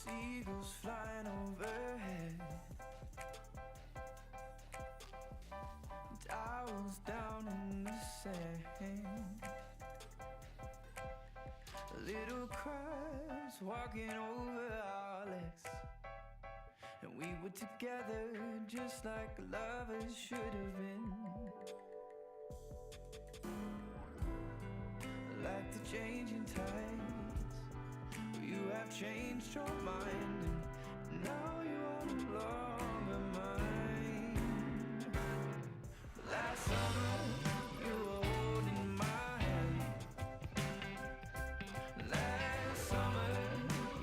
Seagulls flying overhead, towels down in the sand, little crabs walking over our legs, and we were together just like lovers should have been. Like the changing tides, you have changed your mind, and now you are no longer mine. Last summer, you were holding my hand. Last summer,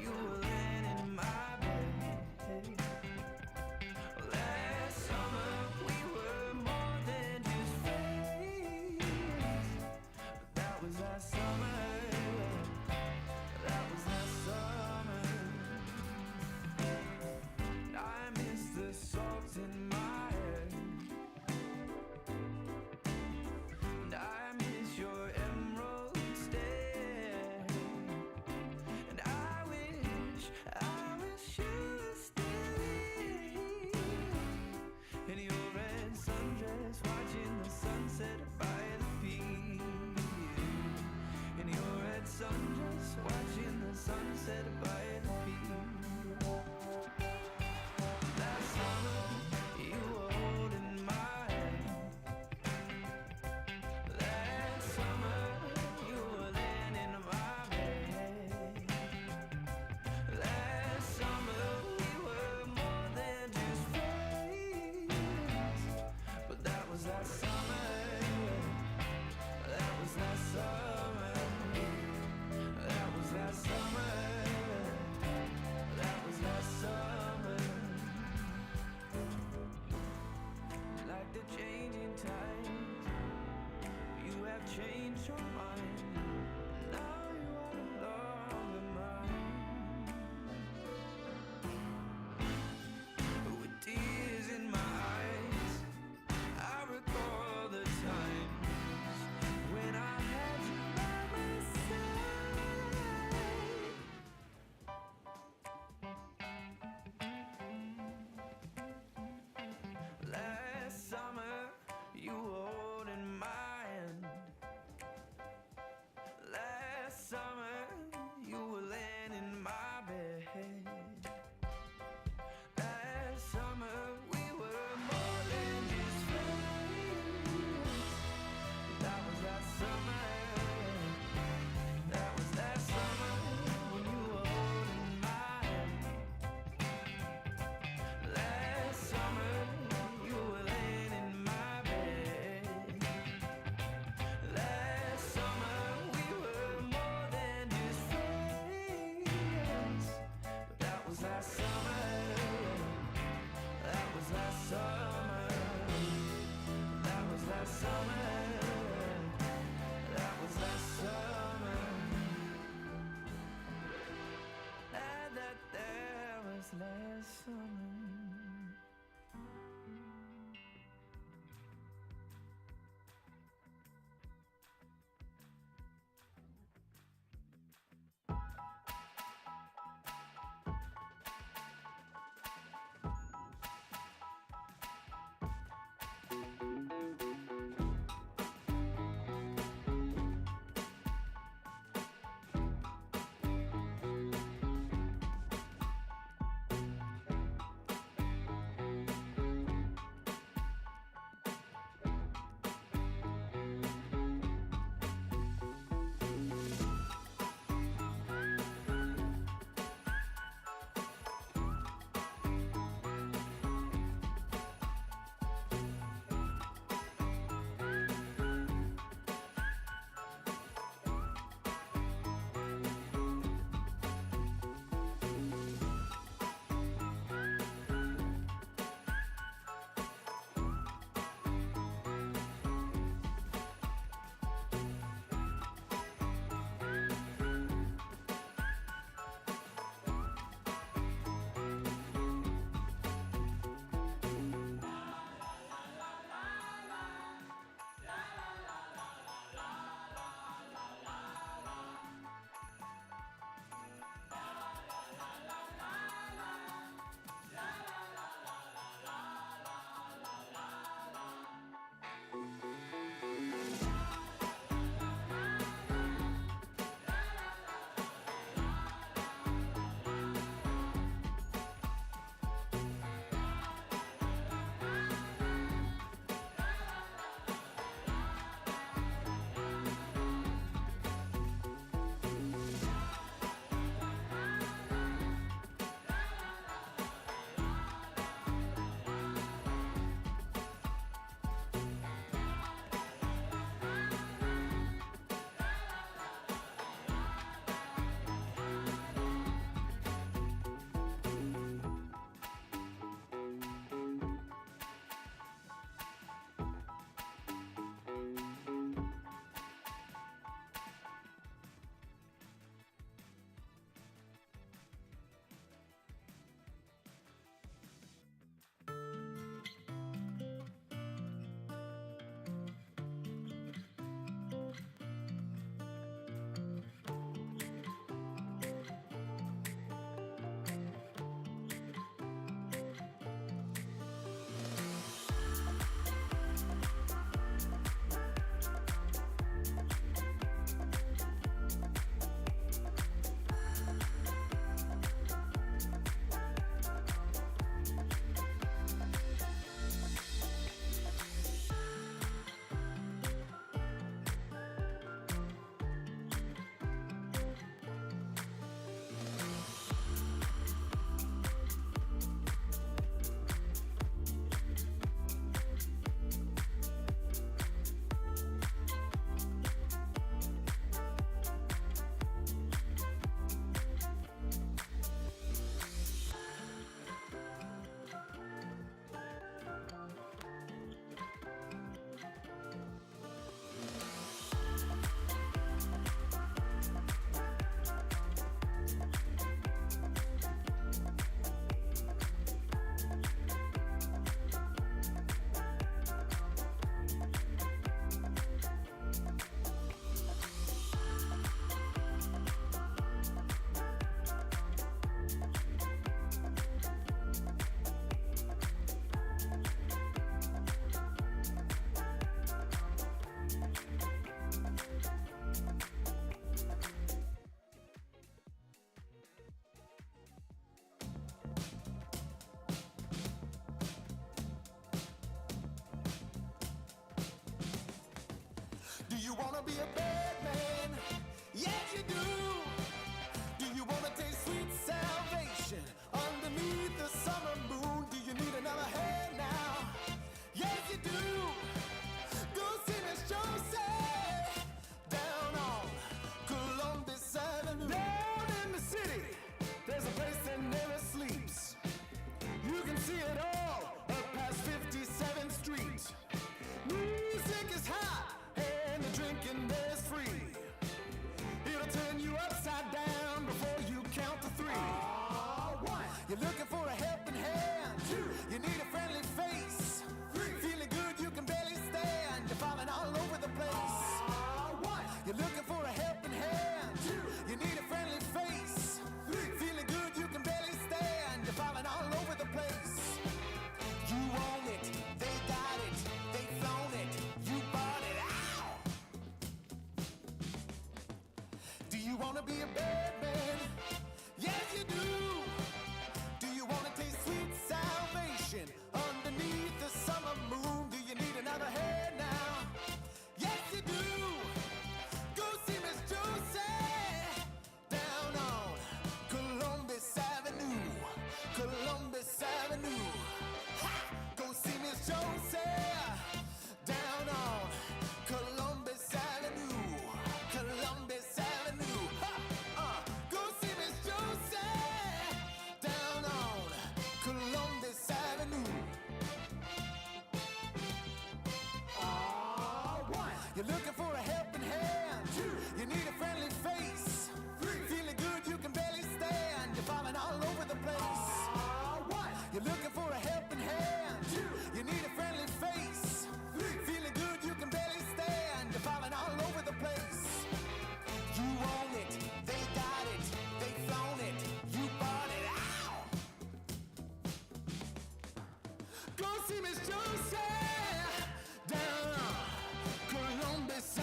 you were laying in my bed. Last summer, we were more than just friends. But that was last summer. That was last summer. I miss the salt in my hair, and I miss your emerald stare, and I wish you were still here in your red sundress, watching the sunset by the pier. In your red sundress, watching the sunset by the pier. Last summer, you were holding my hand. Last summer, you were laying in my bed. Last summer, we were more than just friends. But that was last summer. That was last summer. That was last summer. You're looking for a helping hand. 2, you need a friendly face. 3, feeling good, you can barely stand. You're falling all over the place. 1, you're looking for a helping hand. 2, you need a friendly face. 3, feeling good, you can barely stand. You're falling all over the place. You own it, they got it, they flown it, you bought it. Ow! Do you wanna be a bad man? Yes, you do. Do you wanna taste sweet salvation underneath the summer moon? Do you need another head now? Yes, you do. Go see Miss Josie down on Columbus Avenue. Columbus Avenue. Ha! Go see Miss Josie down on Columbus Avenue. Columbus Avenue. Ha! Go see Miss Josie down on Columbus Avenue. 1, you're looking for a helping hand. 2, you need a friendly face. 3, feeling good, you can barely stand. You're falling all over the place. 1, you're looking for a helping hand. 2, you need a friendly face. 3, feeling good, you can barely stand. You're falling all over the place. You own it, they got it, they flown it, you bought it. Ow! Go see Miss Josie down on Columbus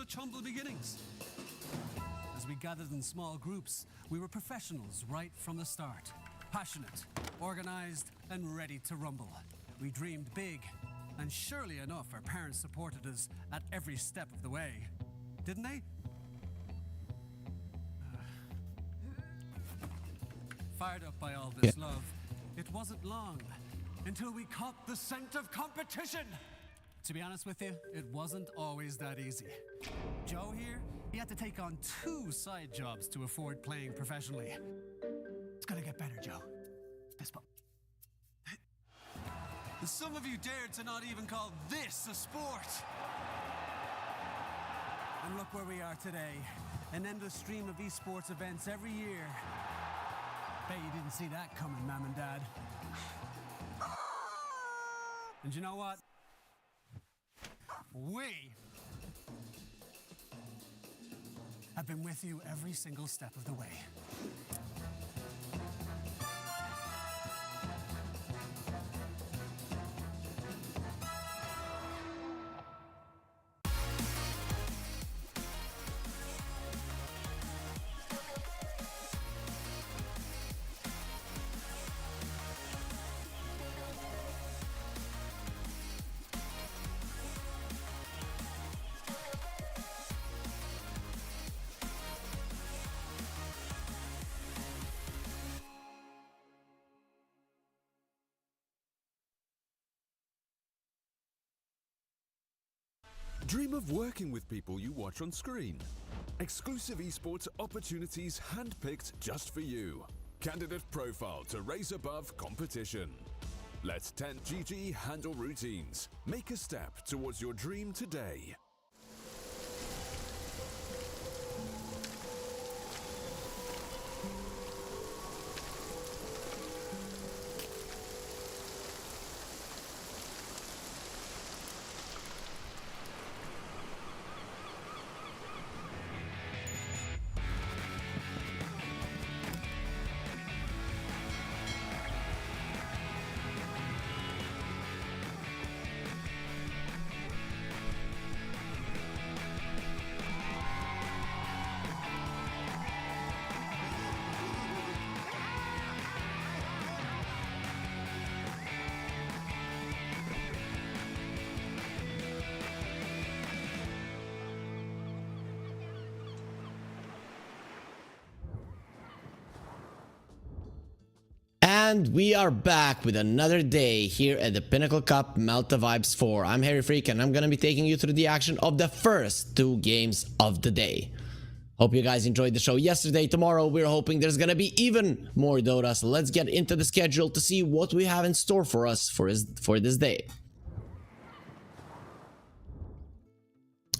such humble beginnings. As we gathered in small groups, we were professionals right from the start. Passionate, organized, and ready to rumble. We dreamed big, and surely enough, our parents supported us at every step of the way. Didn't they? Fired up by all this love, it wasn't long until we caught the scent of competition. To be honest with you, it wasn't always that easy. Joe here, he had to take on 2 side jobs to afford playing professionally. It's gonna get better, Joe. Fist bump. Some of you dared to not even call this a sport. And look where we are today. An endless stream of esports events every year. Bet you didn't see that coming, Mom and Dad. And you know what? We have been with you every single step of the way. Dream of working with people you watch on screen. Exclusive esports opportunities handpicked just for you. Candidate profile to raise above competition. Let 10GG handle routines. Make a step towards your dream today. And we are back with another day here at the Pinnacle Cup Malta Vibes 4. I'm Harry Freak and I'm going to be taking you through the action of the first 2 games of the day. Hope you guys enjoyed the show yesterday. Tomorrow we're hoping there's going to be even more Dota. So let's get into the schedule to see what we have in store for us for this day.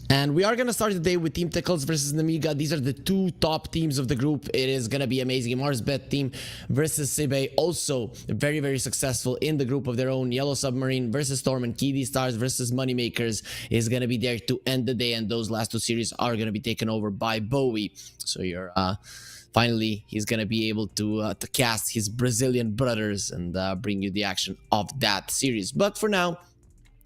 And we are going to start the day with Team Tickles versus Nemiga. These are the 2 top teams of the group. It is going to be amazing. Mars Bet team versus Sibe, also very, very successful in the group of their own. Yellow Submarine versus Storm, and KD Stars versus Moneymakers is going to be there to end the day. And those last 2 series are going to be taken over by Bowie. So you're finally, he's going to be able to cast his Brazilian brothers and bring you the action of that series. But for now,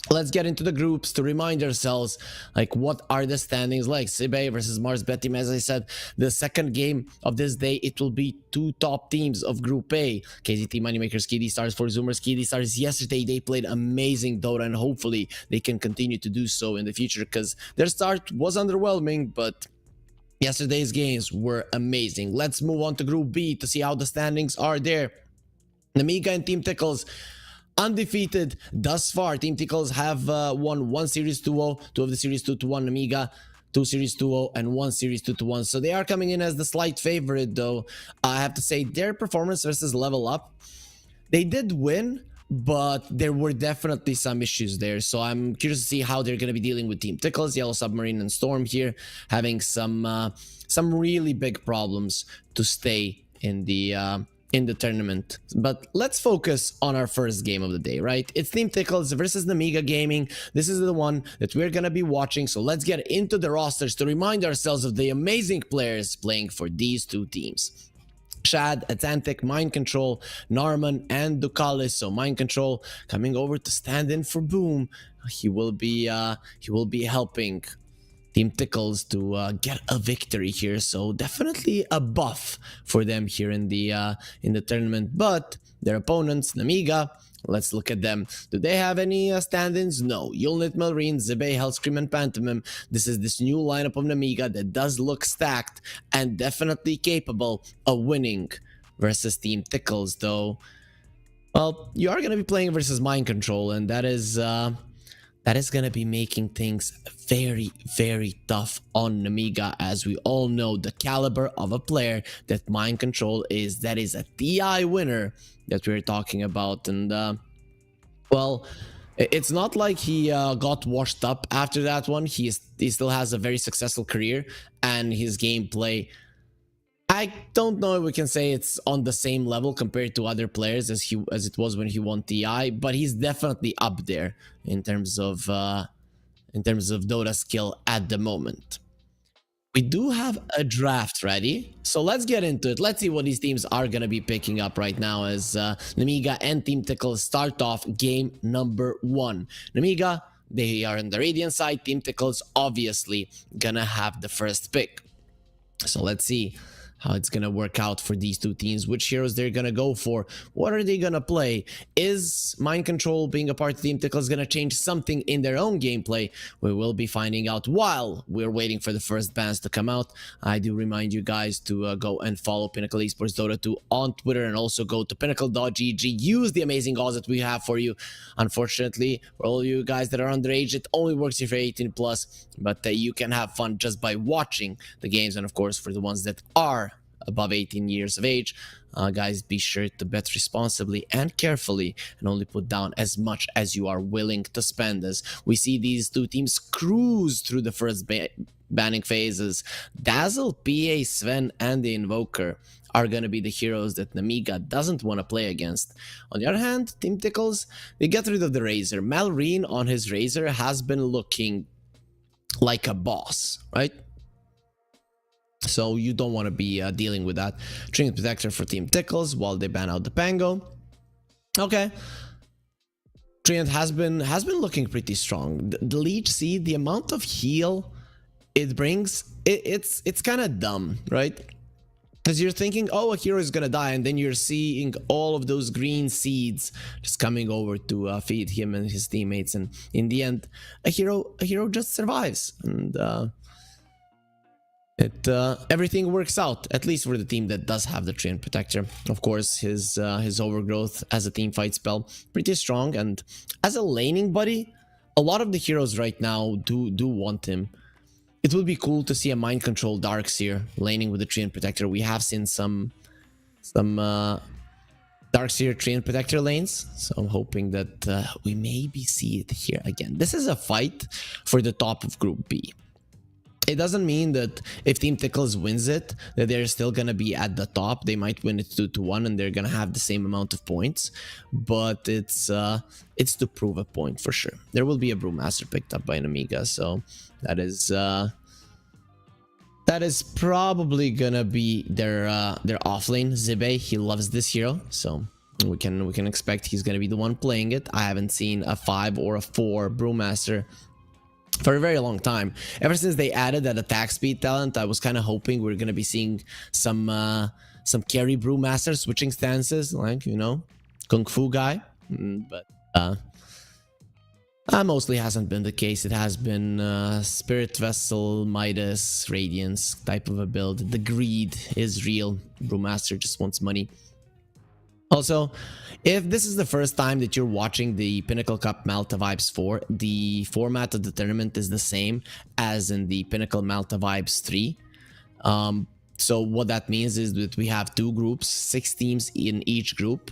let's get into the groups to remind ourselves, like, what are the standings like. Sibe versus Mars Bet team. As I said, the second game of this day, it will be 2 top teams of Group A. KZT Moneymakers, KD Stars for Zoomers. KD Stars, yesterday they played amazing Dota, and hopefully they can continue to do so in the future, because their start was underwhelming, but yesterday's games were amazing. Let's move on to Group B to see how the standings are there. Nemiga and Team Tickles, undefeated thus far. Team Tickles have won 1 series 2-0, 2 of the series 2-1. Nemiga 2 series 2-0 and 1 series 2-1. So they are coming in as the slight favorite, though. I have to say, their performance versus Level Up, they did win, but there were definitely some issues there. So I'm curious to see how they're going to be dealing with Team Tickles. Yellow Submarine and Storm here having some really big problems to stay in the tournament. But let's focus on our first game of the day, right? It's Team Tickles versus Nemiga Gaming. This is the one that we're gonna be watching, so let's get into the rosters to remind ourselves of the amazing players playing for these 2 teams. Shad, Atlantic, Mind Control, Narman, and Ducalis. So Mind Control coming over to stand in for Boom. He will be helping Team Tickles to get a victory here. So definitely a buff for them here in the tournament. But their opponents, Nemiga, let's look at them. Do they have any stand-ins? No. Yulnit, Melrine, Zibe, Hellscream, and Pantomime. This is this new lineup of Nemiga that does look stacked and definitely capable of winning versus Team Tickles, though. Well, you are going to be playing versus Mind Control, and that is going to be making things very, very tough on Nemiga, as we all know the caliber of a player that Mind Control is. That is a TI winner that we're talking about. And, well, it's not like he got washed up after that one. He still has a very successful career, and his gameplay, I don't know if we can say it's on the same level compared to other players as it was when he won TI, but he's definitely up there in terms of Dota skill at the moment. We do have a draft ready, so let's get into it. Let's see what these teams are going to be picking up right now as Nemiga and Team Tickles start off game number 1. Nemiga, they are on the Radiant side. Team Tickles obviously gonna have the first pick. So let's see how it's gonna work out for these two teams, which heroes they're gonna go for, what are they gonna play. Is Mind Control being a part of Team Tickles gonna change something in their own gameplay? We will be finding out while we're waiting for the first bans to come out. I do remind you guys to go and follow Pinnacle Esports Dota 2 on Twitter, and also go to pinnacle.gg. Use the amazing odds that we have for you. Unfortunately, for all you guys that are underage, it only works if you're 18 plus, but you can have fun just by watching the games. And of course, for the ones that are above 18 years of age, guys, be sure to bet responsibly and carefully, and only put down as much as you are willing to spend, as we see these two teams cruise through the first banning phases. Dazzle, PA, Sven, and the Invoker are going to be the heroes that Nemiga doesn't want to play against. On the other hand, Team Tickles, they get rid of the Razor. Malrine on his Razor has been looking like a boss, right? So you don't want to be dealing with that. Trinket Protector for Team Tickles while they ban out the Pango. Okay. Trinket has been looking pretty strong. The Leech Seed, the amount of heal it brings, it's kind of dumb, right? Because you're thinking, oh, a hero is gonna die, and then you're seeing all of those green seeds just coming over to feed him and his teammates, and in the end, a hero just survives, and everything works out, at least for the team that does have the Trinket Protector. Of course, his overgrowth as a team fight spell, pretty strong, and as a laning buddy, a lot of the heroes right now do want him. It would be cool to see a Mind Control Darkseer laning with the Trinket Protector. We have seen some Darkseer Trinket Protector lanes, so I'm hoping that we maybe see it here again. This is a fight for the top of Group B. It doesn't mean that if Team Tickles wins it, that they're still going to be at the top. They might win it 2-1 and they're going to have the same amount of points. But it's to prove a point for sure. There will be a Brewmaster picked up by Nemiga, so that is probably going to be their offlane. Zibe, he loves this hero, so we can expect he's going to be the one playing it. I haven't seen a 5 or a 4 Brewmaster for a very long time. Ever since they added that attack speed talent, I was kind of hoping we are going to be seeing some carry Brewmaster switching stances, like, you know, Kung Fu guy. But that mostly hasn't been the case. It has been Spirit Vessel, Midas, Radiance type of a build. The greed is real. Brewmaster just wants money. Also, if this is the first time that you're watching the Pinnacle Cup Malta Vibes 4, the format of the tournament is the same as in the Pinnacle Malta Vibes 3. So what that means is that we have 2 groups, 6 teams in each group.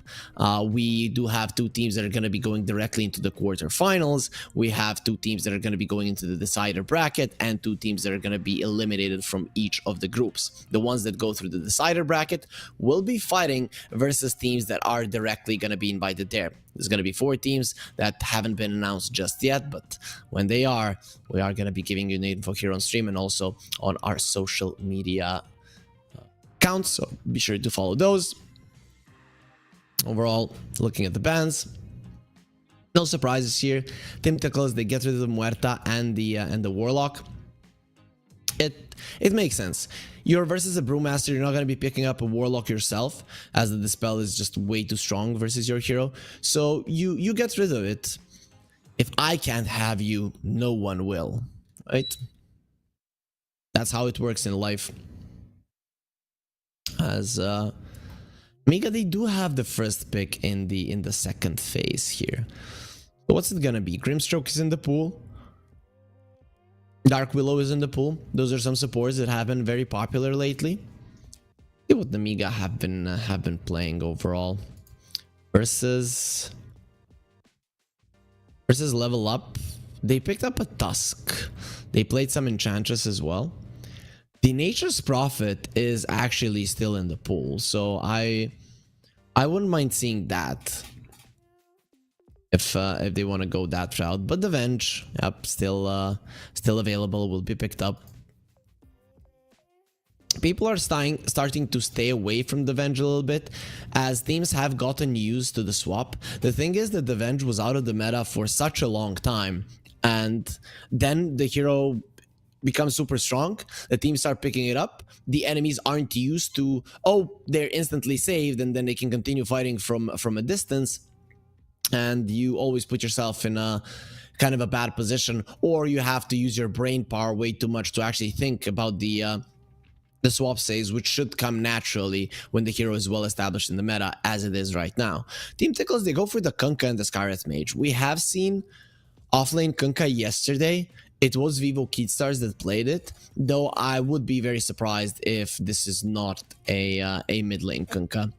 We do have 2 teams that are going to be going directly into the quarterfinals. We have 2 teams that are going to be going into the decider bracket, and 2 teams that are going to be eliminated from each of the groups. The ones that go through the decider bracket will be fighting versus teams that are directly going to be invited there. There's going to be 4 teams that haven't been announced just yet, but when they are, we are going to be giving you the info here on stream and also on our social media accounts, so be sure to follow those. Overall, looking at the bans, no surprises here. Team Tickles, they get rid of the Muerta and the Warlock. It makes sense. You're versus a Brewmaster, you're not going to be picking up a Warlock yourself, as the Dispel is just way too strong versus your hero. So you get rid of it. If I can't have you, no one will. Right? That's how it works in life. As Nemiga, they do have the first pick in the second phase here. So what's it gonna be? Grimstroke is in the pool. Dark Willow is in the pool. Those are some supports that have been very popular lately. See what the Nemiga have been playing overall. Versus Level Up, they picked up a Tusk. They played some Enchantress as well. The Nature's Prophet is actually still in the pool, so I wouldn't mind seeing that if they want to go that route. But the Venge, yep, still available, will be picked up. People are starting to stay away from the Venge a little bit, as teams have gotten used to the swap. The thing is that the Venge was out of the meta for such a long time, and then the hero becomes super strong, the teams start picking it up, the enemies aren't used to, oh, they're instantly saved and then they can continue fighting from a distance, and you always put yourself in a kind of a bad position, or you have to use your brain power way too much to actually think about the swap saves, which should come naturally when the hero is well established in the meta, as it is right now. Team Tickles, they go for the Kunkka and the Skywrath Mage. We have seen offlane Kunkka yesterday. It was Vivo Keystars that played it, though I would be very surprised if this is not a mid lane Kunkka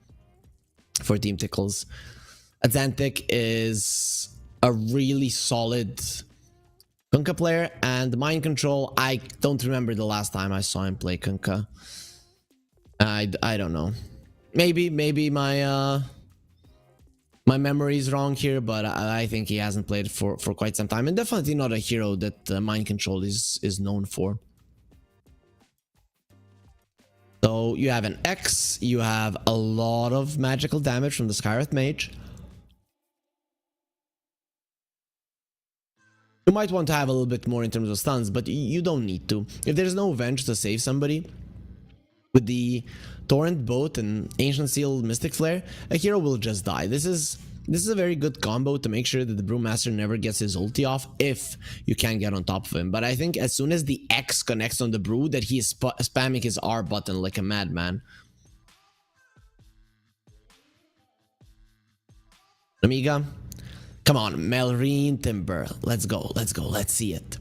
for Team Tickles. Azantic is a really solid Kunkka player, and Mind Control, I don't remember the last time I saw him play Kunkka. I don't know. Maybe my my memory is wrong here, but I think he hasn't played for quite some time, and definitely not a hero that Mind Control is known for. So you have an X, you have a lot of magical damage from the Skywrath Mage. You might want to have a little bit more in terms of stuns, but you don't need to. If there's no Venge to save somebody, with the Torrent Boat and Ancient Seal Mystic Flare, a hero will just die. This is a very good combo to make sure that the Brewmaster never gets his ulti off, if you can get on top of him. But I think as soon as the X connects on the Brew, that he is spamming his R button like a madman. Nemiga, come on, Melrine Timber, let's go, let's see it.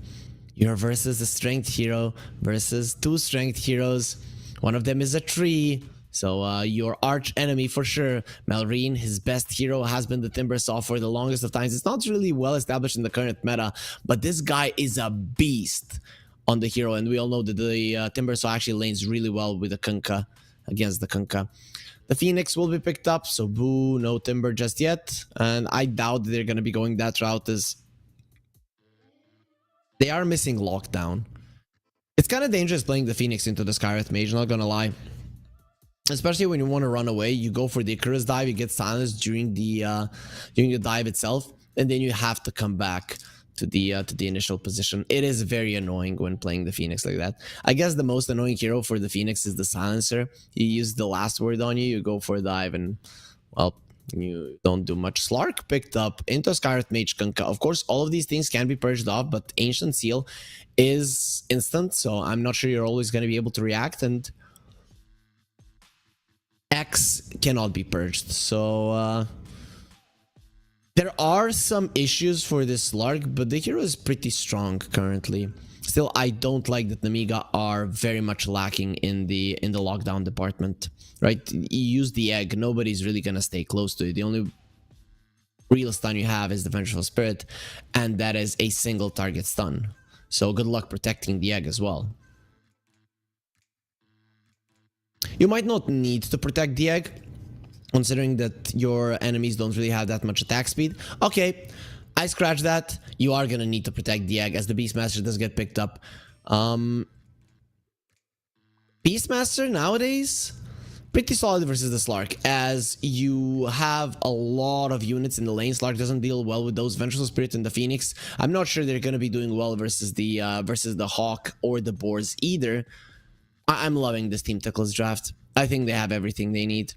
You're versus the strength hero versus two strength heroes. One of them is a tree, so your arch enemy for sure. Melrine, his best hero has been the Timbersaw for the longest of times. It's not really well established in the current meta, but this guy is a beast on the hero, and we all know that the Timbersaw actually lanes really well with the Kunkka, against the Kunkka. The Phoenix will be picked up, so boo, no Timber just yet, and I doubt they're going to be going that route, as they are missing Lockdown. It's kind of dangerous playing the Phoenix into the Skywrath Mage, not gonna lie. Especially when you want to run away, you go for the Icarus dive, you get silenced during the dive itself, and then you have to come back to the initial position. It is very annoying when playing the Phoenix like that. I guess the most annoying hero for the Phoenix is the Silencer. You use the last word on you, you go for a dive, and well, you don't do much. Slark picked up into Skywrath Mage Kunkka. Of course, all of these things can be purged off, but Ancient Seal is instant, so I'm not sure you're always going to be able to react, and X cannot be purged. So there are some issues for this Slark, but the hero is pretty strong currently. Still, I don't like that Nemiga are very much lacking in the lockdown department. Right, you use the egg, nobody's really gonna stay close to it. The only real stun you have is the Vengeful Spirit, and that is a single target stun. So good luck protecting the egg as well. You might not need to protect the egg, considering that your enemies don't really have that much attack speed. Okay, I scratch that. You are gonna need to protect the egg, as the Beastmaster does get picked up. Beastmaster nowadays, pretty solid versus the Slark, as you have a lot of units in the lane. Slark doesn't deal well with those. Vengeful Spirit and the Phoenix, I'm not sure they're going to be doing well versus the Hawk or the Boars either. I'm loving this Team Tickles draft. I think they have everything they need.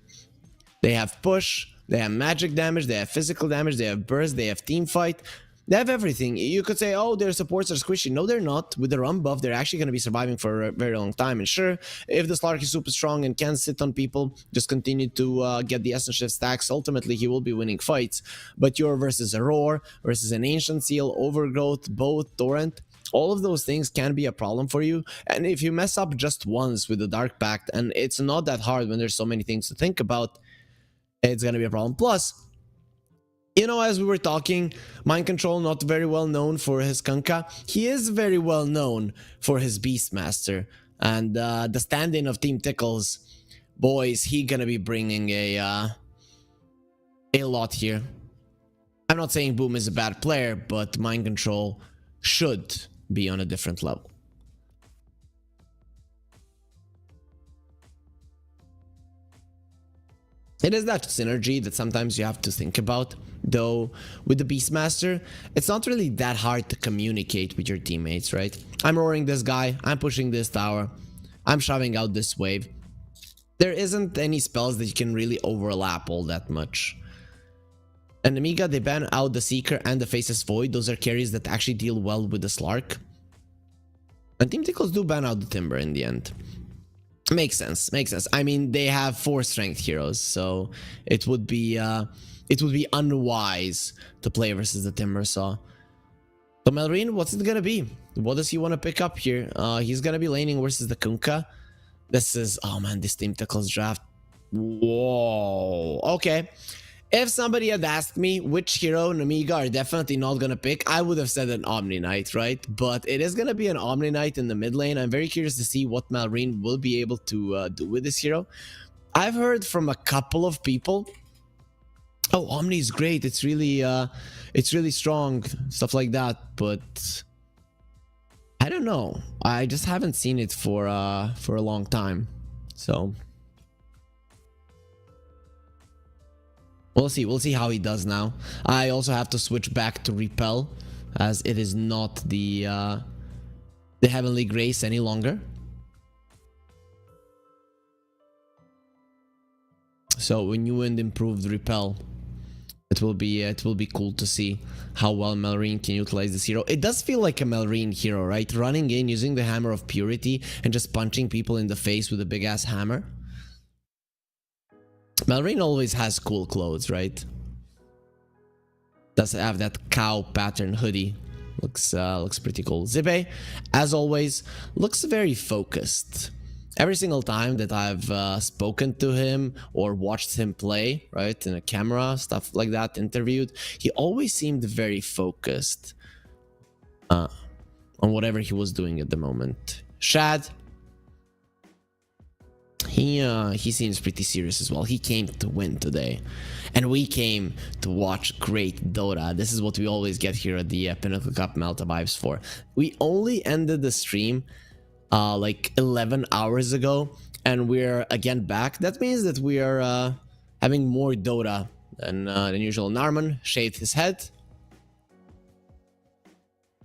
They have push, they have magic damage, they have physical damage, they have burst, they have team fight. They have everything. You could say, oh, their supports are squishy. No, they're not. With the run buff, they're actually going to be surviving for a very long time. And sure, if the Slark is super strong and can sit on people, just continue to get the Essence Shift stacks, ultimately he will be winning fights. But you're versus a Roar, versus an Ancient Seal, Overgrowth, Both, Torrent, all of those things can be a problem for you. And if you mess up just once with the Dark Pact, and it's not that hard when there's so many things to think about, it's going to be a problem. Plus, you know, as we were talking, Mind Control not very well known for his Kunkka. He is very well known for his Beastmaster. And the stand-in of Team Tickles, boys, he gonna be bringing a lot here. I'm not saying Boom is a bad player, but Mind Control should be on a different level. It is that synergy that sometimes you have to think about, though with the Beastmaster, it's not really that hard to communicate with your teammates, right? I'm roaring this guy, I'm pushing this tower, I'm shoving out this wave. There isn't any spells that you can really overlap all that much. And Nemiga, they ban out the Seeker and the Faceless Void. Those are carries that actually deal well with the Slark. And Team Tickles do ban out the Timber in the end. Makes sense, makes sense. I mean, they have 4 strength heroes, so it would be unwise to play versus the Timbersaw. So Melrine, what's it gonna be? What does he want to pick up here? He's gonna be laning versus the Kunkka. This is, oh man, this Team Tickles draft. Whoa. Okay. If somebody had asked me which hero Nemiga are definitely not gonna pick, I would have said an Omni Knight, right? But it is gonna be an Omni Knight in the mid lane. I'm very curious to see what Malrine will be able to do with this hero. I've heard from a couple of people, oh, Omni is great, it's really strong, stuff like that, but I don't know. I just haven't seen it for a long time, so we'll see how he does now. I also have to switch back to Repel, as it is not the Heavenly Grace any longer. So when new and improved Repel, it will be cool to see how well Malrine can utilize this hero. It does feel like a Malrine hero, right? Running in, using the Hammer of Purity, and just punching people in the face with a big ass hammer. Malrine always has cool clothes, right? Does have that cow pattern hoodie. Looks pretty cool. Zibe, as always, looks very focused. Every single time that I've spoken to him or watched him play, right, in a camera, stuff like that, interviewed, he always seemed very focused on whatever he was doing at the moment. Shad, he seems pretty serious as well. He came to win today, and we came to watch great Dota. This is what we always get here at the Pinnacle Cup Malta Vibes for. We only ended the stream like 11 hours ago, and we're again back. That means that we are having more Dota than usual. Narman shaved his head.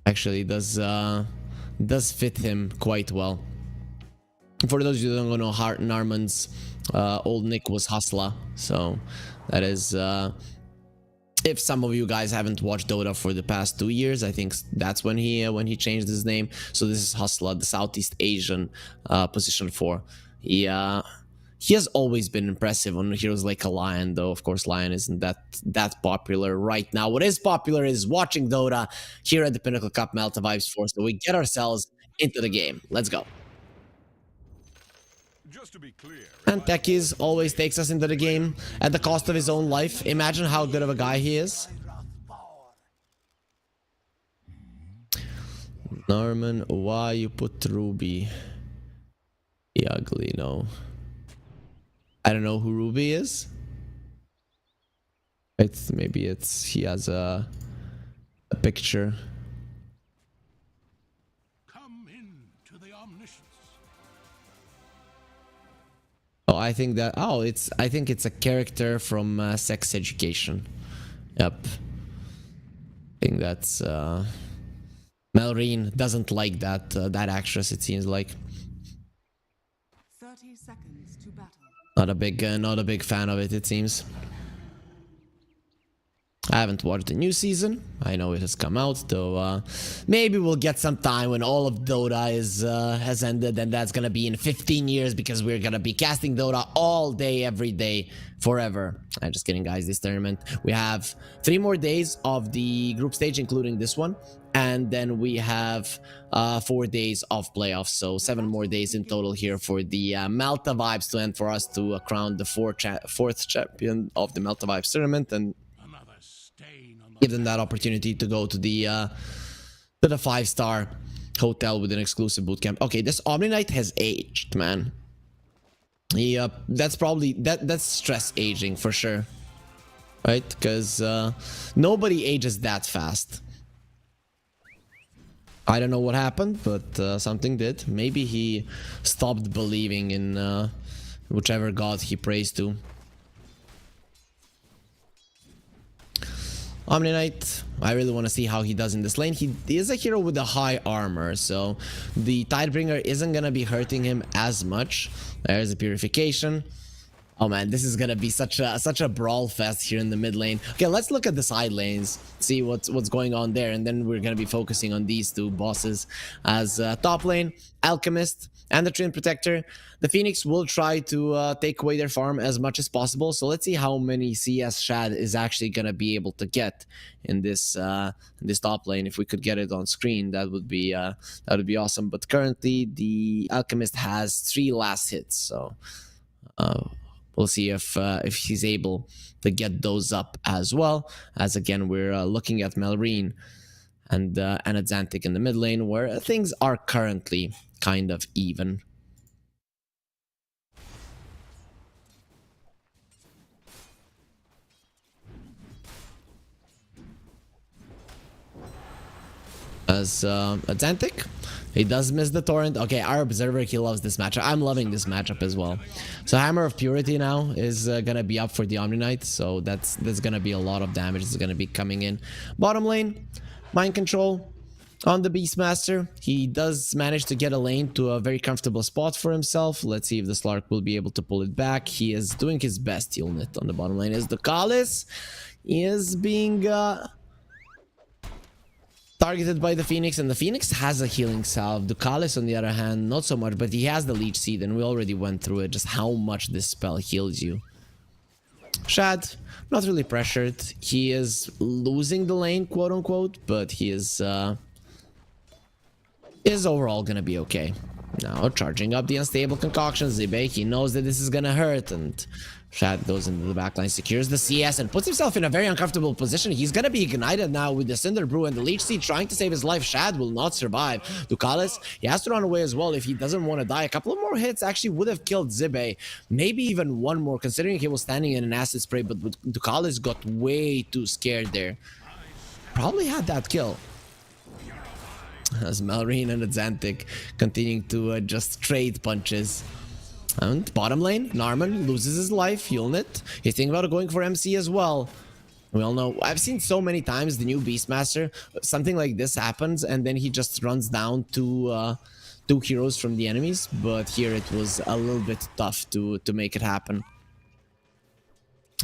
Actually, does fit him quite well. For those of you who don't know, Narman's old nick was Hustler, so that is, if some of you guys haven't watched Dota for the past 2 years, I think that's when he changed his name. So this is Hustler, the Southeast Asian position 4. He has always been impressive on heroes like a Lion, though of course Lion isn't that popular right now. What is popular is watching Dota here at the Pinnacle Cup Malta Vibes 4, so we get ourselves into the game. Let's go. Just to be clear, And Techies always takes us into the game at the cost of his own life. Imagine how good of a guy he is. Norman, why you put Ruby? He ugly, no. I don't know who Ruby is. Maybe he has a picture. Come in to the omniscience. Oh, I think that. Oh, I think it's a character from Sex Education. Yep. I think that's. Melreen doesn't like that actress. It seems like 30 seconds to battle. not a big fan of it. It seems. I haven't watched the new season. I know it has come out, though. Maybe we'll get some time when all of Dota is has ended, and that's gonna be in 15 years because we're gonna be casting Dota all day, every day, forever. I'm just kidding, guys. This tournament, we have 3 more days of the group stage, including this one, and then we have 4 days of playoffs. So 7 more days in total here for the Malta Vibes to end, for us to crown the fourth champion of the Malta Vibes tournament, and give them that opportunity to go to the 5-star hotel with an exclusive bootcamp. Okay, this Omni Knight has aged, man. That's probably that's stress aging for sure, right? Because nobody ages that fast. I don't know what happened, but something did. Maybe he stopped believing in whichever god he prays to. Omni Knight, I really want to see how he does in this lane. He is a hero with a high armor, so the Tidebringer isn't going to be hurting him as much. There's a purification. Oh man, this is going to be such a brawl fest here in the mid lane. Okay, let's look at the side lanes, see what's going on there, and then we're going to be focusing on these 2 bosses. As top lane, Alchemist and the Twin Protector. The Phoenix will try to take away their farm as much as possible. So let's see how many CS Shad is actually gonna be able to get in this top lane. If we could get it on screen, that would be awesome. But currently, the Alchemist has 3 last hits, so we'll see if he's able to get those up as well. As again, we're looking at Melreen and Xantic in the mid lane, where things are currently kind of even. As Xantic, he does miss the torrent. Okay, our observer, he loves this matchup. I'm loving this matchup as well. So Hammer of Purity now is gonna be up for the Omni Knight, so that's gonna be a lot of damage that's gonna be coming in. Bottom lane, Mind Control on the Beastmaster. He does manage to get a lane to a very comfortable spot for himself. Let's see if the Slark will be able to pull it back. He is doing his best. Heal Knit on the bottom lane. As the Kalis is being targeted by the Phoenix, and the Phoenix has a healing salve. Ducalis, on the other hand, not so much, but he has the Leech Seed, and we already went through it, just how much this spell heals you. Shad, not really pressured. He is losing the lane, quote unquote, but he is overall gonna be okay. Now, charging up the unstable concoction, Zibe, he knows that this is gonna hurt, and Shad goes into the backline, secures the CS, and puts himself in a very uncomfortable position. He's gonna be ignited now with the Cinder Brew and the Leech Seed trying to save his life. Shad will not survive. Ducalis, he has to run away as well if he doesn't want to die. A couple of more hits actually would have killed Zibe. Maybe even one more, considering he was standing in an acid spray, but Ducalis got way too scared there. Probably had that kill. As Melreen and Xantic continuing to just trade punches. And bottom lane, Narman loses his life, Healnit. He's thinking about going for MC as well. We all know, I've seen so many times the new Beastmaster, something like this happens, and then he just runs down two heroes from the enemies. But here it was a little bit tough to make it happen.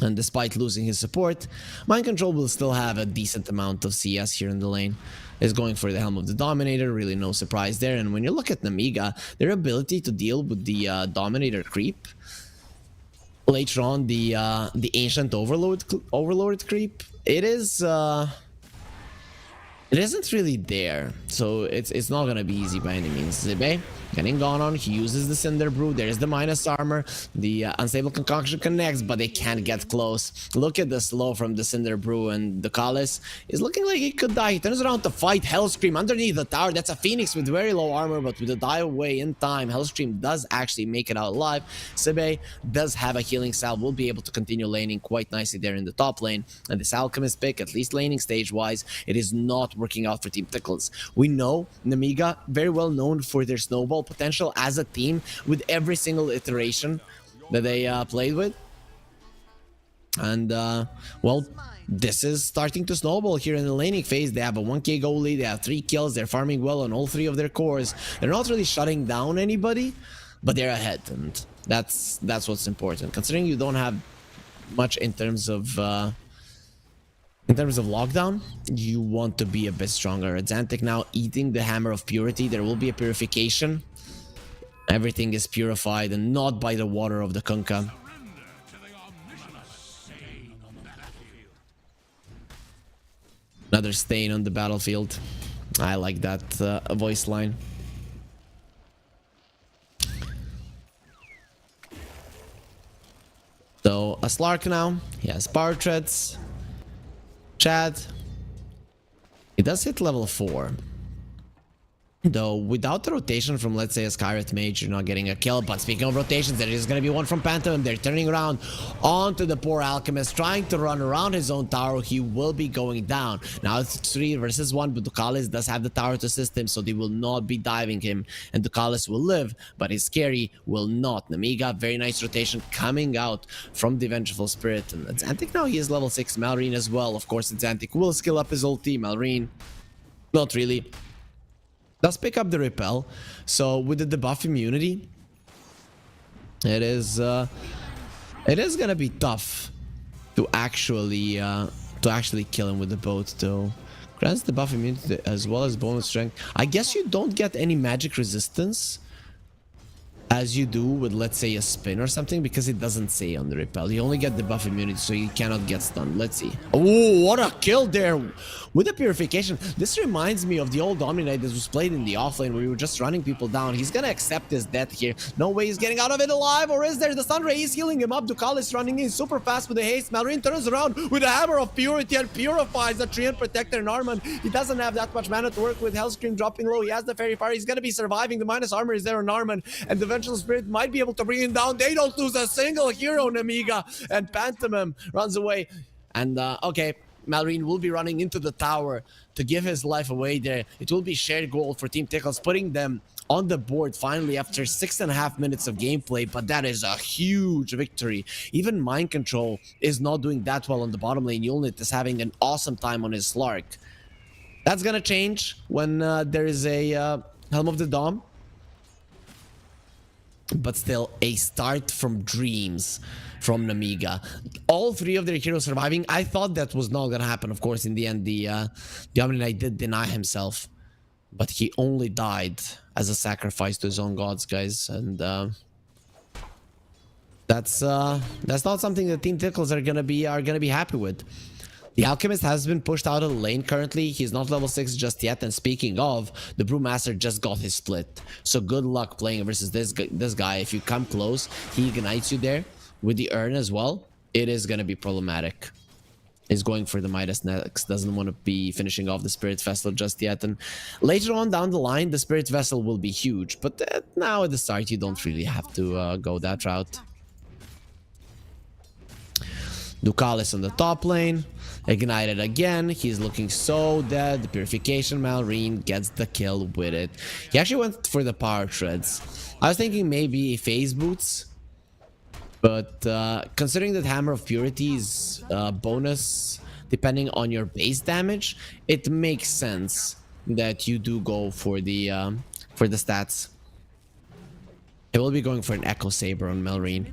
And despite losing his support, Mind Control will still have a decent amount of CS here in the lane. Is going for the Helm of the Dominator, really no surprise there. And when you look at Nemiga, their ability to deal with the Dominator creep, later on the Ancient Overlord creep, it isn't really there. So it's not gonna be easy by any means. Zibe getting gone on, he uses the Cinder Brew, there's the minus armor, the Unstable Concoction connects, but they can't get close. Look at the slow from the Cinder Brew, and the Kalis is looking like he could die. He turns around to fight Hellscream underneath the tower. That's a Phoenix with very low armor, but with a die away in time, Hellscream does actually make it out alive. Zibe does have a healing salve, will be able to continue laning quite nicely there in the top lane, and this Alchemist pick, at least laning stage wise, it is not working out for Team Tickles. We know Nemiga, very well known for their snowball potential as a team. With every single iteration that they played with. And well, this is starting to snowball here in the laning phase. They have a 1k goal lead, they have 3 kills, they're farming well on all 3 of their cores. They're not really shutting down anybody, but they're ahead, and that's what's important. Considering you don't have much in terms of lockdown, you want to be a bit stronger. Xantic now eating the Hammer of Purity. There will be a purification. Everything is purified and not by the water of the Kunkka. Another stain on the battlefield. I like that voice line. So a Slark now. He has power treads. Chad. He does hit level 4. Though without the rotation from, let's say, a Skyreth Mage, you're not getting a kill. But speaking of rotations, there is going to be one from Phantom. They're turning around onto the poor Alchemist, trying to run around his own tower. He will be going down. Now it's 3 versus 1, but Ducalis does have the tower to assist him, so they will not be diving him. And Ducalis will live, but his carry will not. Nemiga, very nice rotation coming out from the Vengeful Spirit. And Xantic now, he is level 6. Malrine as well. Of course, Xantic will skill up his ulti. Malrine, not really. Does pick up the repel, so with the debuff immunity, it is gonna be tough to actually kill him with the boat. Though grants the buff immunity as well as bonus strength. I guess you don't get any magic resistance as you do with, let's say, a spin or something, because it doesn't say on the repel. You only get the buff immunity, so you cannot get stunned. Let's see. Oh, what a kill there with the purification. This reminds me of the old Dominate that was played in the offlane, where we were just running people down. He's gonna accept his death here. No way he's getting out of it alive, or is there? The Sunray is healing him up. Ducalis running in super fast with the haste. Malrine turns around with a Hammer of Purity and purifies the Treant Protector Narman. He doesn't have that much mana to work with. Hellscream dropping low. He has the Fairy Fire. He's gonna be surviving. The minus armor is there on Narman, and the Vengeful Spirit might be able to bring him down. They don't lose a single hero, Nemiga, and Pantomime runs away. And okay, Malrine will be running into the tower to give his life away there. It will be shared gold for Team Tickles, putting them on the board finally after 6.5 minutes of gameplay. But that is a huge victory. Even Mind Control is not doing that well on the bottom lane. Yulnit is having an awesome time on his Slark. That's gonna change when there is a Helm of the Dom. But still, a start from dreams from Nemiga. All 3 of their heroes surviving. I thought that was not gonna happen. Of course, in the end, the Omni did deny himself, but he only died as a sacrifice to his own gods, guys. And that's not something that Team Tickles are gonna be happy with. The Alchemist has been pushed out of the lane currently. He's not level 6 just yet. And speaking of, the Brewmaster just got his split. So good luck playing versus this guy. If you come close, he ignites you there with the urn as well. It is going to be problematic. He's going for the Midas next. Doesn't want to be finishing off the Spirit Vessel just yet. And later on down the line, the Spirit Vessel will be huge. But now at the start, you don't really have to go that route. Ducalis on the top lane. Ignited again. He's looking so dead. The purification, Malrine gets the kill with it. He actually went for the power treads. I was thinking maybe phase boots, but considering that Hammer of Purity is bonus depending on your base damage, it makes sense that you do go for the stats. I will be going for an Echo Saber on Malrine.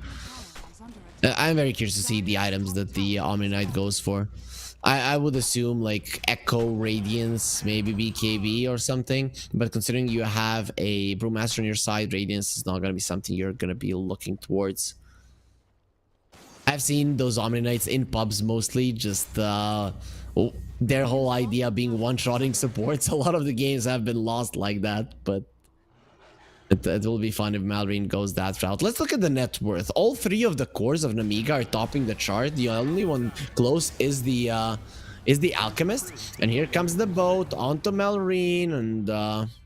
I'm very curious to see the items that the Omni Knight goes for. I would assume like Echo, Radiance, maybe BKB or something. But considering you have a Brewmaster on your side, Radiance is not going to be something you're going to be looking towards. I've seen those Omni Knights in pubs mostly, just their whole idea being one-shotting supports. A lot of the games have been lost like that, but it will be fun if Malrine goes that route. Let's look at the net worth. All 3 of the cores of Nemiga are topping the chart. The only one close is the Alchemist. And here comes the boat onto Malrine. And,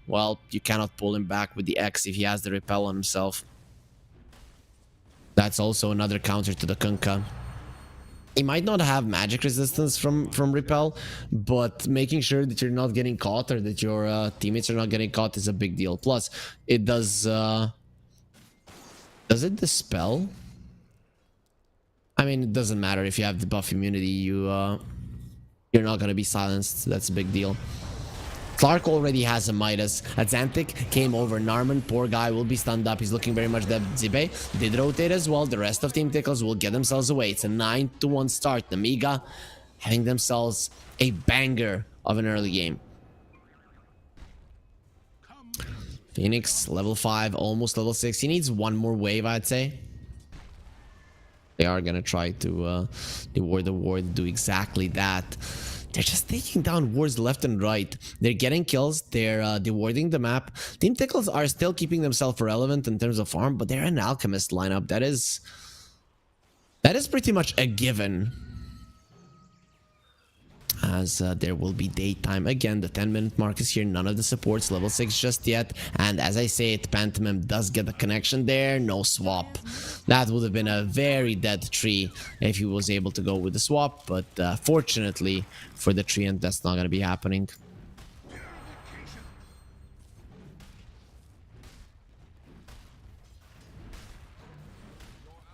well, you cannot pull him back with the X if he has the repel on himself. That's also another counter to the Kunkka. He might not have magic resistance from repel, but making sure that you're not getting caught or that your teammates are not getting caught is a big deal. Plus, it does it dispel? I mean, it doesn't matter if you have the buff immunity. You're not gonna be silenced. That's a big deal. Clark already has a Midas. Atlantic came over. Narman, poor guy, will be stunned up. He's looking very much dead. Zibe did rotate as well. The rest of Team Tickles will get themselves away. It's a 9-1 start. Nemiga having themselves a banger of an early game. Phoenix, level 5, almost level 6. He needs one more wave, I'd say. They are gonna try to reward the ward, do exactly that. They're just taking down wards left and right. They're getting kills. They're dewarding the map. Team Tickles are still keeping themselves relevant in terms of farm, but they're an alchemist lineup. That is pretty much a given. As there will be daytime again. The 10-minute mark is here. None of the supports level 6 just yet. And as I say it, Pantomime does get the connection there. No swap. That would have been a very dead tree if he was able to go with the swap. But fortunately for the Treant, that's not going to be happening.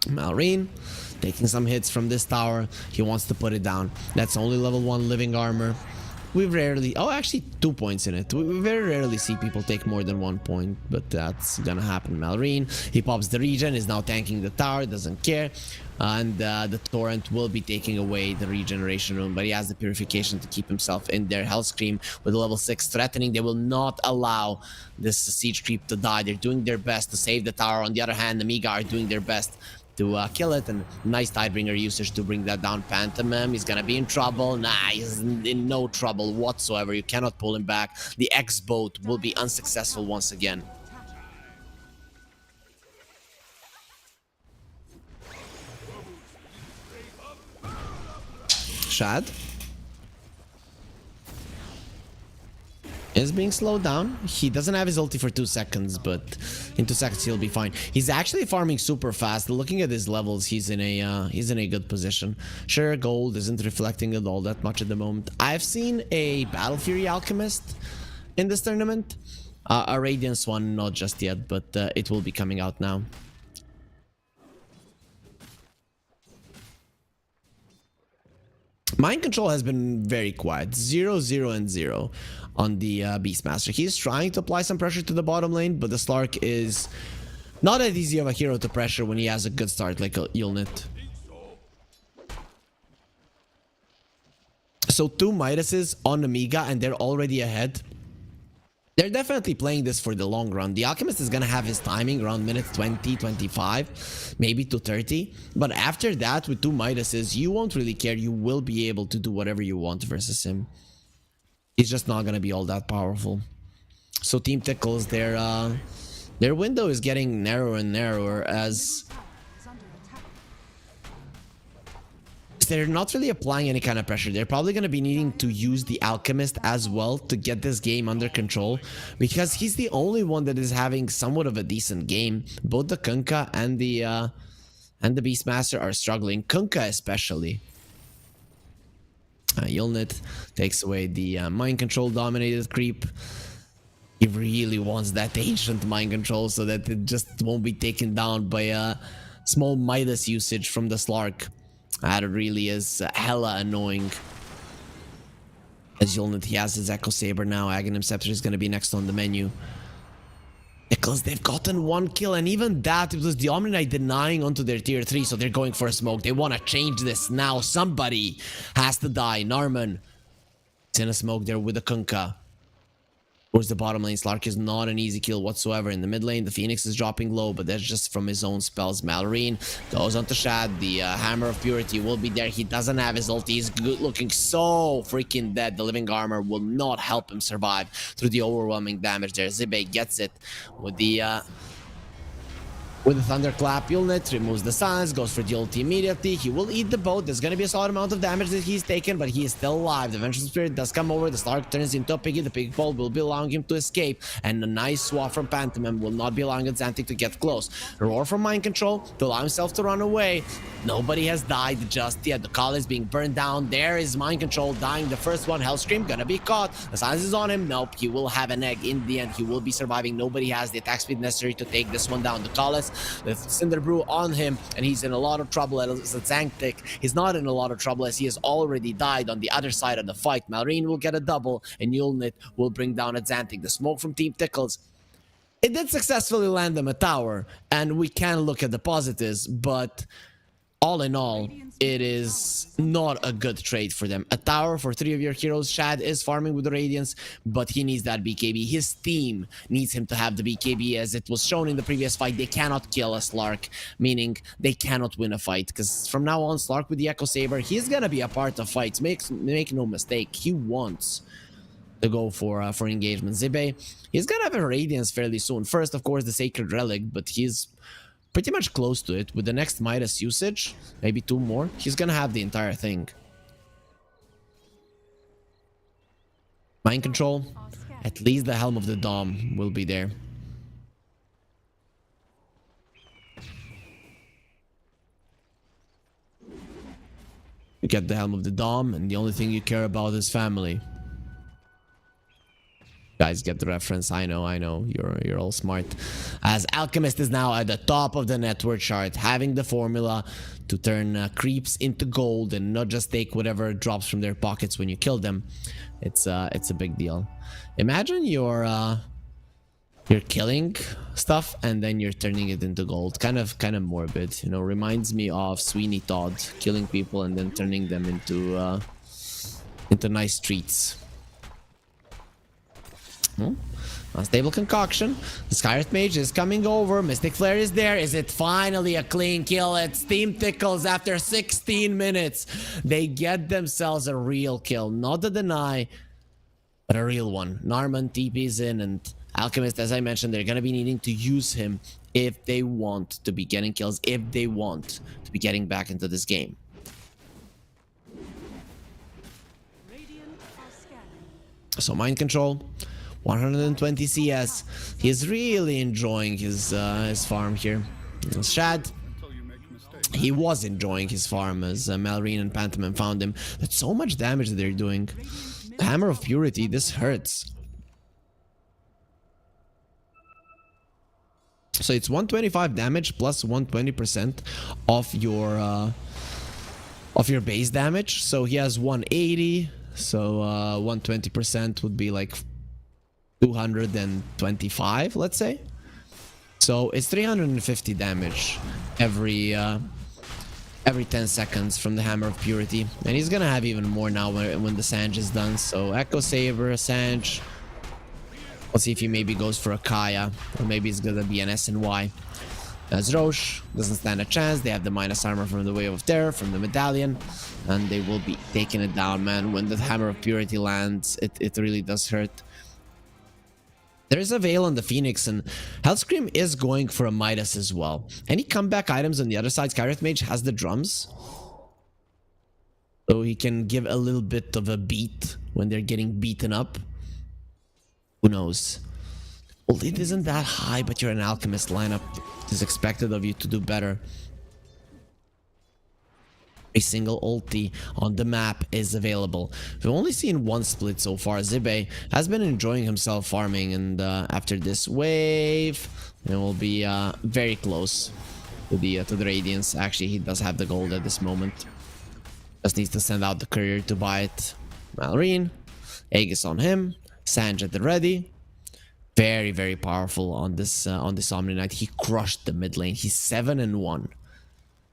Malrine taking some hits from this tower. He wants to put it down. That's only level 1 living armor. We rarely... Oh, actually 2 points in it. We very rarely see people take more than 1 point, but that's gonna happen. Malrine, he pops the regen, is now tanking the tower, doesn't care. And the Torrent will be taking away the regeneration rune, but he has the purification to keep himself in there. Hellscream with level 6 threatening. They will not allow this siege creep to die. They're doing their best to save the tower. On the other hand, the Nemiga are doing their best to kill it, and nice Tidebringer usage to bring that down. Pantomime, he's gonna be in trouble. Nah, he's in no trouble whatsoever. You cannot pull him back. The X-boat will be unsuccessful once again. Shad is being slowed down. He doesn't have his ulti for 2 seconds, but in 2 seconds he'll be fine. He's actually farming super fast. Looking at his levels, he's in a good position. Sure, gold isn't reflecting it all that much at the moment. I've seen a Battle Fury Alchemist in this tournament. A Radiance one, not just yet, but it will be coming out now. Mind control has been very quiet. 0, 0, and 0 on the Beastmaster. He's trying to apply some pressure to the bottom lane, but the Slark is not that easy of a hero to pressure when he has a good start like a Yulnit. So 2 Midases on Nemiga and they're already ahead. They're definitely playing this for the long run. The Alchemist is going to have his timing around minute 20, 25, maybe to 30. But after that, with 2 Midases, you won't really care. You will be able to do whatever you want versus him. He's just not going to be all that powerful. So Team Tickles, their window is getting narrower and narrower as they're not really applying any kind of pressure. They're probably going to be needing to use the Alchemist as well to get this game under control, because he's the only one that is having somewhat of a decent game. Both the Kunkka and the Beastmaster are struggling. Kunkka especially. Yulnit takes away the mind control dominated creep. He really wants that ancient mind control so that it just won't be taken down by a small Midas usage from the Slark. That really is hella annoying. As Yulnit, he has his Echo Saber now. Aghanim Scepter is going to be next on the menu. Because they've gotten 1 kill, and even that, it was the Omni-Knight denying onto their tier 3, so they're going for a smoke. They want to change this now. Somebody has to die. Narman, it's in a smoke there with the Kunkka. Towards the bottom lane, Slark is not an easy kill whatsoever. In the mid lane, the Phoenix is dropping low, but that's just from his own spells. Malrine goes onto Shad. The Hammer of Purity will be there. He doesn't have his ulti. He's good looking so freaking dead. The Living Armor will not help him survive through the overwhelming damage there. Zibe gets it with the Thunderclap. Yulnit removes the silence, goes for the ulti immediately. He will eat the boat. There's going to be a solid amount of damage that he's taken, but he is still alive. The Vengeful Spirit does come over. The Slark turns into a piggy. The pig pole will be allowing him to escape, and a nice swap from Pantomime will not be allowing Xantic to get close. Roar from Mind Control to allow himself to run away. Nobody has died just yet. The Call is being burned down. There is Mind Control dying. The first one, Hellscream, gonna be caught. The silence is on him. Nope, he will have an egg in the end. He will be surviving. Nobody has the attack speed necessary to take this one down. The Call with Cinder Brew on him, and he's in a lot of trouble as Zangtik. He's not in a lot of trouble as he has already died on the other side of the fight. Malrine will get a double, and Yulnit will bring down a Zangtik. The smoke from Team Tickles, it did successfully land them a tower, and we can look at the positives, but all in all, it is not a good trade for them. A tower for 3 of your heroes. Shad is farming with the Radiance, but he needs that BKB. His team needs him to have the BKB, as it was shown in the previous fight. They cannot kill a Slark, meaning they cannot win a fight, because from now on, Slark with the Echo Saber, he's gonna be a part of fights. Make no mistake, he wants to go for engagement. Zibe, he's gonna have a Radiance fairly soon. First, of course, the Sacred Relic, but he's pretty much close to it. With the next Midas usage, maybe 2 more, he's gonna have the entire thing. Mind control, at least the Helm of the Dom will be there. You get the Helm of the Dom, and the only thing you care about is family. Guys get the reference. I know, you're all smart. As Alchemist is now at the top of the network chart, having the formula to turn creeps into gold and not just take whatever drops from their pockets when you kill them. It's a big deal. Imagine you're killing stuff and then you're turning it into gold. Kind of morbid, you know. Reminds me of Sweeney Todd, killing people and then turning them into nice treats. Unstable concoction. The Skyreth Mage is coming over. Mystic Flare is there. Is it finally a clean kill? It's Team Tickles after 16 minutes. They get themselves a real kill. Not a deny, but a real one. Narman TP's in, and Alchemist, as I mentioned, they're going to be needing to use him if they want to be getting kills, if they want to be getting back into this game. So mind control. 120 CS. He's really enjoying his farm here. Shad, he was enjoying his farm as Malrine and Pantomime found him. That's so much damage that they're doing. Hammer of Purity, this hurts. So it's 125 damage plus 120% of your base damage. So he has 180. So 120% would be like 225, let's say. So it's 350 damage every 10 seconds from the Hammer of Purity, and he's gonna have even more now when the Sange is done. So Echo Saber, Sange. Let's see if he maybe goes for a Kaya, or maybe it's gonna be an SNY. As Roche doesn't stand a chance. They have the minus armor from the Wave of Terror, from the Medallion, and they will be taking it down, man. When the Hammer of Purity lands, it really does hurt. There is a Veil on the Phoenix, and Hellscream is going for a Midas as well. Any comeback items on the other side? Skyreth Mage has the drums, so he can give a little bit of a beat when they're getting beaten up. Who knows? Well, it isn't that high, but you're an Alchemist lineup. It is expected of you to do better. A single ulti on the map is available. We've only seen one split so far. Zibe has been enjoying himself farming, and after this wave, it will be very close to the Radiance. Actually, he does have the gold at this moment. Just needs to send out the courier to buy it. Malrine, Aegis on him, Sange at the ready. Very, very powerful on this Omni Knight. He crushed the mid lane. He's 7-1.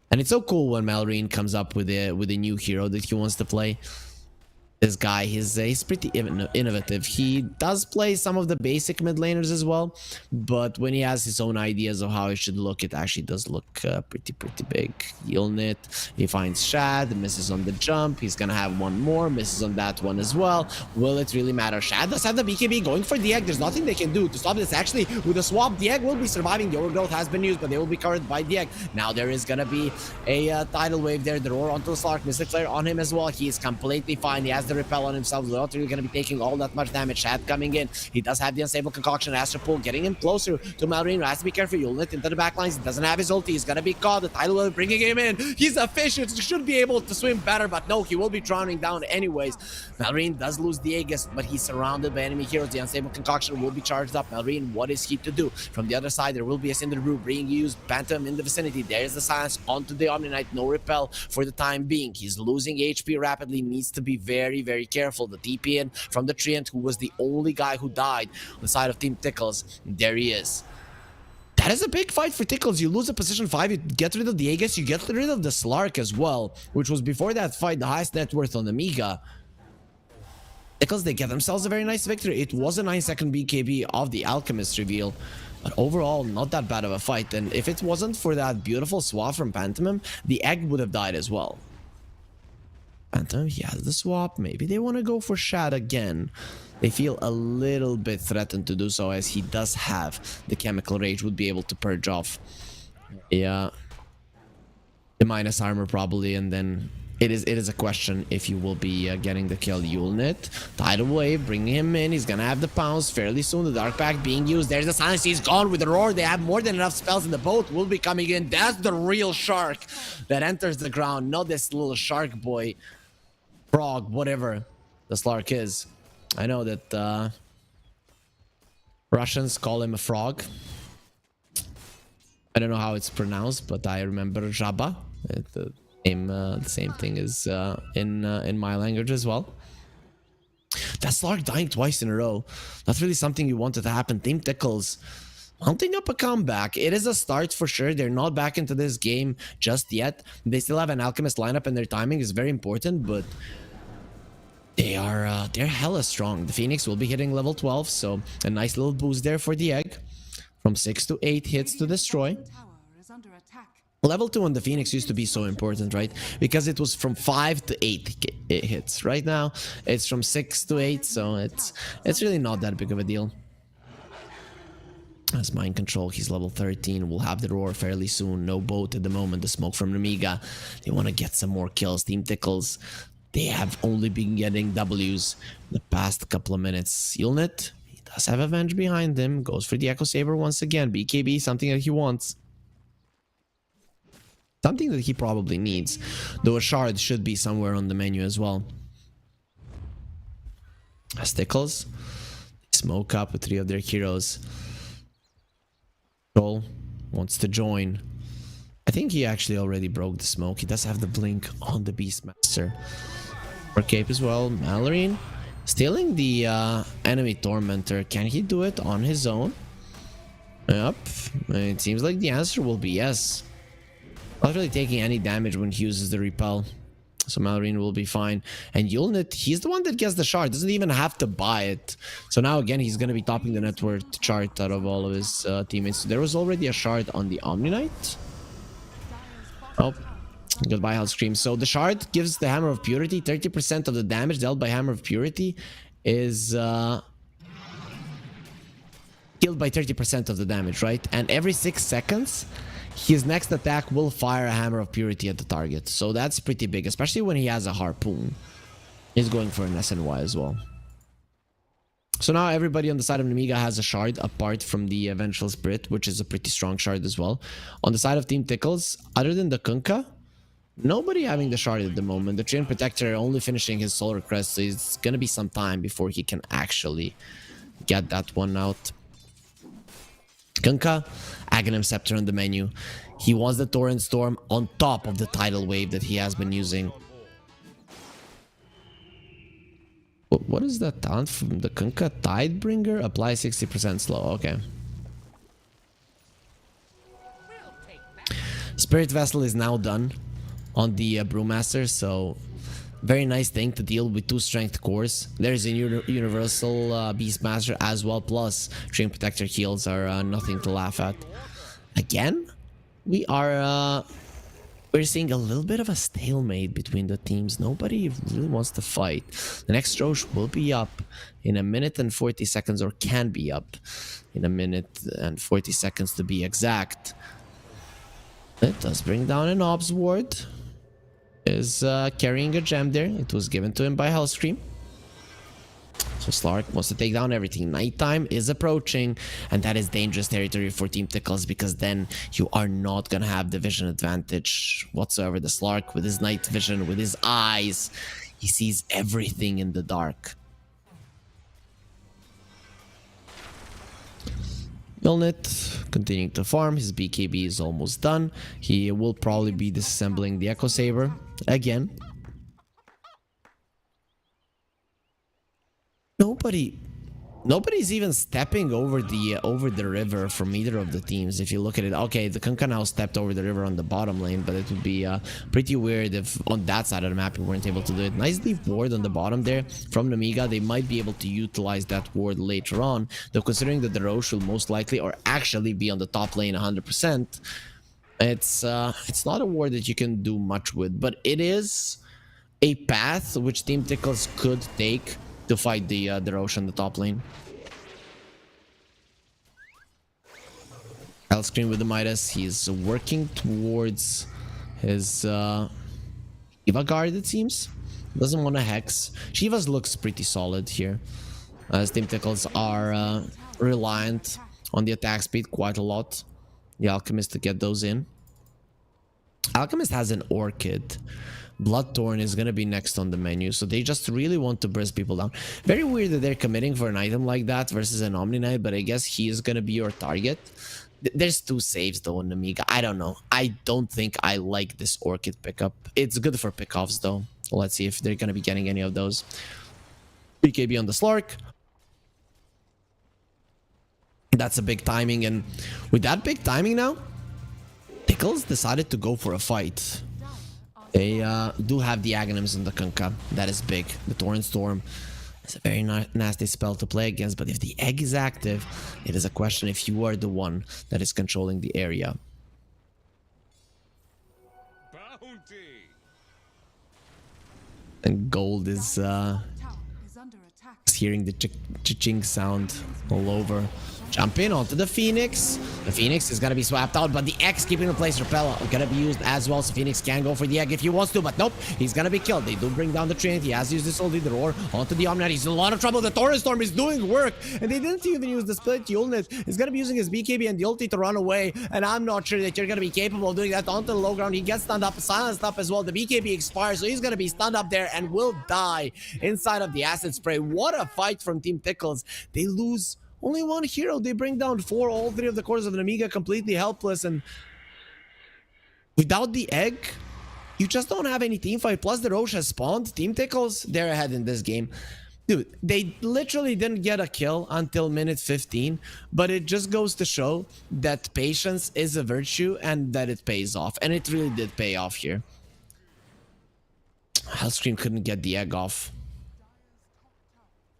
And it's so cool when Malrine comes up with a new hero that he wants to play. This guy, he's pretty innovative. He does play some of the basic mid laners as well, but when he has his own ideas of how it should look, it actually does look pretty big. Yulnit, he finds Shad, misses on the jump. He's gonna have one more, misses on that one as well. Will it really matter? Shad does have the BKB going for the egg. There's nothing they can do to stop this. Actually, with the swap, the egg will be surviving. The overgrowth has been used, but they will be covered by the egg. Now there is gonna be a tidal wave there. The roar onto the Slark, Mystic Flare on him as well. He is completely fine. He has the repel on himself. Not really going to be taking all that much damage. Shad coming in. He does have the unstable concoction. Astro pull, getting him closer to Malrine. Has to be careful. Yulnit into the backlines. He doesn't have his ulti. He's going to be caught. The tidal wave bringing him in. He's a fish. He should be able to swim better, but no, he will be drowning down anyways. Malrine does lose the Aegis, but he's surrounded by enemy heroes. The unstable concoction will be charged up. Malrine, what is he to do? From the other side, there will be a Cinder Brew being used. Phantom in the vicinity. There's the silence onto the Omni Knight. No repel for the time being. He's losing HP rapidly. Needs to be very, very careful. The TP in from the Treant, who was the only guy who died on the side of Team Tickles. There he is. That is a big fight for Tickles. You lose a position 5, you get rid of the Aegis, you get rid of the Slark as well, which was before that fight the highest net worth on Nemiga. Tickles, they get themselves a very nice victory. It was a 9-second BKB of the Alchemist reveal, but overall not that bad of a fight. And if it wasn't for that beautiful swap from Pantomime, the egg would have died as well. Phantom, he has the swap. Maybe they want to go for Shad again. They feel a little bit threatened to do so, as he does have the Chemical Rage, would be able to purge off. Yeah. The minus armor probably, and then it is a question if you will be getting the kill. Yulnit, tidal wave, bringing him in. He's gonna have the pounce fairly soon. The Dark Pack being used. There's the silence. He's gone with the roar. They have more than enough spells, and the boat will be coming in. That's the real shark that enters the ground, not this little shark boy, frog, whatever the Slark is. I know that Russians call him a frog. I don't know how it's pronounced, but I remember Jabba. The same thing is in my language as well. That Slark dying twice in a row. That's really something you wanted to happen. Team Tickles mounting up a comeback. It is a start for sure. They're not back into this game just yet. They still have an Alchemist lineup, and their timing is very important, but they're hella strong. The Phoenix will be hitting level 12, so a nice little boost there for the egg. From 6 to 8 hits to destroy. Level 2 on the Phoenix used to be so important, right? Because it was from 5 to 8 hits. Right now, it's from 6 to 8, so it's really not that big of a deal. As Mind Control, he's level 13. We'll have the roar fairly soon. No boat at the moment. The smoke from Nemiga. They want to get some more kills. Team Tickles, they have only been getting W's the past couple of minutes. Yulnit, he does have Avenge behind him. Goes for the Echo Saber once again. BKB, something that he wants. Something that he probably needs. Though a shard should be somewhere on the menu as well. As Tickles, smoke up with 3 of their heroes. Troll wants to join. I think he actually already broke the smoke. He does have the blink on the Beastmaster. For Cape as well. Malrine stealing the enemy Tormentor. Can he do it on his own? Yep. It seems like the answer will be yes. Not really taking any damage when he uses the repel. So Malrine will be fine. And Yulnit, he's the one that gets the shard. Doesn't even have to buy it. So now again, he's going to be topping the net worth chart out of all of his teammates. So there was already a shard on the Omni Knight. Oh, goodbye, Health Scream. So the shard gives the Hammer of Purity. 30% of the damage dealt by Hammer of Purity is killed by 30% of the damage, right? And every 6 seconds, his next attack will fire a Hammer of Purity at the target. So that's pretty big, especially when he has a Harpoon. He's going for an SNY as well. So now everybody on the side of Nemiga has a shard, apart from the Vengeful Spirit, which is a pretty strong shard as well. On the side of Team Tickles, other than the Kunkka, nobody having the shard at the moment. The Chain Protector only finishing his Solar Crest, so it's gonna be some time before he can actually get that one out. Kunkka, Aghanim Scepter on the menu. He wants the Torrent Storm on top of the Tidal Wave that he has been using. What is that talent from the Kunkka? Tidebringer? Apply 60% slow. Okay. Spirit Vessel is now done on the Brewmaster, so very nice thing to deal with 2 strength cores. There's a universal Beastmaster as well, plus Chain Protector heals are nothing to laugh at. Again, we're seeing a little bit of a stalemate between the teams. Nobody really wants to fight. The next Roche will be up in 1 minute and 40 seconds, or can be up in 1 minute and 40 seconds to be exact. It does bring down an Obs Ward. is carrying a gem there. It was given to him by Hellscream. So Slark wants to take down everything. Nighttime is approaching, and that is dangerous territory for Team Tickles, because then you are not gonna have the vision advantage whatsoever. The Slark, with his night vision, with his eyes, he sees everything in the dark. Milnet continuing to farm. His BKB is almost done. He will probably be disassembling the Echo Saber again. Nobody's even stepping over the river from either of the teams. If you look at it, okay, the Kunkka now stepped over the river on the bottom lane, but it would be pretty weird if on that side of the map we weren't able to do it. Nice deep ward on the bottom there from Nemiga. They might be able to utilize that ward later on, though considering that the Roche will most likely or actually be on the top lane 100%, it's not a ward that you can do much with, but it is a path which Team Tickles could take to fight the Roche on the top lane. Hellscream with the Midas. He's working towards his Shiva Guard, it seems. Doesn't want to Hex. Shiva's looks pretty solid here, as Team Tickles are reliant on the attack speed quite a lot. The Alchemist to get those in. Alchemist has an Orchid. Bloodthorn is gonna be next on the menu, so they just really want to burst people down. Very weird that they're committing for an item like that versus an Omni Knight, but I guess he is gonna be your target. There's two saves though on Nemiga. I don't know. I don't think I like this Orchid pickup. It's good for pickoffs though. Let's see if they're gonna be getting any of those. BKB on the Slark. That's a big timing, and with that big timing now, Tickles decided to go for a fight. They do have the Aghanims on the Kunkka. That is big. The Torrent Storm is a very nasty spell to play against, but if the egg is active, it is a question if you are the one that is controlling the area. Bounty. And Gold is hearing the ching sound all over. Jump in onto the Phoenix. The Phoenix is gonna be swapped out, but the X keeping in place Repel gonna be used as well, so Phoenix can go for the egg if he wants to, but nope, he's gonna be killed. They do bring down the Trinity. He has used this ulti, the Roar onto the Omnite. He's in a lot of trouble. The Torrent Storm is doing work, and they didn't even use the split. Yulnit is gonna be using his BKB and the ulti to run away, and I'm not sure that you're gonna be capable of doing that onto the low ground. He gets stunned up, silenced up as well. The BKB expires, so he's gonna be stunned up there and will die inside of the acid spray. What a fight from Team Tickles. They lose only one hero. They bring down 4, all 3 of the cores of Nemiga completely helpless, and without the egg, you just don't have any team fight. Plus the Roche has spawned. Team Tickles, they're ahead in this game. Dude, they literally didn't get a kill until minute 15, but it just goes to show that patience is a virtue and that it pays off, and it really did pay off here. Hellscream couldn't get the egg off.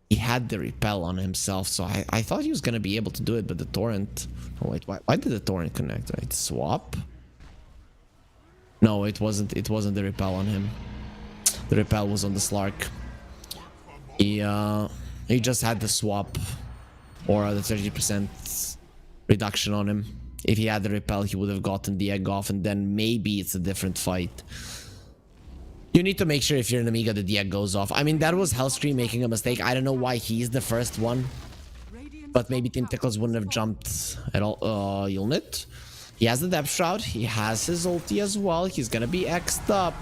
He had the repel on himself, so I thought he was gonna be able to do it, but the torrent... Oh wait, why did the torrent connect? Right, swap? No, it wasn't the repel on him. The repel was on the Slark. He just had the swap, or the 30% reduction on him. If he had the repel, he would have gotten the egg off, and then maybe it's a different fight. You need to make sure if you're an Amiga that the egg goes off. I mean, that was Hellscream making a mistake. I don't know why he's the first one, but maybe Team Tickles wouldn't have jumped at all. Yulnit. He has the Depth Shroud. He has his ulti as well. He's gonna be X'd up.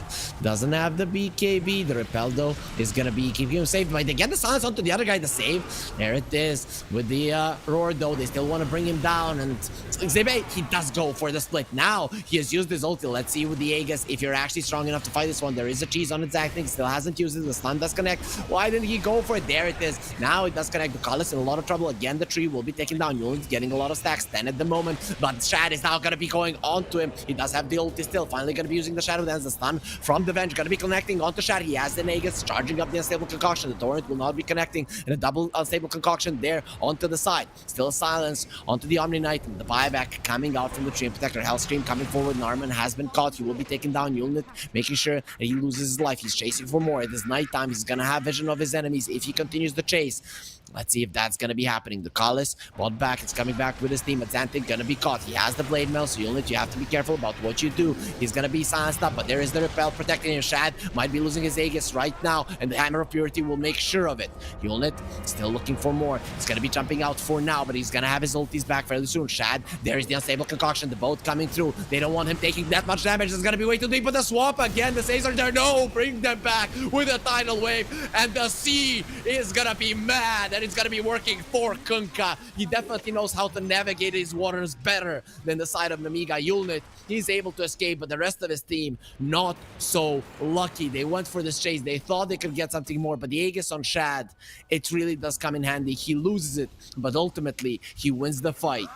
Doesn't have the BKB. The Repel, though, is gonna be keeping him safe. But they get the silence onto the other guy to save. There it is. With the Roar, though, they still want to bring him down. And Zebe, he does go for the split. Now, he has used his ulti. Let's see with the Aegis if you're actually strong enough to fight this one. There is a cheese on its acting. Still hasn't used it. The stun does connect. Why didn't he go for it? There it is. Now it does connect. The Cullis in a lot of trouble. Again, the tree will be taken down. Yulin's getting a lot of stacks. 10 at the moment. But Shad is now gonna be going onto him. He does have the ulti still. Finally gonna be using the Shadow Dance. The stun from the Venge gonna be connecting onto Shad. He has the Nagus charging up the Unstable Concoction. The Torrent will not be connecting. And a double Unstable Concoction there onto the side. Still silence onto the Omni Knight. And the buyback coming out from the Chain Protector. Hellscream coming forward. Narman has been caught. He will be taken down. Yulnit making sure that he loses his life. He's chasing for more. It is nighttime. He's gonna have vision of his enemies if he continues the chase. Let's see if that's gonna be happening. The Kalis bought back. It's coming back with his team. Xantic gonna be caught. He has the blade mail, so you have to be careful about what you do. He's gonna be silenced up, but there is the repel protecting him. Shad might be losing his Aegis right now, and the Hammer of Purity will make sure of it. Unit still looking for more. He's gonna be jumping out for now, but he's gonna have his ultis back fairly soon. Shad, there is the unstable concoction. The boat coming through. They don't want him taking that much damage. It's gonna be way too deep. But the swamp again. The Says are there. No, bring them back with a tidal wave, and the sea is gonna be mad, and it's gonna be working for Kunkka. He definitely knows how to navigate his waters better than the side of Nemiga. Unit, he's able to escape, but the rest of his team not so lucky. They went for this chase. They thought they could get something more, but the Aegis on Shad, it really does come in handy. He loses it, but ultimately he wins the fight.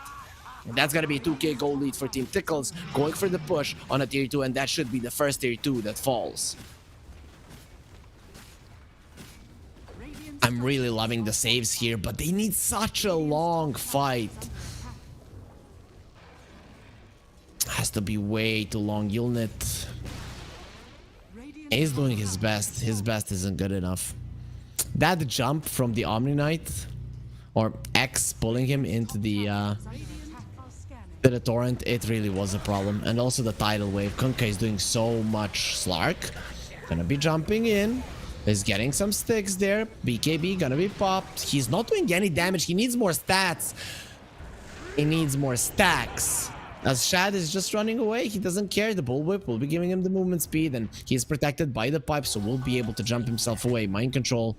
And that's going to be a 2k goal lead for Team Tickles, going for the push on a tier 2, and that should be the first tier 2 that falls. I'm really loving the saves here, but they need such a long fight. Has to be way too long. Unit is doing his best. His best isn't good enough. That jump from the Omni Knight, or X pulling him into the torrent, it really was a problem. And also the tidal wave. Kunkka is doing so much. Slark gonna be jumping in. He's getting some sticks there. BKB gonna be popped. He's not doing any damage. He needs more stats. He needs more stacks. As Shad is just running away, he doesn't care. The bullwhip will be giving him the movement speed, and he's protected by the pipe, so will be able to jump himself away. Mind control.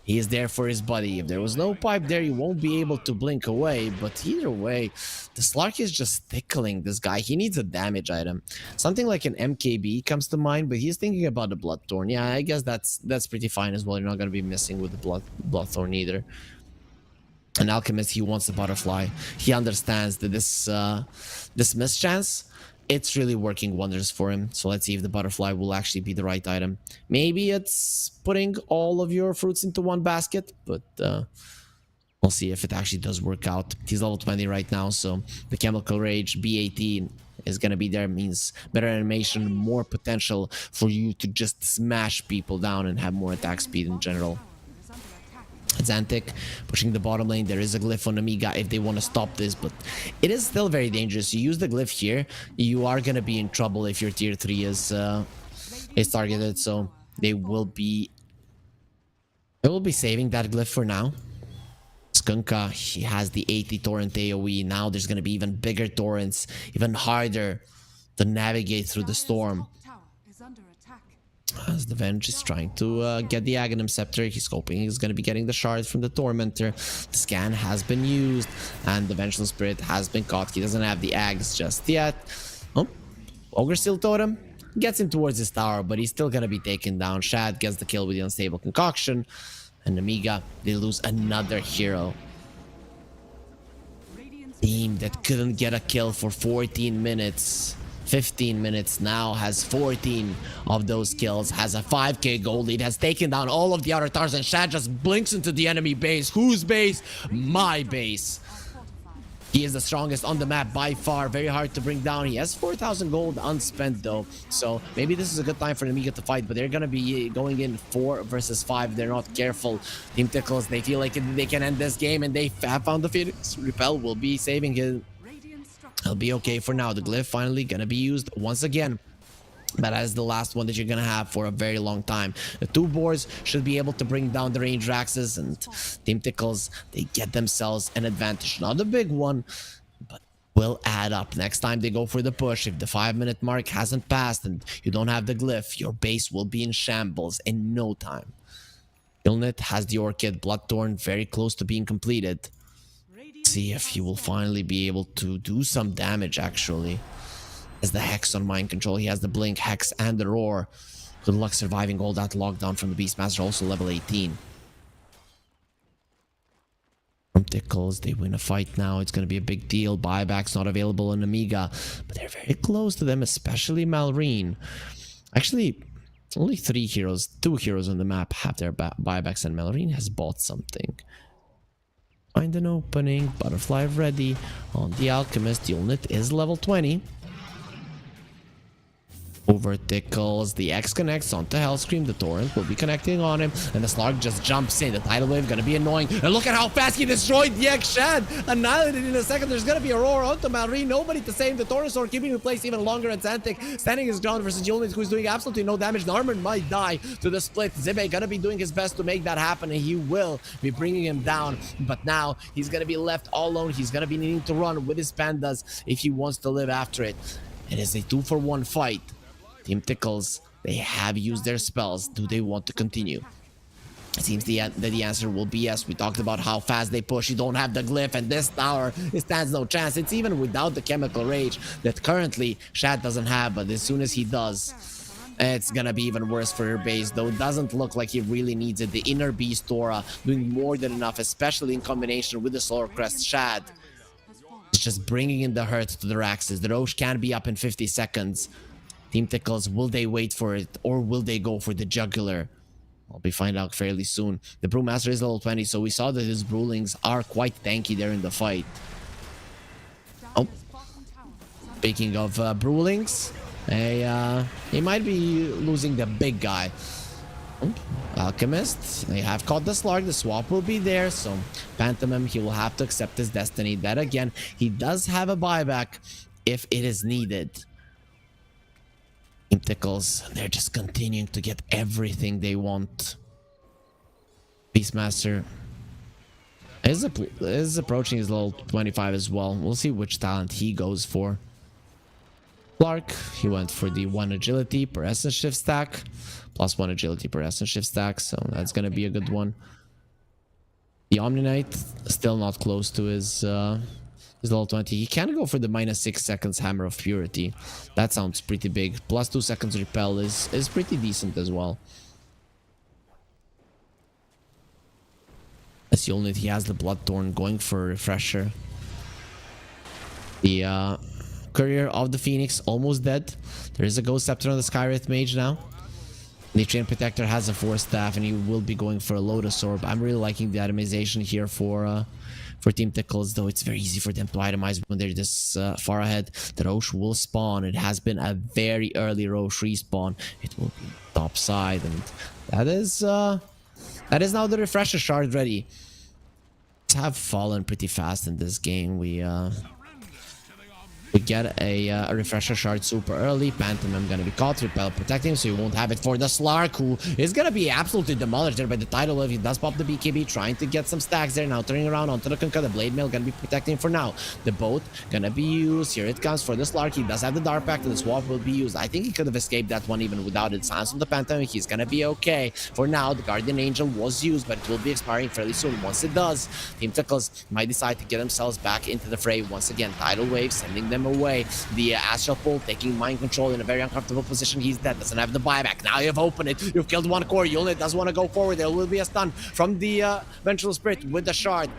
He is there for his buddy. If there was no pipe there, you won't be able to blink away. But either way, the Slark is just tickling this guy. He needs a damage item. Something like an MKB comes to mind, but he's thinking about the Bloodthorn. Yeah, I guess that's pretty fine as well. You're not going to be messing with the Bloodthorn either. An Alchemist, he wants the Butterfly. He understands that this mischance, it's really working wonders for him. So let's see if the Butterfly will actually be the right item. Maybe it's putting all of your fruits into one basket, but we'll see if it actually does work out. He's level 20 right now, so the Chemical Rage B18 is going to be there. Means better animation, more potential for you to just smash people down and have more attack speed in general. Xantic pushing the bottom lane. There is a glyph on Amiga if they want to stop this, but it is still very dangerous. You use the glyph here, you are gonna be in trouble if your tier 3 is targeted, so they will be saving that glyph for now. Kunkka, he has the 80 torrent AoE. Now there's gonna be even bigger torrents, even harder to navigate through the storm. As the Venge is trying to get the Aghanim Scepter, he's hoping he's going to be getting the shard from the Tormentor. The scan has been used, and the Vengeful Spirit has been caught. He doesn't have the Ags just yet. Oh, Ogre Seal Totem gets him towards his tower, but he's still going to be taken down. Shad gets the kill with the Unstable Concoction, and Nemiga, they lose another hero. Team that couldn't get a kill for 14 minutes. 15 minutes now has 14 of those kills, has a 5k gold lead, has taken down all of the other towers, and Shad just blinks into the enemy base. Whose base? My base. He is the strongest on the map by far. Very hard to bring down. He has 4,000 gold unspent though, so maybe this is a good time for Nemiga to fight, but they're gonna be going in 4 versus 5. They're not careful. Team Tickles, they feel like they can end this game, and they have found the Phoenix. Repel will be saving him. He'll be okay for now. The glyph finally gonna be used once again, but as the last one that you're gonna have for a very long time. The 2 boards should be able to bring down the range Raxes, and Team Tickles, they get themselves an advantage. Not a big one, but will add up. Next time they go for the push, if the 5-minute mark hasn't passed and you don't have the glyph, your base will be in shambles in no time. Killnet has the Orchid. Bloodthorn very close to being completed. See if he will finally be able to do some damage actually. As the Hex on mind control, he has the Blink, Hex, and the Roar. Good luck surviving all that lockdown from the Beastmaster, also level 18. From Tickles, they win a fight now. It's going to be a big deal. Buyback's not available on Amiga, but they're very close to them, especially Malrine. Actually, only 3 heroes, 2 heroes on the map have their buybacks, and Malrine has bought something. Find an opening. Butterfly ready on the Alchemist. The unit is level 20. Over Tickles, the X connects onto Hellscream, the Torrent will be connecting on him, and the Slark just jumps in. The Tidal Wave gonna be annoying, and look at how fast he destroyed the X Shad! Annihilated in a second. There's gonna be a roar onto Malri, nobody to save. The Taurosaur keeping in place even longer, and Zantic standing his ground versus Yulnit, who's doing absolutely no damage. Narman might die to the split. Zibe gonna be doing his best to make that happen, and he will be bringing him down, but now he's gonna be left all alone. He's gonna be needing to run with his pandas if he wants to live after it. It is a 2-for-1 fight. Team Tickles, they have used their spells. Do they want to continue? It seems that the answer will be yes. We talked about how fast they push. You don't have the glyph, and this tower, it stands no chance. It's even without the chemical rage that currently Shad doesn't have, but as soon as he does, it's gonna be even worse for your base, though it doesn't look like he really needs it. The inner beast aura doing more than enough, especially in combination with the Solar Crest Shad. It's just bringing in the hurt to the Raxes. The Roche can be up in 50 seconds. Team Tickles, will they wait for it, or will they go for the jugular? I'll be find out fairly soon. The Brewmaster is level 20, so we saw that his Brewlings are quite tanky there in the fight. Oh, speaking of Brewlings, he might be losing the big guy. Oh, Alchemist, they have caught the Slark. The swap will be there, so Pantomime, he will have to accept his destiny. That again, he does have a buyback if it is needed. Team Tickles, they're just continuing to get everything they want. Beastmaster is approaching his level 25 as well. We'll see which talent he goes for. Clark, he went for the 1 agility per essence shift stack, plus 1 agility per essence shift stack, so that's gonna be a good one. The Omni Knight, still not close to his level 20. He can go for the -6 seconds Hammer of Purity. That sounds pretty big. Plus 2 seconds Repel is pretty decent as well. As the only he has the Bloodthorn going for a refresher. The Courier of the Phoenix almost dead. There is a Ghost Scepter on the Skywraith Mage now. The Chain Protector has a Force Staff, and he will be going for a Lotus Orb. I'm really liking the itemization here for Team Tickles, though it's very easy for them to itemize when they're this far ahead. The Roche will spawn. It has been a very early Roche respawn. It will be top side, and that is now the Refresher Shard ready. Have fallen pretty fast in this game. We get a refresher shard super early. Pantomime gonna be caught, Repel protecting, so he won't have it for the Slark, who is gonna be absolutely demolished there by the Tidal Wave. He does pop the BKB, trying to get some stacks there. Now turning around onto the Kunkka. The Blade Mail gonna be protecting for now. The boat gonna be used. Here it comes for the Slark. He does have the Dark Pact, and the swap will be used. I think he could have escaped that one even without it. Sounds from the Pantomime. He's gonna be okay. For now, the Guardian Angel was used, but it will be expiring fairly soon. Once it does, Team Tickles might decide to get themselves back into the fray once again. Tidal Wave sending them away. The Astral Pull taking mind control in a very uncomfortable position. He's dead, doesn't have the buyback. Now you've opened it, you've killed one core. Yulnit does want to go forward. There will be a stun from the Vengeful Spirit with the shard.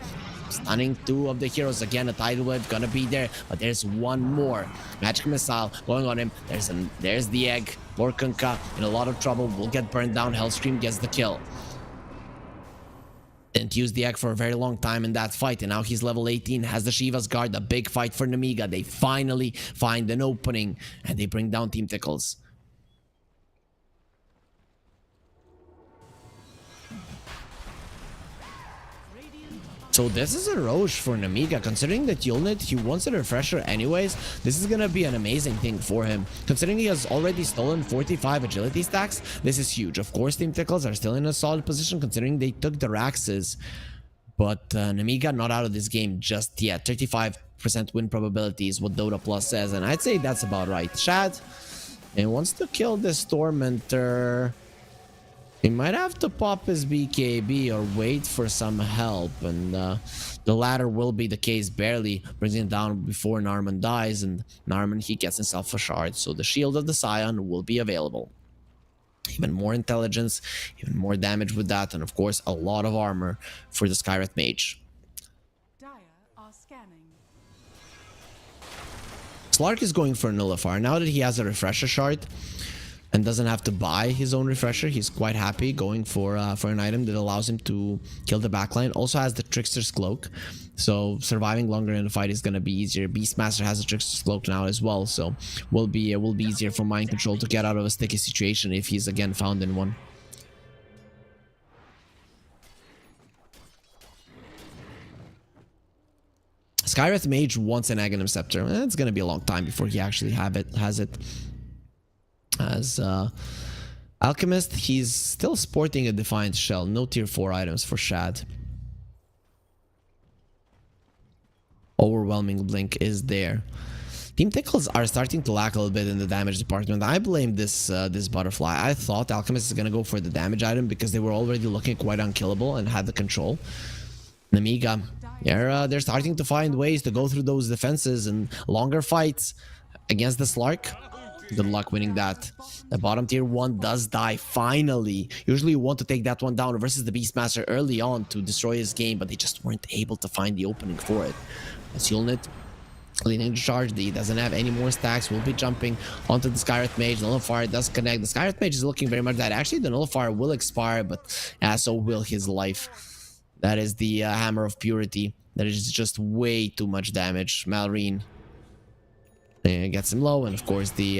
Stunning 2 of the heroes. Again, a Tidal Wave gonna be there, but there's one more. Magic Missile going on him. There's the egg. Lord Kunkka in a lot of trouble, will get burned down. Hellscream gets the kill. Didn't use the egg for a very long time in that fight, and now he's level 18, has the Shiva's Guard. A big fight for Nemiga. They finally find an opening, and they bring down Team Tickles. So this is a Roche for Nemiga. Considering that Yulnit, he wants a refresher anyways, this is gonna be an amazing thing for him. Considering he has already stolen 45 agility stacks, this is huge. Of course, Team Tickles are still in a solid position considering they took the Raxes. But Nemiga not out of this game just yet. 35% win probability is what Dota Plus says, and I'd say that's about right. Shad, he wants to kill this Tormentor. He might have to pop his BKB or wait for some help, and the latter will be the case. Barely brings him down before Narman dies, and Narman, he gets himself a shard, so the Shield of the Scion will be available. Even more intelligence, even more damage with that, and of course a lot of armor for the Skywraith Mage. Dire are scanning. Slark is going for a Nullifier. Now that he has a Refresher Shard, and doesn't have to buy his own refresher. He's quite happy going for an item that allows him to kill the backline. Also has the Trickster's Cloak, so surviving longer in the fight is going to be easier. Beastmaster has a Trickster's Cloak now as well, so will be easier for Mind Control to get out of a sticky situation if he's again found in one. Skywrath Mage wants an Aghanim Scepter. It's going to be a long time before he actually has it. As Alchemist, he's still sporting a Defiant Shell. No tier 4 items for Shad. Overwhelming Blink is there. Team Tickles are starting to lack a little bit in the damage department. I blame this butterfly. I thought Alchemist is gonna go for the damage item because they were already looking quite unkillable and had the control. Nemiga, they're starting to find ways to go through those defenses and longer fights against the Slark. Good luck winning that. The bottom tier 1 does die finally. Usually you want to take that one down versus the Beastmaster early on to destroy his game, but they just weren't able to find the opening for it. As Yulnit leading the charge, he doesn't have any more stacks. Will be jumping onto the Skywrath Mage. Nullifier does connect. The Skywrath Mage is looking very much that. Actually, the Nullifier will expire, but so will his life. That is the Hammer of Purity. That is just way too much damage. Malrine gets him low, and of course the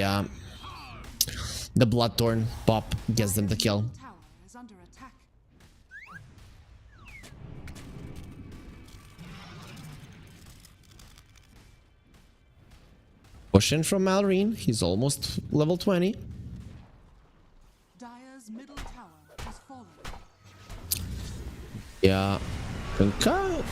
Bloodthorn pop gets them the kill. Tower is under attack. Push in from Malrine. He's almost level 20. Dire's middle tower has fallen. Yeah, Kunkka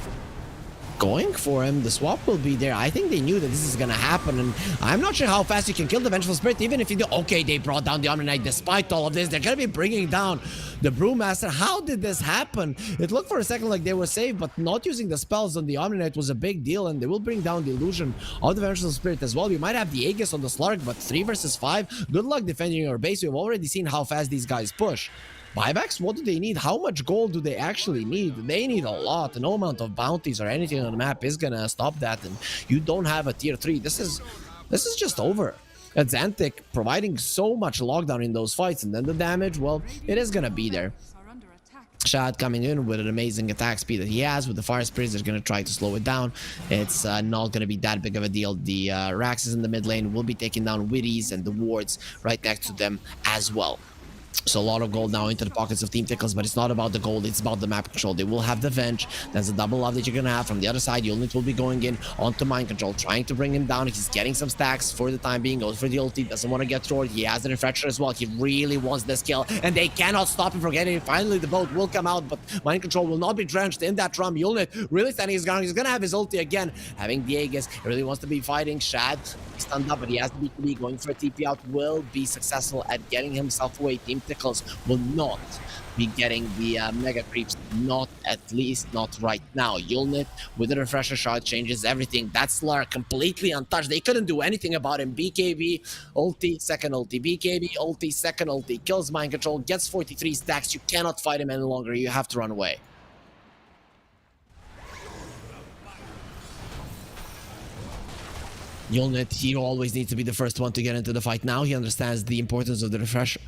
going for him. The swap will be there. I think they knew that this is gonna happen, and I'm not sure how fast you can kill the Vengeful Spirit, even if you do. Okay, they brought down the Omni Knight. Despite all of this, they're gonna be bringing down the Brewmaster. How did this happen? It looked for a second like they were safe, but not using the spells on the Omni Knight was a big deal, and they will bring down the illusion of the Vengeful Spirit as well. You might have the Aegis on the Slark, but 3 versus 5. Good luck defending your base. We've already seen how fast these guys push. Buybacks, what do they need? How much gold do they actually need? They need a lot. No amount of bounties or anything on the map is gonna stop that, and you don't have a tier 3. This is just over. Xantic providing so much lockdown in those fights, and then the damage, well, it is gonna be there. Are under attack. Shad coming in with an amazing attack speed that he has with the Fire Spirits. They're going to try to slow it down. It's not going to be that big of a deal. The Raxes in the mid lane will be taking down Witties and the wards right next to them as well. So a lot of gold now into the pockets of Team Tickles, but it's not about the gold, it's about the map control. They will have the Venge. That's a double love that you're gonna have. From the other side, Yulnit will be going in onto Mind Control, trying to bring him down. He's getting some stacks for the time being, goes for the ulti, doesn't want to get thrown. He has the refresher as well. He really wants this kill, and they cannot stop him from getting it. Finally, the boat will come out, but Mind Control will not be drenched in that rum. Yulnit really standing his ground. He's gonna have his ulti again, having the Aegis. He really wants to be fighting Shad. He's stunned up, but he has the BKB. Going for a TP out will be successful at getting himself away. Team Tickles will not be getting the mega creeps, not at least not right now. Yulnit with the refresher shot changes everything. That's Slark completely untouched. They couldn't do anything about him. BKB, ulti, second ulti, BKB, ulti, second ulti, kills Mind Control, gets 43 stacks. You cannot fight him any longer. You have to run away. Yulnit, he always needs to be the first one to get into the fight. Now he understands the importance of the refresher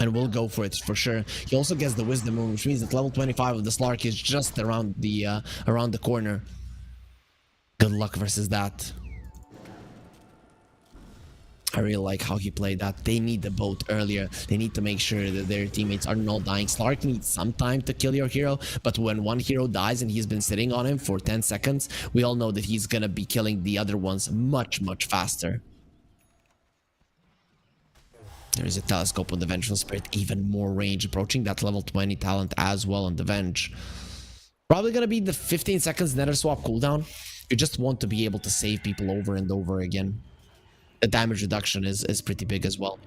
and will go for it for sure. He also gets the Wisdom Rune, which means that level 25 of the Slark is just around the corner. Good luck versus that. I really like how he played that. They need the boat earlier. They need to make sure that their teammates are not dying. Slark needs some time to kill your hero, but when one hero dies and he's been sitting on him for 10 seconds, we all know that he's gonna be killing the other ones much, much faster. There is a telescope on the Vengeful Spirit, even more range, approaching that level 20 talent as well on the Venge. Probably gonna be the 15 seconds nether swap cooldown. You just want to be able to save people over and over again. The damage reduction is pretty big as well.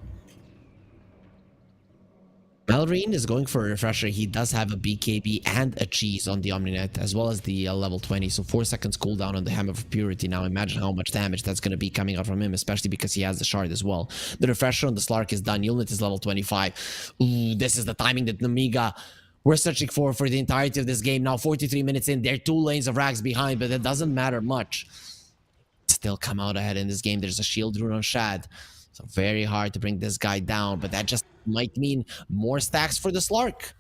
Malrine is going for a refresher. He does have a BKB and a cheese on the Omninet, as well as the level 20. So 4 seconds cooldown on the Hammer of Purity. Now imagine how much damage that's going to be coming out from him, especially because he has the shard as well. The refresher on the Slark is done. Yulnit is level 25. Ooh, this is the timing that Nemiga we're searching for the entirety of this game. Now 43 minutes in. They're 2 lanes of Rags behind, but it doesn't matter much. Still come out ahead in this game. There's a shield rune on Shad. So very hard to bring this guy down, but that just might mean more stacks for the Slark.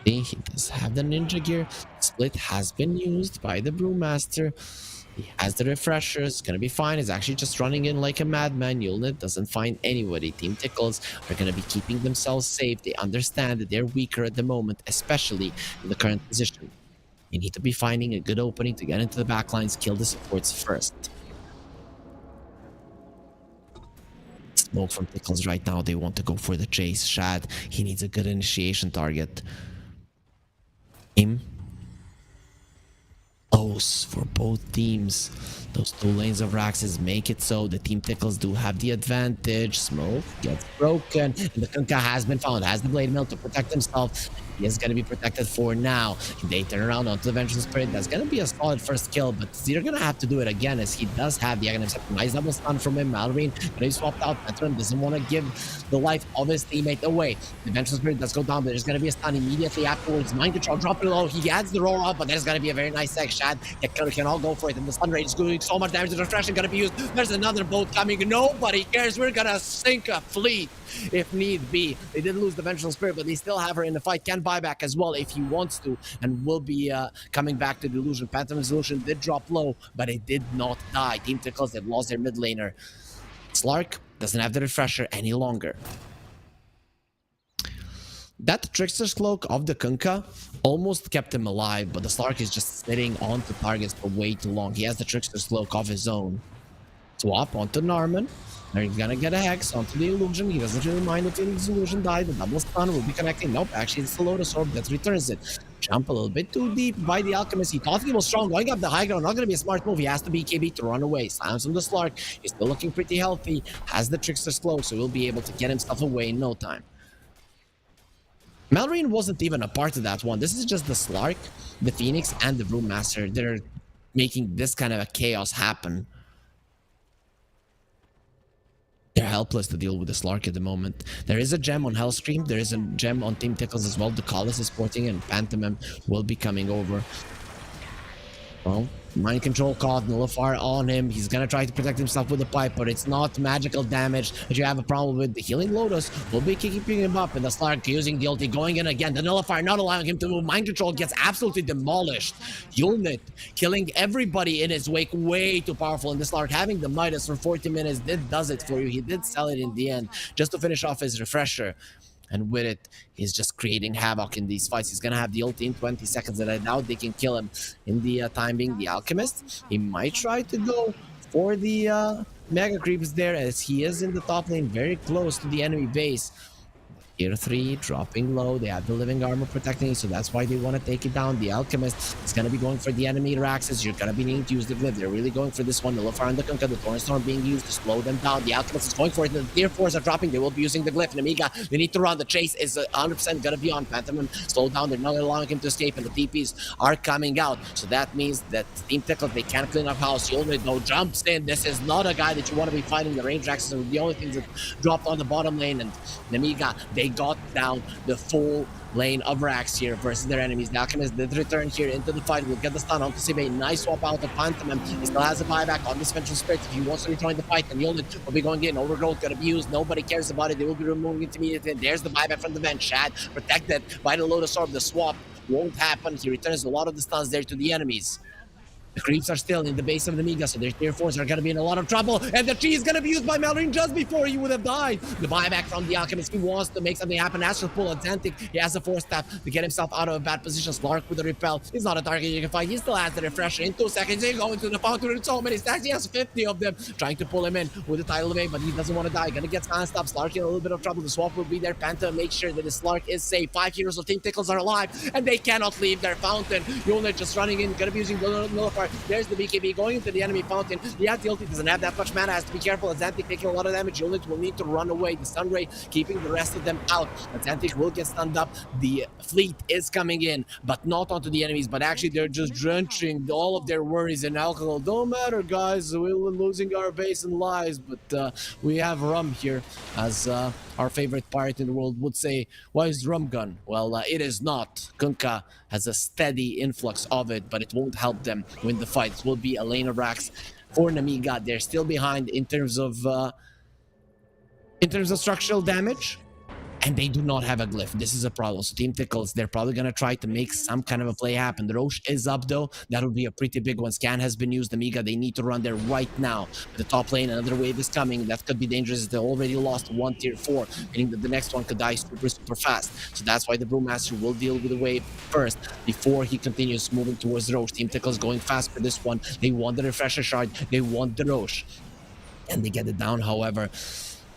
See, he does have the ninja gear. Split has been used by the Brewmaster. He has the refreshers. Gonna be fine. He's actually just running in like a madman. Yulnit doesn't find anybody. Team Tickles are gonna be keeping themselves safe. They understand that they're weaker at the moment, especially in the current position. They need to be finding a good opening to get into the backlines, kill the supports first. Smoke from Tickles right now. They want to go for the chase. Shad, he needs a good initiation target. Him. Close for both teams. Those two lanes of Raxes make it so the Team Tickles do have the advantage. Smoke gets broken, and the Kunkka has been found. Has the Blade Mill to protect himself. He is going to be protected for now. They turn around onto the Vengeful Spirit. That's going to be a solid first kill, but they're going to have to do it again as he does have the Aghanim Scepter. Nice double stun from him. Malorine going to be swapped out. Veteran doesn't want to give the life of his teammate away. The Vengeful Spirit does go down, but there's going to be a stun immediately afterwards. Mind Control dropping low. He adds the roll up, but there's going to be a very nice sec. Shad can all go for it, and the stun rate is doing so much damage. The refreshing going to be used. There's another boat coming. Nobody cares. We're going to sink a fleet if need be. They did lose the Vengeful Spirit, but they still have her in the fight. Can buy back as well if he wants to, and will be coming back to the illusion. Phantom's illusion did drop low, but it did not die. Team Tickles, they've lost their mid laner. Slark doesn't have the refresher any longer. That Trickster's Cloak of the Kunkka almost kept him alive, but the Slark is just sitting onto targets for way too long. He has the Trickster's Cloak of his own. Swap onto Narman. Now he's gonna get a Hex onto the illusion. He doesn't really mind if his illusion died. The double stun will be connecting. Nope, actually it's the Lotus Orb that returns it. Jump a little bit too deep by the Alchemist. He thought he was strong. Going up the high ground, not gonna be a smart move. He has to be KB to run away. Silence from the Slark. He's still looking pretty healthy. Has the Trickster's Cloak, so he'll be able to get himself away in no time. Malorine wasn't even a part of that one. This is just the Slark, the Phoenix, and the Brewmaster that are making this kind of a chaos happen. They're helpless to deal with the Slark at the moment. There is a gem on Hellscream. There is a gem on Team Tickles as well. The Collis is porting, and Pantomime will be coming over. Well, Mind Control caught, Nullifier on him. He's gonna try to protect himself with the pipe, but it's not magical damage that you have a problem with. The Healing Lotus will be keeping him up, and the Slark using the ulti, going in again. The Nullifier not allowing him to move. Mind Control gets absolutely demolished. Yulnit killing everybody in his wake. Way too powerful, and the Slark having the Midas for 40 minutes does it for you. He did sell it in the end just to finish off his refresher. And with it, he's just creating havoc in these fights. He's going to have the ulti in 20 seconds, and I doubt they can kill him. In the time being, the Alchemist, he might try to go for the Mega Creeps there, as he is in the top lane, very close to the enemy base. Tier 3 dropping low. They have the living armor protecting, so that's why they want to take it down. The Alchemist is going to be going for the enemy Raxes. You're going to be needing to use the glyph. They're really going for this one. The Nullifier and the Kunkka, the Thornstorm being used to slow them down. The Alchemist is going for it. The tier 4s are dropping. They will be using the glyph. Nemiga, they need to run. The chase is 100% going to be on Phantom. Slow down. They're not allowing him to escape, and the TPs are coming out. So that means that Team Tickles, they can't clean up house. Yulnit, no jumps in. This is not a guy that you want to be fighting. The range Raxes are the only things that dropped on the bottom lane, and Nemiga, they got down the full lane of Rax here versus their enemies. The Alchemist did return here into the fight. We'll get the stun onto Sibe. Nice swap out of Pantomime. He still has a buyback on this Vengeful Spirit. If he wants to rejoin the fight, then Yulnit will be going in. Overgrowth gonna be used. Nobody cares about it. They will be removing it immediately. There's the buyback from the Venge. Shad protected by the Lotus Orb. The swap won't happen. He returns a lot of the stuns there to the enemies. The creeps are still in the base of the Nemiga, so their tier 4s are going to be in a lot of trouble. And the tree is going to be used by Malorine just before he would have died. The buyback from the Alchemist. He wants to make something happen. Astral Pull, Atlantic. He has a 4-step to get himself out of a bad position. Slark with a repel. He's not a target you can fight. He still has the refresher. In 2 seconds, he's going to the fountain with so many stacks. He has 50 of them. Trying to pull him in with the tidal wave, but he doesn't want to die. Gonna get silence stop. Slark in a little bit of trouble. The swap will be there. Panther make sure that the Slark is safe. 5 heroes of Team Tickles are alive, and they cannot leave their fountain. Yulnit just running in. Gonna be using the Nullifier. There's the BKB going into the enemy fountain. The ulti doesn't have that much mana. Has to be careful. Azantic taking a lot of damage. Yulnit will need to run away. The stun ray keeping the rest of them out. Azantic will get stunned up. The fleet is coming in, but not onto the enemies. But actually, they're just drenching all of their worries in alcohol. Don't matter, guys. We're losing our base and lives, but we have rum here, as our favorite pirate in the world would say. Why is rum gun? Well, it is not. Kunkka has a steady influx of it, but it won't help them win the fight. It will be a lane of racks for Nemiga. They're still behind in terms of in terms of structural damage. And they do not have a glyph. This is a problem. So Team Tickles, they're probably going to try to make some kind of a play happen. The Roche is up though. That would be a pretty big one. Scan has been used. Nemiga, they need to run there right now. The top lane, another wave is coming. That could be dangerous. They already lost one tier 4, meaning that the next one could die super fast. So that's why the Brewmaster will deal with the wave first before he continues moving towards the Roche. Team Tickles going fast for this one. They want the refresher shard. They want the Roche. And they get it down, however.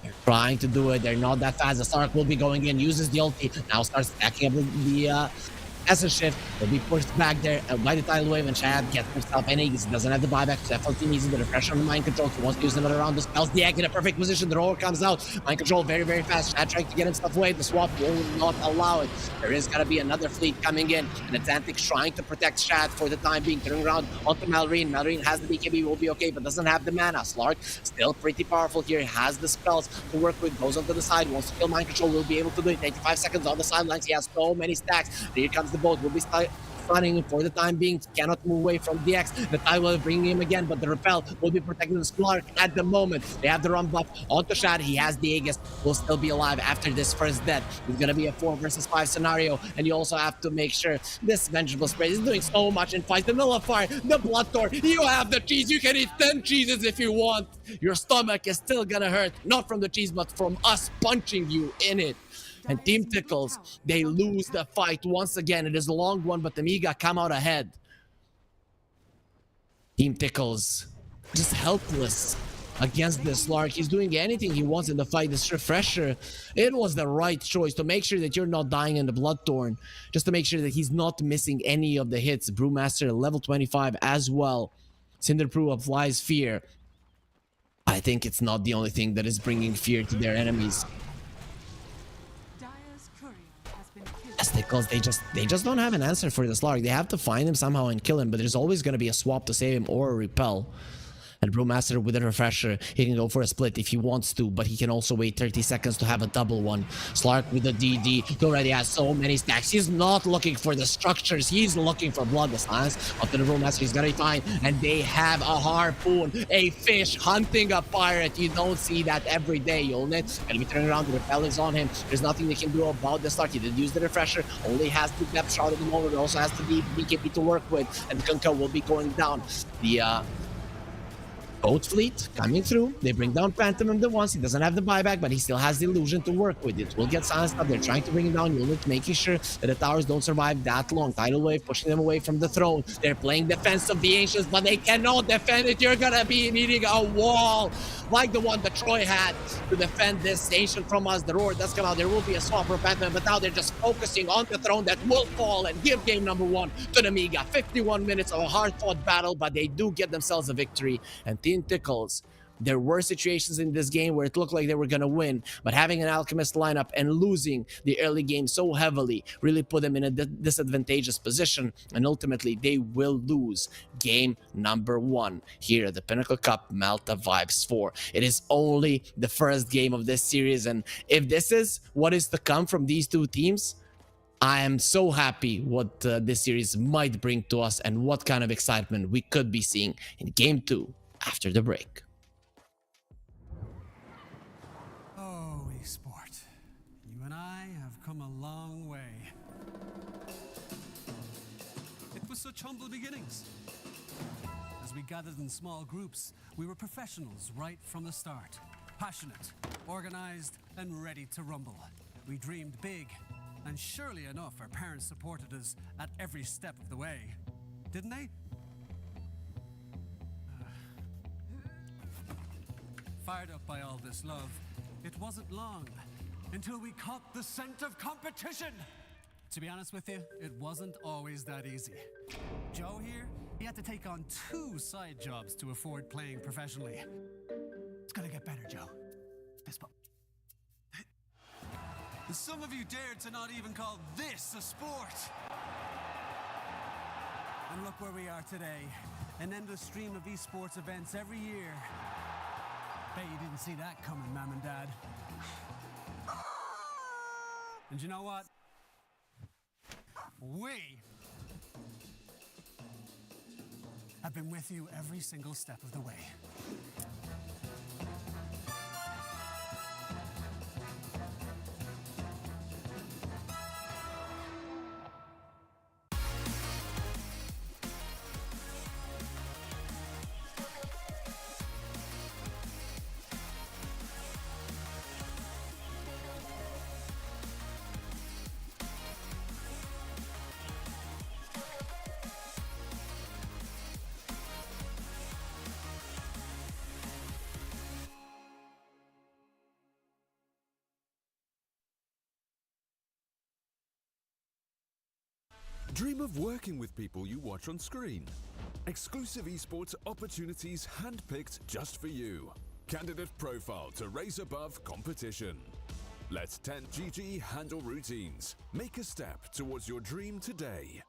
They're trying to do it. They're not that fast. The Stark will be going in, uses the ulti. Now starts stacking up the Essence Shift. Will be pushed back there by the tidal wave, and Chad gets himself in. He doesn't have the buyback. So FLT needs the refresh on the mind control. He wants to use another round. The spells the egg in a perfect position. The roller comes out. Mind control very fast. Chad trying to get himself away. The swap will not allow it. There is gonna be another fleet coming in. And Atlantic's trying to protect Chad for the time being. Turning around onto Malrine. Malrine has the BKB, will be okay, but doesn't have the mana. Slark still pretty powerful here. Has the spells to work with. Goes onto the side. Wants to kill mind control. Will be able to do it. 85 seconds on the sidelines. He has so many stacks. Here comes the boat. Will be stunning for the time being. Cannot move away from DX. The tide will bring him again, but the repel will be protecting the Slark at the moment. They have the run buff onto Shad. He has the Aegis. Will still be alive after this first death. It's gonna be a 4 versus 5 scenario, and you also have to make sure this Vengeful Spray is doing so much in fights. The Nullifier, the Bloodthorn. You have the cheese. You can eat 10 cheeses if you want. Your stomach is still gonna hurt, not from the cheese, but from us punching you in it. And Team Tickles, they lose the fight once again. It is a long one, but Nemiga come out ahead. Team Tickles, just helpless against this Slark. He's doing anything he wants in the fight. This refresher, it was the right choice to make sure that you're not dying in the Bloodthorn. Just to make sure that he's not missing any of the hits. Brewmaster level 25 as well. Cinderpru applies fear. I think it's not the only thing that is bringing fear to their enemies. Tickles, they just don't have an answer for the Slark. They have to find him somehow and kill him, but there's always going to be a swap to save him or a repel. And Brewmaster with a refresher, he can go for a split if he wants to, but he can also wait 30 seconds to have a double one. Slark with the DD, he already has so many stacks. He's not looking for the structures, he's looking for blood. The silence up to the Brewmaster, he's gonna be fine. And they have a harpoon, a fish hunting a pirate. You don't see that every day, Yolnet. Gonna be turning around, the repel is on him. There's nothing they can do about the Slark. He did use the refresher, only has the depth shot at the moment, also has the BKB to work with, and the Kunkka will be going down. The boat fleet coming through. They bring down Phantom the once. He doesn't have the buyback, but he still has the illusion to work with. It will get silenced up. They're trying to bring him down. Unit making sure that the towers don't survive that long. Tidal wave pushing them away from the throne. They're playing defense of the ancients, but they cannot defend it. You're gonna be needing a wall like the one that Troy had to defend this ancient from us. The roar does come out. There will be a swap for Phantom, but now they're just focusing on the throne that will fall and give game number 1 to Nemiga. 51 minutes of a hard-fought battle, but they do get themselves a victory. And Team Tickles, there were situations in this game where it looked like they were going to win, but having an Alchemist lineup and losing the early game so heavily really put them in a disadvantageous position, and ultimately they will lose game number 1 here at the Pinnacle Cup Malta Vibes 4. It is only the first game of this series, and if this is what is to come from these two teams, I am so happy what this series might bring to us and what kind of excitement we could be seeing in game 2 after the break. Oh, esport. You and I have come a long way. It was such humble beginnings. As we gathered in small groups, we were professionals right from the start. Passionate, organized, and ready to rumble. We dreamed big, and surely enough, our parents supported us at every step of the way. Didn't they? Fired up by all this love, it wasn't long until we caught the scent of competition. To be honest with you, it wasn't always that easy. Joe here, he had to take on 2 side jobs to afford playing professionally. It's gonna get better, Joe. Fist bump. Some of you dared to not even call this a sport. And look where we are today. An endless stream of esports events every year. Bet you didn't see that coming, Mom and Dad. And you know what? We have been with you every single step of the way. Dream of working with people you watch on screen. Exclusive esports opportunities handpicked just for you. Candidate profile to raise above competition. Let 10GG handle routines. Make a step towards your dream today.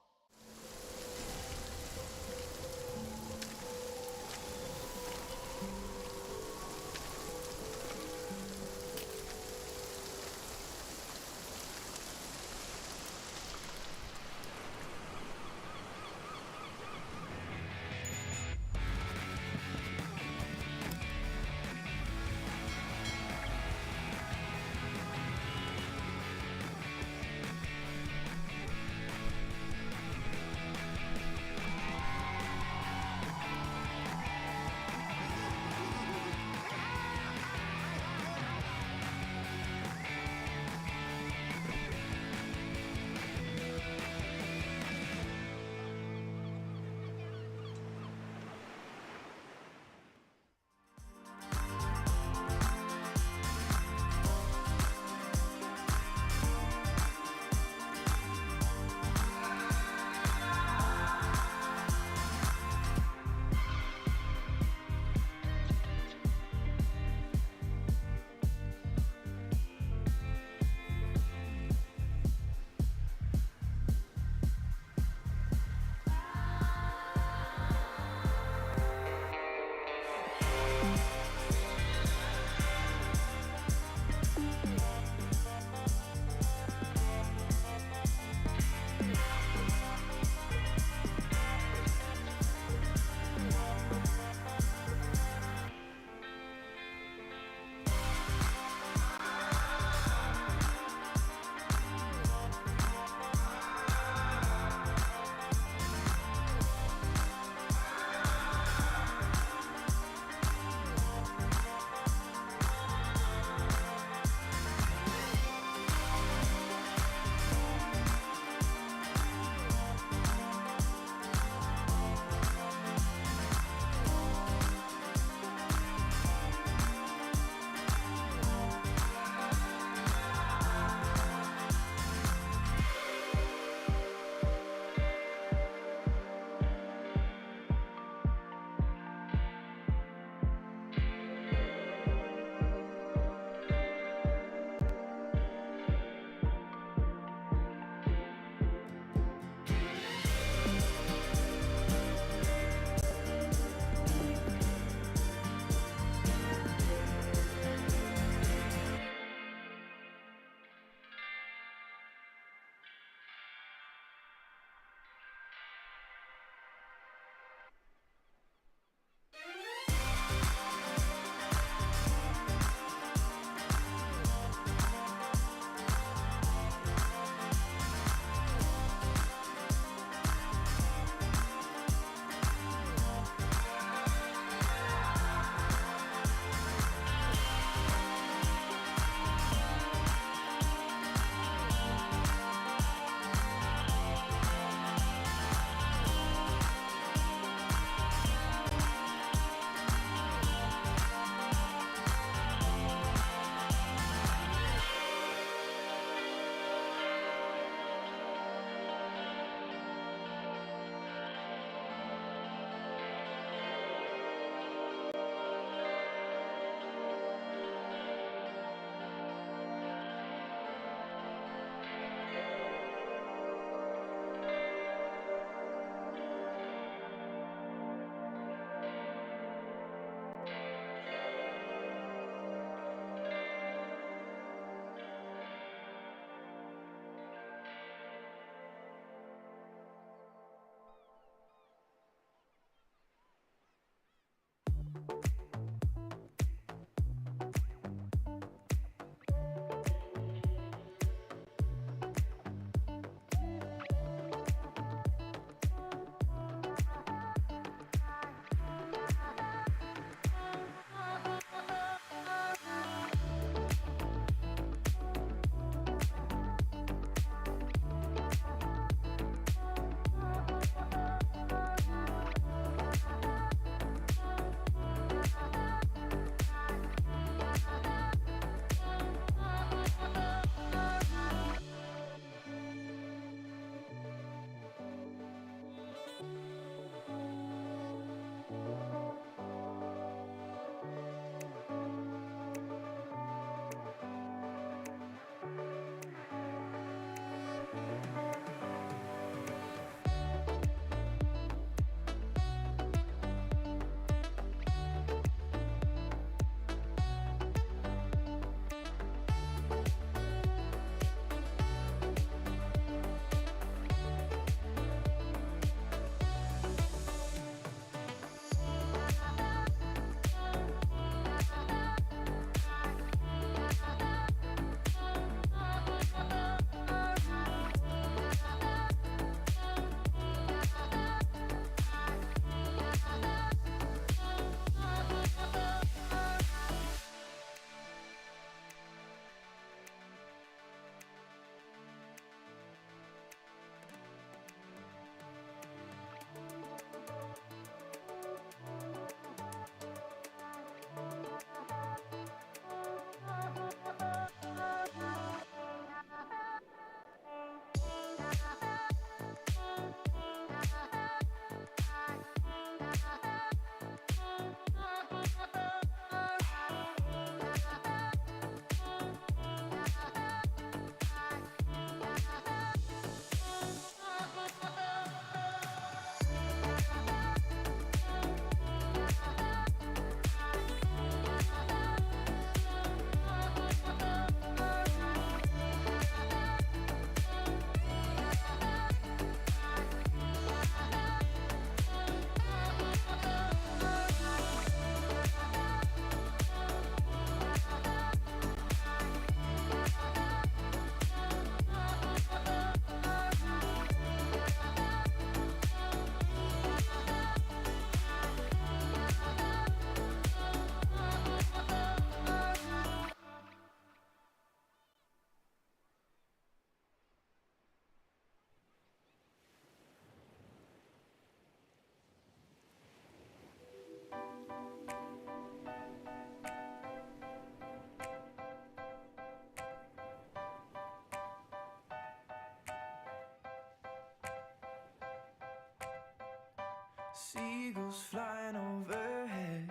Seagulls flying overhead,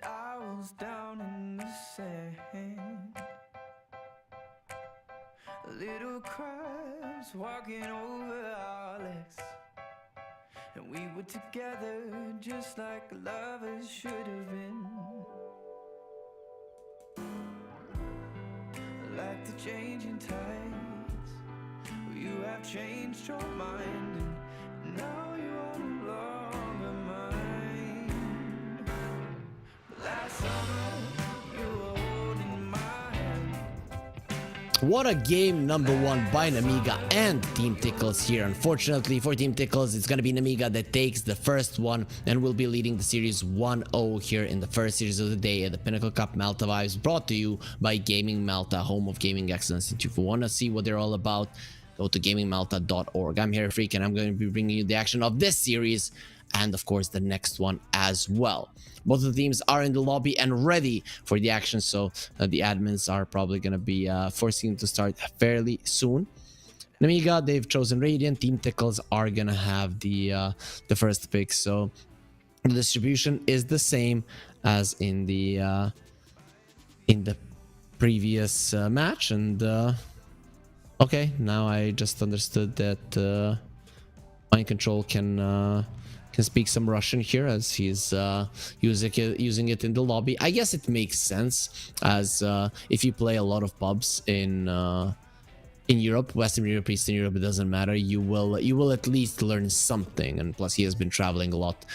towels down in the sand, little crabs walking over our legs, and we were together just like lovers should have been. Like the changing tides, you have changed your mind, and now you are no longer mine. Last summer, you were holding my hand. What a game number one by Nemiga and Team Tickles here. Unfortunately for Team Tickles, it's going to be Nemiga that takes the first one and will be leading the series 1-0 here in the first series of the day at the Pinnacle Cup Malta Vibes, brought to you by Gaming Malta, home of gaming excellence. If you want to see what they're all about, go to gamingmalta.org. I'm here, Freak, and I'm going to be bringing you the action of this series and, of course, the next one as well. Both of the teams are in the lobby and ready for the action, so the admins are probably going to be forcing them to start fairly soon. Nemiga, they've chosen Radiant. Team Tickles are going to have the first pick, so the distribution is the same as in the previous match. And okay, now I just understood that Mind Control can speak some Russian here, as he's using it in the lobby. I guess it makes sense, as if you play a lot of pubs in Europe, Western Europe, Eastern Europe, it doesn't matter. You will at least learn something, and plus he has been traveling a lot.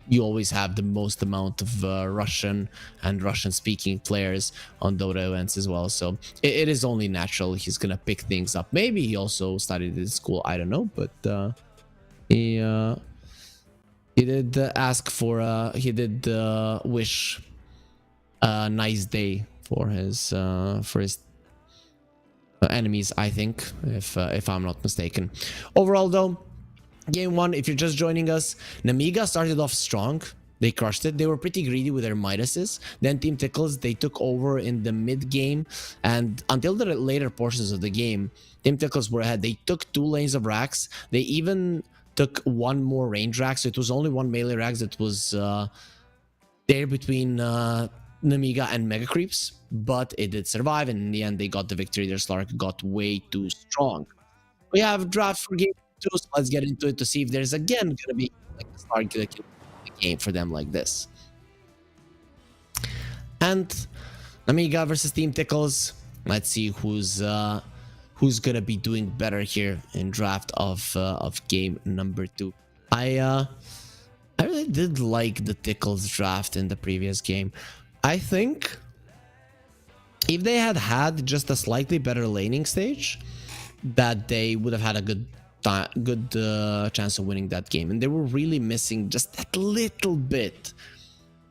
You always have the most amount of Russian and Russian-speaking players on Dota events as well, so it is only natural he's gonna pick things up. Maybe he also studied in school, I don't know, but he did ask for he did wish a nice day for his enemies, I think, if I'm not mistaken. Overall though, game one, if you're just joining us, Nemiga started off strong. They crushed it. They were pretty greedy with their Midases. Then Team Tickles, they took over in the mid game, and until the later portions of the game, Team Tickles were ahead. They took 2 lanes of racks. They even took 1 more range rack, so it was only 1 melee rack that was there between Nemiga and Mega Creeps, but it did survive, and in the end they got the victory. Their Slark got way too strong. We have draft for game 2, so let's get into it to see if there's again gonna be like a Slark that can win the game for them like this. And Nemiga versus Team Tickles. Let's see who's gonna be doing better here in draft of game number 2. I really did like the Tickles draft in the previous game. I think if they had just a slightly better laning stage, that they would have had a good chance of winning that game, and they were really missing just that little bit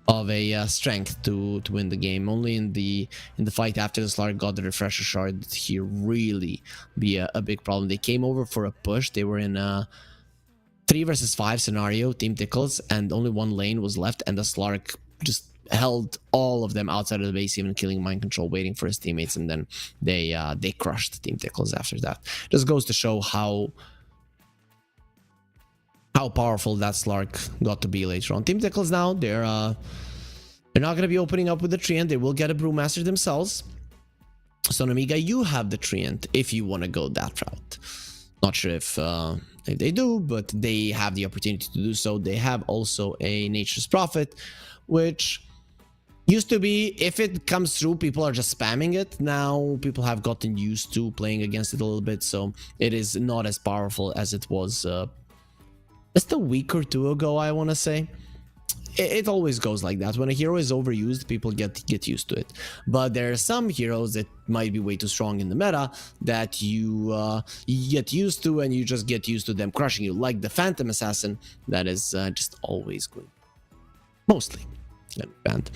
of a strength to win the game. Only in the fight after the Slark got the refresher shard did he really be a big problem. They came over for a push. They were in a 3 versus 5 scenario, Team Tickles, and only 1 lane was left, and the Slark just held all of them outside of the base, even killing Mind Control, waiting for his teammates, and then they crushed Team Tickles after that. Just goes to show how powerful that Slark got to be later on. Team Tickles now, they're not going to be opening up with the Treant. They will get a Brewmaster themselves. So Nemiga, you have the Treant if you want to go that route. Not sure if they do, but they have the opportunity to do so. They have also a Nature's Prophet, which used to be, if it comes through, people are just spamming it. Now people have gotten used to playing against it a little bit, so it is not as powerful as it was just a week or 2 ago, I want to say. It always goes like that. When a hero is overused, people get used to it. But there are some heroes that might be way too strong in the meta that you get used to, and you just get used to them crushing you, like the Phantom Assassin. That is just always good. Mostly banned.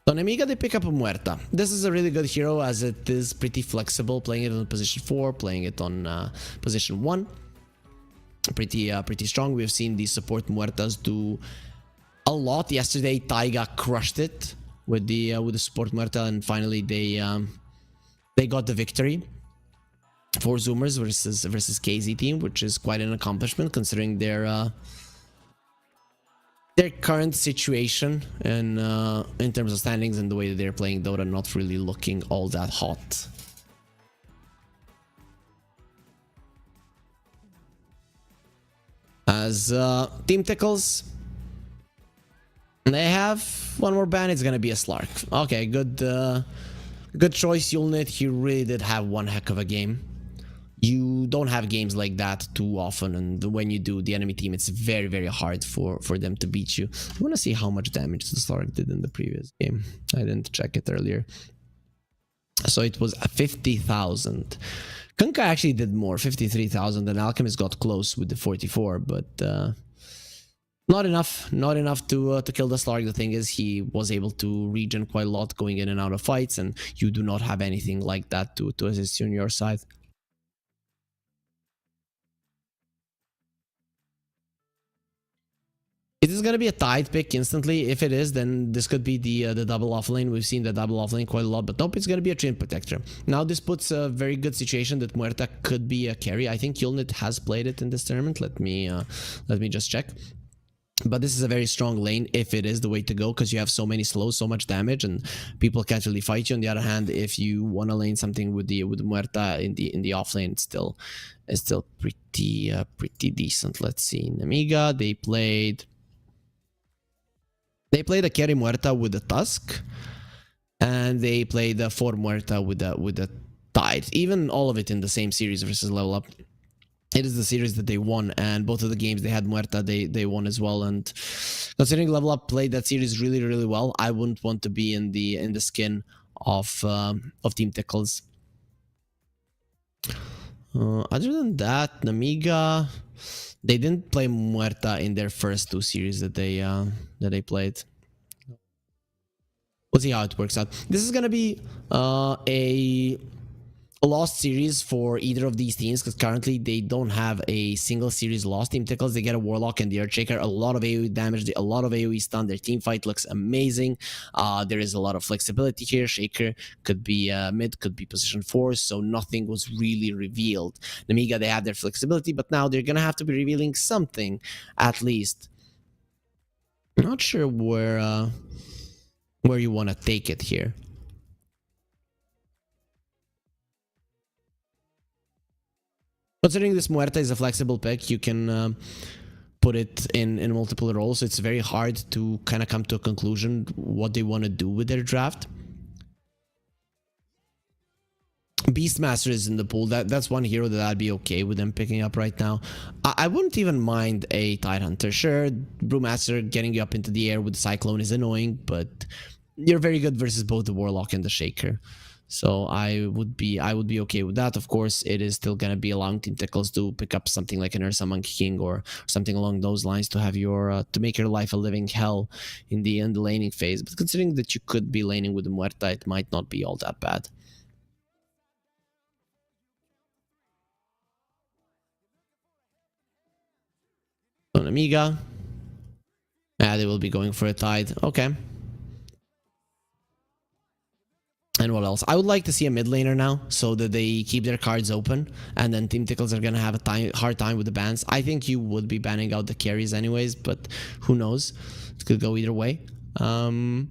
So Nemiga, they pick up a Muerta. This is a really good hero, as it is pretty flexible, playing it on position 4, playing it on position 1. Pretty strong. We've seen these support Muertas do a lot. Yesterday Taiga crushed it with the support Muerta, and finally they got the victory. 4 zoomers versus KZ team, which is quite an accomplishment considering their current situation and in terms of standings and the way that they're playing Dota, not really looking all that hot. As Team Tickles, they have one more ban. It's gonna be a Slark. Okay, good choice, Yulnit. He really did have one heck of a game. You don't have games like that too often, and when you do, the enemy team, it's very, very hard for them to beat you. I want to see how much damage the Slark did in the previous game. I didn't check it earlier. So it was 50,000. Kunkka actually did more, 53,000, and Alchemist got close with the 44, but not enough to kill the Slark. The thing is, he was able to regen quite a lot going in and out of fights, and you do not have anything like that to assist you on your side. It is going to be a tied pick instantly. If it is, then this could be the double offlane. We've seen the double offlane quite a lot, but nope, it's going to be a Treant Protector. Now this puts a very good situation that Muerta could be a carry. I think Yulnit has played it in this tournament. Let me just check. But this is a very strong lane if it is the way to go, because you have so many slows, so much damage, and people can't really fight you. On the other hand, if you want to lane something with Muerta in the offlane, it's still pretty decent. Let's see, Nemiga, they played a carry Muerta with a Tusk, and they played a 4 Muerta with a Tide. Even all of it in the same series versus Level Up. It is the series that they won, and both of the games they had Muerta, they won as well. And considering Level Up played that series really, really well, I wouldn't want to be in the skin of Team Tickles. Other than that, Nemiga, they didn't play Muerta in their first 2 series that they played. We'll see how it works out. This is gonna be a lost series for either of these teams, because currently they don't have a single series lost. Team Tickles, they get a Warlock and the Earthshaker, a lot of AoE damage, a lot of AoE stun. Their team fight looks amazing. There is a lot of flexibility here. Shaker could be mid, could be position 4, so nothing was really revealed. Nemiga, they have their flexibility, but now they're gonna have to be revealing something at least. Not sure where you want to take it here. Considering this Muerta is a flexible pick, you can put it in multiple roles. It's very hard to kind of come to a conclusion what they want to do with their draft. Beastmaster is in the pool. That's one hero that I'd be okay with them picking up right now. I wouldn't even mind a Tidehunter. Sure, Brewmaster getting you up into the air with the Cyclone is annoying, but you're very good versus both the Warlock and the Shaker. So I would be okay with that. Of course, it is still gonna be allowing Team Tickles to pick up something like an Ursa Monkey King or something along those lines to have your to make your life a living hell in the laning phase. But considering that you could be laning with the Muerta, it might not be all that bad. So Nemiga, yeah, they will be going for a Tide. Okay. And what else? I would like to see a mid laner now, so that they keep their cards open, and then Team Tickles are gonna have a hard time with the bans. I think you would be banning out the carries anyways, but who knows? It could go either way. So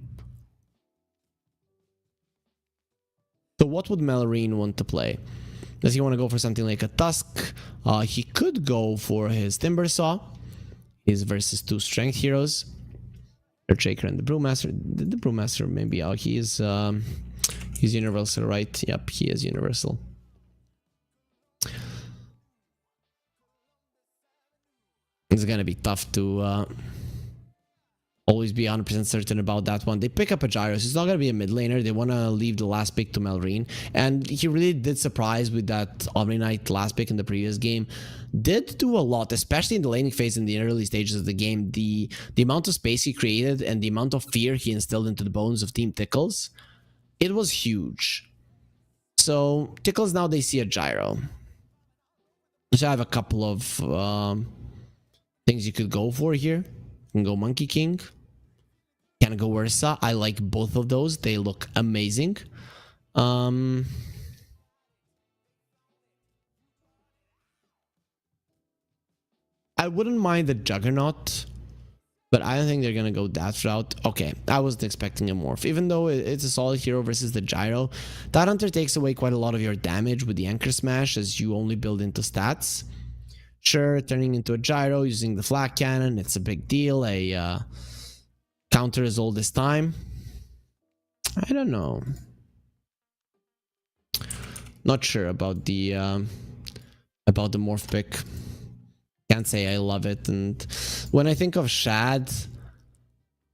what would Malorine want to play? Does he want to go for something like a Tusk? He could go for his Timbersaw. He's versus 2 strength heroes. Earthshaker and the Brewmaster. The Brewmaster maybe out. He's universal, right? Yep, he is universal. It's gonna be tough to always be 100% certain about that one. They pick up a Gyros. It's not gonna be a mid laner. They want to leave the last pick to Malrine, and he really did surprise with that Omni Knight last pick in the previous game. Did do a lot, especially in the laning phase in the early stages of the game. The amount of space he created and the amount of fear he instilled into the bones of Team Tickles, it was huge. So Tickles, now they see a Gyro. So I have a couple of things you could go for here. You can go Monkey King. Can go Ursa. I like both of those. They look amazing. I wouldn't mind the Juggernaut, but I don't think they're gonna go that route. Okay, I wasn't expecting a morph. Even though it's a solid hero versus the Gyro, that Hunter takes away quite a lot of your damage with the Anchor Smash as you only build into stats. Sure, turning into a Gyro using the Flak Cannon, it's a big deal. A counter is all this time. I don't know. Not sure about the morph pick. Can't say I love it. And when I think of Shad,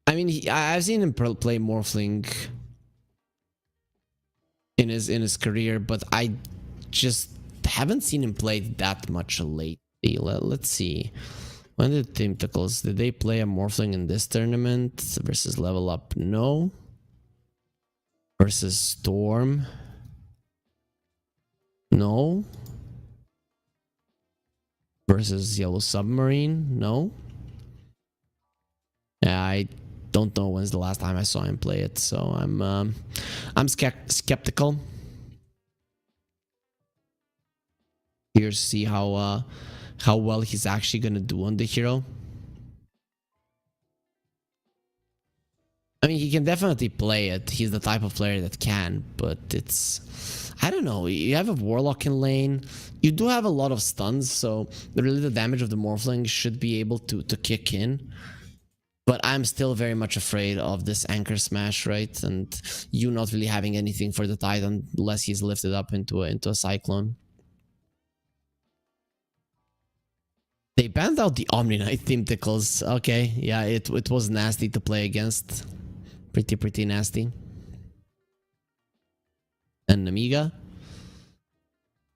I mean, I've seen him play Morphling in his career, but I just haven't seen him play that much lately. Let's see. When did Tickles? Did they play a Morphling in this tournament versus Level Up? No. Versus Storm? No. Versus Yellow Submarine? No. Yeah, I don't know when's the last time I saw him play it, so I'm skeptical. Here's to see how well he's actually gonna do on the hero. I mean, he can definitely play it. He's the type of player that can, but it's... I don't know. You have a Warlock in lane. You do have a lot of stuns, so really the damage of the Morphling should be able to kick in. But I'm still very much afraid of this Anchor Smash, right? And you not really having anything for the Titan unless he's lifted up into a Cyclone. They banned out the Omni Knight Team Tickles. Okay, yeah, it was nasty to play against. Pretty nasty. And Nemiga?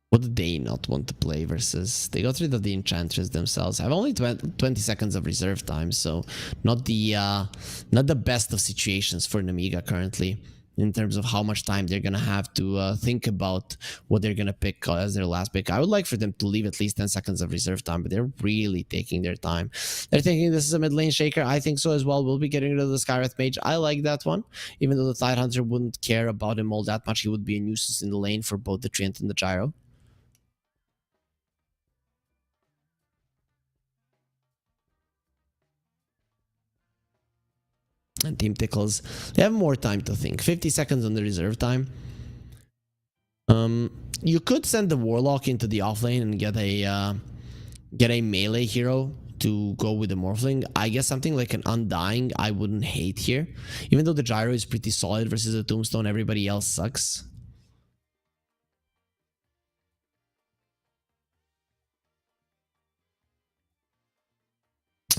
What did they not want to play versus? They got rid of the Enchantress themselves. I have only 20 seconds of reserve time, so not the best of situations for Nemiga currently in terms of how much time they're gonna have to think about what they're gonna pick as their last pick. I would like for them to leave at least 10 seconds of reserve time, but they're really taking their time. They're thinking this is a mid lane shaker. I think so as well. We'll be getting rid of the Skywrath Mage. I like that one. Even though the Tidehunter wouldn't care about him all that much, he would be a nuisance in the lane for both the Treant and the Gyro. And Team Tickles, they have more time to think. 50 seconds on the reserve time. You could send the Warlock into the offlane and get a melee hero to go with the Morphling. I guess something like an Undying I wouldn't hate here. Even though the Gyro is pretty solid versus the Tombstone, everybody else sucks.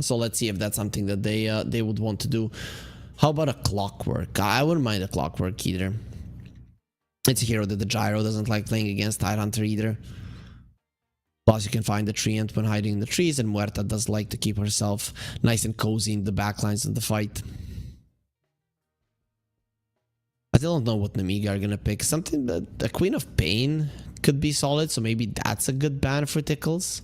So let's see if that's something that they would want to do. How about a Clockwork? I wouldn't mind a Clockwork either. It's a hero that the Gyro doesn't like playing against Tidehunter either. Plus you can find the Treant when hiding in the trees, and Muerta does like to keep herself nice and cozy in the backlines of the fight. I still don't know what Nemiga are gonna pick. Something that the Queen of Pain could be solid, so maybe that's a good ban for Tickles.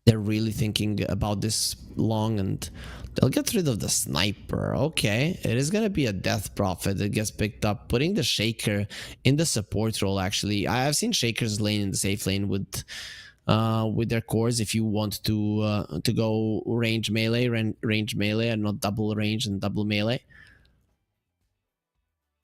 They're really thinking about this long, and they'll get rid of the Sniper. Okay, it is gonna be a Death Prophet that gets picked up, putting the Shaker in the support role. Actually, I have seen Shakers lane in the safe lane with their cores. If you want to go range melee and not double range and double melee.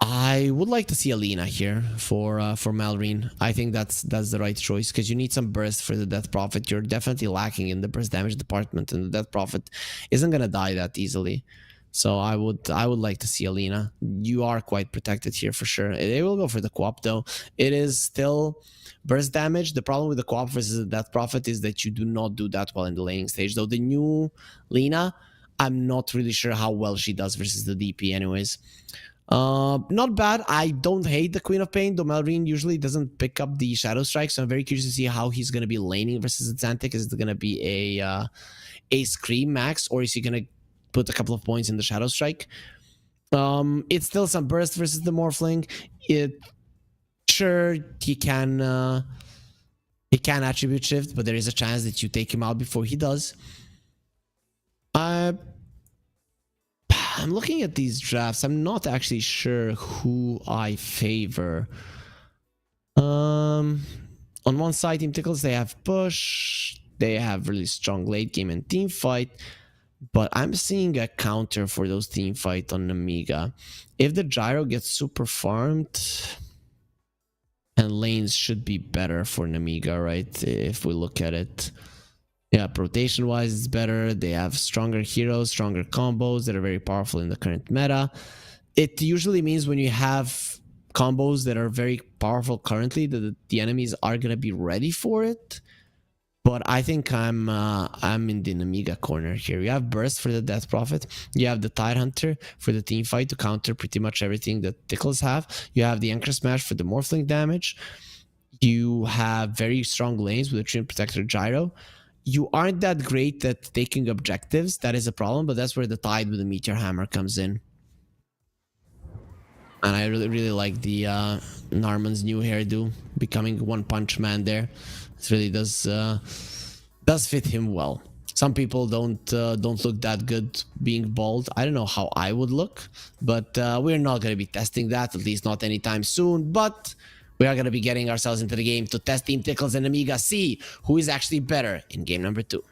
I would like to see Alina here for Malrine. I think that's the right choice, because you need some burst for the Death Prophet. You're definitely lacking in the burst damage department, and the Death Prophet isn't gonna die that easily. So I would like to see Alina. You are quite protected here for sure. They will go for the co-op though. It is still burst damage. The problem with the co-op versus the Death Prophet is that you do not do that well in the laning stage. Though the new Lina, I'm not really sure how well she does versus the DP anyways. Not bad. I don't hate the Queen of Pain, though Malrine usually doesn't pick up the Shadow Strike, so I'm very curious to see how he's going to be laning versus Zantic. Is it going to be a Scream max, or is he going to put a couple of points in the Shadow Strike? It's still some burst versus the Morphling. Sure, he can attribute shift, but there is a chance that you take him out before he does. I'm looking at these drafts. I'm not actually sure who I favor. On one side, Team Tickles, they have Push. They have really strong late game and team fight, but I'm seeing a counter for those team fight on Nemiga. If the gyro gets super farmed, and lanes should be better for Nemiga, right? If we look at it. Yeah, rotation wise, it's better. They have stronger heroes, stronger combos that are very powerful in the current meta. It usually means when you have combos that are very powerful currently, that the enemies are gonna be ready for it. But I think I'm in the Nemiga corner here. You have Burst for the Death Prophet. You have the Tide Hunter for the team fight to counter pretty much everything that Tickles have. You have the Anchor Smash for the Morphling damage. You have very strong lanes with the Trim Protector Gyro. You aren't that great at taking objectives. That is a problem, but that's where the Tide with the Meteor Hammer comes in. And I really like the Narman's new hairdo, becoming One Punch Man there. It really does fit him well. Some people don't look that good being bald. I don't know how I would look, but we're not going to be testing that, at least not anytime soon. But we are going to be getting ourselves into the game to test Team Tickles and Nemiga, see who is actually better in game number 2.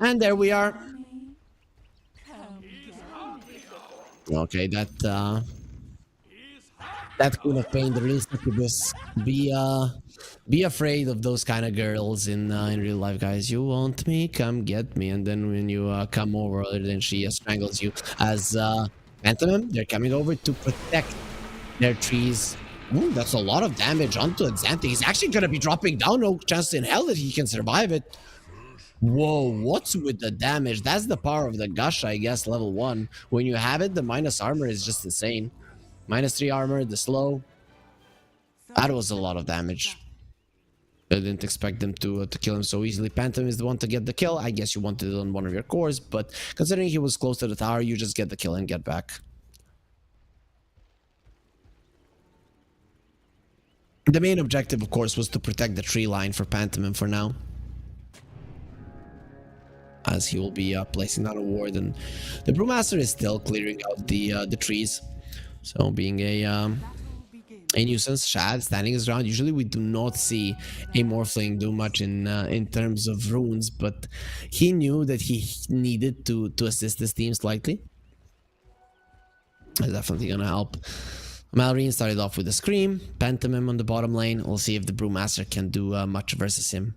And there we are. Okay, that Queen of Pain, the real succubus. Be afraid of those kind of girls in real life, guys. You want me? Come get me. And then when you come over, then she strangles you. As Phantom, they're coming over to protect their trees. Ooh, that's a lot of damage onto Xanthe. He's actually gonna be dropping down. No chance in hell that he can survive it. Whoa, what's with the damage? That's the power of the Gush, I guess, level 1. When you have it, the minus armor is just insane. -3 armor, the slow. That was a lot of damage. I didn't expect them to kill him so easily. Phantom is the one to get the kill. I guess you wanted it on one of your cores, but considering he was close to the tower, you just get the kill and get back. The main objective, of course, was to protect the tree line for Phantom for now, as he will be placing down a ward, and the Brewmaster is still clearing out the trees. So being a nuisance. Shad standing his ground. Usually we do not see a Morphling do much in terms of runes, but he knew that he needed to assist his team slightly. That's definitely gonna help. Malrine started off with a Scream. Pantomime on the bottom lane. We'll see if the Brewmaster can do much versus him.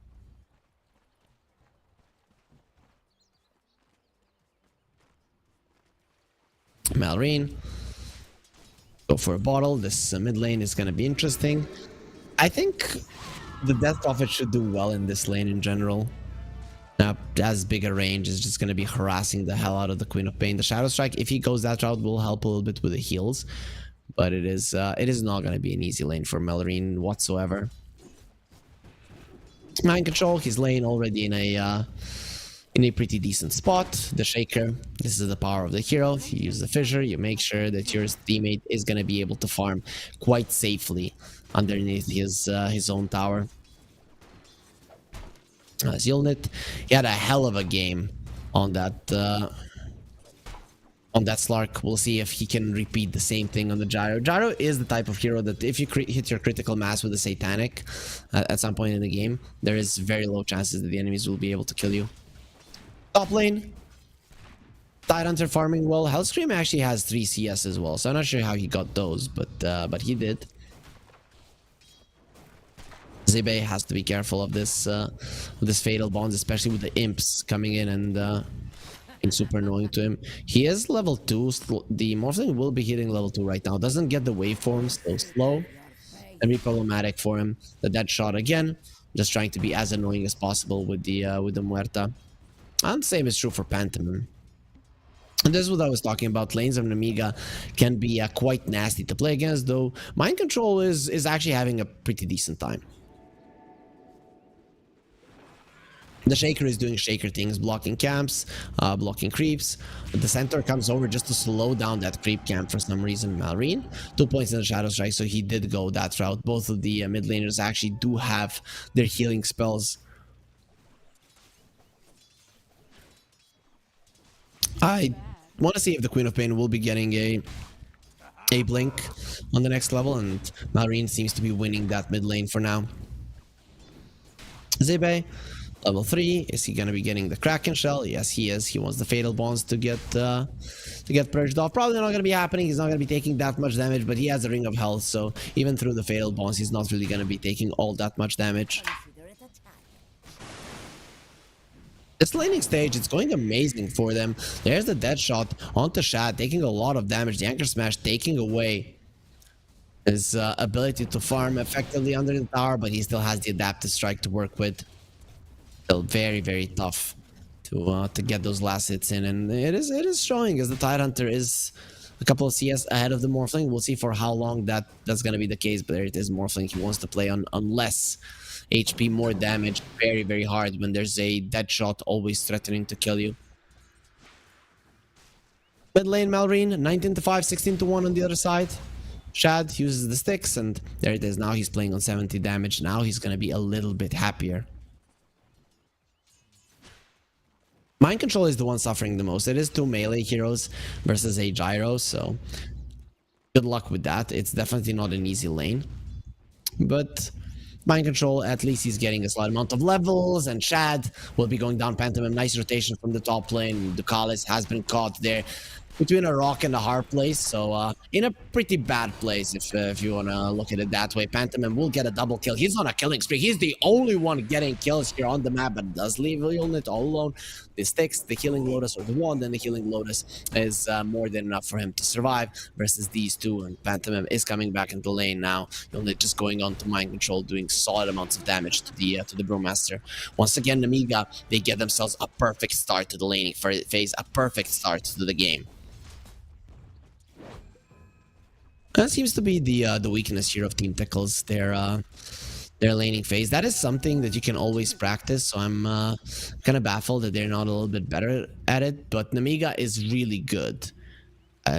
Malrine. Go for a bottle. This mid lane is going to be interesting. I think the Death Prophet should do well in this lane in general. As big a range is just going to be harassing the hell out of the Queen of Pain. The Shadow Strike, if he goes that route, will help a little bit with the heals. But it is not going to be an easy lane for Malrine whatsoever. Mind Control, his lane already in a pretty decent spot. The Shaker, this is the power of the hero. If you use the Fissure, you make sure that your teammate is going to be able to farm quite safely underneath his own tower. Zilnit, he had a hell of a game on that Slark. We'll see if he can repeat the same thing on the Gyro. Gyro is the type of hero that if you hit your critical mass with a Satanic at some point in the game, there is very low chances that the enemies will be able to kill you. Top lane, Tide Hunter farming well. Hellscream actually has 3 CS as well, so I'm not sure how he got those, but he did. Zibe has to be careful of this fatal bonds, especially with the imps coming in and being super annoying to him. He is level 2. The Morphling will be hitting level 2 right now. Doesn't get the waveforms, so slow and be problematic for him. The dead shot again, just trying to be as annoying as possible with the Muerta. And the same is true for Pantomime. And this is what I was talking about. Lanes of Nemiga can be quite nasty to play against, though Mind Control is actually having a pretty decent time. The Shaker is doing Shaker things, blocking camps, blocking creeps. The Centaur comes over just to slow down that creep camp for some reason. Malrine, 2 points in the Shadow Strike, so he did go that route. Both of the mid laners actually do have their healing spells. I want to see if the Queen of Pain will be getting a a blink on the next level, and Malrine seems to be winning that mid lane for now. Zibe, level 3. Is he gonna be getting the Kraken Shell? Yes, he is. He wants the Fatal Bonds to get purged off. Probably not gonna be happening. He's not gonna be taking that much damage, but he has a Ring of Health, so even through the Fatal Bonds, he's not really gonna be taking all that much damage. This laning stage, it's going amazing for them. There's the dead shot onto Shad, taking a lot of damage. The Anchor Smash taking away his ability to farm effectively under the tower, but he still has the Adaptive Strike to work with. Still very, very tough to get those last hits in, and it is showing as the Tidehunter is a couple of CS ahead of the Morphling. We'll see for how long that's going to be the case, but there it is. Morphling, he wants to play on less HP, more damage, very, very hard when there's a dead shot always threatening to kill you. Mid lane Malrine, 19-5, 16-1 on the other side. Shad uses the sticks, and there it is. Now he's playing on 70 damage. Now he's going to be a little bit happier. Mind Control is the one suffering the most. It is 2 melee heroes versus a Gyro, so good luck with that. It's definitely not an easy lane. But Mind Control, at least he's getting a slight amount of levels, and Shad will be going down Pantomime. Nice rotation from the top lane. Ducalis has been caught there between a rock and a hard place, so in a pretty bad place if you want to look at it that way. Pantomime will get a double kill. He's on a killing spree. He's the only one getting kills here on the map, but does leave Unit all alone. The sticks, the Healing Lotus, or the wand and the Healing Lotus is more than enough for him to survive versus these two, and Pantomime is coming back into the lane now. Unit just going on to Mind Control, doing solid amounts of damage to the Brewmaster. Once again, Nemiga, they get themselves a perfect start to the laning phase, a perfect start to the game. That seems to be the weakness here of Team Tickles, their laning phase. That is something that you can always practice, so I'm kind of baffled that they're not a little bit better at it. But Nemiga is really good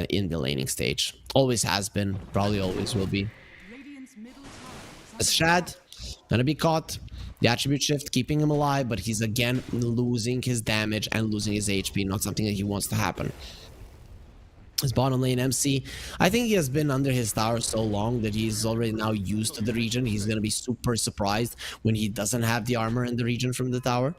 in the laning stage. Always has been, probably always will be. Radiant's middle tower is As Shad, gonna be caught. The attribute shift keeping him alive, but he's again losing his damage and losing his HP. Not something that he wants to happen. His bottom lane MC, I think he has been under his tower so long that he's already now used to the region. He's going to be super surprised when he doesn't have the armor in the region from the tower.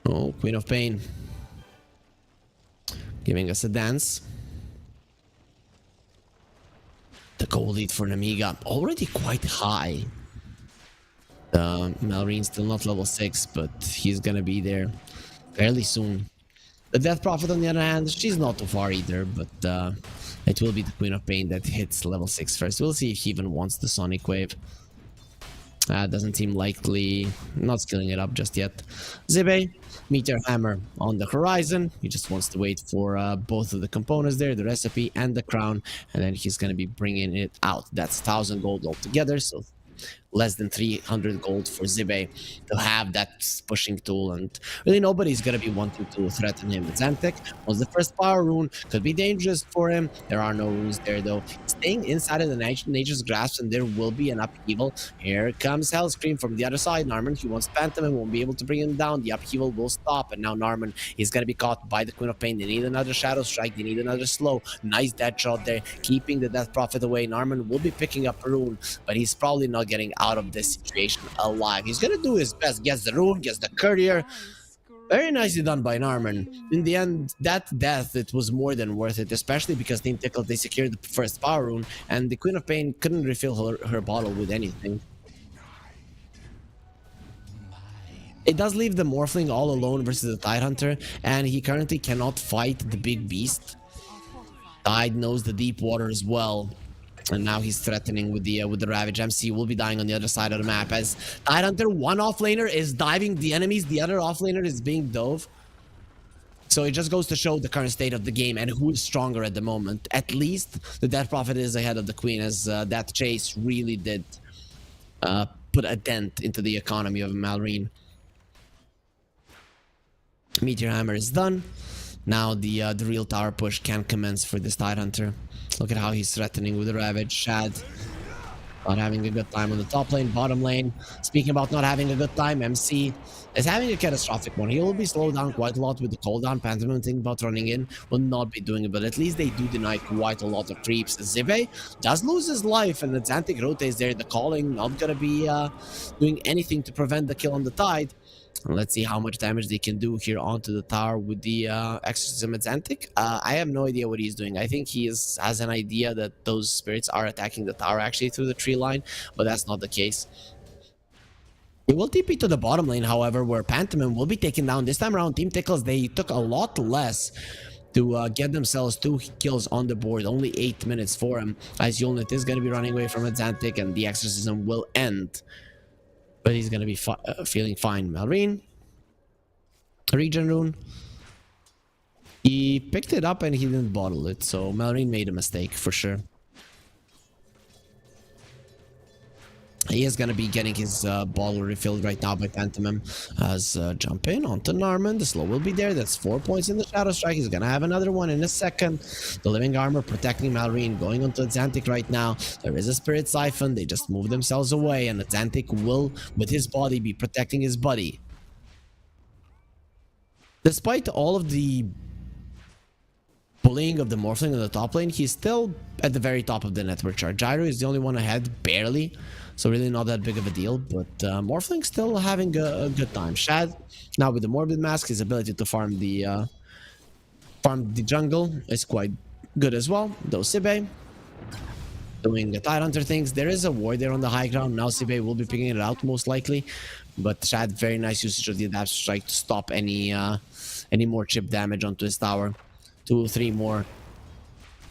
Oh, Queen of Pain. Giving us a dance. The goal lead for Nemiga, already quite high. Malrine's still not level 6, but he's gonna be there fairly soon. The Death Prophet, on the other hand, she's not too far either, but it will be the Queen of Pain that hits level 6 first. We'll see if he even wants the Sonic Wave. Doesn't seem likely. Not skilling it up just yet. Zibe, Meteor Hammer on the horizon. He just wants to wait for both of the components there, the recipe and the crown, and then he's gonna be bringing it out. That's 1,000 gold altogether, so less than 300 gold for Zibe to have that pushing tool, and really nobody's gonna be wanting to threaten him. It's Antic was the first power rune, could be dangerous for him. There are no runes there though. Staying inside of the nature's grasp, and there will be an upheaval. Here comes Hellscream from the other side. Narman, he wants Phantom and won't be able to bring him down. The upheaval will stop, and now Narman is gonna be caught by the Queen of Pain. They need another Shadow Strike, they need another slow. Nice dead shot there, keeping the Death Prophet away. Narman will be picking up a rune, but he's probably not getting out of this situation alive. He's gonna do his best, gets the rune, gets the courier. Very nicely done by Narman. In the end, that death, it was more than worth it, especially because Team Tickle, they secured the first power rune, and the Queen of Pain couldn't refill her bottle with anything. It does leave the Morphling all alone versus the Tidehunter, and he currently cannot fight the big beast. Tide knows the deep water as well. And now he's threatening with the Ravage. MC will be dying on the other side of the map as Tidehunter, one offlaner, is diving the enemies. The other offlaner is being dove. So it just goes to show the current state of the game and who is stronger at the moment. At least the Death Prophet is ahead of the Queen, as that chase really did put a dent into the economy of Malrine. Meteor Hammer is done. Now the real tower push can commence for this Tidehunter. Look at how he's threatening with the Ravage. Shad Not having a good time on the top lane, bottom lane. Speaking about not having a good time, MC is having a catastrophic one. He will be slowed down quite a lot with the cooldown. Pantomime thinking about running in will not be doing it, but at least they do deny quite a lot of creeps. Zibe does lose his life, and the Xantic rotates there. The calling not gonna be doing anything to prevent the kill on the Tide. And let's see how much damage they can do here onto the tower with the Exorcism at Xantic. I have no idea what he's doing. I think he has an idea that those spirits are attacking the tower actually through the tree line, but that's not the case. He will TP to the bottom lane, however, where Pantomime will be taken down. This time around, Team Tickles, they took a lot less to get themselves 2 kills on the board. Only 8 minutes for him, as Yulnit is going to be running away from Xantic, and the Exorcism will end. But he's going to be feeling fine. Malrine. Regen rune. He picked it up and he didn't bottle it. So Malrine made a mistake for sure. He is going to be getting his bottle refilled right now by Pantomime. As jump in onto Narman. The slow will be there. That's 4 points in the Shadow Strike. He's going to have another one in a second. The Living Armor protecting Malrine. Going onto Xantic right now. There is a Spirit Siphon. They just move themselves away. And Xantic will, with his body, be protecting his buddy. Despite all of the bullying of the Morphling on the top lane, he's still at the very top of the network chart. Gyro is the only one ahead, barely. So really not that big of a deal, but Morphling still having a good time. Shad, now with the Morbid Mask, his ability to farm the jungle is quite good as well. Though Sibe, doing the Tidehunter things. There is a ward there on the high ground. Now Sibe will be picking it out most likely. But Shad, very nice usage of the Adapt Strike to stop any more chip damage onto his tower. 2 or 3 more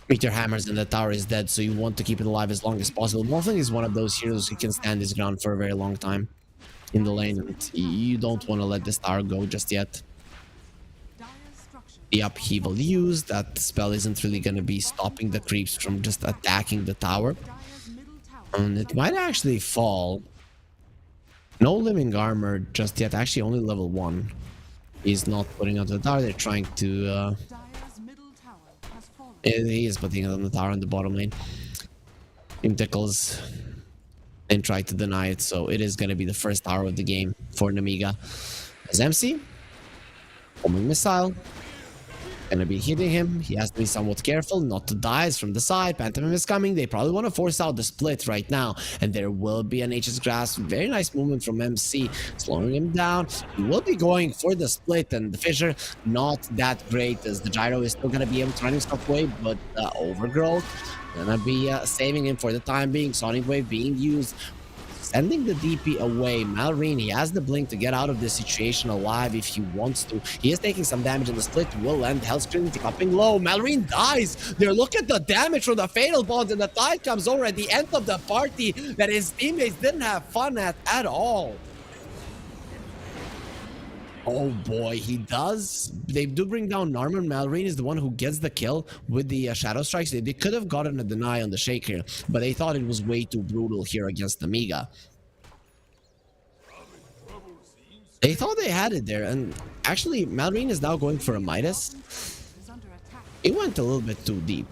Meteor Hammers and the tower is dead, so you want to keep it alive as long as possible. Morphling is one of those heroes who can stand his ground for a very long time in the lane, and you don't want to let this tower go just yet. The upheaval used, that spell isn't really going to be stopping the creeps from just attacking the tower. And it might actually fall. No Living Armor just yet, actually only level 1. He's not putting out the tower, they're trying to... he is putting it on the tower in the bottom lane. Team Tickles and try to deny it, so it is going to be the first tower of the game for Nemiga. As MC, homing missile, gonna be hitting him. He has to be somewhat careful not to die. It's from the side. Pantomime is coming. They probably want to force out the split right now, and there will be an H's Grasp. Very nice movement from MC, slowing him down. He will be going for the split, and the Fissure not that great, as the Gyro is still gonna be able to run his stuff away, but Overgrowth gonna be saving him for the time being. Sonic Wave being used, sending the DP away. Malrine, he has the blink to get out of this situation alive if he wants to. He is taking some damage, and the split will end. Hellscream dropping low. Malrine dies. There, look at the damage from the Fatal Bond, and the Tide comes over at the end of the party that his teammates didn't have fun at all. Oh boy, he does. They do bring down Narman. Malrine is the one who gets the kill with the Shadow Strikes. They could have gotten a deny on the Shake here, but they thought it was way too brutal here against Nemiga. They thought they had it there, and actually Malrine is now going for a Midas. He went a little bit too deep.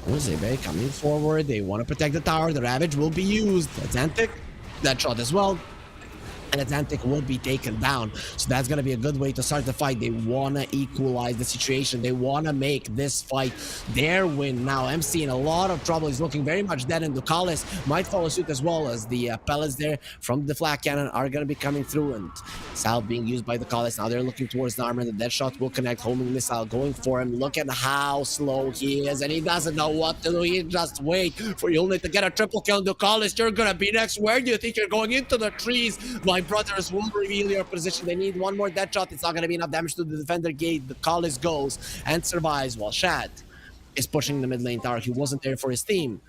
Zebe coming forward. They want to protect the tower. The Ravage will be used. Xantic, that shot as well. And Xantic will be taken down. So that's going to be a good way to start the fight. They want to equalize the situation. They want to make this fight their win. Now, MC in a lot of trouble. He's looking very much dead, and Ducalis might follow suit as well, as the pellets there from the flak cannon are going to be coming through. And Sal being used by Ducalis. Now they're looking towards the armor. The dead shot will connect. Homing missile going for him. Look at how slow he is, and he doesn't know what to do. He just wait for Yulnit to get a triple kill. Ducalis, you're going to be next. Where do you think you're going? Into the trees? My brothers will reveal your position. They need one more dead shot. It's not going to be enough damage to the defender gate. The Callis goes and survives, while Shad is pushing the mid lane tower. He wasn't there for his team.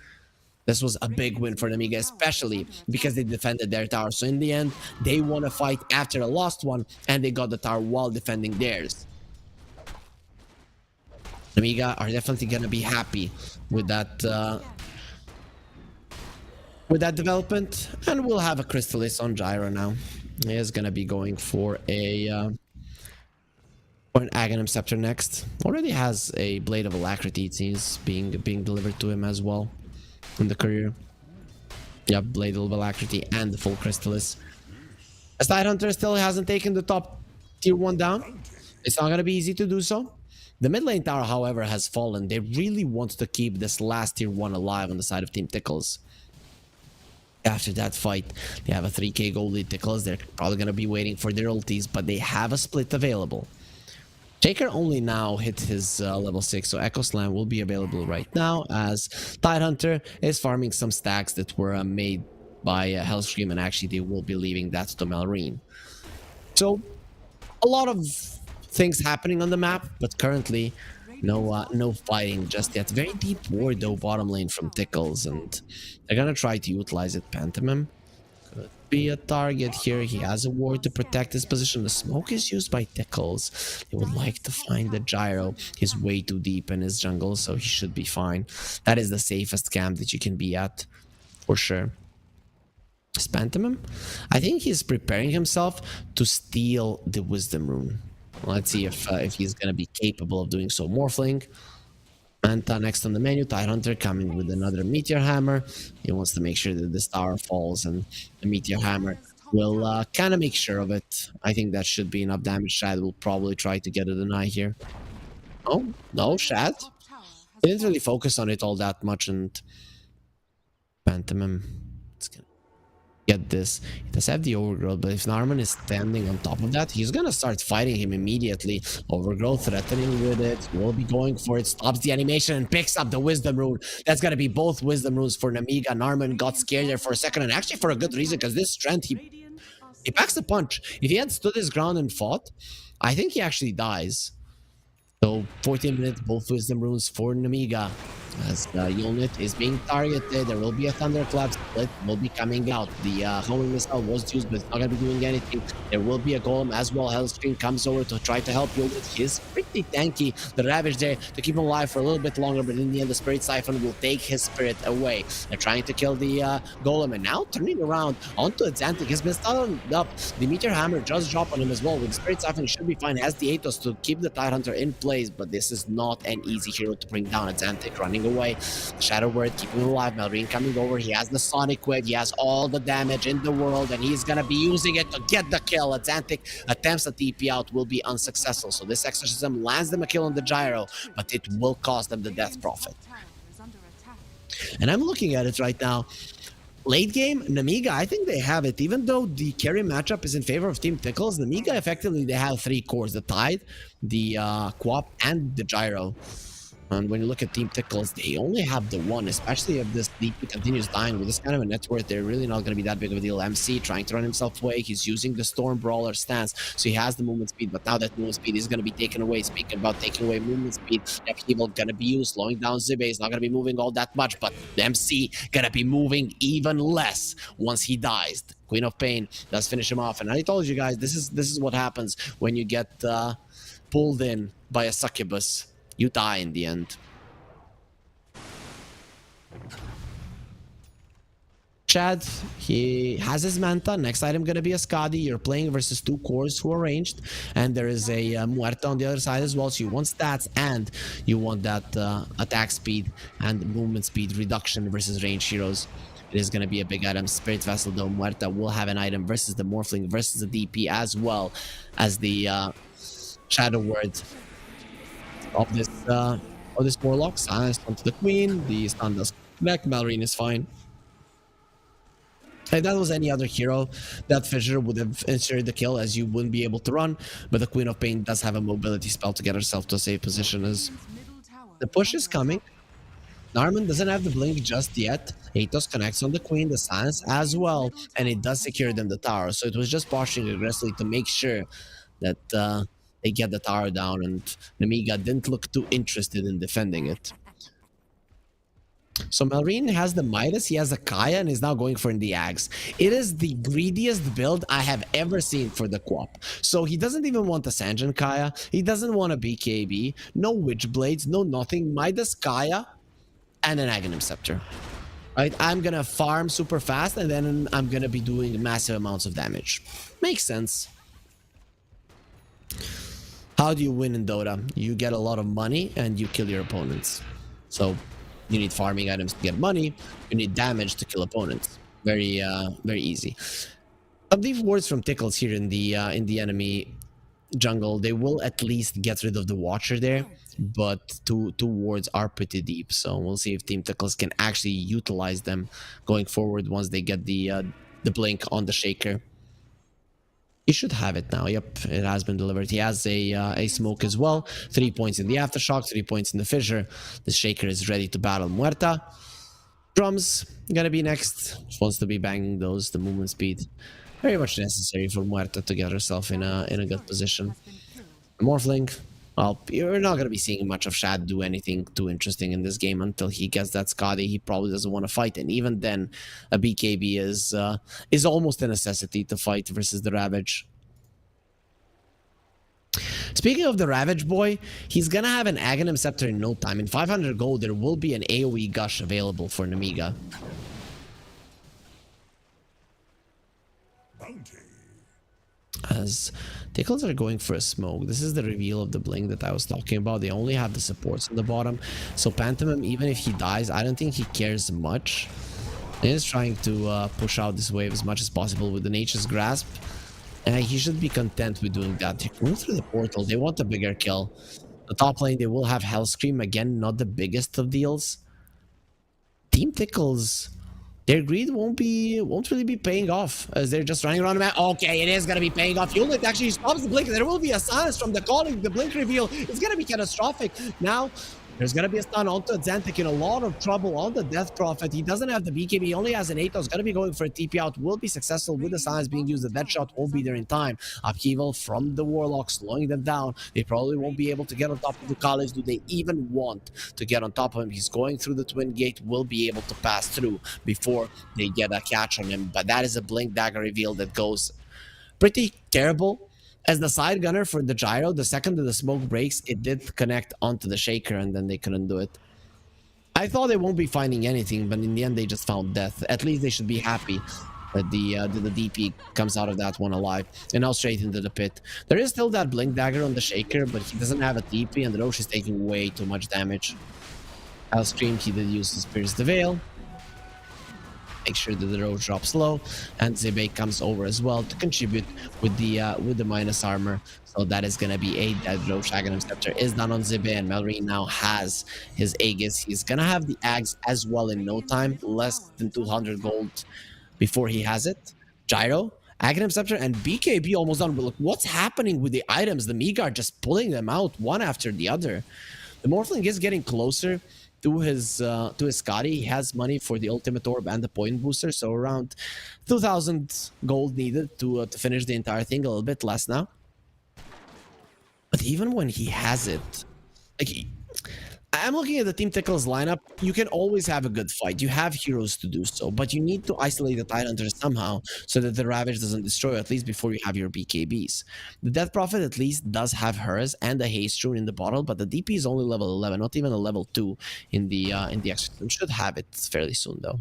This was a big win for Nemiga, especially because they defended their tower. So in the end, they won a fight after a lost one, and they got the tower while defending theirs. Nemiga are definitely going to be happy with that development, and we'll have a Crystallis on Gyro now. He is gonna be going for an Aghanim Scepter next. Already has a Blade of Alacrity, it seems, being delivered to him as well in the career. Yep, Blade Level Alacrity and the full Crystallis. As Tidehunter still hasn't taken the top tier 1 down, it's not going to be easy to do so. The mid lane tower, however, has fallen. They really want to keep this last tier 1 alive on the side of Team Tickles. After that fight, they have a 3k gold lead Tickles. They're probably going to be waiting for their ultis, but they have a split available. Shaker only now hit his level 6, so Echo Slam will be available right now as Tidehunter is farming some stacks that were made by Hellscream, and actually they will be leaving that to Malrine. So, a lot of things happening on the map, but currently no fighting just yet. Very deep ward though bottom lane from Tickles, and they're gonna try to utilize it. Pantomime could be a target here. He has a ward to protect his position. The smoke is used by Tickles. He would like to find the gyro. He's way too deep in his jungle, so he should be fine. That is the safest camp that you can be at, for sure. Pantomime, I think he's preparing himself to steal the Wisdom Rune. Let's see if he's gonna be capable of doing so. Morphling, Manta next on the menu. Tidehunter coming with another Meteor Hammer. He wants to make sure that this tower falls, and the Meteor Hammer will kind of make sure of it. I think that should be enough damage. Shad will probably try to get a deny here. Oh no, Shad didn't really focus on it all that much, and Pantomime, it's gonna get this. He does have the Overgrowth, but if Narman is standing on top of that, he's gonna start fighting him immediately. Overgrowth threatening with it, will be going for it, stops the animation and picks up the Wisdom Rune. That's gonna be both Wisdom Runes for Nemiga. Narman got scared there for a second, and actually for a good reason, because this strength, he packs the punch. If he had stood his ground and fought, I think he actually dies. So 14 minutes, both Wisdom Runes for Nemiga. As the unit is being targeted, there will be a Thunderclap split, will be coming out. The homing missile was used, but it's not going to be doing anything. There will be a golem as well. Hellscream comes over to try to help you with his pretty tanky. The Ravage there to keep him alive for a little bit longer, but in the end, the Spirit Siphon will take his spirit away. They're trying to kill the golem, and now turning around onto Xantic. He's been stunned up. The Meteor Hammer just dropped on him as well. With the Spirit Siphon, he should be fine. Has the Athos to keep the Tidehunter in place, but this is not an easy hero to bring down. Xantic running away. Shadow Word keeping him alive. Malrine coming over. He has the Sonic Wave. He has all the damage in the world, and he's gonna be using it to get the kill. Xantic attempts a TP out, will be unsuccessful. So this exorcism lands them a kill on the gyro, but it will cost them the death profit. And I'm looking at it right now. Late game, Nemiga, I think they have it. Even though the carry matchup is in favor of Team Tickles, Nemiga effectively they have 3 cores: the Tide, the Quap, and the gyro. And when you look at Team Tickles, they only have the one, especially if this DP continues dying with this kind of a net worth. They're really not going to be that big of a deal. MC trying to run himself away. He's using the Storm Brawler stance, so he has the movement speed, but now that movement speed is going to be taken away. Speaking about taking away movement speed, Evil going to be used, slowing down Zibe. He's not going to be moving all that much, but the MC going to be moving even less once he dies. Queen of Pain does finish him off, and I told you guys, this is what happens when you get pulled in by a succubus. You die in the end. Chad, he has his Manta. Next item gonna be a Skadi. You're playing versus 2 cores who are ranged, and there is a Muerta on the other side as well. So you want stats and you want that attack speed and movement speed reduction versus ranged heroes. It is gonna be a big item. Spirit Vessel though, Muerta will have an item versus the Morphling versus the DP, as well as the Shadow Word of this Warlock. Silence onto the Queen. The stun does connect. Malrine is fine. If that was any other hero, that Fissure would have ensured the kill, as you wouldn't be able to run, but the Queen of Pain does have a mobility spell to get herself to a safe position. As the push is coming, Narman doesn't have the blink just yet. Athos connects on the Queen, the Silence as well, and it does secure them the tower. So it was just posturing aggressively to make sure that they get the tower down, and Nemiga didn't look too interested in defending it. So Malrine has the Midas, he has a Kaya, and is now going for the Axe. It is the greediest build I have ever seen for the Quap. So he doesn't even want a Sanjin Kaya, he doesn't want a BKB, no Witchblades, no nothing. Midas, Kaya, and an Aghanim Scepter. Right, I'm gonna farm super fast, and then I'm gonna be doing massive amounts of damage. Makes sense. How do you win in Dota? You get a lot of money and you kill your opponents. So you need farming items to get money, you need damage to kill opponents. very easy. Of these wards from Tickles here in the enemy jungle, they will at least get rid of the Watcher there, but two wards are pretty deep, so we'll see if Team Tickles can actually utilize them going forward once they get the blink on the Shaker. He should have it now. Yep, it has been delivered. He has a smoke as well. 3 points in the Aftershock, 3 points in the Fissure. The Shaker is ready to battle Muerta. Drums gonna be next. Just wants to be banging those. The movement speed very much necessary for Muerta to get herself in a good position. Morphling. Well, you're not going to be seeing much of Shad do anything too interesting in this game until he gets that Scotty. He probably doesn't want to fight, and even then, a BKB is almost a necessity to fight versus the Ravage. Speaking of the Ravage boy, he's gonna have an Aghanim Scepter in no time. In 500 gold, there will be an AoE Gush available for Nemiga. As Tickles are going for a smoke. This is the reveal of the blink that I was talking about. They only have the supports on the bottom. So Pantomime, even if he dies, I don't think he cares much. He is trying to push out this wave as much as possible with the Nature's Grasp. And he should be content with doing that. They move through the portal. They want a bigger kill. The top lane, they will have Hellscream. Again, not the biggest of deals. Team Tickles... their greed won't really be paying off as they're just running around the map. Okay, it is gonna be paying off. Unit actually stops the blink. There will be a silence from the calling. The blink reveal is gonna be catastrophic. Now, there's gonna be a stun onto Xantic in a lot of trouble on the Death Prophet. He doesn't have the BKB, he only has an Atos. Gonna be going for a TP out. Will be successful with the silence being used. The Death Shot won't be there in time. Upheaval from the Warlock slowing them down. They probably won't be able to get on top of the college. Do they even want to get on top of him? He's going through the Twin Gate. Will be able to pass through before they get a catch on him. But that is a Blink Dagger reveal that goes pretty terrible. As the side gunner for the gyro, the second that the smoke breaks, it did connect onto the Shaker and then they couldn't do it. I thought they won't be finding anything, but in the end they just found death. At least they should be happy that the DP comes out of that one alive. And now straight into the pit. There is still that Blink Dagger on the Shaker, but he doesn't have a TP and the Roche is taking way too much damage. Hellscream, he did use his Pierce the Veil. Make sure that the Roach drops low, and Zebe comes over as well to contribute with the minus armor. So that is gonna be a dead Roach. Aghanim Scepter is done on Zebe, and Mallory now has his Aegis. He's gonna have the Ags as well in no time, less than 200 gold before he has it. Gyro, Aghanim Scepter, and BKB almost done. But look, what's happening with the items? The Nemiga are just pulling them out one after the other. The Morphling is getting closer to his Scotty. He has money for the ultimate orb and the point booster, so around 2,000 gold needed to finish the entire thing. A little bit less now, but even when he has it, like I'm looking at the Team Tickles lineup, you can always have a good fight. You have heroes to do so, but you need to isolate the Tidehunter somehow so that the Ravage doesn't destroy, at least before you have your BKBs. The Death Prophet at least does have hers and a Haste Rune in the bottle, but the DP is only level 11, not even a level 2 in the extra. Should have it fairly soon though.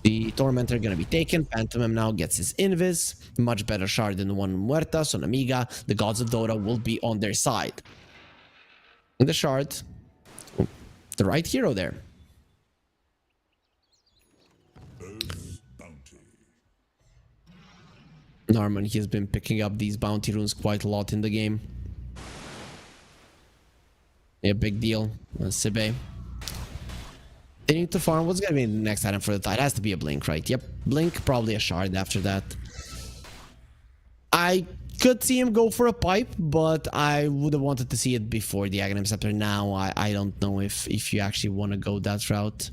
The Tormentor gonna be taken. Pantomime now gets his Invis, much better shard than the one in Muerta, so Nemiga, the Gods of Dota, will be on their side. In the shard, the right hero there. Norman, he has been picking up these bounty runes quite a lot in the game. Yeah, big deal. Sibe. They need to farm. What's gonna be the next item for the tide? It has to be a blink, right? Yep, blink, probably a shard after that. I could see him go for a pipe, but I would have wanted to see it before the Aghanim Scepter. Now I don't know if you actually want to go that route.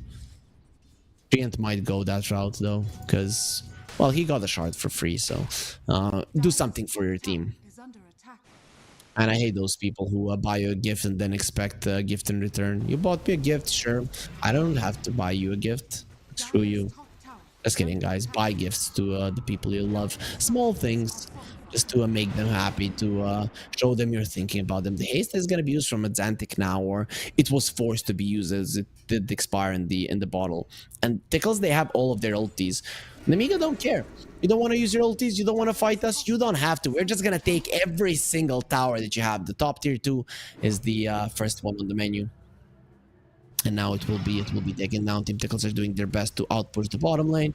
Giant might go that route though, because well, he got a shard for free, so do something for your team. And I hate those people who buy you a gift and then expect a gift in return. You bought me a gift, sure. I don't have to buy you a gift. Screw you. Just kidding, guys. Buy gifts to the people you love. Small things, just to make them happy, to show them you're thinking about them. The haste is going to be used from Xantic now, or it was forced to be used as it did expire in the bottle. And Tickles, they have all of their ultis. Nemiga don't care. You don't want to use your ultis, you don't want to fight us, you don't have to. We're just going to take every single tower that you have. The top tier 2 is the first one on the menu. And now it will be taken down. Team Tickles are doing their best to outpush the bottom lane,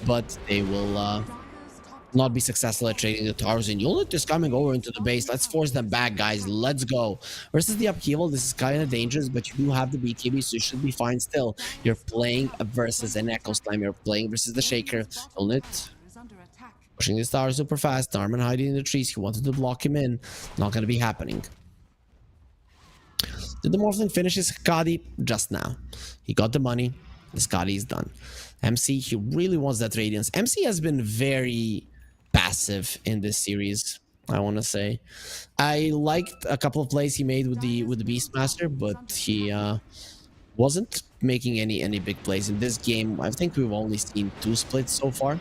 but they will not be successful at trading the towers. And Unit is coming over into the base. Let's force them back, guys. Let's go. Versus the upheaval, this is kind of dangerous, but you do have the BKB, so you should be fine still. You're playing versus an Echo Slime. You're playing versus the Shaker. Unit is under attack. pushing his tower super fast. Norman hiding in the trees. He wanted to block him in. Not going to be happening. Did the Morphling finish his Skadi? Just now. He got the money. The Skadi is done. MC, he really wants that Radiance. MC has been very passive in this series, I want to say. I liked a couple of plays he made with the Beastmaster, but he wasn't making any big plays. In this game, I think we've only seen 2 splits so far.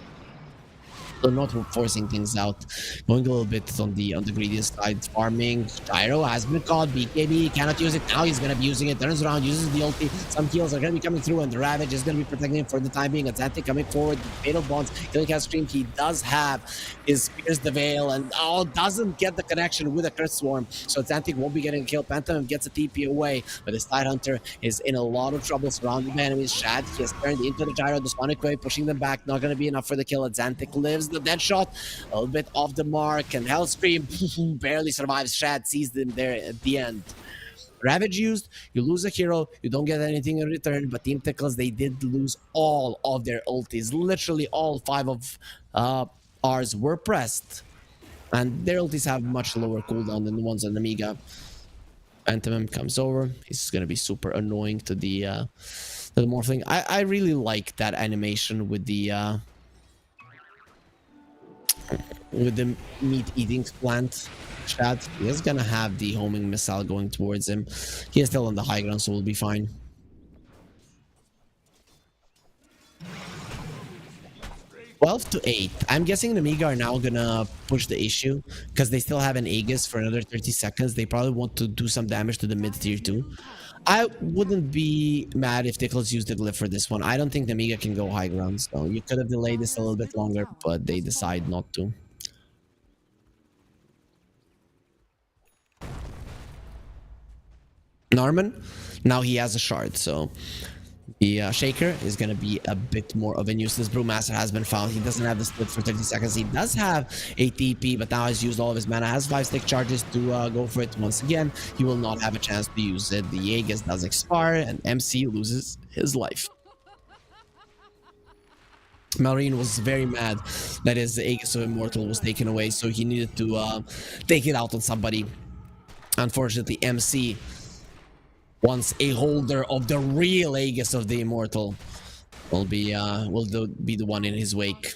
So not forcing things out, going a little bit on the greediest side, farming. Gyro has been caught. BKB cannot use it now. He's gonna be using it. Turns around, uses the ulti. Some heals are gonna be coming through, and the Ravage is gonna be protecting him for the time being. Atlantic coming forward. Fatal Bonds, killing Cat Stream. He does have his Pierce the Veil, and doesn't get the connection with a Curse Swarm. So Atlantic won't be getting a kill. Phantom gets a TP away, but his Tide Hunter is in a lot of trouble surrounded by enemies. Shad, he has turned into the Gyro, the Sonic Wave, pushing them back. Not gonna be enough for the kill. Atlantic lives the dead shot, a little bit off the mark, and Hellscream barely survives. Shad sees them there at the end. Ravage used, you lose a hero, you don't get anything in return, but Team Tickles, they did lose all of their ultis. Literally all 5 of ours were pressed, and their ultis have much lower cooldown than the ones on Nemiga. Phantom comes over, he's gonna be super annoying to the Morphling. I really like that animation with the meat-eating plant. Chat, he is gonna have the homing missile going towards him. He is still on the high ground, so we'll be fine. $12-8. I'm guessing Nemiga are now gonna push the issue because they still have an Aegis for another 30 seconds. They probably want to do some damage to the mid tier 2. I wouldn't be mad if Tickles used the glyph for this one. I don't think Nemiga can go high ground, so you could have delayed this a little bit longer, but they decide not to. Norman, now he has a shard, so the Shaker is going to be a bit more of a useless. Brewmaster has been found. He doesn't have the split for 30 seconds. He does have a TP, but now has used all of his mana. Has 5 stick charges to go for it once again. He will not have a chance to use it. The Aegis does expire, and MC loses his life. Malrine was very mad that his Aegis of Immortal was taken away, so he needed to take it out on somebody. Unfortunately, MC, once a holder of the real Aegis of the Immortal, will be the one in his wake.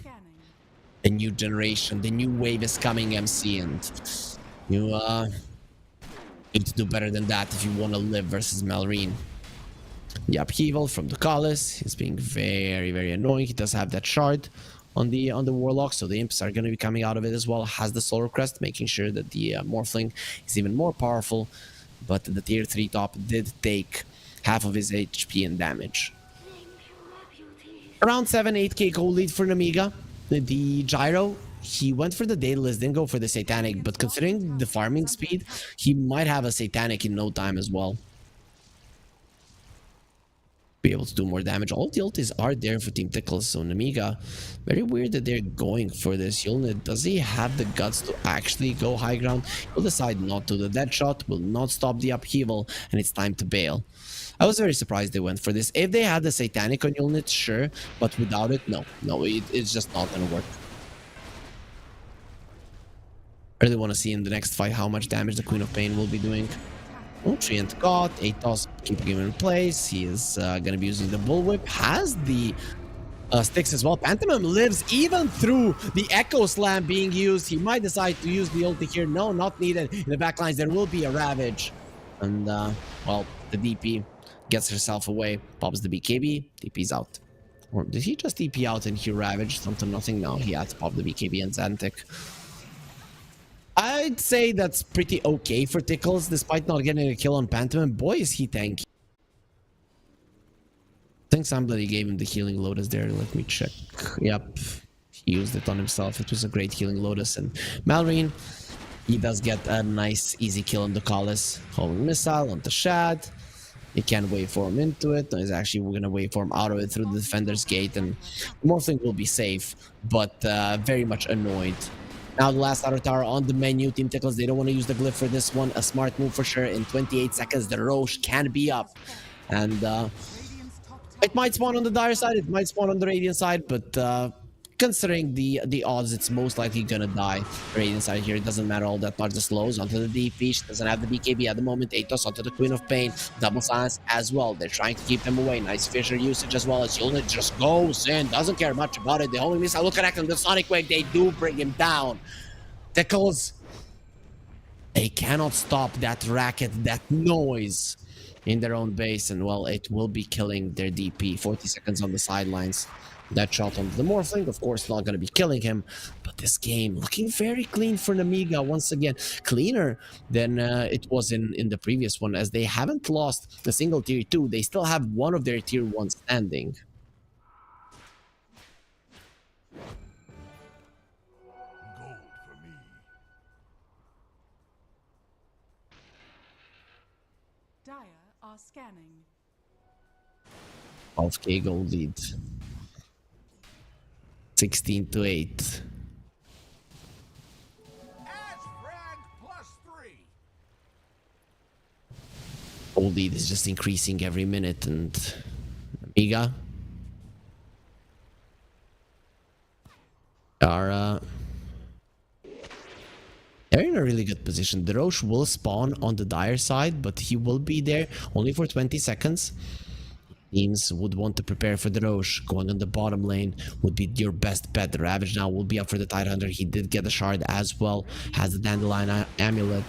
The new generation, the new wave is coming, MC, and you need to do better than that if you want to live versus Malrine. The upheaval from the Collis is being very, very annoying. He does have that shard on the Warlock, so the imps are going to be coming out of it as well. Has the Solar Crest, making sure that the Morphling is even more powerful. But the tier 3 top did take half of his HP and damage. Around 7-8k gold lead for Nemiga. The Gyro, he went for the Daedalus, didn't go for the Satanic, but considering the farming speed, he might have a Satanic in no time as well. Be able to do more damage. All the ultis are there for Team Tickles, so Nemiga, very weird that they're going for this. Yulnid, does he have the guts to actually go high ground? He'll decide not to. The dead shot will not stop the upheaval, and it's time to bail. I was very surprised they went for this. If they had the Satanic on Yulnid, sure, but without it, no, it's just not gonna work. I really want to see in the next fight how much damage the Queen of Pain will be doing. Treant got Atos, keeping him in place. He is going to be using the Bullwhip. Has the sticks as well. Pantomime lives even through the Echo Slam being used. He might decide to use the ulti here. No, not needed. In the backlines, there will be a Ravage. And, well, the DP gets herself away. Pops the BKB. DP's out. Or did he just DP out and he Ravaged something? Nothing. No, he had to pop the BKB and Zantic. I'd say that's pretty okay for Tickles, despite not getting a kill on Pantomime. Boy, is he tanky. I think somebody gave him the healing Lotus there. Let me check. Yep, he used it on himself. It was a great healing Lotus. And Malrine, he does get a nice, easy kill on the Collis. Homing Missile on the Shad. He can't waveform into it. He's actually going to waveform out of it through the defender's gate, and Morphling will be safe, but very much annoyed. Now the last outer tower on the menu. Team Tickles, they don't want to use the glyph for this one. A smart move for sure. In 28 seconds, the Roche can be up. And it might spawn on the Dire side, it might spawn on the Radiant side, but considering the odds, it's most likely gonna die. Radiant side here, it doesn't matter all that much. The slows onto the DP. She doesn't have the BKB at the moment. Atos onto the Queen of Pain. Double silence as well. They're trying to keep them away. Nice Fissure usage as well as Unit just goes in. Doesn't care much about it. The homing missile will connect on the Sonic Wave. They do bring him down. Tickles, they cannot stop that racket, that noise in their own base, and well, it will be killing their DP. 40 seconds on the sidelines. That shot on the Morphling, of course, not going to be killing him, but this game looking very clean for Nemiga once again. Cleaner than it was in the previous one, as they haven't lost a single tier 2. They still have one of their tier 1 standing. Dire are scanning. 12k gold lead. 16-8. Gold lead is just increasing every minute, and Nemiga are they're in a really good position. The Roche will spawn on the Dire side, but he will be there only for 20 seconds. Teams would want to prepare for the Roche. Going on the bottom lane would be your best bet. The Ravage now will be up for the Tidehunter. He did get a shard as well. Has the Dandelion Amulet.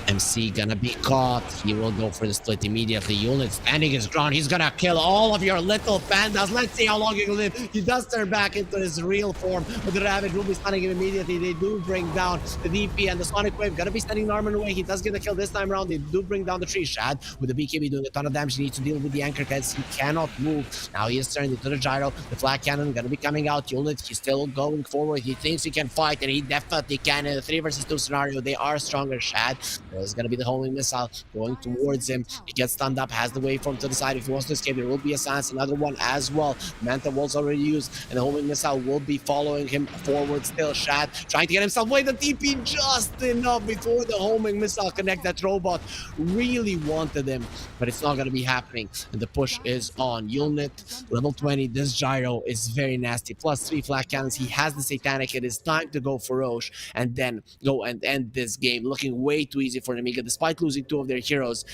MC gonna be caught. He will go for the split immediately. Unit standing his ground. He's gonna kill all of your little pandas. Let's see how long he can live. He does turn back into his real form, but the Ravage will be stunning him immediately. They do bring down the DP and the Sonic Wave. Gonna be standing Norman away. He does get a kill this time around. They do bring down the tree. Shad with the BKB doing a ton of damage. He needs to deal with the anchor because he cannot move. Now he is turned into the gyro. The flag cannon gonna be coming out. Unit, he's still going forward. He thinks he can fight, and he definitely can. In a 3 versus 2 scenario, they are stronger. Shad, there's gonna be the homing missile going towards him. He gets stunned up, has the waveform to the side. If he wants to escape, there will be a silence, another one as well. Manta Wall's already used, and the homing missile will be following him forward still. Shad trying to get himself away. The TP just enough before the homing missile connect. That robot really wanted him, but it's not going to be happening. And the push is on. Unit, level 20. This gyro is very nasty. +3 flat cannons. He has the Satanic. It is time to go for Roche and then go and end this game. Looking way too easy for Nemiga, despite losing 2 of their heroes.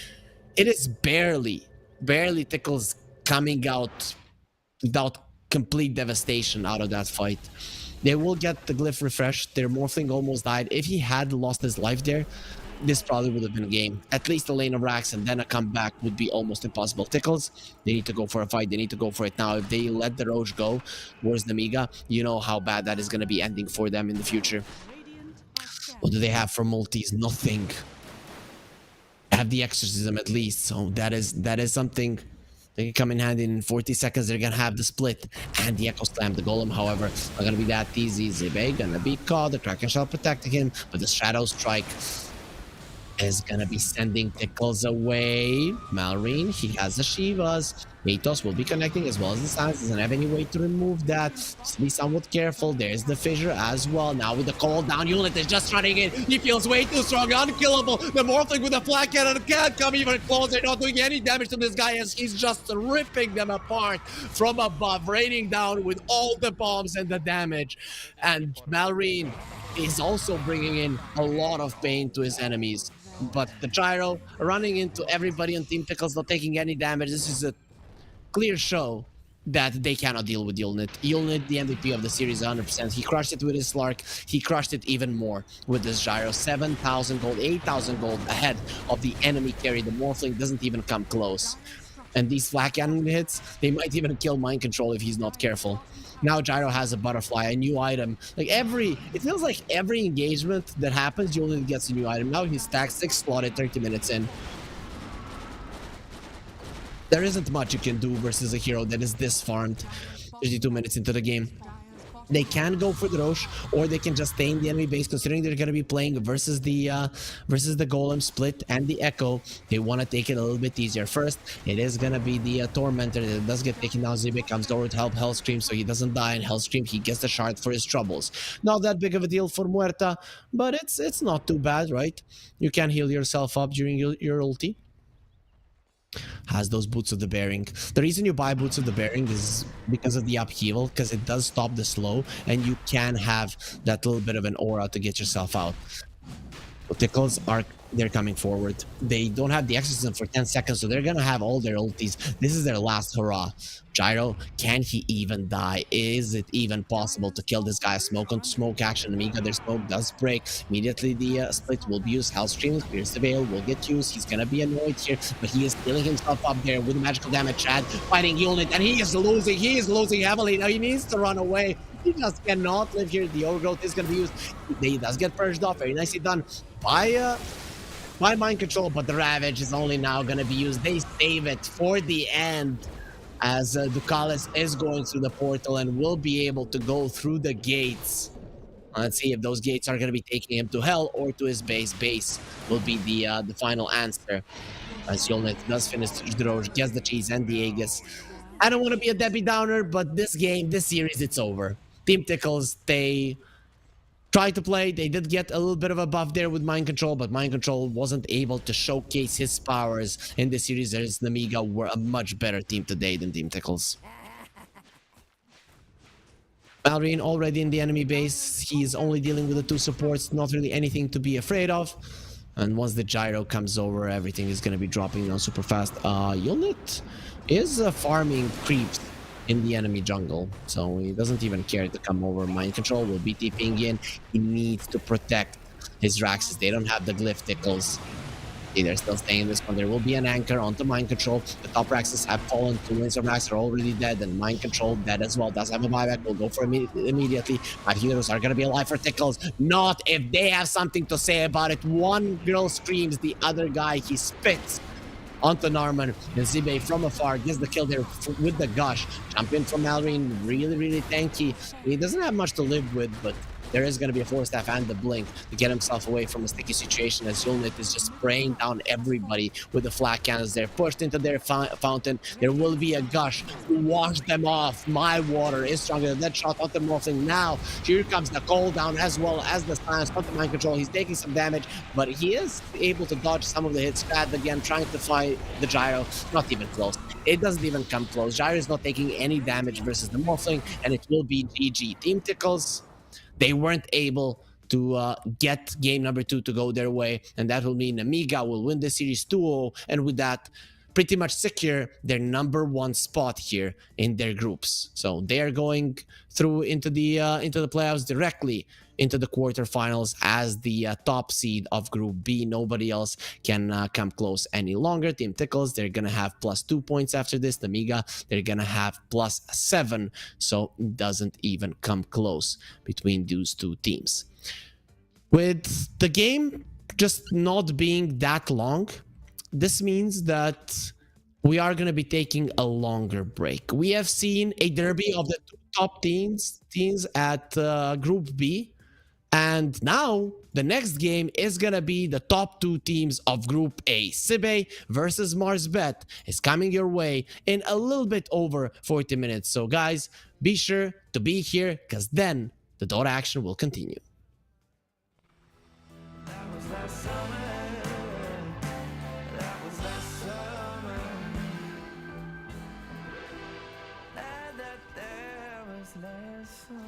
It is barely Tickles coming out without complete devastation out of that fight. They will get the glyph refreshed. Their Morphling almost died. If he had lost his life there, this probably would have been a game. At least a lane of racks and then a comeback would be almost impossible. Tickles, they need to go for a fight. They need to go for it now. If they let the Roche go towards Nemiga, you know how bad that is going to be ending for them in the future. What do they have for multis? Nothing. Have the exorcism at least, so that is something that can come in handy. In 40 seconds they're gonna have the split and the echo slam. The golem, however, not gonna be that easy. Zebe gonna be caught. The Kraken shell protecting him, but the shadow strike is gonna be sending Tickles away. Malrine, he has the Shivas. Atos will be connecting as well as the silence. Doesn't have any way to remove that. Just be somewhat careful. There's the fissure as well. Now with the call down, Unit is just running in. He feels way too strong, unkillable. The Morphling with the flat cannon can't come even close. They're not doing any damage to this guy as he's just ripping them apart from above, raining down with all the bombs and the damage. And Malrine is also bringing in a lot of pain to his enemies. But the gyro running into everybody on Team Tickles, not taking any damage. This is a clear show that they cannot deal with Yulnit. Yulnit, the MVP of the series, 100%. He crushed it with his Slark. He crushed it even more with this gyro. 7,000 gold, 8,000 gold ahead of the enemy carry. The Morphling doesn't even come close. And these flat cannon hits, they might even kill Mind Control if he's not careful. Now Gyro has a butterfly, a new item. Like it feels like every engagement that happens, Yulnit gets a new item. Now he stacks 6 slotted 30 minutes in. There isn't much you can do versus a hero that is this farmed 32 minutes into the game. They can go for the Roche, or they can just stay in the enemy base, considering they're going to be playing versus the Golem split and the Echo. They want to take it a little bit easier. First, it is going to be the Tormentor that does get taken down. Zibe comes over to help Hellscream, so he doesn't die, and Hellscream, he gets the shard for his troubles. Not that big of a deal for Muerta, but it's not too bad, right? You can heal yourself up during your ulti. Has those Boots of the Bearing. The reason you buy Boots of the Bearing is because of the upheaval, because it does stop the slow, and you can have that little bit of an aura to get yourself out. Tickles they're coming forward. They don't have the exorcism for 10 seconds, so they're gonna have all their ultis. This is their last hurrah. Gyro, can he even die? Is it even possible to kill this guy? Smoke on smoke action. Nemiga, their smoke does break. Immediately the split will be used. Hellstream, Pierce the Veil will get used. He's gonna be annoyed here, but he is killing himself up there with magical damage. Chad fighting unit, and he is losing. He is losing heavily. Now he needs to run away. He just cannot live here. The overgrowth is gonna be used. He does get purged off. Very nicely done by mind control, but the Ravage is only now gonna be used. They save it for the end, as Ducalis is going through the portal and will be able to go through the gates. Let's see if those gates are going to be taking him to hell or to his base. Base will be the final answer, as Yolnet does finish the Roche, gets the cheese and the Aegis. I don't want to be a Debbie Downer, but this series, it's over. Team Tickles, they tried to play. They did get a little bit of a buff there with Mind Control, but Mind Control wasn't able to showcase his powers in this series. There's Nemiga were a much better team today than Team Tickles. Malrine already in the enemy base. He's only dealing with the two supports, not really anything to be afraid of. And once the Gyro comes over, everything is going to be dropping down super fast. Yolnet is farming creeps in the enemy jungle, so he doesn't even care to come over. Mind Control will be TPing in. He needs to protect his Raxes. They don't have the glyph Tickles. They're still staying in this one. There will be an anchor onto Mind Control. The top Raxes have fallen. Two Windsor Raxes are already dead, and Mind Control dead as well. Does have a buyback. Will go for immediately. But heroes are going to be alive for Tickles. Not if they have something to say about it. One girl screams, the other guy, he spits onto Narman, and Zibe from afar gets the kill there with the gush. Champion from Malrine, really tanky. He doesn't have much to live with, but there is going to be a Force Staff and the Blink to get himself away from a sticky situation, as Yolnet is just spraying down everybody with the flat cannons. They're pushed into their fountain. There will be a gush to wash them off. My water is stronger than that shot onto Morphling. Now, here comes the cooldown as well as the silence onto Mind Control. He's taking some damage, but he is able to dodge some of the hits. Chad again trying to fight the Gyro. Not even close. It doesn't even come close. Gyro is not taking any damage versus the Morphling, and it will be GG. Team Tickles, they weren't able to get game number 2 to go their way, and that will mean Nemiga will win the series 2-0, and with that, pretty much secure their number 1 spot here in their groups. So they are going through into the playoffs directly into the quarterfinals as the top seed of Group B. Nobody else can come close any longer. Team Tickles, they're gonna have +2 points after this. Nemiga, they're gonna have +7, so it doesn't even come close between those two teams. With the game just not being that long, this means that we are going to be taking a longer break. We have seen a derby of the two top teams at Group B, and now the next game is going to be the top 2 teams of Group A. Sibe versus Marsbet is coming your way in a little bit over 40 minutes. So guys, be sure to be here, because then the Dota action will continue. That was last summer. That was last summer. That there was last summer.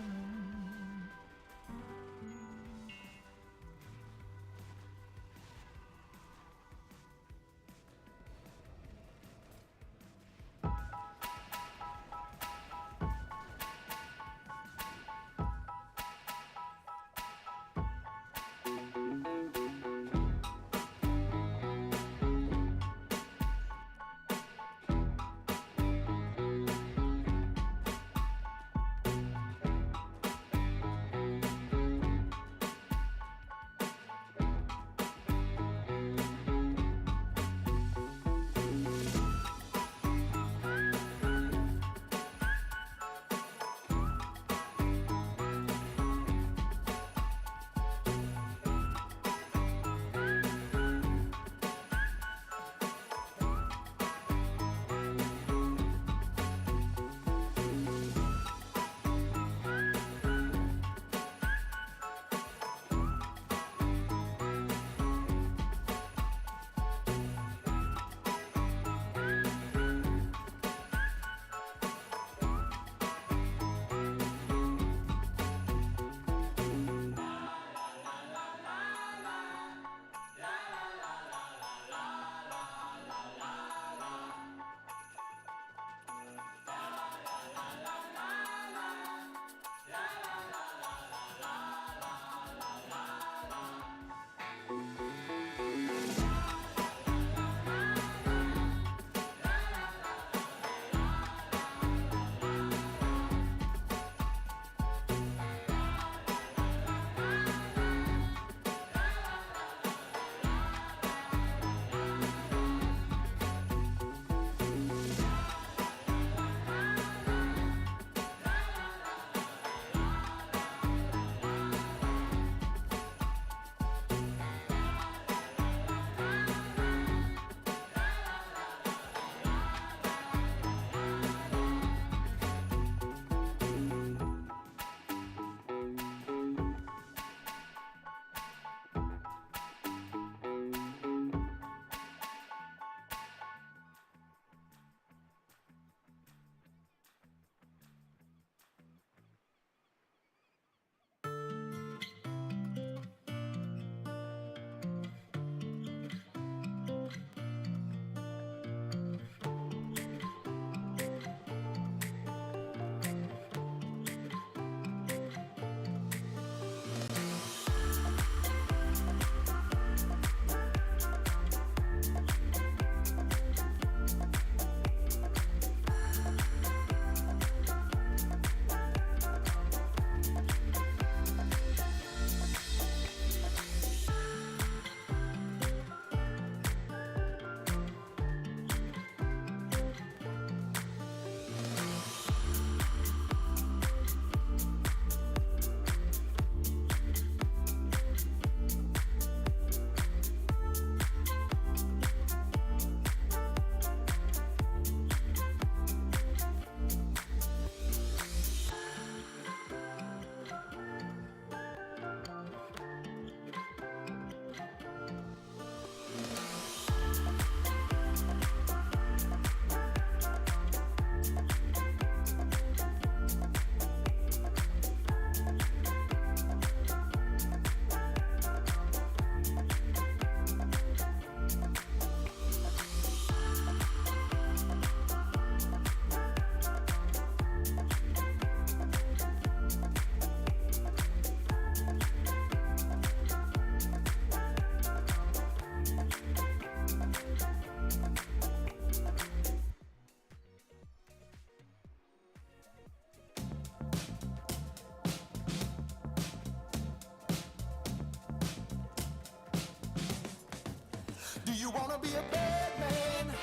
you wanna be a bad man?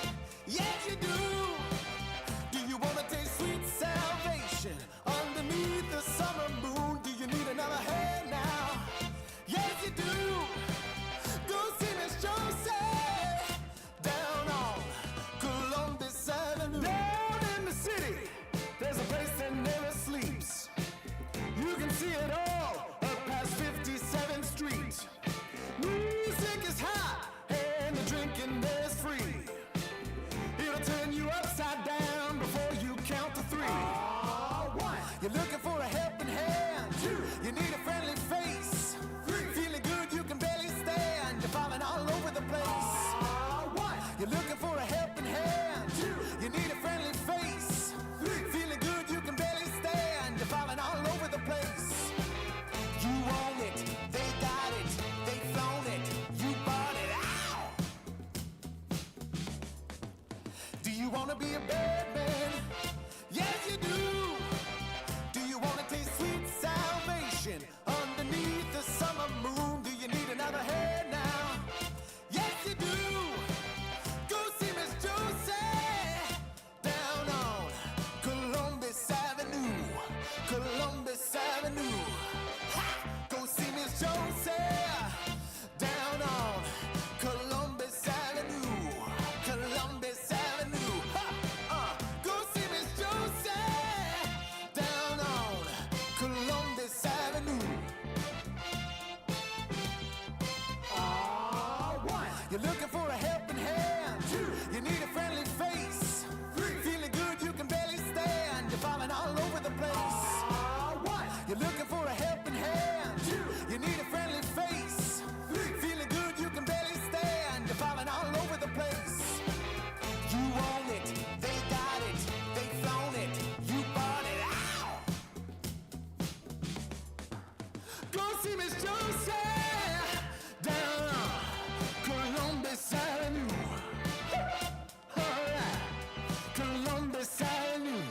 Yes, you do. Do you wanna taste sweet salvation underneath the summer moon? Do you need another hand now? Yes, you do. Go see Miss Josie down on Columbus Avenue. Down in the city, there's a place that never sleeps. You can see it all up past 57th Street. Music is hot and the drinking there's free. It'll turn you upside down before you count to three. One, you're looking for a helping hand. Two, you need a friendly face. Three, feeling good you can barely stand. You're falling all over the place. One, you're looking for a helping hand. Two, you need a friendly face. Three, feeling good you can barely stand. You're falling all over the place. You own it, they got it, they flown it, you bought it. Ow! Do you wanna be a bad man? Yes, you do. Do you wanna taste sweet salvation underneath the summer moon? Do you need another hand now? Yes, you do. Go see Miss Josie down on Columbus Avenue. Columbus Avenue. Ha! Go see Miss Josie down on Columbus Avenue. Columbus Avenue. Ha! Go see Miss Josie down on Columbus Avenue. One, you're looking for a helping hand. Two, you need a friendly face. Three, feeling good you can barely stand. You're falling all over the place. One, you're looking for a helping hand. Two, you need a friendly face. Three, feeling good you can barely stand. You're falling all over the place. You own it, they got it, they flown it, you bought it. Ow! Go see Miss Josie down on Columbus Avenue. All right, Columbus Avenue.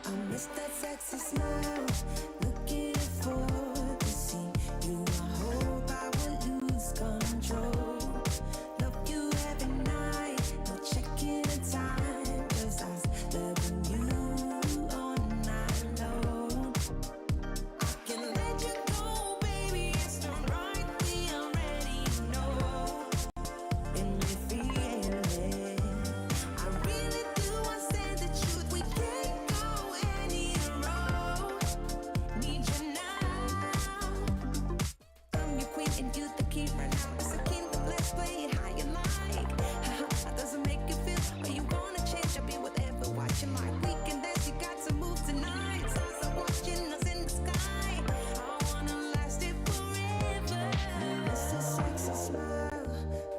I miss that sexy smile, looking forward to see you. I hope I will lose control. Love you every night, no checking the time, 'cause I was loving you all night long. I can let you go, baby, it's the right thing, I already know. And we feel it. I really do, I say the truth, we can't go any road. Need you now. I'm your queen and you the king right now. It's a kingdom, let's play it how you like. How does it make you feel? Or you wanna change? I'll be whatever, watching my weekend dance. You got to move tonight. Stars are watching us in the sky. I wanna last it forever. It's a sexy smile,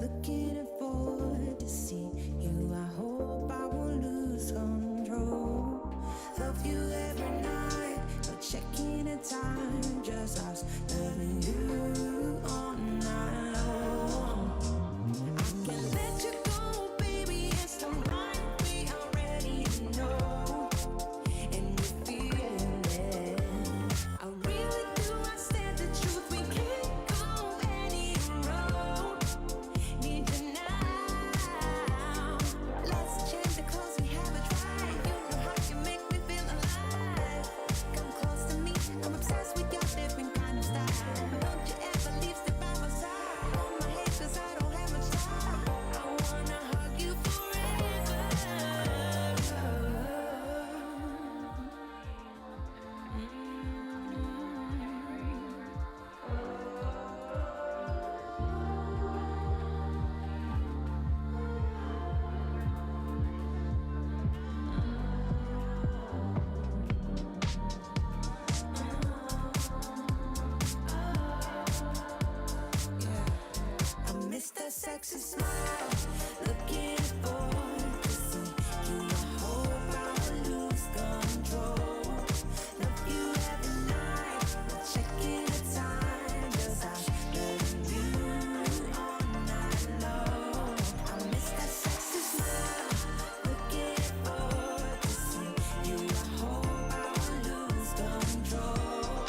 looking forward to see you. I hope I won't lose control. Love you every night, no checking the time, just us loving you all night long. I can let you go, baby, it's the right we already know. And we feel it. I really do, I said the truth, we can't go any road. Need you now. Let's change the clothes we haven't tried. You know how you make me feel alive. Come close to me, I'm obsessed with your different kind of style. Don't you ever leave, step by my side. Hold my hand, 'cause I don't have much time. I wanna hug you forever. I miss that sexy smile, looking forward to see you. I hope I will lose control. Love you every night, no checking the time, 'cause I love you all night long. I miss that sexy smile, looking forward to see you. I hope I will lose control.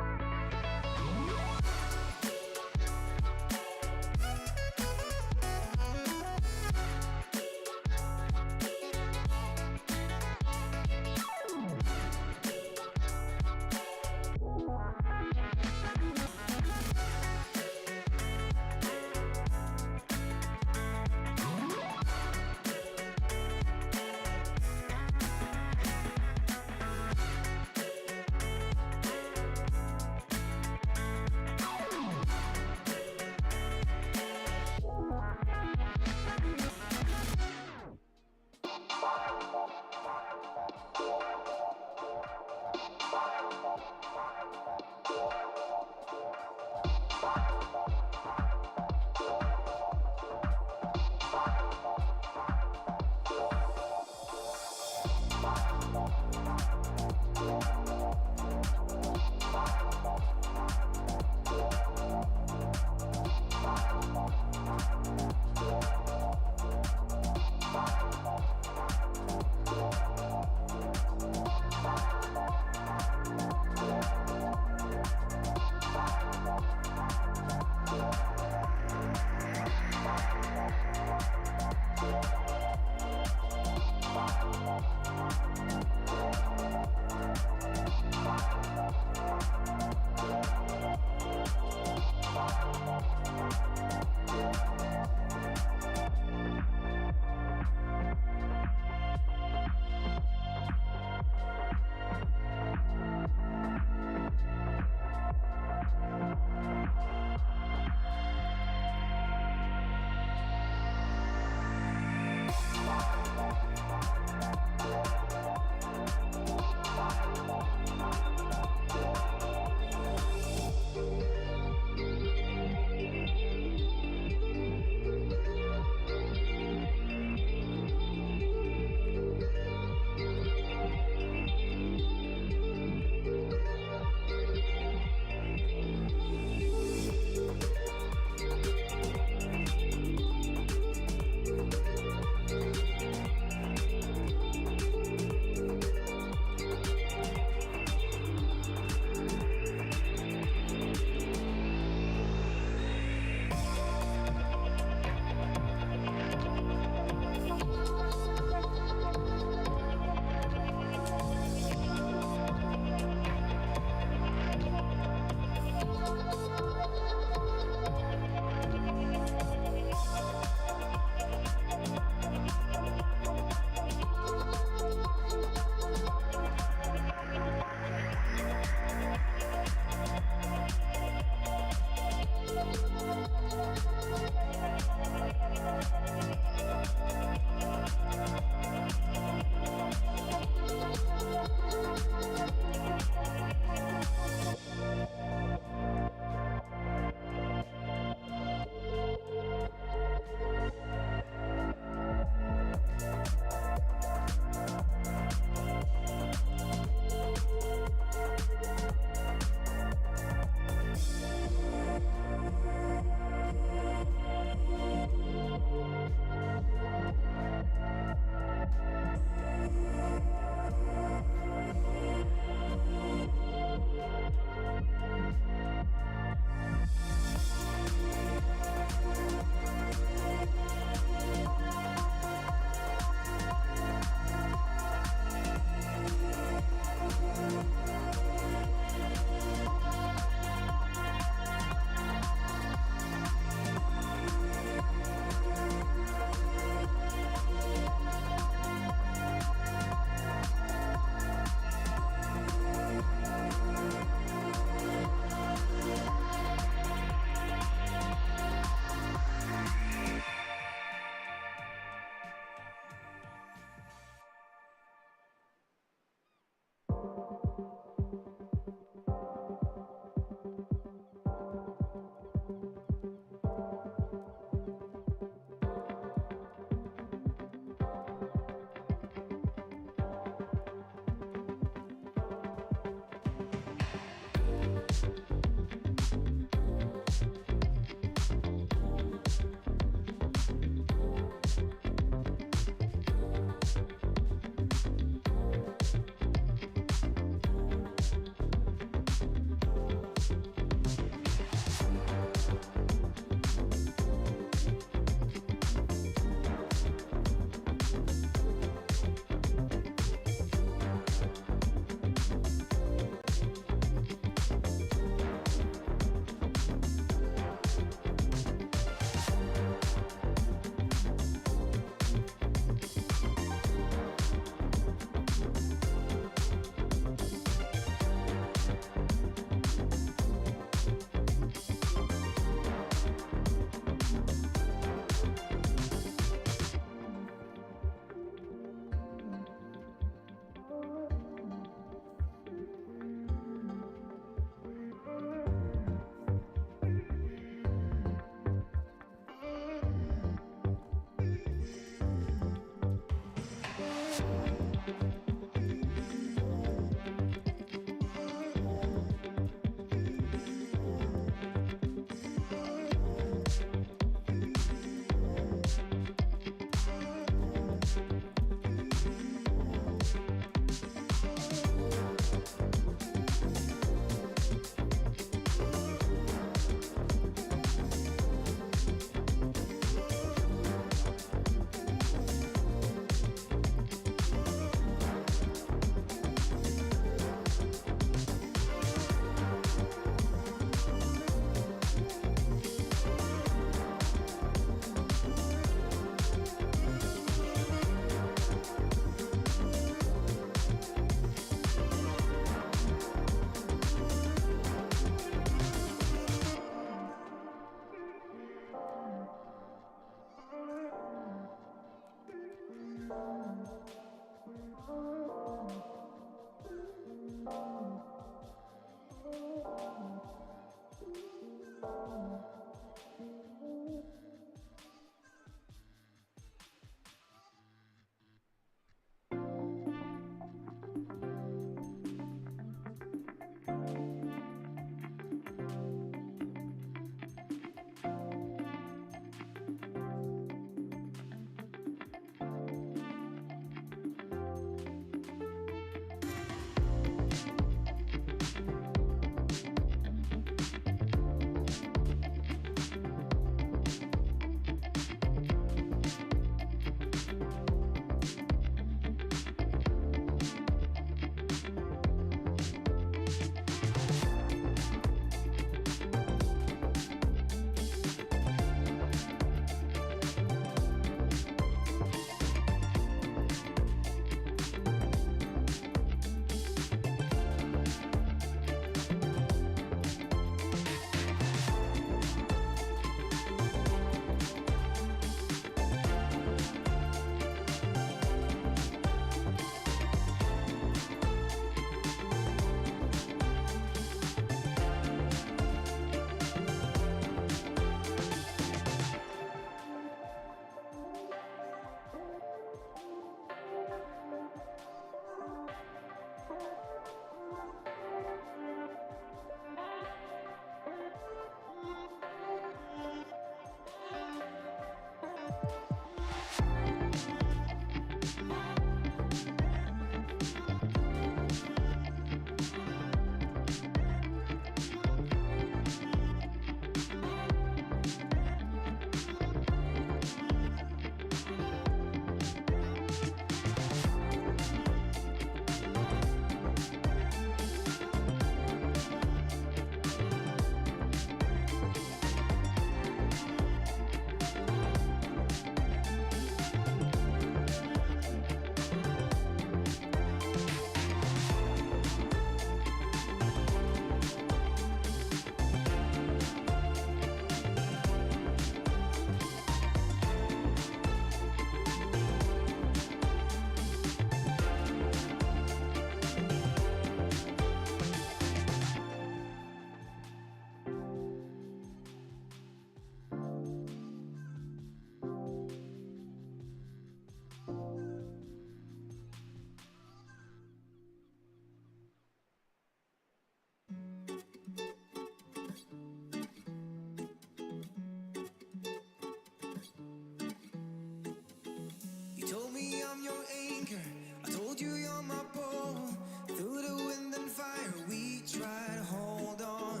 me I'm your anchor. I told you you're my bow. Through the wind and fire, we try to hold on.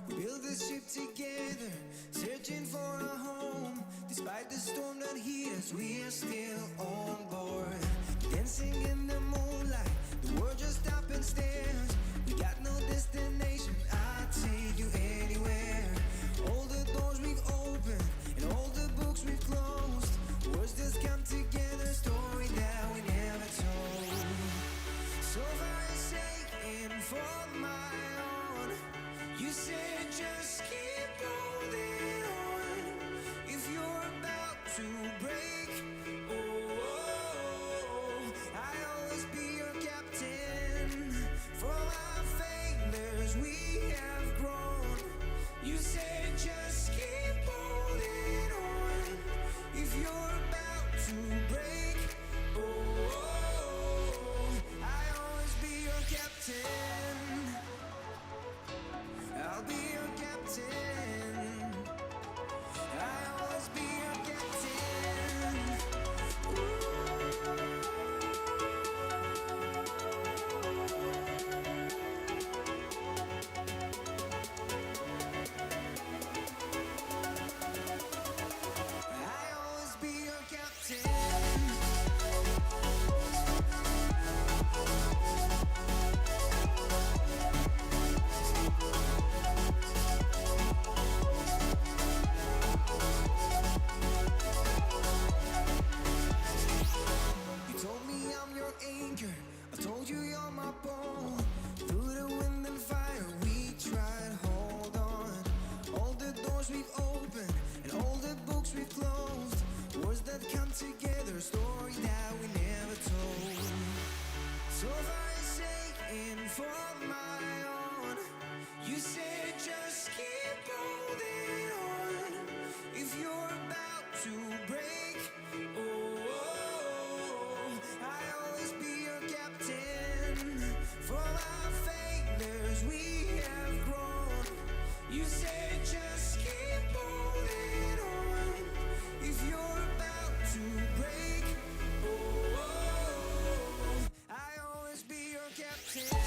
We build this ship together, searching for a home. Despite the storm that hit us, we are still on board. Dancing in the moonlight, the world just stopped and stares. We got no destination, I'll take you anywhere. All the doors we've opened and all the books we've closed. Words just come together, story that we never told. So far I say in for my own. You said just keep holding on. If you're about to break, I'll always be your captain. From our failures we have grown. You said just keep holding on. If you're about to break, I'll always be your captain. I'll be your captain. I'll always be your captain. I'll always be your captain. You told me I'm your anchor. I told you you're my bow. Through the wind and fire, we tried hold on. All the doors we've opened and all the books we've closed. Words that come together, story that we never told. So far I say in for my own. You said just keep holding on. If you're about to break, I'll always be your captain. From our failures we have grown. You said just keep holding on. If you're about to break, I'll always be your captain.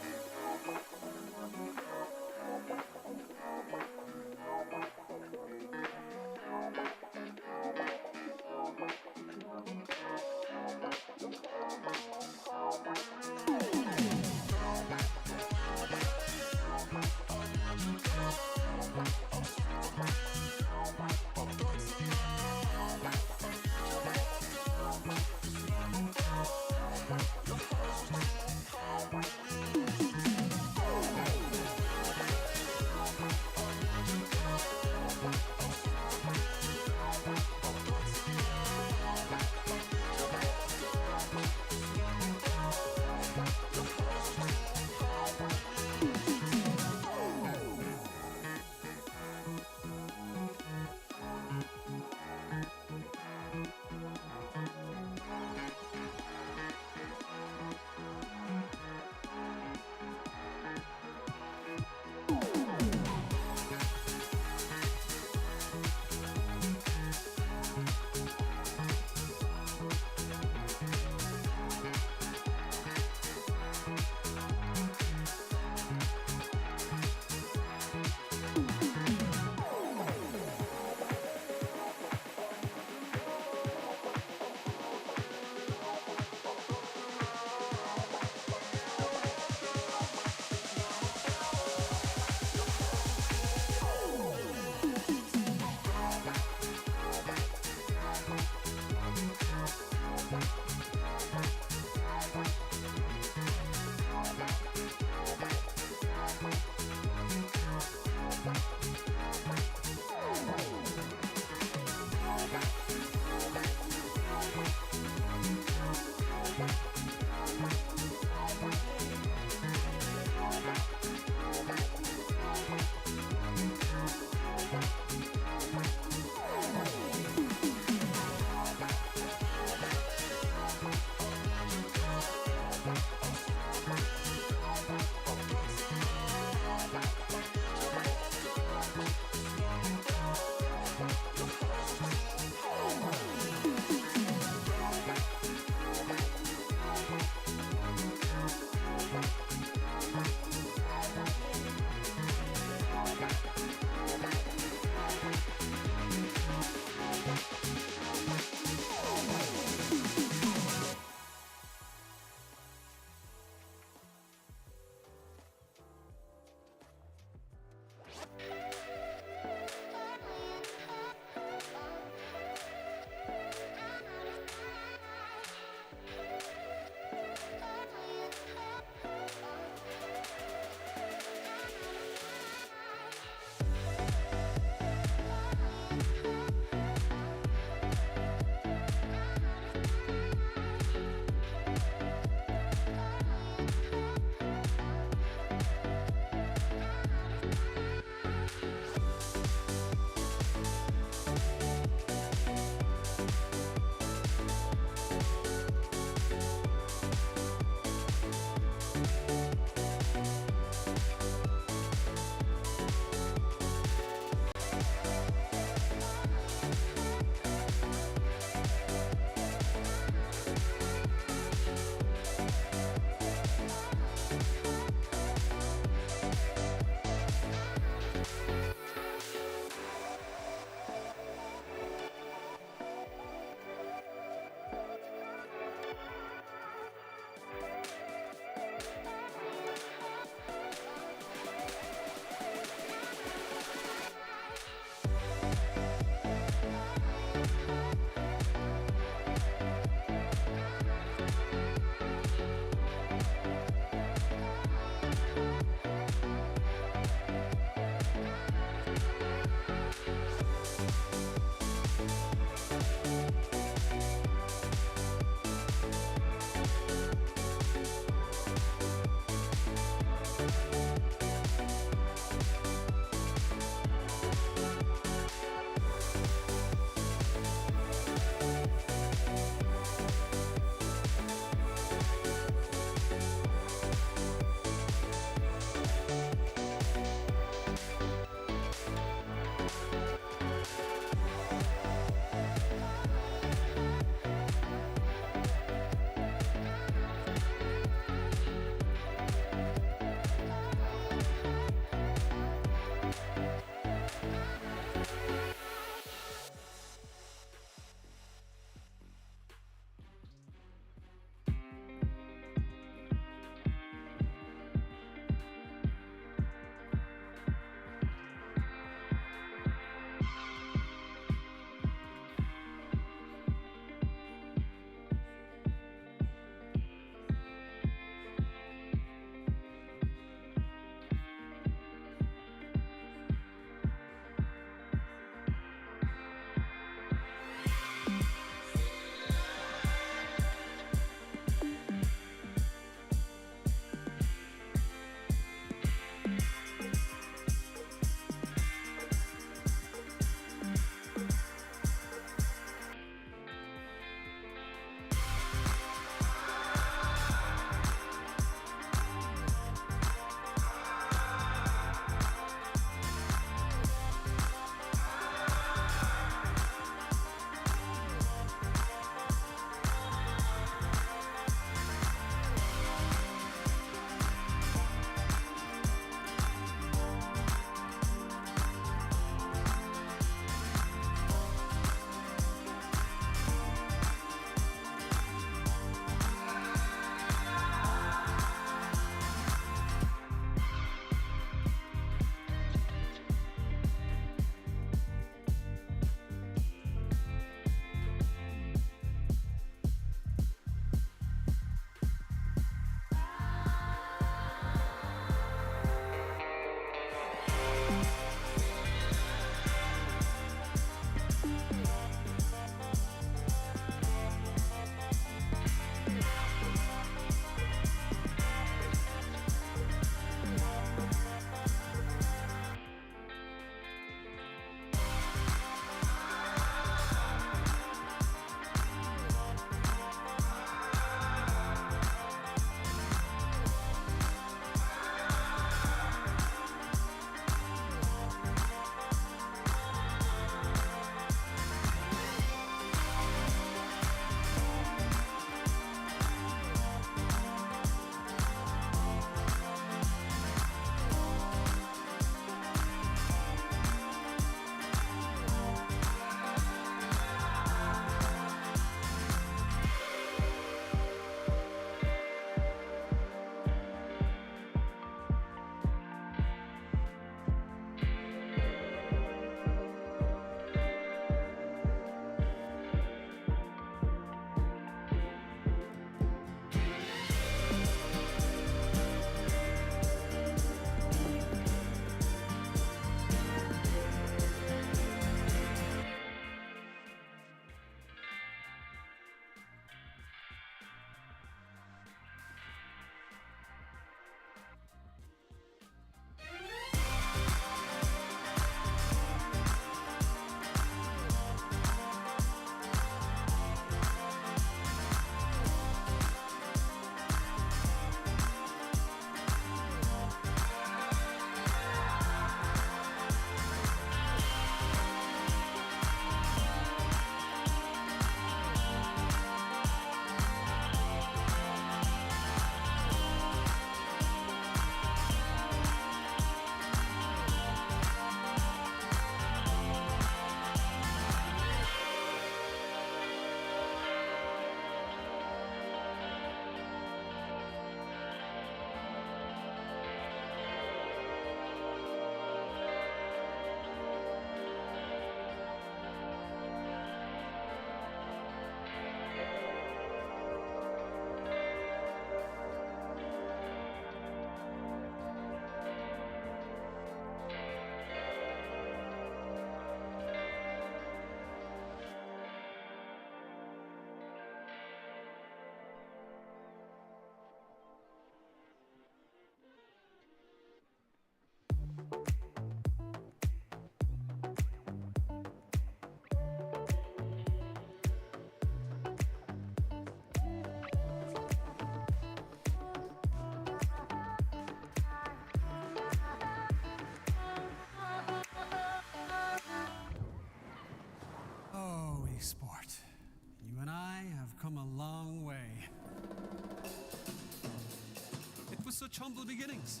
such humble beginnings.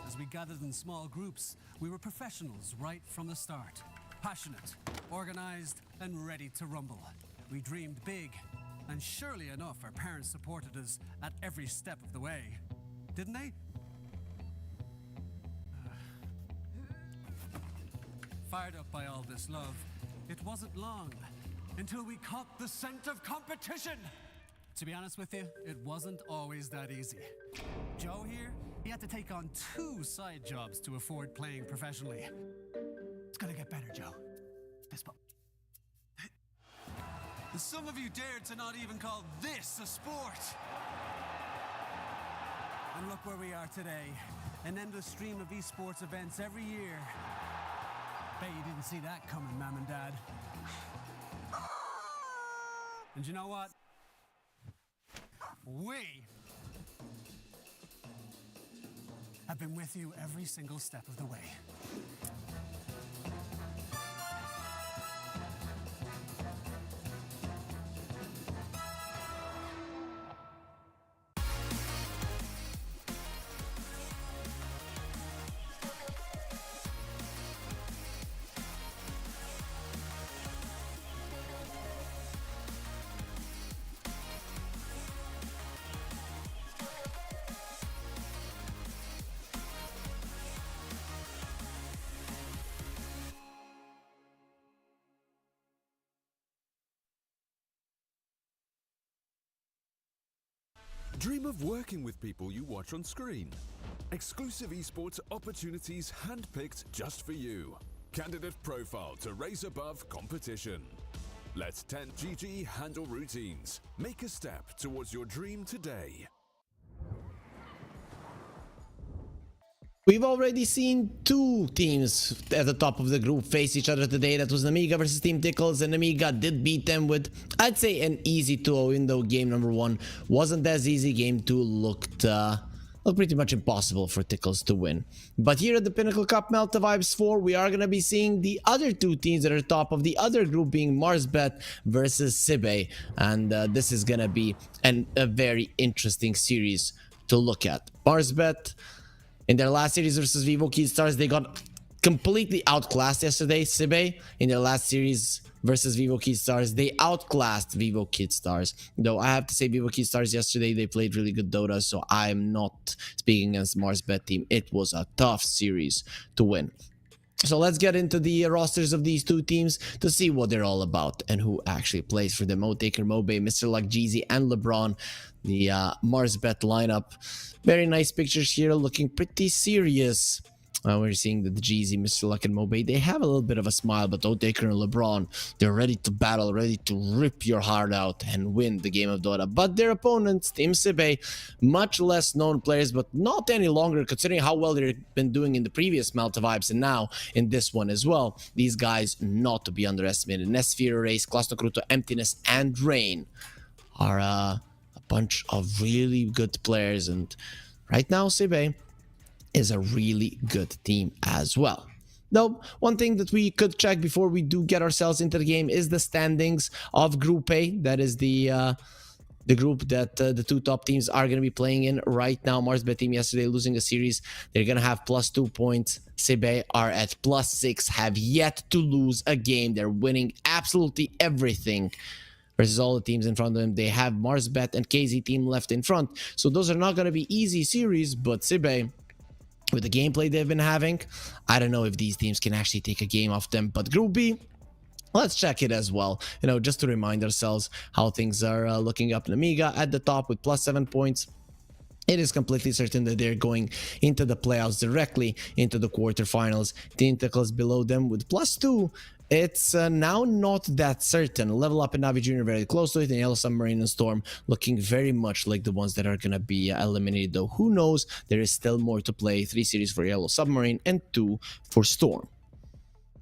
As we gathered in small groups, we were professionals right from the start. Passionate, organized, and ready to rumble. We dreamed big, and surely enough, our parents supported us at every step of the way. Didn't they? Fired up by all this love, it wasn't long until we caught the scent of competition. To be honest with you, it wasn't always that easy. Joe here, he had to take on 2 side jobs to afford playing professionally. It's gonna get better, Joe. Fist bump. Some of you dared to not even call this a sport. And look where we are today. An endless stream of esports events every year. Bet you didn't see that coming, Mom and Dad. And you know what? We have been with you every single step of the way. Dream of working with people you watch on screen. Exclusive esports opportunities handpicked just for you. Candidate profile to raise above competition. Let 10GG handle routines. Make a step towards your dream today. We've already seen 2 teams at the top of the group face each other today. That was Nemiga versus Team Tickles, and Nemiga did beat them with, I'd say, an easy 2-0, even though game number 1 wasn't as easy. Game 2 looked pretty much impossible for Tickles to win. But here at the Pinnacle Cup Malta Vibes 4, we are going to be seeing the other 2 teams that are top of the other group, being Marsbet versus Sibe. And this is going to be a very interesting series to look at. Marsbet, in their last series versus Vivo Kid Stars, they got completely outclassed yesterday. Sibe, in their last series versus Vivo Kid Stars, they outclassed Vivo Kid Stars. Though I have to say, Vivo Kid Stars yesterday, they played really good Dota, so I'm not speaking against Marsbet team. It was a tough series to win. So let's get into the rosters of these 2 teams to see what they're all about and who actually plays for them. Motaker, Mobe, Mr. Luck, Jeezy, and LeBron. The Marsbet lineup. Very nice pictures here, looking pretty serious. We're seeing that the Jeezy, Mr. Luck, and Mobe, they have a little bit of a smile, but Motaker and LeBron, they're ready to battle, ready to rip your heart out and win the game of Dota. But their opponents, Team Sibe, much less known players, but not any longer, considering how well they've been doing in the previous Malta Vibes and now in this one as well. These guys, not to be underestimated. Nesphere, Race, Cluster Kruto, Emptiness, and Rain are a bunch of really good players, and right now Sibe is a really good team as well. Though, one thing that we could check before we do get ourselves into the game is the standings of Group A. That is the group that the 2 top teams are going to be playing in right now. Marsbet team yesterday losing a series. They're going to have +2 points. Sibe are at +6, have yet to lose a game. They're winning absolutely everything versus all the teams in front of them. They have Marsbet and KZ team left in front. So those are not going to be easy series, but Sibe, with the gameplay they've been having, I don't know if these teams can actually take a game off them. But Group B, let's check it as well, just to remind ourselves how things are looking up. Nemiga at the top with +7 points. It is completely certain that they're going into the playoffs, directly into the quarterfinals. Tickles below them with +2. It's now not that certain. Level Up and Navi Jr. very close to it, and Yellow Submarine and Storm looking very much like the ones that are going to be eliminated, though who knows, there is still more to play. 3 series for Yellow Submarine and 2 for Storm.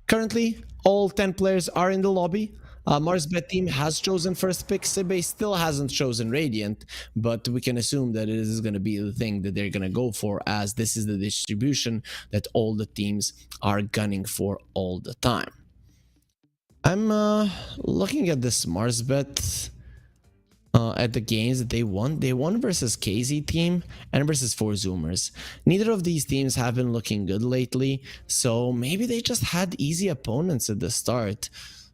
Currently, all 10 players are in the lobby. Marsbet team has chosen first pick. Sibe still hasn't chosen Radiant, but we can assume that it is going to be the thing that they're going to go for, as this is the distribution that all the teams are gunning for all the time. I'm looking at this Marsbet at the games that they won. They won versus KZ team and versus 4Zoomers. Neither of these teams have been looking good lately, so maybe they just had easy opponents at the start.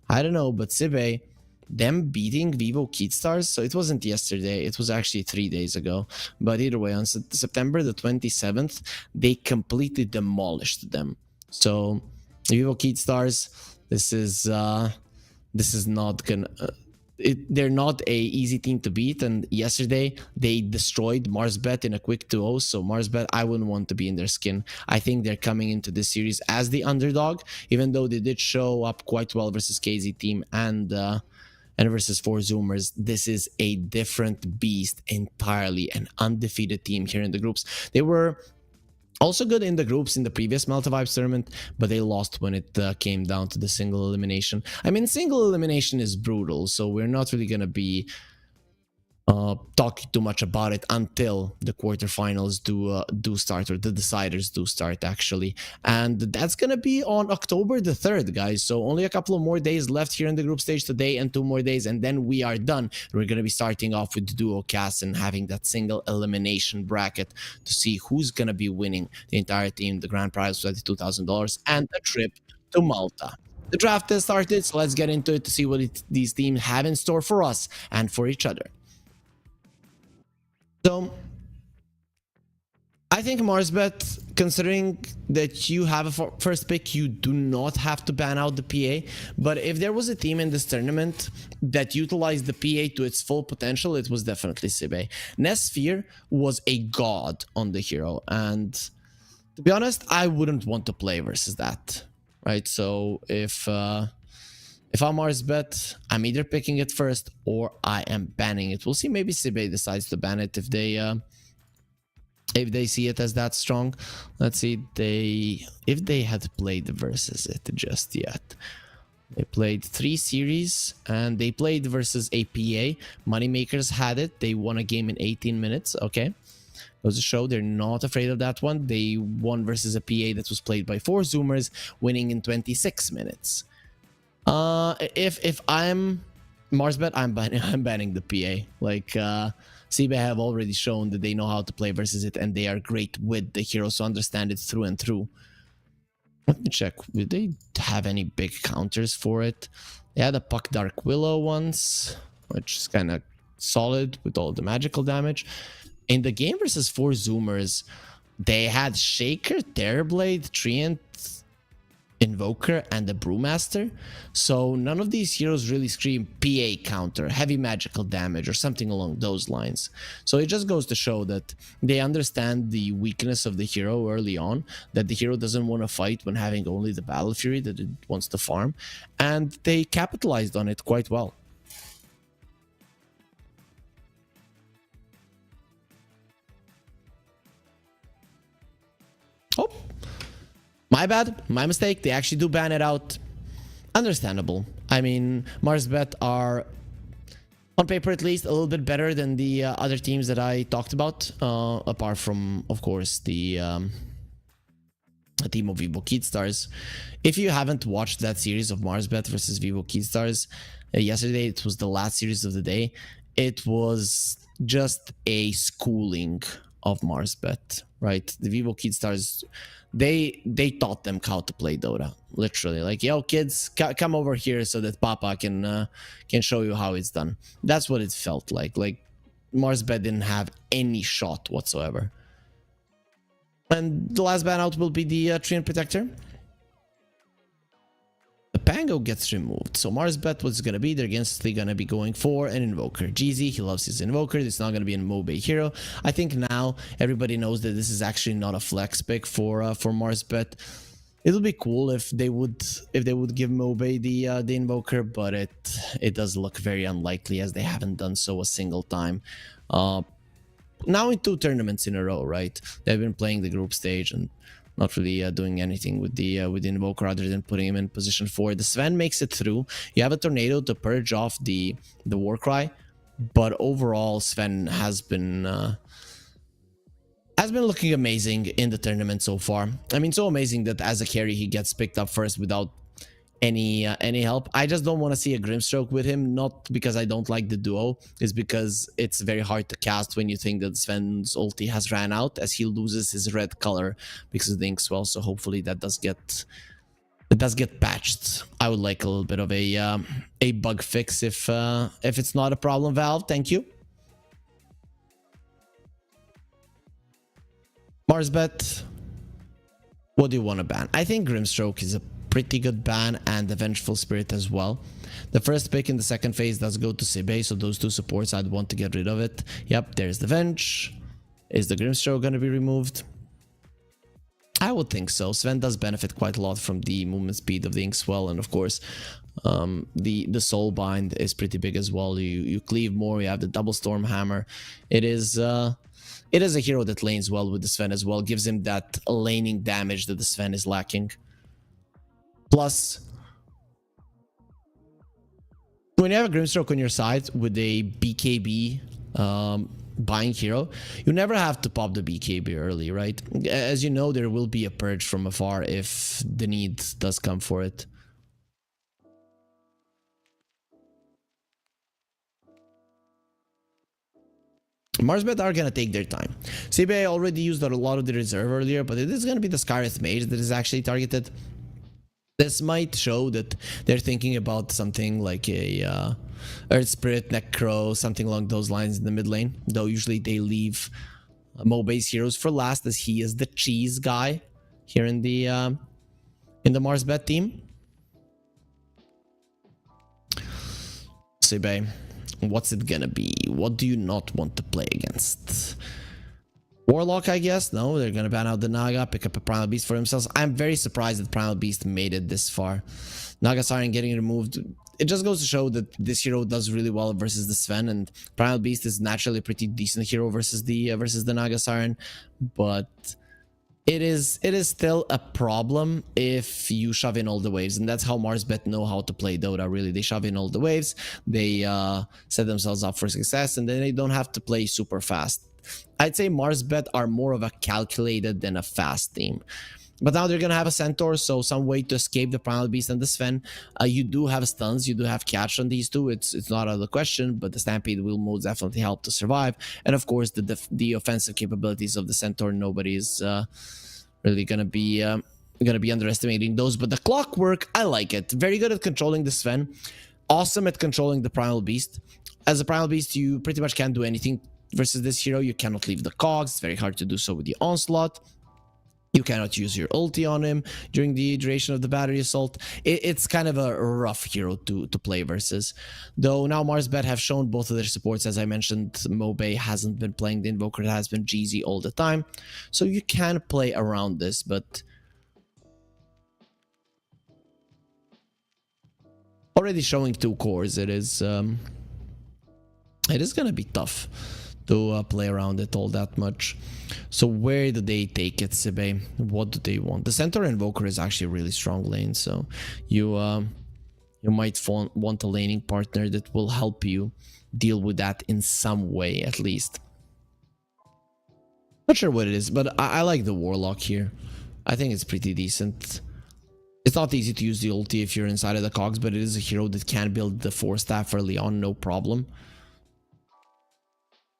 I don't know, but Sibe, them beating Vivo Keatstars, so it wasn't yesterday, it was actually 3 days ago. But either way, on September the 27th, they completely demolished them. So Vivo Keatstars, this is not gonna. They're not a easy team to beat, and yesterday they destroyed Marsbet in a quick 2-0. So Marsbet, I wouldn't want to be in their skin. I think they're coming into this series as the underdog, even though they did show up quite well versus KZ team and versus 4Zoomers. This is a different beast entirely, an undefeated team here in the groups. They were also good in the groups in the previous Malta Vibes tournament, but they lost when it came down to the single elimination. I mean, single elimination is brutal, so we're not really going to be talking too much about it until the quarterfinals do start, or the deciders do start, actually. And that's gonna be on October the 3rd, guys. So only a couple of more days left here in the group stage today, and 2 more days, and then we are done. We're gonna be starting off with the duo cast and having that single elimination bracket to see who's gonna be winning the entire team, the grand prize $22,000, and a trip to Malta. The draft has started, so let's get into it to see what these teams have in store for us and for each other. So, I think Marsbet, considering that you have a first pick, you do not have to ban out the PA. But if there was a team in this tournament that utilized the PA to its full potential, it was definitely Sibe. Nesfear was a god on the hero, and to be honest, I wouldn't want to play versus that, right? So if I'm Marsbet, I'm either picking it first or I am banning it. We'll see. Maybe Sibe decides to ban it if they see it as that strong. Let's see. If they had played versus it just yet. They played 3 series and they played versus a PA. Moneymakers had it. They won a game in 18 minutes. Okay. Goes to show they're not afraid of that one. They won versus a PA that was played by 4Zoomers, winning in 26 minutes. If I'm Marsbet, I'm banning the PA. Like, Sibe have already shown that they know how to play versus it, and they are great with the hero, so understand it through and through. Let me check. Did they have any big counters for it? They had a Puck Dark Willow once, which is kind of solid with all the magical damage. In the game versus 4Zoomers, they had Shaker, Terrorblade, Treant, Invoker, and the Brewmaster. So none of these heroes really scream PA counter, heavy magical damage, or something along those lines. So it just goes to show that they understand the weakness of the hero early on, that the hero doesn't want to fight when having only the Battle Fury, that it wants to farm, and they capitalized on it quite well. Oh, my bad, my mistake. They actually do ban it out. Understandable. I mean, Marsbet are, on paper at least, a little bit better than the other teams that I talked about, apart from, of course, the team of Vivo Keatstars. If you haven't watched that series of Marsbet versus Vivo Keatstars, yesterday, it was the last series of the day. It was just a schooling of Marsbet, right? The Vivo Keatstars, they taught them how to play Dota, literally. Like, yo, kids, come over here so that Papa can show you how it's done. That's what it felt like. Like, Marsbet didn't have any shot whatsoever. And the last ban out will be the Treant Protector. The Pango gets removed. So Marsbet, what's going to be? They're instantly going to be going for an Invoker. GZ, he loves his Invoker. It's not going to be a Mobe hero. I think now everybody knows that this is actually not a flex pick for Marsbet. It'll be cool if they would give Mobe the Invoker, but it does look very unlikely, as they haven't done so a single time. Now in 2 tournaments in a row, right? They've been playing the group stage and not really doing anything with the Invoker other than putting him in position 4. The Sven makes it through. You have a Tornado to purge off the Warcry, but overall Sven has been looking amazing in the tournament so far. I mean, so amazing that as a carry he gets picked up first without any help. I just don't want to see a Grimstroke with him, not because I don't like the duo, it's because it's very hard to cast when you think that Sven's ulti has ran out, as he loses his red color because of the Inkswell. So hopefully that does get patched. I would like a little bit of a bug fix if it's not a problem, Valve. Thank you. Marsbet, what do you want to ban? I think Grimstroke is a pretty good ban, and the Vengeful Spirit as well. The first pick in the second phase does go to Sibe, so those two supports, I'd want to get rid of it. Yep, there's the Venge. Is the Grimstroke going to be removed? I would think so. Sven does benefit quite a lot from the movement speed of the Inkswell, and of course, the Soul Bind is pretty big as well. You cleave more, you have the Double Storm Hammer. It is a hero that lanes well with the Sven as well, gives him that laning damage that the Sven is lacking. Plus, when you have a Grimstroke on your side with a BKB buying hero, you never have to pop the BKB early, right? As you know, there will be a purge from afar if the need does come for it. Marsbet are gonna take their time. CBA already used a lot of the reserve earlier, but it is gonna be the Scarlet Mage that is actually targeted. This might show that they're thinking about something like a Earth Spirit, Necro, something along those lines in the mid lane. Though usually they leave Mo-base heroes for last, as he is the cheese guy here in the Marsbet team. Sibe, what's it gonna be? What do you not want to play against? Warlock, I guess? No, they're gonna ban out the Naga, pick up a Primal Beast for themselves. I'm very surprised that Primal Beast made it this far. Naga Siren getting removed. It just goes to show that this hero does really well versus the Sven, and Primal Beast is naturally a pretty decent hero versus the Naga Siren, but it is still a problem if you shove in all the waves, and that's how Marsbet know how to play Dota. Really, they shove in all the waves, they set themselves up for success, and then they don't have to play super fast. I'd say Marsbet are more of a calculated than a fast team. But now they're going to have a Centaur, so some way to escape the Primal Beast and the Sven. You do have stuns, you do have catch on these two. It's not out of the question, but the Stampede will most definitely help to survive. And of course, the offensive capabilities of the Centaur, nobody is really going to be underestimating those. But the Clockwork, I like it. Very good at controlling the Sven. Awesome at controlling the Primal Beast. As a Primal Beast, you pretty much can't do anything versus this hero. You cannot leave the cogs. It's very hard to do so with the Onslaught. You cannot use your ulti on him during the duration of the battery assault. It's kind of a rough hero to play versus. Though now Marsbet have shown both of their supports. As I mentioned, Mobe hasn't been playing the Invoker. It has been GZ all the time. So you can play around this, but already showing 2 cores, it is going to be tough to play around it all that much. So where do they take it, Sibe? What do they want? The Centaur Invoker is actually a really strong lane, so you might want a laning partner that will help you deal with that in some way, at least. Not sure what it is, but I like the Warlock here. I think it's pretty decent. It's not easy to use the ulti if you're inside of the cogs, but it is a hero that can build the 4-staff early on, no problem.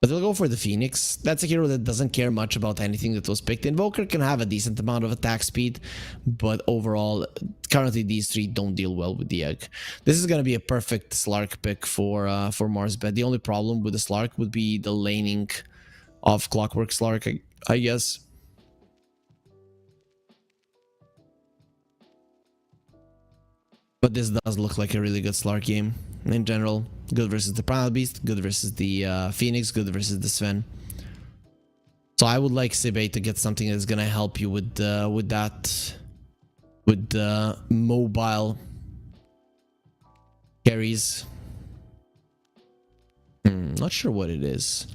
But we'll go for the Phoenix. That's a hero that doesn't care much about anything that was picked. Invoker can have a decent amount of attack speed, but overall, currently these 3 don't deal well with the egg. This is going to be a perfect Slark pick for Marsbet. The only problem with the Slark would be the laning of Clockwork Slark, I guess. But this does look like a really good Slark game in general. Good versus the Primal Beast, good versus the Phoenix, good versus the Sven. So I would like Sibe to get something that's gonna help you with mobile carries. Not sure what it is.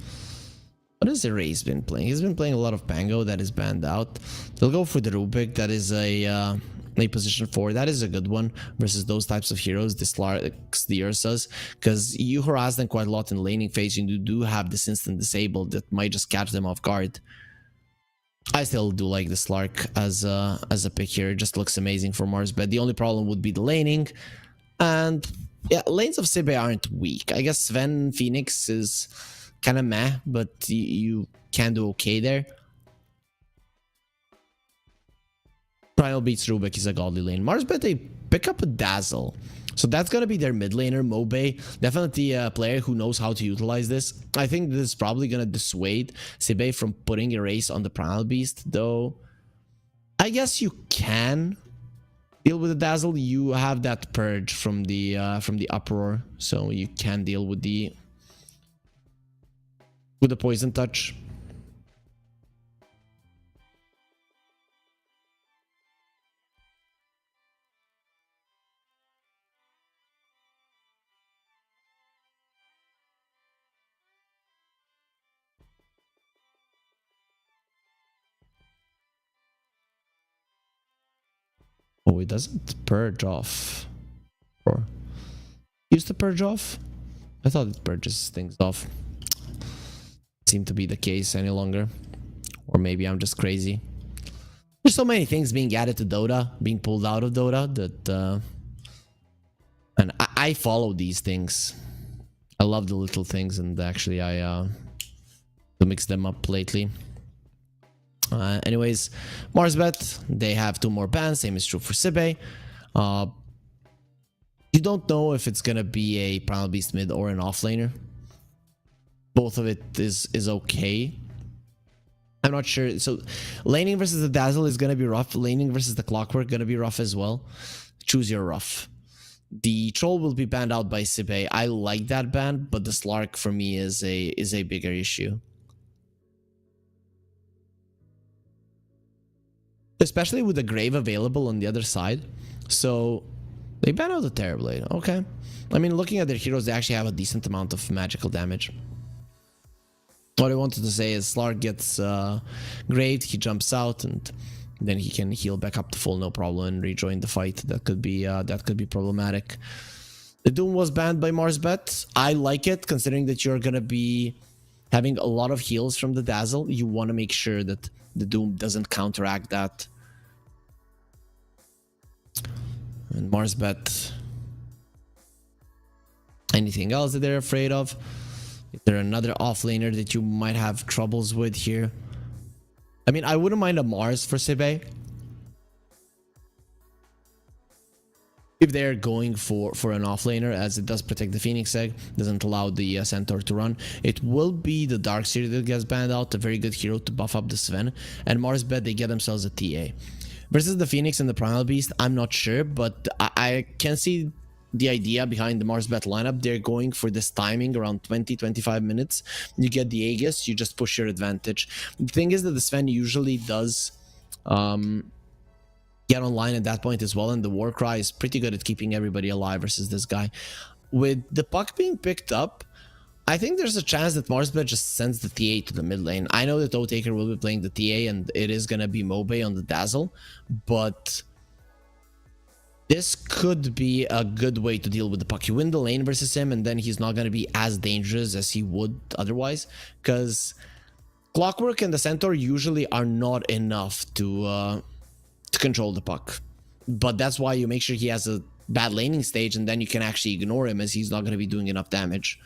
What has Erase been playing? He's been playing a lot of Pango that is banned out. They'll go for the Rubik. That is a position 4. That is a good one versus those types of heroes, the Slarks, the Ursas, because you harass them quite a lot in laning phase. You do have this instant disable that might just catch them off guard. I still do like the Slark as a pick here. It just looks amazing for Mars, but the only problem would be the laning. And yeah, lanes of Sibe aren't weak. I guess Sven Phoenix is kind of meh, but you can do okay there. Primal beats Rubik is a godly lane. Marsbet, they pick up a Dazzle. So that's going to be their mid laner, Mobe. Definitely a player who knows how to utilize this. I think this is probably going to dissuade Sibe from putting Erase on the Primal Beast, though. I guess you can deal with the Dazzle. You have that purge from the Uproar, so you can deal with the Poison Touch. Oh, it doesn't purge off. Or used to purge off? I thought it purges things off. Seem to be the case any longer. Or maybe I'm just crazy. There's so many things being added to Dota, being pulled out of Dota, that and I follow these things. I love the little things, and actually I mix them up lately. Anyways, Marsbet, they have 2 more bans. Same is true for Sibe. You don't know if it's gonna be a Primal Beast mid or an offlaner. Both of it is okay. I'm not sure. So laning versus the Dazzle is gonna be rough. Laning versus the Clockwork gonna be rough as well. Choose your rough. The Troll will be banned out by Sibe. I like that ban, but the Slark for me is a bigger issue. Especially with the Grave available on the other side. So they ban out the Terrorblade. Okay. I mean, looking at their heroes, they actually have a decent amount of magical damage. What I wanted to say is Slark gets Graved, he jumps out, and then he can heal back up to full, no problem, and rejoin the fight. That could be problematic. The Doom was banned by Marsbet. I like it, considering that you're gonna be having a lot of heals from the Dazzle. You want to make sure that the Doom doesn't counteract that. And Marsbet. Anything else that they're afraid of? Is there another offlaner that you might have troubles with here? I mean, I wouldn't mind a Mars for Sibe. If they're going for an offlaner, as it does protect the Phoenix Egg, doesn't allow the Centaur to run. It will be the Darkseer that gets banned out, a very good hero to buff up the Sven. And Marsbet, they get themselves a TA. Versus the Phoenix and the Primal Beast, I'm not sure, but I can see the idea behind the Marsbet lineup. They're going for this timing around 20-25 minutes. You get the Aegis, you just push your advantage. The thing is that the Sven usually does get online at that point as well, and the Warcry is pretty good at keeping everybody alive versus this guy. With the puck being picked up, I think there's a chance that Marsbet just sends the TA to the mid lane. I know that Otaker will be playing the TA, and it is going to be Mobe on the Dazzle, but this could be a good way to deal with the puck. You win the lane versus him, and then he's not going to be as dangerous as he would otherwise, because Clockwork and the Centaur usually are not enough to control the puck. But that's why you make sure he has a bad laning stage, and then you can actually ignore him, as he's not going to be doing enough damage.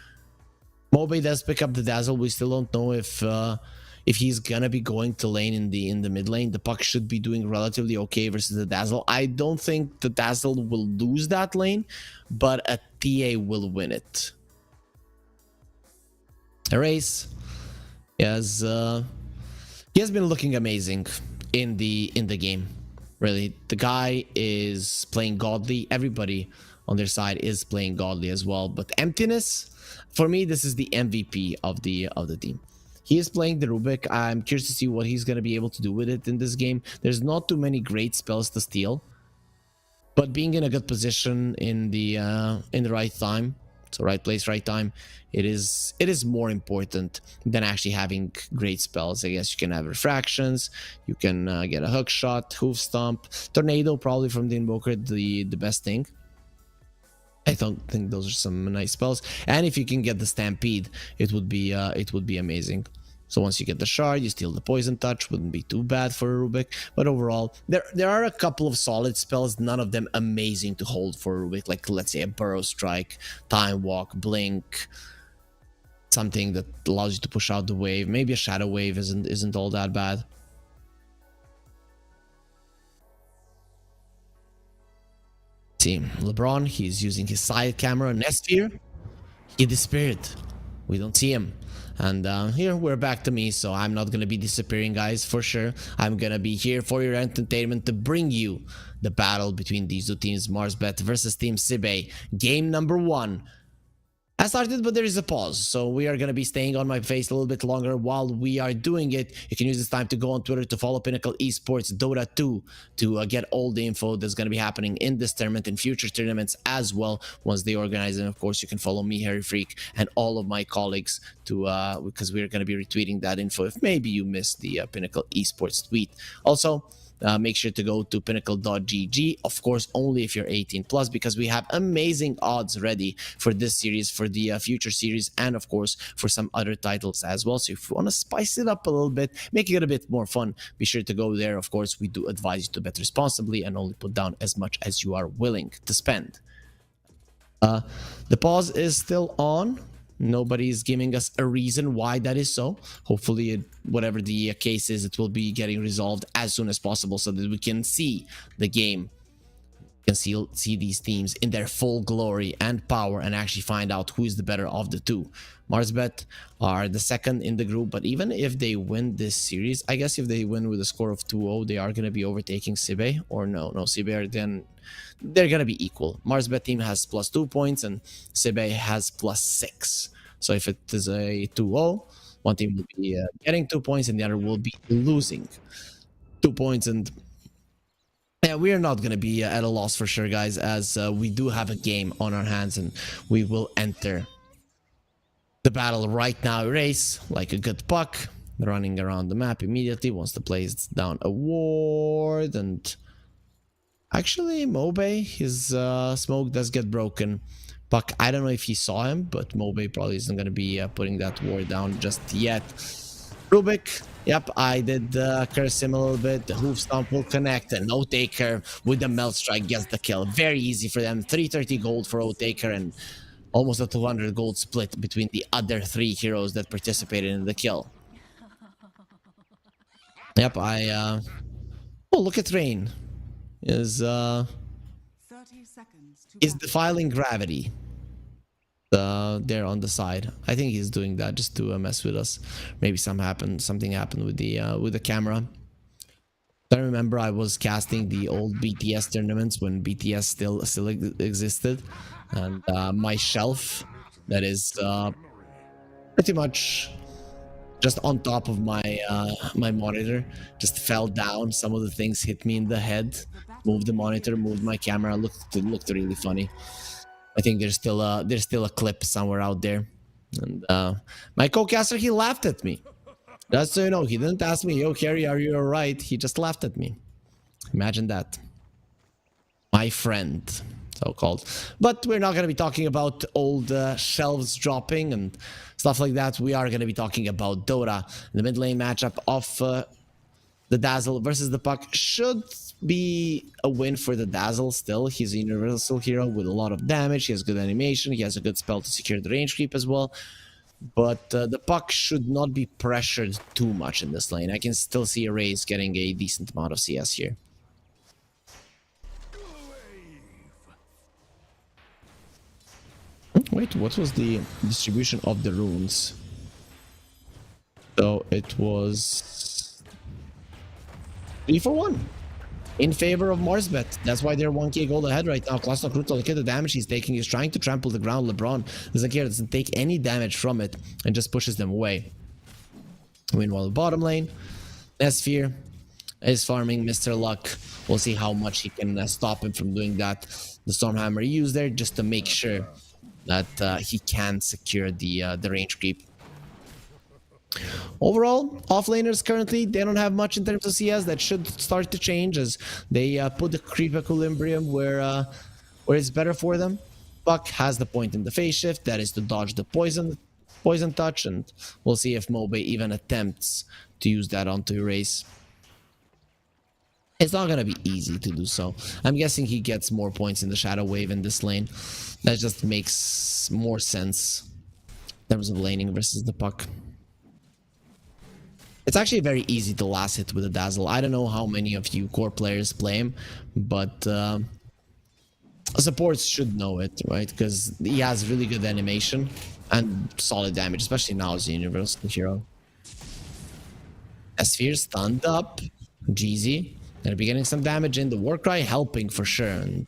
Mobe does pick up the Dazzle. We still don't know if he's gonna be going to lane in the mid lane. The puck should be doing relatively okay versus the Dazzle. I don't think the Dazzle will lose that lane, but a TA will win it. Erase. He has been looking amazing in the game. Really, the guy is playing godly. Everybody on their side is playing godly as well. But Emptiness, for me, this is the MVP of the team. He is playing the Rubik. I'm curious to see what he's going to be able to do with it in this game. There's not too many great spells to steal, but being in a good position in the right time, so right place, right time, it is more important than actually having great spells. I guess you can have refractions, you can get a hook shot, hoof stomp, tornado probably from the Invoker, the best thing. I don't think those are some nice spells, and if you can get the Stampede, it would be amazing. So once you get the shard, you steal the poison touch. Wouldn't be too bad for a Rubik. But overall, there are a couple of solid spells, none of them amazing to hold for a Rubik. Like, let's say, a Burrow Strike, Time Walk, Blink, something that allows you to push out the wave. Maybe a Shadow Wave isn't all that bad. See, LeBron, he's using his side camera. Nesphere, he disappeared. We don't see him. And here we're back to me, so I'm not gonna be disappearing, guys, for sure. I'm gonna be here for your entertainment to bring you the battle between these two teams, Marsbet versus Team Sibe. Game number 1. I started, but there is a pause, so we are going to be staying on my face a little bit longer while we are doing it. You can use this time to go on Twitter to follow Pinnacle Esports Dota 2 to get all the info that's going to be happening in this tournament and future tournaments as well once they organize them. Of course, you can follow me, Harry Freak, and all of my colleagues to because we're going to be retweeting that info if maybe you missed the Pinnacle Esports tweet. Also, make sure to go to pinnacle.gg, of course only if you're 18 plus, because we have amazing odds ready for this series, for the future series, and of course for some other titles as well. So if you want to spice it up a little bit, make it a bit more fun, be sure to go there. Of course, we do advise you to bet responsibly and only put down as much as you are willing to spend. The pause is still on. Nobody's giving us a reason why that is so. Hopefully, whatever the case is, it will be getting resolved as soon as possible so that we can see the game. We can see these teams in their full glory and power and actually find out who is the better of the two. Marsbet are the second in the group, but even if they win this series, I guess if they win with a score of 2-0, they are going to be overtaking Sibe. Or no, Sibe are then... they're going to be equal. Marsbet team has +2 points and Sibe has +6. So if it is a 2-0, one team will be getting 2 points and the other will be losing 2 points. And yeah, we are not going to be at a loss for sure, guys, as we do have a game on our hands and we will enter the battle right now. Race like a good puck, running around the map immediately, wants to place down a ward. And actually, Mobe, his smoke does get broken. Puck, I don't know if he saw him, but Mobe probably isn't going to be putting that ward down just yet. Rubik, yep, I did curse him a little bit. The hoof stomp will connect, and O-Taker with the melt strike gets the kill. Very easy for them. 330 gold for O-Taker and almost a 200 gold split between the other 3 heroes that participated in the kill. Yep, oh, look at Rain. Is 30 seconds to is defiling gravity there on the side. I think he's doing that just to mess with us. Maybe something happened with the camera. I remember I was casting the old BTS tournaments when BTS still existed, and my shelf that is pretty much just on top of my my monitor just fell down. Some of the things hit me in the head. Moved the monitor, moved my camera. Looked really funny. I think there's still a clip somewhere out there. And my co-caster, he laughed at me. Just so you know, he didn't ask me, "Yo, Carrie, are you alright?" He just laughed at me. Imagine that. My friend, so-called. But we're not going to be talking about old shelves dropping and stuff like that. We are going to be talking about Dota. The mid lane matchup of the Dazzle versus the Puck should be a win for the Dazzle still. He's a universal hero with a lot of damage. He has good animation. He has a good spell to secure the range creep as well. But the Puck should not be pressured too much in this lane. I can still see Raze getting a decent amount of CS here. Wait, what was the distribution of the runes? So it was 3 for 1 in favor of Marsbet. That's why they're 1k gold ahead right now. Klasnok Ruto, look at the damage he's taking. He's trying to trample the ground. LeBron doesn't care, doesn't take any damage from it and just pushes them away. Meanwhile, the bottom lane, Nesphere is farming Mr. Luck. We'll see how much he can stop him from doing that. The Stormhammer used there just to make sure that he can secure the range creep. Overall, offlaners currently, they don't have much in terms of CS. That should start to change as they put the creep equilibrium where it's better for them. Puck has the point in the phase shift, that is to dodge the poison poison touch, and we'll see if Mobe even attempts to use that onto Erase. It's not going to be easy to do so. I'm guessing he gets more points in the Shadow Wave in this lane. That just makes more sense in terms of laning versus the puck. It's actually very easy to last hit with a Dazzle. I don't know how many of you core players play him, but supports should know it, right? Because he has really good animation and solid damage, especially now as a universal hero. Sphere stunned up. Jeezy gonna be getting some damage in. The Warcry helping for sure. And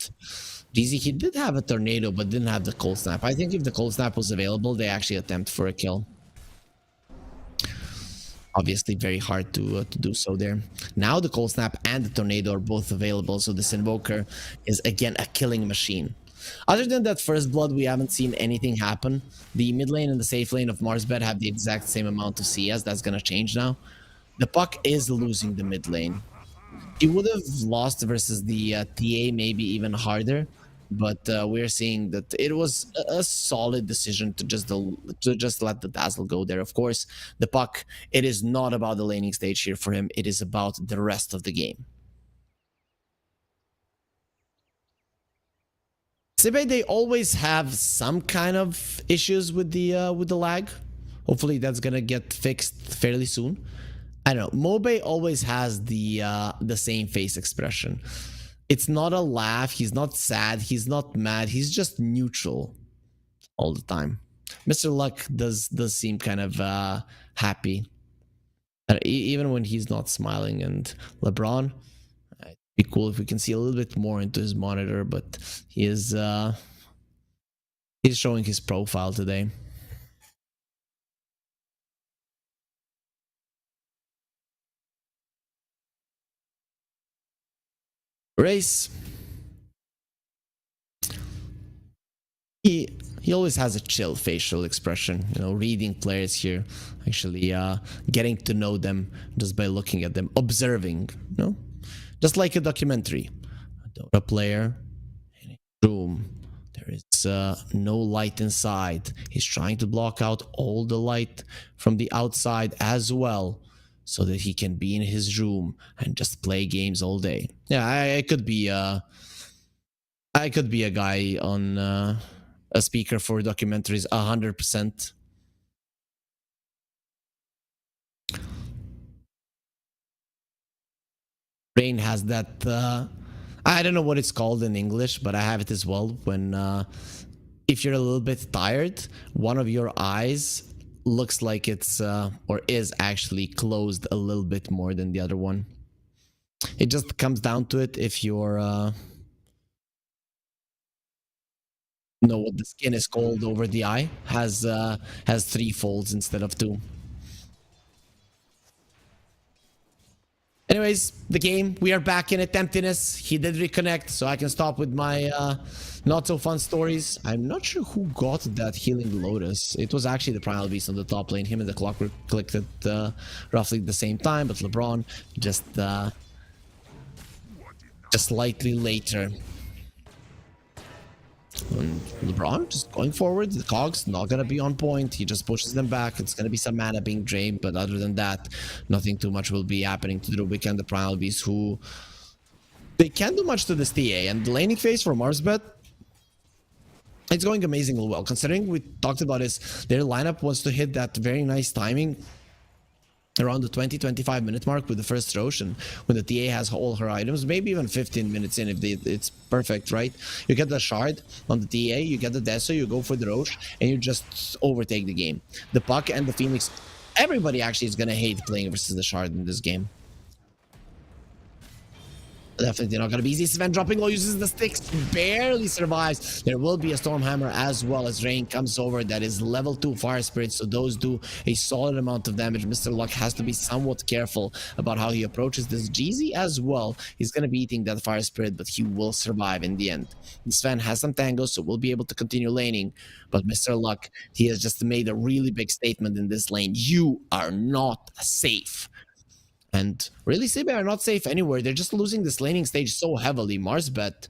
Jeezy, he did have a tornado, but didn't have the cold snap. I think if the cold snap was available, they actually attempt for a kill. Obviously very hard to do so there. Now the cold snap and the tornado are both available, so this invoker is again a killing machine. Other than that first blood, we haven't seen anything happen. The mid lane and the safe lane of Marsbed have the exact same amount of CS. That's gonna change now. The puck is losing the mid lane. He would have lost versus the TA maybe even harder, but we're seeing that it was a solid decision to just let the Dazzle go there. Of course, the puck, it is not about the laning stage here for him. It is about the rest of the game. Sibe, they always have some kind of issues with the lag. Hopefully that's gonna get fixed fairly soon. I don't know. Mobe always has the same face expression. It's not a laugh. He's not sad. He's not mad. He's just neutral all the time. Mr. Luck does seem kind of happy, even when he's not smiling. And LeBron, it'd be cool if we can see a little bit more into his monitor, but he is he's showing his profile today. Race. He always has a chill facial expression, you know, reading players here, actually getting to know them just by looking at them, observing, you know, just like a documentary. A Dota player in a room, there is no light inside. He's trying to block out all the light from the outside as well, so that he can be in his room and just play games all day. Yeah, I could be a guy on a speaker for documentaries 100%. Rain has that I don't know what it's called in English, but I have it as well. When if you're a little bit tired, one of your eyes looks like it's or is actually closed a little bit more than the other one. It just comes down to it if you're know what the skin is called over the eye, has 3 folds instead of 2. Anyways, the game, we are back in it. Emptiness. He did reconnect, so I can stop with my not so fun stories. I'm not sure who got that healing Lotus. It was actually the Primal Beast on the top lane. Him and the Clockwork clicked at roughly the same time, but LeBron just slightly later. And LeBron just going forward. The cogs not gonna be on point. He just pushes them back. It's gonna be some mana being drained, but other than that, nothing too much will be happening to the Rubik and the Primal Beast, who they can't do much to this TA. And the laning phase for Marsbet, it's going amazingly well, considering we talked about their lineup was to hit that very nice timing around the 20-25 minute mark with the first Rosh, and when the TA has all her items, maybe even 15 minutes in if it's perfect, right? You get the shard on the TA, you get the Deso, you go for the Rosh, and you just overtake the game. The Puck and the Phoenix, everybody actually is gonna hate playing versus the shard in this game. Definitely not gonna be easy. Sven dropping low, uses the sticks, barely survives. There will be a Stormhammer as well as Rain comes over. That is level 2 Fire Spirit, so those do a solid amount of damage. Mr. Luck has to be somewhat careful about how he approaches this. Jeezy as well, he's gonna be eating that Fire Spirit, but he will survive in the end. Sven has some tangos, so we'll be able to continue laning, but Mr. Luck, he has just made a really big statement in this lane. You are not safe. And really, Sibe are not safe anywhere. They're just losing this laning stage so heavily. Marsbet,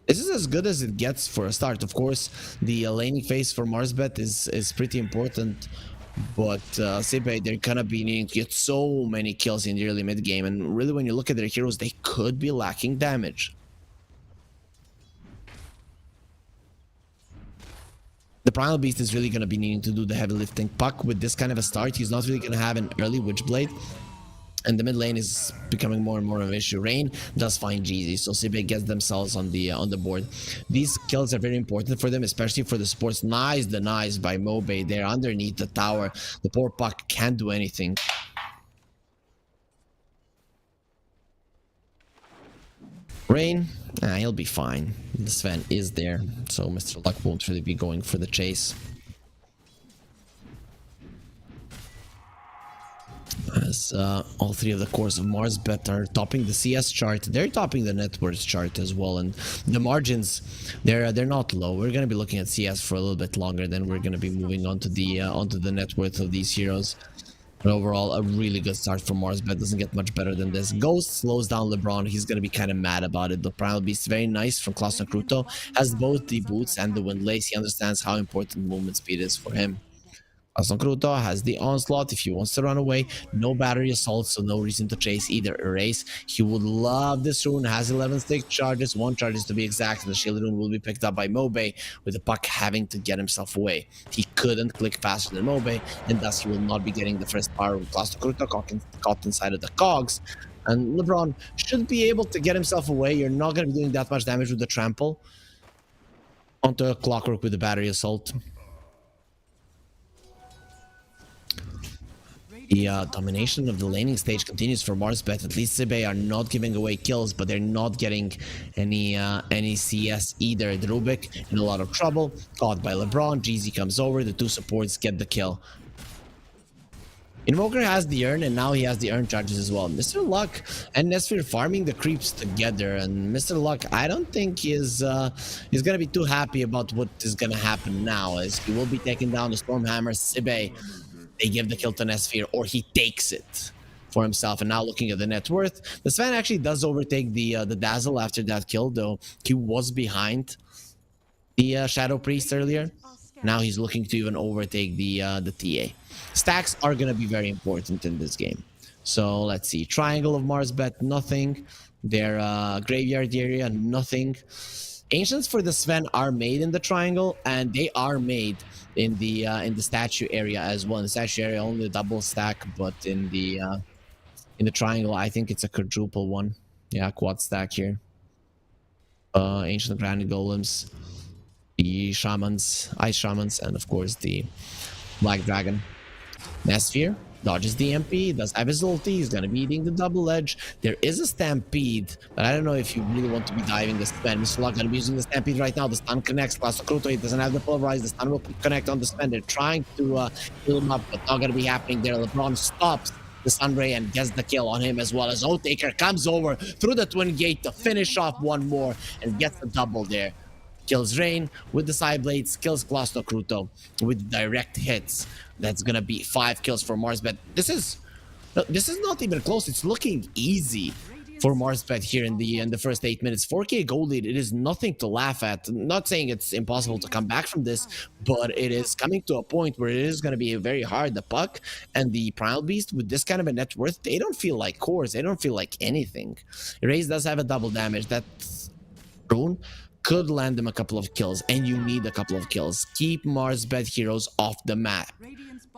This is as good as it gets for a start. Of course, the laning phase for Marsbet is pretty important, but Sibe, they're gonna be needing to get so many kills in the early mid game, and really, when you look at their heroes, they could be lacking damage. The Primal Beast is really gonna be needing to do the heavy lifting. Puck, with this kind of a start, he's not really gonna have an early Witchblade. And the mid lane is becoming more and more of an issue. Rain does find Jeezy, so Sibe gets themselves on the board. These kills are very important for them, especially for the supports. Nice denies by Mobe. They're underneath the tower. The poor Puck can't do anything. Rain, he'll be fine. The Sven is there, so Mr. Luck won't really be going for the chase. As all three of the cores of Marsbet are topping the CS chart, they're topping the net worth chart as well, and the margins they're not low. We're gonna be looking at CS for a little bit longer, then we're gonna be moving on to the net worth of these heroes. But overall, a really good start for Marsbet. Doesn't get much better than this. Ghost slows down LeBron. He's gonna be kind of mad about it. The Primal Beast, very nice from Klaus Kruto, has both the boots and the windlace. He understands how important movement speed is for him. Aston Kruto has the onslaught if he wants to run away. No battery assault, so no reason to chase either. Erase. He would love this rune. Has 11 stick charges, 1 charges to be exact, and the shield rune will be picked up by Mobe, with the Puck having to get himself away. He couldn't click faster than Mobe, and thus he will not be getting the first power with Aston Kruto caught inside of the cogs. And LeBron should be able to get himself away. You're not going to be doing that much damage with the trample. Onto a Clockwork with the battery assault. The domination of the laning stage continues for Marsbet. At least Sibe are not giving away kills, but they're not getting any CS either. The Rubik in a lot of trouble, caught by LeBron. Jeezy comes over, the two supports get the kill. Invoker has the urn, and now he has the urn charges as well. Mr. Luck and Nesfir farming the creeps together, and Mr. Luck, I don't think is gonna be too happy about what is gonna happen now, as he will be taking down the Stormhammer. Sibe, they give the kill to Nesfir, or he takes it for himself. And now looking at the net worth, the Sven actually does overtake the Dazzle after that kill, though he was behind the Shadow Priest earlier. Now he's looking to even overtake the TA. Stacks are going to be very important in this game. So let's see. Triangle of Marsbet, nothing. Their graveyard area, nothing. Ancients for the Sven are made in the triangle, and they are made in the statue area as well. In the statue area, only a double stack, but in the triangle, I think it's a quadruple one. Yeah, quad stack here. Ancient Granite Golems, the Shamans, Ice Shamans, and of course the Black Dragon. Nesfir dodges the MP, does have his ulti, he's gonna be eating the double edge. There is a Stampede, but I don't know if you really want to be diving the spend. Mr. Luck gonna be using the Stampede right now. The stun connects. Klaus Kruto, he doesn't have the pulverize. The stun will connect on the spend. They're trying to heal him up, but not gonna be happening there. LeBron stops the Sunray and gets the kill on him, as well as Otaker comes over through the twin gate to finish off one more and gets the double there. Kills Rain with the side blades, kills Klaus Kruto with direct hits. That's gonna be 5 kills for Marsbet. This is not even close. It's looking easy for Marsbet here in the first 8 minutes. 4k gold lead, it is nothing to laugh at. I'm not saying it's impossible to come back from this, but it is coming to a point where it is going to be very hard. The Puck and the Primal Beast with this kind of a net worth, they don't feel like cores. They don't feel like anything. Erase does have a double damage. That rune could land them a couple of kills, and you need a couple of kills. Keep Marsbet heroes off the map.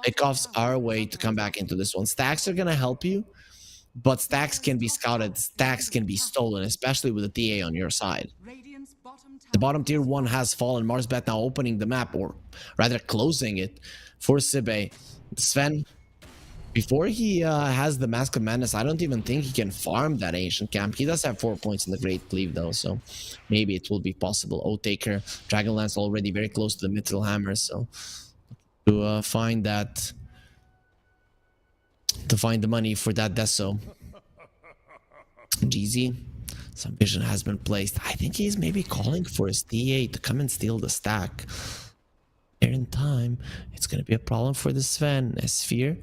Pickoffs are a way to come back into this one. Stacks are going to help you, but stacks can be scouted, stacks can be stolen, especially with the TA on your side. The bottom tier 1 has fallen. Marsbet now opening the map, or rather closing it for Sibe. Sven, before he has the Mask of Madness, I don't even think he can farm that Ancient Camp. He does have 4 points in the Great Cleave though, so maybe it will be possible. Otaker, Dragonlance already very close to the Mithril Hammer, so to find that, to find the money for that Deso. GZ, some vision has been placed. I think he's maybe calling for his TA to come and steal the stack. There in time, it's going to be a problem for the Sven. Sphere,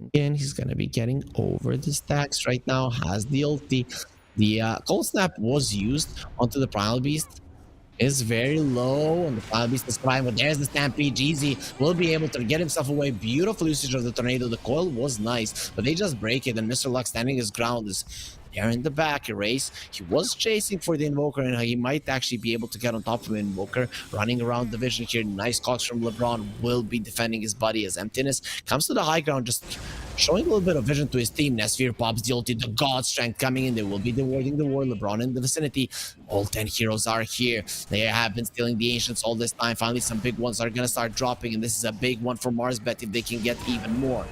again, he's going to be getting over the stacks right now. Has the ulti. The Cold Snap was used onto the Primal Beast, is very low, and the Final Beast is flying, but there's the Stampede. Jeezy will be able to get himself away. Beautiful usage of the Tornado. The coil was nice, but they just break it, and Mr. Luck standing his ground is there in the back. Erase. He was chasing for the Invoker, and he might actually be able to get on top of the Invoker. Running around the vision here. Nice cogs from LeBron. Will be defending his buddy as Emptiness comes to the high ground, just showing a little bit of vision to his team. Nesphere pops the ulti, the God Strength coming in. They will be rewarding the war. LeBron in the vicinity. All 10 heroes are here. They have been stealing the Ancients all this time. Finally, some big ones are going to start dropping, and this is a big one for Marsbet if they can get even more.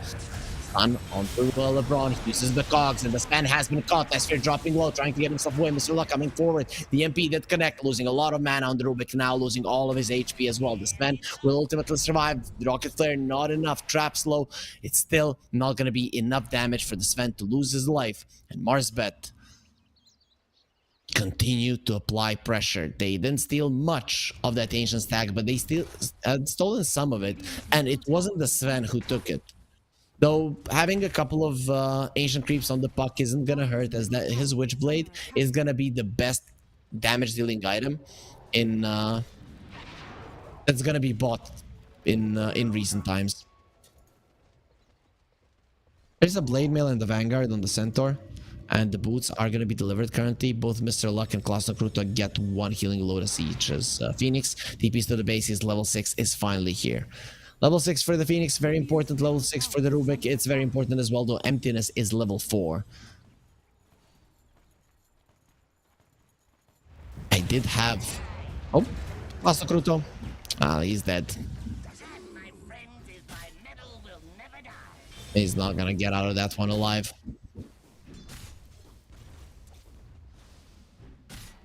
Stun onto LeBron. He uses the cogs, and the span has been caught. Nesphere dropping low, trying to get himself away. Mr. Luck coming forward. The MP did connect, losing a lot of mana on the Rubik, now losing all of his HP as well. The span will ultimately survive. The Rocket Flare, not enough. Trap slow. It's still not going to be enough damage for the Sven to lose his life. And Marsbet continue to apply pressure. They didn't steal much of that Ancient Stag, but they still had stolen some of it, and it wasn't the Sven who took it. Though having a couple of Ancient Creeps on the puck isn't gonna hurt, as that his Witchblade is gonna be the best damage dealing item in that's gonna be bought in recent times. There's a Blade Mail and the Vanguard on the Centaur, and the boots are going to be delivered currently. Both Mr. Luck and Klaus Kruta get one healing lotus each, as Phoenix, TPs to the base, is level 6 is finally here. Level 6 for the Phoenix, very important. Level 6 for the Rubik, it's very important as well, though Emptiness is level 4. I did have... Oh, Klaus Kruto. Ah, he's dead. He's not going to get out of that one alive.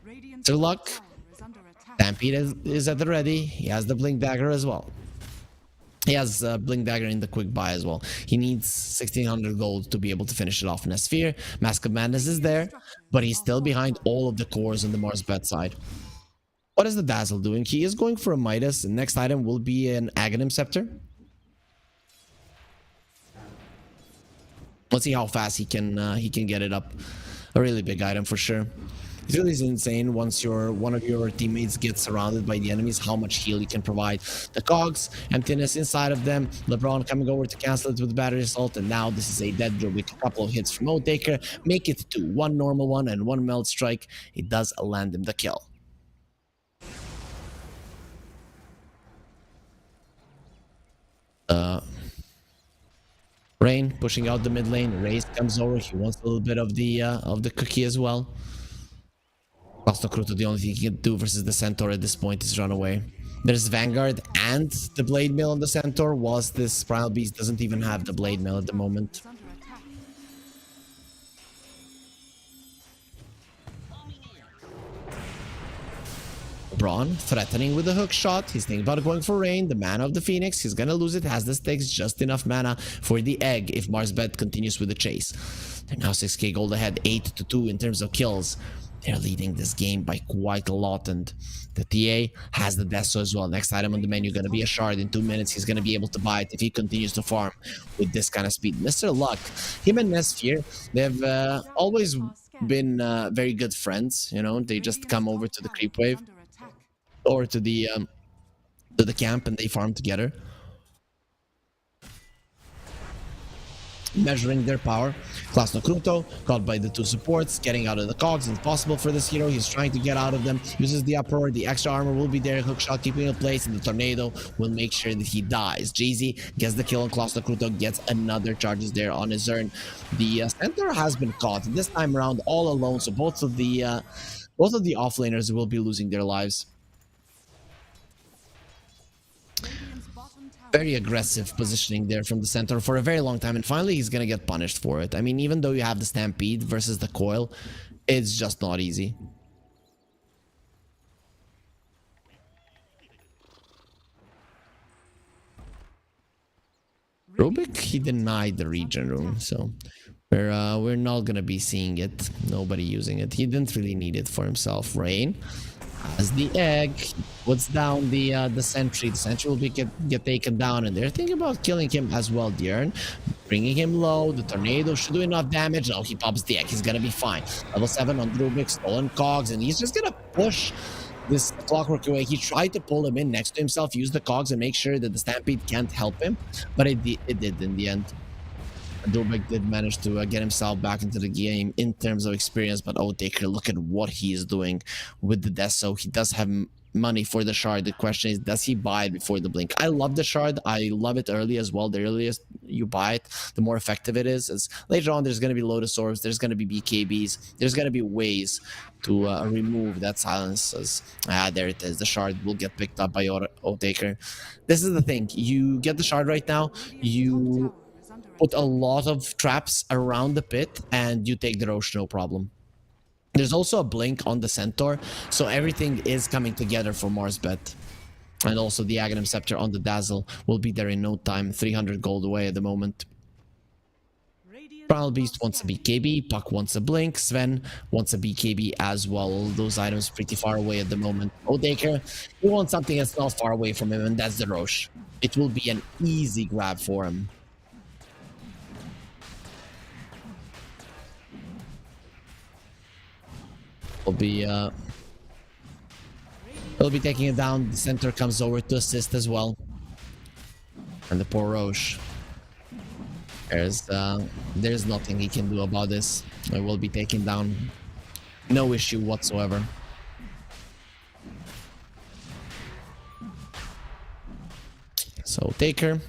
Mr. Luck, Stampede is at the ready. He has the Blink Dagger as well. He has Blink Dagger in the quick buy as well. He needs 1600 gold to be able to finish it off in a sphere. Mask of Madness is there, but he's still behind all of the cores on the Marsbet side. What is the Dazzle doing? He is going for a Midas. The next item will be an Aghanim Scepter. Let's see how fast he can get it up. A really big item for sure. It really is insane once one of your teammates gets surrounded by the enemies, how much heal you can provide. The cogs, Emptiness inside of them, LeBron coming over to cancel it with Battery Assault, and now this is a dead Rubik. A couple of hits from Oathtaker, make it to one normal one and one Melt Strike. It does land him the kill. Rain pushing out the mid lane. Raze comes over. He wants a little bit of the cookie as well. Kruto, the only thing he can do versus the Centaur at this point is run away. There's Vanguard and the Blade Mail on the Centaur, whilst this Primal Beast doesn't even have the Blade Mail at the moment. Braun threatening with a hook shot. He's thinking about going for Rain. The mana of the Phoenix, he's gonna lose it. Has the stakes, just enough mana for the egg if Marsbet continues with the chase. They're now 6k gold ahead, 8-2 in terms of kills. They're leading this game by quite a lot, and the TA has the Deso as well. Next item on the menu gonna be a shard. In 2 minutes, he's gonna be able to buy it if he continues to farm with this kind of speed. Mr. Luck, him and Nesphere, they've always been very good friends. You know, they just come over to the creep wave or to the camp and they farm together, measuring their power. Klaus Kruto, caught by the two supports, getting out of the cogs. Impossible for this hero. He's trying to get out of them. Uses the uproar. The extra armor will be there. Hookshot keeping in place, and the tornado will make sure that he dies. Jay-Z gets the kill on Klaus Kruto, gets another charges there on his Zern. The Centaur has been caught this time around all alone, so both of the offlaners will be losing their lives. Very aggressive positioning there from the Centaur for a very long time, and finally he's gonna get punished for it. I mean, even though you have the Stampede versus the Coil, it's just not easy. Rubik, he denied the regen rune, so we're not gonna be seeing it. Nobody using it. He didn't really need it for himself. Rain has the egg, puts down the sentry. The sentry will get taken down, and they're thinking about killing him as well. Diern bringing him low. The tornado should do enough damage. Oh, he pops the egg. He's gonna be fine. Level 7 on Rubik, stolen cogs, and he's just gonna push this clockwork away. He tried to pull him in next to himself, use the cogs, and make sure that the Stampede can't help him, but it did in the end. Dobek did manage to get himself back into the game in terms of experience, but Otaker, look at what he is doing with the Deso. He does have money for the shard. The question is, does he buy it before the blink? I love the shard. I love it early as well. The earliest you buy it, the more effective it is. As later on, there's going to be Lotus Orbs, there's going to be BKBs, there's going to be ways to remove that silence. As there it is. The shard will get picked up by Otaker. This is the thing. You get the shard right now. You put a lot of traps around the pit and you take the Roche, no problem. There's also a blink on the Centaur, so everything is coming together for Marsbet. And also the Aghanim Scepter on the Dazzle will be there in no time. 300 gold away at the moment. Primal Beast wants a BKB, Puck wants a blink, Sven wants a BKB as well. All those items pretty far away at the moment. Odaker, he wants something that's not far away from him, and that's the Roche. It will be an easy grab for him. He'll be taking it down. The Centaur comes over to assist as well. And the poor Roche. There's nothing he can do about this. It will be taken down. No issue whatsoever. So Taker.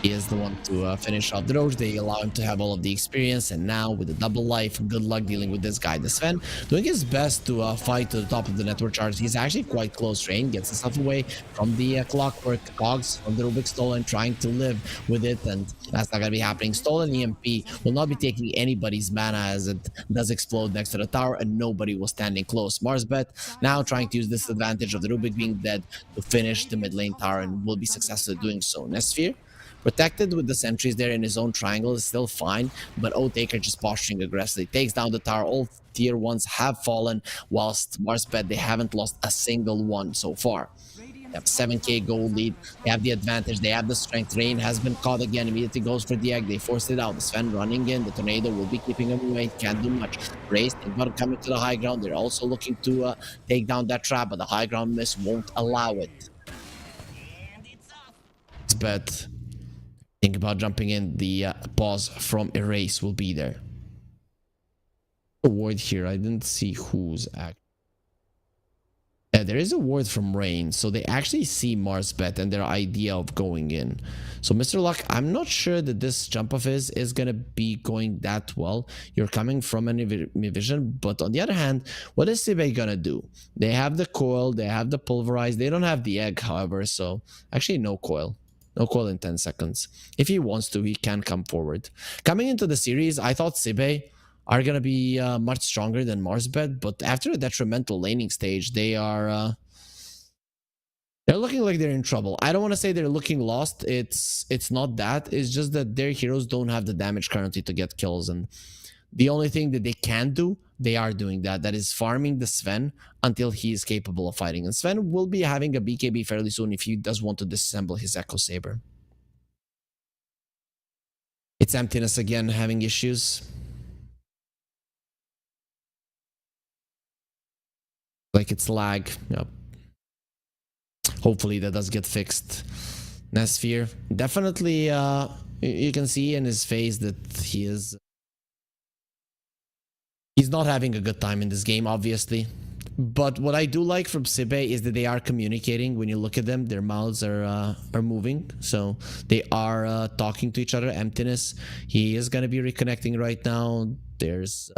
He is the one to finish off the Roche. They allow him to have all of the experience, and now with the double life, good luck dealing with this guy. The Sven doing his best to fight to the top of the network charge. He's actually quite close range, gets himself away from the clockwork cogs from the Rubik Stolen, trying to live with it, and that's not gonna be happening. Stolen EMP will not be taking anybody's mana as it does explode next to the tower, and nobody was standing close. Marsbet now trying to use this advantage of the Rubik being dead to finish the mid lane tower, and will be successful doing so. Nesphere protected with the sentries there in his own triangle is still fine, but Otaker just posturing aggressively. Takes down the tower. All tier 1s have fallen, whilst Marsbet, they haven't lost a single one so far. They have 7k gold lead. They have the advantage. They have the strength. Rain has been caught again. Immediately goes for the egg. They force it out. The Sven running in. The tornado will be keeping him away. Can't do much. Race, they've got coming to the high ground. They're also looking to take down that trap, but the high ground miss won't allow it. But think about jumping in. The pause from Erase will be there. A ward here. I didn't see who's act. Yeah, there is a ward from Rain, so they actually see Marsbet and their idea of going in. So Mr. Luck, I'm not sure that this jump of his is gonna be going that well. You're coming from an vision, but on the other hand, what is Sibe gonna do? They have the coil, they have the pulverize, they don't have the egg, however, so actually no coil. No coil in 10 seconds. If he wants to, he can come forward. Coming into the series, I thought Sibe are going to be much stronger than Marsbet, but after a detrimental laning stage, they are... they're looking like they're in trouble. I don't want to say they're looking lost. It's not that. It's just that their heroes don't have the damage currently to get kills, and the only thing that they can do, they are doing that. That is farming the Sven until he is capable of fighting. And Sven will be having a BKB fairly soon if he does want to disassemble his Echo Saber. It's Emptiness again having issues. Like it's lag. Yep. Hopefully that does get fixed. Nesphere. Definitely you can see in his face that he's not having a good time in this game, obviously. But what I do like from Sibe is that they are communicating. When you look at them, their mouths are moving. So they are talking to each other. Emptiness. He is going to be reconnecting right now. There's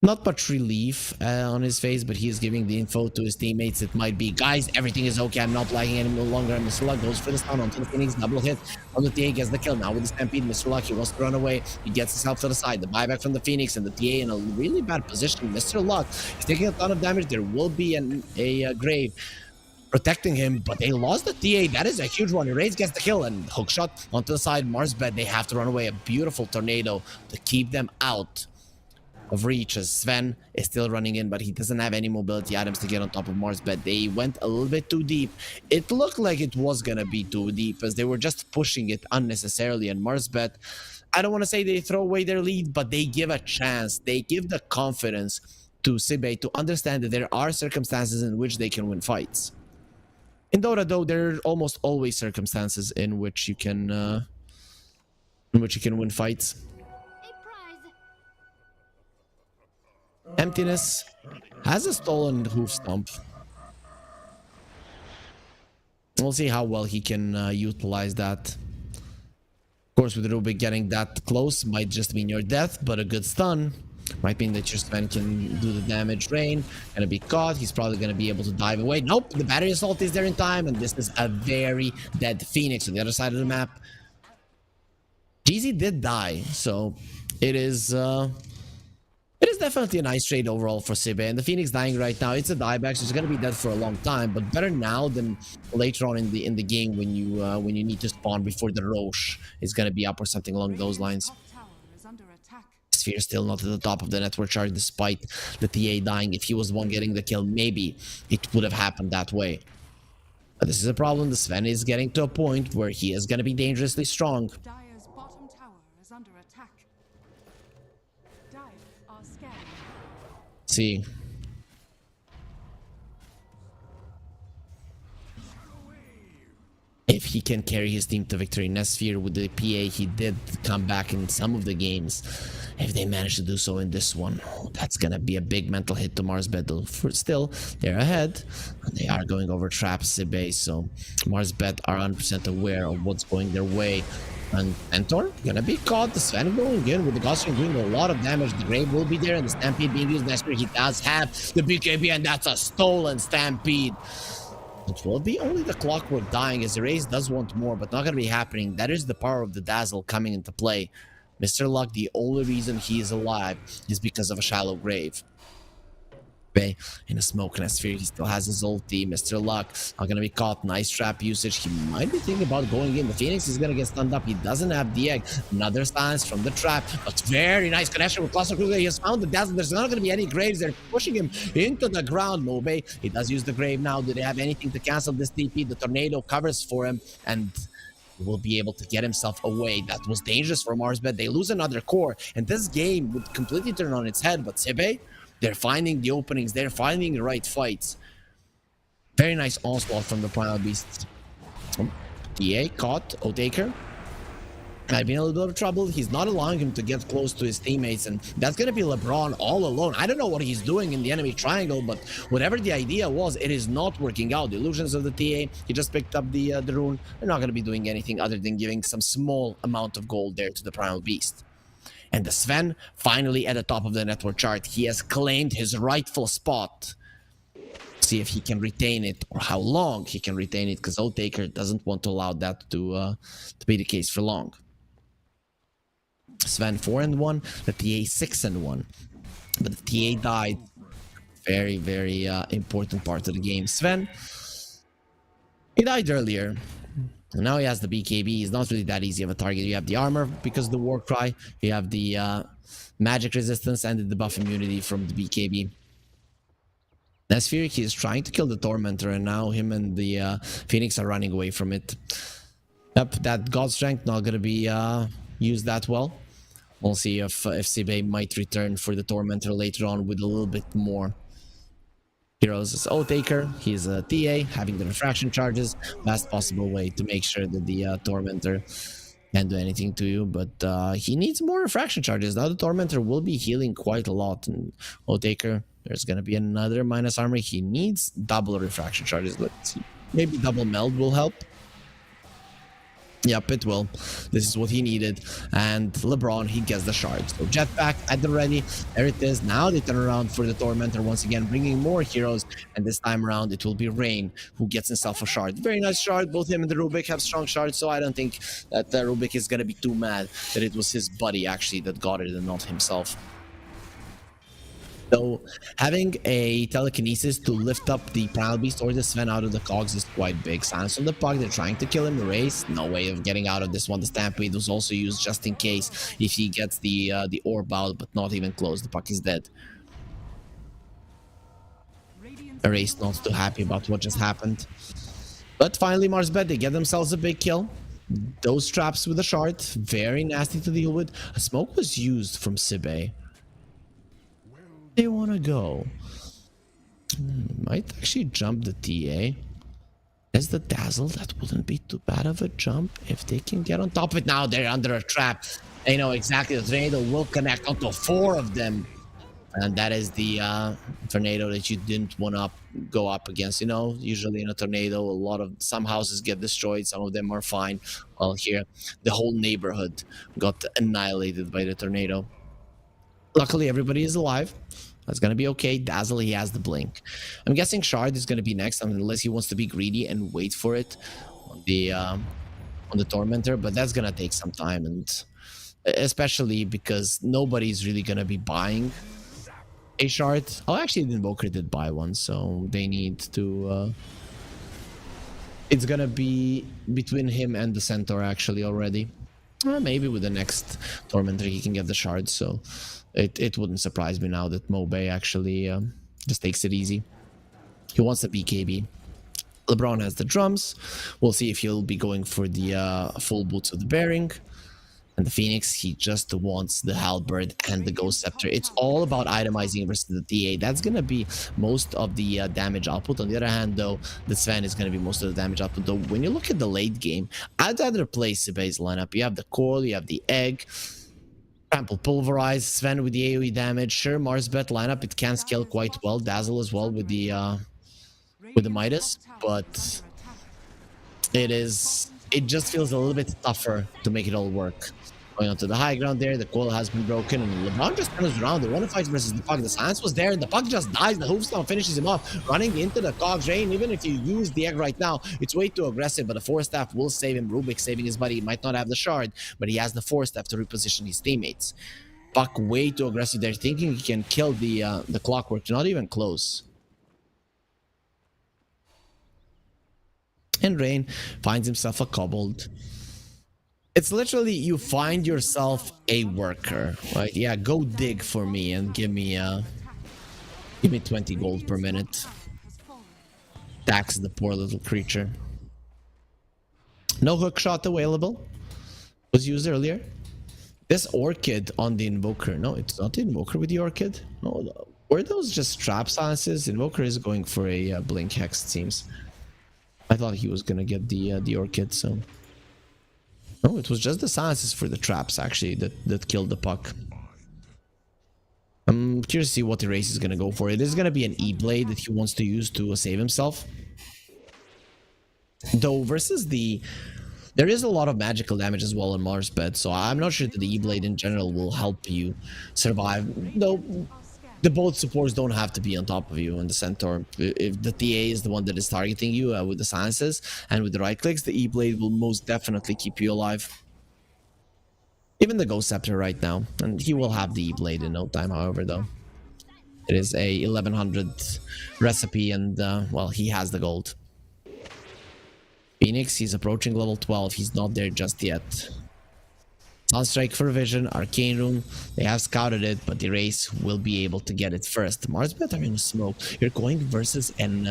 not much relief on his face, but he's giving the info to his teammates. It might be, guys, everything is okay. I'm not lagging any longer. Mr. Luck goes for the stun onto the Phoenix. Double hit on the TA, gets the kill. Now with the Stampede, Mr. Luck, he wants to run away. He gets himself to the side. The buyback from the Phoenix and the TA in a really bad position. Mr. Luck is taking a ton of damage. There will be a grave protecting him, but they lost the TA. That is a huge one. Erase gets the kill and hookshot onto the side. Marsbet, they have to run away. A beautiful tornado to keep them out of reach, as Sven is still running in, but he doesn't have any mobility items to get on top of Marsbet. They went a little bit too deep. It looked like it was gonna be too deep, as they were just pushing it unnecessarily, and Marsbet, I don't want to say they throw away their lead, but they give a chance. They give the confidence to Sibe to understand that there are circumstances in which they can win fights. In Dota, though, there are almost always circumstances in which you can win fights. Emptiness has a stolen hoof stomp. We'll see how well he can utilize that. Of course, with Rubik getting that close might just mean your death, but a good stun might mean that your Sven can do the damage. Rain gonna be caught. He's probably gonna be able to dive away. Nope, the battery assault is there in time, and this is a very dead Phoenix on the other side of the map. GZ did die, so it is definitely a nice trade overall for Sibe. And the Phoenix dying right now, it's a dieback, so it's gonna be dead for a long time, but better now than later on in the game when you need to spawn before the Roche is gonna be up or something along those lines. Top tower is under attack. Sphere still not at the top of the network chart despite the TA dying. If he was the one getting the kill, maybe it would have happened that way. But this is a problem. The Sven is getting to a point where he is gonna be dangerously strong. Dire's bottom tower is under attack. Dire are scanning. See. If he can carry his team to victory. Nesphere with the PA, he did come back in some of the games. If they manage to do so in this one, that's gonna be a big mental hit to Marsbet. Though still, they're ahead. They are going over traps, Sibe, so Marsbet are 100% aware of what's going their way. And Mentor gonna be caught. The Sven going in with the Gaussian doing a lot of damage. The Grave will be there, and the Stampede being used. Nesphere, he does have the BKB, and that's a stolen Stampede. It will be only the Clockwork dying, as the race does want more, but not going to be happening. That is the power of the Dazzle coming into play. Mr. Luck, the only reason he is alive is because of a shallow grave. Okay, in a smoke and a sphere, he still has his ulti. Mr. Luck are going to be caught. Nice trap usage. He might be thinking about going in. The Phoenix is going to get stunned up. He doesn't have the egg. Another stance from the trap, but very nice connection with Cluster Kruger. He has found the Dazzle. There's not going to be any graves. They're pushing him into the ground. Mobe, he does use the grave now. Do they have anything to cancel this TP? The tornado covers for him, and he will be able to get himself away. That was dangerous for Marsbet. They lose another core, and this game would completely turn on its head. But Sibe, they're finding the openings. They're finding the right fights. Very nice onslaught from the Primal Beasts. DA caught Otaker. Might be in a little bit of trouble. He's not allowing him to get close to his teammates, and that's going to be LeBron all alone. I don't know what he's doing in the enemy triangle, but whatever the idea was, it is not working out. The illusions of the TA, he just picked up the rune. They're not going to be doing anything other than giving some small amount of gold there to the Primal Beast. And the Sven, finally at the top of the network chart. He has claimed his rightful spot. See if he can retain it, or how long he can retain it, because Otaker doesn't want to allow that to be the case for long. Sven 4-1, the TA 6-1. But the TA died. Very, very important part of the game. Sven, he died earlier. And now he has the BKB. He's not really that easy of a target. You have the armor because of the war cry. You have the magic resistance and the debuff immunity from the BKB. Nesphere, he is trying to kill the Tormentor, and now him and the Phoenix are running away from it. Yep, that God Strength not going to be used that well. We'll see if Sibe might return for the Tormentor later on with a little bit more heroes. As Otaker, he's a TA, having the refraction charges. Best possible way to make sure that the Tormentor can't do anything to you, but he needs more refraction charges. Now the Tormentor will be healing quite a lot, and Otaker, there's gonna be another minus armor. He needs double refraction charges. Let's see, maybe double meld will help. Yep, it will. This is what he needed. And LeBron, he gets the shard. So Jetpack at the ready. There it is. Now they turn around for the Tormentor once again, bringing more heroes. And this time around, it will be Rain who gets himself a shard. Very nice shard. Both him and the Rubik have strong shards, so I don't think that Rubik is going to be too mad that it was his buddy, actually, that got it and not himself. So having a telekinesis to lift up the Primal Beast or the Sven out of the cogs is quite big. Silence on the puck, they're trying to kill him. Erase, no way of getting out of this one. The Stampede was also used just in case if he gets the orb out, but not even close. The puck is dead. Erase not too happy about what just happened. But finally Marsbet, they get themselves a big kill. Those traps with the shard, very nasty to deal with. A smoke was used from Sibe. They want gonna go? Might actually jump the TA. As the Dazzle, that wouldn't be too bad of a jump if they can get on top of it. Now they're under a trap. They know exactly the tornado will connect onto 4 of them. And that is the tornado that you didn't want to go up against. You know, usually in a tornado, some houses get destroyed. Some of them are fine. Well, here, the whole neighborhood got annihilated by the tornado. Luckily, everybody is alive. That's going to be okay. Dazzle, he has the blink. I'm guessing Shard is going to be next, unless he wants to be greedy and wait for it on the Tormentor. But that's going to take some time, and especially because nobody's really going to be buying a Shard. Oh, actually, the Invoker did buy one, so they need to... it's going to be between him and the Centaur, actually, already. Maybe with the next Tormentor, he can get the Shard, so... It wouldn't surprise me now that Mobe actually just takes it easy. He wants the BKB. LeBron has the drums. We'll see if he'll be going for the full boots of the bearing. And the Phoenix, he just wants the Halberd and the Ghost Scepter. It's all about itemizing versus the TA. That's going to be most of the damage output. On the other hand, though, the Sven is going to be most of the damage output. Though, when you look at the late game, I'd rather play Sibay's lineup. You have the Coil, you have the Egg, Trample, Pulverize, Sven with the AoE damage. Sure, Marsbet lineup, it can scale quite well. Dazzle as well with the Midas, but it just feels a little bit tougher to make it all work. Going onto the high ground there, the coil has been broken, and LeBron just turns around. They want to fight versus the puck. The silence was there, and the puck just dies. The hoofstone finishes him off, running into the Cogs Rain. Even if you use the egg right now, it's way too aggressive, but the Force Staff will save him. Rubik saving his buddy. He might not have the shard, but he has the Force Staff to reposition his teammates. Puck way too aggressive. They're thinking he can kill the Clockwork. Not even close. And Rain finds himself a Kobold. It's literally, you find yourself a worker, right? Yeah, go dig for me and give me 20 gold per minute. Tax the poor little creature. No hook shot available. Was used earlier. This Orchid on the Invoker. No, it's not the Invoker with the Orchid. No, were those just trap silences? Invoker is going for a Blink Hex, it seems. I thought he was gonna get the Orchid, so... No, it was just the silences for the traps, actually, that killed the puck. I'm curious to see what the race is going to go for. It is going to be an E-Blade that he wants to use to save himself. Though, versus the... There is a lot of magical damage as well in Marsbed, so I'm not sure that the E-Blade in general will help you survive. Though, the both supports don't have to be on top of you in the Centaur. If the TA is the one that is targeting you with the silences and with the right clicks, the E-Blade will most definitely keep you alive. Even the Ghost Scepter right now. And he will have the E-Blade in no time, however, though. It is a 1100 recipe and, well, he has the gold. Phoenix, he's approaching level 12. He's not there just yet. Sunstrike for Vision, Arcane Rune, they have scouted it, but the race will be able to get it first. Marsbet are in smoke. You're going versus an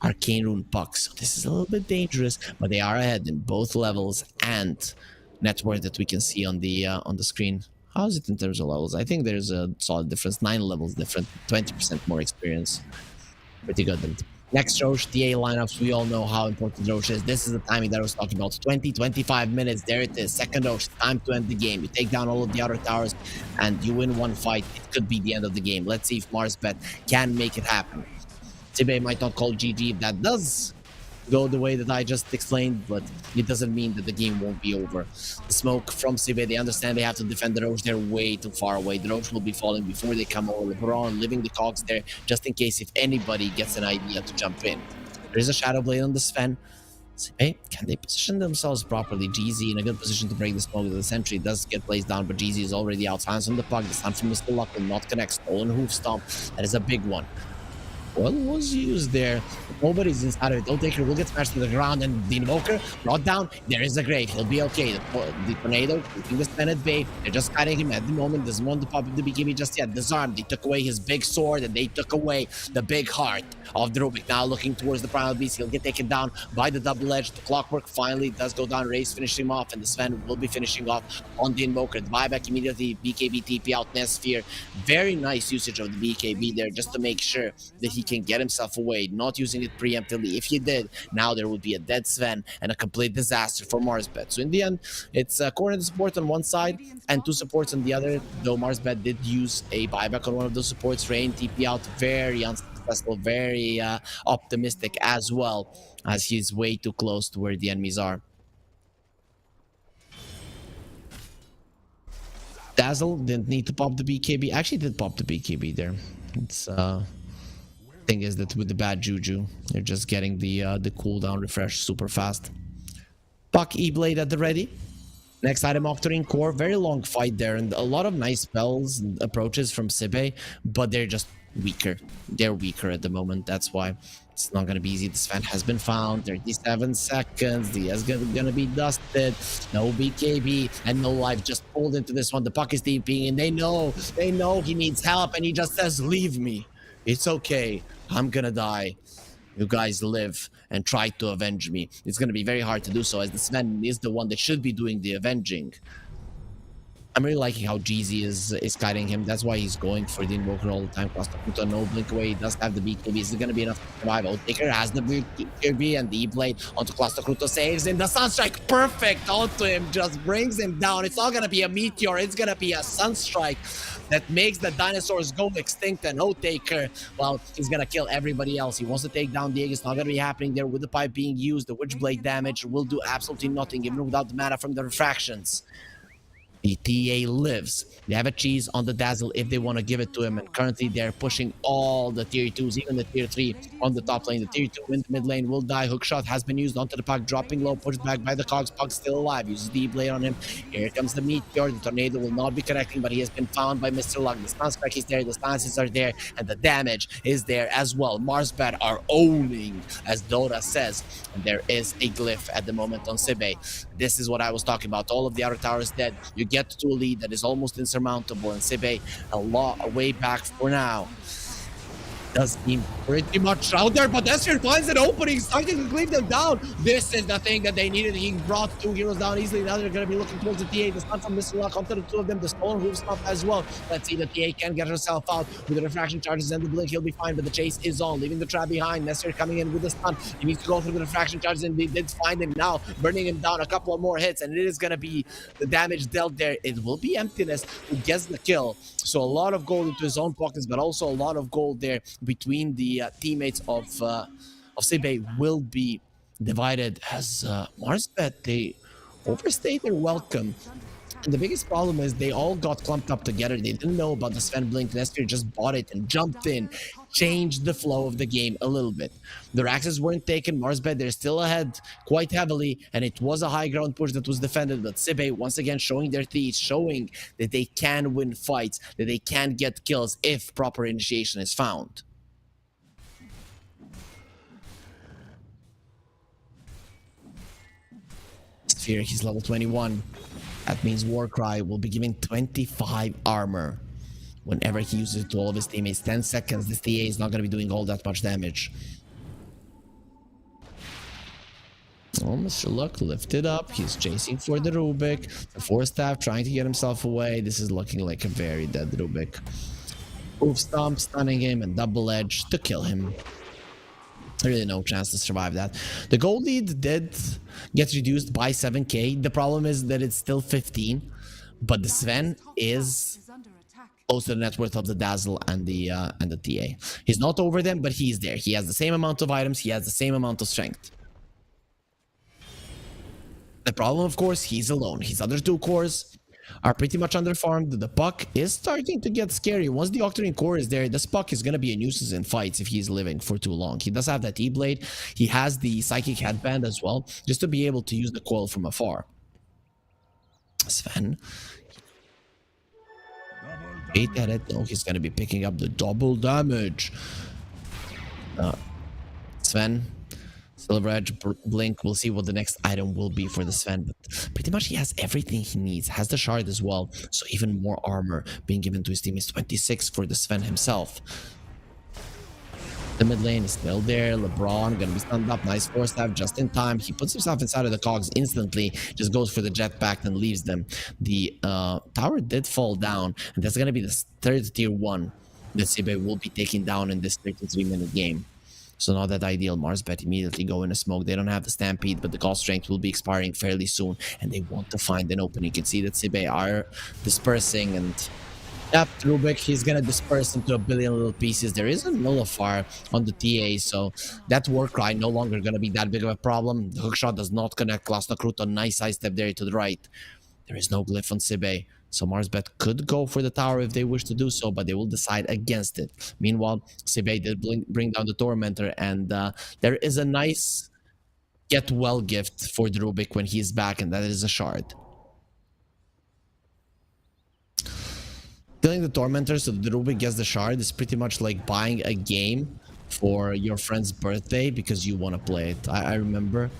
Arcane Rune puck, so this is a little bit dangerous, but they are ahead in both levels and net worth that we can see on the screen. How is it in terms of levels? I think there's a solid difference. 9 levels different, 20% more experience. Pretty good. And next Roche, TA lineups, we all know how important Roche is. This is the timing that I was talking about. 20-25 minutes, there it is. Second Roche, time to end the game. You take down all of the other towers and you win one fight. It could be the end of the game. Let's see if Marsbet can make it happen. Sibe might not call GG if that does go the way that I just explained, but it doesn't mean that the game won't be over. The smoke from Sibe, they understand they have to defend the Roche. They're way too far away. The Roche will be falling before they come over. LeBron leaving the cogs there just in case if anybody gets an idea to jump in. There is a Shadow Blade on the Sven. Sibe, can they position themselves properly? GZ in a good position to break the smoke. The sentry does get placed down, but GZ is already out. Silence on the puck. The stun from Mr. Luck will not connect. Stolen hoof stomp. That is a big one. Well, was used there. Nobody's inside of it. Taker will get smashed to the ground, and the Invoker brought down. There is a grave. He'll be okay. The Tornado keeping the Sven at bay. They're just cutting him at the moment. Doesn't want to pop up the BKB just yet. Disarmed. They took away his big sword, and they took away the big heart of the Rubik. Now looking towards the Primal Beast. He'll get taken down by the double edge. The Clockwork finally does go down. Raze finishing him off, and the Sven will be finishing off on the Invoker. The buyback immediately. BKB TP out Nesphere. Very nice usage of the BKB there just to make sure that he can get himself away, not using it preemptively. If he did, now there would be a dead Sven and a complete disaster for Marsbet. So in the end, it's cornered support on one side and 2 supports on the other, though Marsbet did use a buyback on one of those supports. Rain TP out, very unsuccessful, very optimistic as well, as he's way too close to where the enemies are. Dazzle didn't need to pop the BKB. Actually did pop the BKB there. It's thing is that with the bad juju, they're just getting the cooldown refresh super fast. Puck E-Blade at the ready. Next item, Octarine Core. Very long fight there, and a lot of nice spells and approaches from Sibe, but they're just weaker. They're weaker at the moment. That's why it's not gonna be easy. This fan has been found. 37 seconds. The is gonna be dusted. No BKB and no life. Just pulled into this one. The puck is TPing, and they know he needs help, and he just says, "Leave me. It's okay. I'm gonna die. You guys live and try to avenge me." It's gonna be very hard to do so, as the Sven is the one that should be doing the avenging. I'm really liking how Jeezy is guiding him. That's why he's going for the Invoker all the time. Cluster no blink away. He does have the BKB. Is it going to be enough to survive? Taker has the BKB, and the E-Blade onto Cluster saves him. The Sunstrike, perfect onto him, just brings him down. It's not going to be a meteor. It's going to be a Sunstrike that makes the dinosaurs go extinct. And Taker, well, he's going to kill everybody else. He wants to take down the egg. It's not going to be happening there with the pipe being used. The Witchblade damage will do absolutely nothing, even without the mana from the refractions. The TA lives. They have a cheese on the Dazzle if they want to give it to him, and currently they're pushing all the tier 2s, even the tier 3 on the top lane. The tier 2 in the mid lane will die. Hookshot has been used onto the puck, dropping low, pushed back by the cogs. Puck still alive, uses the blade on him. Here comes the meteor. The tornado will not be connecting, but he has been found by Mr. Luck. The stun spec is there, the stances are there, and the damage is there as well. Marsbet are owning, as Dota says, and there is a glyph at the moment on Sibe. This is what I was talking about. All of the outer towers dead. You get to a lead that is almost insurmountable, and Sibe a way back for now. Does seem pretty much out there, but Escher finds an opening, starting to cleave them down. This is the thing that they needed. He brought 2 heroes down easily. Now they're going to be looking towards the TA. The stun from Mr. Luck onto the 2 of them. The stolen roof stop as well. Let's see, the TA can get herself out with the refraction charges and the blink. He'll be fine, but the chase is on, leaving the trap behind. Nestor coming in with the stun. He needs to go through the refraction charges, and they did find him now, burning him down. A couple of more hits, and it is going to be the damage dealt there. It will be Emptiness who gets the kill. So a lot of gold into his own pockets, but also a lot of gold there between the teammates of Sibe will be divided, as Marsbet, they overstayed their welcome. And the biggest problem is they all got clumped up together. They didn't know about the Sven Blink. Nestor just bought it and jumped in, changed the flow of the game a little bit. The Raxes weren't taken. Marsbet, they're still ahead quite heavily, and it was a high ground push that was defended. But Sibe, once again, showing their teeth, showing that they can win fights, that they can get kills if proper initiation is found. Sphere, he's level 21. That means Warcry will be giving 25 armor whenever he uses it to all of his teammates. 10 seconds, this TA is not going to be doing all that much damage. Oh, Mr. Luck lifted up. He's chasing for the Rubik. The 4-staff trying to get himself away. This is looking like a very dead Rubik. Hoof stomp, stunning him, and double edge to kill him. Really no chance to survive that. The gold lead did get reduced by 7k. The problem is that it's still 15, but the Sven is close to the net worth of the Dazzle and the TA. He's not over them, but he's there. He has the same amount of items. He has the same amount of strength. The problem, of course, he's alone. His other 2 cores are pretty much underfarmed. The puck is starting to get scary. Once the Octarine Core is there, this puck is going to be a nuisance in fights if he's living for too long. He does have that E-Blade. He has the Psychic Headband as well, just to be able to use the coil from afar. Sven. Wait at it. No, he's going to be picking up the double damage. Sven. Silver Edge, Blink. We'll see what the next item will be for the Sven. But pretty much he has everything he needs. Has the shard as well. So even more armor being given to his team is 26 for the Sven himself. The mid lane is still there. LeBron gonna be stunned up. Nice force stab just in time. He puts himself inside of the cogs instantly. Just goes for the jetpack and leaves them. The tower did fall down. And that's gonna be the third tier 1 that Sibe will be taking down in this 33-minute game. So not that ideal. Marsbet immediately go in a smoke. They don't have the Stampede, but the Gauss Strength will be expiring fairly soon. And they want to find an opening. You can see that Sibe are dispersing. And yep, Rubik, he's going to disperse into a billion little pieces. There is a Nullifier on the TA, so that Warcry no longer going to be that big of a problem. The hookshot does not connect. Glasnost Kruto, nice side step there to the right. There is no glyph on Sibe. So Marsbet could go for the tower if they wish to do so, but they will decide against it. Meanwhile, Sibe did bring down the Tormentor, and there is a nice get well gift for the Rubik when he is back, and that is a shard. Killing the Tormentor so the Rubik gets the shard is pretty much like buying a game for your friend's birthday because you want to play it. I remember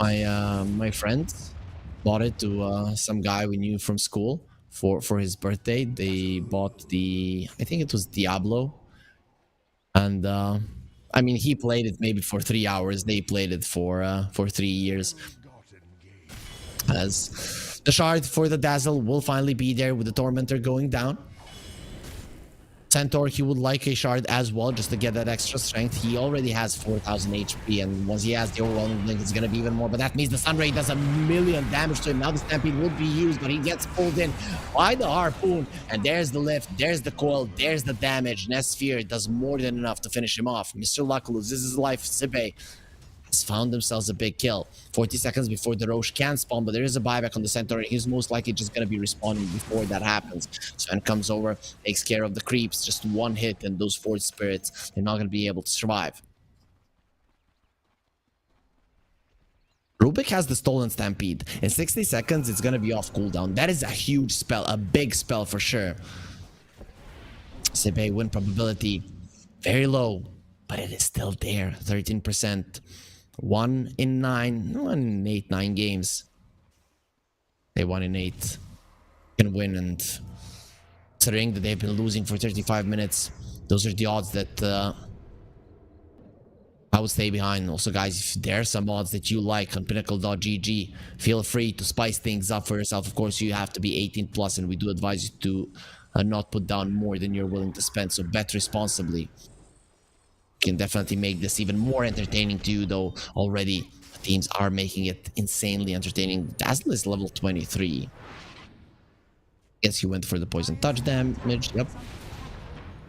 my friend bought it to some guy we knew from school for his birthday. They bought I think it was Diablo, and I mean he played it maybe for 3 hours. They played it for 3 years. As the shard for the Dazzle will finally be there with the Tormentor going down. Centaur, he would like a shard as well just to get that extra strength. He already has 4,000 HP, and once he has the overwhelming blink, it's going to be even more. But that means the Sunray does 1,000,000 damage to him. Now the Stampede will be used, but he gets pulled in by the Harpoon. And there's the lift, there's the coil, there's the damage. Nesphere does more than enough to finish him off. Mr. Luck loses his life. Sibe has found themselves a big kill. 40 seconds before the Roche can spawn, but there is a buyback on the Centaur. He's most likely just going to be respawning before that happens. Sven comes over, takes care of the creeps. Just one hit, and those Forge Spirits, they're not going to be able to survive. Rubik has the Stolen Stampede. In 60 seconds, it's going to be off cooldown. That is a huge spell, a big spell for sure. Sibe win probability, very low, but it is still there, 13%. 1 in 8, 9 games. They 1 in 8 can win, and considering that they've been losing for 35 minutes, those are the odds that I would stay behind. Also, guys, if there are some odds that you like on pinnacle.gg, feel free to spice things up for yourself. Of course, you have to be 18 plus, and we do advise you to not put down more than you're willing to spend, so bet responsibly. Can definitely make this even more entertaining to you, though already teams are making it insanely entertaining. Dazzle is level 23. Guess he went for the poison touch damage. Yep.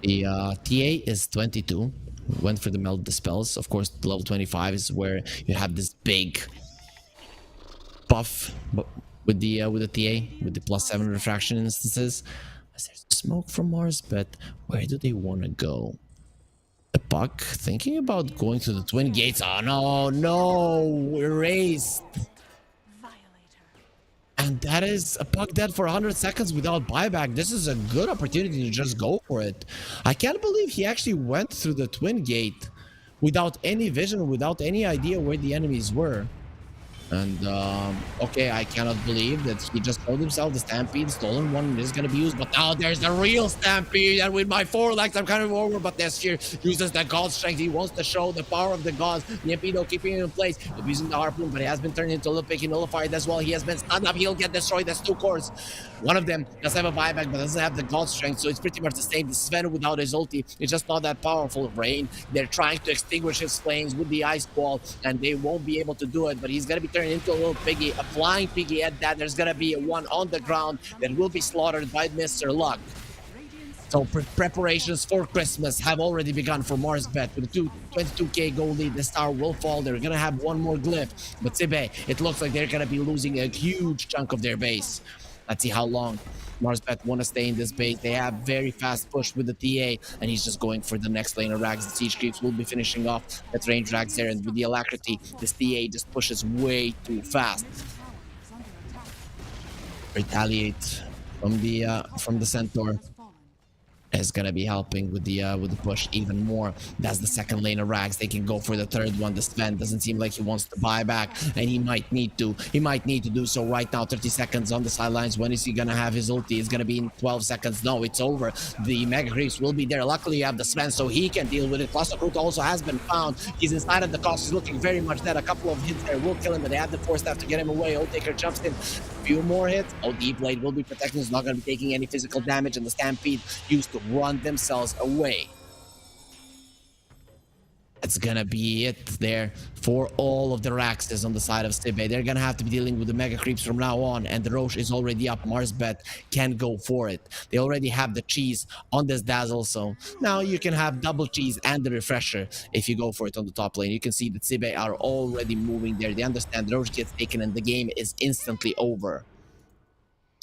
The TA is 22. Went for the melt dispels. Of course, level 25 is where you have this big buff with the TA, with the +7 refraction instances. As there's smoke from Mars, but where do they want to go? The Puck thinking about going to the Twin Gates. Oh no, erased. And that is a Puck dead for 100 seconds without buyback. This is a good opportunity to just go for it. I can't believe he actually went through the Twin Gate without any vision, without any idea where the enemies were. And okay, I cannot believe that he just told himself the Stampede, stolen one, is going to be used. But now there's the real Stampede, and with my 4 legs, I'm kind of over. But Nesphere uses the God Strength. He wants to show the power of the gods. Nempido keeping him in place, using the Harpoon, but he has been turned into a little picky nullified as well. He has been stunned up. He'll get destroyed. There's 2 cores. One of them does have a buyback, but doesn't have the God Strength, so it's pretty much the same. The Sven without his ulti, it's just not that powerful. Rain, they're trying to extinguish his flames with the Ice Ball, and they won't be able to do it. But he's going to be turned into a little piggy, a flying piggy at that. There's gonna be one on the ground that will be slaughtered by Mr. Luck. So preparations for Christmas have already begun for Marsbet. With a 22k goal lead, the star will fall. They're gonna have one more glyph, but Sibe, it looks like they're gonna be losing a huge chunk of their base. Let's see how long Marsbet want to stay in this base. They have very fast push with the TA, and he's just going for the next lane of Rags. The Siege Creeps will be finishing off that range Rags there, and with the Alacrity, this TA just pushes way too fast. Retaliate from the Centaur. is gonna be helping with the push even more. That's the second lane of Rags. They can go for the third one. The Sven doesn't seem like he wants to buy back, and he might need to. He might need to do so right now. 30 seconds on the sidelines. When is he gonna have his ulti? It's gonna be in 12 seconds. No, it's over. The Mega Creeps will be there. Luckily, you have the Sven, so he can deal with it. Cluster Root also has been found. He's inside of the cost. He's looking very much dead. A couple of hits there will kill him, but they have the force staff to get him away. Old Taker jumps in. Few more hits. OD Blade will be protecting. He's not going to be taking any physical damage, and the Stampede used to run themselves away. That's gonna be it there for all of the Raxes on the side of Sibe. They're gonna have to be dealing with the Mega Creeps from now on, and the Roche is already up. Marsbet can go for it. They already have the cheese on this Dazzle, so now you can have double cheese and the refresher if you go for it on the top lane. You can see that Sibe are already moving there. They understand the Roche gets taken and the game is instantly over.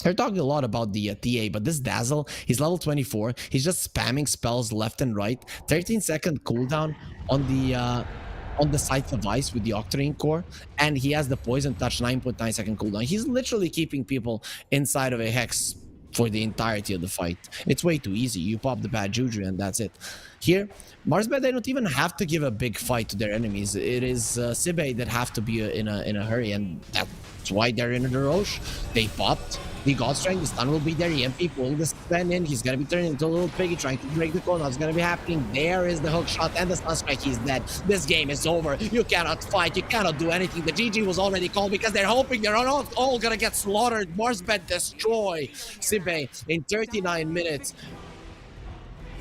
They're talking a lot about the TA, but this Dazzle, he's level 24. He's just spamming spells left and right. 13-second cooldown on the Scythe of Ice with the Octarine Core, and he has the Poison Touch 9.9 second cooldown. He's literally keeping people inside of a Hex for the entirety of the fight. It's way too easy. You pop the bad Juju and that's it. Here, Marsbet, they don't even have to give a big fight to their enemies. It is Sibe that have to be in a hurry, and that's why they're in the Roche. They popped the God Strength. The stun will be there. EMP pulling the Sven in. He's gonna be turning into a little piggy, trying to break the corner. What's gonna be happening? There is the hook shot and the stun strike. He's dead. This game is over. You cannot fight. You cannot do anything. The GG was already called because they're hoping they're not all gonna get slaughtered. Marsbet destroy Sibe in 39 minutes.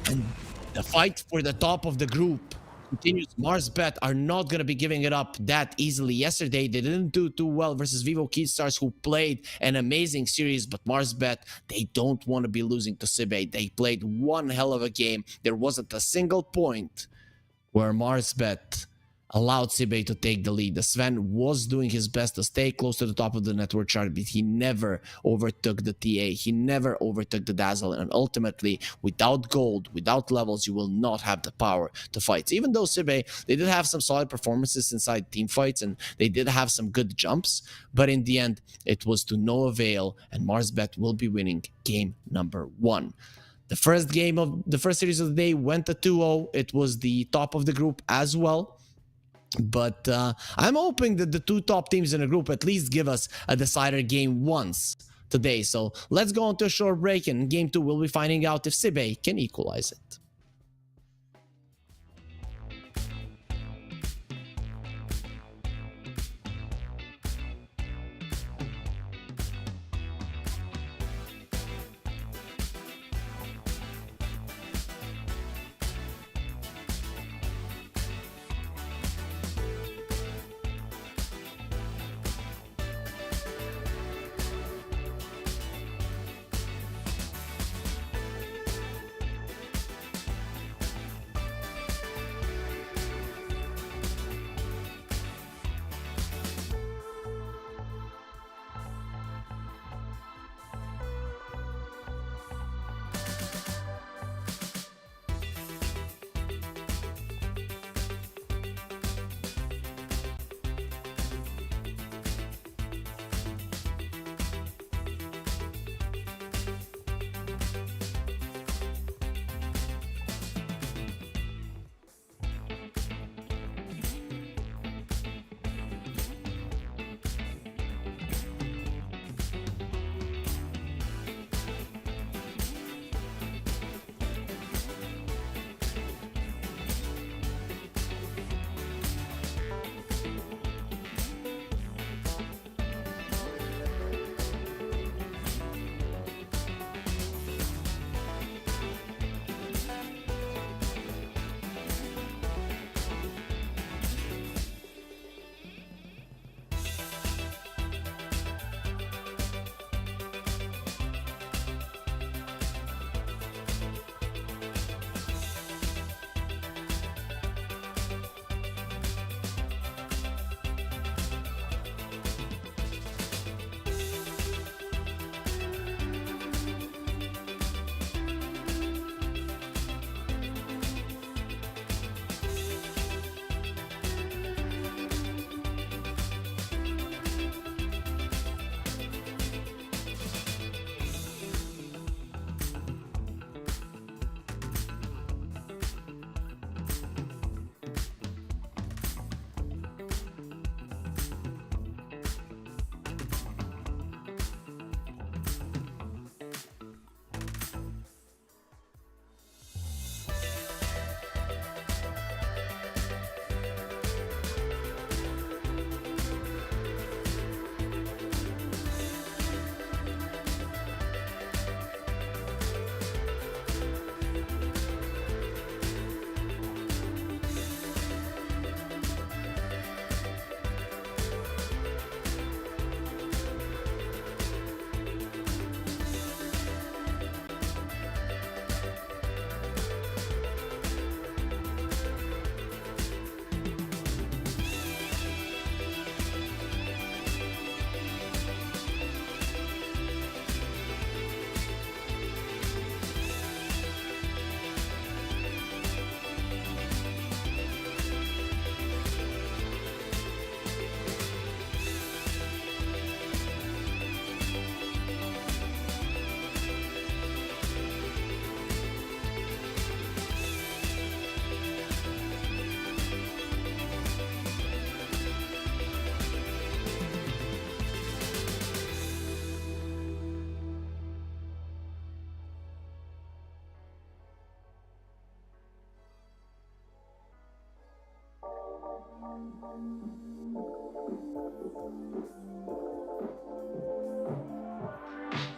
And the fight for the top of the group continues. Marsbet are not going to be giving it up that easily. Yesterday, they didn't do too well versus Vivo Keystars, who played an amazing series, but Marsbet, they don't want to be losing to Sibe. They played one hell of a game. There wasn't a single point where Marsbet allowed Sibe to take the lead. The Sven was doing his best to stay close to the top of the network chart, but he never overtook the TA. He never overtook the Dazzle, and ultimately, without gold, without levels, you will not have the power to fight. So even though Sibe, they did have some solid performances inside team fights, and they did have some good jumps, but in the end, it was to no avail, and Marsbet will be winning game number 1. The first game of the first series of the day went to 2-0. It was the top of the group as well. But I'm hoping that the two top teams in the group at least give us a decider game once today. So let's go on to a short break, and in game 2 we'll be finding out if Sibe can equalize it.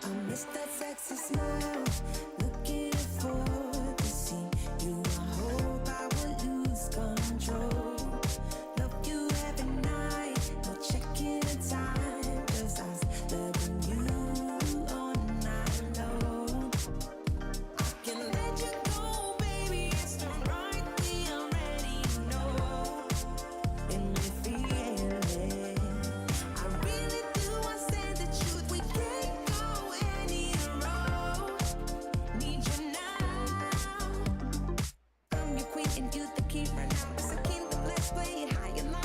I miss that sexy smile, looking forward to see you. I hope I will lose control. Love you every night, no checking the time, 'cause I was loving you all night long. I can let you go, baby, it's the right thing, I already know. And we feel it, I really do, I said the truth, we can't go any road. Need you now. I'm your queen and you the king right now. It's a kingdom, let's play it how you like.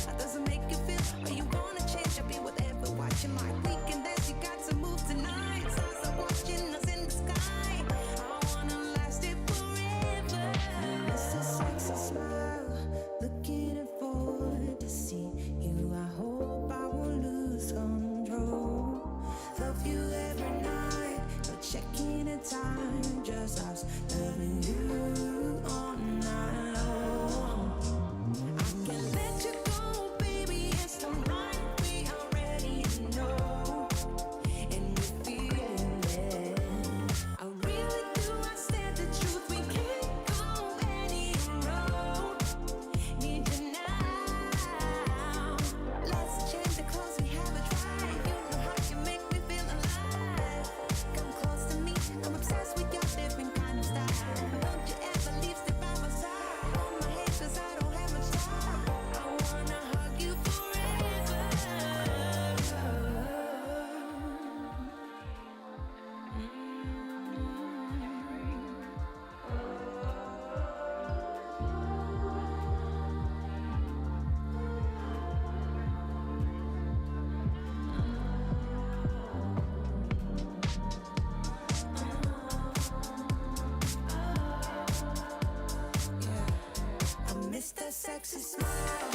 How does it make you feel? Are you gonna change? I'll be whatever, watching my weekend dance. You got to move tonight. Stars are watching us in the sky. I wanna last it forever. It's a sexy smile, looking forward to see you. I hope I won't lose control. Love you every night, no checking the time. Just us loving you all night long. I can let you go, baby, it's the right way, I already know. And we feel it, I really do, I said the truth, we can't go any road. Need you now. Let's change the clothes, we have a drive. You know how you make me feel alive. Come close to me, I'm obsessed with your different kind of style. Don't you ever leave, step by my side. Hold my hand, 'cause I don't have much time. I wanna hug you forever. I miss that sexy smile,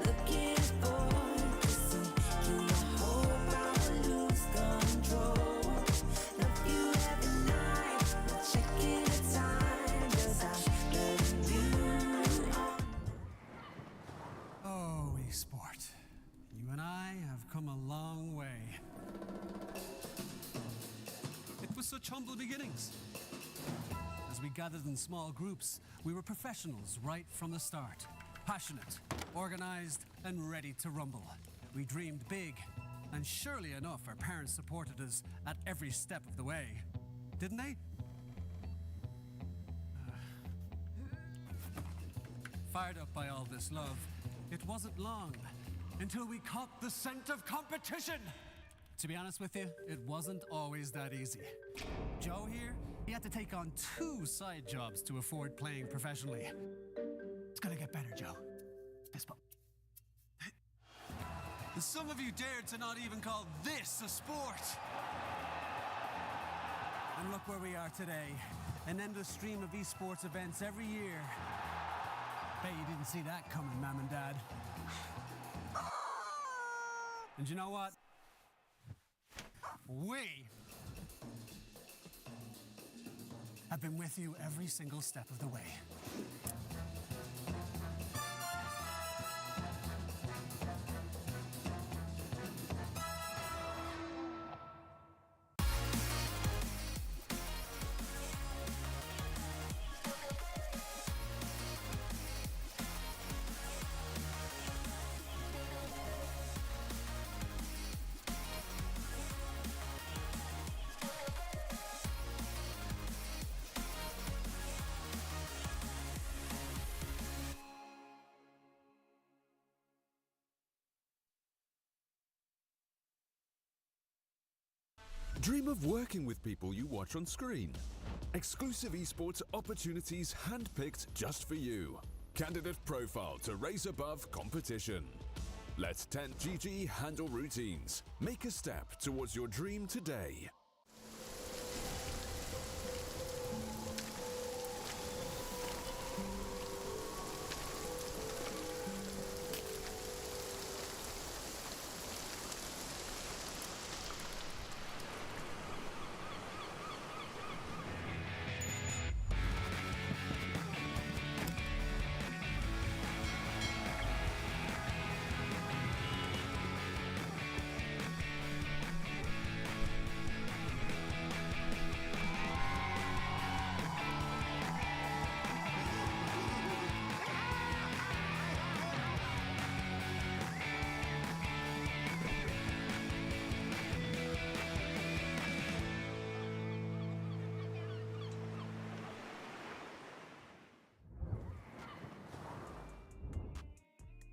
looking forward to see you. I hope I will lose control. Love you every night, no checking the time, 'cause I love you all. Oh, esport. You and I have come a long way. It was such humble beginnings. As we gathered in small groups, we were professionals right from the start. Passionate, organized, and ready to rumble. We dreamed big, and surely enough, our parents supported us at every step of the way. Didn't they? Fired up by all this love, it wasn't long until we caught the scent of competition. To be honest with you, it wasn't always that easy. Joe here, he had to take on 2 side jobs to afford playing professionally. It's gonna get better, Joe. Fist bump. And some of you dared to not even call this a sport. And look where we are today. An endless stream of esports events every year. Bet you didn't see that coming, Mom and Dad. And you know what? We have been with you every single step of the way. Dream of working with people you watch on screen. Exclusive esports opportunities handpicked just for you. Candidate profile to raise above competition. Let 10GG handle routines. Make a step towards your dream today.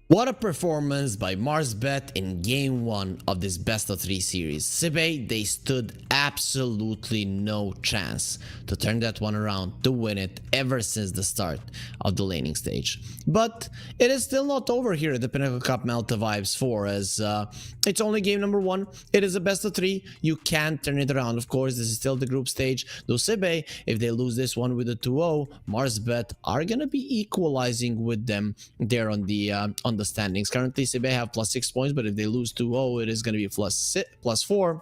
What a performance by Marsbet in game 1 of this best of 3 series. Sibe, they stood absolutely no chance to turn that one around, to win it ever since the start of the laning stage. But it is still not over here at the Pinnacle Cup Malta Vibes 4, as it's only game number 1. It is a best of 3. You can't turn it around. Of course, this is still the group stage. Though Sibe, if they lose this one with a 2-0, Marsbet are gonna be equalizing with them there on the standings. Currently, Sibe have plus 6 points, but if they lose 2-0, it is going to be plus 4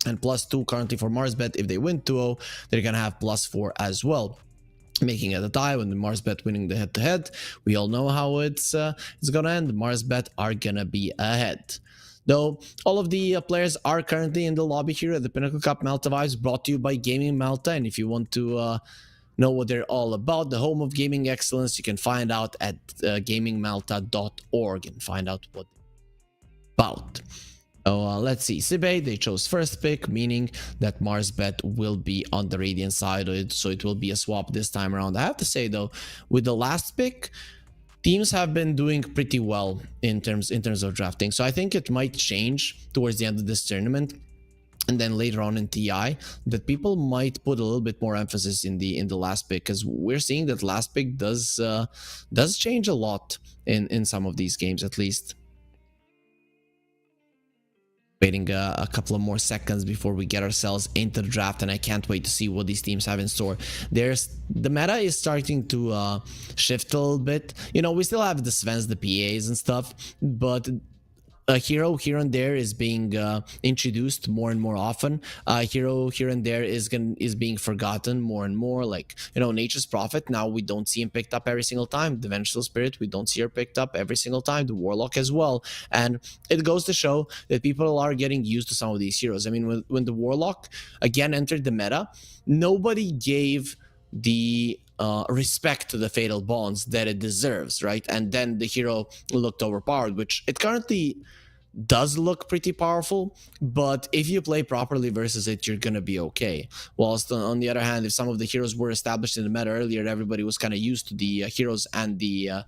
and plus 2 currently for Marsbet. If they win 2-0, they're going to have plus 4 as well, making it a tie. When the Marsbet winning the head-to-head, we all know how it's going to end. Marsbet are going to be ahead. Though all of the players are currently in the lobby here at the Pinnacle Cup Malta Vibes, brought to you by Gaming Malta. And if you want to know what they're all about, the home of gaming excellence, you can find out at gamingmalta.org and find out what about. So let's see. Sibe, they chose first pick, meaning that Marsbet will be on the Radiant side, so it will be a swap this time around. I have to say though, with the last pick, teams have been doing pretty well in terms of drafting. So I think it might change towards the end of this tournament. And then later on in TI, that people might put a little bit more emphasis in the last pick, because we're seeing that last pick does change a lot in some of these games, at least. Waiting a couple of more seconds before we get ourselves into the draft, and I can't wait to see what these teams have in store. The meta is starting to shift a little bit. You know, we still have the Svens, the PAs and stuff, but a hero here and there is being introduced more and more often. A hero here and there is being forgotten more and more. Like, you know, Nature's Prophet, now we don't see him picked up every single time. The Vengeful Spirit, we don't see her picked up every single time. The Warlock as well. And it goes to show that people are getting used to some of these heroes. I mean, when the Warlock again entered the meta, nobody gave the respect to the Fatal Bonds that it deserves, right? And then the hero looked overpowered, which it currently does look pretty powerful, but if you play properly versus it, you're gonna be okay. Whilst on the other hand, if some of the heroes were established in the meta earlier, everybody was kind of used to the heroes and the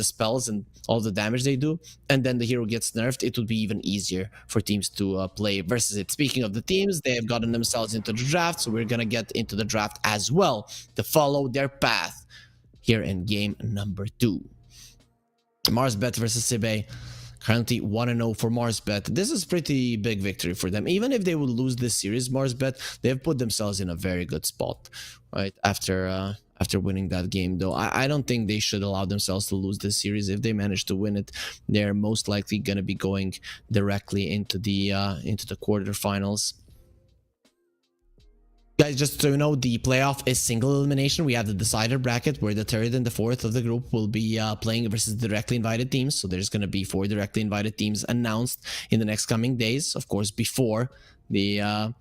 spells and all the damage they do, and then the hero gets nerfed, it would be even easier for teams to play versus it. Speaking of the teams, they have gotten themselves into the draft, so we're gonna get into the draft as well to follow their path here in game number 2. Marsbet versus Sibe. Currently 1-0 for Marsbet. This is pretty big victory for them. Even if they would lose this series, Marsbet, they've put themselves in a very good spot, right? After winning that game, though, I don't think they should allow themselves to lose this series. If they manage to win it, they're most likely gonna be going directly into the quarterfinals. Guys, just so you know, the playoff is single elimination. We have the decider bracket where the third and the fourth of the group will be playing versus directly invited teams. So there's going to be 4 directly invited teams announced in the next coming days, of course, before the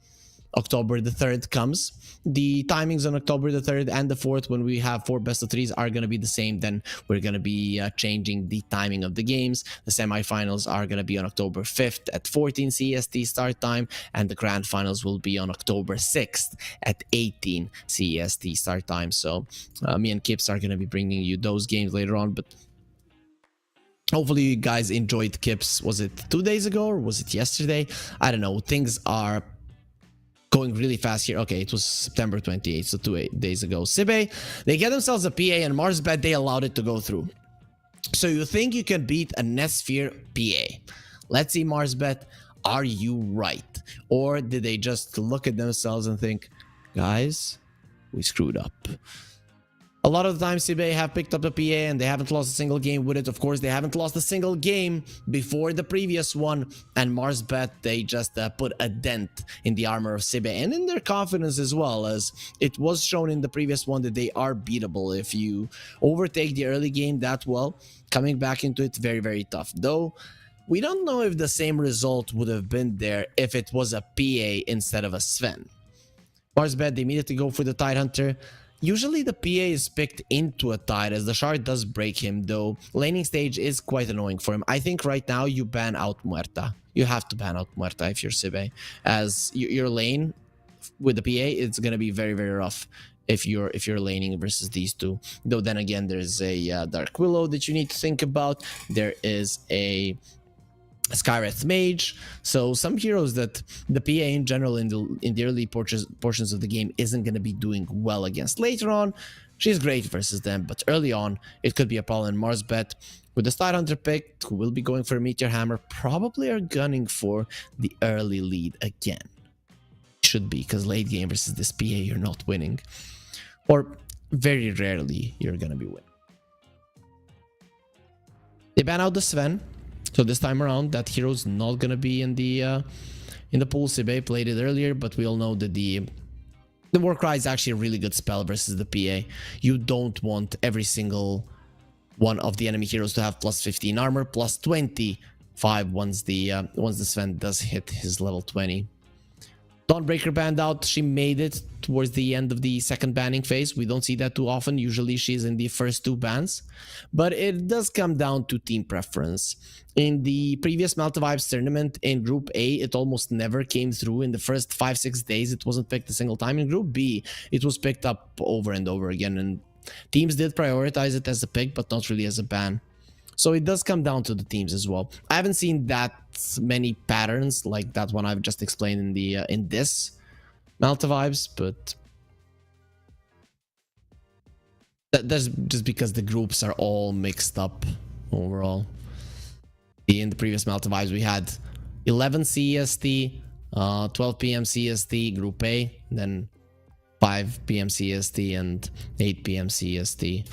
October the 3rd comes. The timings on October the 3rd and the 4th, when we have 4 best of 3s, are going to be the same. Then we're going to be changing the timing of the games. The semifinals are going to be on October 5th at 14 CEST start time, and the grand finals will be on October 6th at 18 CEST start time. So me and Kips are going to be bringing you those games later on, but hopefully you guys enjoyed Kips. Was it 2 days ago or was it yesterday? I don't know. Things are going really fast here. Okay, it was September 28th, so 2 days ago. Sibe, they get themselves a PA, and Marsbet, they allowed it to go through. So you think you can beat a Netsphere PA? Let's see, Marsbet, are you right? Or did they just look at themselves and think, guys, we screwed up? A lot of the time, Sibe have picked up the PA and they haven't lost a single game with it. Of course, they haven't lost a single game before the previous one. And Marsbet, they just put a dent in the armor of Sibe and in their confidence as well, as it was shown in the previous one that they are beatable. If you overtake the early game that well, coming back into it, very, very tough. Though, we don't know if the same result would have been there if it was a PA instead of a Sven. Marsbet, they immediately go for the Tidehunter. Usually the PA is picked into a Tide, as the shard does break him, though laning stage is quite annoying for him. I think right now you ban out Muerta. You have to ban out Muerta if you're Sibe, as your lane with the PA, it's going to be very, very rough if you're laning versus these two. Though then again, there's a Dark Willow that you need to think about. There is a Skywrath Mage. So some heroes that the PA in general in the early portions of the game isn't going to be doing well against. Later on, she's great versus them, but early on, it could be a problem. Marsbet with the Tidehunter pick, who will be going for a Meteor Hammer, probably are gunning for the early lead again. Should be, because late game versus this PA, you're not winning. Or very rarely, you're going to be winning. They ban out the Sven. So this time around, that hero's not going to be in the pool. Sibe played it earlier, but we all know that the Warcry is actually a really good spell versus the PA. You don't want every single one of the enemy heroes to have plus 15 armor, plus 25 once the Sven does hit his level 20. Dawnbreaker banned out. She made it towards the end of the second banning phase. We don't see that too often. Usually she's in the first two bans. But it does come down to team preference. In the previous Malta Vibes tournament in Group A, it almost never came through. In the first 5-6 days, it wasn't picked a single time. In Group B, it was picked up over and over again. And teams did prioritize it as a pick, but not really as a ban. So it does come down to the teams as well. I haven't seen that many patterns like that one I've just explained in the in this Malta Vibes, but that's just because the groups are all mixed up overall. In the previous Malta Vibes, we had 11 CEST, 12 p.m. CST, Group A, then 5 p.m. CST and 8 p.m. CST.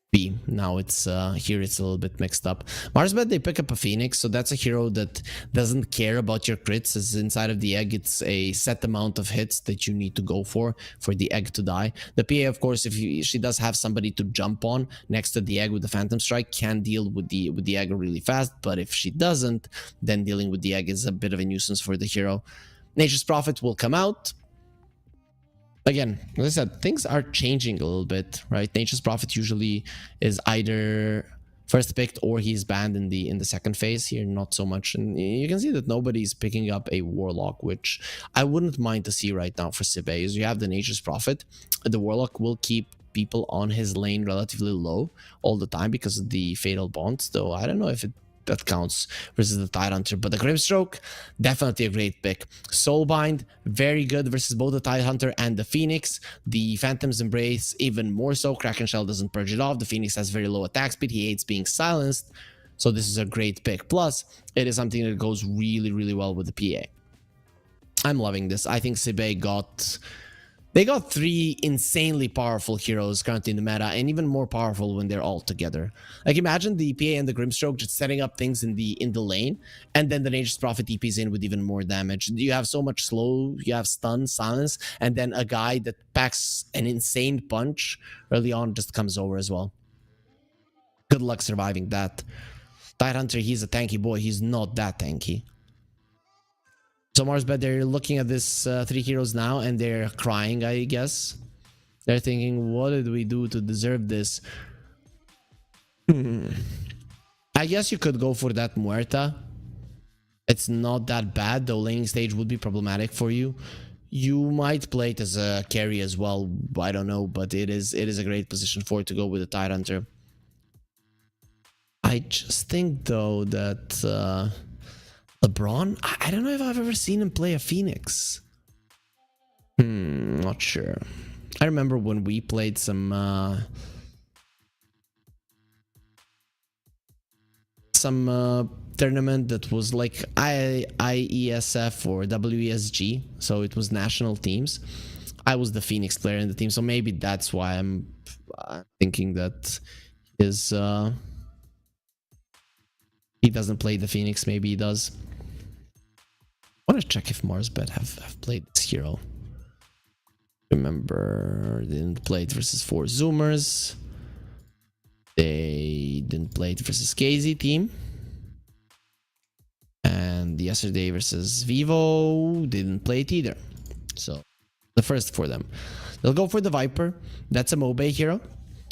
B. Now it's here it's a little bit mixed up. Marsbet, they pick up a Phoenix, so that's a hero that doesn't care about your crits. As inside of the egg, it's a set amount of hits that you need to go for the egg to die. The PA, of course, if she does have somebody to jump on next to the egg with the Phantom Strike, can deal with the egg really fast, but if she doesn't, then dealing with the egg is a bit of a nuisance for the hero. Nature's Prophet will come out. Again, as I said, things are changing a little bit, right? Nature's Prophet usually is either first picked or he's banned in the second phase. Here, not so much. And you can see that nobody's picking up a Warlock, which I wouldn't mind to see right now for Sibe. Is you have the Nature's Prophet. The Warlock will keep people on his lane relatively low all the time because of the Fatal Bonds, though I don't know if that counts versus the Tidehunter. But the Grimstroke, definitely a great pick. Soulbind, very good versus both the Tidehunter and the Phoenix. The Phantom's Embrace, even more so. Kraken Shell doesn't purge it off. The Phoenix has very low attack speed. He hates being silenced. So this is a great pick. Plus, it is something that goes really, really well with the PA. I'm loving this. I think Sibe got... They got 3 insanely powerful heroes currently in the meta, and even more powerful when they're all together. Like, imagine the PA and the Grimstroke just setting up things in the lane, and then the Nature's Prophet TPs in with even more damage. You have so much slow, you have stun, silence, and then a guy that packs an insane punch early on just comes over as well. Good luck surviving that. Tidehunter, he's a tanky boy. He's not that tanky. So Marsbet, they're looking at this 3 heroes now and they're crying, I guess. They're thinking, what did we do to deserve this? I guess you could go for that Muerta. It's not that bad, though laning stage would be problematic for you. You might play it as a carry as well, I don't know, but it is a great position for it to go with the Tidehunter. I just think, though, that... LeBron? I don't know if I've ever seen him play a Phoenix. Not sure. I remember when we played some tournament that was like IESF or WESG, so it was national teams. I was the Phoenix player in the team, so maybe that's why I'm thinking that is he doesn't play the Phoenix. Maybe he does. I want to check if Marsbet have played this hero. Remember, they didn't play it versus 4 Zoomers. They didn't play it versus KZ team. And yesterday versus Vivo, they didn't play it either. So, the first for them. They'll go for the Viper. That's a MOBA hero.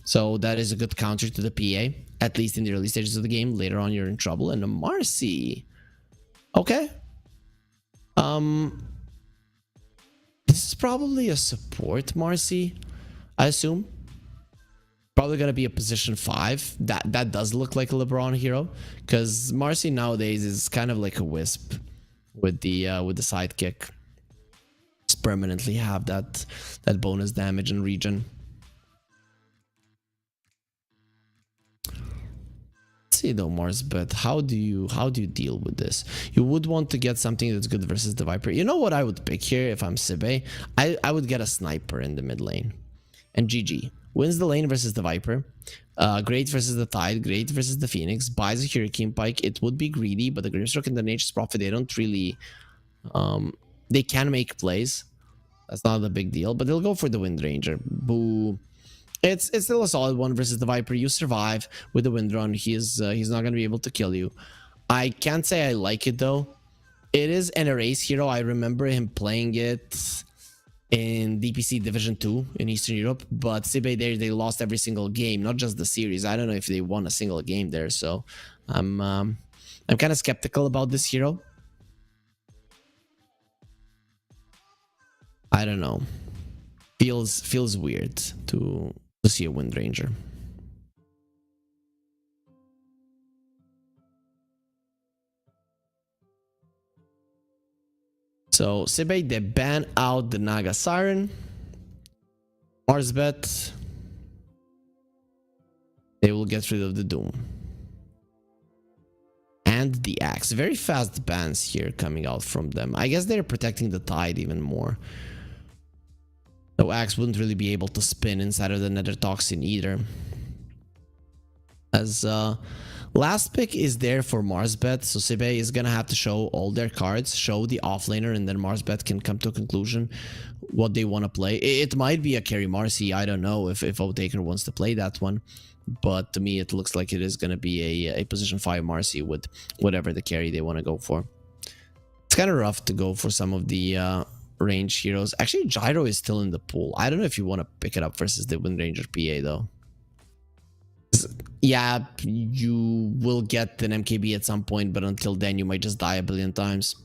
So, that is a good counter to the PA. At least in the early stages of the game. Later on, you're in trouble. And a Marcy. Okay. The This is probably a support Marcy, I assume. Probably gonna be a position 5. That does look like a LeBron hero, because Marcy nowadays is kind of like a wisp with the sidekick. Just permanently have that bonus damage and regen. Let's see though, Mars, but how do you deal with this? You would want to get something that's good versus the Viper. You know what I would pick here if I'm Sibe? I would get a sniper in the mid lane. And GG. Wins the lane versus the Viper. Great versus the Tide. Great versus the Phoenix. Buys a Hurricane Pike. It would be greedy, but the Grimstroke and the Nature's Prophet, they don't really... they can make plays. That's not a big deal, but they'll go for the Wind Ranger. Boo. It's still a solid one versus the Viper. You survive with the Wind Run. He's not going to be able to kill you. I can't say I like it, though. It is an erase hero. I remember him playing it in DPC Division 2 in Eastern Europe, but Sibe there, they lost every single game, not just the series. I don't know if they won a single game there, so I'm kind of skeptical about this hero. I don't know. Feels weird to see a Wind Ranger. So Sibe, they ban out the Naga Siren. Marsbet, they will get rid of the Doom. And the Axe. Very fast bans here coming out from them. I guess they're protecting the Tide even more. No, Axe wouldn't really be able to spin inside of the Nether Toxin either. As last pick is there for Marsbet, so Sibe is gonna have to show all their cards, show the offlaner, and then Marsbet can come to a conclusion what they want to play. It might be a carry Marcy, I don't know if Otaker wants to play that one, but to me it looks like it is gonna be a position 5 Marcy with whatever the carry they want to go for. It's kind of rough to go for some of the range heroes. Actually, Gyro is still in the pool. I don't know if you want to pick it up versus the Wind Ranger PA though. Yeah, you will get an MKB at some point, but until then you might just die a billion times.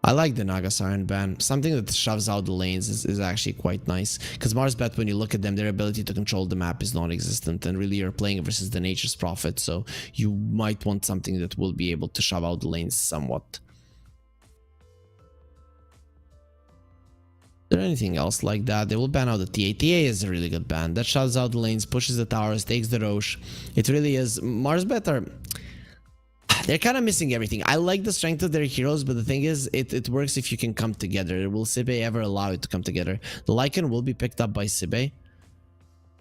I like the Naga Siren ban. Something that shoves out the lanes is actually quite nice. Because Marsbet, when you look at them, their ability to control the map is non-existent. And really you're playing versus the Nature's Prophet. So you might want something that will be able to shove out the lanes somewhat. Is there anything else like that? They will ban out the TA. TA is a really good ban. That shuts out the lanes, pushes the towers, takes the Roche. It really is. Marsbet are... They're kind of missing everything. I like the strength of their heroes, but the thing is, it works if you can come together. Will Sibe ever allow it to come together? The Lycan will be picked up by Sibe.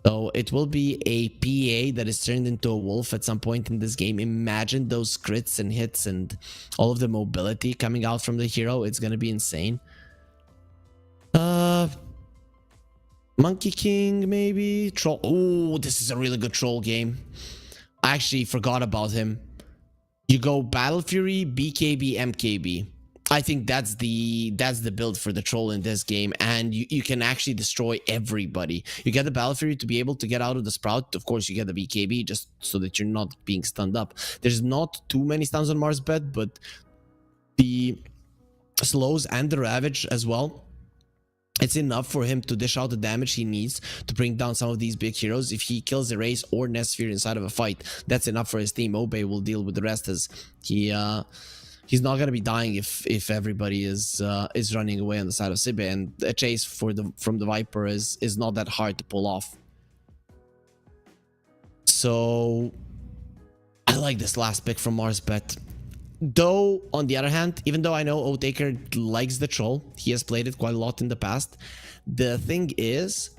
So it will be a PA that is turned into a wolf at some point in this game. Imagine those crits and hits and all of the mobility coming out from the hero. It's going to be insane. Monkey King, maybe? Troll. Oh, this is a really good troll game. I actually forgot about him. You go Battle Fury, BKB, MKB. I think that's the build for the troll in this game, and you can actually destroy everybody. You get the Battle Fury to be able to get out of the Sprout. Of course, you get the BKB just so that you're not being stunned up. There's not too many stuns on Marsbet, but the slows and the Ravage as well. It's enough for him to dish out the damage he needs to bring down some of these big heroes. If he kills the Race or Nesphere inside of a fight, that's enough for his team. Obey will deal with the rest, as he's not gonna be dying if everybody is running away on the side of Sibe, and a chase from the Viper is not that hard to pull off. So I like this last pick from Marsbet. Though, on the other hand, even though I know Otaker likes the troll, he has played it quite a lot in the past, the thing is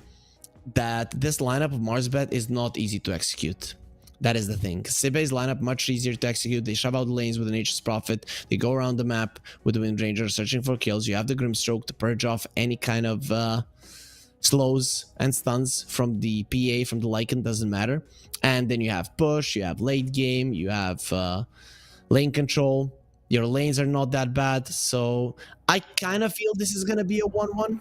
that this lineup of Marsbet is not easy to execute. That is the thing. Sibe's lineup much easier to execute. They shove out the lanes with the Nature's Prophet. They go around the map with the Wind Ranger searching for kills. You have the Grimstroke to purge off any kind of slows and stuns from the PA, from the Lycan, doesn't matter. And then you have push, you have late game, you have lane control. Your lanes are not that bad, so I kind of feel this is gonna be a 1-1,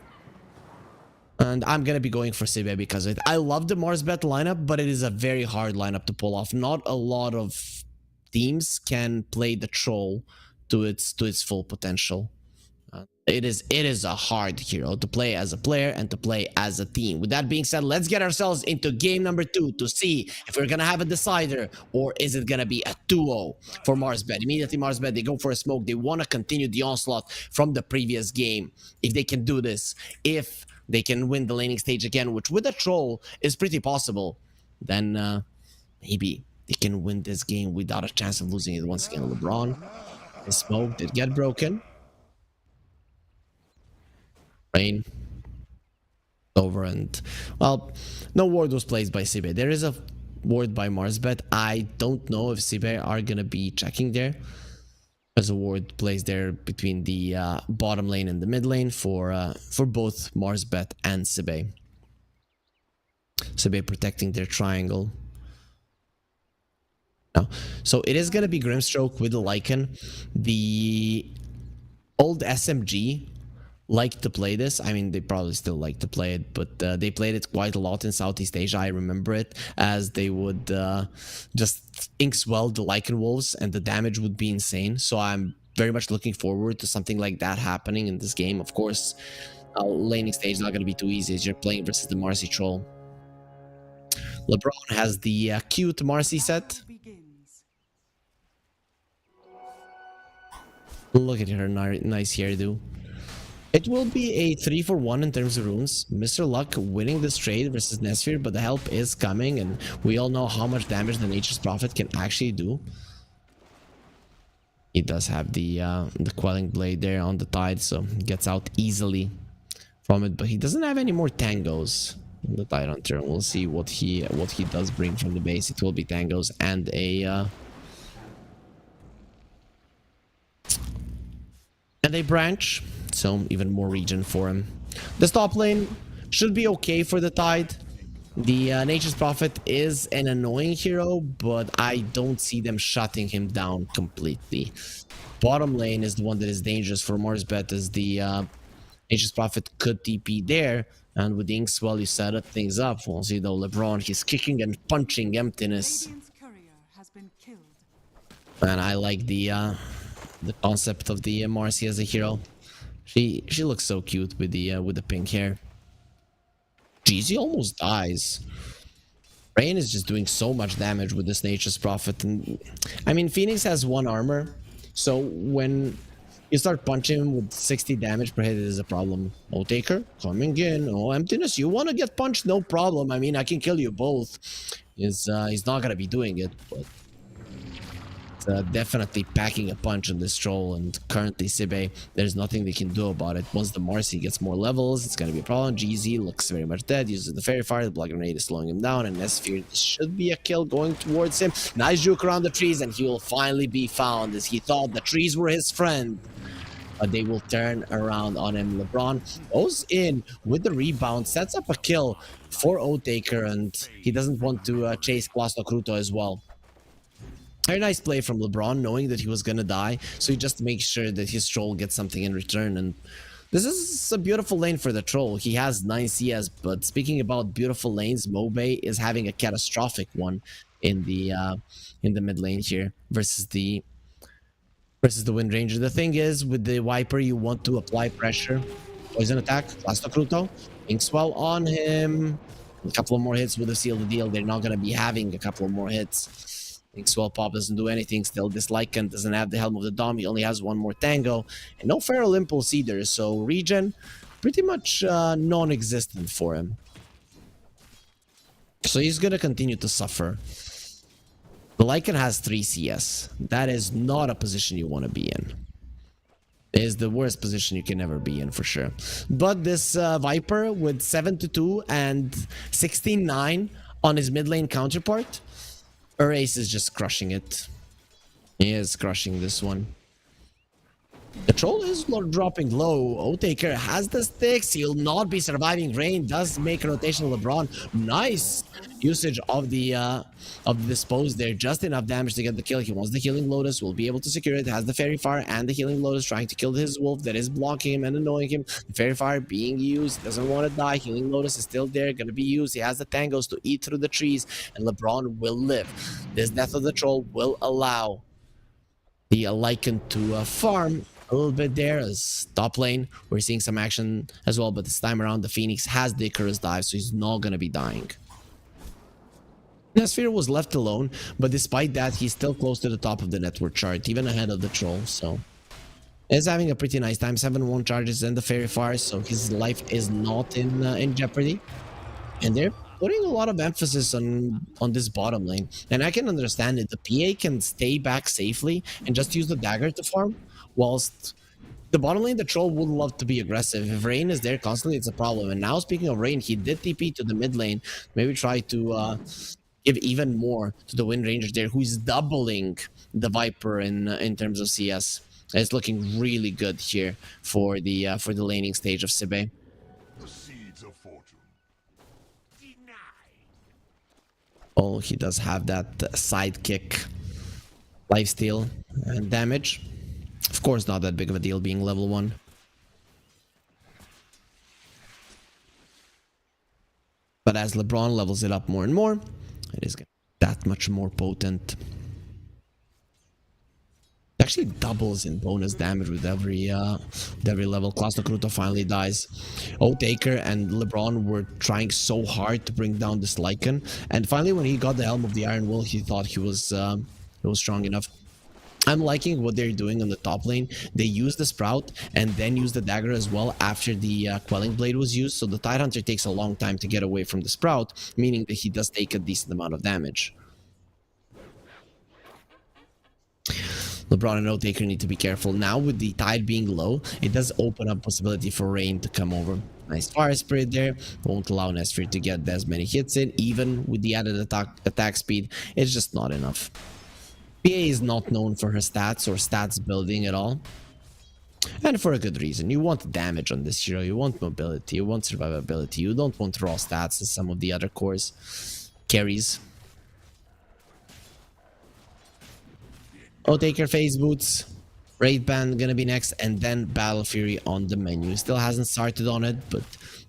and I'm gonna be going for Sibe because of it. I love the Marsbet lineup, but it is a very hard lineup to pull off. Not a lot of teams can play the troll to its full potential. It is a hard hero to play as a player and to play as a team. With that being said, let's get ourselves into game number 2 to see if we're gonna have a decider or is it gonna be a 2-0 for Marsbet. Immediately Marsbet, they go for a smoke. They want to continue the onslaught from the previous game. If they can do this, if they can win the laning stage again, which with a troll is pretty possible, then maybe they can win this game without a chance of losing it once again. LeBron, the smoke did get broken. Rain over, and well, no ward was placed by Sibe. There is a ward by Marsbet. I don't know if Sibe are gonna be checking there. There's a ward placed there between the bottom lane and the mid lane for both Marsbet and Sibe. Sibe protecting their triangle. Now, so it is gonna be Grimstroke with the Lycan. The old SMG like to play this. I mean, they probably still like to play it, but they played it quite a lot in Southeast Asia. I remember it, as they would just inkswell the Lycan Wolves and the damage would be insane. So I'm very much looking forward to something like that happening in this game. Of course, laning stage is not going to be too easy as you're playing versus the Marcy Troll. LeBron has the cute Marcy set. Look at her nice hairdo. It will be a 3-for-1 in terms of runes. Mr. Luck winning this trade versus Nesfir, but the help is coming, and we all know how much damage the Nature's Prophet can actually do. He does have the Quelling Blade there on the Tide, so gets out easily from it, but he doesn't have any more Tangos on the Tide Hunter. We'll see what he does bring from the base. It will be Tangos and a branch. So even more regen for him. This top lane should be okay for the Tide. The Nature's Prophet is an annoying hero, but I don't see them shutting him down completely. Bottom lane is the one that is dangerous for Marsbet, as the Nature's Prophet could TP there, and with the Inkswell you set up things up. We'll see though, LeBron, he's kicking and punching emptiness. And I like the concept of the Marcy as a hero. She looks so cute with the pink hair. Jeez, he almost dies. Rain is just doing so much damage with this Nature's Prophet, and I mean Phoenix has 1 armor, so when you start punching him with 60 damage per hit, it is a problem. Oh, Taker coming in. Oh, Emptiness, you want to get punched? No problem. I mean, I can kill you both. He's not gonna be doing it, but definitely packing a punch on this troll, and currently Sibe, there's nothing they can do about it. Once the Marcy gets more levels, it's going to be a problem. GZ looks very much dead, uses the Fairy Fire, the Blood Grenade is slowing him down, and Nesfir should be a kill going towards him. Nice juke around the trees, and he will finally be found, as he thought the trees were his friend. But they will turn around on him. LeBron goes in with the rebound, sets up a kill for O-Taker, and he doesn't want to chase Klasno Kruto as well. Very nice play from LeBron, knowing that he was gonna die, so he just makes sure that his troll gets something in return. And this is a beautiful lane for the troll. He has 9 CS, but speaking about beautiful lanes, Mobe is having a catastrophic one in the mid lane here versus the Wind Ranger. The thing is, with the Viper, you want to apply pressure. Poison attack, Klasno Kruto, Inkswell on him. A couple of more hits would have sealed the deal. They're not gonna be having a couple of more hits. Swell Pop doesn't do anything. Still, this Lycan doesn't have the Helm of the Dom. He only has 1 more Tango. And no Feral Impulse either. So regen, pretty much non-existent for him. So he's going to continue to suffer. The Lycan has 3 CS. That is not a position you want to be in. It is the worst position you can ever be in, for sure. But this Viper with 7-2 and 16-9 on his mid lane counterpart, Ace is just crushing it. He is crushing this one. The troll is dropping low. O-Taker has the sticks. He'll not be surviving. Rain does make a rotation of LeBron. Nice usage of the dispose there. Just enough damage to get the kill. He wants the Healing Lotus. Will be able to secure it. Has the Fairy Fire and the Healing Lotus, trying to kill his wolf that is blocking him and annoying him. The Fairy Fire being used. Doesn't want to die. Healing Lotus is still there. Gonna be used. He has the Tangos to eat through the trees, and LeBron will live. This death of the troll will allow the Lycan to farm a little bit there. As top lane, we're seeing some action as well, but this time around the Phoenix has the Icarus dive, so he's not gonna be dying. Nesphere was left alone, but despite that, he's still close to the top of the network chart, even ahead of the troll, so is having a pretty nice time. 7-1 charges and the Fairy Fire, so his life is not in jeopardy. And they're putting a lot of emphasis on this bottom lane. And I can understand it. The PA can stay back safely and just use the dagger to farm, whilst the bottom lane, the troll would love to be aggressive. If Rain is there constantly, it's a problem. And now, speaking of Rain, he did TP to the mid lane. Maybe try to give even more to the Wind Ranger there, who's doubling the Viper in terms of CS. It's looking really good here for the laning stage of Sibe. The seeds of fortune. Oh, he does have that sidekick lifesteal and damage. Of course, not that big of a deal being level 1. But as LeBron levels it up more and more, it is that much more potent. It actually doubles in bonus damage with every level. Klaus Nakruto finally dies. Taker and LeBron were trying so hard to bring down this Lycan, and finally when he got the Helm of the Iron Will, he thought he was strong enough. I'm liking what they're doing on the top lane. They use the Sprout and then use the dagger as well after the Quelling Blade was used, so the Tidehunter takes a long time to get away from the Sprout, meaning that he does take a decent amount of damage. LeBron and Otaker need to be careful. Now with the tide being low, it does open up possibility for Rain to come over. Nice Fire Spirit there. Won't allow Nesphere to get as many hits in. Even with the added attack speed, it's just not enough. PA is not known for her stats or stats building at all. And for a good reason. You want damage on this hero. You want mobility. You want survivability. You don't want raw stats as some of the other cores carries. Taker phase boots, Raid Band gonna be next, and then Battle Fury on the menu. Still hasn't started on it, but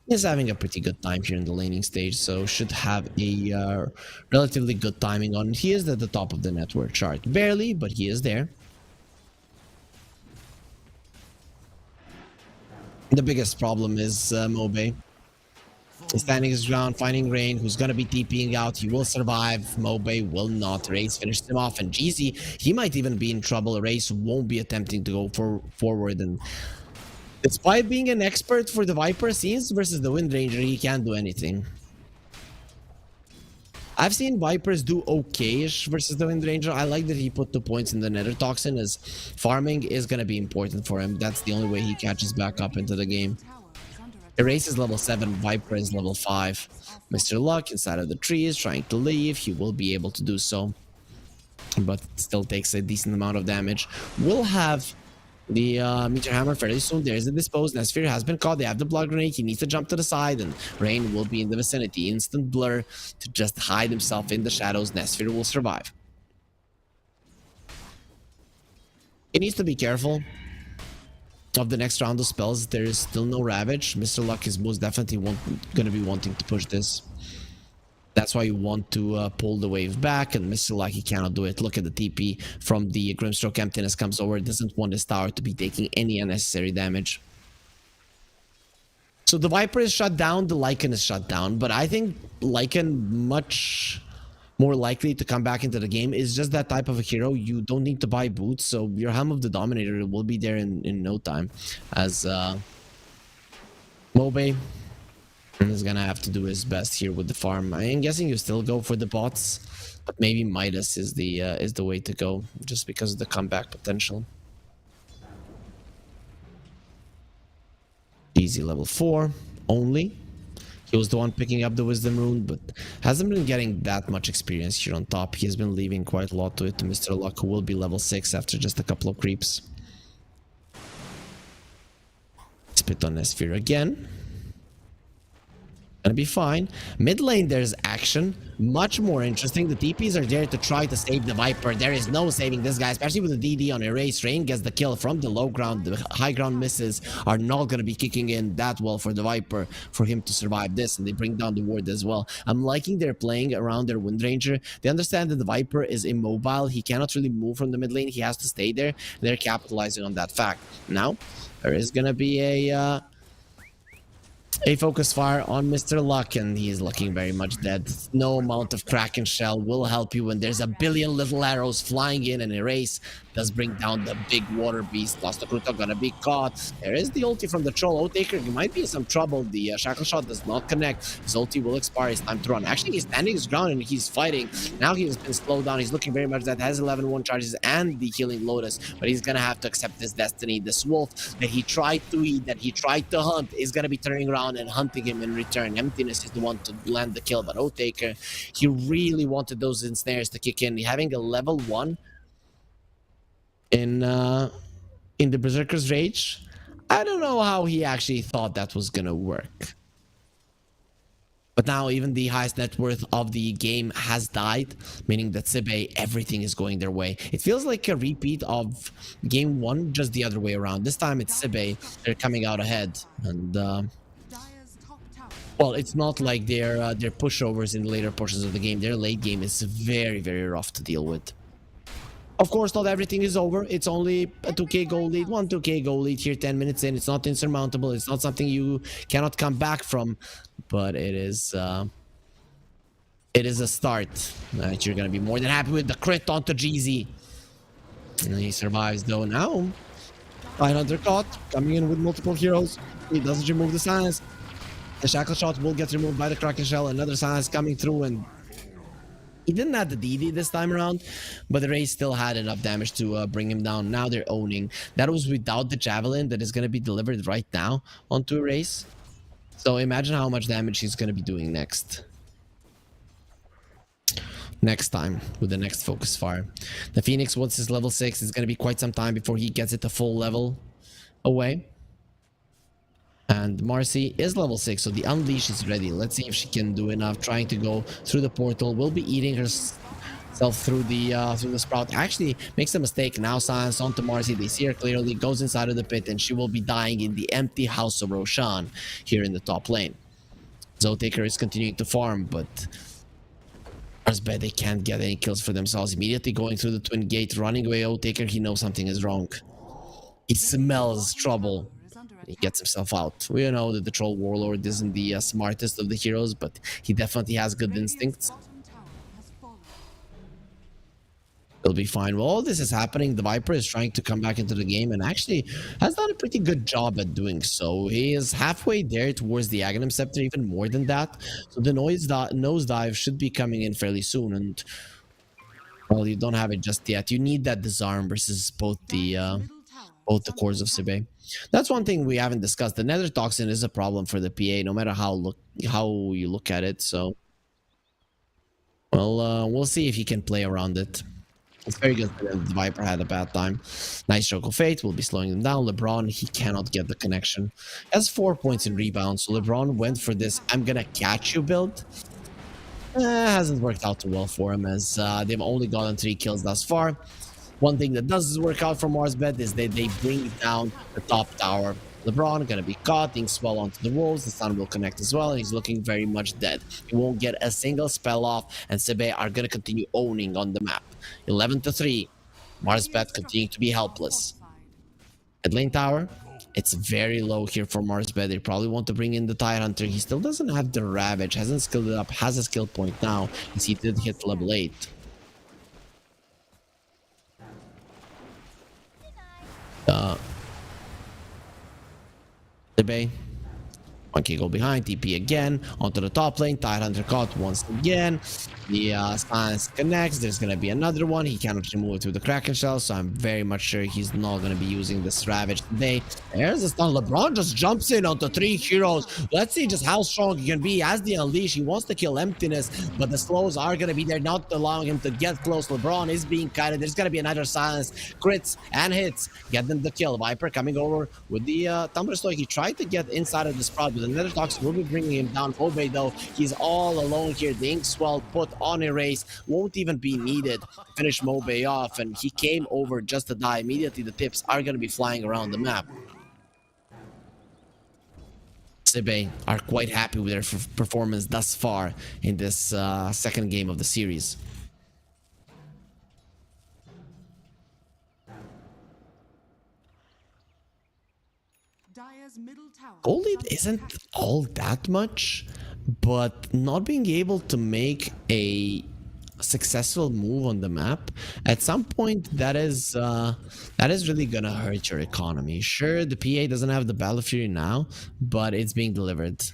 is having a pretty good time here in the laning stage, so should have a relatively good timing on it. He is at the top of the network chart. Barely, but he is there. The biggest problem is Mobe. He's standing his ground, finding Rain, who's going to be TPing out. He will survive. Mobe will not. Race finished him off. And GZ, he might even be in trouble. Race won't be attempting to go forward. And despite being an expert for the Viper scenes versus the Wind Ranger, he can't do anything. I've seen Vipers do okay-ish versus the Wind Ranger. I like that he put 2 points in the Nether Toxin, as farming is going to be important for him. That's the only way he catches back up into the game. Erase is level 7, Viper is level 5. Mr. Luck inside of the tree is trying to leave. He will be able to do so, but still takes a decent amount of damage. We'll have the Meteor Hammer fairly soon. There's the Dispose. Nesphere has been caught. They have the Blood Grenade. He needs to jump to the side, and Rain will be in the vicinity. Instant Blur to just hide himself in the shadows. Nesphere will survive. He needs to be careful of the next round of spells. There is still no Ravage. Mr. Luck is most definitely going to be wanting to push this. That's why you want to pull the wave back, and Mr. Luck, he cannot do it. Look at the TP from the Grimstroke Emptiness comes over. Doesn't want this tower to be taking any unnecessary damage. So the Viper is shut down, the Lycan is shut down, but I think Lycan much more likely to come back into the game. Is just that type of a hero. You don't need to buy boots, so your Helm of the Dominator will be there in no time, as Mobe is gonna have to do his best here with the farm. I'm guessing you still go for the bots, but maybe Midas is the way to go, just because of the comeback potential. Easy level 4 only. He was the one picking up the Wisdom Rune, but hasn't been getting that much experience here on top. He has been leaving quite a lot to it to Mr. Luck, who will be level 6 after just a couple of creeps. Spit on Nesphere again. Gonna be fine. Mid lane, there's action. Much more interesting. The TPs are there to try to save the Viper. There is no saving this guy, especially with the DD on Erase. Rain gets the kill from the low ground. The high ground misses are not gonna be kicking in that well for the Viper for him to survive this, and they bring down the ward as well. I'm liking they're playing around their Wind Ranger. They understand that the Viper is immobile. He cannot really move from the mid lane. He has to stay there. They're capitalizing on that fact. Now, there is gonna be a focus fire on Mr. Luck, and he is looking very much dead. No amount of Kraken Shell will help you when there's a billion little arrows flying in, and Erase does bring down the big water beast. Lost Kruta gonna be caught. There is the ulti from the troll. Otaker, he might be in some trouble. The shackle shot does not connect. His ulti will expire. It's time to run. Actually, he's standing his ground and he's fighting. Now he has been slowed down. He's looking very much that has 11-1 charges and the healing Lotus, but he's gonna have to accept his destiny. This wolf that he tried to eat, that he tried to hunt, is gonna be turning around and hunting him in return. Emptiness is the one to land the kill, but Otaker, he really wanted those ensnares to kick in. Having a level 1 in the Berserker's Rage, I don't know how he actually thought that was gonna work. But now even the highest net worth of the game has died, meaning that Sibe, everything is going their way. It feels like a repeat of game 1, just the other way around. This time it's Sibe, they're coming out ahead, and well, it's not like they're pushovers in the later portions of the game. Their late game is very, very rough to deal with. Of course, not everything is over. It's only a 2k goal lead, 2k goal lead here 10 minutes in. It's not insurmountable. It's not something you cannot come back from, but it is a start that you're going to be more than happy with. The crit onto GZ. And he survives though now. Hunter caught, coming in with multiple heroes. He doesn't remove the silence. The shackle shot will get removed by the Kraken Shell. Another silence coming through, and he didn't have the DD this time around, but the Race still had enough damage to bring him down. Now they're owning. That was without the Javelin that is going to be delivered right now onto a Race. So imagine how much damage he's going to be doing next time with the next focus fire. The Phoenix, once his level 6, it's going to be quite some time before he gets it to full level away. And Marcy is level 6, so the Unleash is ready. Let's see if she can do enough. Trying to go through the portal. Will be eating herself through the sprout. Actually makes a mistake. Now silence onto Marcy. They see her clearly. Goes inside of the pit, and she will be dying in the empty house of Roshan here in the top lane. Zotaker is continuing to farm, but Arsbed, they can't get any kills for themselves. Immediately going through the twin gate, running away. Otaker, he knows something is wrong. He smells trouble. He gets himself out. We know that the Troll Warlord isn't the smartest of the heroes, but he definitely has good instincts. He'll be fine. While all this is happening, the Viper is trying to come back into the game and actually has done a pretty good job at doing so. He is halfway there towards the Aghanim Scepter, even more than that. So the nosedive should be coming in fairly soon, and well, you don't have it just yet. You need that disarm versus both the cores of Sibe. That's one thing we haven't discussed. The Nether Toxin is a problem for the PA, no matter how you look at it. So, well, we'll see if he can play around it. It's very good that the Viper had a bad time. Nice Stroke of Fate will be slowing them down. LeBron, he cannot get the connection. Has 4 points in rebound, so LeBron went for this "I'm gonna catch you" build. Hasn't worked out too well for him, as they've only gotten 3 kills thus far. One thing that does work out for Marsbed is that they bring down the top tower. LeBron gonna be caught, Inks well onto the wolves. The sun will connect as well, and he's looking very much dead. He won't get a single spell off, and Sibe are gonna continue owning on the map. 11-3. Marsbed continuing to be helpless. Mid lane tower, it's very low here for Marsbed. They probably want to bring in the Tide Hunter. He still doesn't have the Ravage, hasn't skilled it up, has a skill point now, as he did hit level 8. Sibe, 1k go behind, TP again, onto the top lane, Tide Hunter caught once again. The silence connects, there's gonna be another one. He cannot remove it with the Kraken Shell, so I'm very much sure he's not gonna be using this Ravage today. There's a stun. LeBron just jumps in onto 3 heroes. Let's see just how strong he can be as the Unleash. He wants to kill Emptiness, but the slows are gonna be there, not allowing him to get close. LeBron is being kited. There's gonna be another silence. Crits and hits get them the kill. Viper coming over with the Thunder Stoy. He tried to get inside of the Sprout, but the Nether Toxin will be bringing him down. Mobe, though, he's all alone here. The Inkswell put on Erase won't even be needed to finish Mobe off, and he came over just to die. Immediately, the tips are going to be flying around the map. Sibe are quite happy with their performance thus far in this second game of the series. Dire's middle tower. Gold is lead under isn't attack. all that much, but not being able to make a successful move on the map at some point, that is really gonna hurt your economy. Sure, the PA doesn't have the Battle Fury now, but it's being delivered.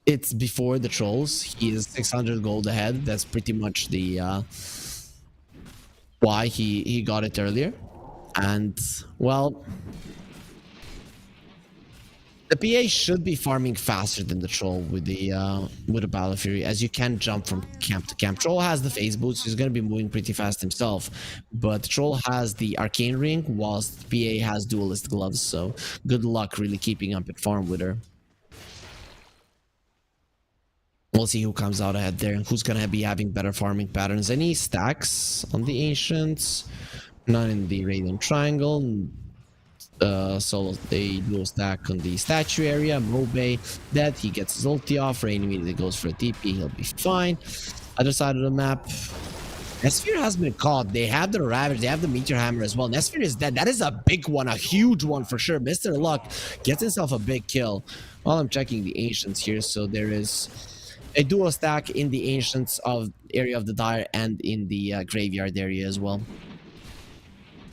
It's before the trolls. He is 600 gold ahead. That's pretty much the why he got it earlier. And well, the PA should be farming faster than the troll with the Battle Fury, as you can jump from camp to camp. Troll has the phase boots, so he's gonna be moving pretty fast himself, but Troll has the arcane ring, whilst PA has duelist gloves. So good luck really keeping up at farm with her. We'll see who comes out ahead there and who's gonna be having better farming patterns. Any stacks on the ancients? None in the Radiant Triangle. So they do a stack on the statue area. Mobe dead, he gets his ulti off. Rain immediately goes for a TP, he'll be fine. Other side of the map, Nesphere has been caught. They have the Ravage, they have the Meteor Hammer as well. Nesphere is dead. That is a big one, a huge one for sure. Mr. Luck gets himself a big kill. While I'm checking the Ancients here, so there is a duo stack in the Ancients of area of the Dire and in the Graveyard area as well.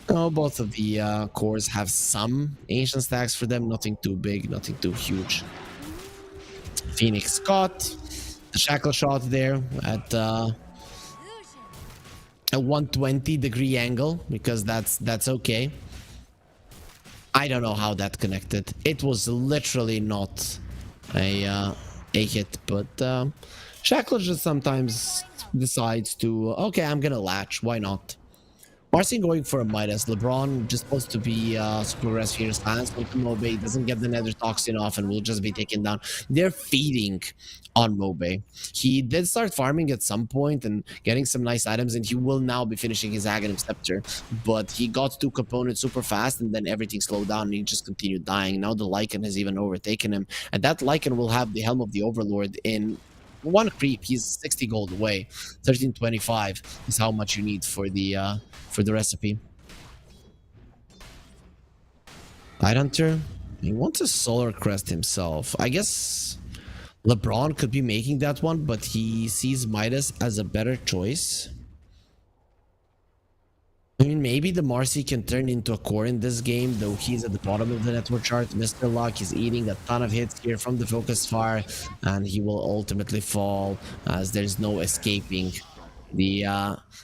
Oh, both of the cores have some ancient stacks for them. Nothing too big, nothing too huge. Phoenix got the shackle shot there at a 120-degree angle, because that's okay. I don't know how that connected. It was literally not a hit, but shackle just sometimes decides to, okay, I'm gonna latch. Why not? Marcin going for a Midas. LeBron just supposed to be super aggressive here. Silence with Mobe. Doesn't get the Nether Toxin off and will just be taken down. They're feeding on Mobe. He did start farming at some point and getting some nice items, and he will now be finishing his Aghanim Scepter. But he got 2 components super fast, and then everything slowed down and he just continued dying. Now the Lycan has even overtaken him, and that Lycan will have the Helm of the Overlord in one creep. He's 60 gold away. 1325 is how much you need for the recipe. Tidehunter, he wants a Solar Crest himself. I guess LeBron could be making that one, but he sees Midas as a better choice. I mean, maybe the Marcy can turn into a core in this game, though he's at the bottom of the network chart. Mr. Luck is eating a ton of hits here from the Focus Fire, and he will ultimately fall as there's no escaping the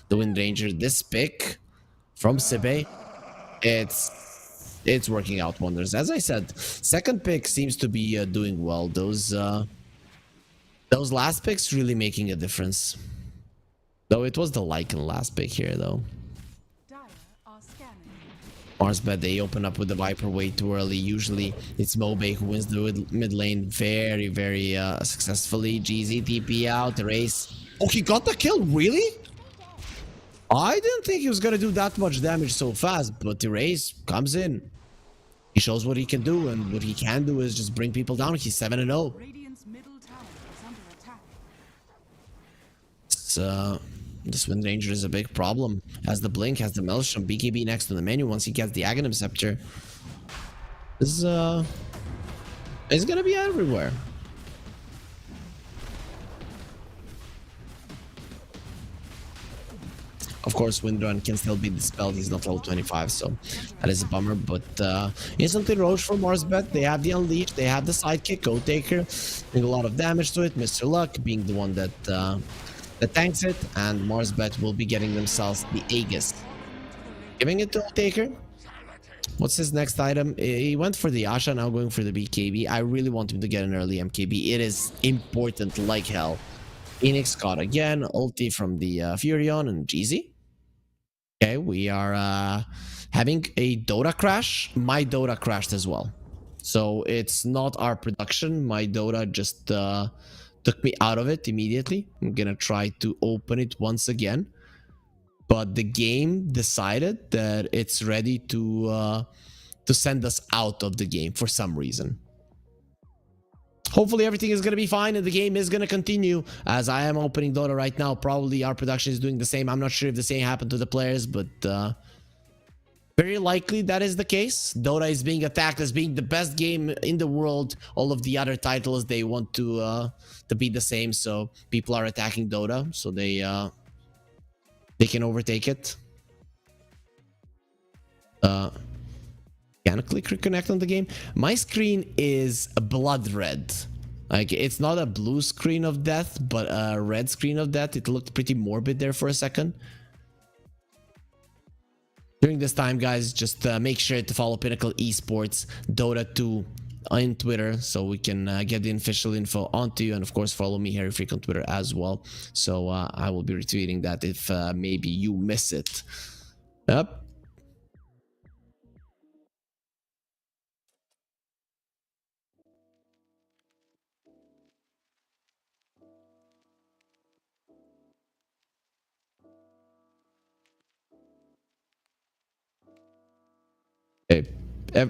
Wind Ranger. This pick from Sibe, it's working out wonders. As I said, second pick seems to be doing well. Those last picks really making a difference. Though it was the Lycan last pick here, though. Marsbet, they open up with the Viper way too early. Usually it's Mobe who wins the mid lane very, very successfully. GZ TP out, the race. Oh, he got the kill, really? I didn't think he was gonna do that much damage so fast, but the race comes in. He shows what he can do, and what he can do is just bring people down. He's 7-0. Radiant's middle tower is under attack. This Wind Ranger is a big problem. Has the Blink, has the Maelstrom, BKB next to the menu once he gets the Aghanim Scepter. This is gonna be everywhere. Of course, Windrun can still be dispelled. He's not level 25, so that is a bummer. But instantly Roche for Marsbet. They have the Unleash, they have the Sidekick, Go Taker, doing a lot of damage to it. Mr. Luck being the one that tanks it, and Marsbet will be getting themselves the Aegis. Giving it to Taker. What's his next item? He went for the Asha, now going for the BKB. I really want him to get an early MKB. It is important like hell. Phoenix caught again. Ulti from the Furion and GZ. Okay, we are having a Dota crash. My Dota crashed as well. So it's not our production. My Dota just took me out of it immediately. I'm gonna try to open it once again. But the game decided that it's ready to send us out of the game for some reason. Hopefully everything is going to be fine and the game is going to continue as I am opening Dota right now. Probably our production is doing the same. I'm not sure if the same happened to the players, but very likely that is the case. Dota is being attacked as being the best game in the world. All of the other titles, they want to be the same. So people are attacking Dota so they can overtake it. Can I click reconnect on the game? My screen is a blood red. Like, it's not a blue screen of death, but a red screen of death. It looked pretty morbid there for a second. During this time, guys, just make sure to follow Pinnacle Esports Dota 2 on Twitter so we can get the official info onto you. And of course, follow me, Harry Freak, on Twitter as well. So I will be retweeting that if maybe you miss it. Yep.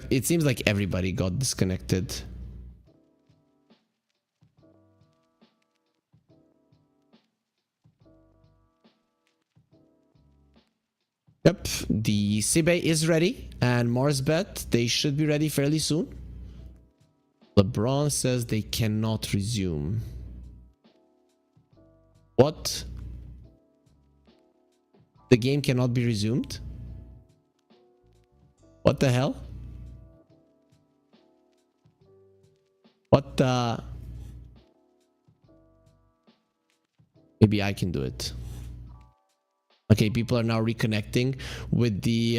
It seems like everybody got disconnected. Yep, the Sibe is ready, and Marsbet, they should be ready fairly soon. LeBron says they cannot resume. What? The game cannot be resumed? What the hell? What the... Maybe I can do it. Okay, people are now reconnecting with the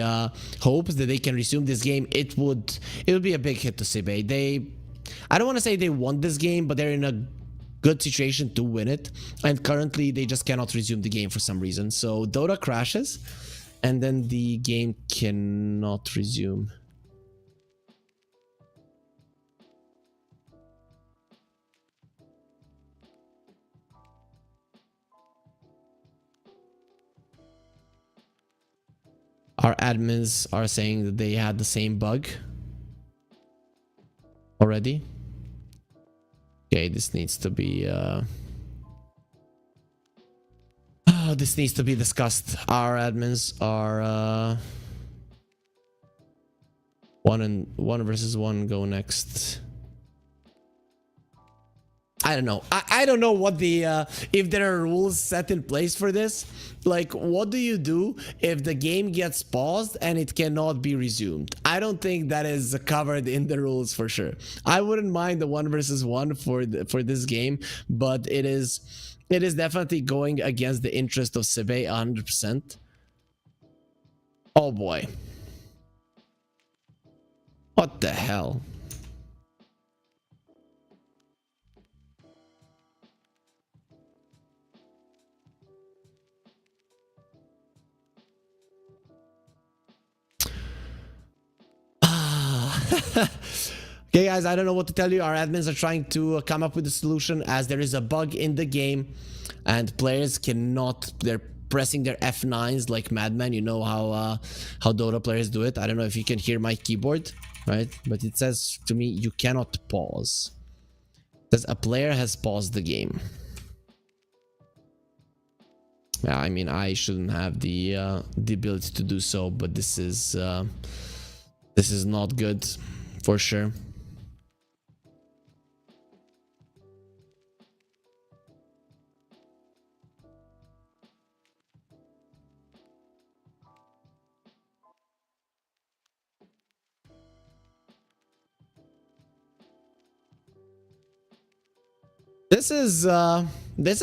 hopes that they can resume this game. It would be a big hit to Sibe. I don't want to say they won this game, but they're in a good situation to win it. And currently, they just cannot resume the game for some reason. So Dota crashes, and then the game cannot resume. Our admins are saying that they had the same bug already. Okay, this needs to be this needs to be discussed. Our admins are one versus one. Go next. I don't know. I don't know what the if there are rules set in place for this. Like, what do you do if the game gets paused and it cannot be resumed? I don't think that is covered in the rules for sure. I wouldn't mind the one versus one for this game, but it is definitely going against the interest of Sibe 100%. Oh boy. What the hell? Okay, guys, I don't know what to tell you. Our admins are trying to come up with a solution as there is a bug in the game and players cannot, they're pressing their F9s like madmen. You know how Dota players do it. I don't know if you can hear my keyboard, right? But it says to me, you cannot pause. It says a player has paused the game. Yeah, I mean, I shouldn't have the ability to do so, but this is not good for sure. This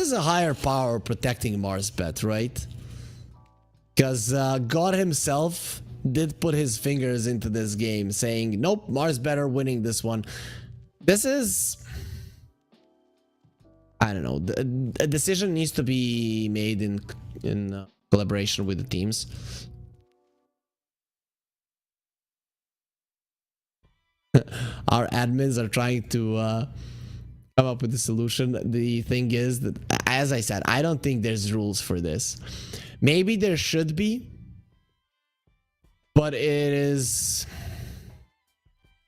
is a higher power protecting Marsbet, right? Because God himself did put his fingers into this game, saying, "Nope, Marsbet are winning this one." This is, I don't know. A decision needs to be made in collaboration with the teams. our admins are trying to come up with a solution. The thing is that, as I said, I don't think there's rules for this. Maybe there should be, but it is,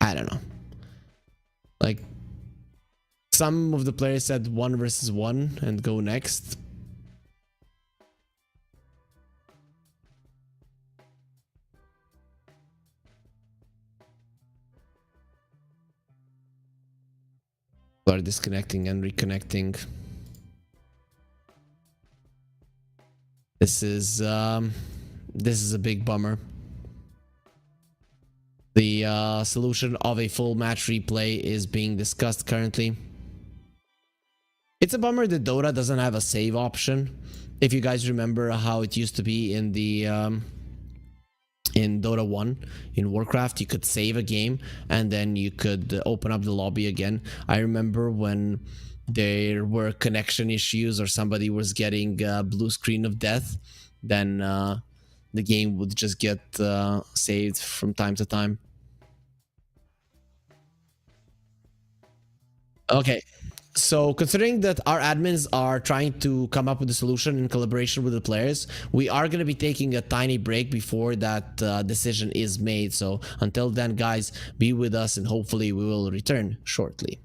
I don't know. Like, some of the players said 1 versus 1 and go next. Are disconnecting and reconnecting. This is a big bummer. The solution of a full match replay is being discussed currently. It's a bummer that Dota doesn't have a save option. If you guys remember how it used to be in the in Dota 1, in Warcraft, you could save a game and then you could open up the lobby again. I remember when there were connection issues or somebody was getting a blue screen of death, then the game would just get saved from time to time. Okay. So considering that our admins are trying to come up with a solution in collaboration with the players, we are going to be taking a tiny break before that decision is made. So until then, guys, be with us and hopefully we will return shortly.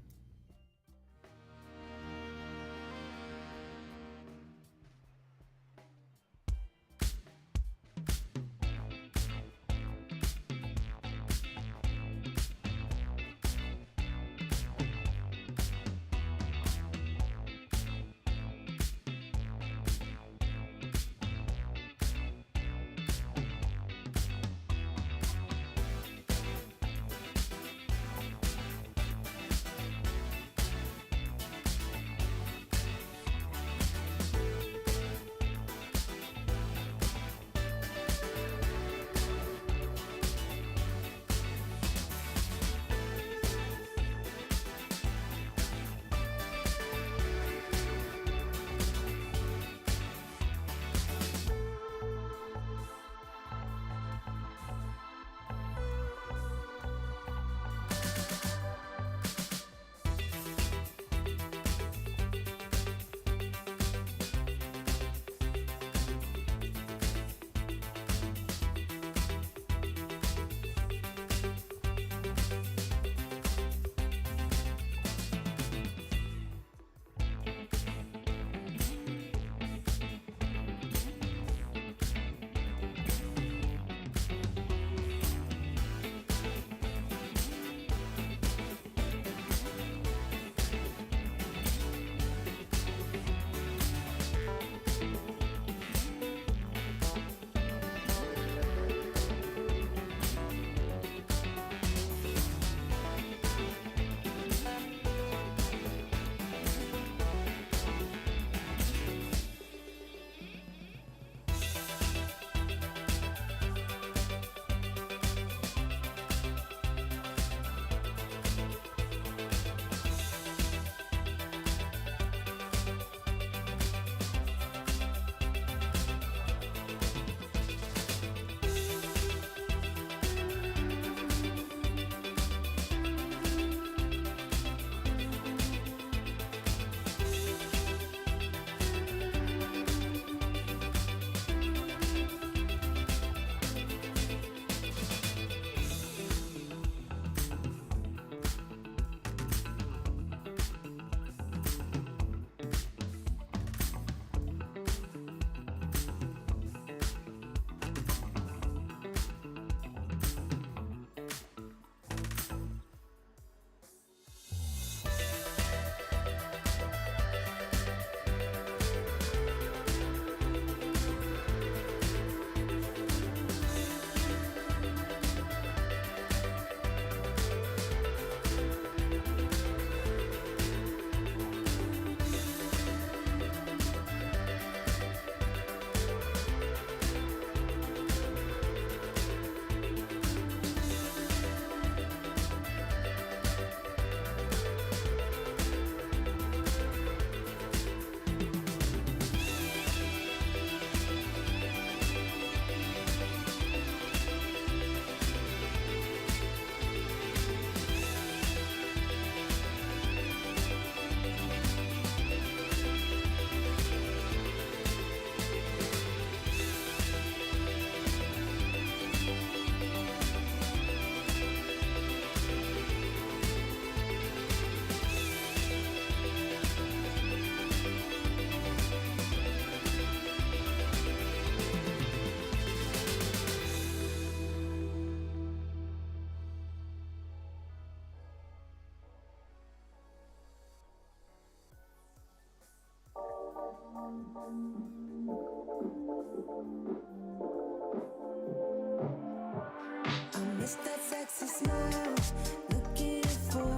I miss that sexy smile, looking for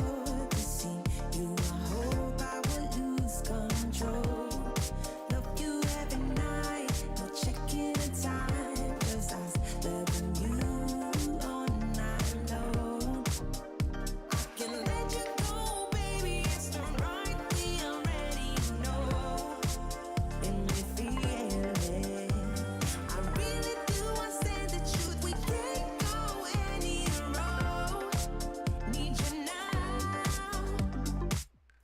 to see you. I hope I will lose control. Love you every night, no checking the time, just us loving you all night long. I can let you go, baby, it's the right thing. I'm ready, you know, and we feel it. I really do. I said the truth. We can't go any road. Need you now.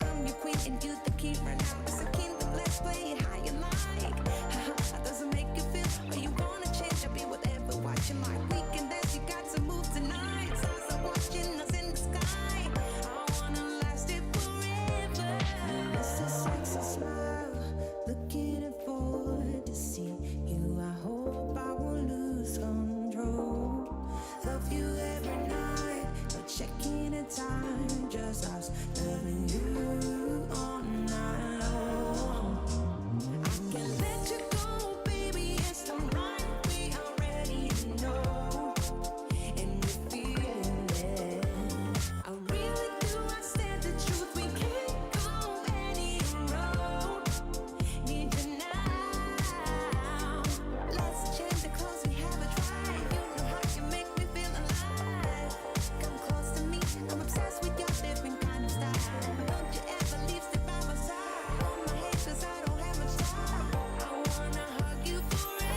I'm your queen and you the king right now. It's a kingdom. Let's play it how you like. How does it make you feel? Or you wanna change? I'll be whatever. Watching my weekend dance. You got to move tonight. Stars are watching us in the sky. I wanna last it forever. It's a sexy smile, looking forward to see you. I hope I won't lose control. Love you every night, no checking the time, just us loving you all night long. I can let you go, baby, it's the right way. Already know, and we feel it. I really do. I said the truth. We can't go any road. Need you now. Let's change the clothes we have a try. You know how you make me feel alive. Come close to me. I'm obsessed with your different kind of style. Don't you ever leave, step by my side. Hold my hand 'cause I don't have much time. I wanna hug you forever.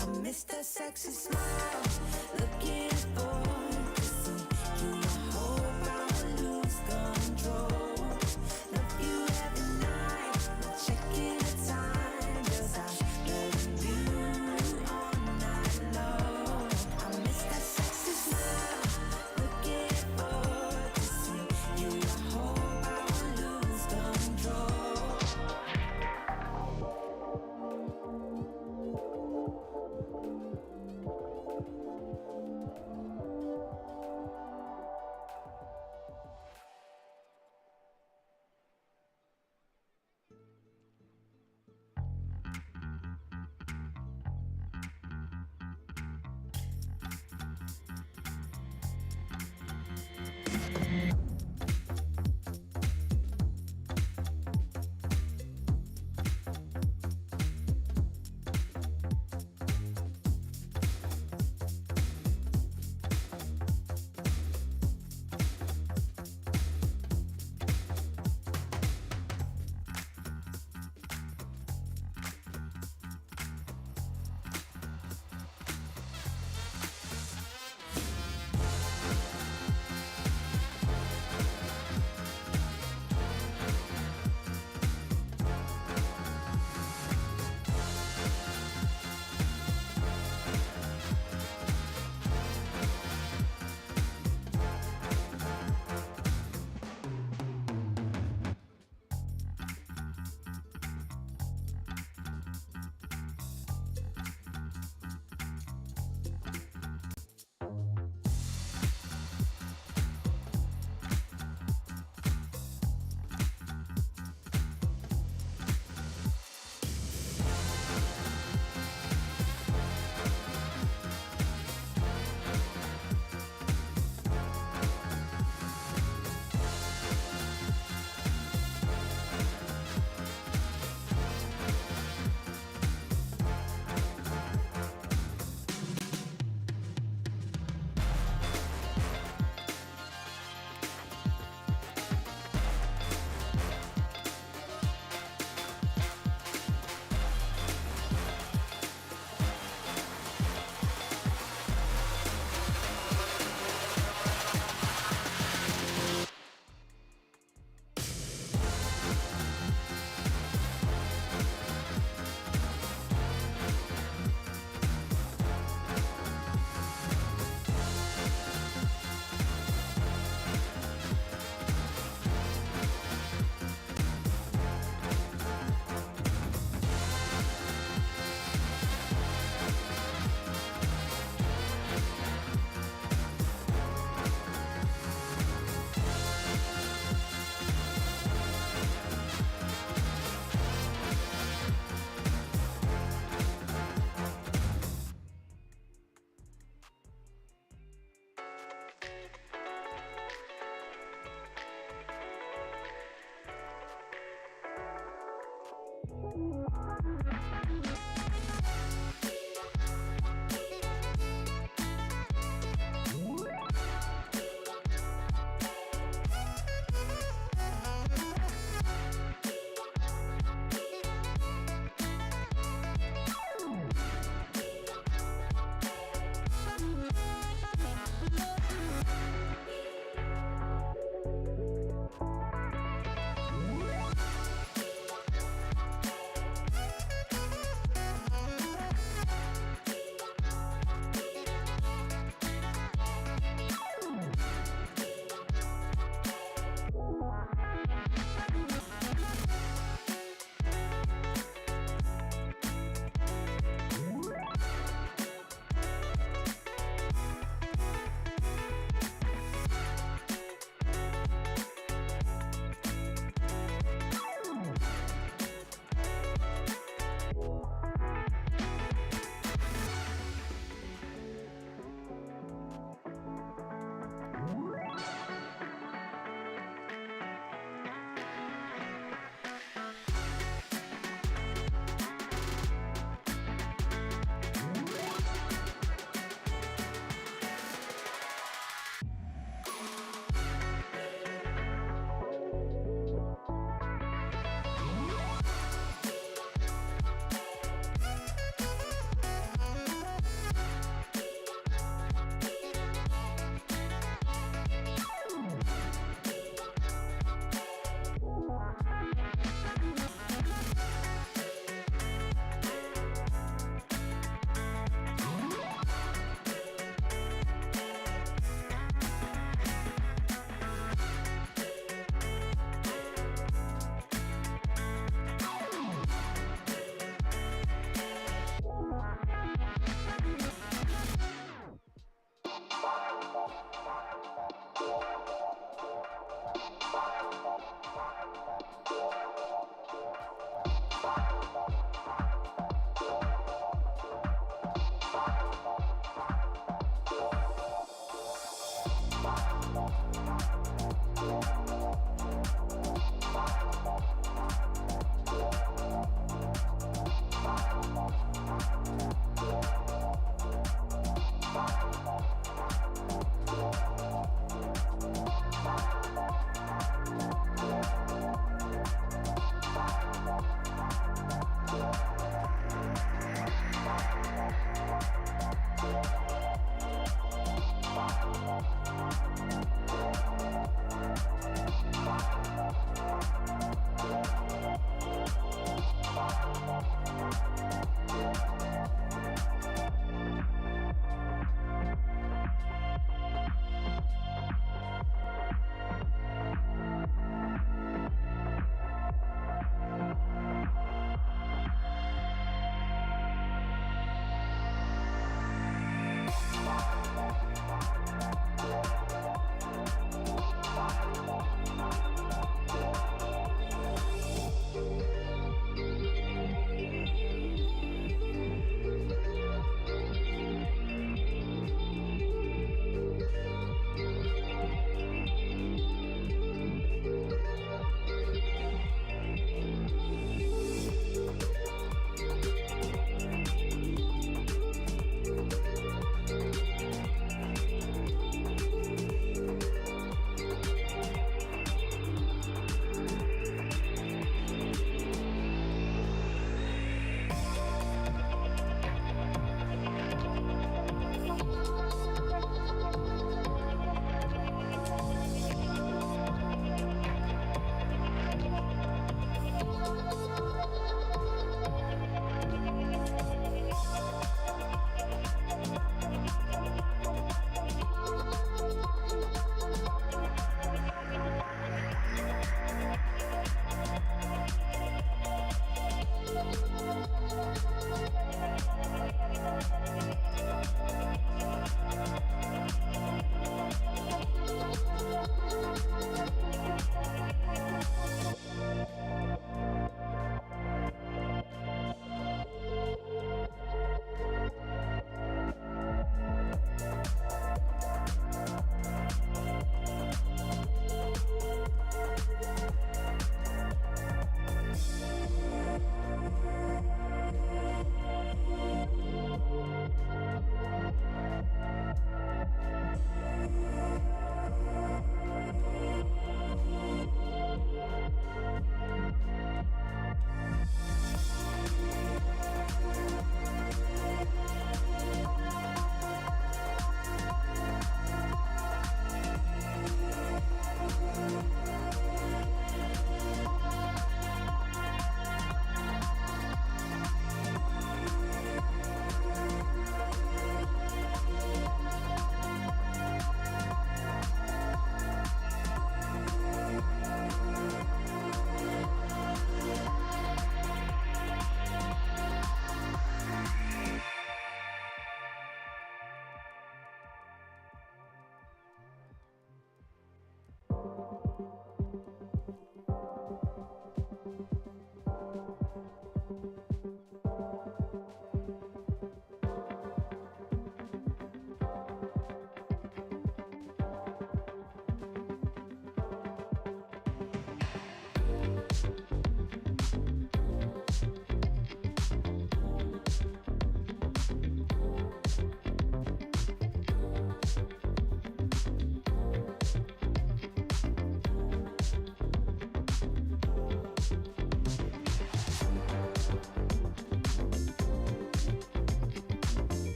I miss that sexy smile, looking for to see you. I hope I will lose control. Love you every night, no checking the time, just us loving you all night long. I miss that sexy smile, looking for to see you. I hope I will lose control.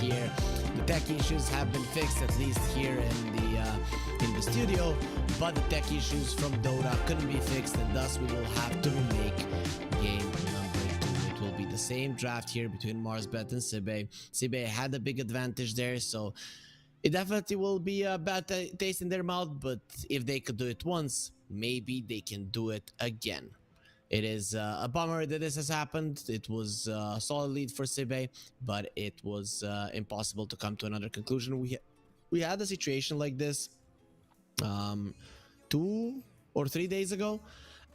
here. The tech issues have been fixed, at least here in the studio, but the tech issues from Dota couldn't be fixed, and thus we will have to remake game number 2. It will be the same draft here between Marsbet and Sibe. Sibe had a big advantage there, so it definitely will be a bad taste in their mouth, but if they could do it once, maybe they can do it again. It is a bummer that this has happened. It was a solid lead for Sibe, but it was impossible to come to another conclusion. We had a situation like this 2 or 3 days ago,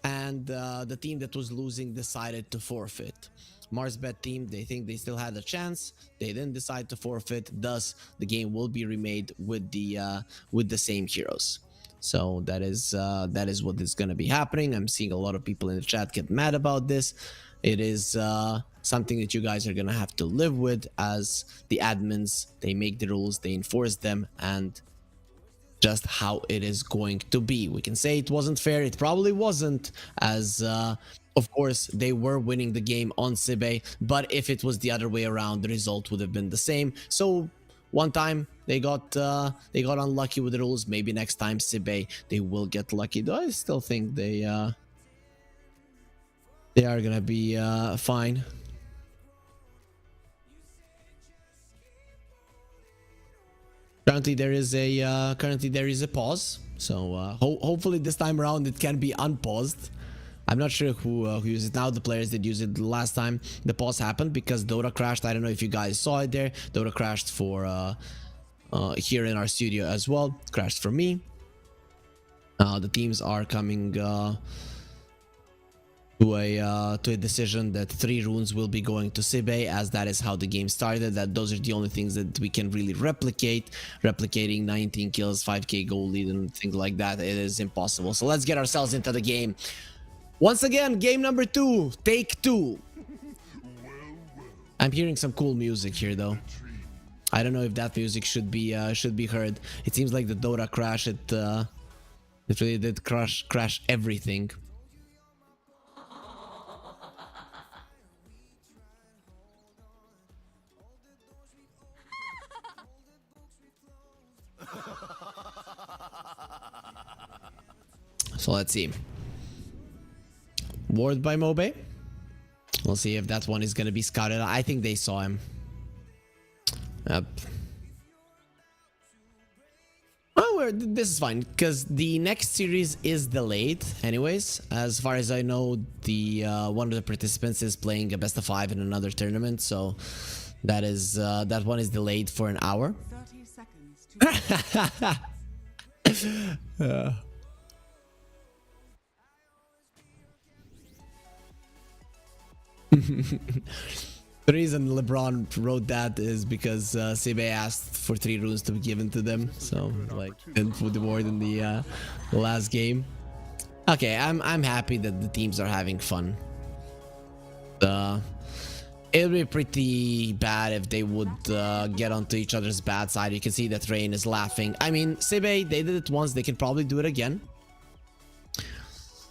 and the team that was losing decided to forfeit. Marsbet team, they think they still had a chance. They didn't decide to forfeit. Thus, the game will be remade with the same heroes. So that is what is going to be happening. I'm seeing a lot of people in the chat get mad about this. It is something that you guys are going to have to live with as the admins. They make the rules, they enforce them, and just how it is going to be. We can say it wasn't fair. It probably wasn't, as of course they were winning the game on Sibe, but if it was the other way around, the result would have been the same. So one time they got unlucky with the rules. Maybe next time Sibe they will get lucky. Though I still think they are gonna be fine. Currently there is a pause, so hopefully this time around it can be unpaused. I'm not sure who uses it now. The players that used it the last time the pause happened because Dota crashed. I don't know if you guys saw it there. Dota crashed for here in our studio as well. Crashed for me. The teams are coming to a decision that 3 runes will be going to Sibe, as that is how the game started. That those are the only things that we can really replicate. Replicating 19 kills, 5k goal lead, and things like that, it is impossible. So let's get ourselves into the game. Once again, game number 2, take 2. I'm hearing some cool music here though. I don't know if that music should be heard. It seems like the Dota crash, it really did crash everything. So let's see. Ward by Mobe. We'll see if that one is going to be scouted. I think they saw him. Yep. Oh, this is fine because the next series is delayed anyways. As far as I know, the one of the participants is playing a best of 5 in another tournament, so that is that one is delayed for an hour. 30 seconds to The reason LeBron wrote that is because Sibe asked for 3 runes to be given to them, so like didn't put the ward in the last game. Okay, I'm happy that the teams are having fun. It'll be pretty bad if they would get onto each other's bad side. You can see that Rain is laughing. I mean, Sibe, they did it once, they can probably do it again.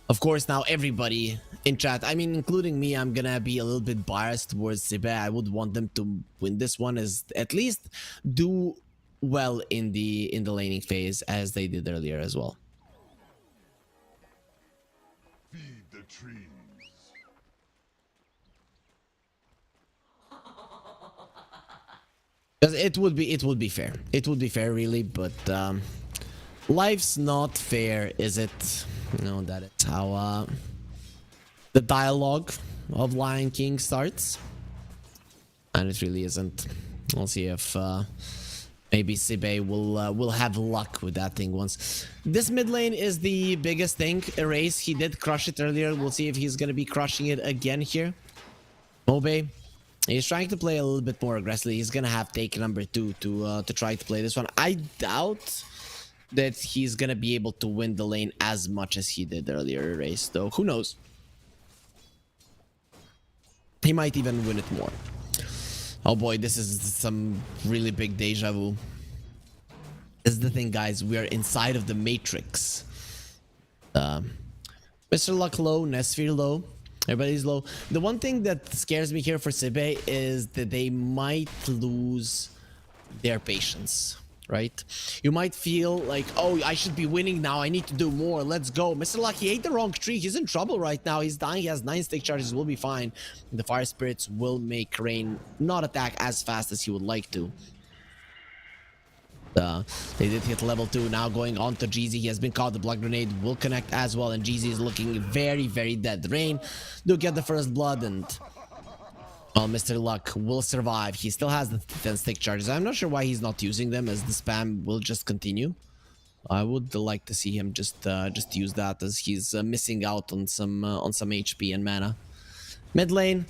Of course, now everybody in chat, I mean, including me, I'm gonna be a little bit biased towards Sibe. I would want them to win this one, as at least do well in the laning phase as they did earlier as well. Feed the trees. Because it would be fair. It would be fair, really, but life's not fair, is it? You know, that is how the dialogue of Lion King starts, and it really isn't. We'll see if maybe Sibe will have luck with that thing once. This mid lane is the biggest thing. Erase, he did crush it earlier. We'll see if he's gonna be crushing it again here. Mobe, he's trying to play a little bit more aggressively. He's gonna have take number 2 to try to play this one. I doubt that he's gonna be able to win the lane as much as he did earlier race, though. Who knows? He might even win it more. Oh boy, this is some really big deja vu. This is the thing, guys. We are inside of the Matrix. Mr. Luck low, Nesphere low. Everybody's low. The one thing that scares me here for Sibe is that they might lose their patience, right? You might feel like, oh, I should be winning now, I need to do more, let's go. Mr. Lucky ate the wrong tree, he's in trouble right now, he's dying, he has 9 stick charges, will be fine. The fire spirits will make Rain not attack as fast as he would like to. They did hit level 2, now going on to GZ. He has been caught, the blood grenade will connect as well, and GZ is looking very, very dead. Rain do get the first blood, and well, Mr. Luck will survive. He still has the 10 stick charges. I'm not sure why he's not using them, as the spam will just continue. I would like to see him just use that, as he's missing out on some HP and mana. Mid lane,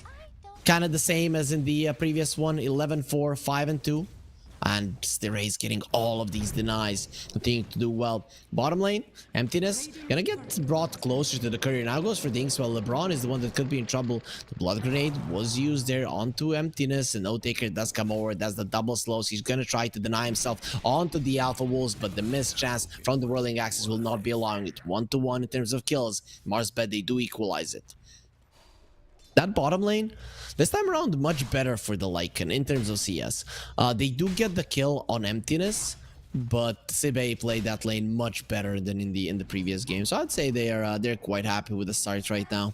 kind of the same as in the previous one, 11-4, 5-2. And Stirae's getting all of these denies, continuing to do well. Bottom lane, emptiness, gonna get brought closer to the courier. Now goes for Dinks, while LeBron is the one that could be in trouble. The blood grenade was used there onto emptiness, and No Taker does come over. That's the double slows. He's gonna try to deny himself onto the Alpha Wolves, but the missed chance from the whirling axis will not be allowing it. 1-1 in terms of kills. Mars bet they do equalize it. That bottom lane, this time around, much better for the Lycan in terms of CS. They do get the kill on emptiness, but Sibe played that lane much better than in the previous game. So I'd say they're quite happy with the start right now.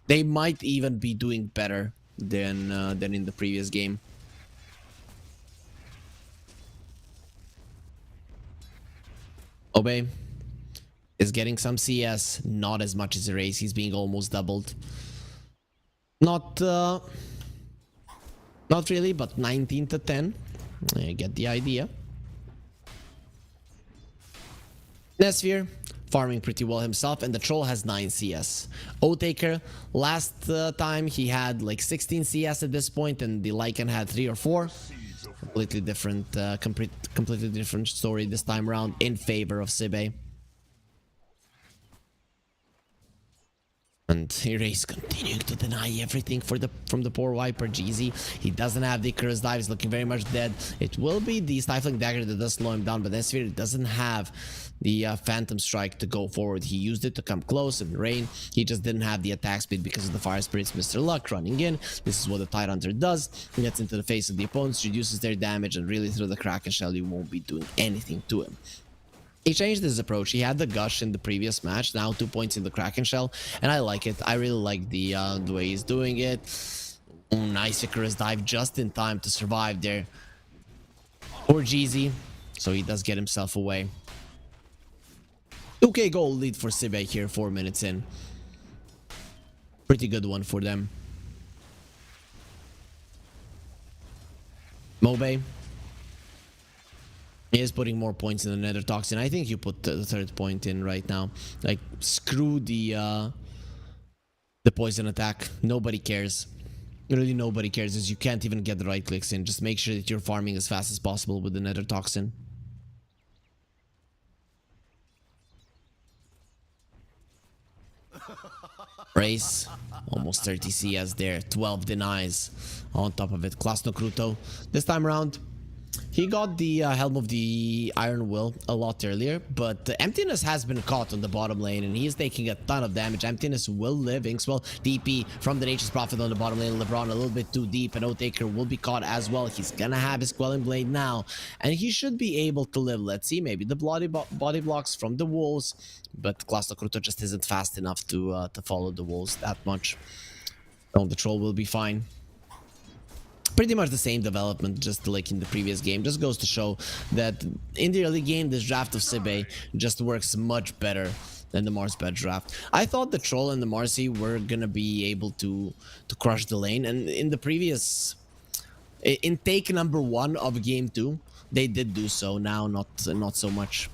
They might even be doing better than in the previous game. Obey is getting some CS, not as much as Erase. He's being almost doubled. Not really, but 19-10. I get the idea. Nesphere farming pretty well himself, and the troll has 9 CS. O-Taker, last time he had like 16 CS at this point, and the Lycan had 3 or 4. Completely different, completely different story this time around in favor of Sibe. And Erase continuing to deny everything from the poor Viper. GZ, he doesn't have the Icarus dive, he's looking very much dead. It will be the Stifling Dagger that does slow him down, but Nesphere doesn't have the Phantom Strike to go forward. He used it to come close and Rain. He just didn't have the attack speed because of the Fire Spirits. Mr. Luck running in. This is what the Tidehunter does. He gets into the face of the opponents, reduces their damage, and really through the Kraken Shell you won't be doing anything to him. He changed his approach. He had the Gush in the previous match, now 2 points in the Kraken Shell, and I like it. I really like the way he's doing it. Nice Icarus dive just in time to survive there. Poor GZ, so he does get himself away. 2k goal lead for Sibe here, 4 minutes in. Pretty good one for them. Mobe. He is putting more points in the Nether Toxin. I think you put the 3rd point in right now. Like, screw the poison attack. Nobody cares. Really, nobody cares, as you can't even get the right clicks in. Just make sure that you're farming as fast as possible with the Nether Toxin. Race, almost 30 CS there. 12 denies on top of it. Klasno Kruto. This time around, he got the Helm of the Iron Will a lot earlier, but Emptiness has been caught on the bottom lane, and he is taking a ton of damage. Emptiness will live. Inkswell, DP from the Nature's Prophet on the bottom lane. LeBron a little bit too deep, and O-Taker will be caught as well. He's gonna have his Quelling Blade now, and he should be able to live. Let's see, maybe the body blocks from the wolves, but Klasno Kruto just isn't fast enough to follow the wolves that much. Oh, the troll will be fine. Pretty much the same development, just like in the previous game. Just goes to show that in the early game, this draft of Sibe just works much better than the Mars bed draft. I thought the Troll and the Marcy were gonna be able to crush the lane, and in the previous, in take number 1 of game 2, they did do so. Now, not so much.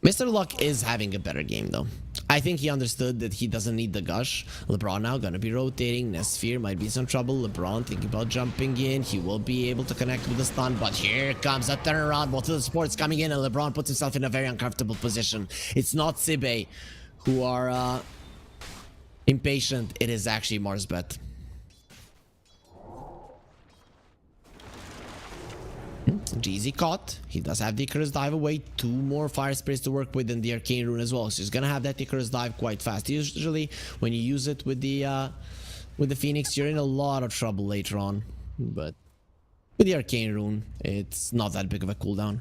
Mr. Luck is having a better game though. I think he understood that he doesn't need the Gush. LeBron now gonna be rotating. Nesphere might be in some trouble. LeBron thinking about jumping in. He will be able to connect with the stun, but here comes a turnaround. Both of the supports coming in, and LeBron puts himself in a very uncomfortable position. It's not Sibe who are impatient. It is actually Marsbet. GZ caught. He does have the Icarus dive away. 2 more fire spirits to work with, and the arcane rune as well. So he's gonna have that Icarus dive quite fast. Usually when you use it with the Phoenix, you're in a lot of trouble later on. but with the Arcane Rune, it's not that big of a cooldown.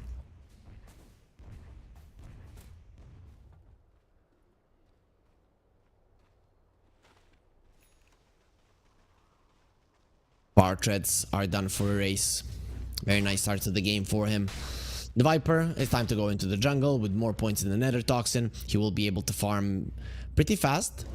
Power Treads are done for a race. Very nice start to the game for him. The Viper, it's time to go into the jungle with more points in the Nether Toxin. He will be able to farm pretty fast.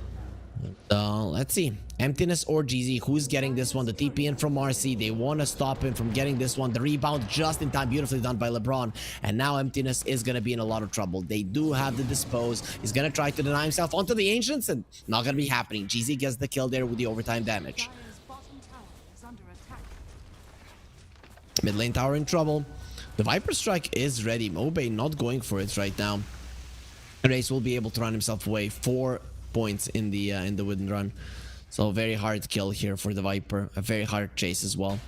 Let's see. Emptiness or GZ, who's getting this one? The TP in from RC. They want to stop him from getting this one. The rebound just in time, beautifully done by LeBron. And now Emptiness is going to be in a lot of trouble. They do have the dispose. He's going to try to deny himself onto the Ancients, and not going to be happening. GZ gets the kill there with the overtime damage. Dire's bottom tower is under attack. Mid lane tower in trouble. The Viper Strike is ready. Mobe not going for it right now. Race will be able to run himself away. 4 points in the wooden run. So very hard kill here for the Viper. A very hard chase as well.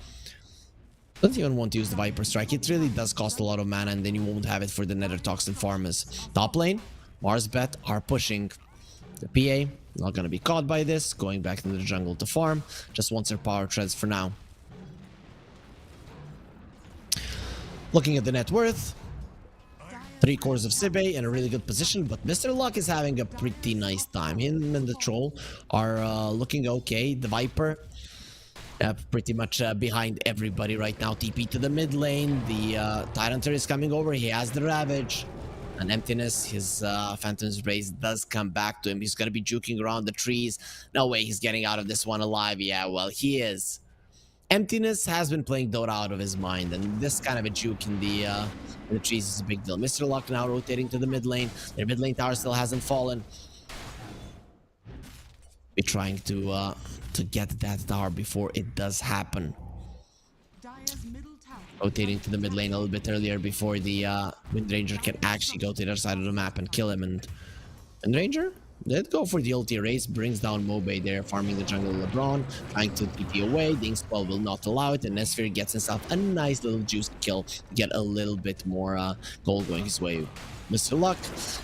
Don't even want to use the Viper Strike. It really does cost a lot of mana, and then you won't have it for the Nether Toxin farmers. Top lane, Marsbet are pushing. The PA not gonna be caught by this. Going back into the jungle to farm. Just wants their power treads for now. Looking at the net worth, 3 cores of Sibe in a really good position, but Mr. Luck is having a pretty nice time. Him and the Troll are looking okay. The Viper pretty much behind everybody right now. TP to the mid lane. The Tyranitar is coming over. He has the Ravage. And Emptiness, his Phantom's Race does come back to him. He's going to be juking around the trees. No way he's getting out of this one alive. Yeah, well, he is. Emptiness has been playing Dota out of his mind, and this kind of a juke in the trees is a big deal. Mr. Luck now rotating to the mid lane. Their mid lane tower still hasn't fallen. Be trying to get that tower before it does happen. Dire's middle tower. Rotating to the mid lane a little bit earlier before the Wind Ranger can actually go to the other side of the map and kill him. And Wind Ranger did go for the ulti race, brings down Mobe there, farming the jungle LeBron, trying to TP away. The Inkspell will not allow it, and Nesphere gets himself a nice little juice kill, get a little bit more gold going his way. Mr. Luck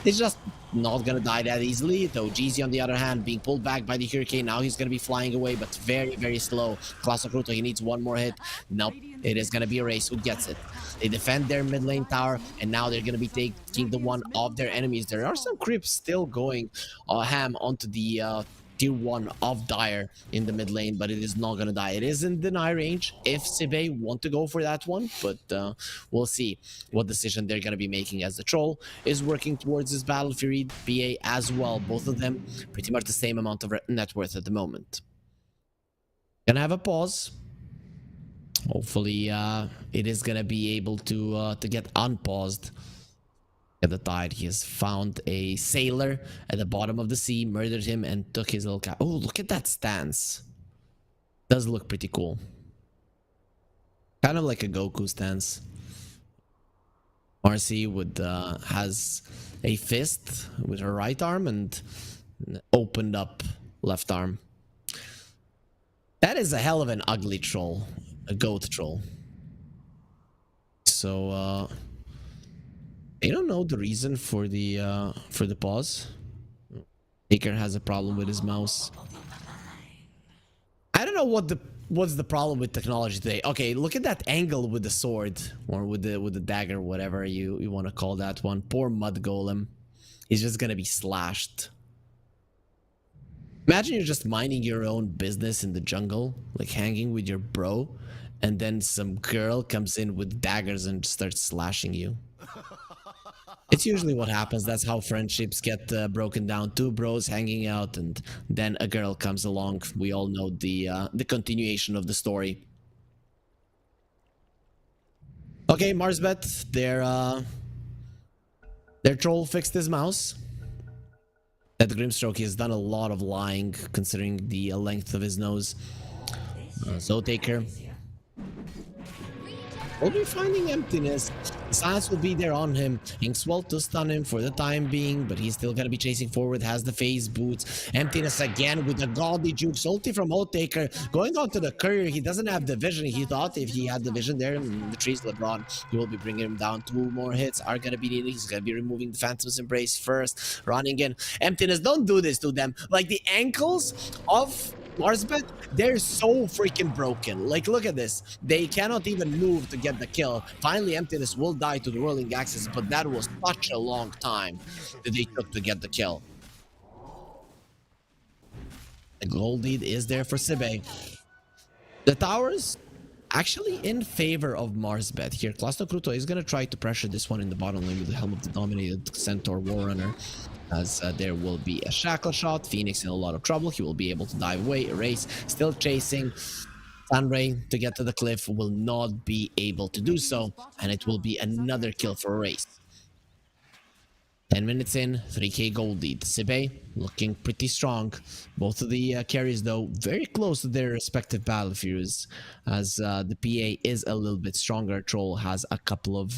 is just not gonna die that easily, though GZ on the other hand being pulled back by the Hurricane. Now he's gonna be flying away, but very, very slow. Classic Ruto, he needs one more hit. Nope, it is gonna be a race. Who gets it? They defend their mid lane tower, and now they're gonna be taking the one of their enemies. There are some creeps still going ham onto the tier 1 of Dire in the mid lane, but it is not gonna die. It is in deny range if Sibe want to go for that one, but we'll see what decision they're gonna be making, as the Troll is working towards his Battle Fury, BA as well. Both of them pretty much the same amount of net worth at the moment. Gonna have a pause. Hopefully it is gonna be able to get unpaused. At the tide, he has found a sailor at the bottom of the sea, murdered him, and took his little cat. Oh, look at that stance. Does look pretty cool. Kind of like a Goku stance. Marcy would has a fist with her right arm and opened up left arm. That is a hell of an ugly troll. A goat troll. So I don't know the reason for the pause. Taker has a problem with his mouse. I don't know what's the problem with technology today. Okay, look at that angle with the sword, or with the dagger, whatever you want to call that one. Poor Mud Golem. He's just gonna be slashed. Imagine you're just minding your own business in the jungle, like hanging with your bro, and then some girl comes in with daggers and starts slashing you. It's usually what happens. That's how friendships get broken down. 2 bros hanging out, and then a girl comes along. We all know the continuation of the story. Okay, Marsbet, their troll fixed his mouse. That Grimstroke, he has done a lot of lying, considering the length of his nose. Taker will be finding Emptiness. The silence will be there on him. Inkswell to stun him for the time being, but he's still gonna be chasing forward. Has the phase boots. Emptiness again with the godly juke. Salty from Taker going on to the courier. He doesn't have the vision. He thought if he had the vision there in the trees, LeBron, he will be bringing him down. 2 more hits are gonna be needed. He's gonna be removing the Phantom's Embrace first. Running in. Emptiness, don't do this to them. Like, the ankles of Marsbet, they're so freaking broken. Like, look at this. They cannot even move to get the kill. Finally, Emptiness will die to the Whirling Axis, but that was such a long time that they took to get the kill. The gold lead is there for Sibe. The towers actually in favor of Marsbet here. Cluster Kruto is going to try to pressure this one in the bottom lane with the Helm of the Dominated Centaur Warrunner. As there will be a shackle shot. Phoenix in a lot of trouble. He will be able to dive away, erase, still chasing. Sunray to get to the cliff will not be able to do so, and it will be another kill for erase. 10 minutes in, 3k gold lead. Sibe looking pretty strong. Both of the carries, though, very close to their respective battle furies, as the PA is a little bit stronger. Troll has a couple of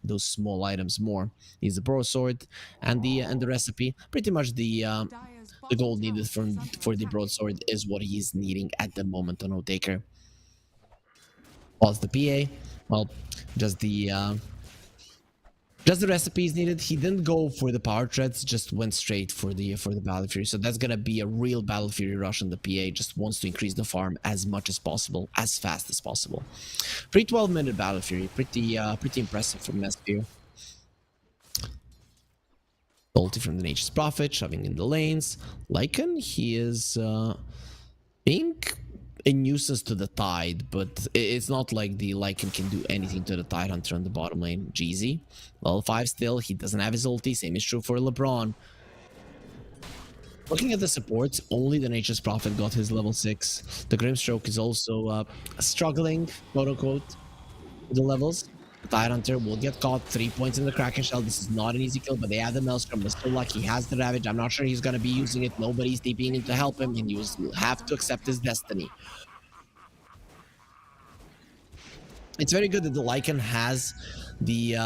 those small items more. He's the broadsword and the recipe. Pretty much the gold needed for the broadsword is what he's needing at the moment on Otaker. Whilst the PA, well, just the recipes needed. He didn't go for the power treads, just went straight for the Battle Fury. So that's gonna be a real Battle Fury rush on the PA. Just wants to increase the farm as much as possible, as fast as possible. Pretty 12-minute Battle Fury, pretty impressive from Nesphere. Ulti from the Nature's Prophet, shoving in the lanes. Lycan, he is being a nuisance to the Tide, but it's not like the Lycan can do anything to the Tide Hunter on the bottom lane. Jeezy, level 5 still, he doesn't have his ulti, same is true for LeBron. Looking at the supports, only the Nature's Prophet got his level 6. The Grimstroke is also struggling, quote-unquote, with the levels. The Tide Hunter will get caught, 3 points in the Kraken Shell. This is not an easy kill, but they have the Maelstrom. Mr. Luck, he has the Ravage. I'm not sure he's going to be using it. Nobody's TPing in to help him, and he will have to accept his destiny. It's very good that the Lycan has the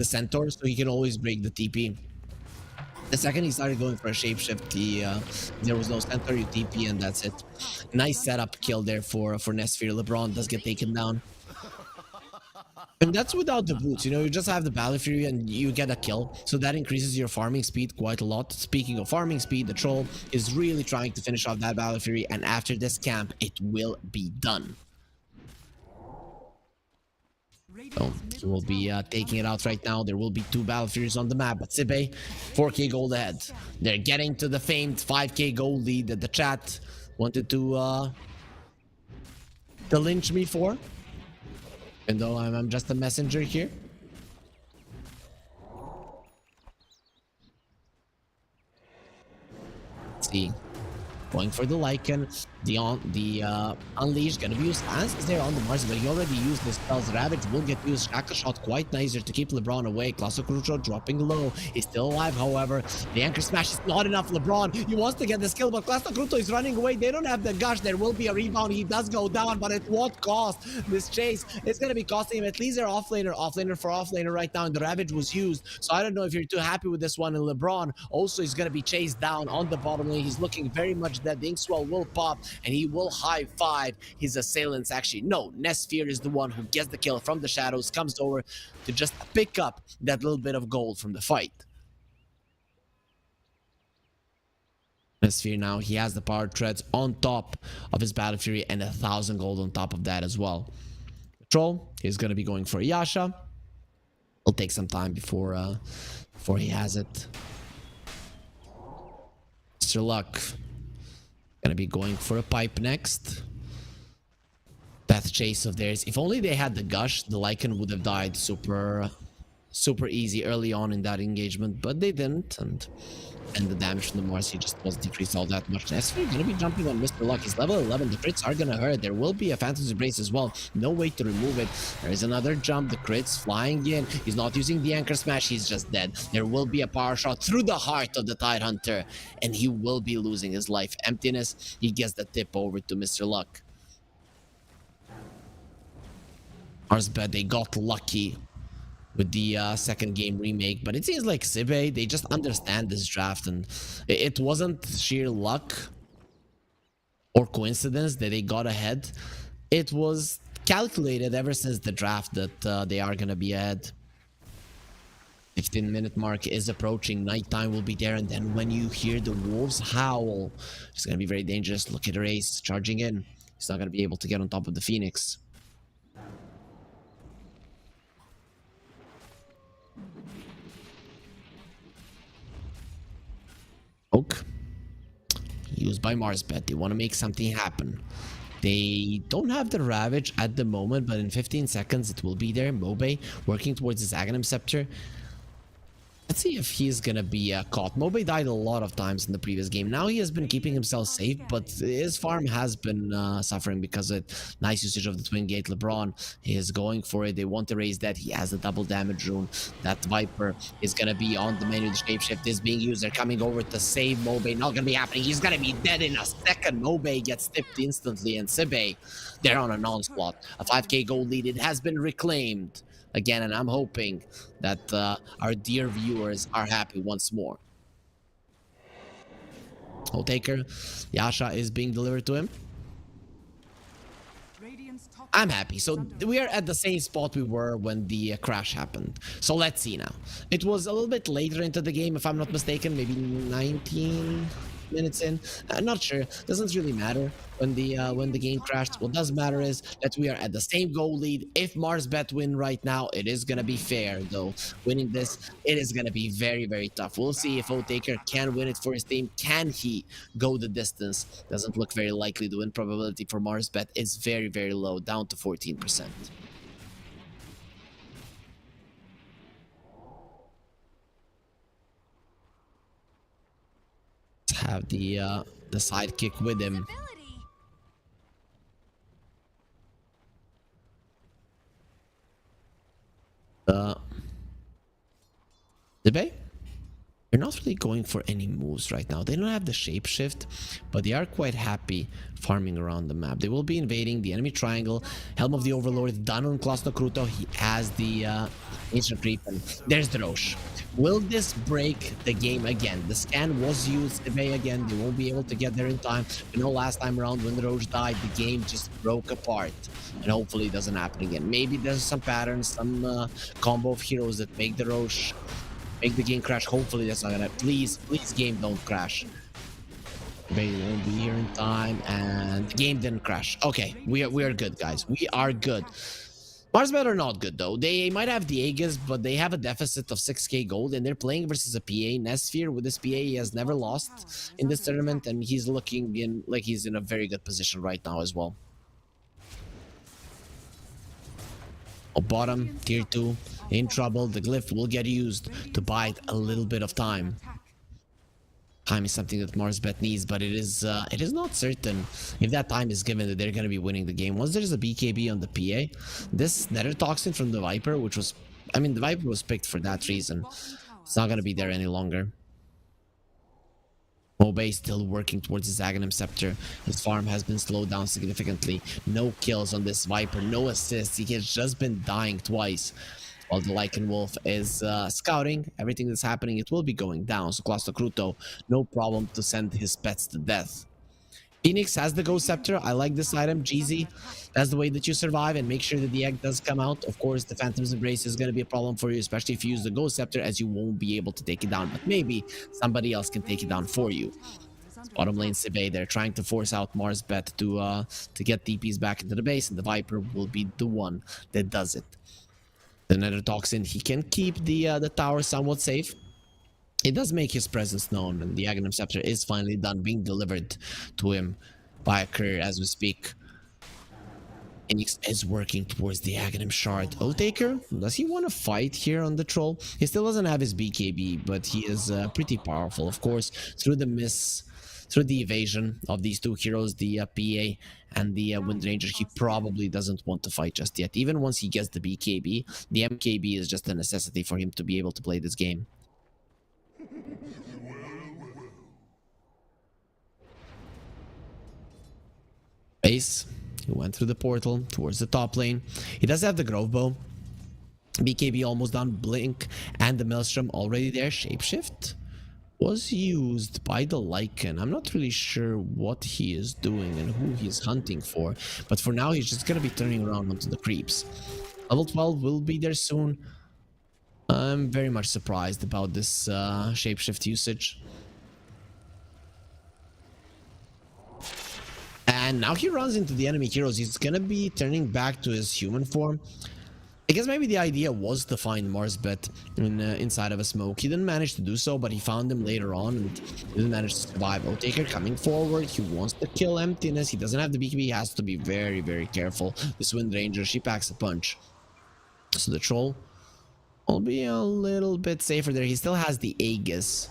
Centaur, so he can always break the TP. The second he started going for a shapeshift, there was no Centaur, you TP, and that's it. Nice setup kill there for Nesphere. LeBron does get taken down. And that's without the boots, you know, you just have the Battle Fury and you get a kill. So that increases your farming speed quite a lot. Speaking of farming speed, the Troll is really trying to finish off that Battle Fury, and after this camp, it will be done. So he will be taking it out right now. There will be 2 Battle Furies on the map, but Sibe, 4k gold ahead. They're getting to the famed 5k gold lead that the chat wanted to lynch me for. Even though I'm just a messenger here. Let's see. Going for the Lycan. The Unleash gonna be used as is there on the Mars, but he already used his spells. Ravage will get used. Shackle shot quite nicer to keep LeBron away. Classic Crucial dropping low. He's still alive, however. The Anchor Smash is not enough. LeBron, he wants to get the skill, but Classic Crucial is running away. They don't have the gush. There will be a rebound. He does go down, but at what cost? This chase, it's gonna be costing him at least their offlaner for offlaner right now, and the Ravage was used. So I don't know if you're too happy with this one. And LeBron also is gonna be chased down on the bottom lane. He's looking very much dead. The Inkswell will pop, and he will high-five his assailants. Actually, no, Nesphere is the one who gets the kill from the shadows, comes over to just pick up that little bit of gold from the fight. Nesphere now, he has the power treads on top of his Battle Fury and 1,000 gold on top of that as well. Troll, he's going to be going for Yasha. It'll take some time before he has it. Mr. Luck gonna be going for a pipe next. Path chase of theirs. If only they had the gush, the Lycan would have died super easy early on in that engagement, but they didn't, and the damage from the Marcy just wasn't decreased all that much. Nesphere gonna be jumping on Mr. Luck. He's level 11. The crits are gonna hurt. There will be a Phantom's Embrace as well. No way to remove it. There is another jump. The crits flying in. He's not using the Anchor Smash. He's just dead. There will be a power shot through the heart of the Tide Hunter, and he will be losing his life. Emptiness. He gets the tip over to Mr. Luck. Arsbet, they got lucky with the second game remake, but it seems like Sibe, they just understand this draft, and it wasn't sheer luck or coincidence that they got ahead. It was calculated ever since the draft that they are gonna be ahead. 15-minute mark is approaching. Nighttime will be there, and then when you hear the wolves howl, it's gonna be very dangerous. Look at the race charging in. He's not gonna be able to get on top of the Phoenix. Oak used by Marsbet. They want to make something happen. They don't have the Ravage at the moment, but in 15 seconds it will be there. Mobe working towards his Aghanim Scepter. Let's see if he's gonna be caught. Mobe died a lot of times in the previous game. Now he has been keeping himself safe, but his farm has been suffering because of it. Nice usage of the Twin Gate. LeBron is going for it. They want to raise that. He has a double damage rune. That Viper is gonna be on the menu. The shapeshift is being used. They're coming over to save Mobe. Not gonna be happening. He's gonna be dead in a second. Mobe gets stiffed instantly, and Sibe, they're on an onslaught. A 5k gold lead. It has been reclaimed again, and I'm hoping that our dear viewers are happy once more. Taker, Yasha is being delivered to him. I'm happy. So we are at the same spot we were when the crash happened. So let's see now. It was a little bit later into the game, if I'm not mistaken, maybe 19 minutes in. I'm not sure. Doesn't really matter when the game crashed. What does matter is that we are at the same goal lead. If Marsbet win right now, it is gonna be fair, though. Winning this, it is gonna be very, very tough. We'll see if Taker can win it for his team. Can he go the distance? Doesn't look very likely. The win probability for Marsbet is very, very low, down to 14%. Have the sidekick with him. Debate? They're not really going for any moves right now. They don't have the shapeshift, but they are quite happy farming around the map. They will be invading the enemy triangle. Helm of the Overlord done on Klasno Kruto. He has the ancient creep, and there's the Roche. Will this break the game again? The scan was used today again. They won't be able to get there in time. You know, last time around when the Roche died, the game just broke apart. And hopefully it doesn't happen again. Maybe there's some patterns, some combo of heroes that make the Roche make the game crash. Hopefully that's not gonna. Please game, don't crash. They won't be here in time, and the game didn't crash. Okay, we are good, guys. We are good. Marsbet are not good though. They might have the Aegis, but they have a deficit of 6k gold, and they're playing versus a PA. Nesphere with this PA, he has never lost in this tournament, and he's looking in like he's in a very good position right now as well. Bottom, tier 2, in trouble. The glyph will get used to bide a little bit of time. Time is something that Marsbet needs, but it is not certain if that time is given that they're going to be winning the game. Once there's a BKB on the PA, this Nether Toxin from the Viper, which was, I mean, the Viper was picked for that reason. It's not going to be there any longer. Mobe still working towards his Aghanim Scepter. His farm has been slowed down significantly. No kills on this Viper, no assists. He has just been dying twice. While the Lycan Wolf is scouting everything that's happening, it will be going down. So Klasno Kruto, no problem to send his pets to death. Phoenix has the Ghost Scepter. I like this item. Jeezy, that's the way that you survive and make sure that the egg does come out. Of course, the Phantom's Embrace is going to be a problem for you, especially if you use the Ghost Scepter, as you won't be able to take it down. But maybe somebody else can take it down for you. Bottom lane Sibe, they're trying to force out Marsbet to get DPs back into the base, and the Viper will be the one that does it. The Nether Toxin, he can keep the tower somewhat safe. It does make his presence known, and the Aghanim Scepter is finally done being delivered to him by a courier as we speak. Phoenix is working towards the Aghanim Shard. Taker, does he want to fight here on the troll? He still doesn't have his BKB, but he is pretty powerful. Of course, through the evasion of these two heroes, the PA and the Wind Ranger, he probably doesn't want to fight just yet. Even once he gets the BKB, the MKB is just a necessity for him to be able to play this game. Base, he went through the portal towards the top lane. He does have the Grove Bow. BKB almost done. Blink and the Maelstrom already there. Shapeshift was used by the Lycan. I'm not really sure what he is doing and who he's hunting for, but for now he's just gonna be turning around onto the creeps. Level 12 will be there soon. I'm very much surprised about this shapeshift usage. And now he runs into the enemy heroes. He's gonna be turning back to his human form. I guess maybe the idea was to find Marsbet inside of a smoke. He didn't manage to do so, but he found him later on and didn't manage to survive. Otaker coming forward. He wants to kill Emptiness. He doesn't have the BKB. He has to be very, very careful. This Wind Ranger, she packs a punch. So the troll will be a little bit safer there. He still has the Aegis.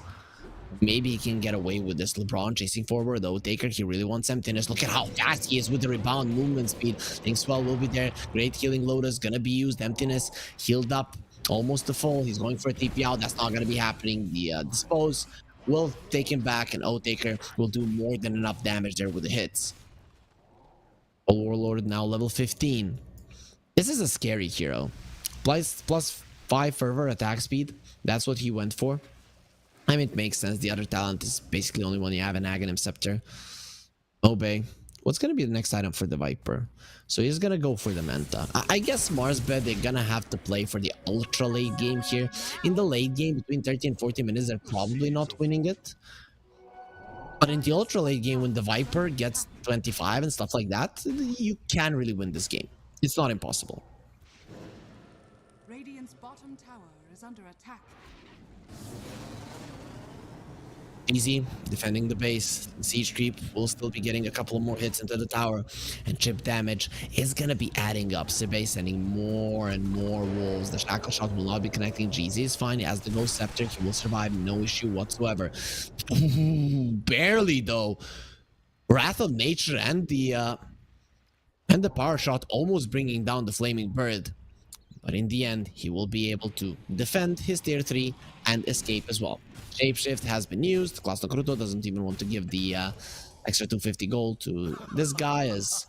Maybe he can get away with this. LeBron chasing forward. Though Taker, he really wants Emptiness. Look at how fast he is with the rebound movement speed. Thinkswell will be there. Great healing Lotus gonna be used. Emptiness healed up almost to full. He's going for a TP out. That's not gonna be happening. The dispose will take him back, and Taker will do more than enough damage there with the hits. Warlord now level 15. This is a scary hero. Plus 5 fervor attack speed. That's what he went for. I mean, it makes sense. The other talent is basically only when you have an Aghanim Scepter. Obey. What's going to be the next item for the Viper? So he's going to go for the Manta. I guess Marsbed, they're going to have to play for the ultra late game here. In the late game, between 30 and 40 minutes, they're probably not winning it. But in the ultra late game, when the Viper gets 25 and stuff like that, you can really win this game. It's not impossible. Radiant's bottom tower is under attack. Easy, defending the base. Siege creep will still be getting a couple more hits into the tower, and chip damage is gonna be adding up. Sibe sending more and more wolves. The shackle shot will not be connecting. GZ is fine. He has the ghost scepter. He will survive, no issue whatsoever. Barely though. Wrath of Nature and the power shot almost bringing down the flaming bird. But in the end, he will be able to defend his tier 3 and escape as well. Shapeshift has been used. Klasno Kruto doesn't even want to give the extra 250 gold to this guy, as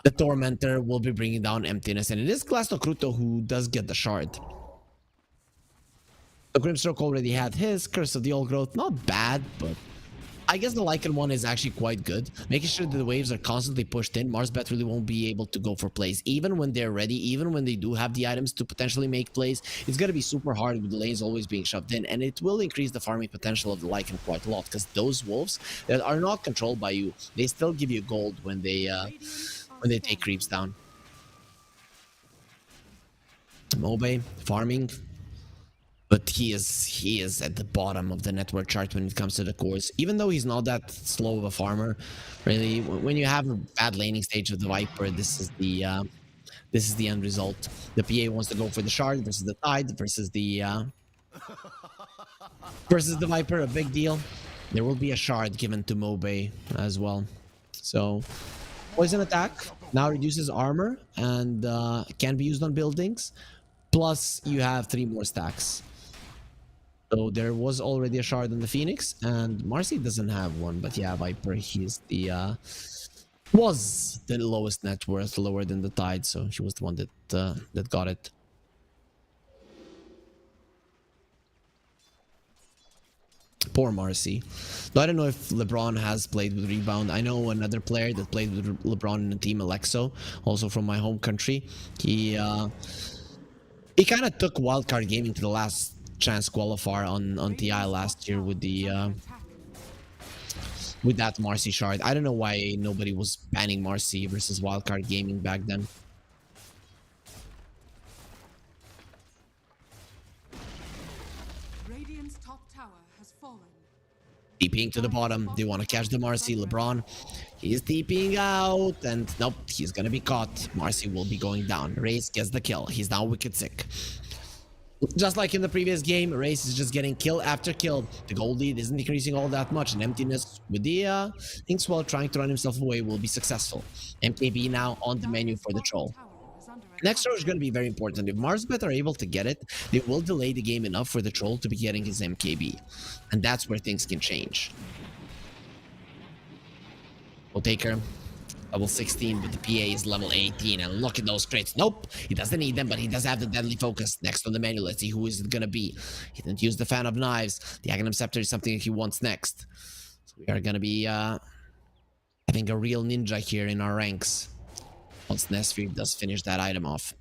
the Tormentor will be bringing down Emptiness. And it is Klasno Kruto who does get the shard. The Grimstroke already had his. Curse of the Old Growth, not bad, but I guess the Lycan one is actually quite good. Making sure that the waves are constantly pushed in. Marsbet really won't be able to go for plays. Even when they're ready, even when they do have the items to potentially make plays, it's going to be super hard with the lanes always being shoved in. And it will increase the farming potential of the Lycan quite a lot, because those wolves that are not controlled by you, they still give you gold when they take creeps down. Mobe farming. But he is at the bottom of the network chart when it comes to the cores. Even though he's not that slow of a farmer, really, when you have a bad laning stage of the Viper, this is the end result. The PA wants to go for the shard versus the Tide versus the Viper, a big deal. There will be a shard given to Mobe as well. So poison attack now reduces armor and can be used on buildings. Plus you have 3 more stacks. So there was already a shard on the Phoenix, and Marcy doesn't have one, but yeah, Viper, he's the was the lowest net worth, lower than the Tide, so she was the one that got it. Poor Marcy. Though I don't know if LeBron has played with Rebound. I know another player that played with LeBron in the team, Alexo, also from my home country. He kind of took Wildcard Gaming to the last chance qualifier on TI last year with the with that Marcy shard. I don't know why nobody was banning Marcy versus Wildcard Gaming back then. Radiant's top tower has fallen. TPing to the bottom. They want to catch the Marcy. LeBron, he's TPing out, and nope, he's gonna be caught. Marcy will be going down. Race gets the kill. He's now wicked sick. Just like in the previous game, Race is just getting kill after kill. The gold lead isn't decreasing all that much, and Emptiness with the Inkswell trying to run himself away will be successful. MKB now on the menu for the troll. Next row is going to be very important. If Marsbet are able to get it, they will delay the game enough for the troll to be getting his MKB. And that's where things can change. We'll take her. Level 16, but the PA is level 18. And look at those crits. Nope, he doesn't need them, but he does have the deadly focus. Next on the menu, let's see who is it going to be. He didn't use the Fan of Knives. The Aghanim Scepter is something he wants next. So we are going to be having a real ninja here in our ranks. Once Nesfir does finish that item off.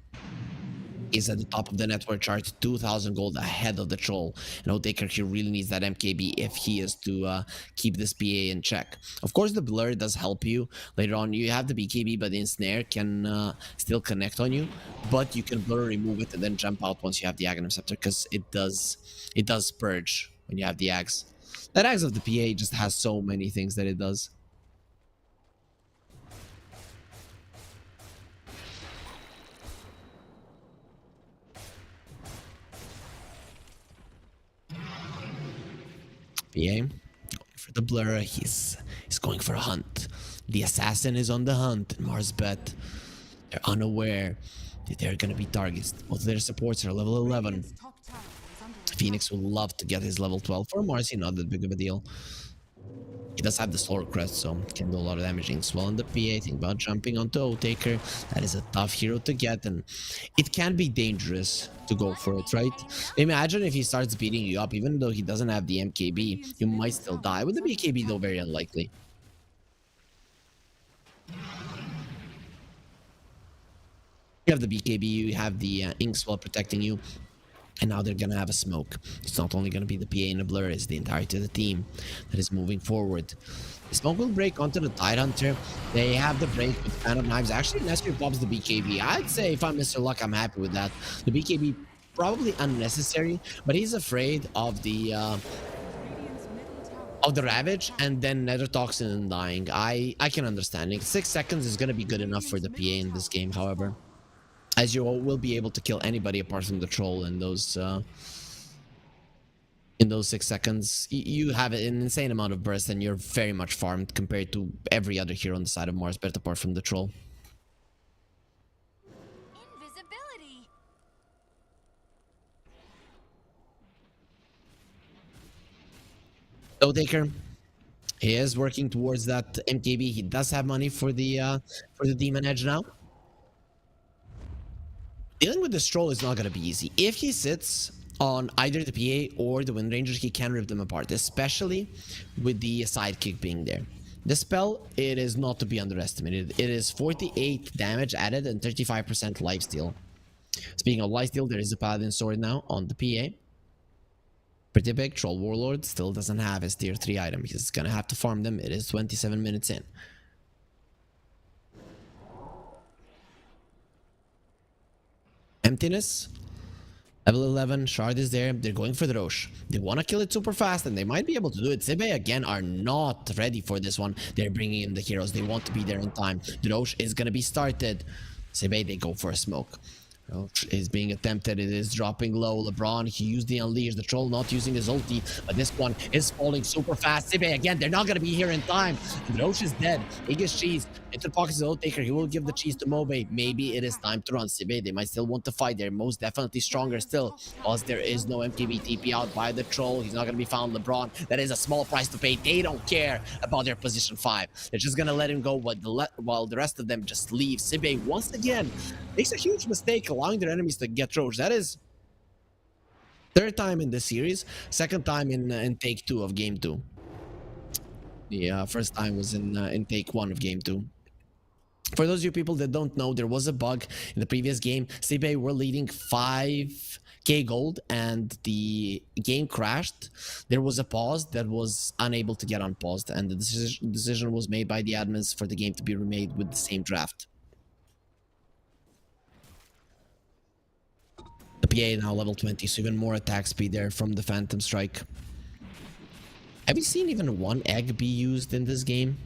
is at the top of the network chart, 2,000 gold ahead of the troll. And Otaker, he really needs that MKB if he is to keep this PA in check. Of course, the blur does help you later on. You have the BKB, but the ensnare can still connect on you, but you can blur, remove it, and then jump out once you have the Aghanim Scepter, because it does purge when you have the Ags. That Ags of the PA just has so many things that it does. PA going for the blur. He's going for a hunt. The assassin is on the hunt. Marsbet, they're unaware that they're gonna be targets. Both of their supports are level 11. Radiant's top tower is under attack. Phoenix would love to get his level 12. For Marcy, not that big of a deal. He does have the Solar Crest, so can do a lot of damage. Well on the PA, think about jumping onto Otaker. That is a tough hero to get, and it can be dangerous to go for it, right? Imagine if he starts beating you up, even though he doesn't have the MKB, you might still die. With the BKB, though, very unlikely. You have the BKB, you have the Inkswell protecting you. And now they're gonna have a smoke. It's not only gonna be the PA and the blur, it's the entirety of the team that is moving forward. The smoke will break onto the Tidehunter. They have the break with Fan of Knives. Actually, Nestor pops the BKB. I'd say if I'm Mr. Luck, I'm happy with that. The BKB probably unnecessary, but he's afraid of the Ravage and then Nether Toxin and dying. I can understand it. 6 seconds is gonna be good enough for the PA in this game, however, as you will be able to kill anybody apart from the troll in those 6 seconds. You have an insane amount of burst and you're very much farmed compared to every other hero on the side of Mars, but apart from the troll. Invisibility. Otaker, he is working towards that MKB. He does have money for the Demon Edge now. Dealing with this troll is not going to be easy. If he sits on either the PA or the Wind Ranger, he can rip them apart, especially with the sidekick being there. The spell, it is not to be underestimated. It is 48 damage added and 35% lifesteal. Speaking of lifesteal, there is a Paladin Sword now on the PA. Pretty big. Troll Warlord still doesn't have his tier 3 item. He's going to have to farm them. It is 27 minutes in. Emptiness, level 11, Shard is there. They're going for the Roche. They want to kill it super fast, and they might be able to do it. Sibe, again, are not ready for this one. They're bringing in the heroes. They want to be there in time. The Roche is going to be started. Sibe, they go for a smoke. Roche is being attempted. It is dropping low. LeBron, he used the Unleash. The Troll not using his ulti, but this one is falling super fast. Sibe, again, they're not going to be here in time. The Roche is dead. He gets cheese. Into the pockets of Otaker. He will give the cheese to Mobe. Maybe it is time to run. Sibe, they might still want to fight. They're most definitely stronger still. Plus, there is no MKB TP out by the Troll. He's not going to be found. LeBron, that is a small price to pay. They don't care about their position 5. They're just going to let him go while the rest of them just leave. Sibe, once again, makes a huge mistake allowing their enemies to get Roche. That is 3rd time in this series. 2nd time in take 2 of game 2. The first time was in take 1 of game 2. For those of you people that don't know, there was a bug in the previous game. Sibe were leading 5k gold and the game crashed. There was a pause that was unable to get unpaused, and the decision was made by the admins for the game to be remade with the same draft. The PA now level 20, so even more attack speed there from the Phantom Strike. Have you seen even one egg be used in this game?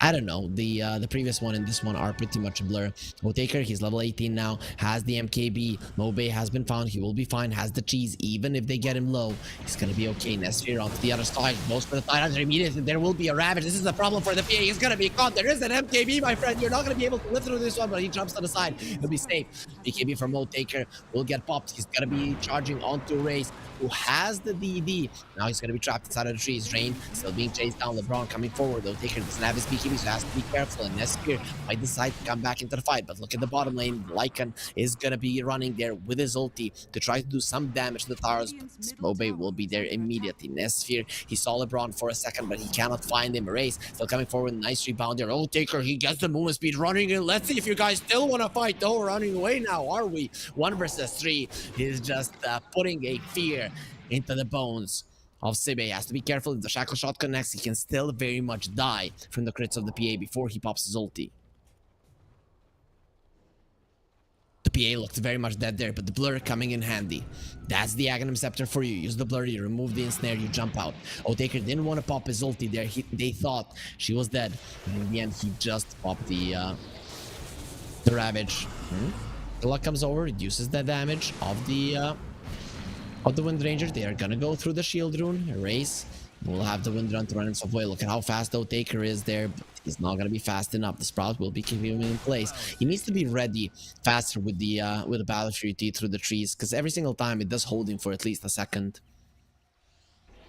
I don't know. The previous one and this one are pretty much a blur. Otaker, he's level 18 now, has the MKB. Mobe has been found. He will be fine. Has the cheese. Even if they get him low, he's gonna be okay. Nesphere onto the other side. Goes for the Tidehunter immediately. There will be a Ravage. This is a problem for the PA. He's gonna be caught. There is an MKB, my friend. You're not gonna be able to live through this one, but he jumps to the side. He'll be safe. BKB from Otaker will get popped. He's gonna be charging onto Race, who has the DD. Now he's gonna be trapped inside of the trees. Rain still being chased down. LeBron coming forward. Otaker doesn't have his BKB. BKB, so has to be careful. And Nesphere might decide to come back into the fight. But look at the bottom lane. Lycan is gonna be running there with his ulti to try to do some damage to the towers. Mobe will be there immediately. Nesphere, he saw LeBron for a second, but he cannot find him. Race still coming forward. Nice rebound there. Oh, Taker, he gets the movement speed running in. Let's see if you guys still want to fight. Oh, running away now, are we? 1 versus 3 is just putting a fear into the bones of Sibe. Has to be careful. If the shackle shot connects, he can still very much die from the crits of the PA before he pops his ulti. The PA looked very much dead there, but the blur coming in handy. That's the Aghanim Scepter for you. Use the blur, you remove the ensnare, you jump out. Otaker didn't want to pop his ulti there. They thought she was dead. And in the end, he just popped the Ravage. The luck comes over, reduces the damage of the Wind Ranger. They are gonna go through the shield rune. Erase. We'll have the Wind Run to run himself away. Look at how fast Otaker is there. But he's not gonna be fast enough. The Sprout will be keeping him in place. He needs to be ready faster with the Battle Fury to eat through the trees, because every single time it does hold him for at least a second.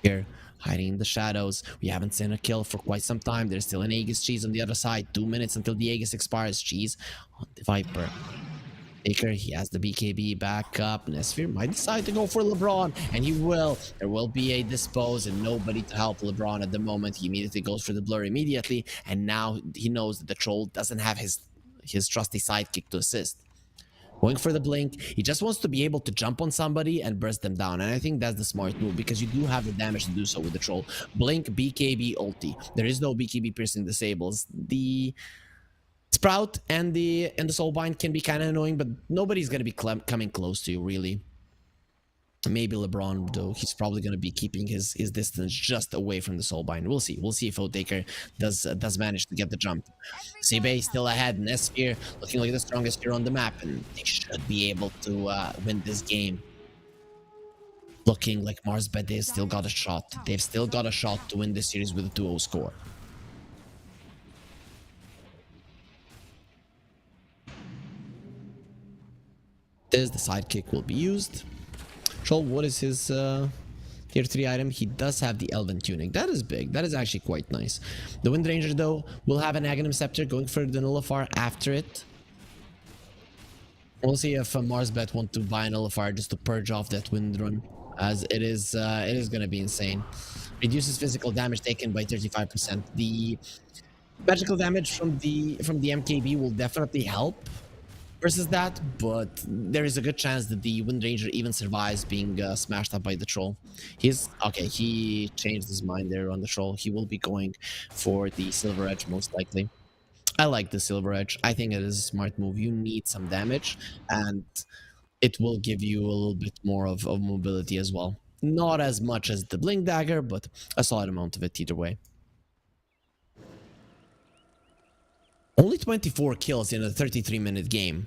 Here, hiding in the shadows. We haven't seen a kill for quite some time. There's still an Aegis Cheese on the other side. 2 minutes until the Aegis expires. Cheese on the Viper. Taker, he has the BKB back up. Nesphere might decide to go for LeBron, and he will. There will be a dispose and nobody to help LeBron at the moment. He immediately goes for the blur immediately, and now he knows that the troll doesn't have his trusty sidekick to assist. Going for the blink, he just wants to be able to jump on somebody and burst them down, and I think that's the smart move, because you do have the damage to do so with the troll. Blink, BKB, ulti. There is no BKB piercing disables. The Sprout and the Soulbind can be kind of annoying, but nobody's going to be coming close to you, really. Maybe LeBron, though. He's probably going to be keeping his distance just away from the Soulbind. We'll see. We'll see if Otaker does manage to get the jump. Sibe still ahead. Nesphere looking like the strongest hero on the map, and they should be able to win this game. Looking like Marsbet, they've still got a shot. They've still got a shot to win this series with a 2-0 score. The sidekick will be used. Troll, what is his tier 3 item? He does have the Elven Tunic. That is big. That is actually quite nice. The Wind Ranger, though, will have an Aghanim Scepter going for the Nullifier after it. We'll see if Marsbet want to buy a Nullifier just to purge off that Wind Run, as it is going to be insane. Reduces physical damage taken by 35%. The magical damage from the MKB will definitely help versus that, but there is a good chance that the Wind Ranger even survives being smashed up by the troll. He changed his mind there on the troll. He will be going for the Silver Edge most likely. I like the Silver Edge. I think it is a smart move. You need some damage, and it will give you a little bit more of mobility as well. Not as much as the Blink Dagger, but a solid amount of it either way. Only 24 kills in a 33-minute game.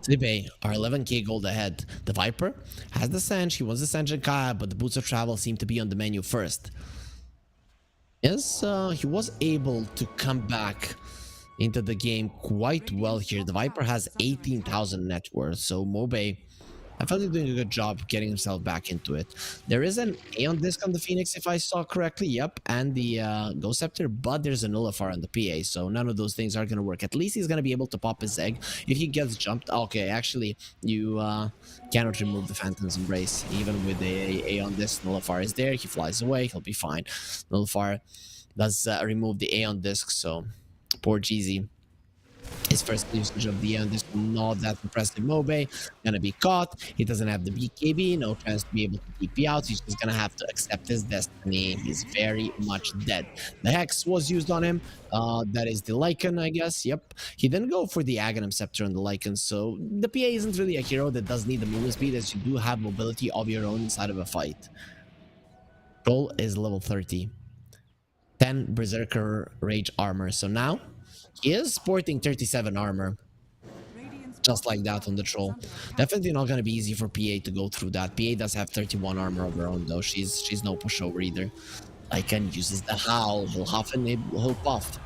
Sibe are 11k gold ahead. The Viper has the Sanch. He wants the Sanch and Kaya, but the Boots of Travel seem to be on the menu first. Yes, he was able to come back into the game quite well here. The Viper has 18,000 net worth, so Mobe definitely doing a good job getting himself back into it. There is an Aeon Disc on the Phoenix, if I saw correctly. Yep, and the Ghost Scepter, but there's a Nullifier on the PA, so none of those things are going to work. At least he's going to be able to pop his egg. If he gets jumped, okay, actually, you cannot remove the Phantom's Embrace. Even with the Aeon Disc, Nullifier is there. He flies away, he'll be fine. Nullifier does remove the Aeon Disc, so poor Jeezy. His first usage of the Aeon Disc, not that impressive. Mobe gonna be caught. He doesn't have the BKB, no chance to be able to TP out. He's just gonna have to accept his destiny. He's very much dead. The Hex was used on him. That is the Lycan, I guess. Yep. He didn't go for the Aghanim Scepter on the Lycan, so the PA isn't really a hero that does need the movement speed, as you do have mobility of your own inside of a fight. Troll is level 30. 10 Berserker Rage armor. So now he is sporting 37 armor, just like that on the troll. Definitely not going to be easy for PA to go through that. PA does have 31 armor of her own, though. She's no pushover either. Lycan uses the Howl. He'll huff and he'll puff.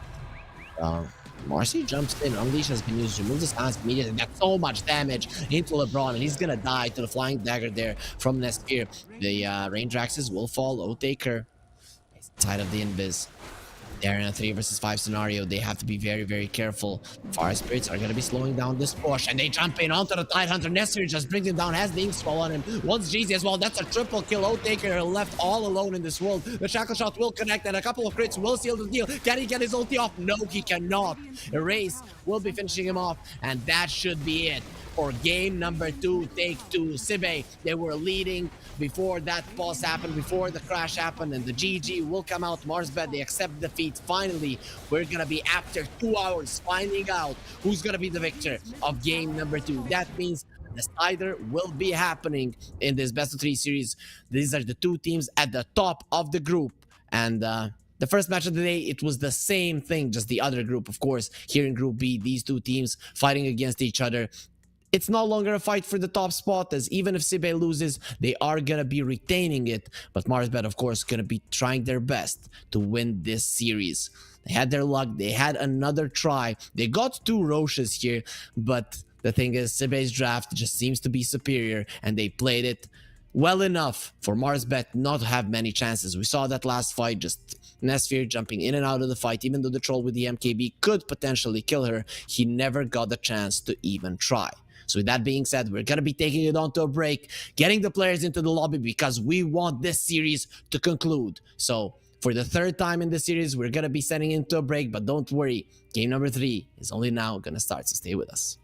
Marcy jumps in. Unleash has been used. Removes the stance immediately. Got so much damage into LeBron, and he's going to die to the Flying Dagger there from Nesphere. The Range Axes will fall. Otaker inside of the Invis. They're in a 3 versus 5 scenario. They have to be very, very careful. Fire Spirits are going to be slowing down this push, and they jump in onto the Tidehunter. Nestor just brings him down, has the Ink Skull on him. Once GZ as well, that's a triple kill. Oathtaker left all alone in this world. The Shackle Shot will connect, and a couple of crits will seal the deal. Can he get his ulti off? No, he cannot. Erase will be finishing him off, and that should be it for game number 2, take 2. Sibe, they were leading before that pause happened, before the crash happened, and the GG will come out. Marsbet, they accept defeat. Finally, we're gonna be, after 2 hours, finding out who's gonna be the victor of game number 2. That means the decider will be happening in this best of 3 series. These are the 2 teams at the top of the group, and the first match of the day, it was the same thing, just the other group, of course. Here in Group B, these 2 teams fighting against each other. It's no longer a fight for the top spot, as even if Sibe loses, they are gonna be retaining it. But Marsbet, of course, gonna be trying their best to win this series. They had their luck. They had another try. They got 2 Roches here, but the thing is, Sibe's draft just seems to be superior, and they played it well enough for Marsbet not to have many chances. We saw that last fight, just Nesfir jumping in and out of the fight. Even though the troll with the MKB could potentially kill her, he never got the chance to even try. So with that being said, we're going to be taking it on to a break, getting the players into the lobby, because we want this series to conclude. So for the 3rd time in this series, we're going to be sending into a break, but don't worry, game number 3 is only now going to start, so stay with us.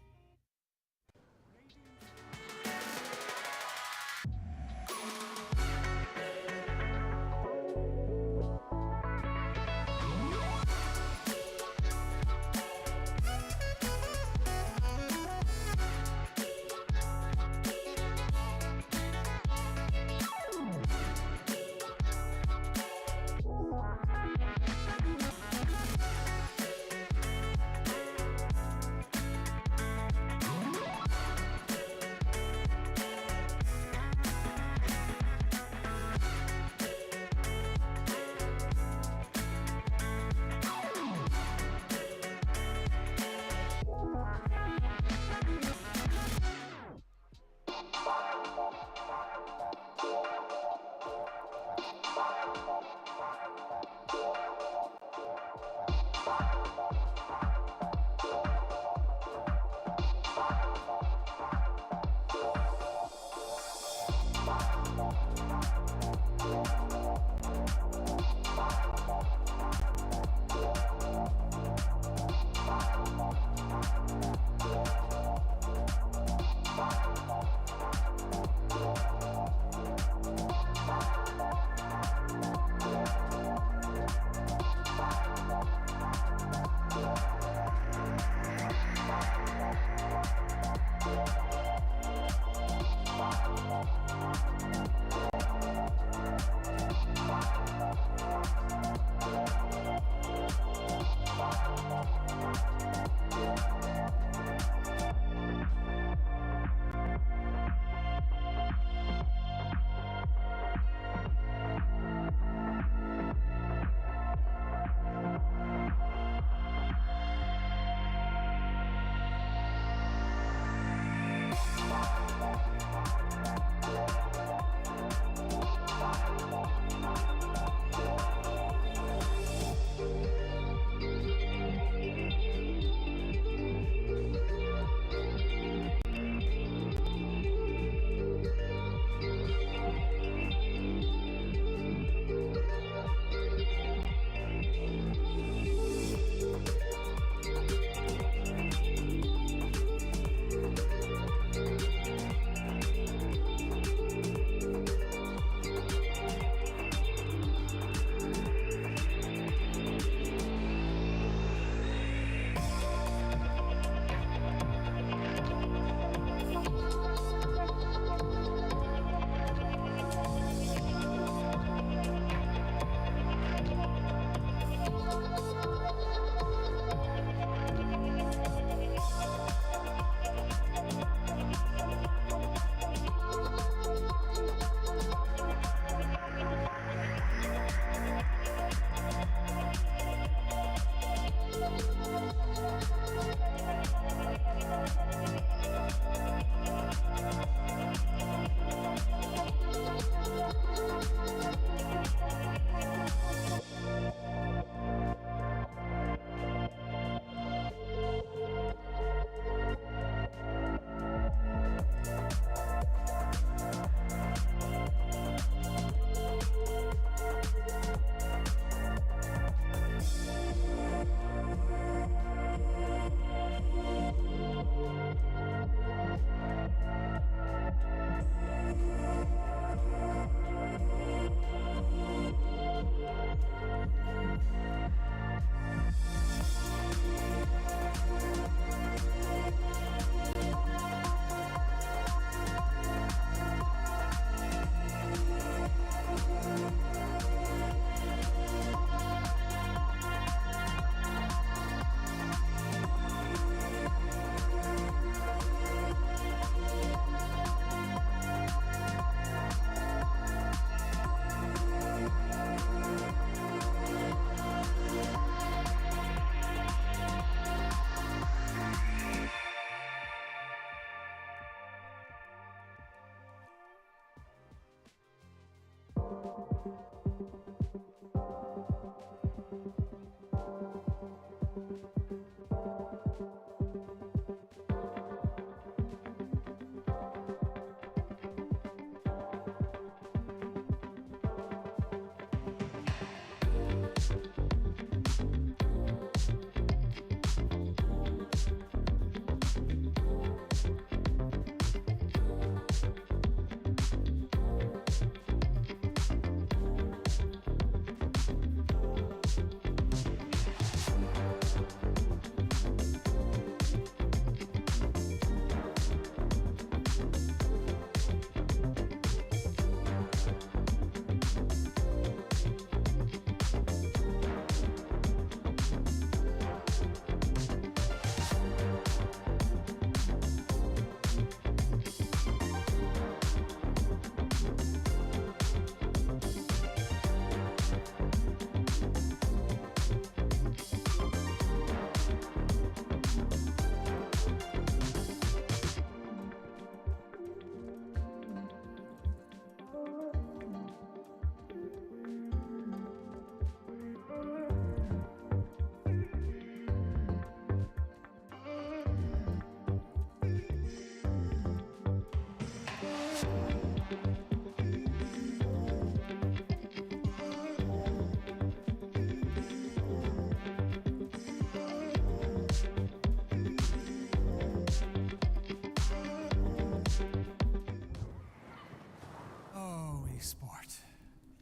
sport.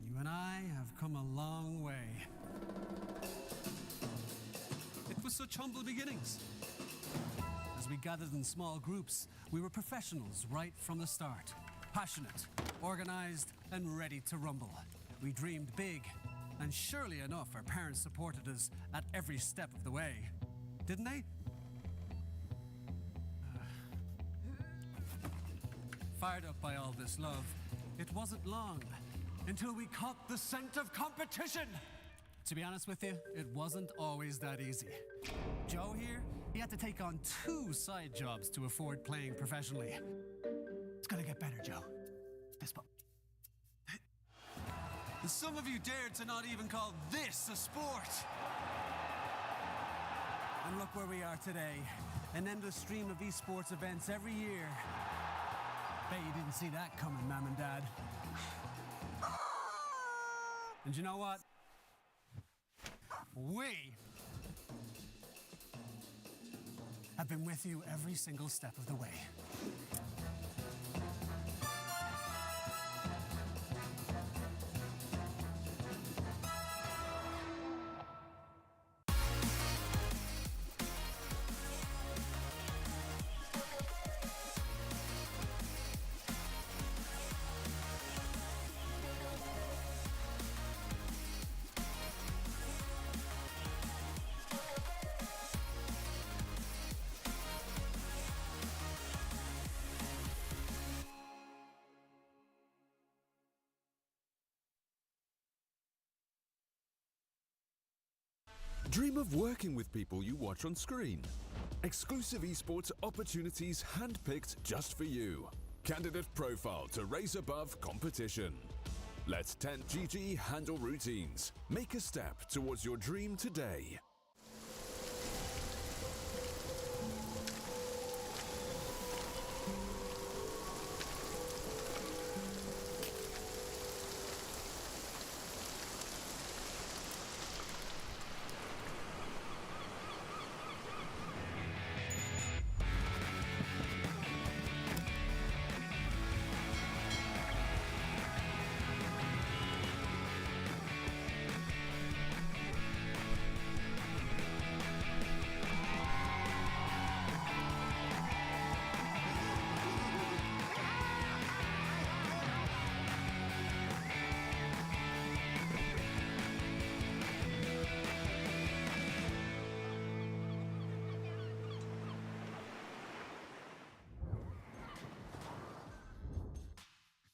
You and I have come a long way. It was such humble beginnings. As we gathered in small groups, we were professionals right from the start. Passionate, organized, and ready to rumble. We dreamed big, and surely enough, our parents supported us at every step of the way. Didn't they? Fired up by all this love, it wasn't long until we caught the scent of competition. To be honest with you, it wasn't always that easy. Joe here, he had to take on 2 side jobs to afford playing professionally. It's gonna get better, Joe. Fist bump. Some of you dared to not even call this a sport. And look where we are today. An endless stream of esports events every year. Bet you didn't see that coming, Mom and Dad. And you know what? We have been with you every single step of the way. Dream of working with people you watch on screen. Exclusive esports opportunities handpicked just for you. Candidate profile to raise above competition. Let 10GG handle routines. Make a step towards your dream today.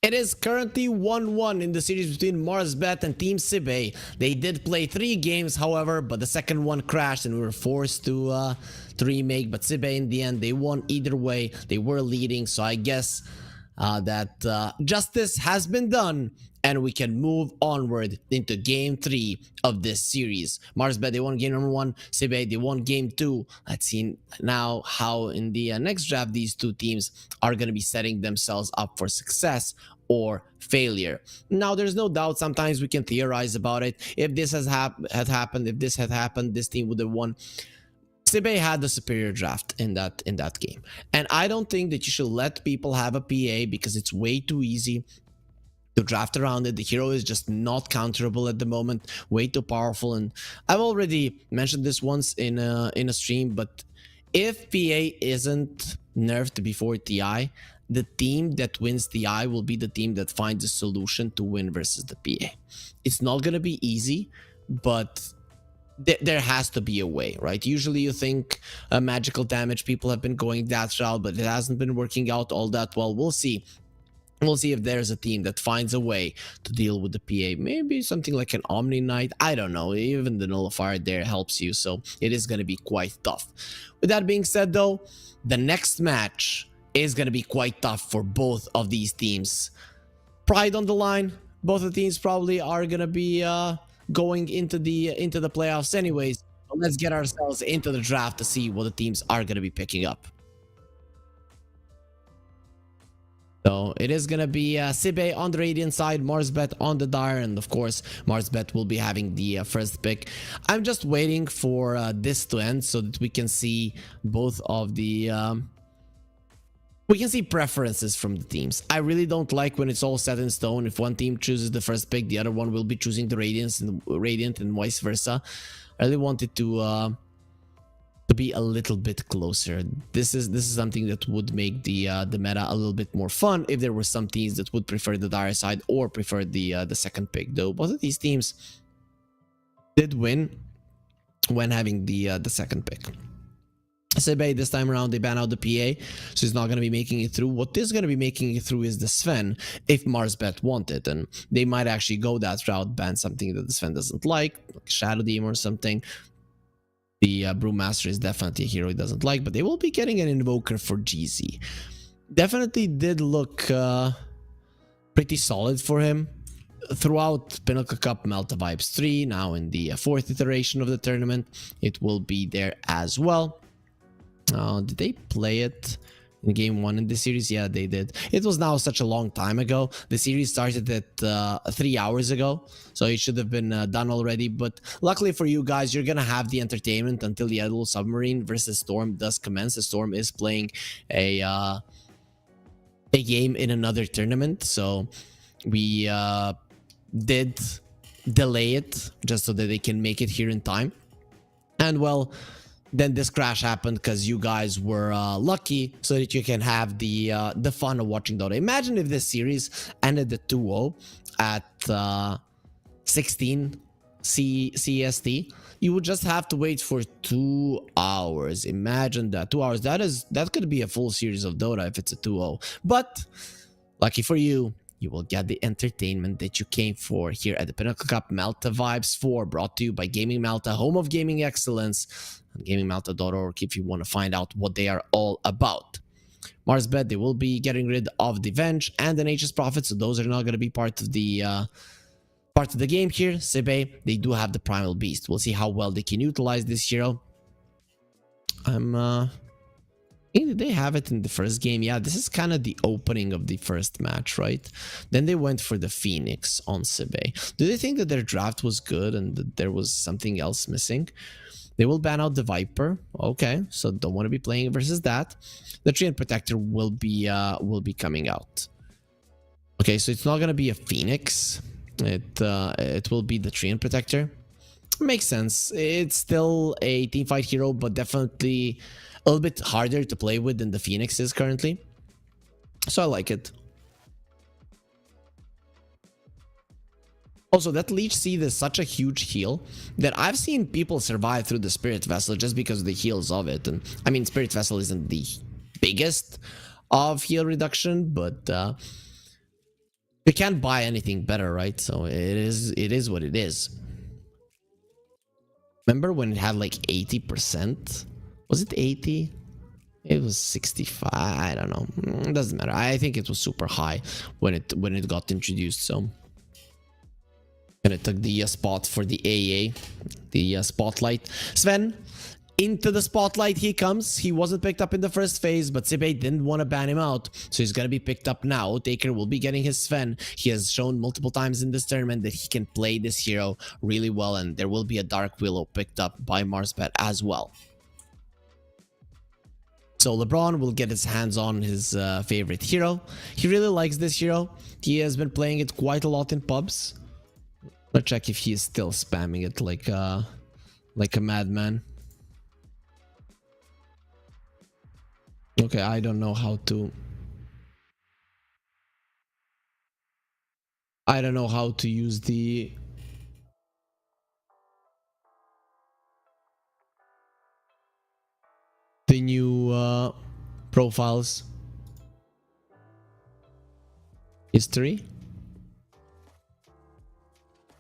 It is currently 1-1 in the series between Marsbet and Team Sibe. They did play 3 games, however, but the second one crashed and we were forced to remake. But Sibe, in the end, they won either way. They were leading, so I guess that justice has been done and we can move onward into game 3 of this series. Marsbet, they won game number 1. Sibe, they won game 2. Let's see now how in the next draft these 2 teams are going to be setting themselves up for success or failure. Now, there's no doubt sometimes we can theorize about it. If this had happened, this team would have won. Sibe had the superior draft in that game. And I don't think that you should let people have a PA because it's way too easy to draft around it. The hero is just not counterable at the moment, way too powerful. And I've already mentioned this once in a stream, but if PA isn't nerfed before TI, the team that wins TI will be the team that finds a solution to win versus the PA. It's not going to be easy, but there has to be a way, right? Usually you think magical damage, people have been going that route, but it hasn't been working out all that well. We'll see. We'll see if there's a team that finds a way to deal with the PA. Maybe something like an Omni Knight. I don't know. Even the Nullifier there helps you. So it is going to be quite tough. With that being said, though, the next match is going to be quite tough for both of these teams. Pride on the line. Both the teams probably are going to be going into the playoffs anyways. But let's get ourselves into the draft to see what the teams are going to be picking up. So it is going to be Sibe on the Radiant side, Marsbet on the Dire, and of course Marsbet will be having the first pick. I'm just waiting for this to end so that we can see both of the we can see preferences from the teams. I really don't like when it's all set in stone. If one team chooses the first pick, the other one will be choosing the Radiant and vice versa. I really want it to be a little bit closer. This is something that would make the meta a little bit more fun if there were some teams that would prefer the dire side or prefer the second pick. Though both of these teams did win when having the second pick. Sebe, this time around, they ban out the PA, so he's not going to be making it through. What is going to be making it through is the Sven, if Marsbet want it, and they might actually go that route, ban something that the Sven doesn't like Shadow Demon or something. The Brewmaster is definitely a hero he doesn't like, but they will be getting an Invoker for GZ. Definitely did look pretty solid for him throughout Pinnacle Cup, Malta Vibes 3, now in the 4th iteration of the tournament. It will be there as well. Did they play it in game 1 in the series? Yeah, they did. It was now such a long time ago. The series started at 3 hours ago, so it should have been done already. But luckily for you guys, you're gonna have the entertainment until the Yellow Submarine versus Storm does commence. The Storm is playing a game in another tournament, so we did delay it just so that they can make it here in time. And well, then this crash happened because you guys were lucky, so that you can have the fun of watching Dota. Imagine if this series ended at 2-0 at 16 CEST. You would just have to wait for 2 hours. Imagine that, 2 hours. That could be a full series of Dota if it's a 2-0. But lucky for you, you will get the entertainment that you came for here at the Pinnacle Cup Malta Vibes 4, brought to you by Gaming Malta, home of gaming excellence, on gamingmalta.org if you want to find out what they are all about. Marsbet, they will be getting rid of the Venge and the Nature's Prophet, so those are not going to be part of the game here. Sebe, they do have the Primal Beast. We'll see how well they can utilize this hero. Did they have it in the first game? Yeah, this is kind of the opening of the first match, right? Then they went for the Phoenix on Sebe. Do they think that their draft was good and that there was something else missing? They will ban out the Viper. Okay, so don't want to be playing versus that. The Treant Protector will be coming out. Okay, so it's not gonna be a Phoenix. It will be the Treant Protector. Makes sense. It's still a teamfight hero, but definitely a little bit harder to play with than the Phoenix is currently. So I like it. Also, that Leech Seed is such a huge heal that I've seen people survive through the Spirit Vessel just because of the heals of it. And I mean, Spirit Vessel isn't the biggest of heal reduction, but you can't buy anything better, right? So it is what it is. Remember when it had like 80%? Was it 80? It was 65. I don't know. It doesn't matter. I think it was super high when it got introduced. So. And it took the spot for the AA, the spotlight. Sven, into the spotlight he comes. He wasn't picked up in the first phase, but Sebe didn't want to ban him out, so he's gonna be picked up now. Taker will be getting his Sven. He has shown multiple times in this tournament that he can play this hero really well, and there will be a Dark Willow picked up by Marsbet as well. So LeBron will get his hands on his favorite hero. He really likes this hero. He has been playing it quite a lot in pubs. Let's check if he is still spamming it like a madman. Okay, I don't know how to use the new profiles. History.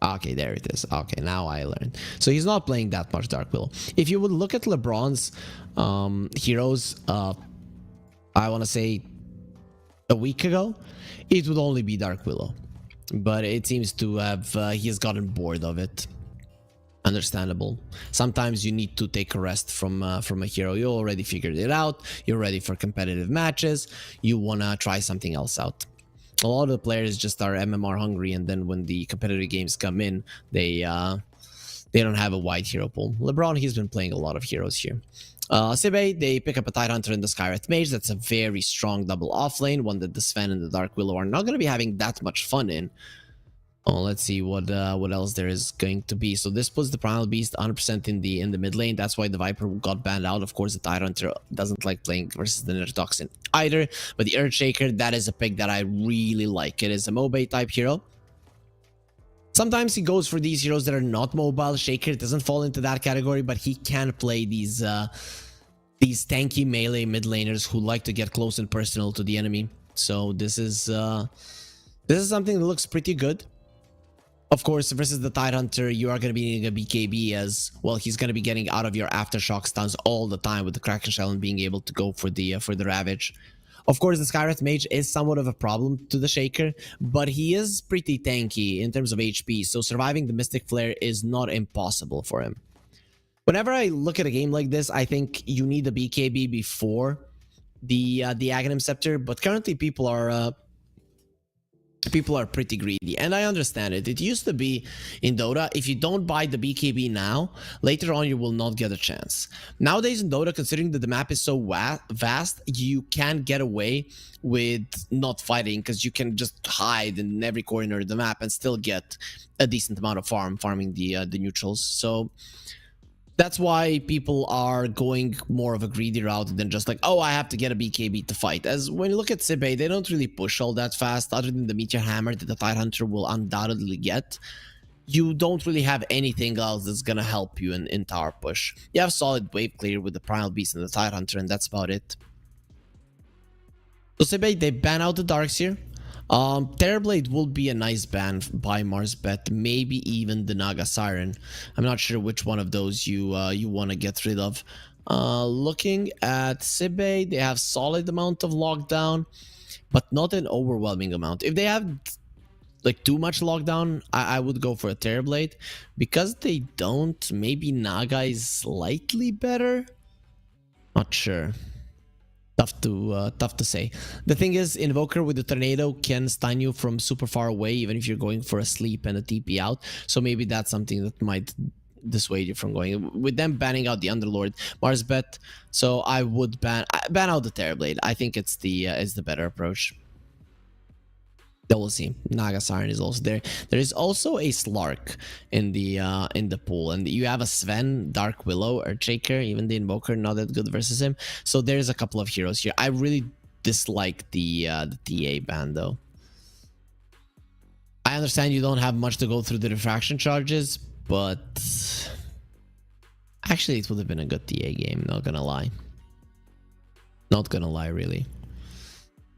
Okay, there it is. Okay, now I learned. So he's not playing that much Dark Willow. If you would look at LeBron's heroes, I want to say a week ago, it would only be Dark Willow. But it seems to have, he has gotten bored of it. Understandable. Sometimes you need to take a rest from a hero. You already figured it out. You're ready for competitive matches. You want to try something else out. A lot of the players just are MMR hungry, and then when the competitive games come in, they don't have a wide hero pool. LeBron, he's been playing a lot of heroes here. Sibe, they pick up a Tidehunter and the Skywrath Mage. That's a very strong double off lane, one that the Sven and the Dark Willow are not going to be having that much fun in. Oh, let's see what else there is going to be. So this puts the Primal Beast 100% in the mid lane. That's why the Viper got banned out. Of course, the Tidehunter doesn't like playing versus the Neurotoxin either. But the Earthshaker, that is a pick that I really like. It is a MOBA type hero. Sometimes he goes for these heroes that are not mobile. Shaker doesn't fall into that category, but he can play these tanky melee mid laners who like to get close and personal to the enemy. So this is something that looks pretty good. Of course, versus the Tidehunter, you are going to be needing a BKB as well. He's going to be getting out of your aftershock stuns all the time with the Kraken Shell and being able to go for the Ravage. Of course, the Skywrath Mage is somewhat of a problem to the Shaker, but he is pretty tanky in terms of HP, so surviving the Mystic Flare is not impossible for him. Whenever I look at a game like this, I think you need a BKB before the Aghanim Scepter, but currently people are pretty greedy, and I understand it. It used to be in Dota, if you don't buy the BKB now, later on you will not get a chance. Nowadays in Dota, considering that the map is so vast, you can get away with not fighting because you can just hide in every corner of the map and still get a decent amount of farming the neutrals. So that's why people are going more of a greedy route than just like, oh, I have to get a BKB to fight. As when you look at Sibe, they don't really push all that fast, other than the Meteor Hammer that the Tidehunter will undoubtedly get. You don't really have anything else that's gonna help you in tower push. You have solid wave clear with the Primal Beast and the Tidehunter, and that's about it. So Sibe, they ban out the Darks here. Terrorblade will be a nice ban by Marsbet, maybe even the Naga Siren. I'm not sure which one of those you want to get rid of. Looking at Sibe, they have solid amount of lockdown, but not an overwhelming amount. If they have like too much lockdown, I would go for a Terrorblade. Because they don't, maybe Naga is slightly better. Not sure. Tough to say. The thing is, Invoker with the Tornado can stun you from super far away, even if you're going for a sleep and a TP out. So maybe that's something that might dissuade you from going. With them banning out the Underlord, Marsbet. So I would ban out the Terrorblade. I think it's the better approach. Then we'll see. Naga Siren is also there. There is also a Slark in the pool, and you have a Sven, Dark Willow, Earthshaker, even the Invoker not that good versus him. So there's a couple of heroes here. I really dislike the TA ban though. I understand you don't have much to go through the refraction charges, but actually it would have been a good TA game. Not gonna lie. Not gonna lie, really.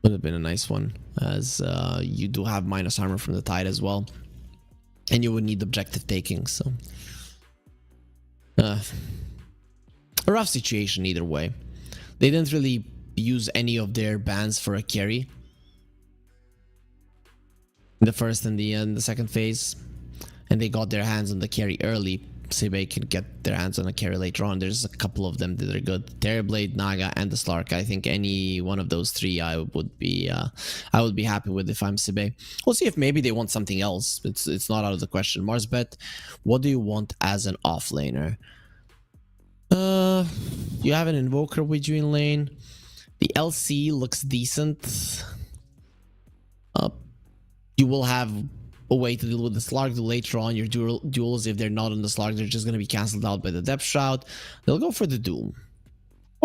Would have been a nice one, as you do have minus armor from the Tide as well, and you would need objective taking. So a rough situation either way. They didn't really use any of their bans for a carry in the first and the second phase, and they got their hands on the carry early. Sibe can get their hands on a carry later on. There's a couple of them that are good. Terrorblade, Naga, and the Slark. I think any one of those three I would be happy with if I'm Sibe. We'll see if maybe they want something else. It's not out of the question. Marsbet, what do you want as an offlaner? You have an Invoker with you in lane. The LC looks decent. You will have a way to deal with the Slark later on. Your duels, if they're not on the Slark, they're just going to be cancelled out by the Depth Shroud. They'll go for the Doom.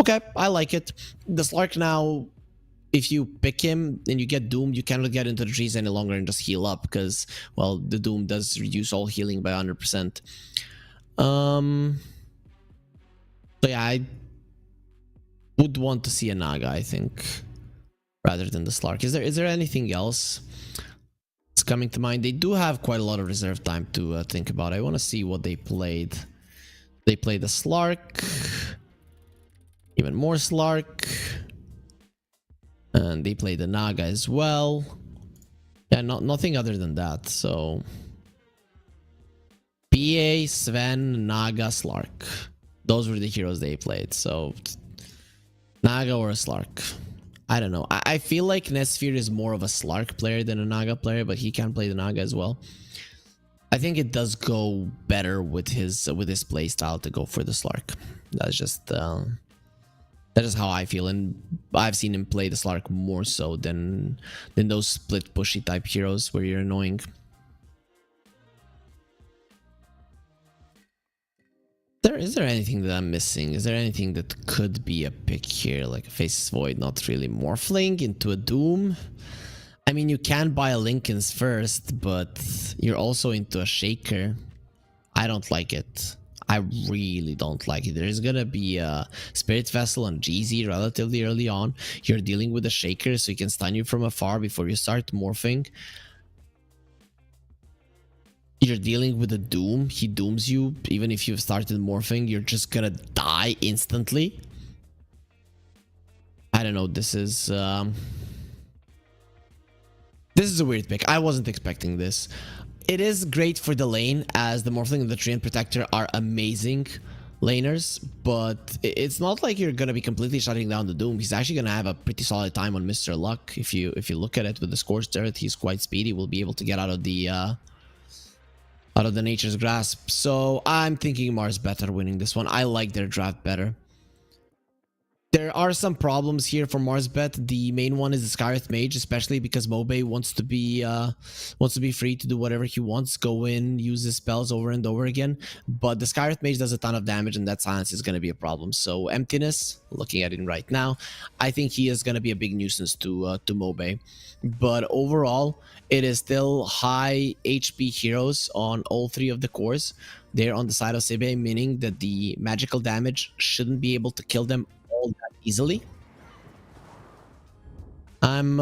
Okay, I like it. The Slark now, if you pick him and you get Doom, you cannot get into the trees any longer and just heal up, because, well, the Doom does reduce all healing by 100%. So yeah, I would want to see a Naga, I think, rather than the Slark. Is there anything else coming to mind? They do have quite a lot of reserve time to think about. I want to see what they played. They played the Slark, even more Slark, and they played the Naga as well. Yeah, nothing other than that. So PA, Sven, Naga, Slark. Those were the heroes they played. So Naga or a Slark. I don't know. I feel like Nessphere is more of a Slark player than a Naga player, but he can play the Naga as well. I think it does go better with his playstyle to go for the Slark. That's just That is how I feel, and I've seen him play the Slark more so than those split pushy type heroes where you're annoying. Is there anything that I'm missing? Is there anything that could be a pick here, like a Faceless Void, not really morphling into a Doom? I mean, you can buy a Lincoln's first, but you're also into a Shaker. I don't like it. I really don't like it. There's gonna be a Spirit Vessel on GZ relatively early on. You're dealing with a Shaker, so he can stun you from afar before you start morphing. You're dealing with a Doom. He dooms you. Even if you've started morphing, you're just gonna die instantly. I don't know. This is a weird pick. I wasn't expecting this. It is great for the lane, as the Morphling and the Treant Protector are amazing laners, but it's not like you're gonna be completely shutting down the Doom. He's actually gonna have a pretty solid time on Mr. Luck. If you look at it with the Scorched Earth, he's quite speedy. Will be able to get out of the Nature's Grasp. So I'm thinking Mars better winning this one. I like their draft better. There are some problems here for Marsbet. The main one is the Skyreth Mage, especially because Mobe wants to be free to do whatever he wants, go in, use his spells over and over again. But the Skyreth Mage does a ton of damage, and that silence is going to be a problem. So Emptiness, looking at it right now, I think he is going to be a big nuisance to Mobe. But overall, it is still high HP heroes on all three of the cores. They're on the side of Sebe, meaning that the magical damage shouldn't be able to kill them all that easily. I'm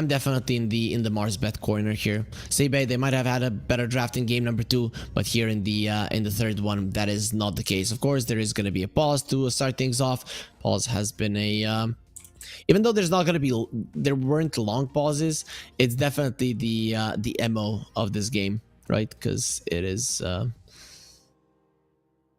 definitely in the Mars bet corner here. Sebe, they might have had a better draft in game number 2, but here in the third one, that is not the case. Of course, there is going to be a pause to start things off. Pause has been a even though there weren't long pauses, it's definitely the MO of this game, right? Because it is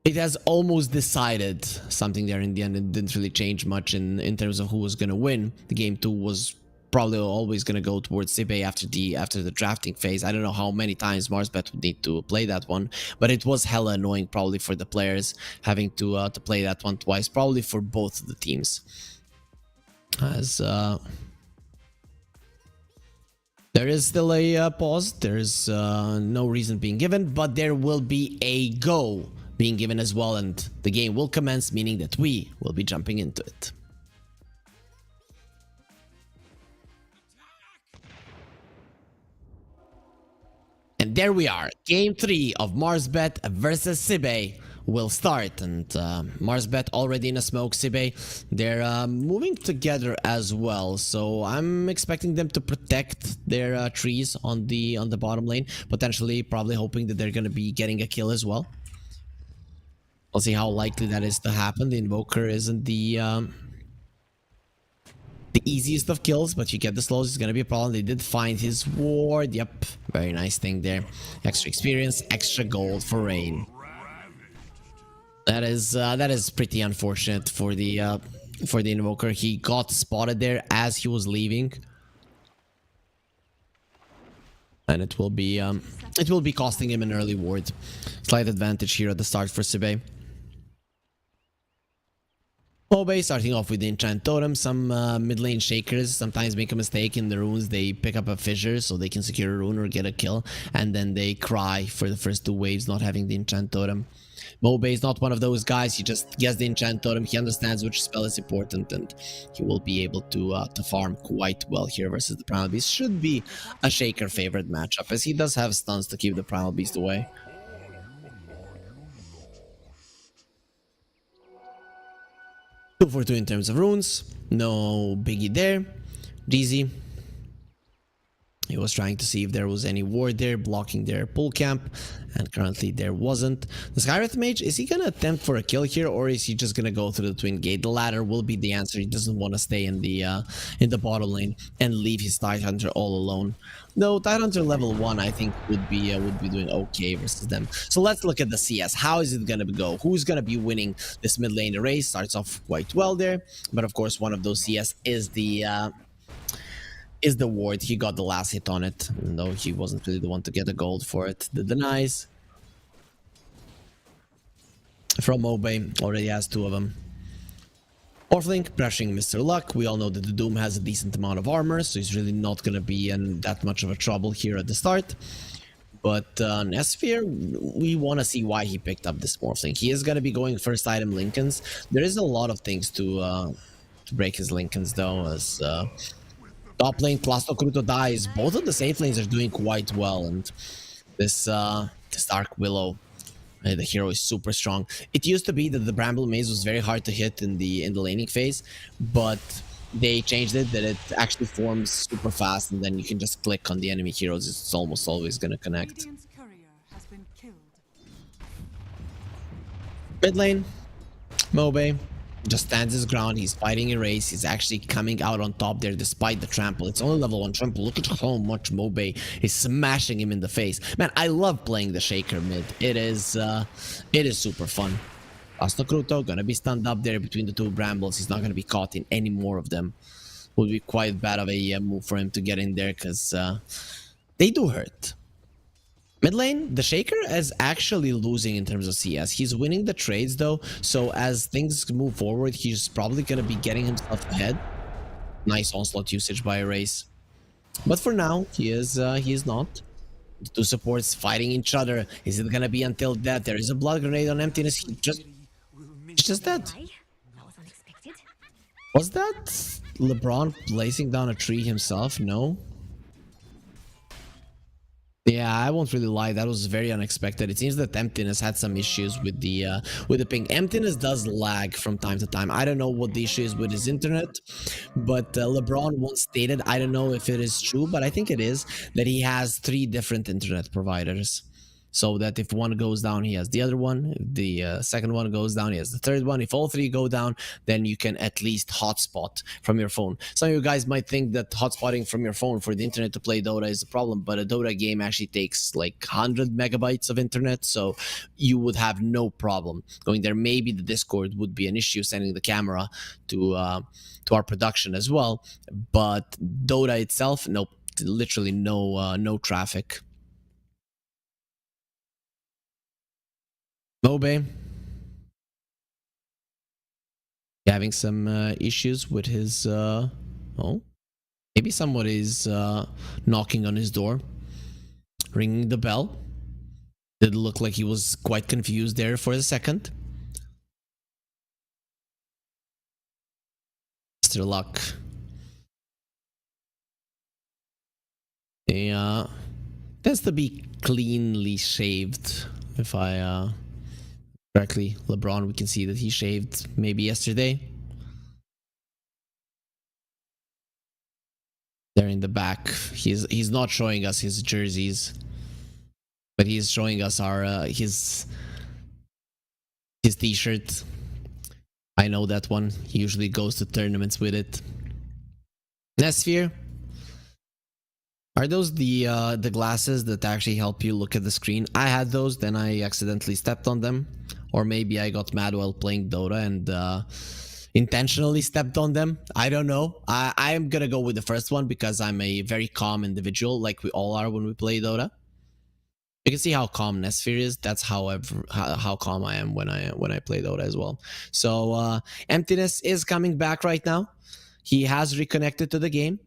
it has almost decided something there in the end. It didn't really change much in terms of who was going to win. The game 2 was probably always going to go towards Sibe after the drafting phase. I don't know how many times Marsbet would need to play that one, but it was hella annoying probably for the players having to play that one twice, probably for both of the teams. As there is still a pause. There's no reason being given, but there will be a go being given as well, and the game will commence, meaning that we will be jumping into it. And there we are. Game 3 of Marsbet versus Sibe will start, and Marsbet already in a smoke. Sibe, they're moving together as well, so I'm expecting them to protect their trees on the bottom lane, potentially probably hoping that they're going to be getting a kill as well. We'll see how likely that is to happen. The Invoker isn't the easiest of kills, but you get the slows, it's going to be a problem. They did find his ward. Yep, very nice thing there. Extra experience, extra gold for Rain. That is pretty unfortunate for the Invoker. He got spotted there as he was leaving, and it will be costing him an early ward. Slight advantage here at the start for Sibe. Mobe starting off with the enchant totem. Some mid lane shakers sometimes make a mistake in the runes. They pick up a fissure so they can secure a rune or get a kill, and then they cry for the first 2 waves not having the enchant totem. Mobe is not one of those guys. He just gets the enchant totem. He understands which spell is important, and he will be able to farm quite well here versus the Primal Beast. Should be a shaker favorite matchup, as he does have stuns to keep the Primal Beast away. 2 for 2 in terms of runes. No biggie there. GZ. He was trying to see if there was any ward there blocking their pull camp, and currently there wasn't. The Skyreth Mage, is he gonna attempt for a kill here, or is he just gonna go through the Twin Gate? The latter will be the answer. He doesn't want to stay in the bottom lane and leave his Tidehunter all alone. Though Tidehunter level 1, I think would be doing okay versus them. So let's look at the CS. How is it gonna go? Who's gonna be winning this mid lane race? Starts off quite well there, but of course one of those CS is the ward. He got the last hit on it, even though he wasn't really the one to get the gold for it. The denies from Mobe already has 2 of them. Orphlink pressuring Mr. Luck. We all know that the Doom has a decent amount of armor, so he's really not going to be in that much of a trouble here at the start. But Nesphere, we want to see why he picked up this Morphling. He is going to be going first item Lincolns. There is a lot of things to break his Lincolns, though, as top lane, Plasto Kruto dies. Both of the safe lanes are doing quite well, and this Dark Willow, the hero, is super strong. It used to be that the Bramble Maze was very hard to hit in the laning phase, but they changed it that it actually forms super fast, and then you can just click on the enemy heroes. It's almost always going to connect. Radiant's courier has been killed. Mid lane, Mobe just stands his ground. He's fighting Erase. He's actually coming out on top there despite the trample. It's only level 1 trample. Look at how much Mobe is smashing him in the face. Man, I love playing the Shaker mid. It is super fun. Asta Kruto gonna be stunned up there between the two Brambles. He's not gonna be caught in any more of them. Would be quite bad of a move for him to get in there, because they do hurt. Mid lane, the Shaker is actually losing in terms of CS. He's winning the trades though, so as things move forward, he's probably gonna be getting himself ahead. Nice onslaught usage by Erase. But for now, he is not. The two supports fighting each other. Is it gonna be until death? There is a blood grenade on Emptiness. He's just dead. That was unexpected. Was that LeBron blazing down a tree himself? No. Yeah, I won't really lie. That was very unexpected. It seems that Emptiness had some issues with the ping. Emptiness does lag from time to time. I don't know what the issue is with his internet, but LeBron once stated, I don't know if it is true, but I think it is, that he has 3 different internet providers. So that if one goes down, he has the other one. If the second one goes down, he has the third one. If all 3 go down, then you can at least hotspot from your phone. Some of you guys might think that hotspotting from your phone for the internet to play Dota is a problem, but a Dota game actually takes like 100 megabytes of internet, so you would have no problem going there. Maybe the Discord would be an issue, sending the camera to our production as well, but Dota itself, nope, literally no traffic. Mobe having some issues with his oh, maybe someone is knocking on his door, ringing the bell. Did look like he was quite confused there for a second. Mr. Luck, yeah, tends to be cleanly shaved. If I correctly, LeBron, we can see that he shaved maybe yesterday. There in the back, he's not showing us his jerseys, but he's showing us our his t-shirt. I know that one. He usually goes to tournaments with it. Nesphere, are those the glasses that actually help you look at the screen? I had those, then I accidentally stepped on them. Or maybe I got mad while playing Dota and intentionally stepped on them. I don't know. I am gonna go with the first one because I'm a very calm individual, like we all are when we play Dota. You can see how calm Nesphere is. That's how calm I am when I play Dota as well. So Emptiness is coming back right now. He has reconnected to the game.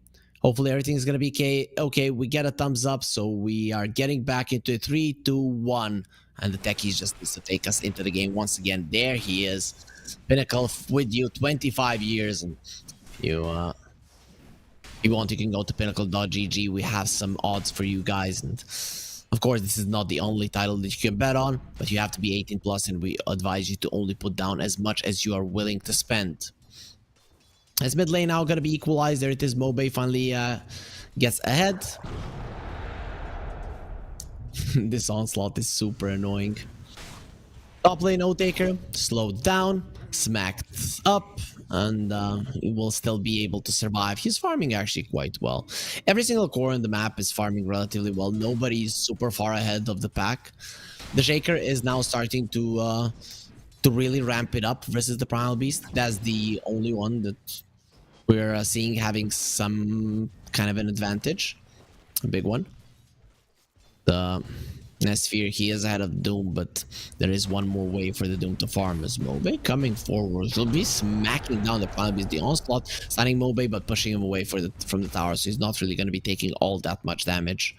Hopefully everything is gonna be okay. We get a thumbs up, so we are getting back into 3, 2, 1. And the techies just needs to take us into the game once again. There he is. Pinnacle with you, 25 years. And if you want, you can go to pinnacle.gg. We have some odds for you guys. And of course, this is not the only title that you can bet on, but you have to be 18 plus, and we advise you to only put down as much as you are willing to spend. As mid lane now going to be equalized. There it is. Mobe finally gets ahead. This onslaught is super annoying. Top lane no-taker, slowed down, smacked up, and he will still be able to survive. He's farming actually quite well. Every single core on the map is farming relatively well. Nobody's super far ahead of the pack. The Shaker is now starting to really ramp it up versus the Primal Beast. That's the only one that we're seeing having some kind of an advantage. A big one. Nesphere, he is ahead of Doom, but there is one more way for the Doom to farm as Mobe coming forward. He'll be smacking down the Primal Beast. The Onslaught, stunning Mobe, but pushing him away from the tower, so he's not really going to be taking all that much damage.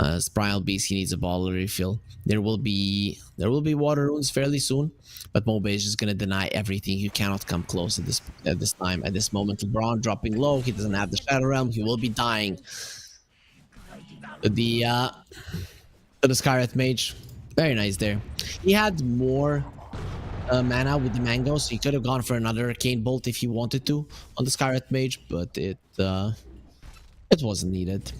As Primal Beast, he needs a bottle refill. There will be water runes fairly soon, but Mobe is just going to deny everything. You cannot come close at this time. At this moment, LeBron dropping low. He doesn't have the Shadow Realm. He will be dying. The Scarlet Mage, very nice there. He had more mana with the mango, so he could have gone for another Arcane Bolt if he wanted to on the Scarlet Mage, but it wasn't needed.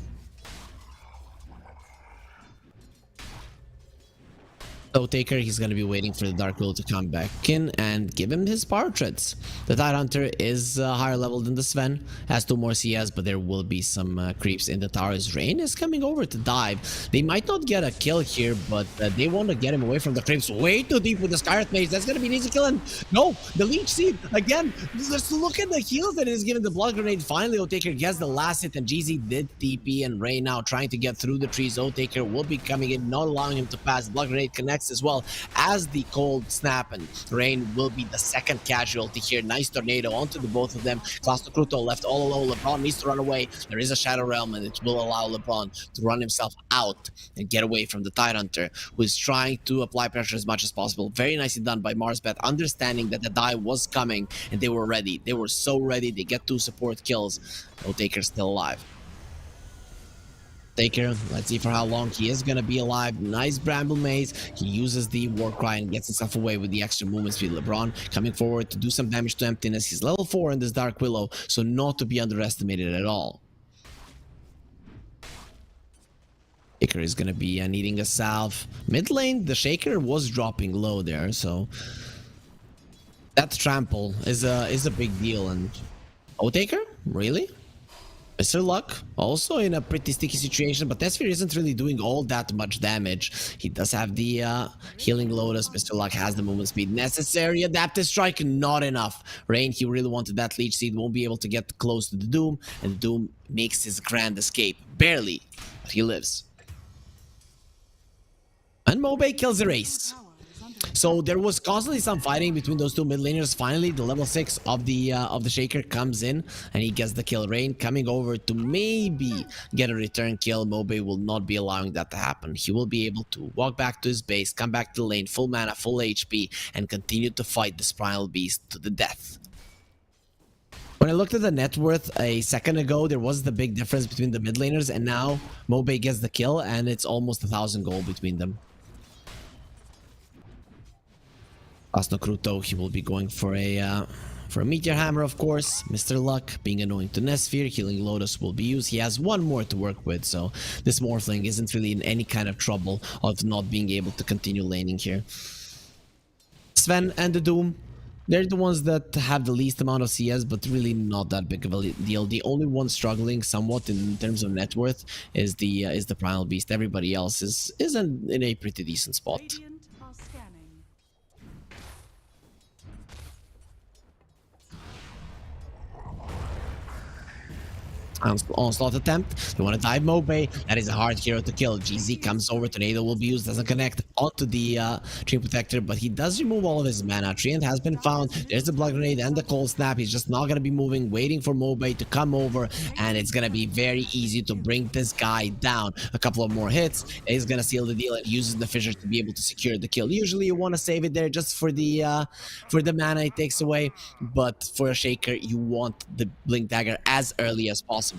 So Taker, he's going to be waiting for the Dark Will to come back in and give him his power treads. The Tide Hunter is higher level than the Sven, has 2 more CS, but there will be some creeps in the towers. Rain is coming over to dive. They might not get a kill here, but they want to get him away from the creeps. Way too deep with the Scarlet Mage. That's going to be an easy kill. And no, the Leech Seed again. Just look at the heals that it is giving the Blood Grenade. Finally, Otaker gets the last hit, and GZ did TP, and Rain now trying to get through the trees. Otaker will be coming in, not allowing him to pass. Blood Grenade connects as well as the cold snap, and Rain will be the second casualty here. Nice tornado onto the both of them. Cluster Cruto left all alone. LeBron needs to run away. There is a Shadow Realm, and it will allow LeBron to run himself out and get away from the Tide Hunter, who is trying to apply pressure as much as possible. Very nicely done by Marsbeth, understanding that the die was coming and they were ready. They were so ready. They get 2 support kills. Otaker's still alive. Taker, let's see for how long he is gonna be alive. Nice Bramble Maze. He uses the War Cry and gets himself away with the extra movement speed. LeBron coming forward to do some damage to Emptiness. He's level 4 in this Dark Willow, so not to be underestimated at all. Taker is gonna be needing a salve. Mid lane, the Shaker was dropping low there, so that trample is a big deal. And Taker, really? Mr. Luck, also in a pretty sticky situation, but Nesphere isn't really doing all that much damage. He does have the Healing Lotus. Mr. Luck has the movement speed necessary. Adaptive Strike, not enough. Rain, he really wanted that Leech Seed, won't be able to get close to the Doom, and Doom makes his grand escape. Barely, but he lives. And Mobe kills the race. So there was constantly some fighting between those 2 mid laners. Finally, the level 6 of the Shaker comes in and he gets the kill. Rain coming over to maybe get a return kill. Mobe will not be allowing that to happen. He will be able to walk back to his base, come back to the lane, full mana, full HP, and continue to fight this Primal Beast to the death. When I looked at the net worth a second ago, there was the big difference between the mid laners, and now Mobe gets the kill and it's almost 1,000 gold between them. Asno Kruto, he will be going for a Meteor Hammer, of course. Mr. Luck being annoying to Nesphere. Healing Lotus will be used. He has 1 more to work with, so this Morphling isn't really in any kind of trouble of not being able to continue laning here. Sven and the Doom, they're the ones that have the least amount of CS, but really not that big of a deal. The only one struggling somewhat in terms of net worth is the Primal Beast. Everybody else is in a pretty decent spot. Radiant are scanning. Onslaught attempt. You want to dive Mobe. That is a hard hero to kill. GZ comes over. Tornado will be used. Doesn't connect onto the Tree Protector, but he does remove all of his mana. Treant has been found. There's the Blood Grenade and the Cold Snap. He's just not going to be moving, waiting for Mobe to come over, and it's going to be very easy to bring this guy down. A couple of more hits. He's going to seal the deal and uses the Fissure to be able to secure the kill. Usually you want to save it there just for the mana it takes away, but for a Shaker, you want the Blink Dagger as early as possible.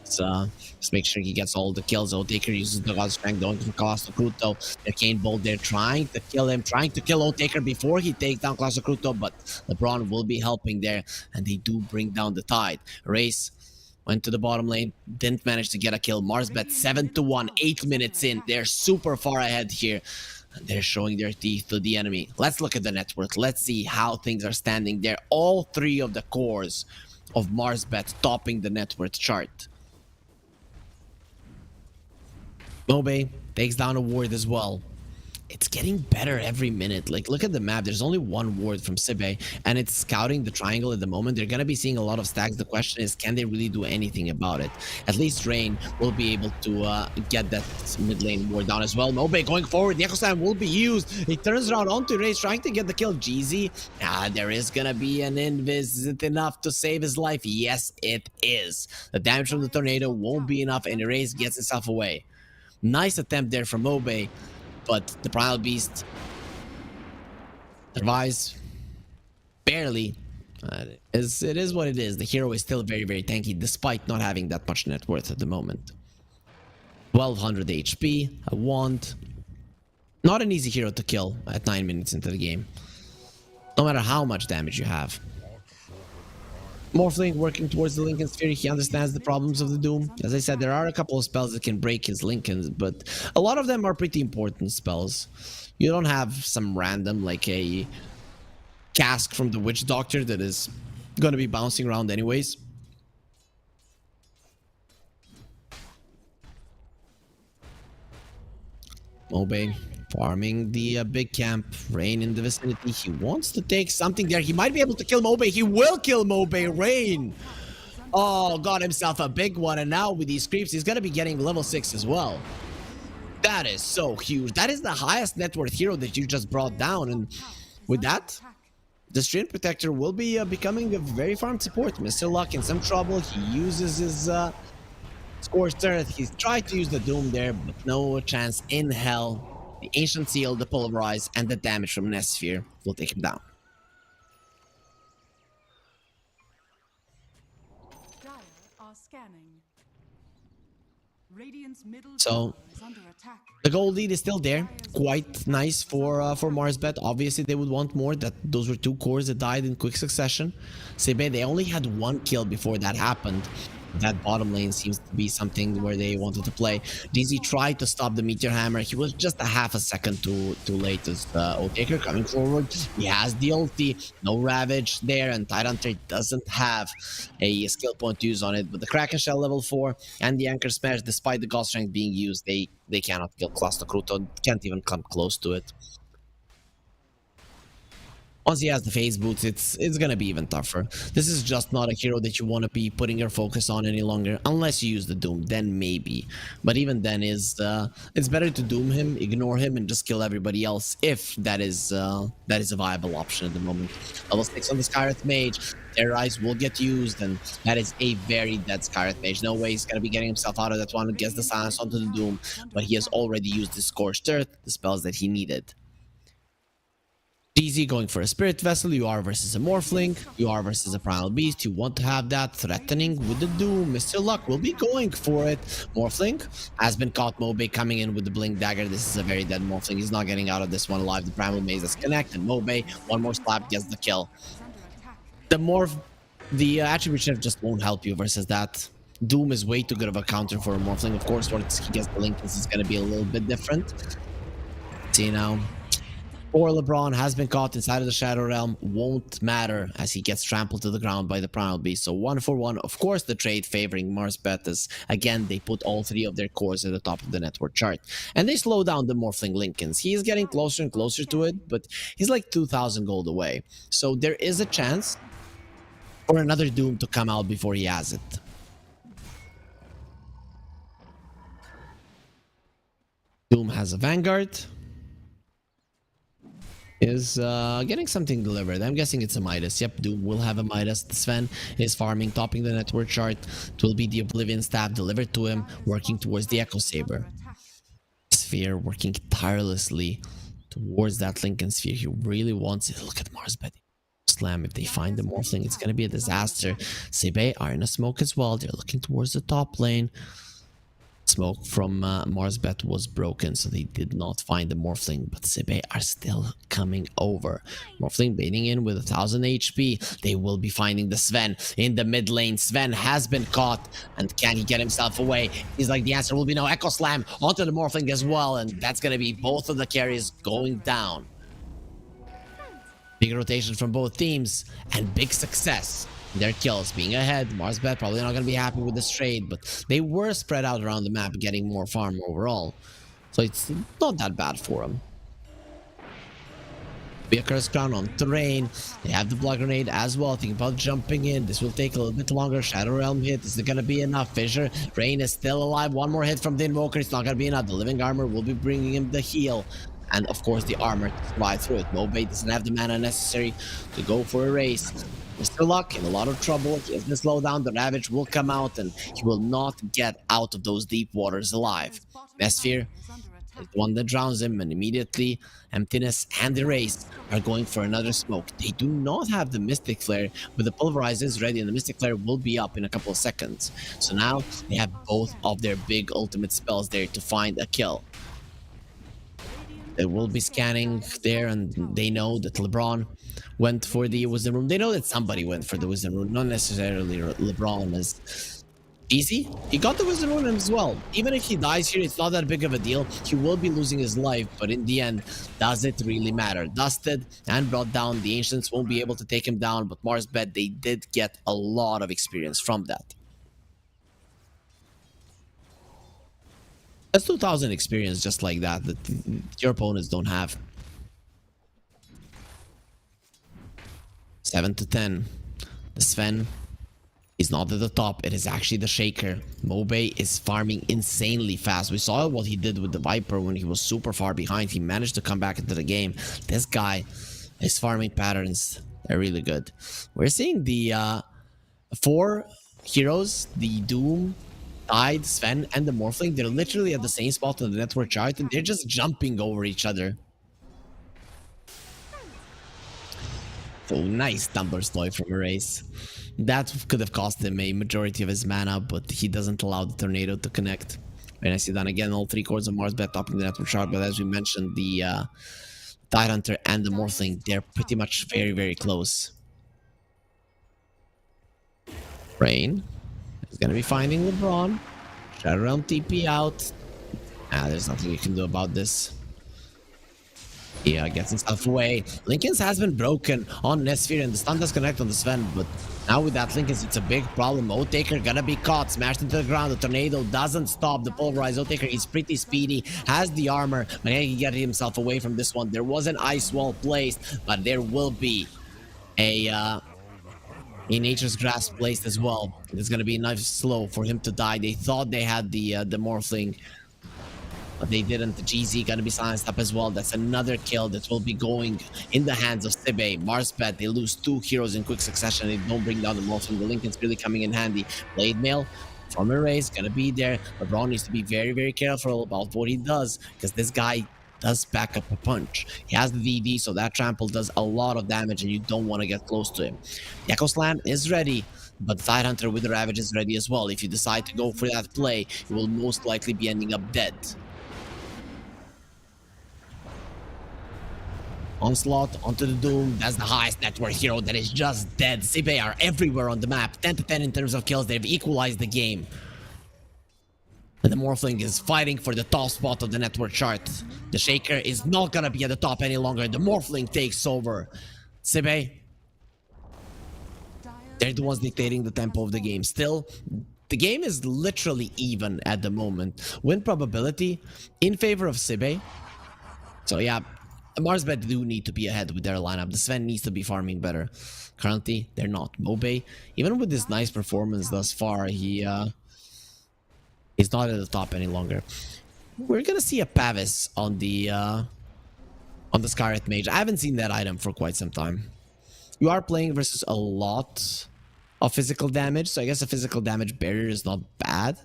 So just make sure he gets all the kills. Otaker uses the God Strength, going for Cluster Cruto. The Arcane Bolt there trying to kill him, trying to kill Otaker before he takes down Cluster Cruto, but LeBron will be helping there, and they do bring down the tide. Race went to the bottom lane, didn't manage to get a kill. Marsbet 7-1, 8 minutes in. They're super far ahead here. They're showing their teeth to the enemy. Let's look at the net worth. Let's see how things are standing there. All 3 of the cores of Marsbet topping the net worth chart. Mobe takes down a ward as well. it's getting better every minute. Like, look at the map. There's only one ward from Sibe, and it's scouting the triangle at the moment. They're gonna be seeing a lot of stacks. The question is, can they really do anything about it? At least Rain will be able to get that mid lane ward down as well. Mobe going forward. The Echo Slam will be used. He turns around onto Raze, trying to get the kill. Jeezy. There is gonna be an invis. Is it enough to save his life? Yes, it is. The damage from the tornado won't be enough, and Raze gets himself away. Nice attempt there from Mobe, but the Primal Beast survives barely. It is what it is. The hero is still very, very tanky, despite not having that much net worth at the moment. 1200 HP, a wand. Not an easy hero to kill at 9 minutes into the game, no matter how much damage you have. Morphling working towards the Lincoln Sphere. He understands the problems of the Doom. As I said, there are a couple of spells that can break his Lincolns, but a lot of them are pretty important spells. You don't have some random, like a cask from the Witch Doctor that is going to be bouncing around anyways. Mobe farming the big camp. Rain in the vicinity. He wants to take something there. He might be able to kill Mobe. He will kill Mobe. Rain. Oh, got himself a big one. And now with these creeps, he's going to be getting level 6 as well. That is so huge. That is the highest net worth hero that you just brought down. And with that, the Stream Protector will be becoming a very farmed support. Mr. Luck in some trouble. He uses his Scorched Turret. He's tried to use the Doom there, but no chance in hell. The Ancient Seal, the Polarize, and the damage from Nesphere will take him down. Dire are scanning. Radiant's middle So, tower is under attack. the gold lead is still there. Quite nice for Marsbet. Obviously, they would want more. Those were 2 cores that died in quick succession. Sebe, they only had 1 kill before that happened. That bottom lane seems to be something where they wanted to play. DZ tried to stop the Meteor Hammer. He was just a half a second too late as Otaker coming forward. He has the ulti. No Ravage there, and Tidehunter doesn't have a skill point to use on it. But the Kraken Shell level 4 and the Anchor Smash, despite the God Strength being used, they cannot kill Cluster Kruto. Can't even come close to it. Once he has the phase boots, it's gonna be even tougher. This is just not a hero that you want to be putting your focus on any longer, unless you use the Doom, then maybe. But even then, it's better to Doom him, ignore him, and just kill everybody else, if that is a viable option at the moment. Level 6 on the Skywrath Mage. Terrorize will get used, and that is a very dead Skywrath Mage. No way he's gonna be getting himself out of that one. Gets the silence onto the Doom, but he has already used the Scorched Earth, the spells that he needed. DZ going for a Spirit Vessel. You are versus a Morphling. You are versus a Primal Beast. You want to have that threatening with the Doom. Mr. Luck will be going for it. Morphling has been caught. Mobe coming in with the Blink Dagger. This is a very dead Morphling. He's not getting out of this one alive. The Primal Maze is connected. Mobe, one more slap, gets the kill. The Attribute Shift just won't help you versus that. Doom is way too good of a counter for a Morphling. Of course, once he gets the Link, this is going to be a little bit different. See now. Or LeBron has been caught inside of the Shadow Realm. Won't matter as he gets trampled to the ground by the Primal Beast. So 1 for 1. Of course, the trade favoring Marsbet as, again, they put all 3 of their cores at the top of the network chart. And they slow down the Morphling Lincolns. He is getting closer and closer to it, but he's like 2,000 gold away. So there is a chance for another Doom to come out before he has it. Doom has a Vanguard. Is getting something delivered. I'm guessing it's a Midas. Yep, Doom will have a Midas. Sven is farming, topping the network chart. It will be the Oblivion Staff delivered to him, working towards the Echo Saber. Sphere working tirelessly towards that Lincoln Sphere. He really wants it. Look at Marsbet. Slam. If they find the Morphling, it's going to be a disaster. Sebe are in a smoke as well. They're looking towards the top lane. Smoke from Marsbet was broken, so they did not find the Morphling, but Sebe are still coming over. Morphling baiting in with 1000 HP. They will be finding the Sven in the mid lane. Sven has been caught, and can he get himself away? He's like, the answer will be no. Echo Slam onto the Morphling as well, and that's gonna be both of the carries going down. Big rotation from both teams, and big success. Their kills being ahead. Marsbet probably not going to be happy with this trade, but they were spread out around the map, getting more farm overall. So it's not that bad for them. Be a curse crown on terrain. They have the blood grenade as well. Thinking about jumping in. This will take a little bit longer. Shadow Realm hit. Is it gonna be enough? Fissure. Rain is still alive. One more hit from the Invoker. It's not gonna be enough. The living armor will be bringing him the heal. And of course the armor to survive through it. Mobay doesn't have the mana necessary to go for a race. Mr. Luck in a lot of trouble. He has been slowed down. The Ravage will come out and he will not get out of those deep waters alive. Mesphere is the one that drowns him, and immediately Emptiness and Erase are going for another smoke. They do not have the Mystic Flare, but the Pulverize is ready and the Mystic Flare will be up in a couple of seconds. So now they have both of their big ultimate spells there to find a kill. They will be scanning there, and they know that LeBron went for the Wisdom Room. They know that somebody went for the Wisdom Room, not necessarily LeBron. As easy, he got the Wisdom Room as well. Even if he dies here, it's not that big of a deal. He will be losing his life, but in the end, does it really matter? Dusted and brought down. The Ancients won't be able to take him down, but Mars bet they did get a lot of experience from that. That's 2,000 experience just like that your opponents don't have. 7 to 10. The Sven is not at the top. It is actually the Shaker. Mobay is farming insanely fast. We saw what he did with the Viper when he was super far behind. He managed to come back into the game. This guy, his farming patterns are really good. We're seeing the 4 heroes, the Doom, Tide, Sven, and the Morphling. They're literally at the same spot on the network chart, and they're just jumping over each other. Oh, nice Tumbler Stoy from Erase. That could have cost him a majority of his mana, but he doesn't allow the Tornado to connect. And I see that again, all 3 cores of Mars bet topping the network chart, but as we mentioned, the Tide Hunter and the Morphling, they're pretty much very, very close. Rain is going to be finding LeBron. Shadow Realm TP out. There's nothing you can do about this. Yeah, gets himself away. Lincoln's has been broken on Nesphere, and the stun does connect on the Sven, but now with that Lincoln's, it's a big problem. Oathtaker gonna be caught, smashed into the ground. The Tornado doesn't stop the Pulverize. Oathtaker is pretty speedy, has the armor, but he can get himself away from this one. There was an ice wall placed, but there will be a Nature's Grasp placed as well. It's gonna be nice slow for him to die. They thought they had the Morphling, but they didn't. The GZ gonna be silenced up as well. That's another kill that will be going in the hands of Sibe. Marsbet, they lose 2 heroes in quick succession. They don't bring down the Morphling. The Lincoln's really coming in handy. Blade Mail from Erase gonna be there. LeBron needs to be very, very careful about what he does, because this guy does back up a punch. He has the VD, so that trample does a lot of damage, and you don't want to get close to him. The Echo Slam is ready, but the Tide Hunter with the Ravage is ready as well. If you decide to go for that play, you will most likely be ending up dead. Onslaught onto the Doom. That's the highest network hero that is just dead. Sibe are everywhere on the map. 10 to 10 in terms of kills. They've equalized the game. And the Morphling is fighting for the top spot of the network chart. The Shaker is not gonna be at the top any longer. The Morphling takes over. Sibe, they're the ones dictating the tempo of the game. Still, the game is literally even at the moment. Win probability in favor of Sibe. So yeah, Marsbet do need to be ahead with their lineup. The Sven needs to be farming better. Currently, they're not. Mobay, even with this nice performance thus far, he's not at the top any longer. We're gonna see a Pavis on the Scarlet Mage. I haven't seen that item for quite some time. You are playing versus a lot of physical damage, so I guess a physical damage barrier is not bad.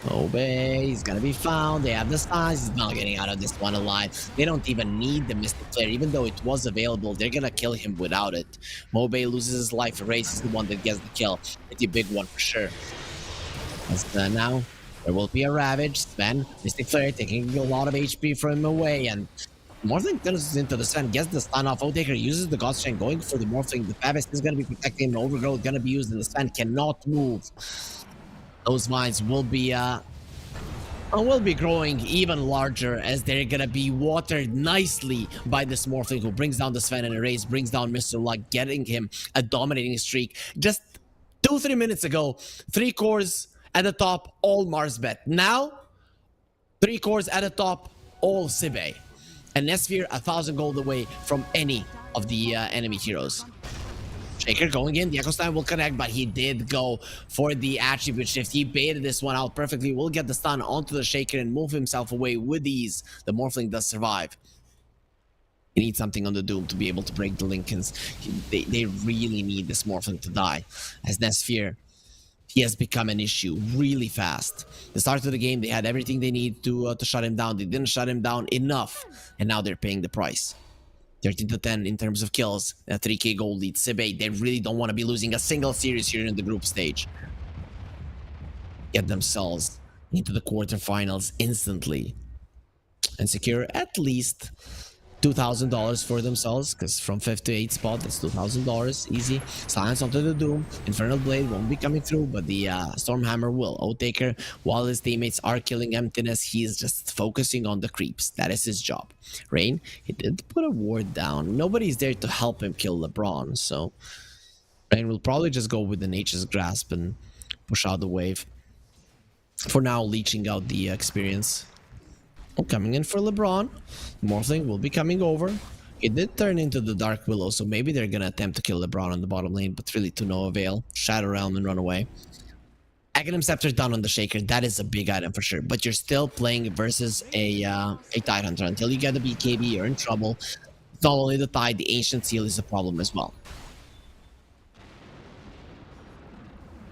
Mobay, he's gonna be found. They have the size. He's not getting out of this one alive. They don't even need the Mystic Flare. Even though it was available, they're gonna kill him without it. Mobay loses his life. Erase is the one that gets the kill. Pretty big one for sure. As now, there will be a Ravage. Sven, Mystic Flare taking a lot of HP from him away, and Morphling turns into the Sven, gets the stun off. Oathtaker uses the God Strength, going for the Morphling. The Pavis is gonna be protecting him. Overgrowth gonna be used, and the Sven cannot move. Those vines will be growing even larger, as they're gonna be watered nicely by this Morphling, who brings down the Sven, and Erase brings down Mr. Luck, getting him a dominating streak. Just 2-3 minutes ago, 3 cores at the top, all Marsbet. Now, 3 cores at the top, all Sibe. And Nesphere 1,000 gold away from any of the enemy heroes. Shaker going in, the Echo Slam will connect, but he did go for the attribute shift. He baited this one out perfectly, will get the stun onto the Shaker and move himself away with ease. The Morphling does survive. He needs something on the Doom to be able to break the Lincolns. They really need this Morphling to die. As Nesphere, he has become an issue really fast. The start of the game, they had everything they need to shut him down. They didn't shut him down enough, and now they're paying the price. 13 to 10 in terms of kills, a 3k gold lead. Sibei, they really don't want to be losing a single series here in the group stage. Get themselves into the quarterfinals instantly and secure at least $2,000 for themselves, because from 5th to 8th spot, that's $2,000 easy. Silence onto the Doom. Infernal Blade won't be coming through, but the Stormhammer will. Oathtaker, while his teammates are killing Emptiness, he's just focusing on the creeps. That is his job. Rain, he did put a ward down. Nobody's there to help him kill LeBron, so Rain will probably just go with the Nature's Grasp and push out the wave. For now, leeching out the experience. Coming in for LeBron. Morphling will be coming over. It did turn into the Dark Willow, so maybe they're gonna attempt to kill LeBron on the bottom lane, but really to no avail. Shadow Realm and run away. Aghanim Scepter down on the Shaker. That is a big item for sure, but you're still playing versus a Tidehunter. Until you get the BKB, you're in trouble. Not only the Tide, the Ancient Seal is a problem as well.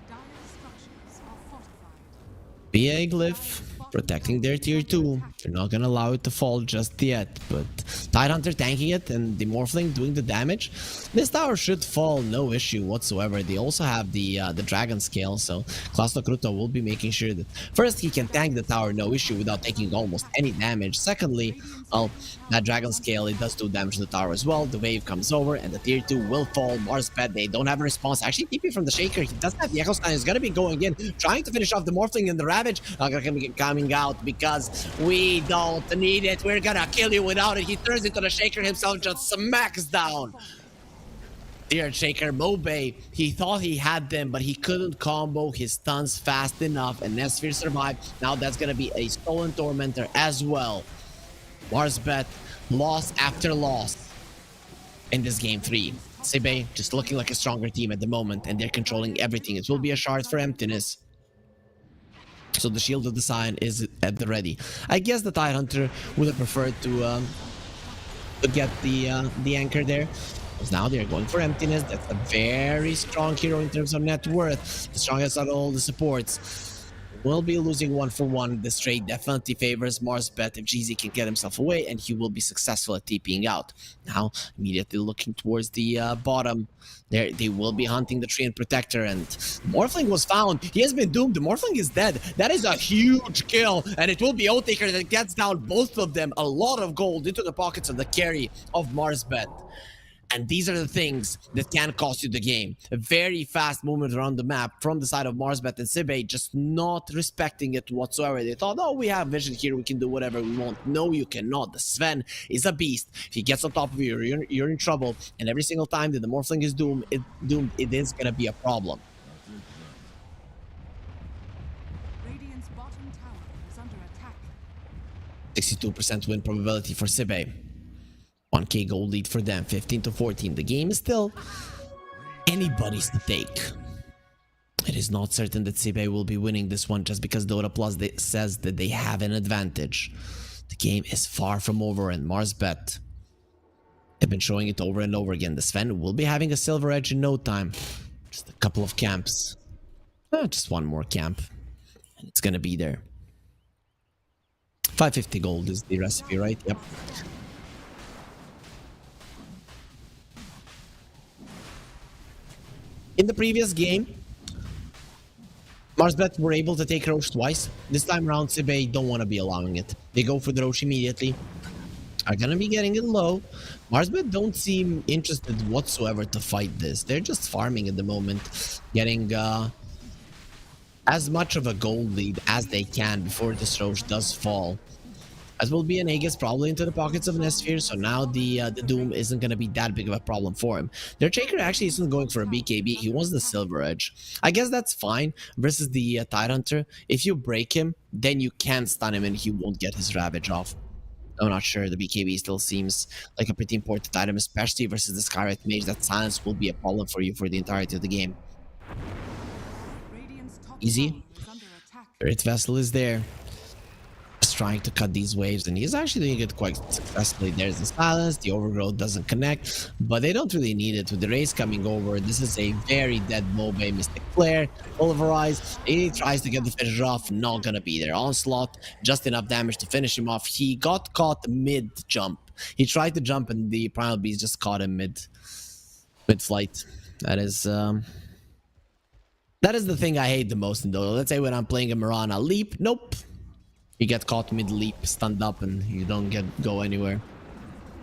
Dire structures are fortified. BA Glyph protecting their tier 2. They're not gonna allow it to fall just yet, but Tidehunter tanking it and the Morphling doing the damage. This tower should fall, no issue whatsoever. They also have the Dragon Scale, so Klasno Kruto will be making sure that first he can tank the tower, no issue, without taking almost any damage. Secondly, well, that Dragon Scale, it does do damage to the tower as well. The wave comes over and the tier 2 will fall. Mars Pet, they don't have a response. Actually, TP from the Shaker, he doesn't have the Echo Scan. He's gonna be going in, trying to finish off the Morphling and the Ravage. Gonna be coming out because we don't need it. We're gonna kill you without it. He turns into the Shaker himself, just smacks down. Dear Shaker, Mobe, he thought he had them, but he couldn't combo his stuns fast enough, and Nesphere survived. Now that's gonna be a Stolen Tormentor as well. Marsbet, loss after loss in this game 3. Sibei just looking like a stronger team at the moment, and they're controlling everything. It will be a shard for Emptiness. So the Shield of the Sign is at the ready. I guess the Tidehunter would have preferred to get the anchor there. Because now they're going for Emptiness. That's a very strong hero in terms of net worth. The strongest out of all the supports. Will be losing 1-for-1. This trade definitely favors Marsbet if GZ can get himself away, and he will be successful at TPing out. Now, immediately looking towards the bottom. They will be hunting the Treant Protector, and Morphling was found. He has been doomed. The Morphling is dead. That is a huge kill, and it will be Oathtaker that gets down both of them. A lot of gold into the pockets of the carry of Marsbet. And these are the things that can cost you the game. A very fast movement around the map from the side of Marsbet and Sibei, just not respecting it whatsoever. They thought, oh, we have vision here, we can do whatever we want. No, you cannot. The Sven is a beast. If he gets on top of you, you're in trouble. And every single time that the Morphling is doomed, it is going to be a problem. Radiant's bottom tower is under attack. 62% win probability for Sibei. 1k gold lead for them, 15 to 14. The game is still anybody's to take. It is not certain that Sibei will be winning this one just because Dota Plus says that they have an advantage. The game is far from over, and Marsbet have been showing it over and over again. The Sven will be having a silver edge in no time. Just a couple of camps. Just one more camp. And it's gonna be there. 550 gold is the recipe, right? Yep. In the previous game, Marsbet were able to take Roche twice. This time around, Sibei don't want to be allowing it. They go for the Roche immediately. Are going to be getting it low. Marsbet don't seem interested whatsoever to fight this. They're just farming at the moment, getting as much of a gold lead as they can before this Roche does fall. As will be an Aegis probably into the pockets of Nesphere, so now the Doom isn't going to be that big of a problem for him. Their Shaker actually isn't going for a BKB, he wants the Silver Edge. I guess that's fine versus the Tidehunter. If you break him, then you can stun him and he won't get his Ravage off. I'm not sure. The BKB still seems like a pretty important item, especially versus the Skyrite Mage. That silence will be a problem for you for the entirety of the game. Radiant's top Easy. tower is under attack. Spirit Vessel is there. Just trying to cut these waves, and he's actually doing it quite successfully. There's the silence, the overgrowth doesn't connect, but they don't really need it. With the race coming over, this is a very dead Mobe. Mystic Flare, Pulverize. He tries to get the finisher off, not gonna be there. Onslaught, just enough damage to finish him off. He got caught mid-jump. He tried to jump, and the Primal Beast just caught him mid-flight. That is the thing I hate the most in Dota. Let's say when I'm playing a Mirana leap, nope. You get caught mid-leap, stunned up, and you don't go anywhere.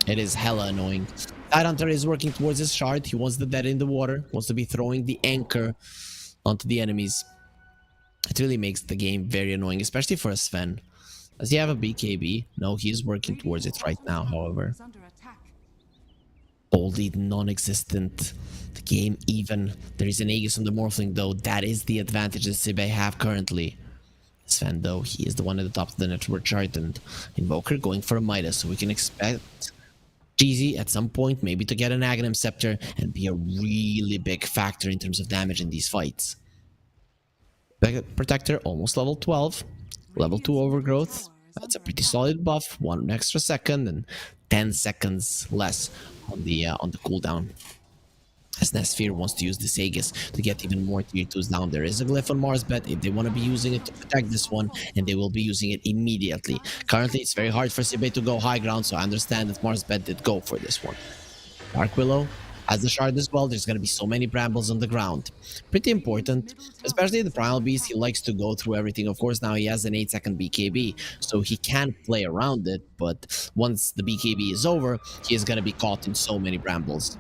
It is hella annoying. Tidehunter is working towards his shard. He wants the dead in the water. Wants to be throwing the anchor onto the enemies. It really makes the game very annoying, especially for a Sven. Does he have a BKB? No, he is working towards it right now, however. Is under attack. Wholly non-existent. The game even. There is an Aegis on the Morphling, though. That is the advantage that Sibe have currently. Sven, though, he is the one at the top of the network chart, and Invoker going for a Midas, so we can expect Jeezy at some point maybe to get an Aghanim Scepter and be a really big factor in terms of damage in these fights. Protector almost level 12, level 2 overgrowth. That's a pretty solid buff. 1 extra second and 10 seconds less on the cooldown. As Nesphere wants to use this Aegis to get even more tier 2s down. There is a glyph on Marsbet if they want to be using it to protect this one, and they will be using it immediately. Currently, it's very hard for Sibe to go high ground, so I understand that Marsbet did go for this one. Dark Willow has the shard as well. There's going to be so many brambles on the ground. Pretty important, especially the Primal Beast. He likes to go through everything. Of course, now he has an 8-second BKB, so he can play around it, but once the BKB is over, he is going to be caught in so many brambles.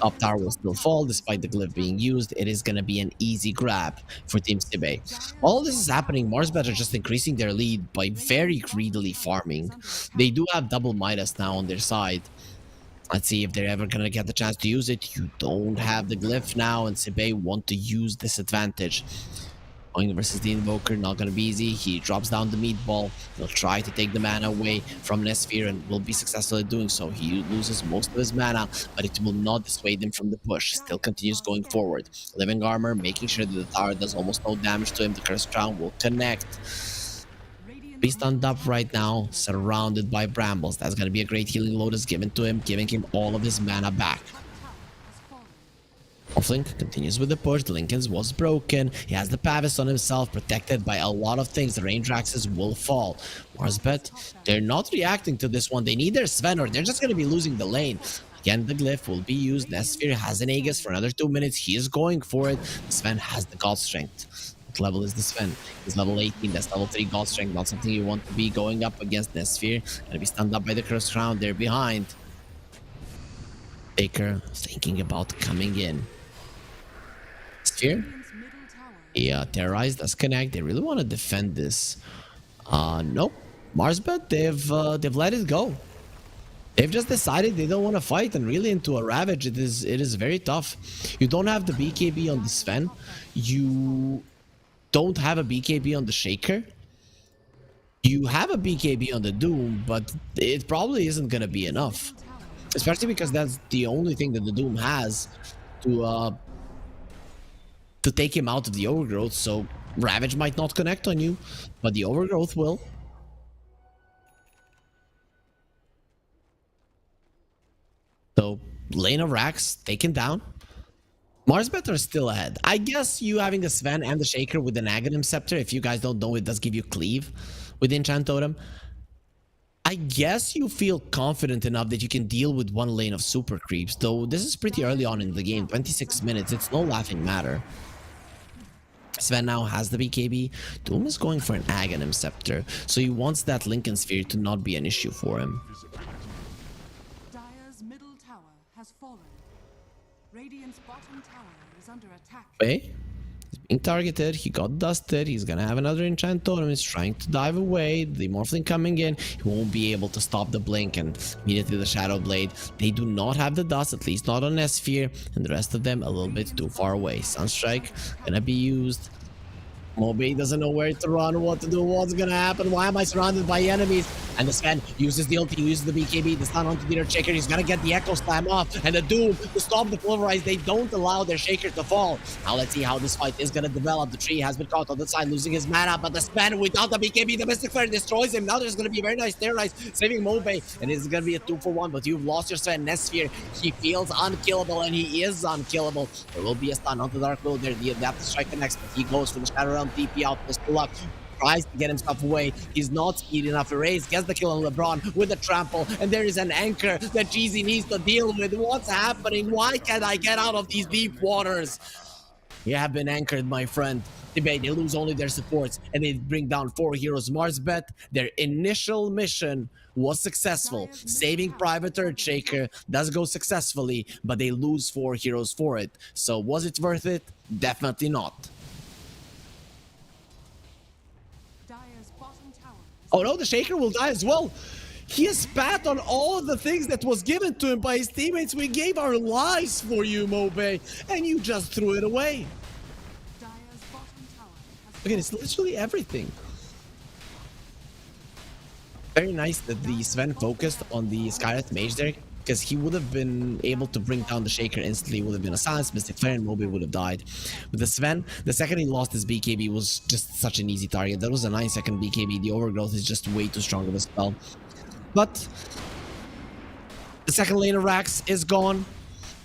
Up tower will still fall despite the glyph being used. It is going to be an easy grab for Team Sibe. While this is happening, Marsbet are just increasing their lead by very greedily farming. They do have double Midas now on their side. Let's see if they're ever going to get the chance to use it. You don't have the glyph now, and Sibe want to use this advantage. Going versus the Invoker, not going to be easy. He drops down the meatball. He'll try to take the mana away from Nesphere and will be successful at doing so. He loses most of his mana, but it will not dissuade him from the push. Still continues going forward. Living Armor, making sure that the tower does almost no damage to him. The Cursed Crown will connect. Be stunned up right now, surrounded by brambles. That's going to be a great healing lotus given to him, giving him all of his mana back. Morphling continues with the push. The Linken's was broken. He has the Pavis on himself, protected by a lot of things. The range axes will fall. Marsbet, they're not reacting to this one. They need their Sven, or they're just going to be losing the lane. Again, the glyph will be used. Nesphere has an Aegis for another 2 minutes. He is going for it. Sven has the God Strength. What level is the Sven? He's level 18. That's level 3 God Strength. Not something you want to be going up against Nesphere. Gonna be stunned up by the Cursed Crown. They're behind. Baker thinking about coming in. Sphere. Yeah, terrorized. Let's connect. They really want to defend this. Nope. Marsbet, they've let it go. They've just decided they don't want to fight, and really into a Ravage, it is very tough. You don't have the BKB on the Sven. You don't have a BKB on the Shaker. You have a BKB on the Doom, but it probably isn't gonna be enough. Especially because that's the only thing that the Doom has to take him out of the overgrowth, so Ravage might not connect on you, but the overgrowth will. So, lane of Rax taken down. Marsbet are still ahead. I guess you having the Sven and the Shaker with an Aghanim Scepter, if you guys don't know, it does give you cleave with Enchant Totem. I guess you feel confident enough that you can deal with one lane of super creeps, though this is pretty early on in the game, 26 minutes, it's no laughing matter. Sven now has the BKB. Doom is going for an Aghanim Scepter, so he wants that Linken Sphere to not be an issue for him. Dire's middle tower has fallen. Radiant's bottom tower is under attack. Okay. He's being targeted. He got dusted. He's gonna have another enchant totem. He's trying to dive away. The Morphling coming in. He won't be able to stop the blink, and immediately the Shadow Blade. They do not have the dust, at least not on Nesphere, and the rest of them a little bit too far away. Sunstrike gonna be used. Mobe doesn't know where to run, what to do, what's gonna happen. Why am I surrounded by enemies? And the Sven uses the ulti, uses the BKB, the stun onto their Shaker. He's gonna get the Echo Slam off. And the Doom to stop the Pulverize. They don't allow their Shaker to fall. Now let's see how this fight is gonna develop. The tree has been caught on the side, losing his mana. But the Sven without the BKB, the Mystic Flare destroys him. Now there's gonna be a very nice Terrorize, saving Mobe. And it's gonna be a 2-for-1. But you've lost your Sven. Nesphere, he feels unkillable, and he is unkillable. There will be a stun onto Dark Lord there. The Adaptive Strike connects, but he goes for the Shadow Realm TP out. Mr. Luck tries to get himself away. He's not speed enough. Erase gets the kill on LeBron with a trample, and there is an anchor that Jeezy needs to deal with. What's happening? Why can't I get out of these deep waters? You have been anchored, my friend. They lose only their supports, and they bring down 4 heroes. Marsbet, their initial mission was successful. Saving Private Earthshaker does go successfully, but they lose 4 heroes for it. So was it worth it? Definitely not. Dire's bottom tower is Oh no, the Shaker will die as well. He has spat on all of the things that was given to him by his teammates. We gave our lives for you, Mobe, and you just threw it away. Dire's bottom tower has Okay, it's literally everything. Very nice that the Sven focused on the Skyreth Mage there, because he would have been able to bring down the Shaker instantly. Would have been a silence, Mystic Flare, and Moby would have died. But the Sven, the second he lost his BKB, was just such an easy target. That was a 9-second BKB. The Overgrowth is just way too strong of a spell. But the second lane of Rax is gone.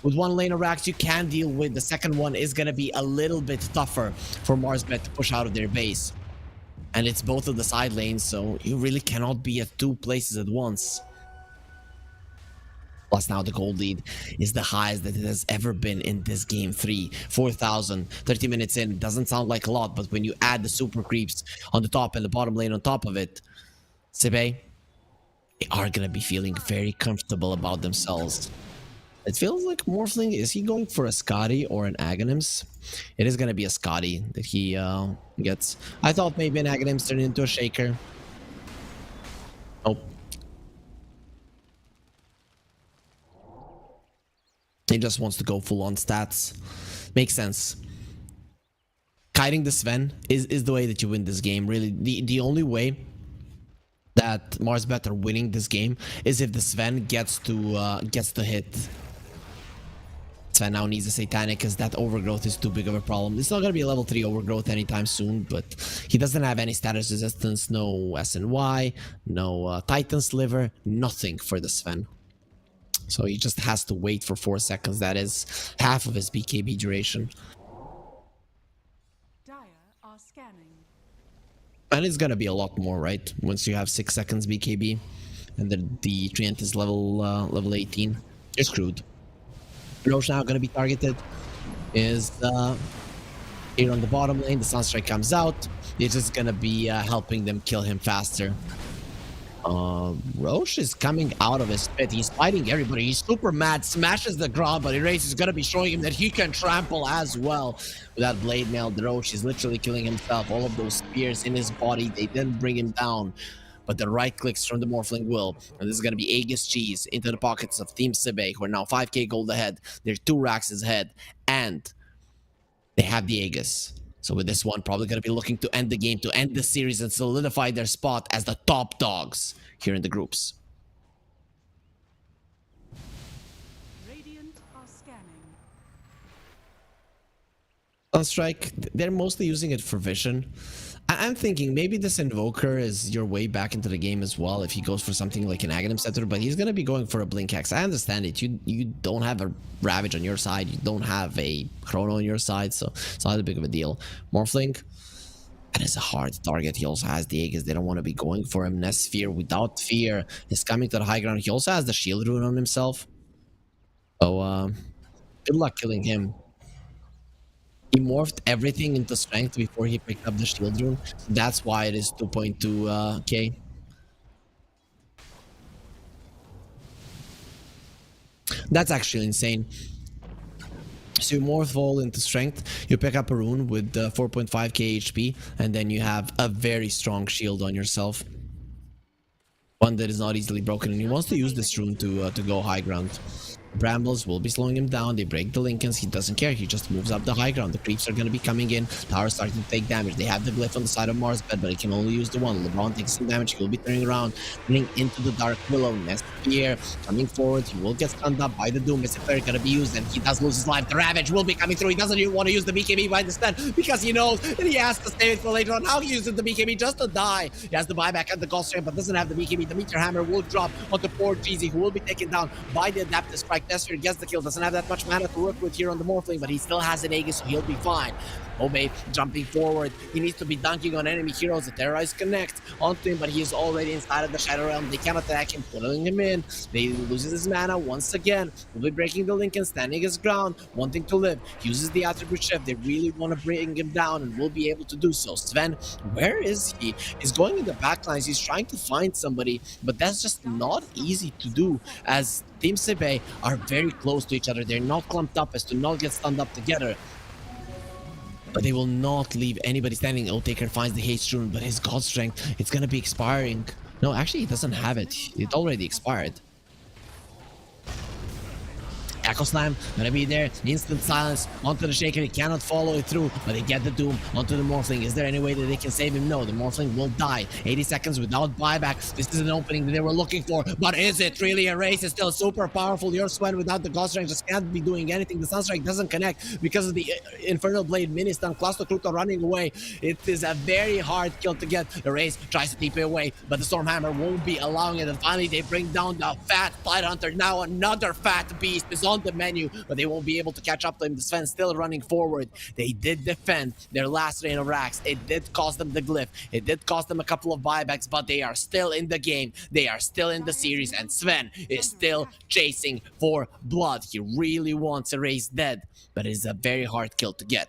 With one lane of Rax, you can deal with. The second one is going to be a little bit tougher for Marsbet to push out of their base. And it's both of the side lanes, so you really cannot be at 2 places at once. Plus now the gold lead is the highest that it has ever been in this game 3. 4,000, 30 minutes in. It doesn't sound like a lot, but when you add the super creeps on the top and the bottom lane on top of it, Sebe, they are going to be feeling very comfortable about themselves. It feels like Morphling, is he going for a Scotty or an Aghanims? It is going to be a Scotty that he gets. I thought maybe an Aghanims turned into a Shaker. Nope. He just wants to go full on stats. Makes sense. Kiting the Sven is the way that you win this game. Really, the only way that Marsbet are winning this game is if the Sven gets to hit. Sven now needs a Satanic because that Overgrowth is too big of a problem. It's not going to be a level 3 Overgrowth anytime soon, but he doesn't have any status resistance, no SNY, no Titan Sliver, nothing for the Sven. So he just has to wait for 4 seconds. That is half of his BKB duration. Dire are scanning. And it's gonna be a lot more, right? Once you have 6 seconds BKB, and the Treant is level 18, you're screwed. Roche now gonna be targeted. Is here on the bottom lane. The Sunstrike comes out. It's just gonna be helping them kill him faster. Roche is coming out of his pit. He's fighting everybody. He's super mad. Smashes the ground, but Erase is gonna be showing him that he can trample as well. With that blade mail, the Roche is literally killing himself. All of those spears in his body, they didn't bring him down. But the right clicks from the Morphling will. And this is gonna be Aegis Cheese into the pockets of Team Sebe, who are now 5k gold ahead. They're 2 racks ahead. And they have the Aegis. So with this one, probably going to be looking to end the game, to end the series and solidify their spot as the top dogs here in the groups. Radiant are scanning. Sunstrike, they're mostly using it for vision. I'm thinking maybe this Invoker is your way back into the game as well if he goes for something like an Aghanim Scepter, but he's going to be going for a Blink Axe. I understand it. You don't have a Ravage on your side. You don't have a Chrono on your side, so it's not a big of a deal. Morphling, that is a hard target. He also has the Aegis. They don't want to be going for him. Nesphere without fear is coming to the high ground. He also has the Shield Rune on himself. So, good luck killing him. He morphed everything into strength before he picked up the shield rune. That's why it is 2.2k. That's actually insane. So you morph all into strength, you pick up a rune with 4.5k HP, and then you have a very strong shield on yourself. One that is not easily broken, and he wants to use this rune to go high ground. brambles will be slowing him down. They break the Lincolns. He doesn't care. He just moves up the high ground. The creeps are going to be coming in. Tower's starting to take damage. They have the glyph on the side of Mars bed, but he can only use the one. LeBron takes some damage. He will be turning around, running into the Dark Willow. Nest here, coming forward. He will get stunned up by the Doom. Mystic Flare going to be used, and he does lose his life. The Ravage will be coming through. He doesn't even want to use the BKB by the stun because he knows that he has to save it for later on. Now he uses the BKB just to die. He has the buyback and the Ghost Strength, but doesn't have the BKB. The Meteor Hammer will drop onto poor Jeezy, who will be taken down by the Adaptive Strike. Nestor gets the kill. Doesn't have that much mana to work with here on the Morphling, but he still has an Aegis, so he'll be fine. Obey jumping forward. He needs to be dunking on enemy heroes. The Terrorize connect onto him, but he is already inside of the Shadow Realm. They cannot attack him, pulling him in. They loses his mana once again. Will be breaking the Lincoln, standing his ground, wanting to live. Uses the attribute shift. They really want to bring him down and will be able to do so. Sven, where is he? He's going in the backlines. He's trying to find somebody, but that's just not easy to do as Team Sebe are very close to each other. They're not clumped up as to not get stunned up together. But they will not leave anybody standing. Oathtaker finds the haste rune, but his God Strength, it's gonna be expiring. No, actually, he doesn't have it. It already expired. Echo Slam, gonna be there. Instant silence onto the Shaker. He cannot follow it through, but they get the Doom onto the Morphling. Is there any way that they can save him? No, the Morphling will die. 80 seconds without buyback. This is an opening that they were looking for, but is it really a race? It's still super powerful. Your Sven without the Ghost Strength just can't be doing anything. The Sunstrike doesn't connect because of the Infernal Blade mini stun. Cluster Kruta running away. It is a very hard kill to get. The Race tries to TP away, but the Stormhammer won't be allowing it. And finally, they bring down the fat Tidehunter. Now another fat beast is on the menu, but they won't be able to catch up to him. The Sven still running forward. They did defend their last reign of racks. It did cost them the glyph. It did cost them a couple of buybacks, but they are still in the game. They are still in the series, and Sven is still chasing for blood. He really wants a race dead, but it's a very hard kill to get.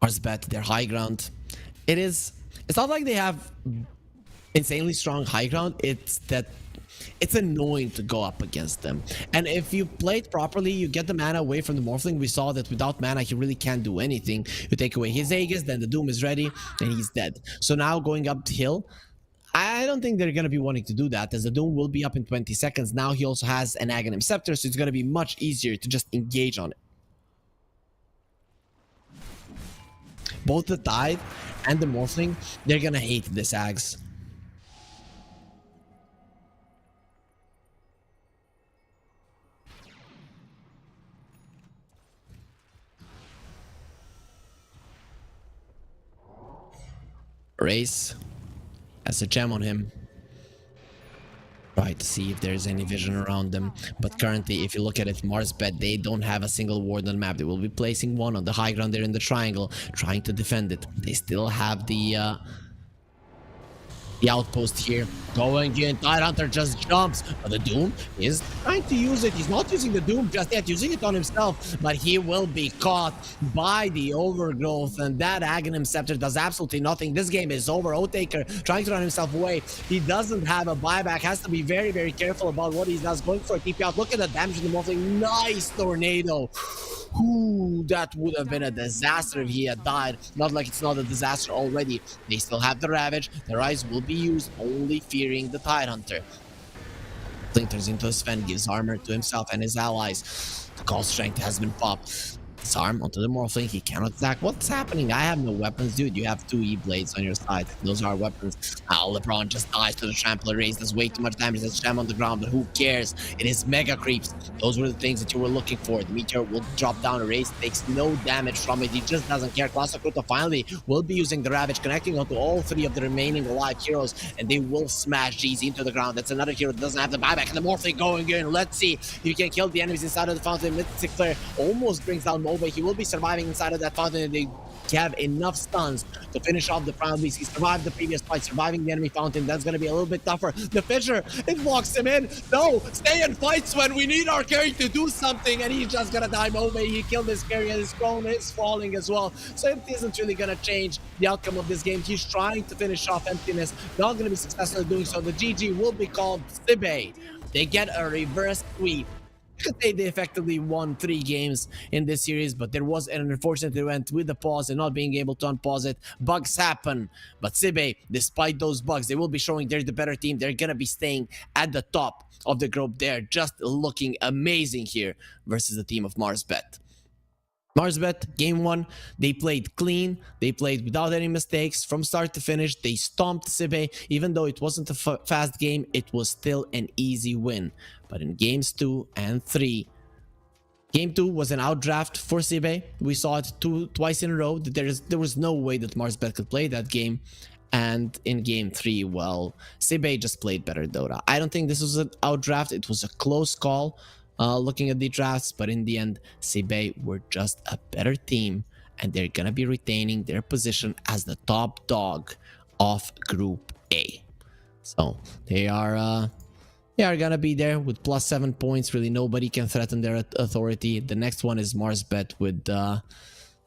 Arsbet, their high ground. It's not like they have insanely strong high ground. It's that it's annoying to go up against them. And if you play it properly, you get the mana away from the Morphling. We saw that without mana, he really can't do anything. You take away his Aegis, then the Doom is ready, and he's dead. So now going uphill, I don't think they're going to be wanting to do that, as the Doom will be up in 20 seconds. Now he also has an Aghanim Scepter, so it's going to be much easier to just engage on it. Both the Tide and the Morphling, they're going to hate this Ags. Race has a gem on him. Try to see if there's any vision around them, but currently if you look at it, Mars bed, they don't have a single ward on the map. They will be placing one on the high ground there in the triangle, trying to defend it. They still have the outpost here going in. Tidehunter just jumps, but the Doom is trying to use it. He's not using the Doom just yet, using it on himself, but he will be caught by the Overgrowth, and that Aghanim Scepter does absolutely nothing. This game is over. Oathtaker trying to run himself away. He doesn't have a buyback, has to be very, very careful about what he does. Going for a TP out. Look at the damage in the Morphling. Nice tornado. Ooh, that would have been a disaster if he had died. Not like it's not a disaster already. They still have the Ravage. The Rise will be used, only fearing the Tidehunter. Blink turns into a Sven, gives armor to himself and his allies. The Call Strength has been popped. Disarm onto the Morphling. He cannot attack. What's happening? I have no weapons, dude. You have 2 E-Blades on your side. Those are weapons. LeBron just dies to the Trampler Race. Does way too much damage. That's Gem on the ground, but who cares? It is Mega Creeps. Those were the things that you were looking for. The Meteor will drop down. Race takes no damage from it. He just doesn't care. Cluster Kruta finally will be using the Ravage, connecting onto all 3 of the remaining alive heroes, and they will smash GZ into the ground. That's another hero that doesn't have the buyback, and the Morphling going in. Let's see if you can kill the enemies inside of the fountain. Mystic Flare almost brings down Moba. He will be surviving inside of that fountain, and they have enough stuns to finish off the Proud Beast. He survived the previous fight, surviving the enemy fountain. That's going to be a little bit tougher. The Fisher, it blocks him in. No, stay and fight, Sven. We need our carry to do something, and he's just going to die. Moba, he killed his carry, and his crown is falling as well. So it isn't really going to change the outcome of this game. He's trying to finish off Emptiness. Not going to be successful in doing so. The GG will be called Sibe. They get a reverse sweep. They effectively won 3 games in this series, but there was an unfortunate event with the pause and not being able to unpause it. Bugs happen, but Sibe, despite those bugs, they will be showing they're the better team. They're gonna be staying at the top of the group. They're just looking amazing here versus the team of Marsbet. Marsbet, game 1, they played clean. They played without any mistakes from start to finish. They stomped Sibe. Even though it wasn't a fast game, it was still an easy win. But in games 2 and 3, game 2 was an outdraft for Sibe. We saw it twice in a row. There was no way that Marsbet could play that game. And in game 3, well, Sibe just played better Dota. I don't think this was an outdraft. It was a close call. Looking at the drafts, but in the end, Sibe were just a better team, and they're gonna be retaining their position as the top dog of Group A. So they are gonna be there with +7 points. Really, nobody can threaten their authority. The next one is Marsbet with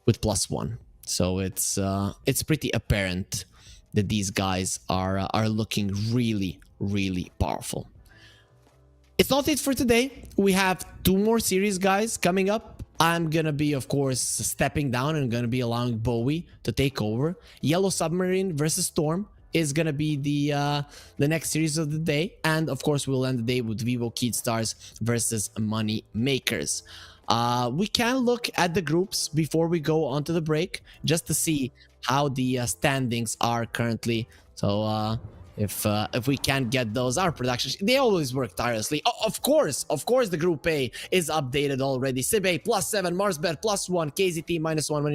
+1. So it's pretty apparent that these guys are looking really, really powerful. It's not it for today. We have 2 more series, guys, coming up. I'm gonna be, of course, stepping down and gonna be allowing Bowie to take over. Yellow Submarine versus Storm is gonna be the next series of the day, and of course we'll end the day with Vivo Kid Stars versus Money Makers. We can look at the groups before we go on to the break just to see how the standings are currently. So if we can't get those, our productions, they always work tirelessly. Oh, of course the Group A is updated already. Sibe +7, Marsbet +1, KZT -1,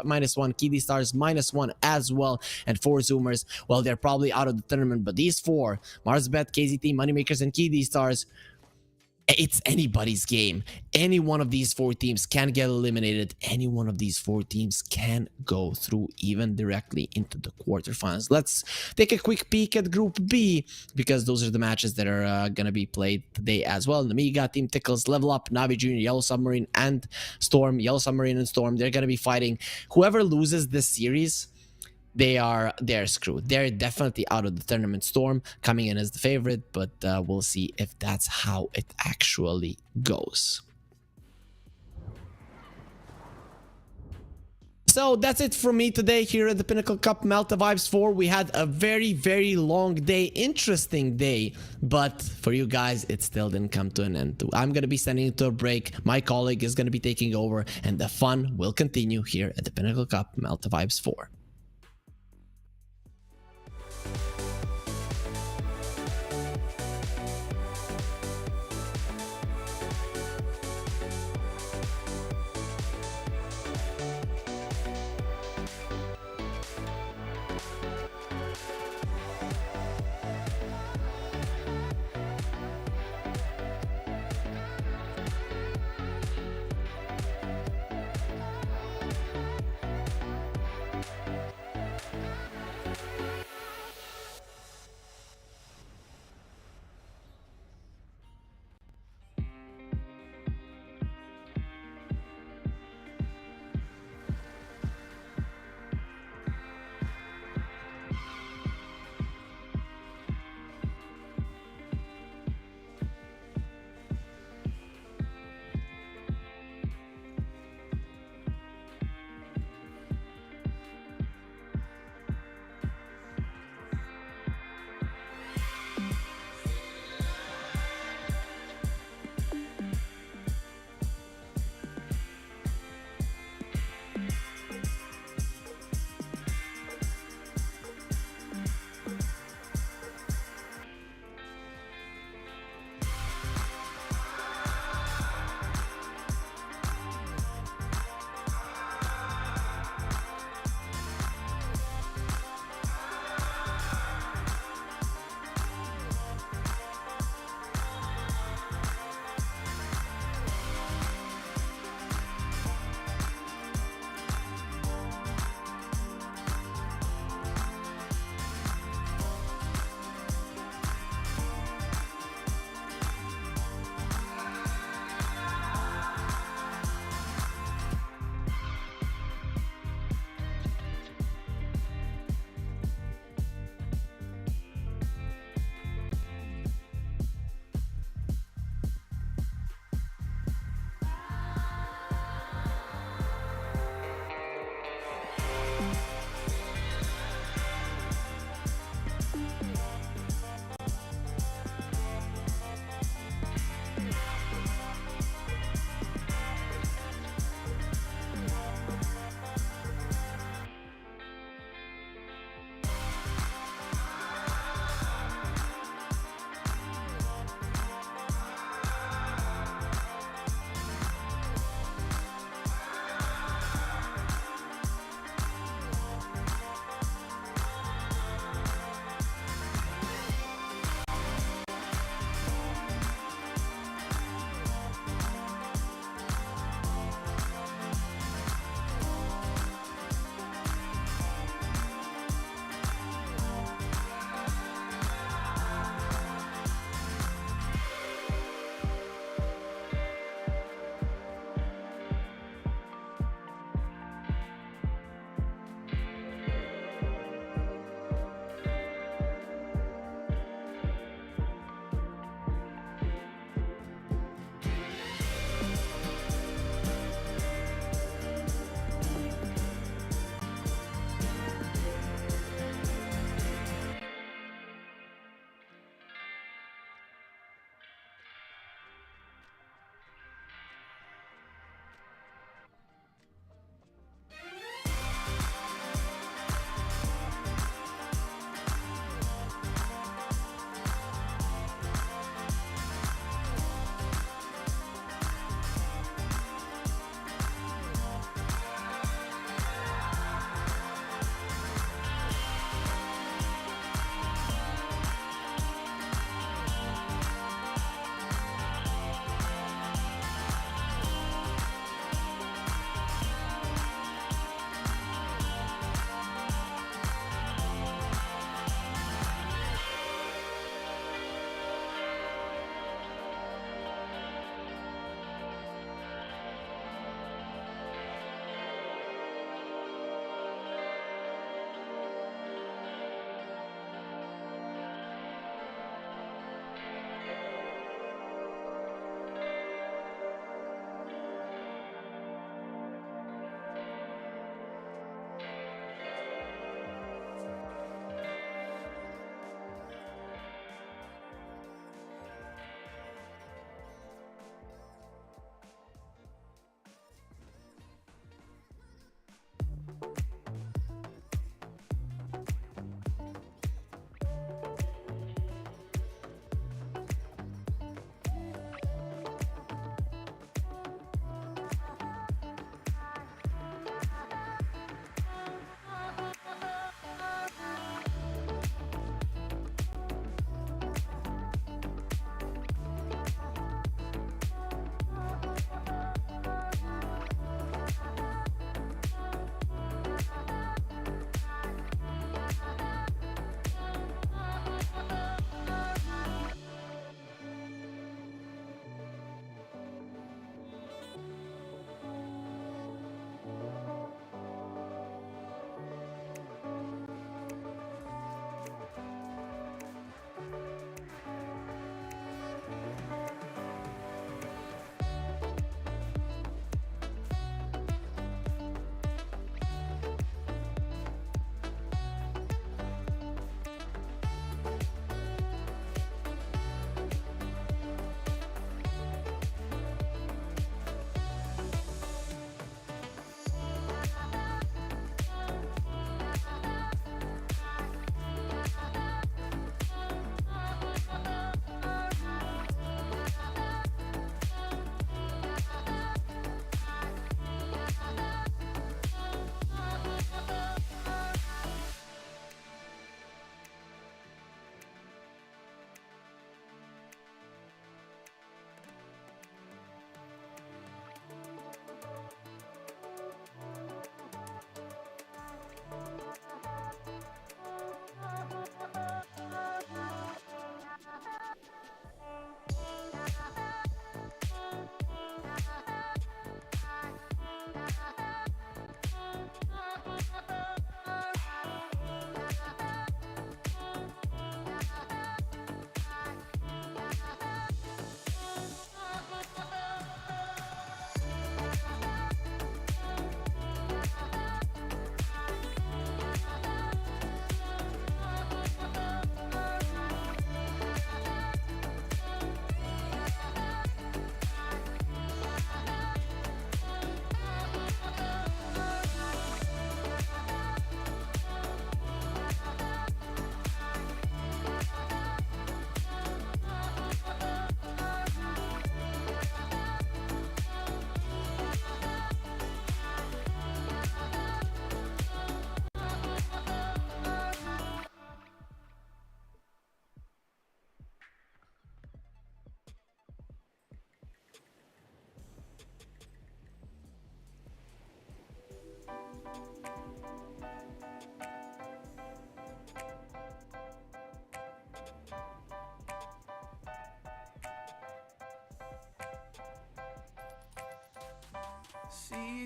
-1, KD Stars -1 as well, and 4 Zoomers. Well, they're probably out of the tournament, but these 4, Marsbet, KZT, Moneymakers, and KD Stars, it's anybody's game. Any one of these 4 teams can get eliminated. Any one of these 4 teams can go through even directly into the quarterfinals. Let's take a quick peek at Group B, because those are the matches that are going to be played today as well. Nemiga, Team Tickles, Level Up, Navi Jr., Yellow Submarine, and Storm. Yellow Submarine and Storm, they're going to be fighting. Whoever loses this series, they're screwed. They're definitely out of the tournament. Storm coming in as the favorite, but we'll see if that's how it actually goes. So that's it from me today here at the Pinnacle Cup Malta Vibes 4. We had a very, very long day, interesting day, but for you guys, it still didn't come to an end. I'm going to be sending it to a break. My colleague is going to be taking over, and the fun will continue here at the Pinnacle Cup Malta Vibes 4.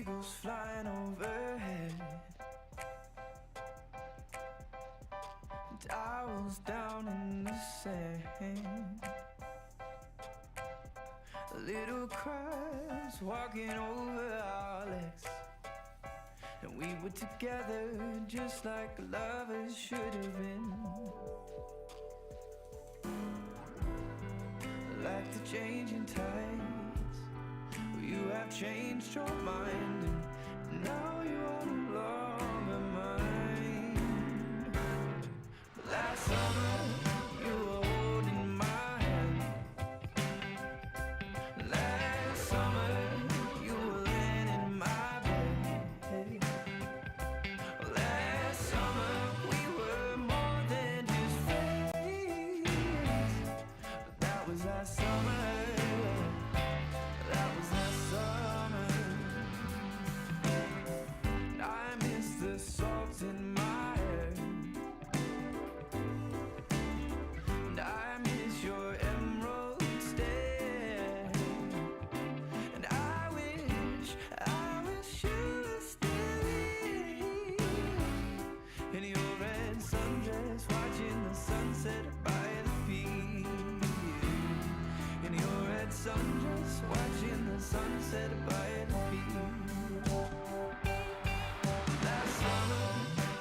eagles flying overhead, and I was down in the sand. Little crabs walking over our legs, and we were together just like lovers should have been. Like the changing tides, you have changed your mind, and now you are no longer mine. Last summer you were holding my hand. Last summer you were laying in my bed. Last summer we were more than just friends. But that was last summer. That was last summer. And I miss the salt in my hair, and I miss your emerald stare. And I wish you were still here in your red sundress, watching the sunset by the pier. In your red sundress, watching the sunset by the pier. Last summer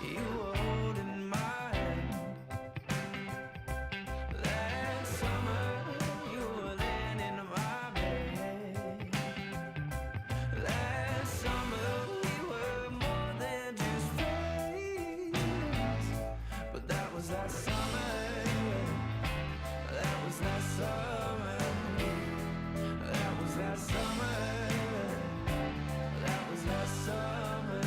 you were holding my hand. Last summer you were laying in my bed. Last summer we were more than just friends. But that was last summer. That was last summer. That was last summer. That was last summer.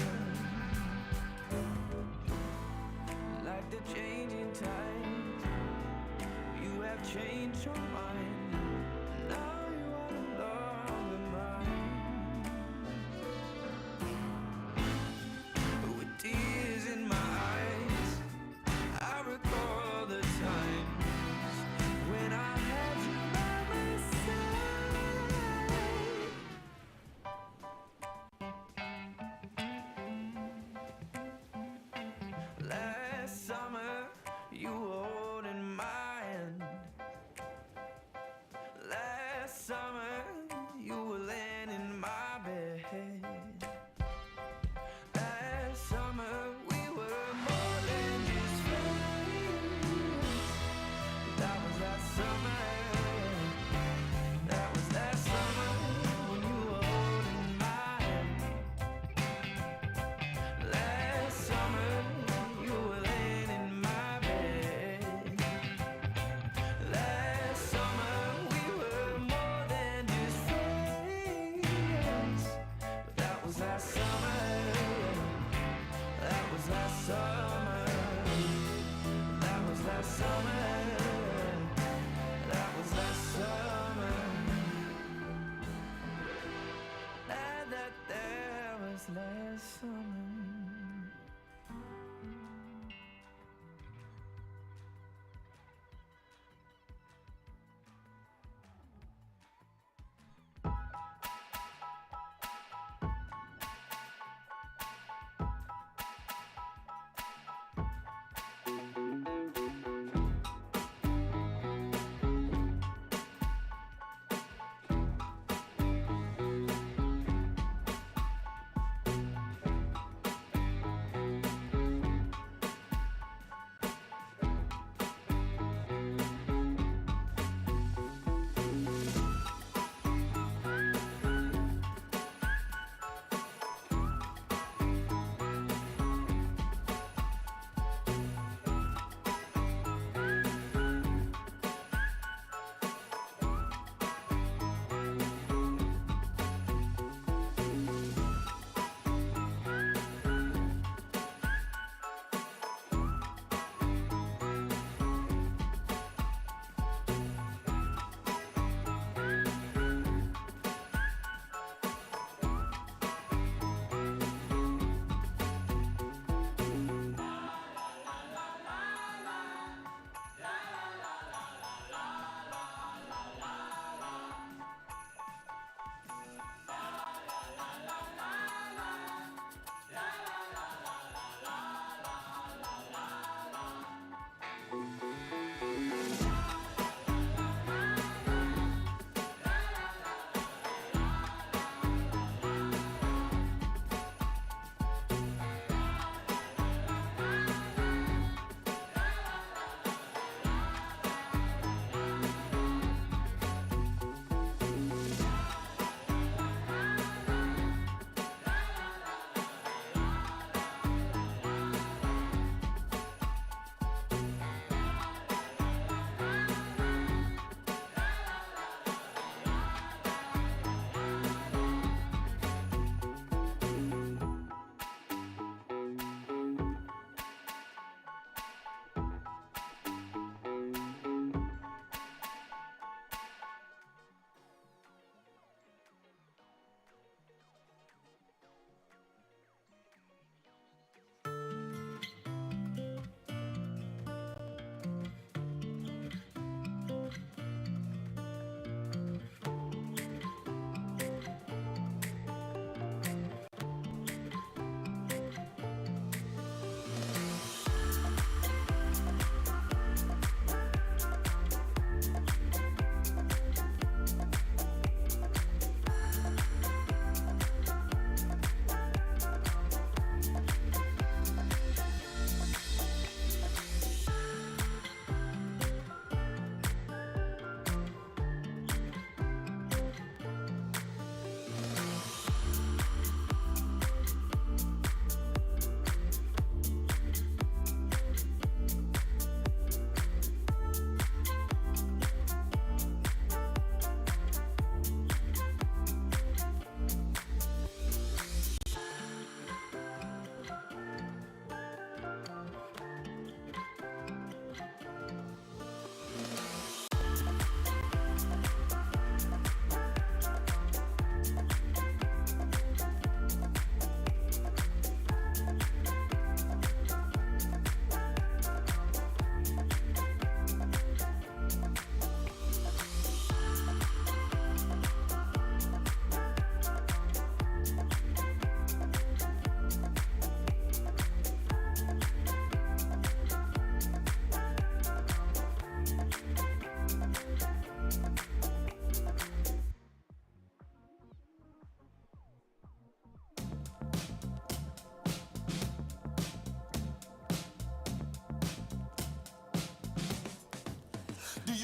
Like the changing tides, you have changed your mind. Now you are no longer mine. With tears in my eyes, I recall the times when I had you by my side. Last summer you were holding my hand.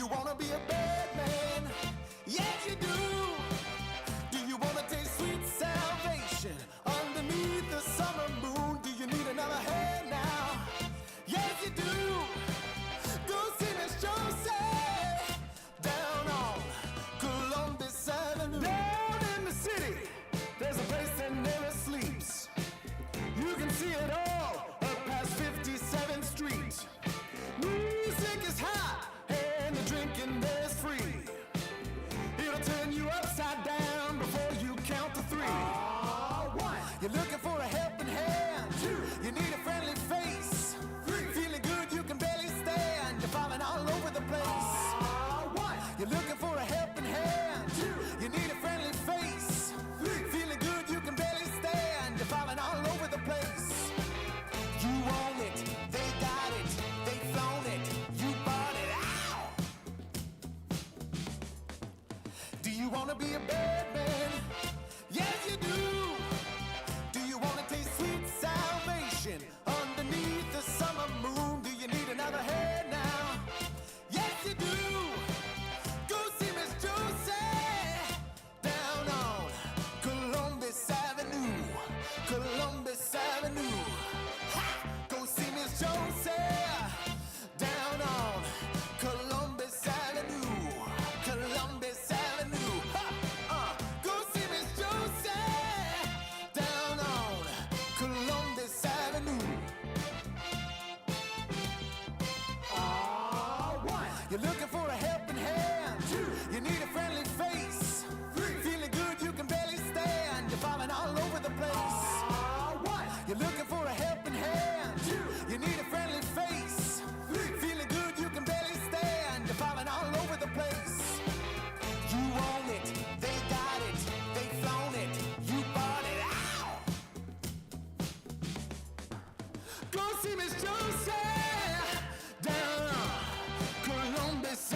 you wanna be a bad man? Yes, you do. Do you wanna taste sweet salvation underneath the summer moon? Do you need another hand now? Yes, you do. Go see Miss Josie down on Columbus Avenue. Down in the city, there's a place that never sleeps. You can see it all up past 57th Street. Music is hot and the drinking there's free. It'll turn you upside down before you count to three. One, you're looking for a helping hand. Two, you need a friendly face. Three, feeling good you can barely stand. You're falling all over the place. One, you're looking for a helping hand. Two, you need a friendly face. Three, feeling good you can barely stand. You're falling all over the place. You own it, they got it, they flown it, you bought it. Ow! Do you wanna be a bad man? Yes, you do. Do you wanna taste sweet salvation underneath the summer moon? Do you need another head now? Yes, you do. Go see Miss Josie down on Columbus Avenue. Columbus Avenue. Ha! Go see Miss Josie down on Columbus Avenue. Columbus Avenue. Ha! Go see Miss Josie down on Columbus Avenue. One, you're looking for a helping hand. Two, you need a friendly face. Three, feeling good you can barely stand. You're falling all over the place. One, you're looking for a helping hand. Two, you need a friendly face. Three, feeling good you can barely stand. You're falling all over the place. You own it, they got it, they flown it, you bought it. Ow! Go see Miss Josie down on Columbus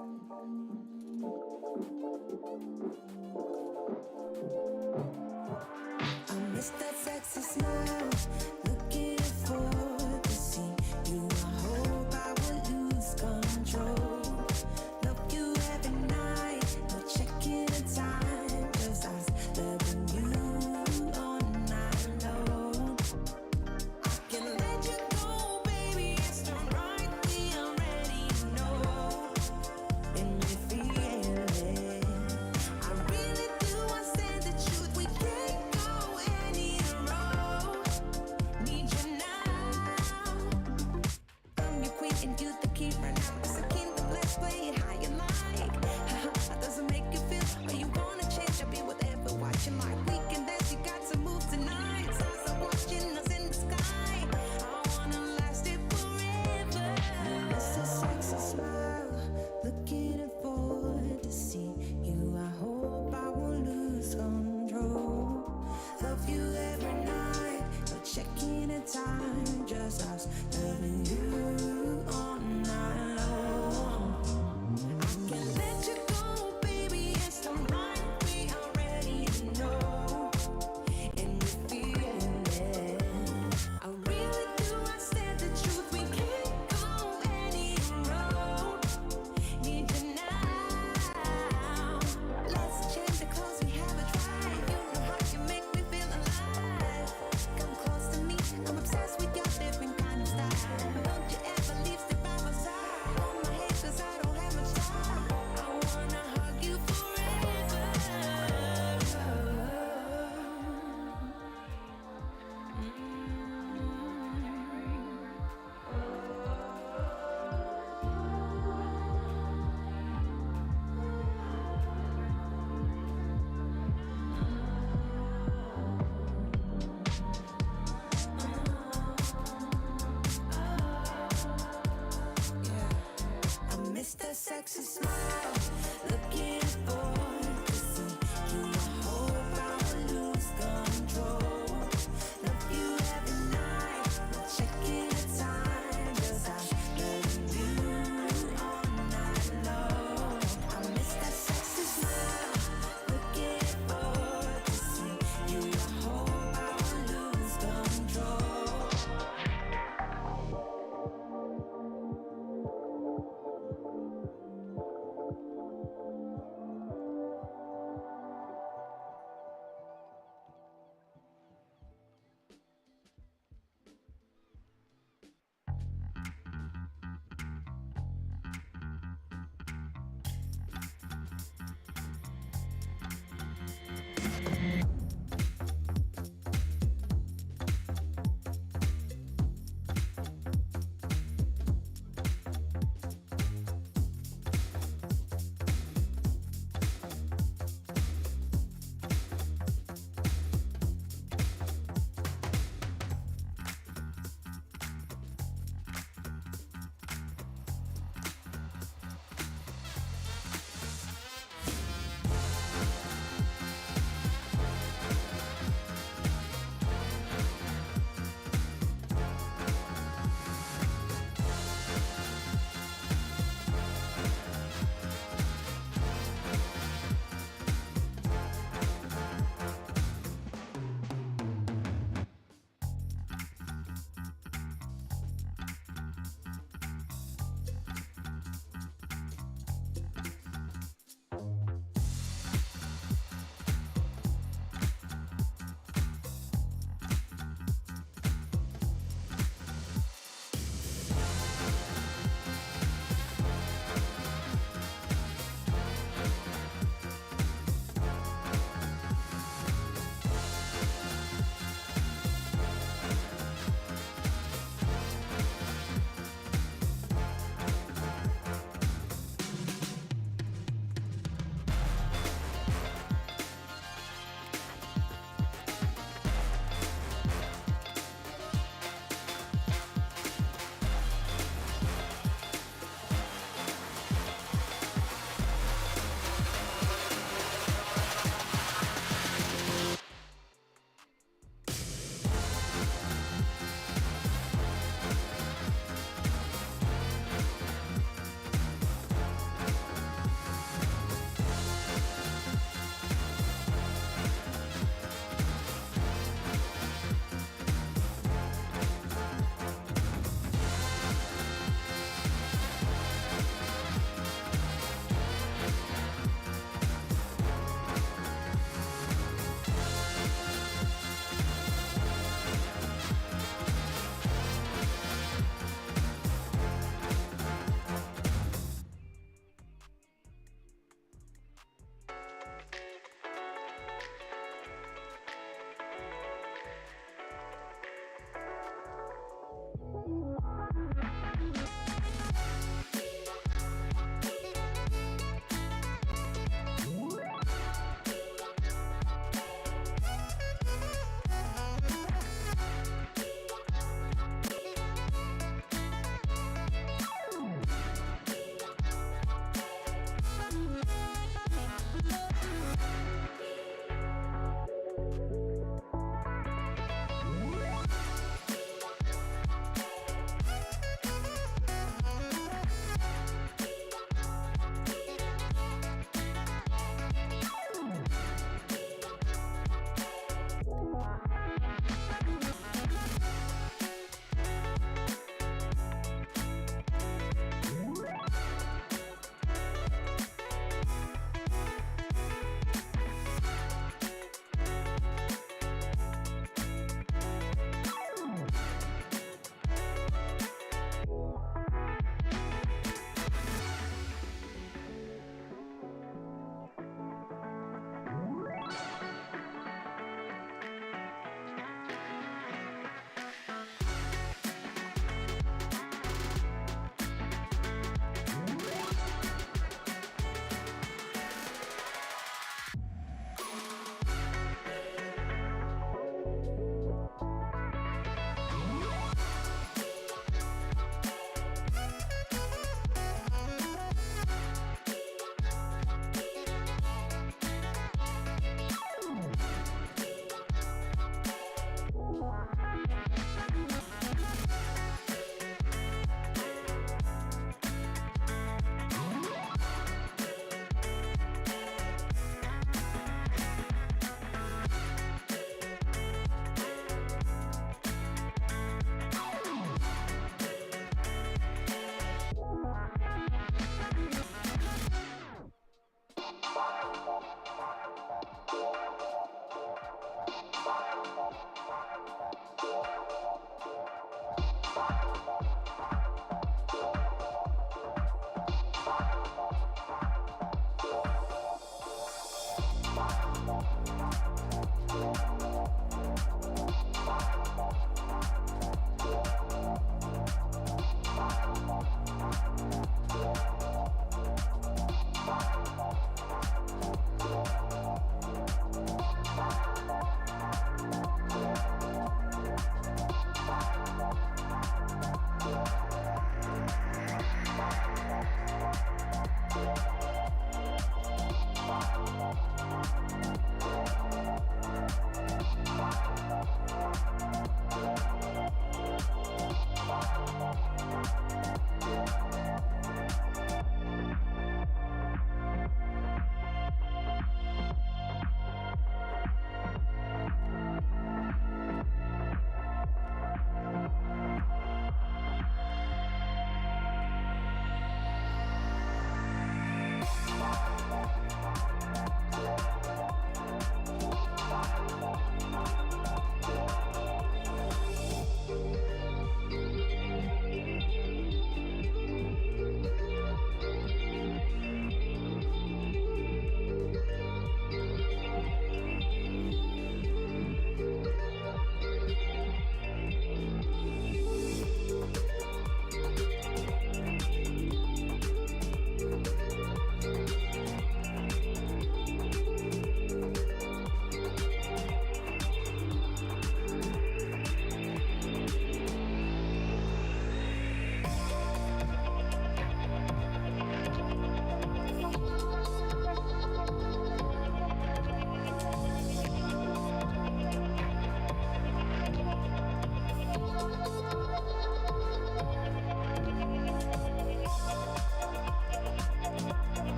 I miss that sexy smile, looking for to see you. I hope I will lose control. Love you every night, no checking the time, just us loving you all night long. I can let you go, baby, it's the right we already know, and we feel it. I really do, I said the truth, we can't go any road. Need you now. I'm your queen and you the keeper now. It's a kingdom, let's play it how you like. How does it make you feel? Or you wanna change? I'll be whatever, watching like we can dance. You got to move tonight. Stars are watching us in the sky. I wanna last it forever. It's a sexy smile, looking forward to see you. I hope I won't lose control. Love you every night, no checking the time, just us loving you all night long. I can let you go, baby, it's the right we already know, and we feel it. I really do, I said the truth, we can't go any road. Need you now. Let's change the clothes, we have a drive. You know how you make me feel alive. Come close to me, I'm obsessed with your different kind of style. Don't you ever leave, step by my side. Hold my hand, 'cause I don't have much time. I wanna hug you forever. I miss that sexy smile, looking forward to see you. I hope I will lose control. Love you every night, no checking the time, just us loving you all night long. I miss that sexy smile, looking forward to see you. I hope I will lose control.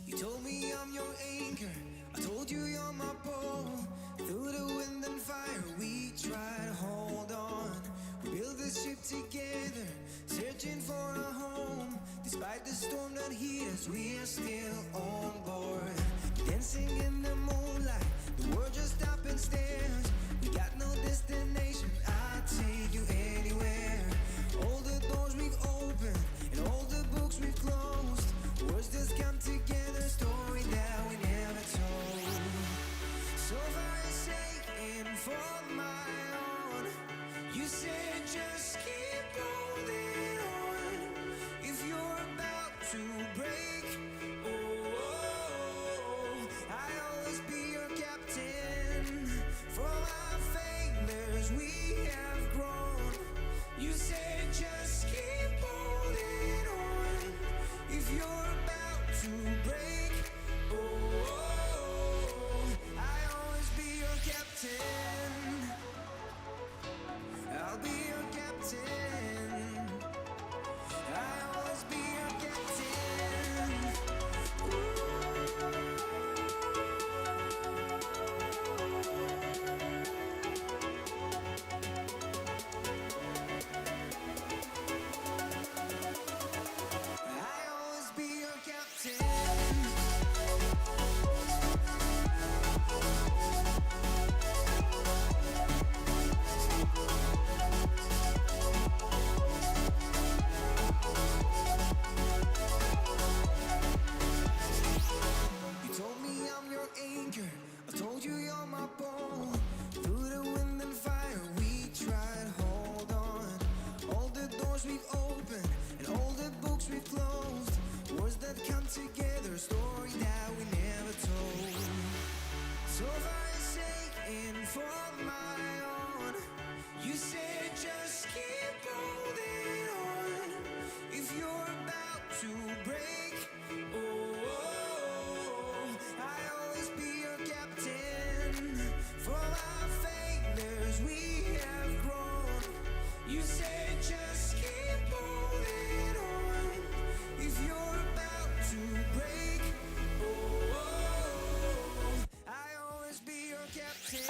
You told me I'm your anchor, I told you you're my bow. Through the wind and fire we try to hold on. We built this ship together, searching for a home. Despite the storm that hit us, we are still on board. Dancing in the moonlight, the world just stopped and stares. We got no destination, I'll take you anywhere. All the doors we've opened and all the books we've closed. Words just come together, story that we never told. So far it's taken for my own. You said just keep holding on. If you're about to break, I'll always be your captain. For our failures we have grown. You said just keep holding on. If you're about to break, I'll always be your captain. I'll be your captain. I'll always be your captain. I'll always be your captain. You told me I'm your anchor, I told you you're my bow. Through the wind and fire we tried to hold on. All the doors we've opened and all the books we've closed. Words that come together, story that we never told. So far it's taken for my own. You said just keep holding on. If you're about to break, I'll always be your captain. For our failures we have grown. You said just keep holding on. If you're about to break, I'll always be your captain.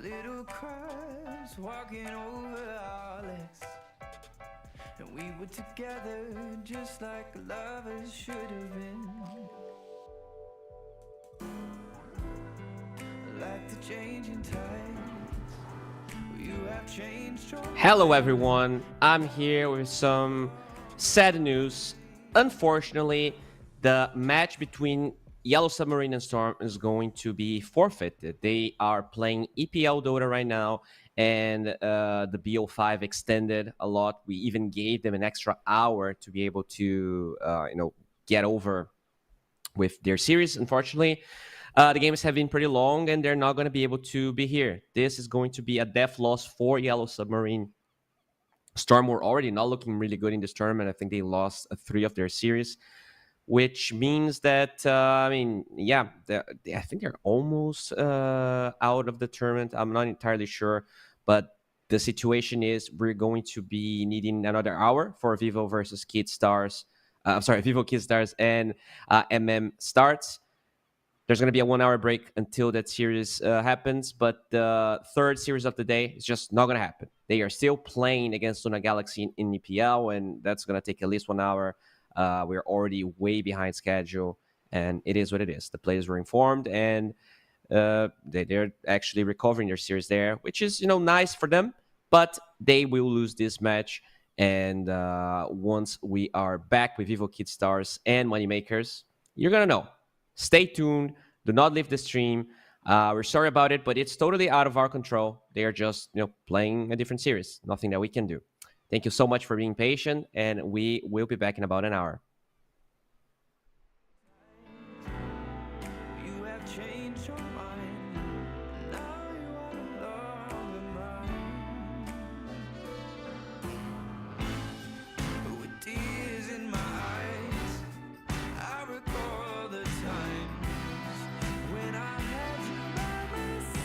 little crabs walking over our legs. And we were together just like lovers should have been. Like the changing tides, you have changed your Hello everyone, I'm here with some sad news. Unfortunately, the match between Yellow Submarine and Storm is going to be forfeited. They are playing EPL Dota right now, and the BO5 extended a lot. We even gave them an extra hour to be able to, get over with their series. Unfortunately, the games have been pretty long, and they're not going to be able to be here. This is going to be a death loss for Yellow Submarine. Storm were already not looking really good in this tournament. I think they lost 3 of their series, which means that, I think they're almost out of the tournament. I'm not entirely sure, but the situation is we're going to be needing another hour for Vivo versus Kid Stars. Vivo Kid Stars and Starts. There's going to be a 1 hour break until that series happens, but the third series of the day is just not going to happen. They are still playing against Luna Galaxy in EPL, and that's going to take at least 1 hour. We're already way behind schedule, and it is what it is. The players were informed, and they're actually recovering their series there, which is nice for them, but they will lose this match. And once we are back with Vivo Kid Stars and Moneymakers, you're going to know. Stay tuned. Do not leave the stream. We're sorry about it, but it's totally out of our control. They are just, playing a different series. Nothing that we can do. Thank you so much for being patient, and we will be back in about an hour. You have changed your mind. Now you are no longer mine. With tears in my eyes, I recall the times when I had you by my side.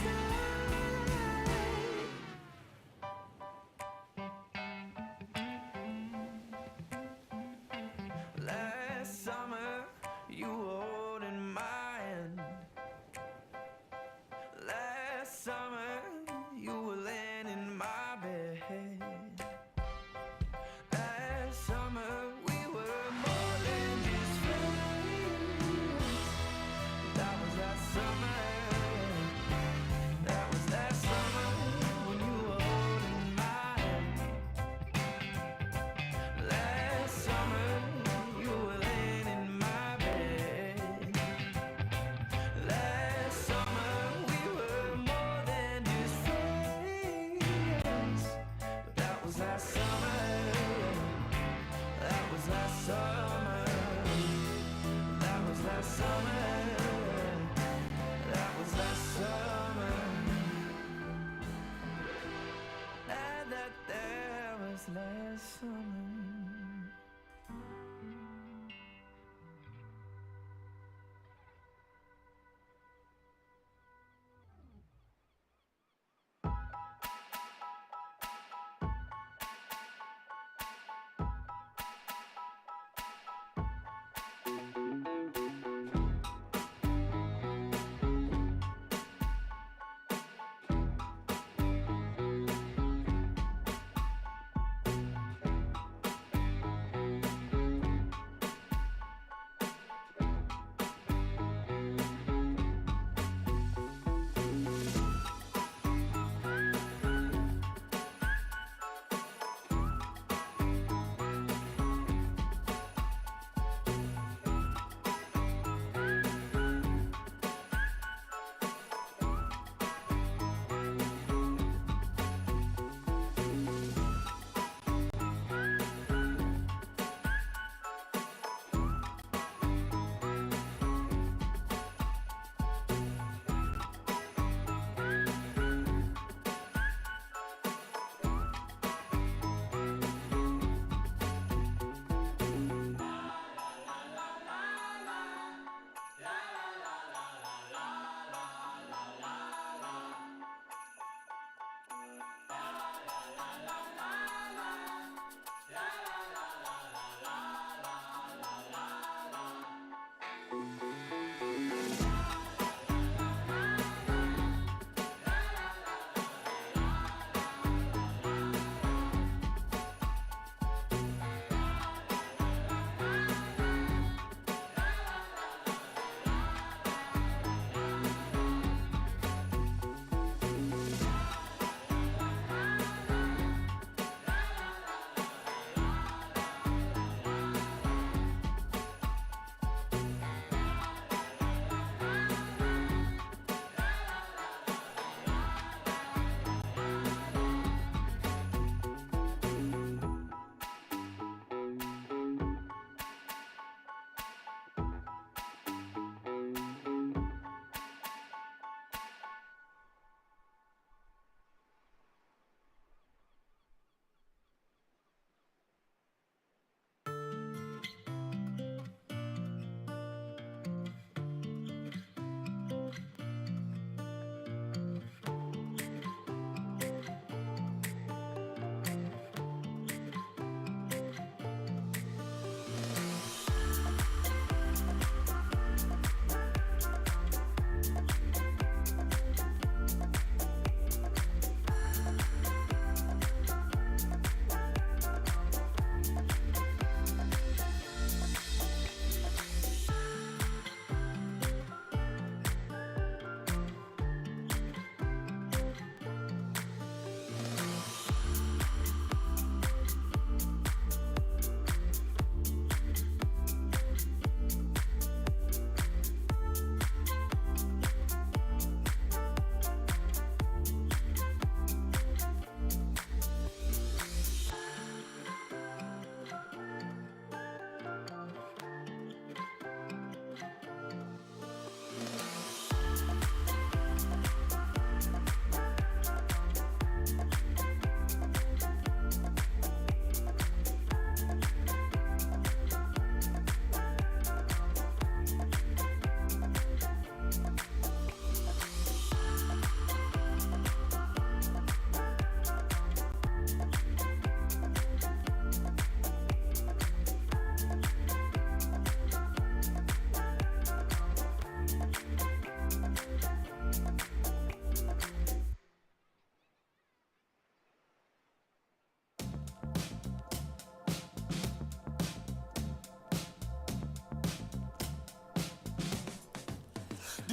Last summer, you were holding my hand.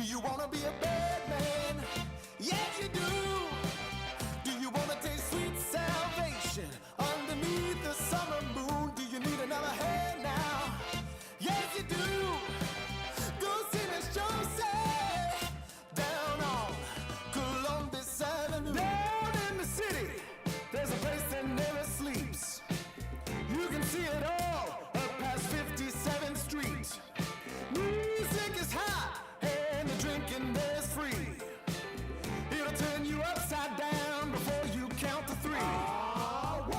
you wanna be a bad man? Yes, you do. Do you wanna taste sweet salvation underneath the summer moon? Do you need another hand now? Yes, you do. Go see Miss Josie down on Columbus Avenue. Down in the city, there's a place that never sleeps. You can see it all up past 57th Street. Music is hot and the drinking there's free. It'll turn you upside down before you count to three.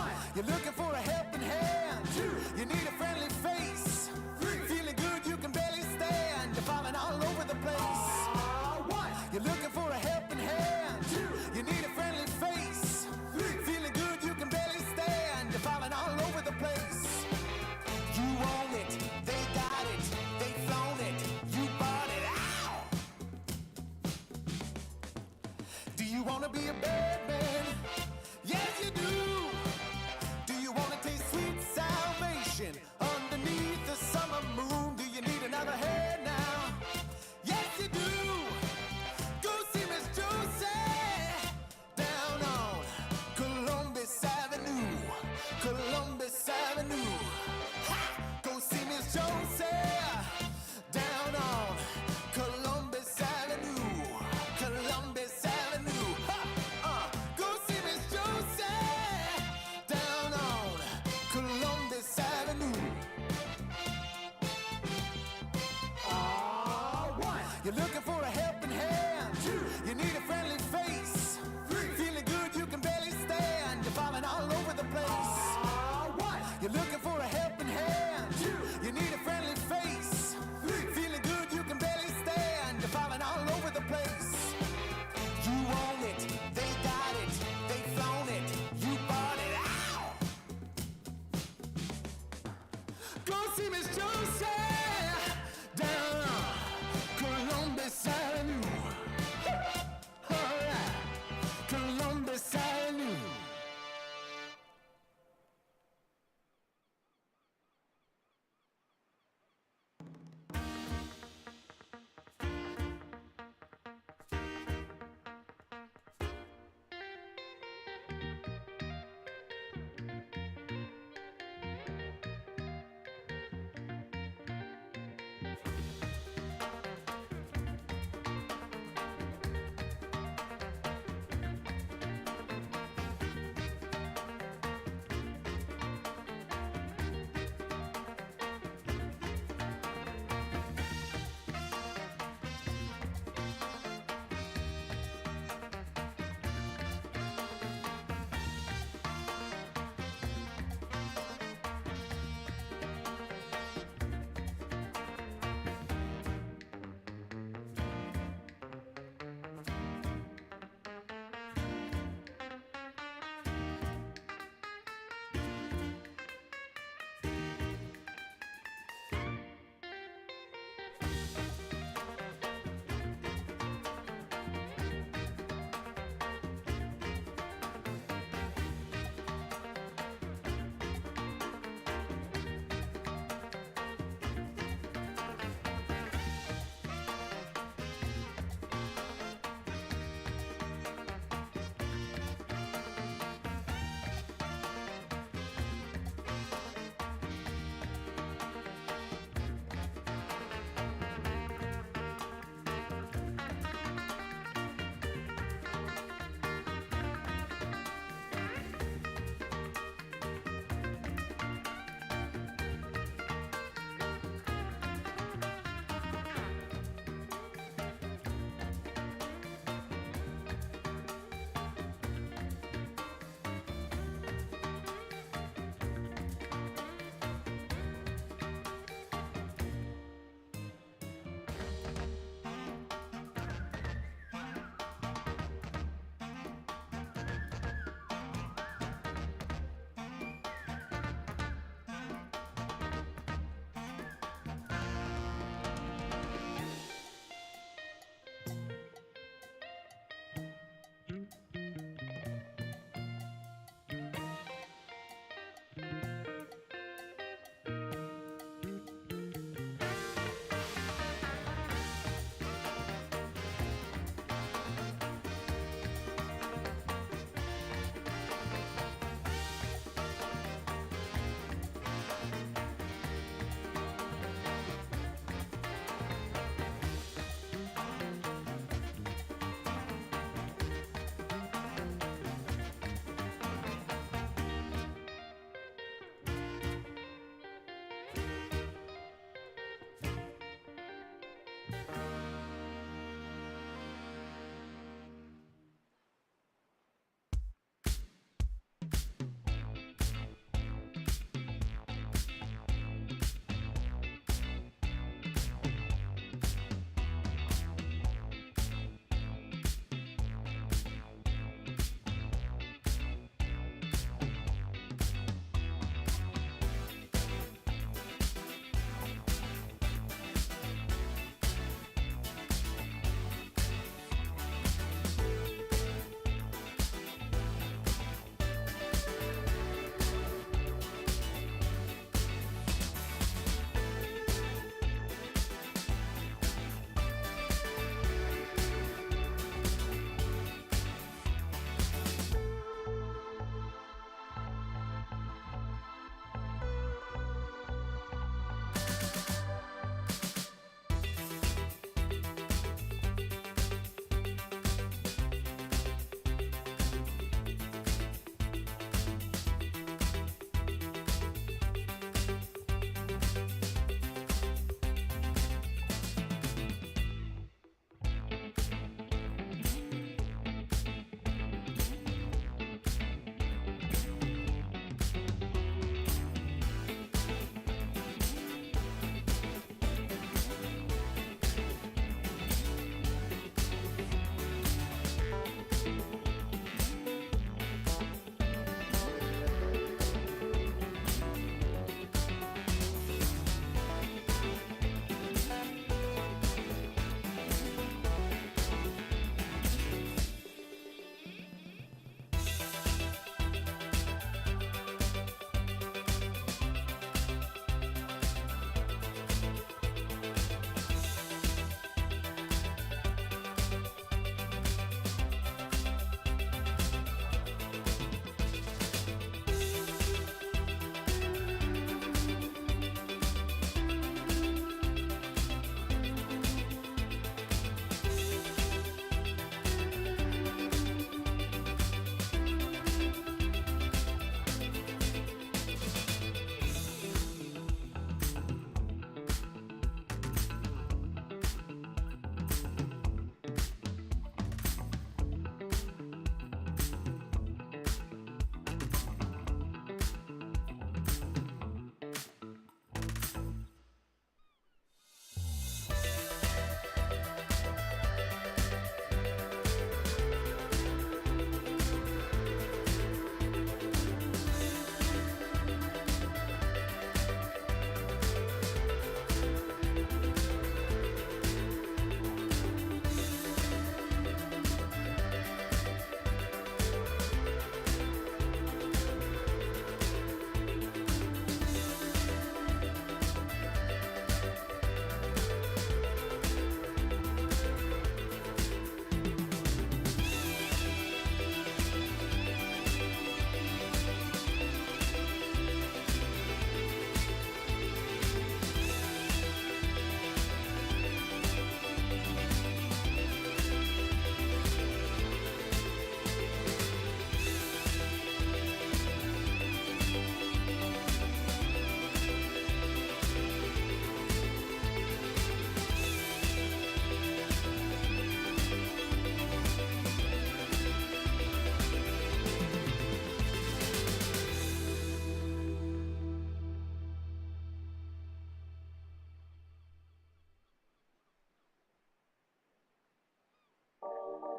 One, you're looking for a helping hand. Two, you need a friendly face. Three, feeling good you can barely stand. You're falling all over the place. One, you're looking for a helping hand. Two, you need a friendly face. Three, feeling good you can barely stand. You're falling all over the place. You own it, they got it, they flown it, you bought it. Ow! Do you wanna be a bad man? Yes, you do. Do you wanna taste sweet salvation underneath the summer moon? Do you need another hand now? Yes, you do. Go see Miss Josie down on Columbus Avenue. Columbus Avenue. Ha! Go see Miss Josie down on Columbus Avenue. Columbus Avenue. Ha! Go see Miss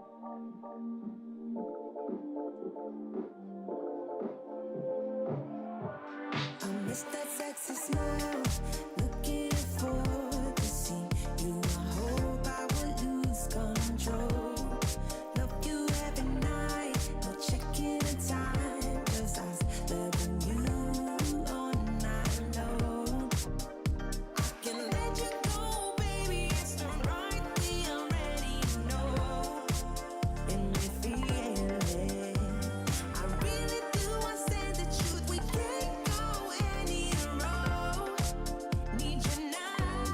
I miss that sexy smile, looking forward to see you. I hope I will lose control. Love you every night, no checking the time, 'cause I was loving you all night long. I can let you go, baby, it's the right thing, I already know. And we feel it. I really do, I said the truth, we can't go any road. Need you now.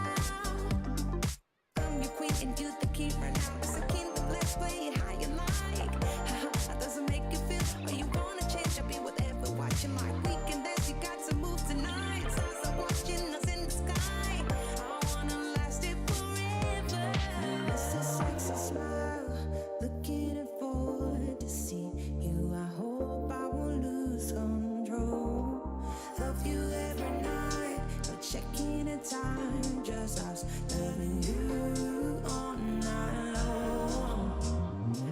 I'm your queen and you the keeper now. It's a kingdom, let's play it how you like. That doesn't make you feel, or you wanna change, I'll be whatever, watching my weekend dance, you got to move tonight. Stars are watching us in the sky. I wanna last it forever. It's a sexy smile, looking forward to see you. I hope I won't lose control. Love you every night, no checking the time, just us loving you all night long.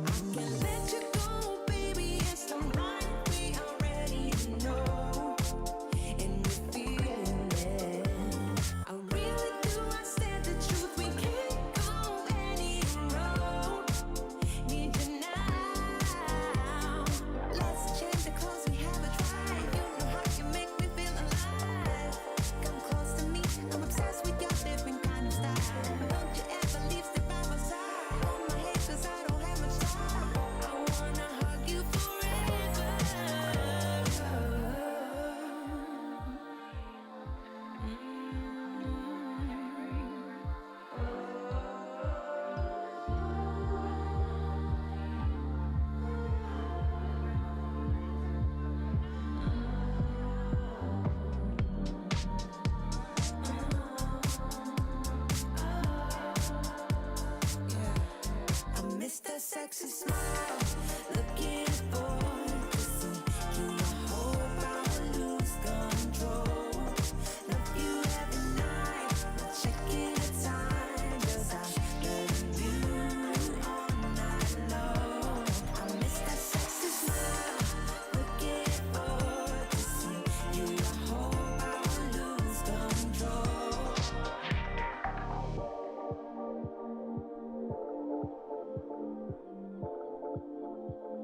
I can let you go, baby, it's the right way, I already know. And we feel it. I really do, I said the truth, we can't go any road. Need you now. Let's change the clothes, we have a drive. You know how you make me feel alive. Come close to me, I'm obsessed with your different kind of style. Don't you ever leave, step by my side. Hold my hand, 'cause I don't have much time. I wanna hug you forever. I miss that sexy smile, looking forward to see you. I hope I will lose control. Love you every night, not checking the time, 'cause I love you all night long. I miss that sexy smile, looking forward to see you. I hope I will lose control. Thank you.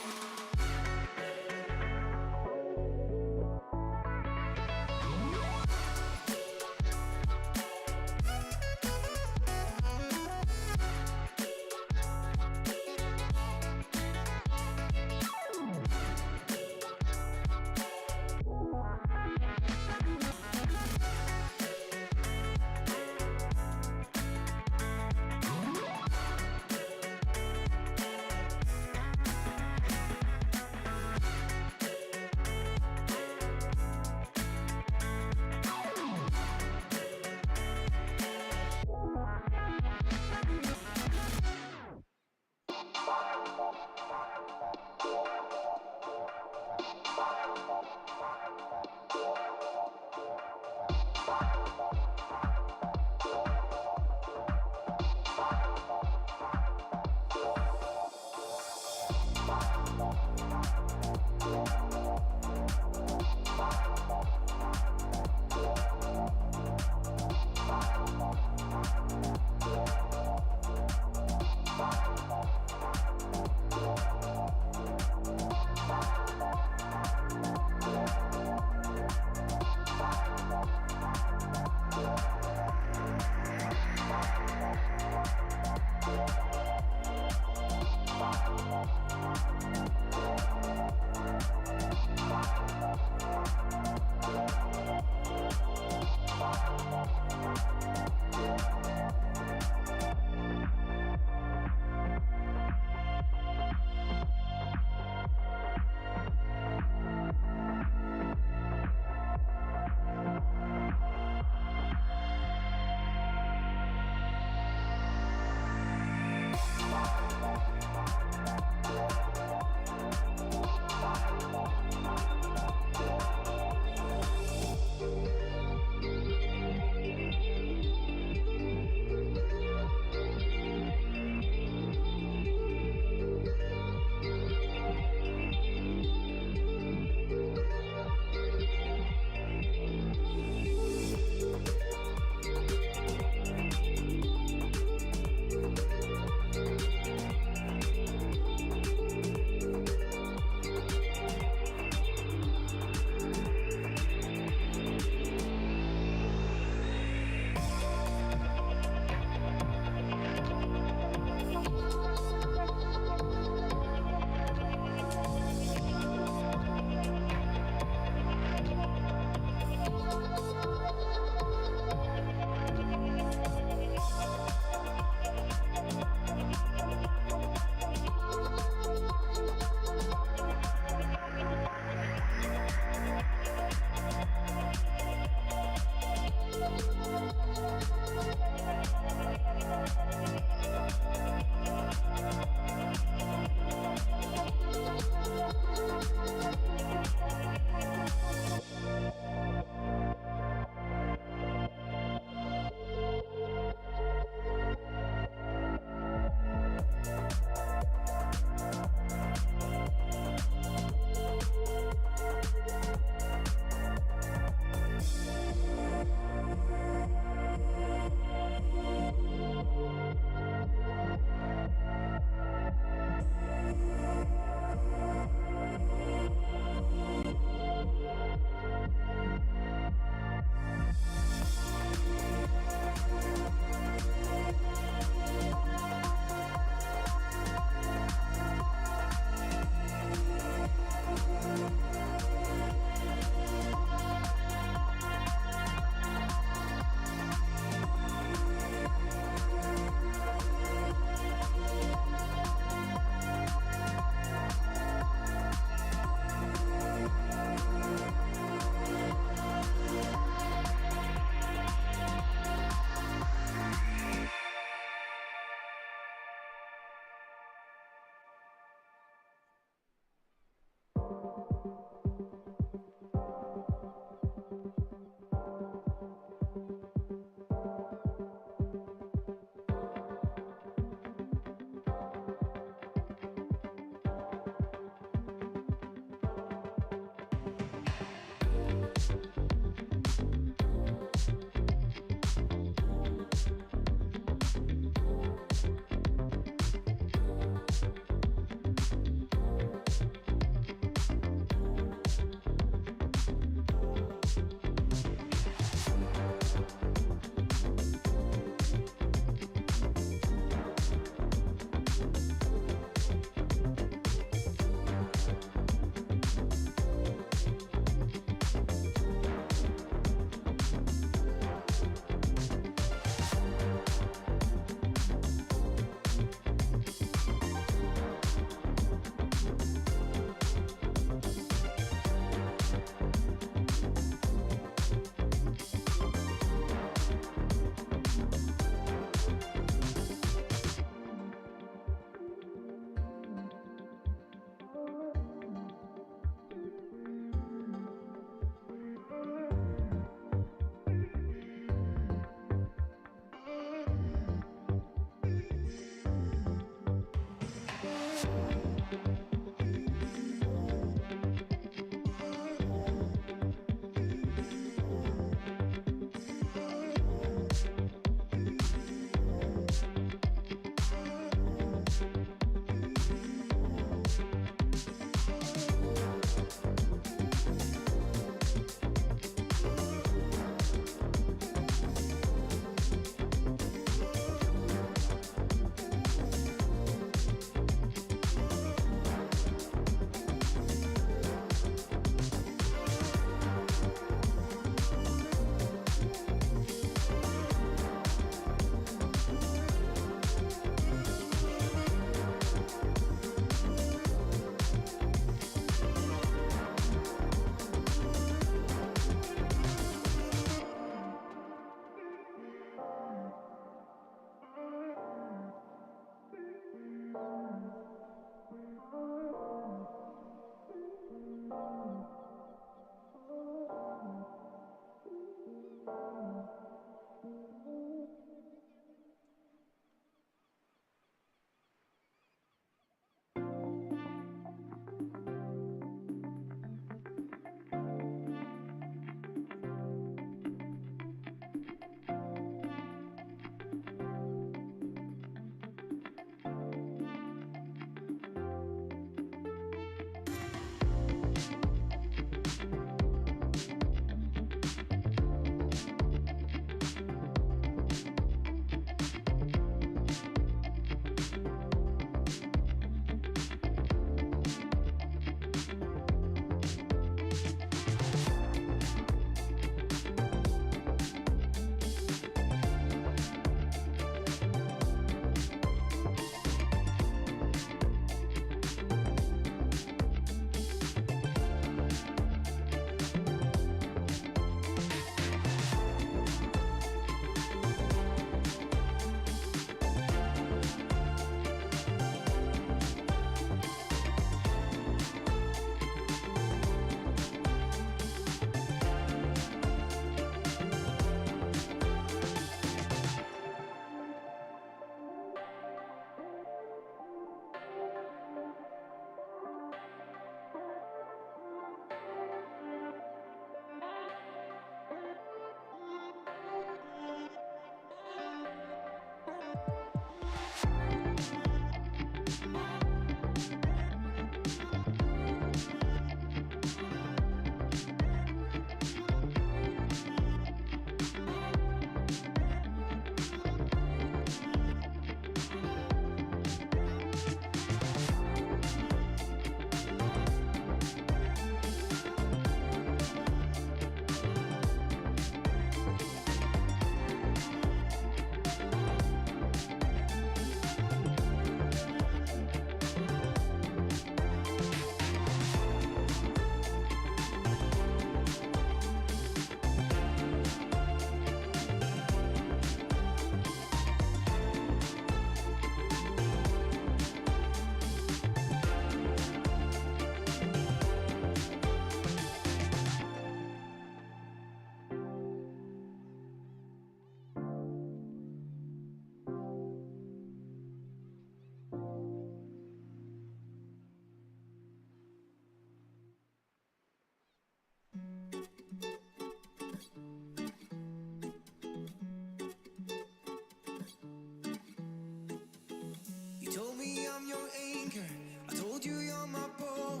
I'm your anchor. I told you you're my bow.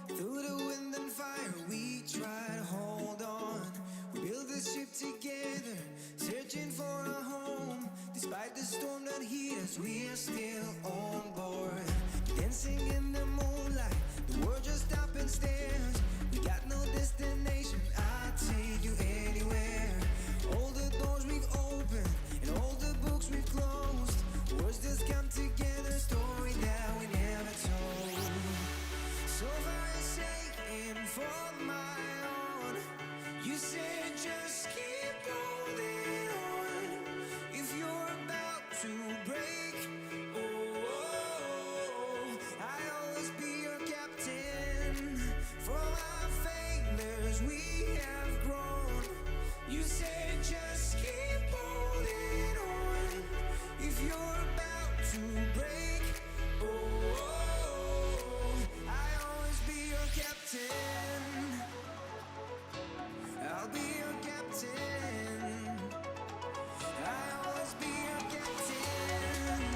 Through the wind and fire, we try to hold on. We build this ship together, searching for a home. Despite the storm that hit us, we are still on board. Dancing in the moonlight, the world just stops and stares. We got no destination, I'll take you anywhere. All the doors we've opened and all the books we've closed. Words just come together, story that we never told. So far saying for my own, you said just keep holding on. If you're about to break, I'll always be your captain. For our failures we have grown. You said just keep holding on. If you're about to break, I'll always be your captain. I'll be your captain. I'll always be your captain.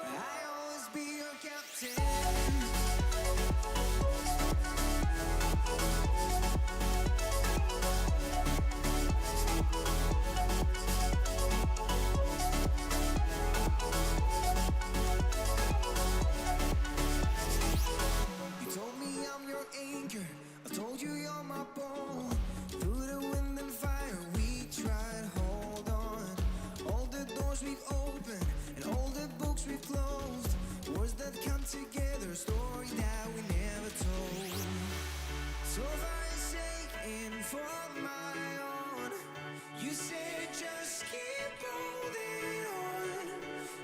I'll always be your captain. You told me I'm your anchor. I told you you're my bow. Through the wind and fire, we try to hold on. All the doors we've opened and all the books we've closed. Words that come together, a story that we never told. So far saying for my own, you said just keep holding on.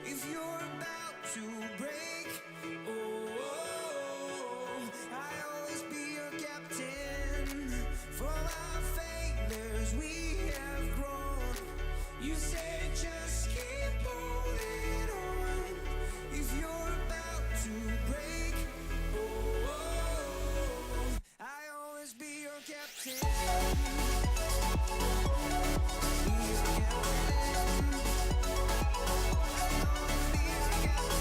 If you're about to break, I'll always be your captain. For our failures we have grown. You said just keep holding on. If you're about to break, I'll always be your captain. Be your captain. I'll always be your captain.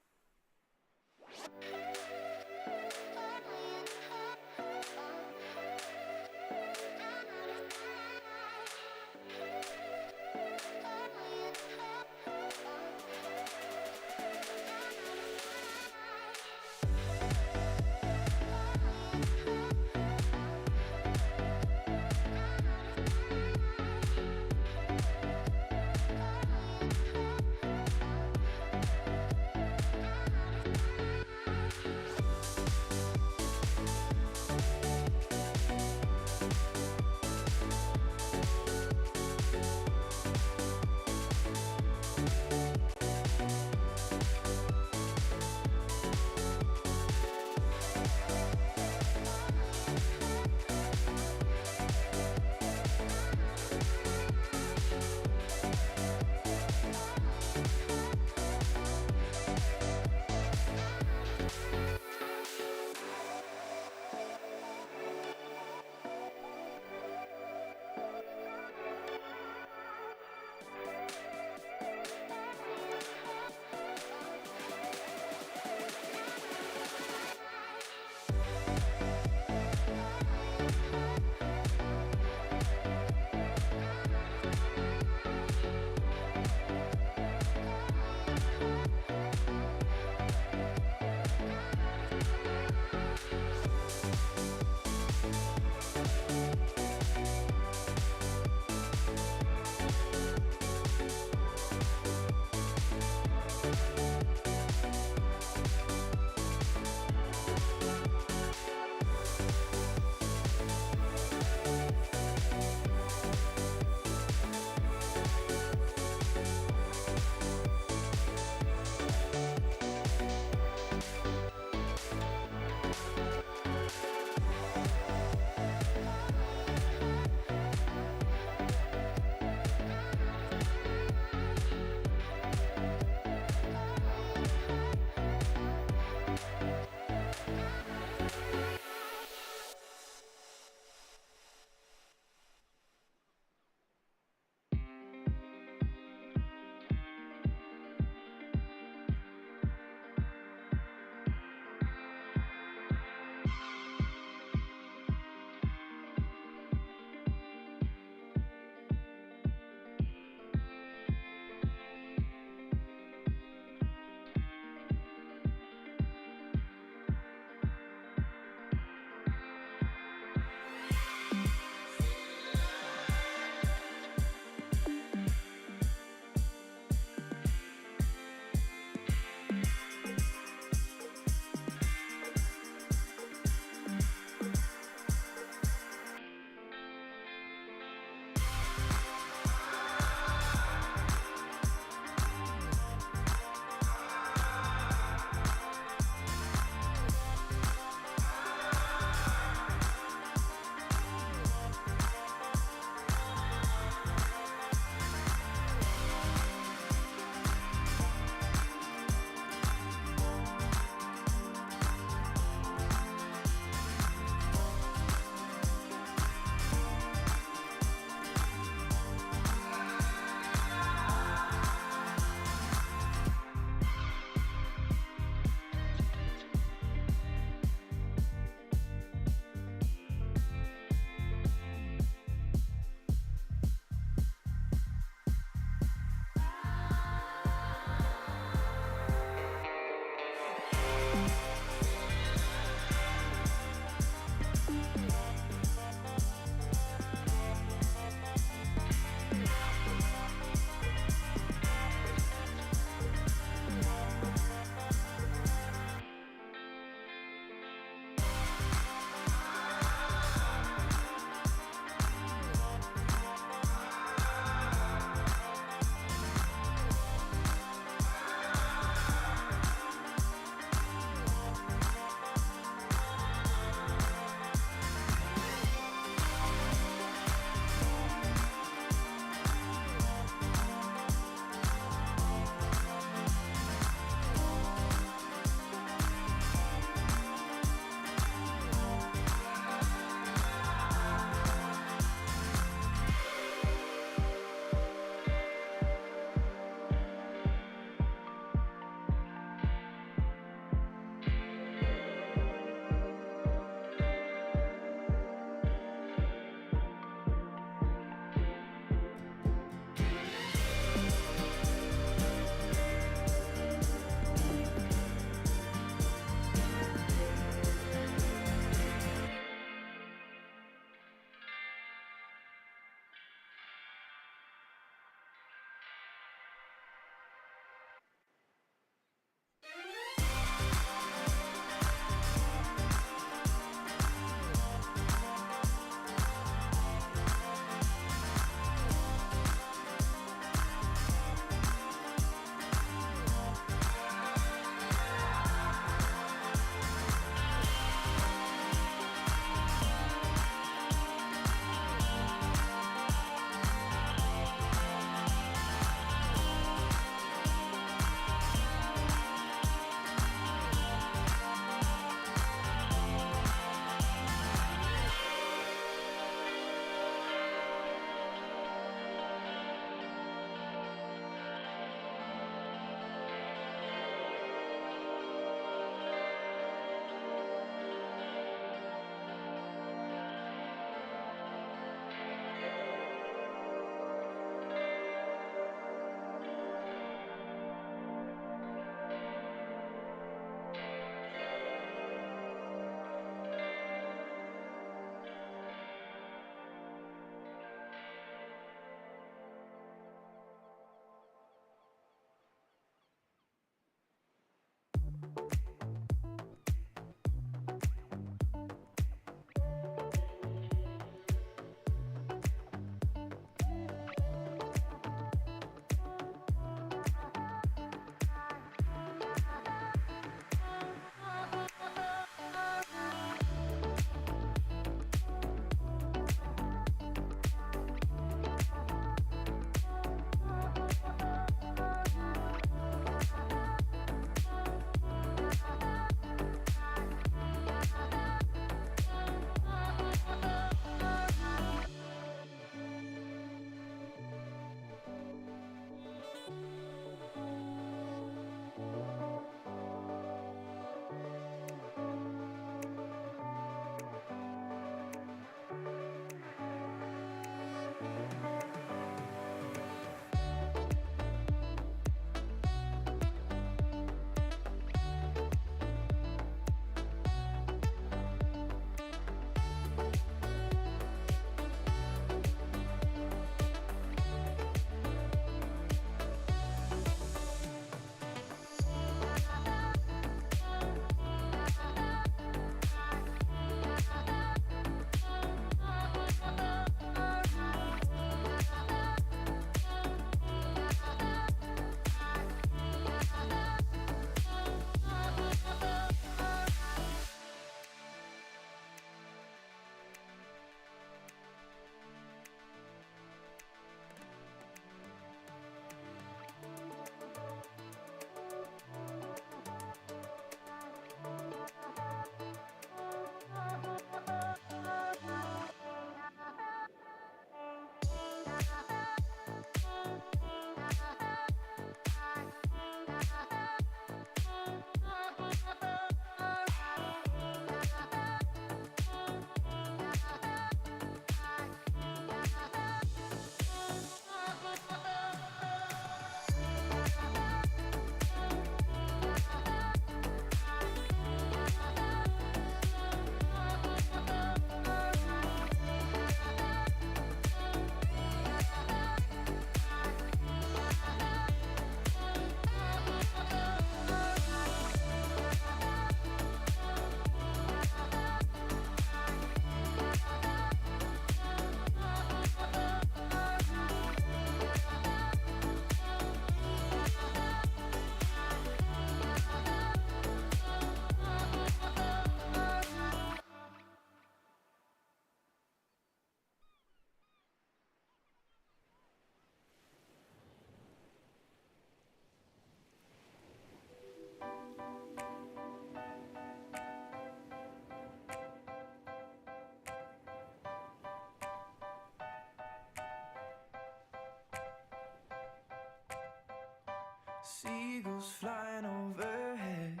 Seagulls flying overhead,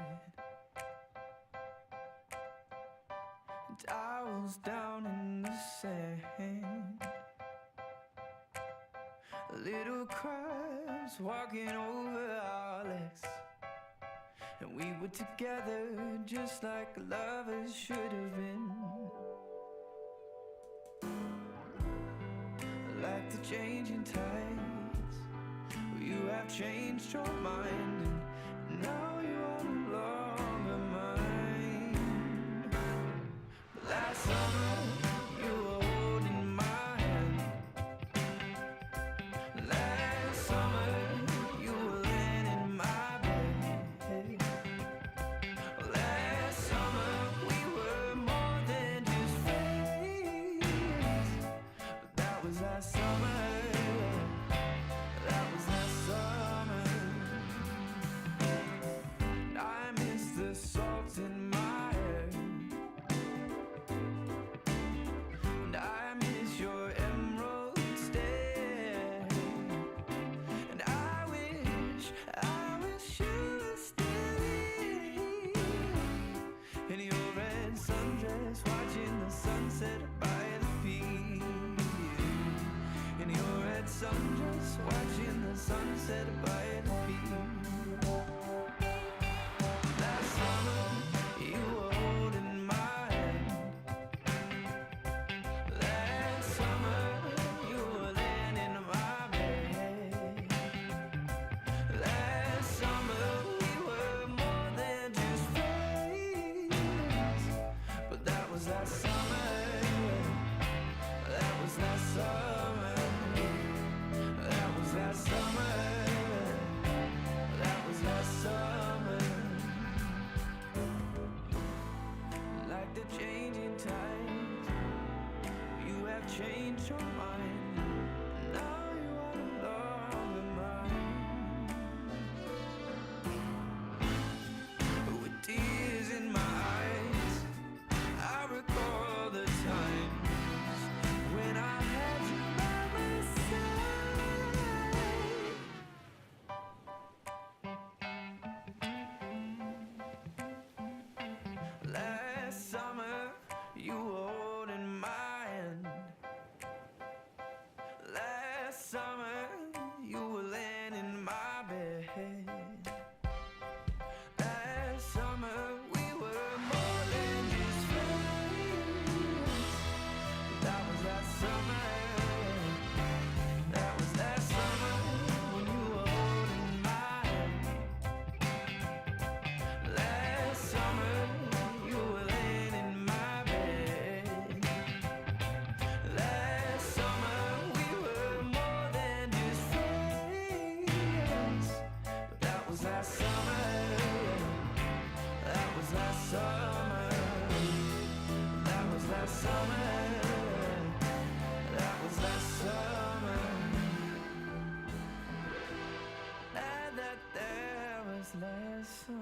towels down in the sand, little crabs walking over our legs, and we were together just like lovers should have been. Like the changing tides, you have changed your mind, and now you are no longer mine. Last summer, you were holding my hand. Last summer, you were laying in my bed. Last summer, we were more than just friends. But that was last summer. That was last summer. I miss the salt in my hair, and I miss your emerald stare, and I wish you were still here in your red sundress, watching the sunset by the pier. In your red sundress, watching the sunset by the pier. Last summer, you were holding my hand. Last summer, you were laying in my bed. Last summer, we were more than just friends. But that was last summer. That was last summer. That was last summer. That was last summer. Like the changing tides, you have changed your mind. Now you are no longer mine. With tears in my eyes, I recall the times when I had you by my side. Last summer, you were holding my hand. Last summer, you were laying in my bed. Last summer, we were more than just friends. That was last summer. That was last summer when you were holding my hand. Last summer, you were laying in my bed. Last summer, we were more than just friends. But that was last summer. That was last summer. That was last summer. That was last summer. That was last summer.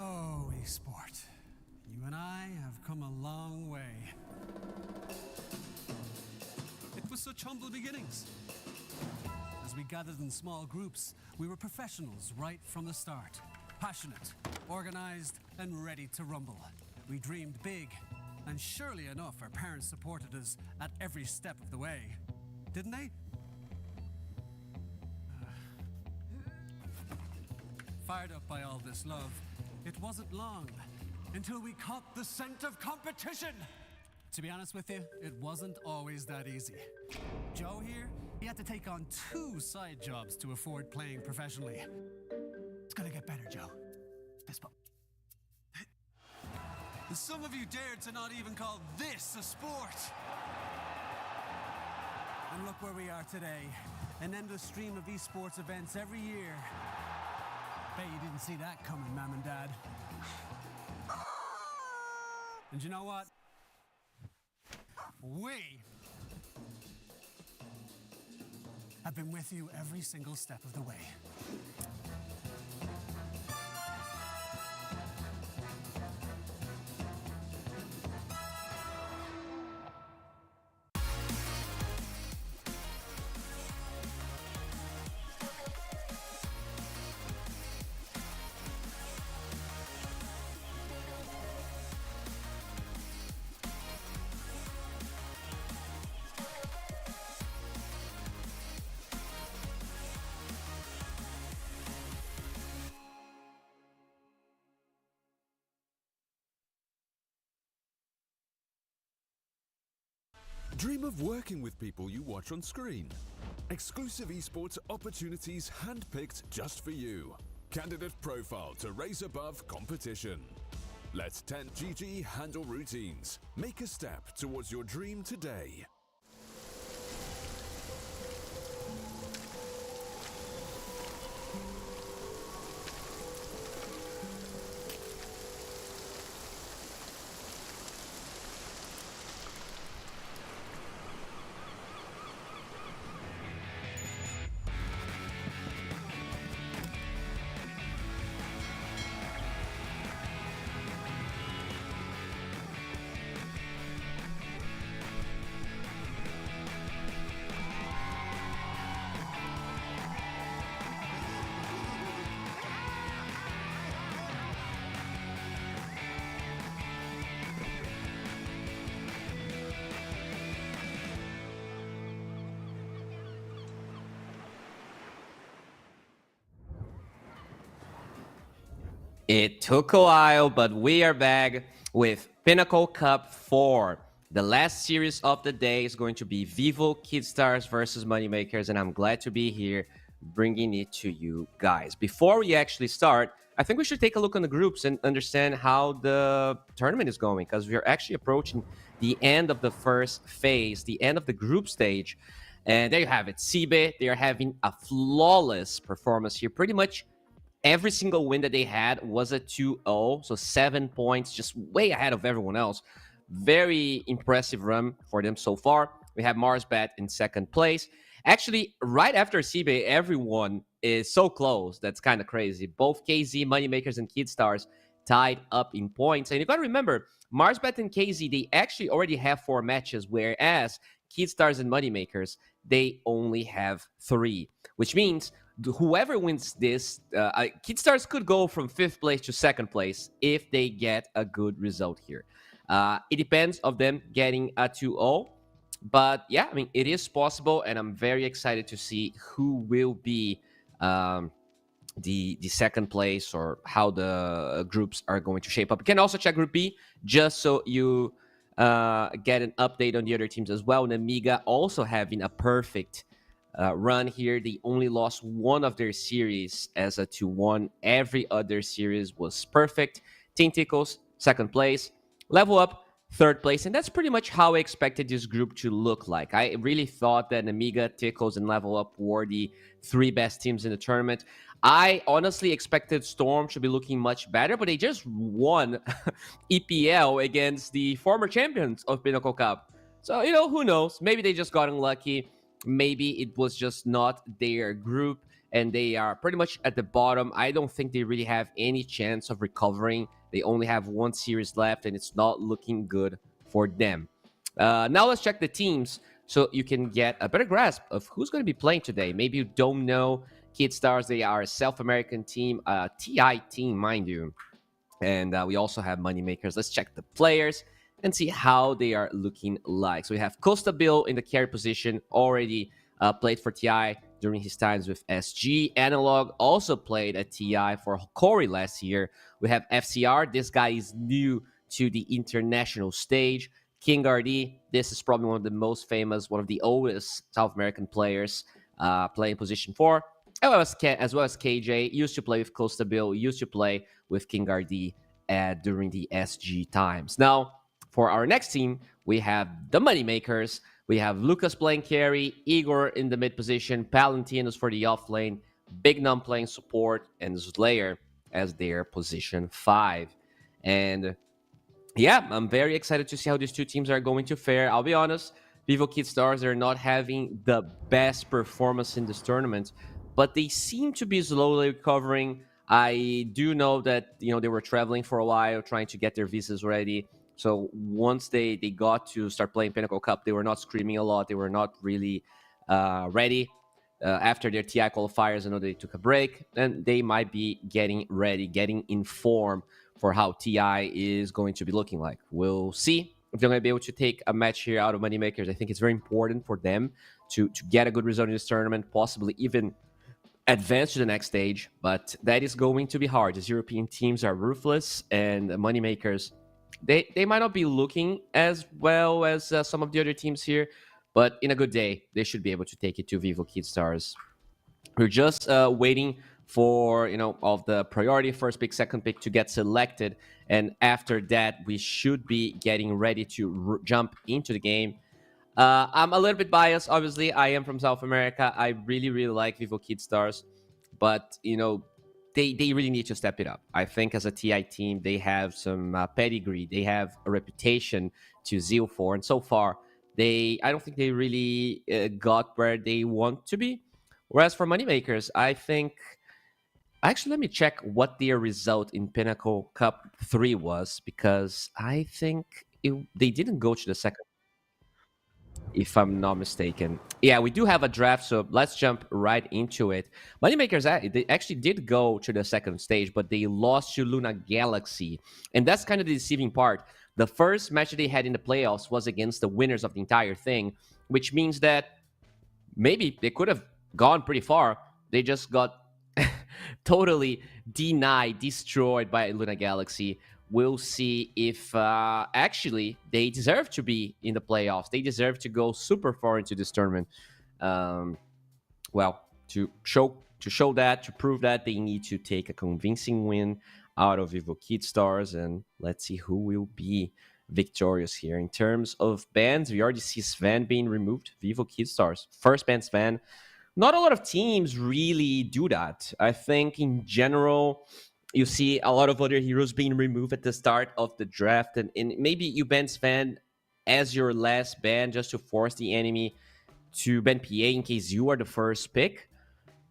Oh, esport. You and I have come a long way. It was such humble beginnings. As we gathered in small groups, we were professionals right from the start. Passionate, organized, and ready to rumble. We dreamed big, and surely enough, our parents supported us at every step of the way. Didn't they? Fired up by all this love, it wasn't long until we caught the scent of competition. To be honest with you, it wasn't always that easy. Joe here, he had to take on 2 side jobs to afford playing professionally. It's gonna get better, Joe. Fist bump. Some of you dared to not even call this a sport. And look where we are today. An endless stream of esports events every year. Bet you didn't see that coming, Mom and Dad. And you know what? We have been with you every single step of the way. Dream of working with people you watch on screen. Exclusive esports opportunities handpicked just for you. Candidate profile to raise above competition. Let 10GG handle routines. Make a step towards your dream today. It took a while, but we are back with Pinnacle Cup 4. The last series of the day is going to be Vivo Kidstars versus Moneymakers, and I'm glad to be here bringing it to you guys. Before we actually start, I think we should take a look on the groups and understand how the tournament is going, because we're actually approaching the end of the first phase, the end of the group stage. And there you have it. Sibe, they are having a flawless performance here. Pretty much every single win that they had was a 2-0, so 7 points, just way ahead of everyone else. Very impressive run for them so far. We have Marsbat in second place. Actually, right after Sibe, everyone is so close. That's kind of crazy. Both KZ, Moneymakers, and Kidstars tied up in points. And you got to remember, Marsbat and KZ, they actually already have 4 matches, whereas Kidstars and Moneymakers, they only have 3, which means whoever wins this, Kidstars could go from 5th place to 2nd place if they get a good result here. It depends of them getting a 2-0. But yeah, I mean, it is possible, and I'm very excited to see who will be the 2nd place or how the groups are going to shape up. You can also check Group B just so you get an update on the other teams as well. Nemiga also having a perfect run here. They only lost one of their series as a 2-1. Every other series was perfect. Team Tickles, 2nd place. Level Up, 3rd place. And that's pretty much how I expected this group to look like. I really thought that Nemiga, Tickles, and Level Up were the 3 best teams in the tournament. I honestly expected Storm to be looking much better, but they just won EPL against the former champions of Pinnacle Cup. So, you know, who knows? Maybe they just got unlucky. Maybe it was just not their group, and they are pretty much at the bottom. I don't think they really have any chance of recovering. They only have 1 series left, and it's not looking good for them. Now let's check the teams so you can get a better grasp of who's going to be playing today. Maybe you don't know Kidstars. They are a South American team, a TI team, mind you. And we also have Moneymakers. Let's check the players and see how they are looking like. So we have Costa Bill in the carry position, already played for TI during his times with SG. Analog also played at TI for Corey last year. We have FCR. This guy is new to the international stage. King RD. This is probably one of the most famous, one of the oldest South American players playing position 4. As well as KJ. Used to play with Costa Bill. Used to play with King RD during the SG times. Now, for our next team, we have the Moneymakers. We have Lucas playing carry, Igor in the mid position, Palentinos for the off lane, Big Num playing support, and Slayer as their position 5. And yeah, I'm very excited to see how these two teams are going to fare. I'll be honest, Vivo Kid Stars are not having the best performance in this tournament, but they seem to be slowly recovering. I do know that they were traveling for a while, trying to get their visas ready. So once they got to start playing Pinnacle Cup, they were not screaming a lot. They were not really ready. After their TI qualifiers, I know they took a break, and they might be getting ready, getting in form for how TI is going to be looking like. We'll see if they're going to be able to take a match here out of Moneymakers. I think it's very important for them to get a good result in this tournament, possibly even advance to the next stage, but that is going to be hard. These European teams are ruthless, and Moneymakers, they might not be looking as well as some of the other teams here, but in a good day, they should be able to take it to Vivo Kid Stars. We're just waiting for of the priority first pick, second pick to get selected, and after that we should be getting ready to jump into the game. I'm a little bit biased, obviously. I am from South America. I really like Vivo Kid Stars, but they really need to step it up. I think as a TI team, they have some pedigree, they have a reputation to zeal for, and so far I don't think they really got where they want to be. Whereas for Moneymakers, I think... Actually, let me check what their result in Pinnacle Cup 3 was, because I think they didn't go to the second, if I'm not mistaken. Yeah, we do have a draft, so let's jump right into it. Moneymakers, they actually did go to the second stage, but they lost to Luna Galaxy. And that's kind of the deceiving part. The first match that they had in the playoffs was against the winners of the entire thing, which means that maybe they could have gone pretty far. They just got totally denied, destroyed by Luna Galaxy. We'll see if actually they deserve to be in the playoffs. They deserve to go super far into this tournament. Well, to show that, to prove that, they need to take a convincing win out of Vivo Kid Stars, and let's see who will be victorious here. In terms of bans, we already see Sven being removed. Vivo Kid Stars, first ban Sven. Not a lot of teams really do that. I think in general, you see a lot of other heroes being removed at the start of the draft, and maybe you ban Sven as your last ban just to force the enemy to ban PA in case you are the first pick.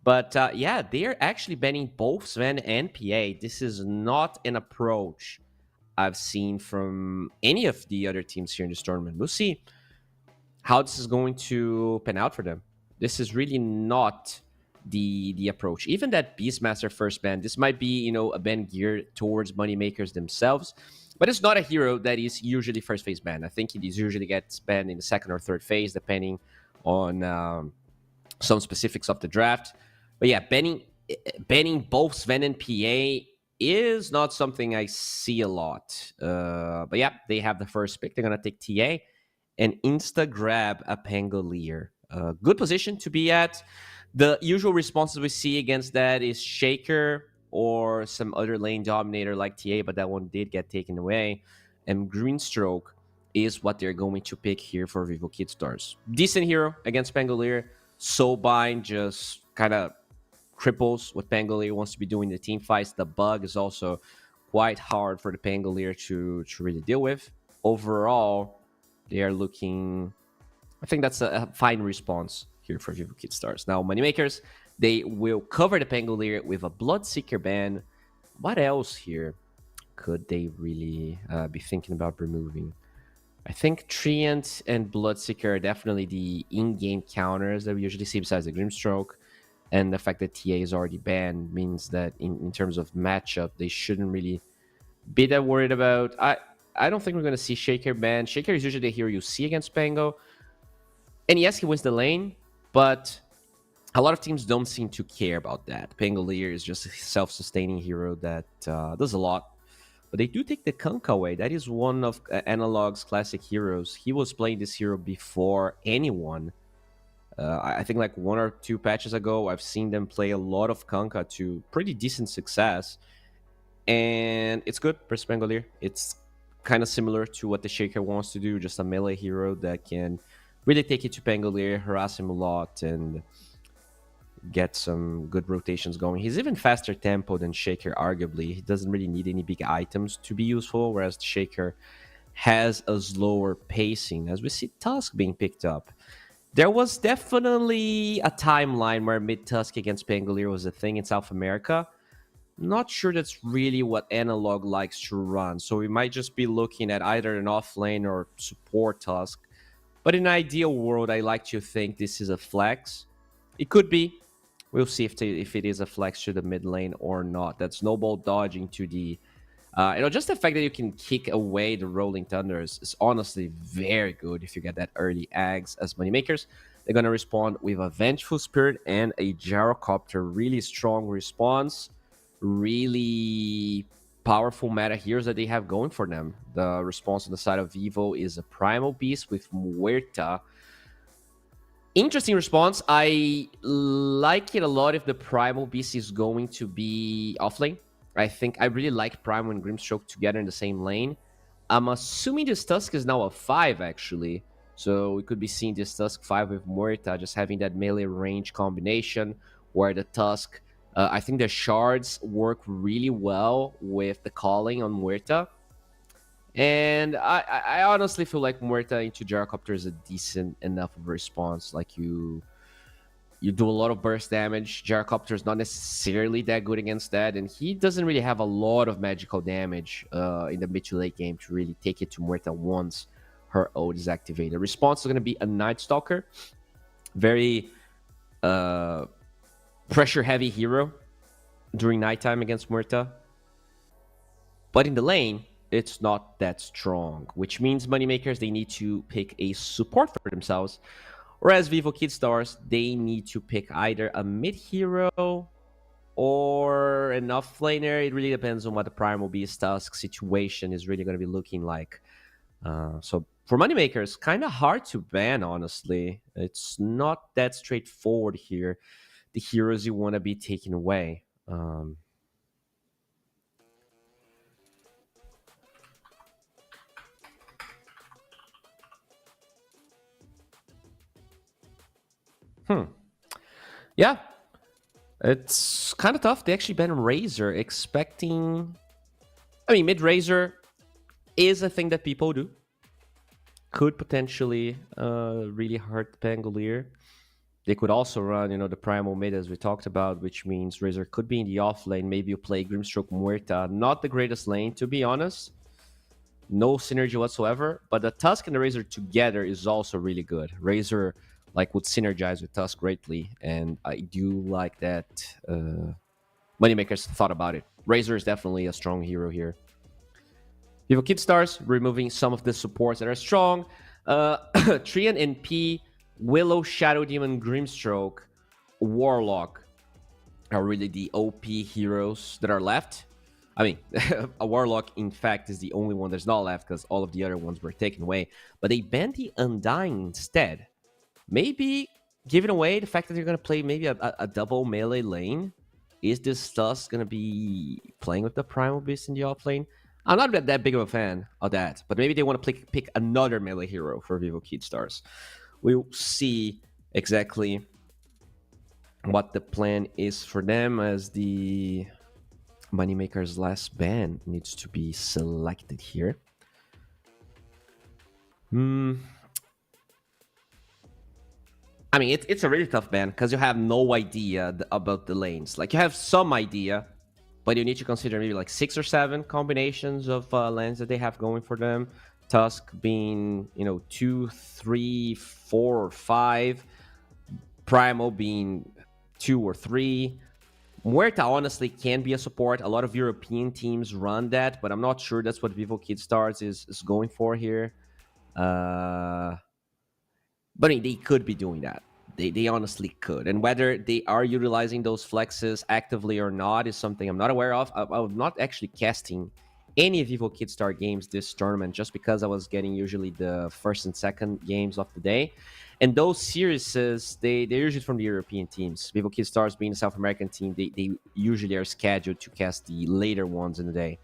But yeah, they're actually banning both Sven and PA. This is not an approach I've seen from any of the other teams here in this tournament. We'll see how this is going to pan out for them. This is really not the approach. Even that Beastmaster first ban, this might be, a ban geared towards Moneymakers themselves, but it's not a hero that is usually first phase banned. I think it usually gets banned in the second or third phase, depending on some specifics of the draft. But yeah, banning both Sven and PA is not something I see a lot. But yeah, they have the first pick. They're going to take TA and insta-grab a Pangolier. Good position to be at. The usual responses we see against that is Shaker or some other lane dominator like TA, but that one did get taken away. And Greenstroke is what they're going to pick here for Vivo Kid Stars. Decent hero against Pangolier. Soulbind just kind of cripples what Pangolier wants to be doing in the team fights. The bug is also quite hard for the Pangolier to really deal with. Overall, they are looking... I think that's a fine response here for Vivo Kid Stars. Now, Moneymakers, they will cover the Pangolier with a Bloodseeker ban. What else here could they really be thinking about removing? I think Treant and Bloodseeker are definitely the in-game counters that we usually see besides the Grimstroke. And the fact that TA is already banned means that in terms of matchup, they shouldn't really be that worried about. I don't think we're going to see Shaker banned. Shaker is usually the hero you see against Pango. And yes, he wins the lane, but a lot of teams don't seem to care about that. Pangolier is just a self-sustaining hero that does a lot. But they do take the Kunkka away. That is one of Analog's classic heroes. He was playing this hero before anyone. I think like 1 or 2 patches ago, I've seen them play a lot of Kunkka to pretty decent success. And it's good for Pangolier. It's kind of similar to what the Shaker wants to do, just a melee hero that can really take it to Pangolier, harass him a lot, and get some good rotations going. He's even faster tempo than Shaker, arguably. He doesn't really need any big items to be useful, whereas the Shaker has a slower pacing, as we see Tusk being picked up. There was definitely a timeline where mid-Tusk against Pangolier was a thing in South America. Not sure that's really what Analog likes to run, so we might just be looking at either an off-lane or support Tusk. But in an ideal world, I like to think this is a flex. It could be. We'll see if it is a flex to the mid lane or not. That snowball dodging to the... just the fact that you can kick away the Rolling Thunders is honestly very good if you get that early Ags as moneymakers. They're going to respond with a Vengeful Spirit and a Gyrocopter. Really strong response. Really powerful meta heroes that they have going for them. The response on the side of Vivo is a Primal Beast with Muerta. Interesting response. I like it a lot if the Primal Beast is going to be offlane. I think I really like Primal and Grimstroke together in the same lane. I'm assuming this Tusk is now a 5, actually. So we could be seeing this Tusk 5 with Muerta, just having that melee range combination where the Tusk... I think the shards work really well with the calling on Muerta. And I honestly feel like Muerta into Gyrocopter is a decent enough of a response. Like you do a lot of burst damage. Gyrocopter is not necessarily that good against that, and he doesn't really have a lot of magical damage in the mid to late game to really take it to Muerta once her ult is activated. Response is going to be a Night Stalker. Very pressure heavy hero during nighttime against Muerta. But in the lane, it's not that strong, which means moneymakers, they need to pick a support for themselves. Whereas Vivo Kid Stars, they need to pick either a mid hero or an offlaner. It really depends on what the Primal Beast Tusk situation is really going to be looking like. So for moneymakers, kind of hard to ban, honestly. It's not that straightforward here. The heroes you want to be taken away. Yeah, it's kind of tough. They actually banned Razor, expecting... I mean, mid-Razor is a thing that people do. Could potentially really hurt Pangolier. They could also run, the Primal mid as we talked about, which means Razor could be in the off lane. Maybe you play Grimstroke Muerta. Not the greatest lane, to be honest. No synergy whatsoever. But the Tusk and the Razor together is also really good. Razor would synergize with Tusk greatly, and I do like that moneymakers thought about it. Razor is definitely a strong hero here. Vivo Kid Stars removing some of the supports that are strong. Treant and P, Willow, Shadow Demon, Grimstroke, Warlock are really the OP heroes that are left. I mean, a Warlock, in fact, is the only one that's not left because all of the other ones were taken away. But they banned the Undying instead. Maybe giving away the fact that they're going to play maybe a double melee lane. Is this Tusk going to be playing with the Primal Beast in the off lane? I'm not that big of a fan of that, but maybe they want to pick another melee hero for Vivo Kid Stars. We'll see exactly what the plan is for them as the Moneymaker's last ban needs to be selected here. I mean, it's a really tough ban because you have no idea about the lanes. You have some idea, but you need to consider maybe 6 or 7 combinations of lanes that they have going for them. Tusk being, 2, 3, 4, or 5. Primal being 2 or 3. Muerta honestly can be a support. A lot of European teams run that, but I'm not sure that's what Vivo Kid Stars is going for here. But they could be doing that. They honestly could. And whether they are utilizing those flexes actively or not is something I'm not aware of. I'm not actually casting any Vivo Kid Star games this tournament just because I was getting usually the first and second games of the day. And those series, they're usually from the European teams. Vivo Kid Stars being a South American team, they usually are scheduled to cast the later ones in the day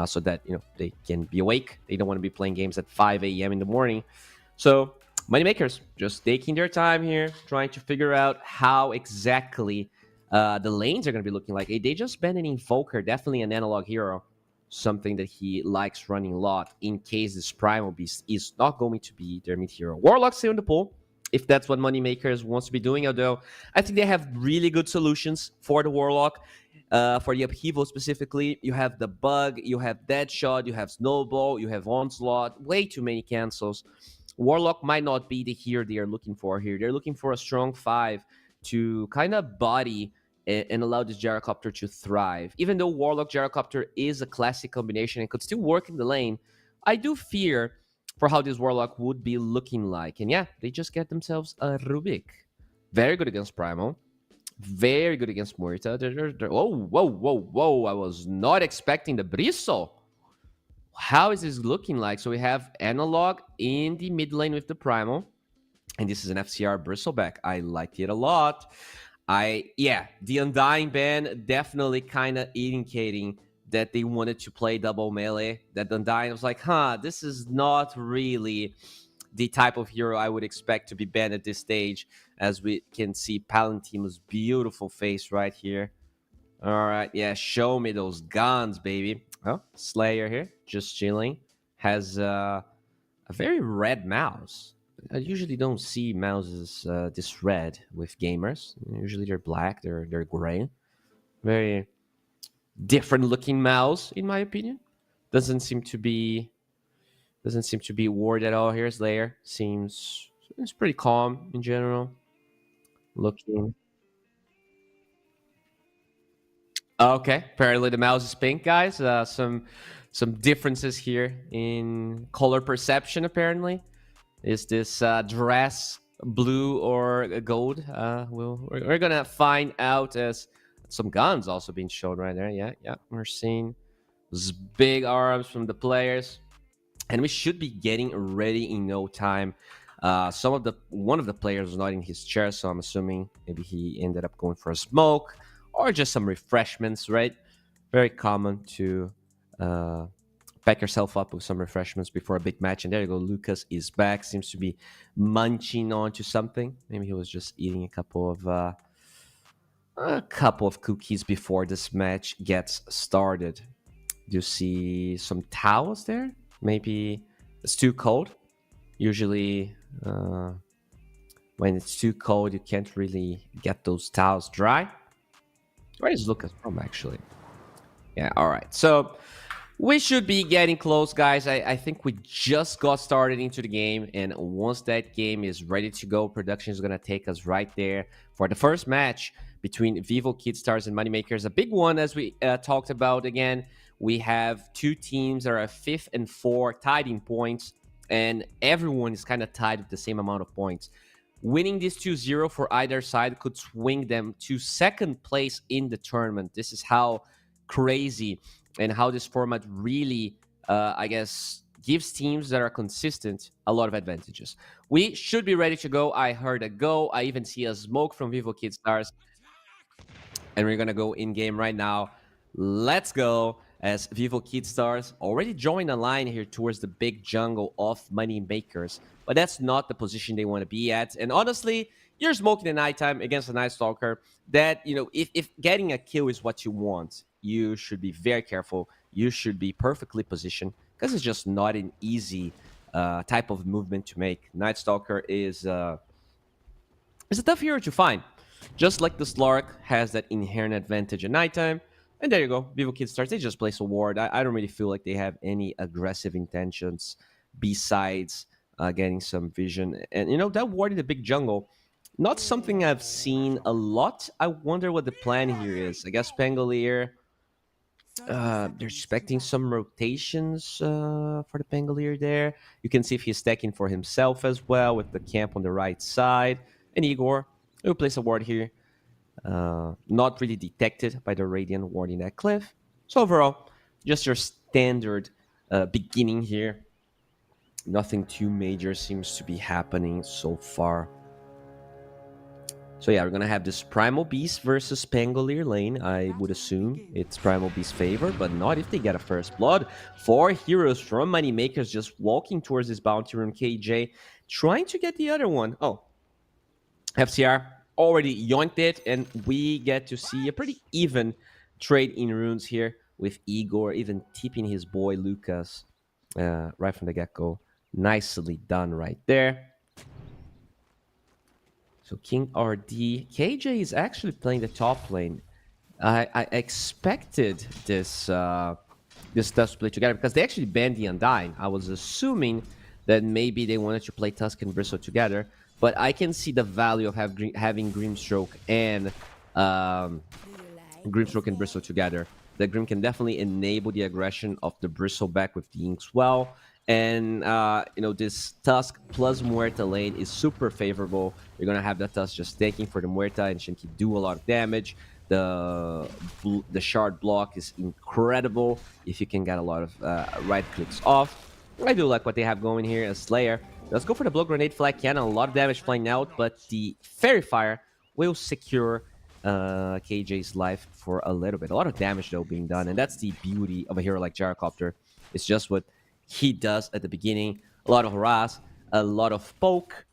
so that, they can be awake. They don't want to be playing games at 5 a.m. in the morning. So Moneymakers just taking their time here, trying to figure out how exactly the lanes are going to be looking like. They just banned an Invoker, definitely an analog hero, something that he likes running a lot in case this Primal Beast is not going to be their mid hero. Warlock's still in the pool, if that's what Moneymakers wants to be doing, although I think they have really good solutions for the Warlock. For the upheaval specifically, you have the Bug, you have Deadshot, you have Snowball, you have Onslaught, way too many cancels. Warlock might not be the hero they are looking for here. They're looking for a strong 5 to kind of body and allow this Gyrocopter to thrive. Even though Warlock Gyrocopter is a classic combination and could still work in the lane, I do fear for how this Warlock would be looking like. And yeah, they just get themselves a Rubik. Very good against Primal. Very good against Muerta. Whoa. I was not expecting the Briso. How is this looking like? So we have Analog in the mid lane with the Primal. And this is an FCR Bristleback. I like it a lot. The Undying ban definitely kind of indicating that they wanted to play double melee. That Undying was like, this is not really the type of hero I would expect to be banned at this stage, as we can see Palantino's beautiful face right here. All right, yeah, show me those guns, baby. Oh, Slayer here, just chilling. Has a very red mouse. I usually don't see mouses this red with gamers. Usually they're black, they're gray. Very different looking mouse, in my opinion. Doesn't seem to be worried at all here. Slayer seems pretty calm in general. Looking. Okay, apparently the mouse is pink, guys. Some differences here in color perception. Apparently, is this dress blue or gold? We're gonna find out as some guns also being shown right there. Yeah, we're seeing those big arms from the players, and we should be getting ready in no time. One of the players was not in his chair, so I'm assuming maybe he ended up going for a smoke or just some refreshments, right? Very common to pack yourself up with some refreshments before a big match. And there you go, Lucas is back. Seems to be munching onto something. Maybe he was just eating a couple of cookies before this match gets started. Do you see some towels there? Maybe it's too cold. Usually, when it's too cold, you can't really get those towels dry. Where is Lucas from, actually? Yeah, all right. So we should be getting close, guys. I think we just got started into the game, and once that game is ready to go, production is going to take us right there for the first match between Vivo Kidstars and Moneymakers. A big one, as we talked about again. We have two teams that are 5th and 4th, tied in points, and everyone is kind of tied with the same amount of points. Winning this 2-0 for either side could swing them to 2nd place in the tournament. This is how crazy and how this format really, gives teams that are consistent a lot of advantages. We should be ready to go. I heard a go. I even see a smoke from Vivo Kidstars. And we're going to go in-game right now. Let's go, as Vivo Kidstars already joined the line here towards the big jungle of Moneymakers. But that's not the position they want to be at. And honestly, you're smoking at nighttime against a Night Stalker that, if getting a kill is what you want, you should be very careful. You should be perfectly positioned, because it's just not an easy type of movement to make. Night Stalker is a tough hero to find. Just like the Slark has that inherent advantage at nighttime. And there you go. Vivo Kidstars, they just place a ward. I don't really feel like they have any aggressive intentions besides getting some vision. And, that ward in the big jungle, not something I've seen a lot. I wonder what the plan here is. I guess Pangolier, they're expecting some rotations for the Pangolier there. You can see if he's stacking for himself as well with the camp on the right side. And Igor, who place a ward here. Not really detected by the Radiant ward in that cliff. So overall, just your standard beginning here. Nothing too major seems to be happening so far. So yeah, we're gonna have this Primal Beast versus Pangolier lane. I would assume it's Primal Beast favor, but not if they get a first blood. 4 heroes from Moneymakers just walking towards this bounty room. KJ trying to get the other one. Oh, FCR already yoinked it, and we get to see a pretty even trade in runes here with Igor even tipping his boy Lucas right from the get-go. Nicely done right there. So King RD. KJ is actually playing the top lane. I expected this this stuff to play together because they actually banned the Undying. I was assuming that maybe they wanted to play Tusk and Bristle together, but I can see the value of having Grimstroke and Grimstroke and Bristle together. The Grim can definitely enable the aggression of the Bristleback with the Inkswell. And, you know, this Tusk plus Muerta lane is super favorable. You're going to have the Tusk just taking for the Muerta, and she can do a lot of damage. The shard block is incredible if you can get a lot of right clicks off. I do like what they have going here as Slayer. Let's go for the Blow Grenade Flag Cannon. A lot of damage flying out, but the Fairy Fire will secure KJ's life for a little bit. A lot of damage, though, being done, and that's the beauty of a hero like Gyrocopter. It's just what he does at the beginning. A lot of harass, a lot of poke.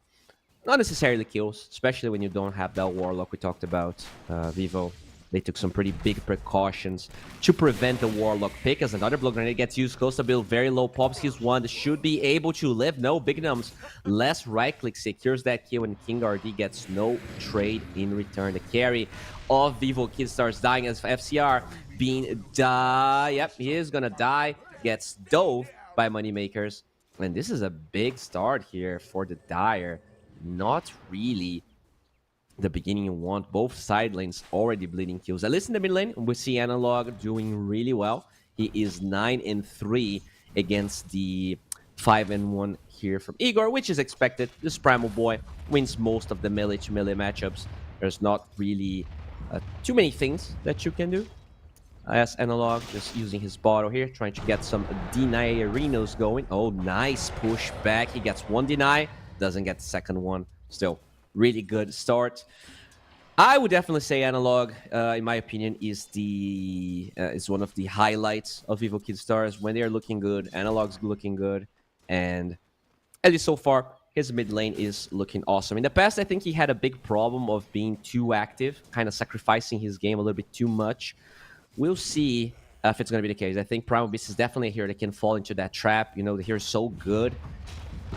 Not necessarily kills, especially when you don't have that Warlock we talked about. Vivo, they took some pretty big precautions to prevent the Warlock pick, as another Blow Grenade gets used. Close to build, very low pops. He's one that should be able to live. No, Big Nums. Less right-click secures that kill, and King RD gets no trade in return. The carry of Vivo Kid starts dying as FCR being yep, he is gonna die. Gets dove by Moneymakers. And this is a big start here for the Dire. Not really the beginning you want. Both side lanes already bleeding kills. At least in the mid lane, we see Analog doing really well. He is 9-3 against the 5-1 here from Igor, which is expected. This Primal Boy wins most of the melee to melee matchups. There's not really too many things that you can do. As Analog just using his bottle here, trying to get some deny arenas going. Oh, nice push back. He gets one deny, doesn't get the second one. Still, really good start. I would definitely say Analog, in my opinion, is one of the highlights of Evo Kid Stars. When they are looking good, Analog's looking good, and at least so far, his mid lane is looking awesome. In the past, I think he had a big problem of being too active, kind of sacrificing his game a little bit too much. We'll see if it's going to be the case. I think Primal Beast is definitely a hero that can fall into that trap. You know, the hero's so good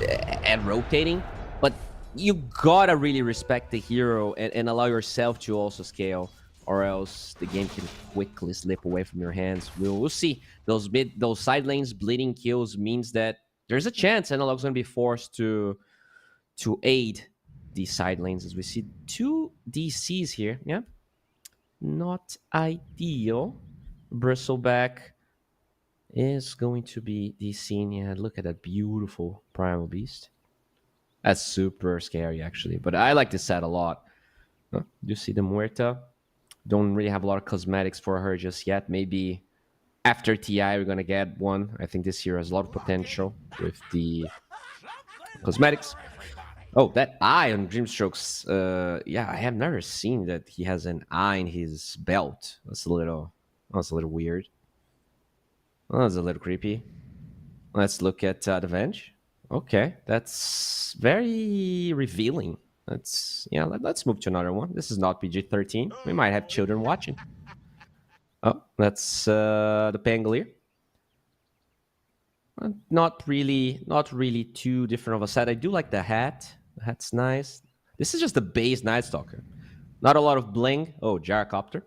at rotating, but you gotta really respect the hero and allow yourself to also scale, or else the game can quickly slip away from your hands. We'll see. Those side lanes bleeding kills means that there's a chance Analog's going to be forced to aid these side lanes, as we see 2 DCs here. Yeah. Not ideal. Bristleback is going to be the scene. Yeah, look at that beautiful Primal Beast. That's super scary, actually. But I like this set a lot. You see the Muerta. Don't really have a lot of cosmetics for her just yet. Maybe after TI, we're going to get one. I think this hero has a lot of potential with the cosmetics. Oh, that eye on Grimstroke's, yeah, I have never seen that he has an eye in his belt. That's a little weird. Oh, that's a little creepy. Let's look at the Venge. Okay, that's very revealing. Let's move to another one. This is not PG-13. We might have children watching. Oh, that's the Pangolier. Not really too different of a set. I do like the hat. The hat's nice. This is just the base Night Stalker. Not a lot of bling. Oh, Gyrocopter.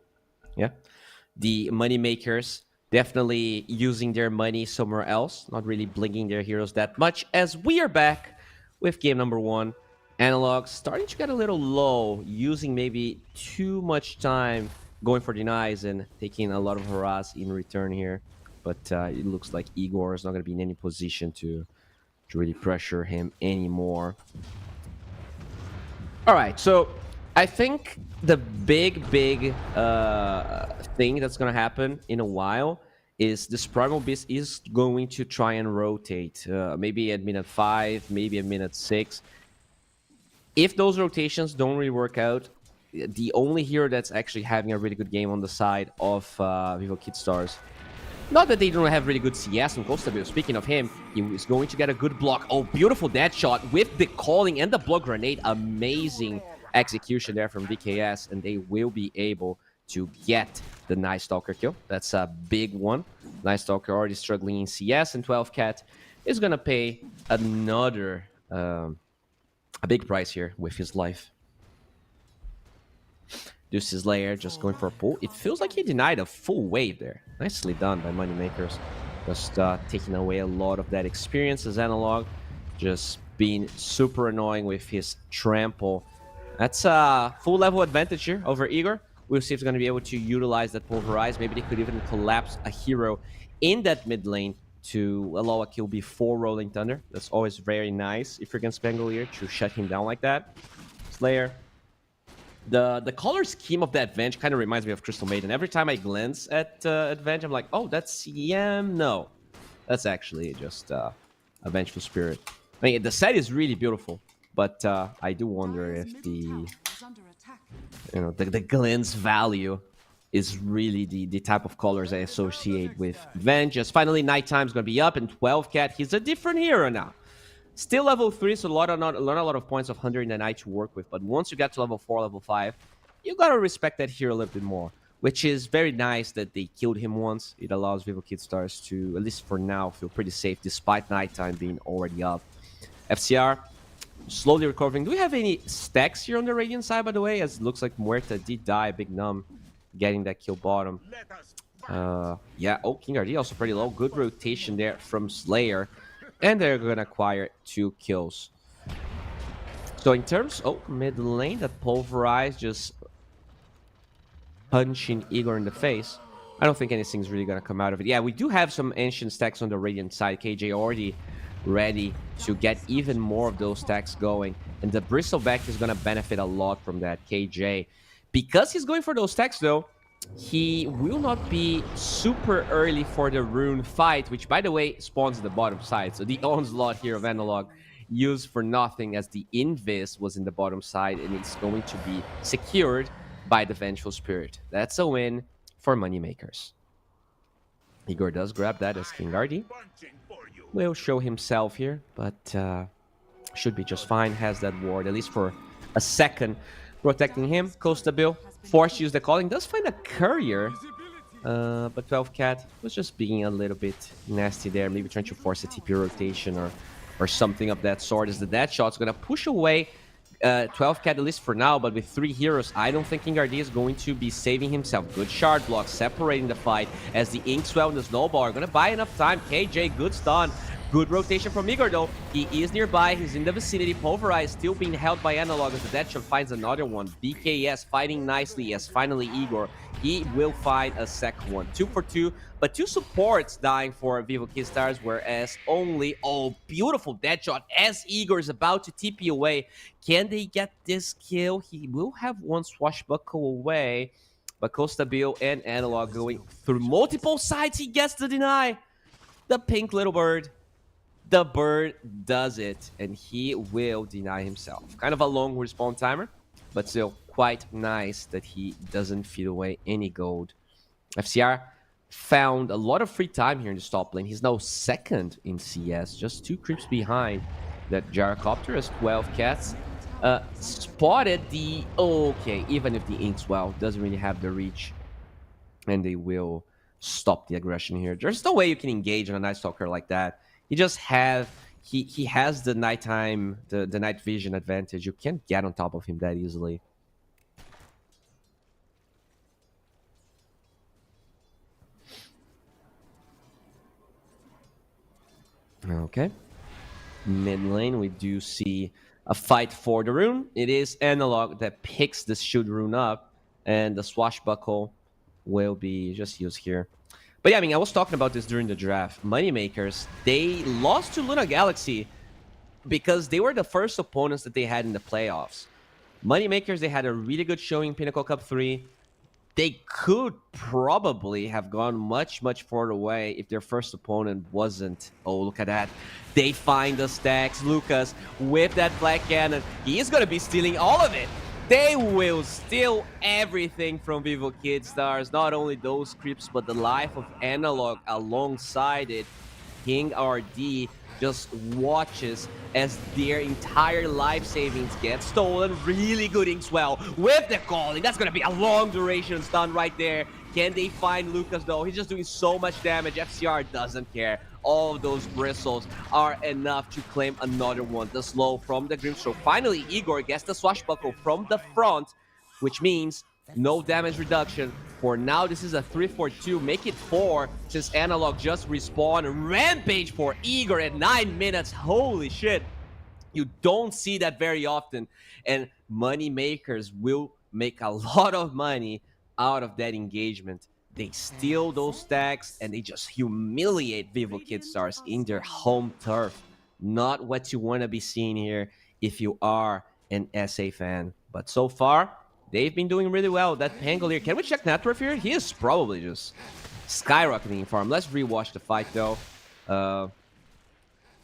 Yeah. The Moneymakers definitely using their money somewhere else. Not really blinging their heroes that much. As we are back with game number 1. Analog starting to get a little low. Using maybe too much time going for denies and taking a lot of harass in return here. But it looks like Igor is not going to be in any position to really pressure him anymore. All right, so I think the big thing that's going to happen in a while is this Primal Beast is going to try and rotate. Maybe at minute 5, maybe at minute 6. If those rotations don't really work out, the only hero that's actually having a really good game on the side of Vivo Kid Stars. Not that they don't have really good CS and Costa, speaking of him, he is going to get a good block. Oh, beautiful dead shot with the calling and the block grenade. Amazing execution there from VKS, and they will be able to get the Night Stalker kill. That's a big one. Night Stalker already struggling in CS, and 12 Cat is going to pay another a big price here with his life. Deuce's Lair just going for a pull. It feels like he denied a full wave there. Nicely done by Moneymakers. Just taking away a lot of that experience as Analog. Just being super annoying with his trample. That's a full level advantage here over Igor. We'll see if he's going to be able to utilize that Pulverize. Maybe they could even collapse a hero in that mid lane to allow a kill before Rolling Thunder. That's always very nice if you're against Bengalere to shut him down like that. Slayer. The color scheme of that Venge kind of reminds me of Crystal Maiden. Every time I glance at Venge, I'm like, oh, that's CM? No. That's actually just a Vengeful Spirit. I mean, the set is really beautiful, but I do wonder if the glance value is really the type of colors I associate with Venge. Just finally, Nighttime's going to be up, and 12 Cat, he's a different hero now. Still level 3, so learn a lot of points of Hunter in the Night to work with. But once you get to level 4, level 5, you gotta respect that hero a little bit more. Which is very nice that they killed him once. It allows Vivo Kid Stars to, at least for now, feel pretty safe despite Nighttime being already up. FCR, slowly recovering. Do we have any stacks here on the Radiant side, by the way? As it looks like Muerta did die, Big Num getting that kill bottom. Yeah, oh, King RD also pretty low. Good rotation there from Slayer. And they're going to acquire 2 kills. So in terms... Oh, mid lane, that Pulverize just punching Igor in the face. I don't think anything's really going to come out of it. Yeah, we do have some Ancient stacks on the Radiant side. KJ already ready to get even more of those stacks going. And the Bristleback is going to benefit a lot from that, KJ. Because he's going for those stacks, though, he will not be super early for the rune fight, which, by the way, spawns at the bottom side. So the onslaught here of Analog used for nothing, as the Invis was in the bottom side, and it's going to be secured by the Vengeful Spirit. That's a win for Moneymakers. Igor does grab that as King RD. Will show himself here, but should be just fine. Has that ward, at least for a second, protecting him. Costa Bill forced to use the calling. Does find a courier, but 12 Cat was just being a little bit nasty there. Maybe trying to force a TP rotation or something of that sort. As the dead shot's going to push away 12 Cat, at least for now. But with 3 heroes, I don't think King RD is going to be saving himself. Good shard block, separating the fight. As the Inkswell and the Snowball are going to buy enough time. KJ, good stun. Good rotation from Igor, though. He is nearby. He's in the vicinity. Pulverize still being held by Analog as the Deadshot finds another one. BKS fighting nicely as finally Igor. He will find a second one. 2 for 2, but 2 supports dying for Vivo Kid Stars, whereas only... Oh, beautiful Deadshot as Igor is about to TP away. Can they get this kill? He will have one swashbuckle away, but Costa Bill and Analog going through multiple sides. He gets the deny. The pink little bird. The bird does it, and he will deny himself. Kind of a long respawn timer, but still quite nice that he doesn't feed away any gold. FCR found a lot of free time here in the top lane. He's now second in CS, just 2 creeps behind that Gyrocopter as 12 Cats. Spotted the... Okay, even if the Inkswell doesn't really have the reach, and they will stop the aggression here. There's no way you can engage on a Night Stalker like that. He just have he has the nighttime, the night vision advantage. You can't get on top of him that easily. Okay. Mid lane, we do see a fight for the rune. It is Analog that picks the shield rune up, and the swashbuckle will be just used here. But yeah, I mean, I was talking about this during the draft. Moneymakers, they lost to Luna Galaxy because they were the first opponents that they had in the playoffs. Moneymakers, they had a really good showing in Pinnacle Cup 3. They could probably have gone much, much further away if their first opponent wasn't. Oh, look at that. They find the stacks. Lucas with that Black Cannon. He is going to be stealing all of it. They will steal everything from Vivo Kid Stars. Not only those creeps, but the life of Analog alongside it. King RD just watches as their entire life savings get stolen. Really good Inkswell with the calling. That's going to be a long duration stun right there. Can they find Lucas though? He's just doing so much damage. FCR doesn't care. All of those bristles are enough to claim another one. The slow from the Grimstroke. Finally, Igor gets the swashbuckle from the front, which means no damage reduction. For now, this is a 3-4-2. Make it 4 since Analog just respawned. Rampage for Igor at 9 minutes. Holy shit. You don't see that very often. And money makers will make a lot of money out of that engagement. They steal those stacks and they just humiliate Vivo Kid Stars in their home turf. Not what you want to be seeing here if you are an SA fan. But so far, they've been doing really well. That Pangolier, can we check net worth here? He is probably just skyrocketing in farm. Let's rewatch the fight though. I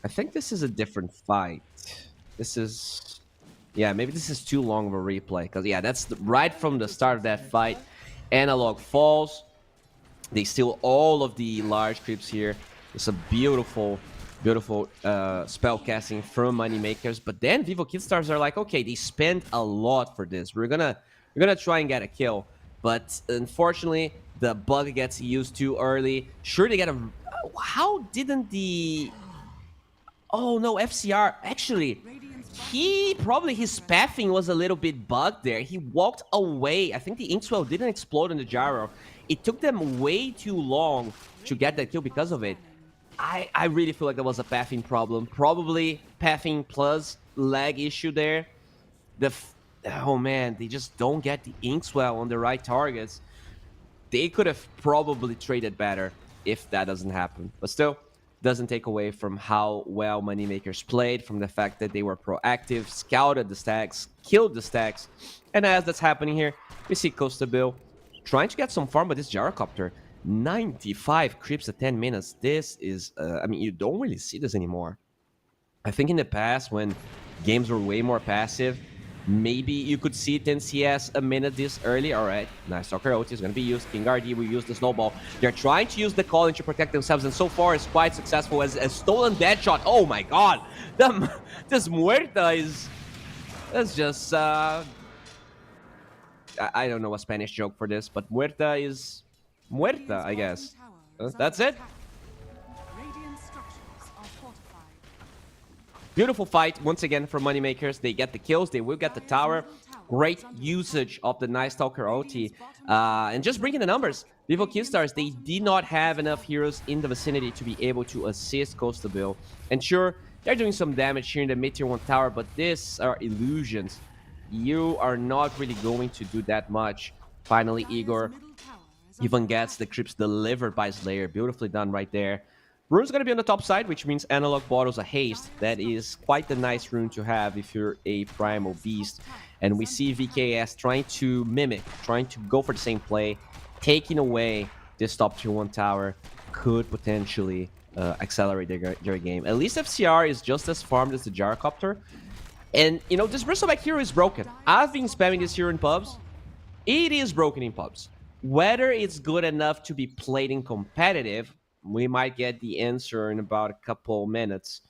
think this is a different fight. This is... yeah, maybe this is too long of a replay. Because, yeah, that's right from the start of that fight. Analog falls. They steal all of the large creeps here. It's a beautiful, beautiful spell casting from Moneymakers. But then Vivo Kid Stars are like, okay, they spend a lot for this. We're gonna try and get a kill. But unfortunately, the bug gets used too early. Sure, they get a... how didn't the... oh no, FCR actually... his pathing was a little bit bugged there. He walked away. I think the Inkswell didn't explode in the gyro. It took them way too long to get that kill because of it. I really feel like there was a pathing problem. Probably pathing plus lag issue there. Oh man, they just don't get the Inkswell on the right targets. They could have probably traded better if that doesn't happen. But still, doesn't take away from how well Moneymakers played, from the fact that they were proactive, scouted the stacks, killed the stacks. And as that's happening here, we see Costa Bill trying to get some farm, but this gyrocopter, 95 creeps at 10 minutes. This is, I mean, you don't really see this anymore. I think in the past, when games were way more passive, maybe you could see 10 CS a minute this early. All right, nice. Stalker OT is going to be used. King RD will use the snowball. They're trying to use the calling to protect themselves, and so far it's quite successful as a stolen dead shot. Oh my god, this Muerta is... that's just... I don't know a Spanish joke for this, but Muerta is... Muerta, I guess. That's it. Beautiful fight once again for Moneymakers. They get the kills, they will get the tower. Great usage of the Night Stalker OT. And just bringing the numbers. Vivo Kid Stars, they did not have enough heroes in the vicinity to be able to assist Costa Bill. And sure, they're doing some damage here in the mid-tier 1 tower, but these are illusions. You are not really going to do that much. Finally, Igor even gets the creeps delivered by Slayer. Beautifully done right there. Rune's going to be on the top side, which means Analog bottles a haste. That is quite a nice rune to have if you're a primal beast. And we see VKS trying to mimic, trying to go for the same play, taking away this top tier 1 tower. Could potentially accelerate their game. At least FCR is just as farmed as the gyrocopter. And, you know, this Bristleback hero is broken. I've been spamming this hero in pubs. It is broken in pubs. Whether it's good enough to be played in competitive, we might get the answer in about a couple minutes.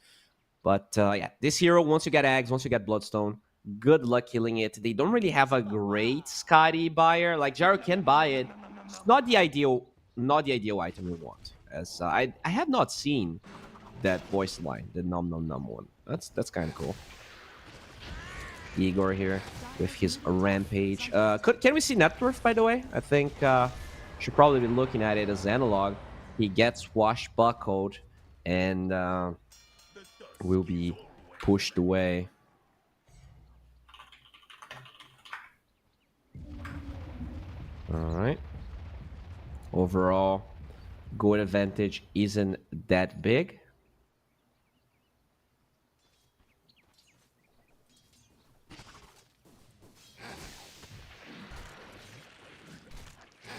But, yeah, this hero, once you get Eggs, once you get Bloodstone, good luck killing it. They don't really have a great Scotty buyer. Like, Gyro can buy it. It's not the ideal item we want. As I have not seen that voice line, the Nom Nom Nom one. That's kind of cool. Igor here with his rampage. Can we see net worth, by the way? I think should probably be looking at it as Analog. He gets swashbuckled and will be pushed away. All right. Overall, gold advantage isn't that big.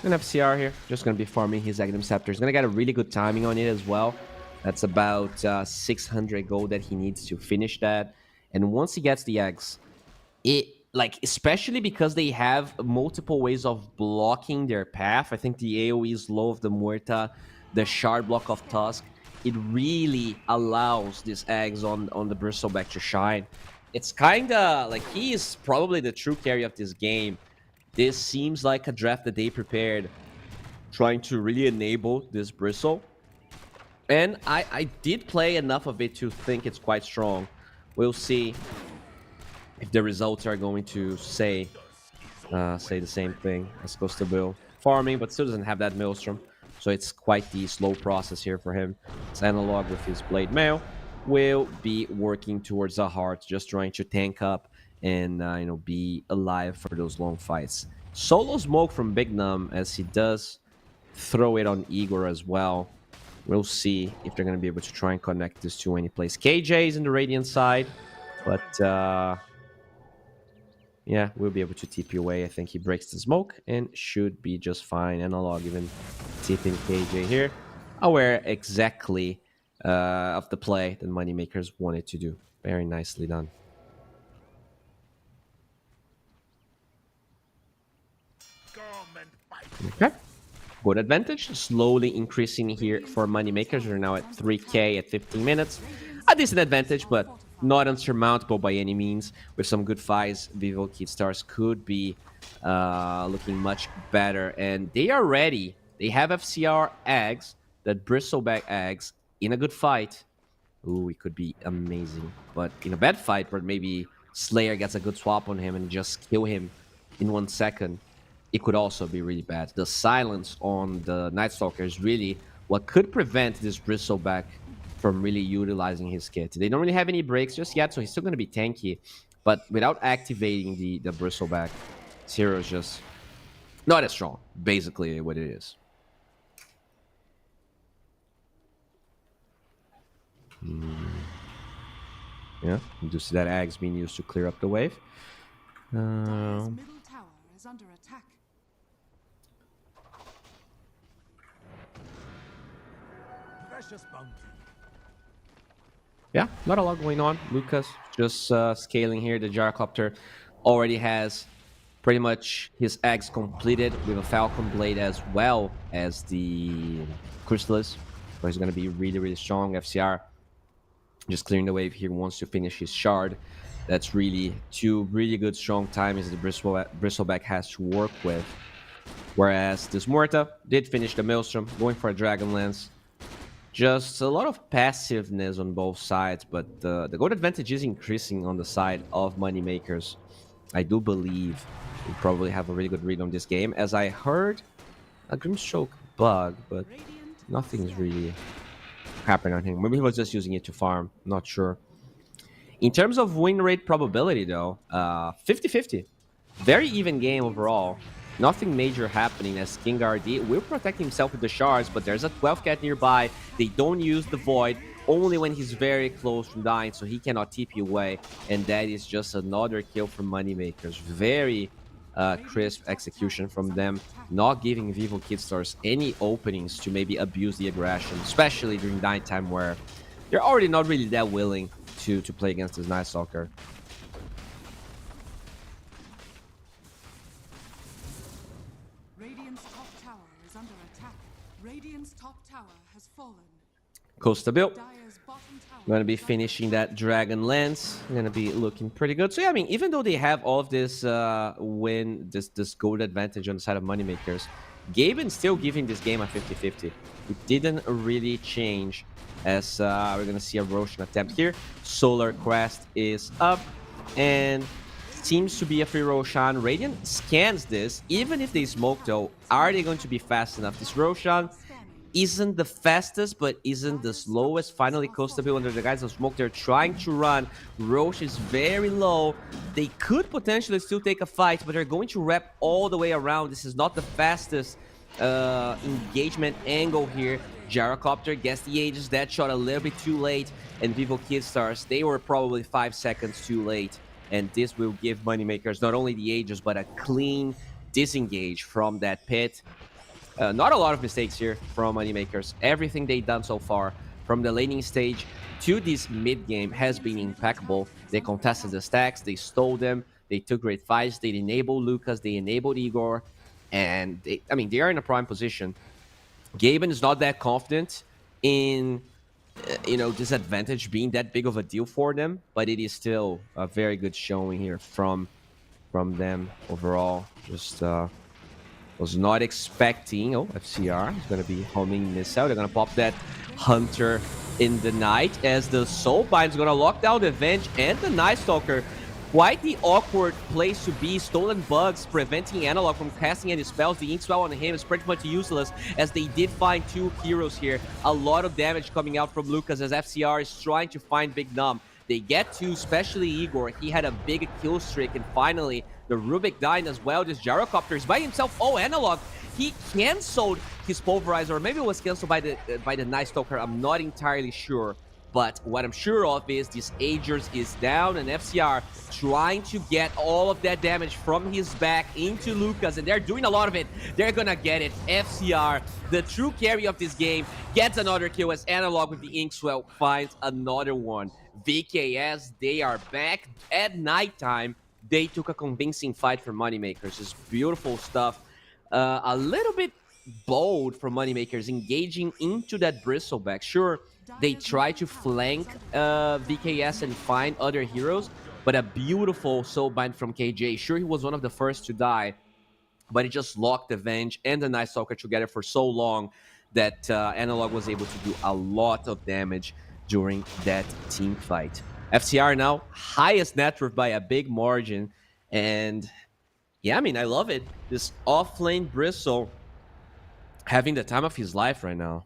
And FCR here, just going to be farming his Aghanim Scepter. He's going to get a really good timing on it as well. That's about 600 gold that he needs to finish that. And once he gets the eggs, it like, especially because they have multiple ways of blocking their path. I think the AoE slow of the Muerta, the shard block of Tusk, it really allows these eggs on the Bristleback to shine. It's kind of like he is probably the true carry of this game. This seems like a draft that they prepared, trying to really enable this Bristle. And I did play enough of it to think it's quite strong. We'll see if the results are going to say the same thing as Costa Bill. Farming, but still doesn't have that Maelstrom. So it's quite the slow process here for him. It's Analog with his Blade Mail will be working towards the heart, just trying to tank up and be alive for those long fights. Solo smoke from Big Num as he does throw it on Igor as well. We'll see if they're going to be able to try and connect this to any place. KJ is in the Radiant side, but yeah, we'll be able to TP away. I think he breaks the smoke and should be just fine. Analog even TPing KJ here. Aware exactly of the play that Moneymakers wanted to do. Very nicely done. Okay. Good advantage. Slowly increasing here for Moneymakers. We're now at 3k at 15 minutes. A decent advantage, but not unsurmountable by any means. With some good fights, Vivo Kidstars could be looking much better. And they are ready. They have FCR eggs, that Bristleback eggs, in a good fight. Ooh, it could be amazing. But in a bad fight, where maybe Slayer gets a good swap on him and just kill him in 1 second, it could also be really bad. The silence on the Night Stalker is really what could prevent this Bristleback from really utilizing his kit. They don't really have any breaks just yet, so he's still going to be tanky. But without activating the Bristleback, this hero is just not as strong, basically what it is. Yeah, you do see that Ags being used to clear up the wave. Dire's middle tower is under attack. Precious bounty. Yeah, not a lot going on. Lucas just scaling here. The Gyrocopter already has pretty much his eggs completed with a Falcon Blade as well as the Chrysalis. So he's going to be really, really strong. FCR just clearing the wave here, wants to finish his shard. That's really two really good strong times the Bristleback has to work with. Whereas this Muerta did finish the Maelstrom, going for a Dragonlance. Just a lot of passiveness on both sides, but the gold advantage is increasing on the side of Moneymakers. I do believe we probably have a really good read on this game, as I heard a Grimstroke bug, but nothing's really happening on him. Maybe he was just using it to farm, not sure. In terms of win rate probability, though, 50-50. Very even game overall. Nothing major happening as Kingardi will protect himself with the shards, but there's a 12 cat nearby. They don't use the Void, only when he's very close from dying, so he cannot TP away. And that is just another kill from Moneymakers. Very crisp execution from them, not giving Vivo Kidstars any openings to maybe abuse the aggression, especially during nighttime where they're already not really that willing to play against this Night Stalker. Radiant's top tower is under attack. Radiant's top tower has fallen. Costa Bill Dire's bottom tower going to be is under finishing that Dragon Lance. Going to be looking pretty good. So yeah, I mean, even though they have all of this this gold advantage on the side of Moneymakers, Gaben's still giving this game a 50-50. It didn't really change, as we're going to see a Roshan attempt here. Solar Crest is up, and seems to be a free Roshan. Radiant scans this. Even if they smoke, though, are they going to be fast enough? This Roshan isn't the fastest, but isn't the slowest. Finally, Costa Bill under the guise of smoke. They're trying to run. Roche is very low. They could potentially still take a fight, but they're going to wrap all the way around. This is not the fastest engagement angle here. Gyrocopter gets the Aegis. That shot a little bit too late. And Vivo Kidstars, they were probably 5 seconds too late. And this will give Moneymakers not only the Aegis, but a clean disengage from that pit. Not a lot of mistakes here from Moneymakers. Everything they've done so far, from the laning stage to this mid game, has been impeccable. They contested the stacks, they stole them, They took great fights. They enabled Lucas. They enabled Igor. And, they are in a prime position. Gaben is not that confident in, this advantage being that big of a deal for them. But it is still a very good showing here from them overall. Just was not expecting. Oh, FCR is going to be homing missile. They're going to pop that Hunter in the night as the Soulbind is going to lock down the Venge and the Night Stalker. Quite the awkward place to be. Stolen bugs preventing Analog from casting any spells. The Ink Spell on him is pretty much useless as they did find 2 heroes here. A lot of damage coming out from Lucas as FCR is trying to find Big Num. They get to, especially Igor. He had a big kill streak, and finally, the Rubik dying as well. This Gyrocopter is by himself. Oh, Analog. He canceled his Pulverizer, or maybe it was canceled by the Night Stalker. I'm not entirely sure. But what I'm sure of is this Agers is down, and FCR trying to get all of that damage from his back into Lucas, and they're doing a lot of it. They're gonna get it. FCR, the true carry of this game, gets another kill as Analog with the Inkswell finds another one. VKS, they are back at nighttime. They took a convincing fight for Moneymakers. Just beautiful stuff. A little bit bold for Moneymakers, engaging into that Bristleback. Sure, they try to flank VKS and find other heroes, but a beautiful Soulbind from KJ. Sure, he was one of the first to die, but he just locked the Venge and the Night Stalker together for so long that Analog was able to do a lot of damage during that team fight. FCR now highest net worth by a big margin, and yeah, I love it. This off-lane Bristle having the time of his life right now.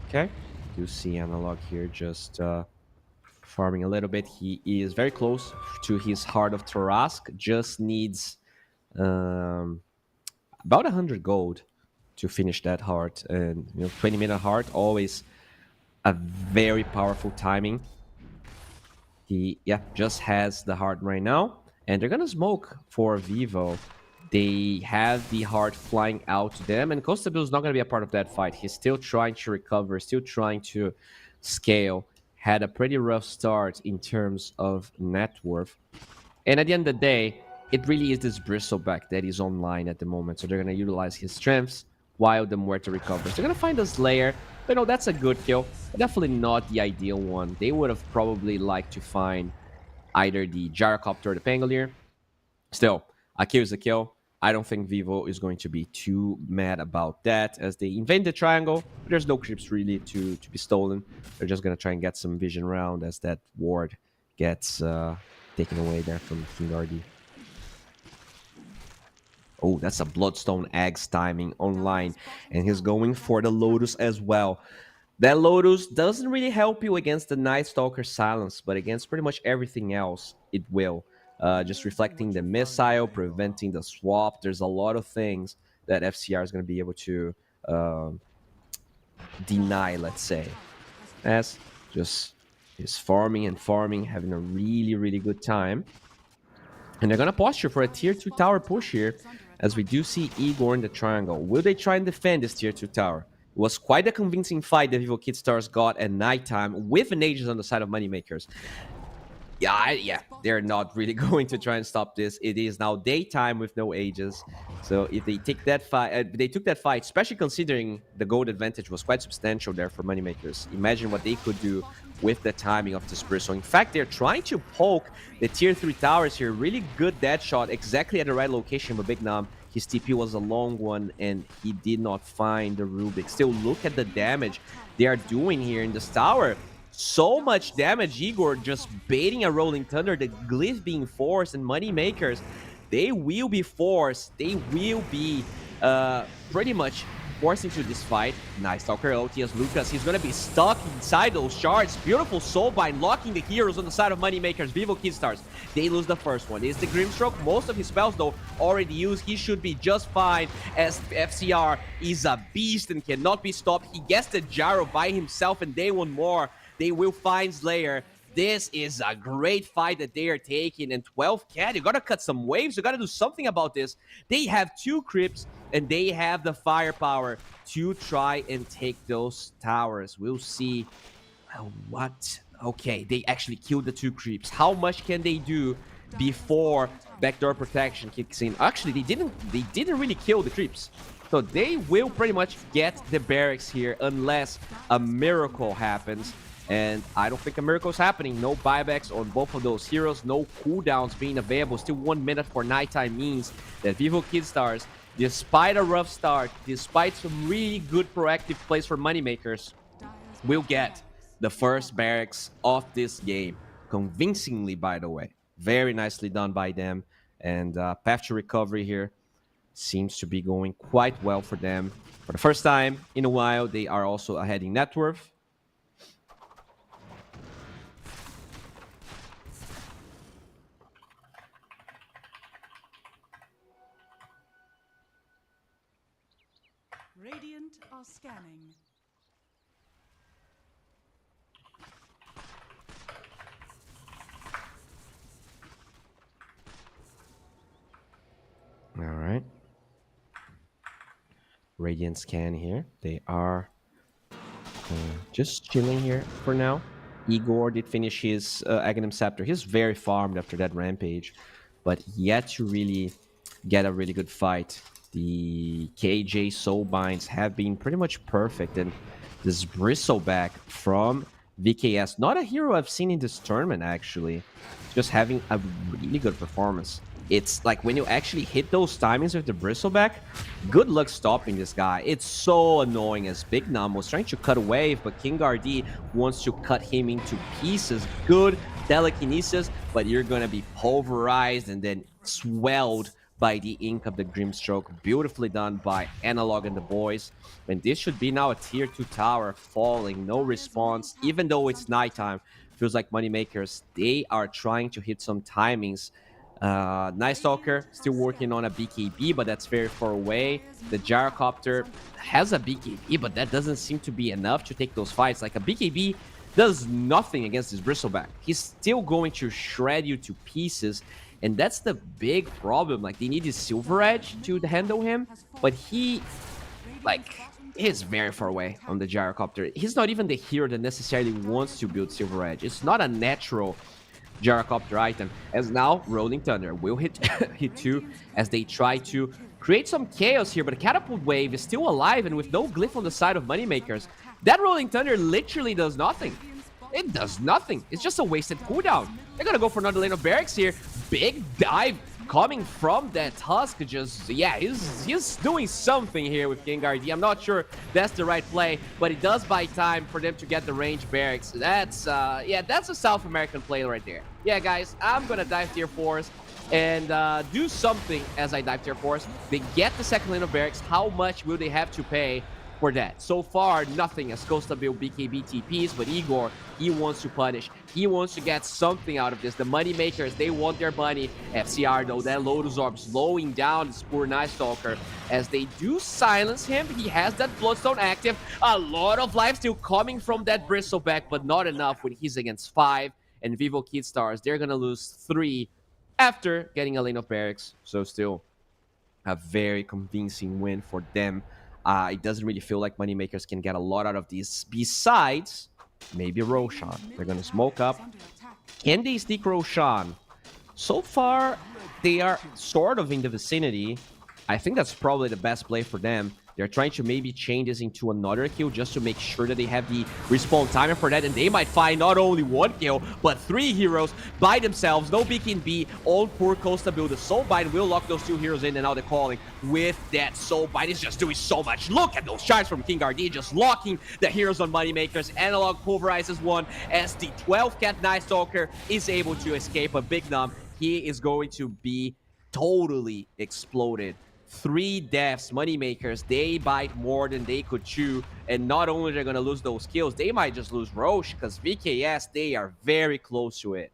Okay, do see Analog here just farming a little bit. He is very close to his Heart of Tarask. Just needs about 100 gold to finish that heart. And 20-minute heart, always a very powerful timing. He just has the heart right now, and they're gonna smoke for Vivo. They have the heart flying out to them, and Costabil is not going to be a part of that fight. He's still trying to recover, still trying to scale. Had a pretty rough start in terms of net worth. And at the end of the day, it really is this Bristleback that is online at the moment. So they're going to utilize his strengths while the Muerta recovers. They're going to find a Slayer. But that's a good kill. But definitely not the ideal one. They would have probably liked to find either the Gyrocopter or the Pangolier. Still, a kill is a kill. I don't think Vivo is going to be too mad about that as they invade the triangle. But there's no creeps really to be stolen. They're just going to try and get some vision round as that ward gets taken away there from King Ardy. Oh, that's a Bloodstone Axe timing online. And he's going for the Lotus as well. That Lotus doesn't really help you against the Night Stalker silence, but against pretty much everything else, it will. Just reflecting the missile, preventing the swap. There's a lot of things that FCR is going to be able to deny, let's say. As just is farming and farming, having a really, really good time. And they're going to posture for a tier 2 tower push here, as we do see Igor in the triangle. Will they try and defend this tier 2 tower? It was quite a convincing fight that Vivo Kid Stars got at nighttime with an Aegis on the side of Moneymakers. Yeah, they're not really going to try and stop this. It is now daytime with no Aegis. So if they take that fight, they took that fight, especially considering the gold advantage was quite substantial there for Moneymakers. Imagine what they could do with the timing of this burst. So in fact, they're trying to poke the tier 3 towers here. Really good dead shot, exactly at the right location. But Big Nam, his TP was a long one, and he did not find the Rubik. Still, look at the damage they are doing here in this tower. So much damage. Igor just baiting a Rolling Thunder, the Glyph being forced, and Moneymakers, they will be forced. They will be pretty much forced into this fight. Nice Stalker ulti as Lucas. He's going to be stuck inside those shards. Beautiful Soulbind locking the heroes on the side of Moneymakers. Vivo Kid Stars. They lose the first one. It's the Grimstroke. Most of his spells, though, already used. He should be just fine as FCR is a beast and cannot be stopped. He gets the Gyro by himself, and they want more. They will find Slayer. This is a great fight that they are taking. And 12 cat, you gotta cut some waves. You gotta do something about this. They have 2 creeps, and they have the firepower to try and take those towers. We'll see. What? Okay, they actually killed the 2 creeps. How much can they do before backdoor protection kicks in? Actually, they didn't really kill the creeps. So they will pretty much get the barracks here unless a miracle happens. And I don't think a miracle is happening. No buybacks on both of those heroes. No cooldowns being available. Still 1 minute for nighttime means that Vivo Kid Stars, despite a rough start, despite some really good proactive plays for moneymakers, will get the first barracks of this game. Convincingly, by the way. Very nicely done by them. And path to recovery here seems to be going quite well for them. For the first time in a while, they are also ahead in net worth. Radiant are scanning. All right. Radiant scan here. They are just chilling here for now. Igor did finish his Aghanim Scepter. He's very farmed after that rampage, but yet to really get a really good fight. The KJ Soulbinds have been pretty much perfect, and this Bristleback from VKS, not a hero I've seen in this tournament actually, just having a really good performance. It's like when you actually hit those timings with the Bristleback, good luck stopping this guy. It's so annoying as Big Num was trying to cut a wave, but King Gardi wants to cut him into pieces. Good telekinesis, but you're gonna be pulverized and then swelled by the ink of the Grimstroke. Beautifully done by Analog and the boys. And this should be now a tier 2 tower falling. No response, even though it's nighttime. Feels like moneymakers, they are trying to hit some timings. Night Stalker still working on a BKB, but that's very far away. The Gyrocopter has a BKB, but that doesn't seem to be enough to take those fights. Like a BKB does nothing against this Bristleback. He's still going to shred you to pieces, and that's the big problem. Like, they need his Silver Edge to handle him, but he, like, is very far away on the Gyrocopter. He's not even the hero that necessarily wants to build Silver Edge. It's not a natural Gyrocopter item. As now, Rolling Thunder will hit hit 2 as they try to create some chaos here, but the Catapult Wave is still alive, and with no glyph on the side of moneymakers, that Rolling Thunder literally does nothing. It does nothing. It's just a wasted cooldown. They're gonna go for another lane of barracks here. Big dive coming from that Tusk. Just, yeah, he's doing something here with Gengar D. I'm not sure that's the right play, but it does buy time for them to get the range barracks. That's, yeah, that's a South American play right there. Yeah, guys, I'm gonna dive tier 4s and do something as I dive tier 4s. They get the second lane of barracks. How much will they have to pay for that? So far, nothing as Costa build BKB TPs, but Igor, he wants to punish. He wants to get something out of this. The money makers, they want their money. FCR, though, that Lotus Orb slowing down this poor Night Stalker. As they do silence him, he has that Bloodstone active. A lot of life still coming from that Bristleback, but not enough when he's against 5. And Vivo Kid Stars, they're gonna lose 3 after getting a lane of barracks. So still a very convincing win for them. It doesn't really feel like moneymakers can get a lot out of these. Besides, maybe Roshan. They're going to smoke up. Can they sneak Roshan? So far, they are sort of in the vicinity. I think that's probably the best play for them. They're trying to maybe change this into another kill just to make sure that they have the respawn timer for that. And they might find not only 1 kill, but 3 heroes by themselves. No BKB on poor Costa build. The Soulbind will lock those 2 heroes in, and now they're calling with that Soulbind. It's just doing so much. Look at those charges from King RD, just locking the heroes on moneymakers. Analog pulverizes 1 as the 12-cat Night Stalker is able to escape. A Big Num, he is going to be totally exploded. 3 deaths. Moneymakers, they bite more than they could chew, and not only they're gonna lose those kills, they might just lose Roche, because VKS, they are very close to it.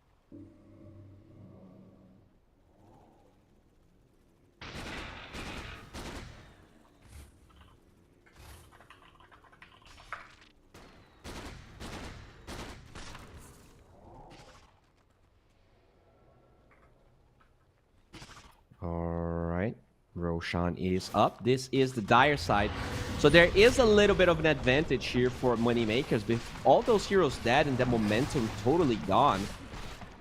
Roshan is up. This is the dire side. So there is a little bit of an advantage here for Moneymakers. With all those heroes dead and the momentum totally gone,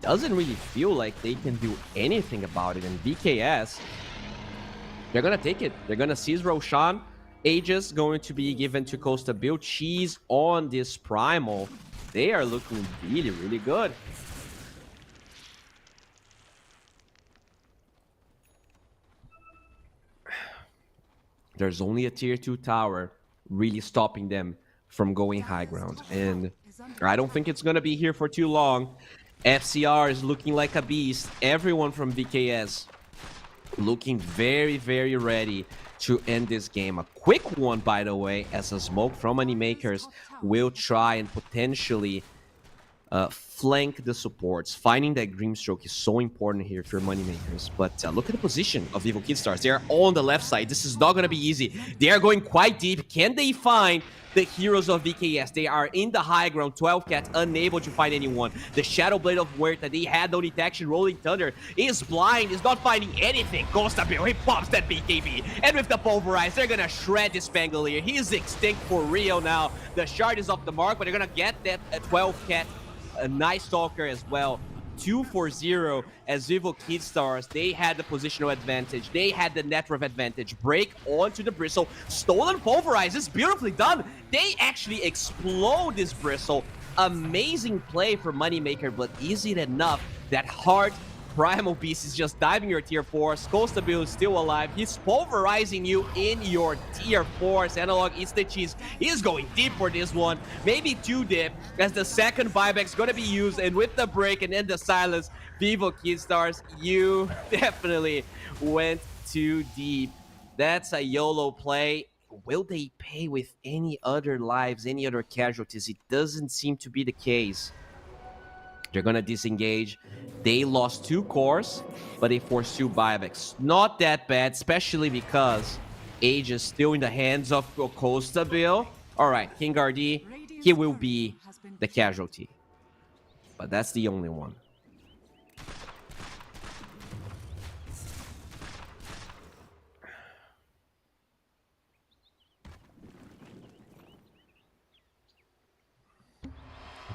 doesn't really feel like they can do anything about it. And BKS, they're going to take it. They're going to seize Roshan. Aegis going to be given to Costa Bill. Cheese on this Primal. They are looking really, really good. There's only a tier 2 tower really stopping them from going high ground. And I don't think it's going to be here for too long. FCR is looking like a beast. Everyone from VKS looking very, very ready to end this game. A quick one, by the way, as a smoke from Moneymakers will try and potentially flank the supports. Finding that Grimstroke is so important here for Moneymakers. But look at the position of Evil Kid Stars. They are on the left side. This is not going to be easy. They are going quite deep. Can they find the heroes of VKS? They are in the high ground. 12 Cat unable to find anyone. The Shadow Blade of Huerta, they had no detection. Rolling Thunder is blind, is not finding anything. Costa Bill, he pops that BKB. And with the Pulverize, they're going to shred this Spangolier. He is extinct for real now. The Shard is off the mark, but they're going to get that 12 Cat. A nice Stalker as well. 2-4-0 as Vivo Kid Stars. They had the positional advantage. They had the network advantage. Break onto the Bristle. Stolen Pulverize is beautifully done. They actually explode this Bristle. Amazing play for Moneymaker, but is it enough? That hard Primal Beast is just diving your tier 4s. Costa Bill is still alive. He's pulverizing you in your tier 4s. Analog eats the cheese. He's going deep for this one. Maybe too deep, as the second buyback is going to be used. And with the break and then the silence, Vivo Kid Stars, you definitely went too deep. That's a YOLO play. Will they pay with any other lives, any other casualties? It doesn't seem to be the case. They're going to disengage. They lost 2 cores, but they forced 2 buybacks. Not that bad, especially because Age is still in the hands of Costa Bill. All right, King Gardi, he will be the casualty. But that's the only one.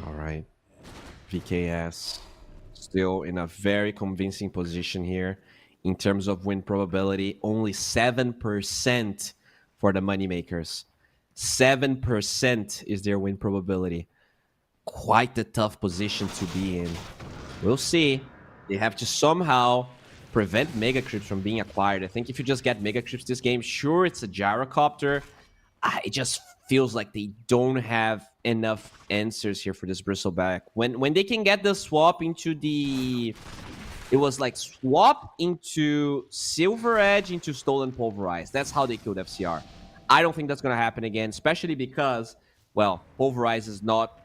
All right. VKS still in a very convincing position here in terms of win probability. Only 7% for the Moneymakers. 7% is their win probability. Quite a tough position to be in. We'll see. They have to somehow prevent Mega Creeps from being acquired. I think if you just get Mega Creeps this game, sure, it's a Gyrocopter. It just feels like they don't have enough answers here for this Bristleback. When they can get the swap into the... It was like swap into Silver Edge into Stolen Pulverize. That's how they killed FCR. I don't think that's going to happen again, especially because, well, Pulverize is not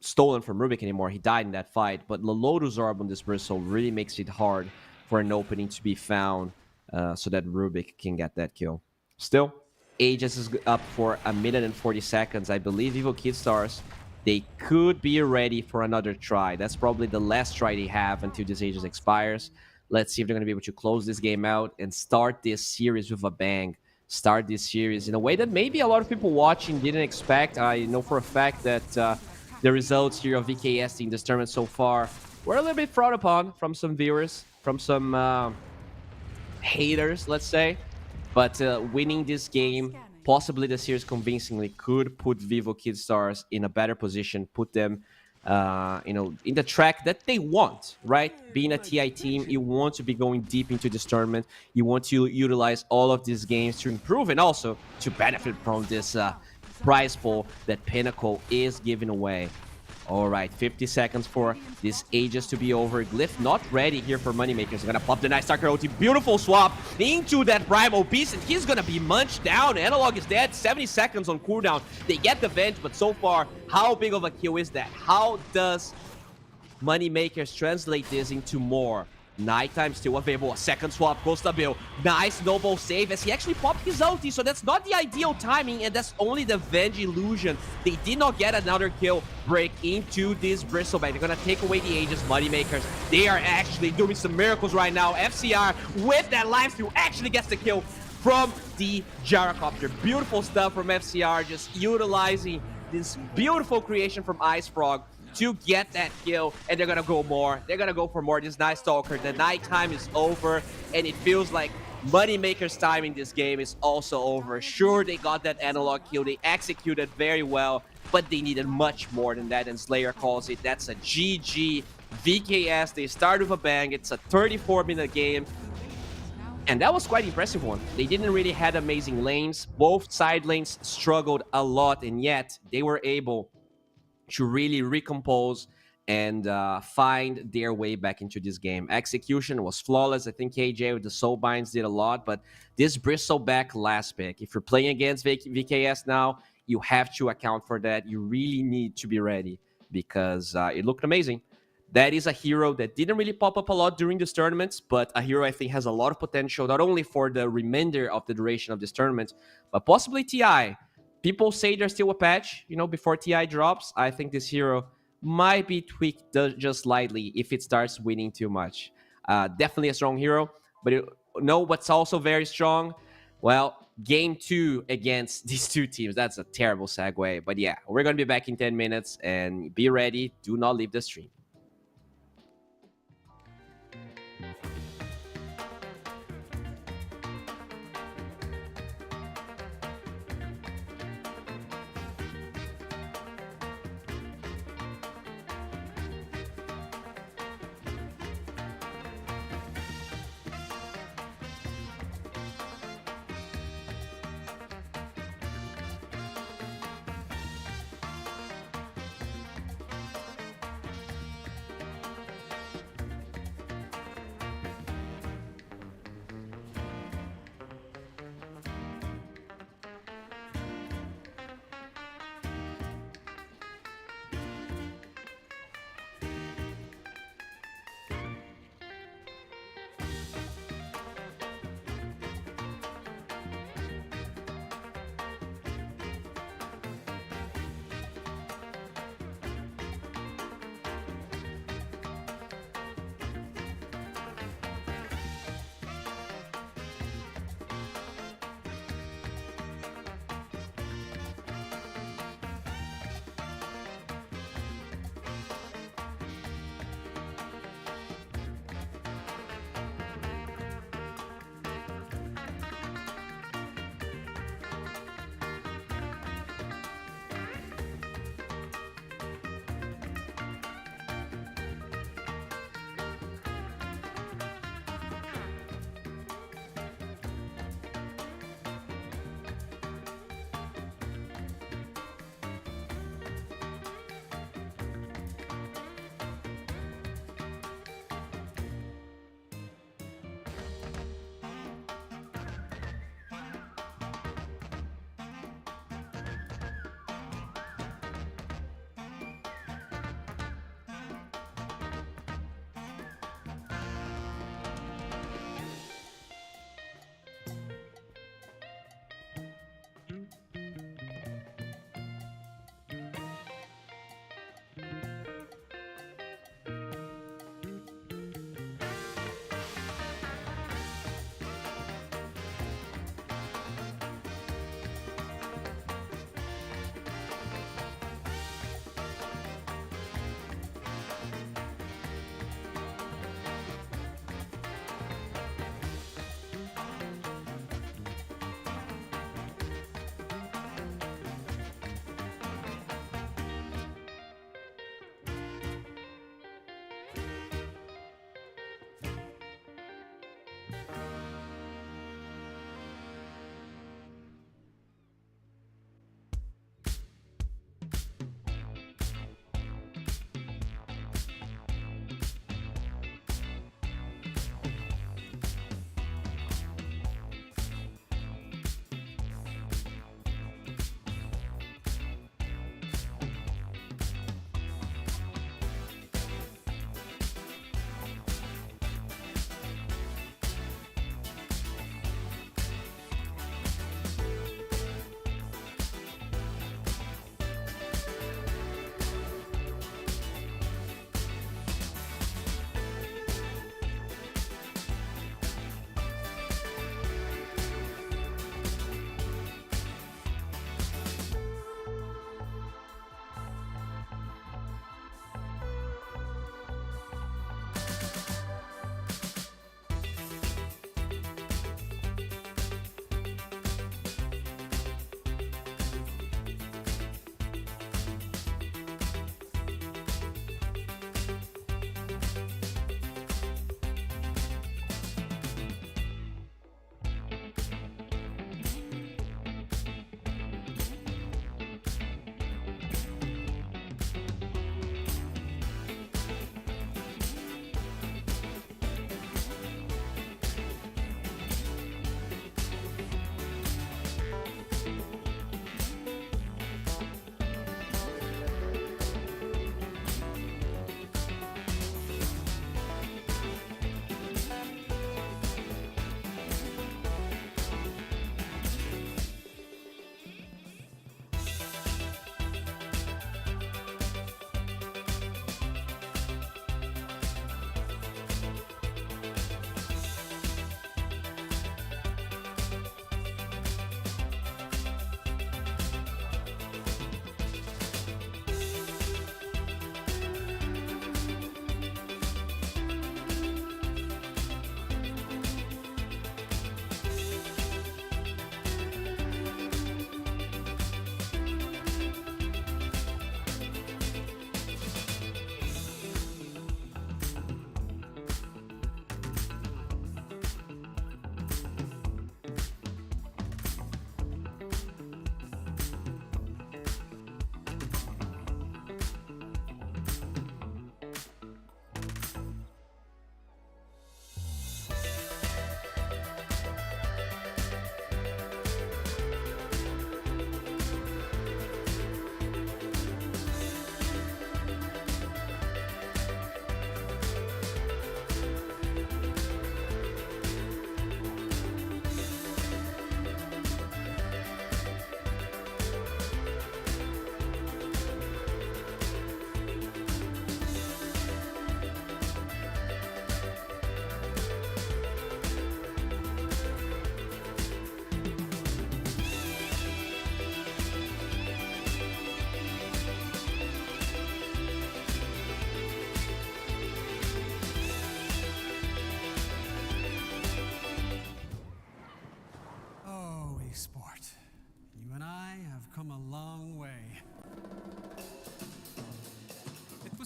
stolen from Rubik anymore. He died in that fight. But the Lotus Orb on this Bristle really makes it hard for an opening to be found so that Rubik can get that kill. Still, Aegis is up for 1 minute and 40 seconds. I believe Evil Kid Stars, they could be ready for another try. That's probably the last try they have until this Aegis expires. Let's see if they're going to be able to close this game out and start this series with a bang. Start this series in a way that maybe a lot of people watching didn't expect. I know for a fact that the results here of VKS in this tournament so far were a little bit frowned upon from some viewers, from some haters, let's say. But winning this game, possibly the series convincingly, could put Vivo Kid Stars in a better position, put them, in the track that they want, right? Being a TI team, you want to be going deep into this tournament. You want to utilize all of these games to improve and also to benefit from this prize pool that Pinnacle is giving away. All right, 50 seconds for this Aegis to be over. Glyph not ready here for Moneymakers. They're going to pop the Night Stalker ulti. Beautiful swap into that Primal Beast, and he's going to be munched down. Analog is dead. 70 seconds on cooldown. They get the Venge, but so far, how big of a kill is that? How does Moneymakers translate this into more? Nighttime still available. A second swap goes to Bill. Nice noble save as he actually popped his ulti, so that's not the ideal timing, and that's only the Venge illusion. They did not get another kill. Break into this Bristleback. They're gonna take away the Aegis. Moneymakers, they are actually doing some miracles right now. FCR with that lifesteal actually gets the kill from the Gyrocopter. Beautiful stuff from FCR, just utilizing this beautiful creation from Ice Frog to get that kill, and they're gonna go more. They're gonna go for more. This Night Stalker, the nighttime is over, and it feels like Moneymaker's time in this game is also over. Sure, they got that analog kill. They executed very well, but they needed much more than that, and Slayer calls it. That's a GG. VKS, they start with a bang. It's a 34-minute game, and that was quite an impressive one. They didn't really had amazing lanes. Both side lanes struggled a lot, and yet they were able to really recompose and find their way back into this game. Execution was flawless. I think KJ with the Soul Binds did a lot, but this Bristleback last pick, if you're playing against VKS now, you have to account for that. You really need to be ready because it looked amazing. That is a hero that didn't really pop up a lot during this tournament, but a hero I think has a lot of potential, not only for the remainder of the duration of this tournament, but possibly TI. People say there's still a patch, you know, before TI drops. I think this hero might be tweaked just slightly if it starts winning too much. Definitely a strong hero, but what's also very strong? Well, game 2 against these two teams. That's a terrible segue, but yeah, we're going to be back in 10 minutes, and be ready. Do not leave the stream.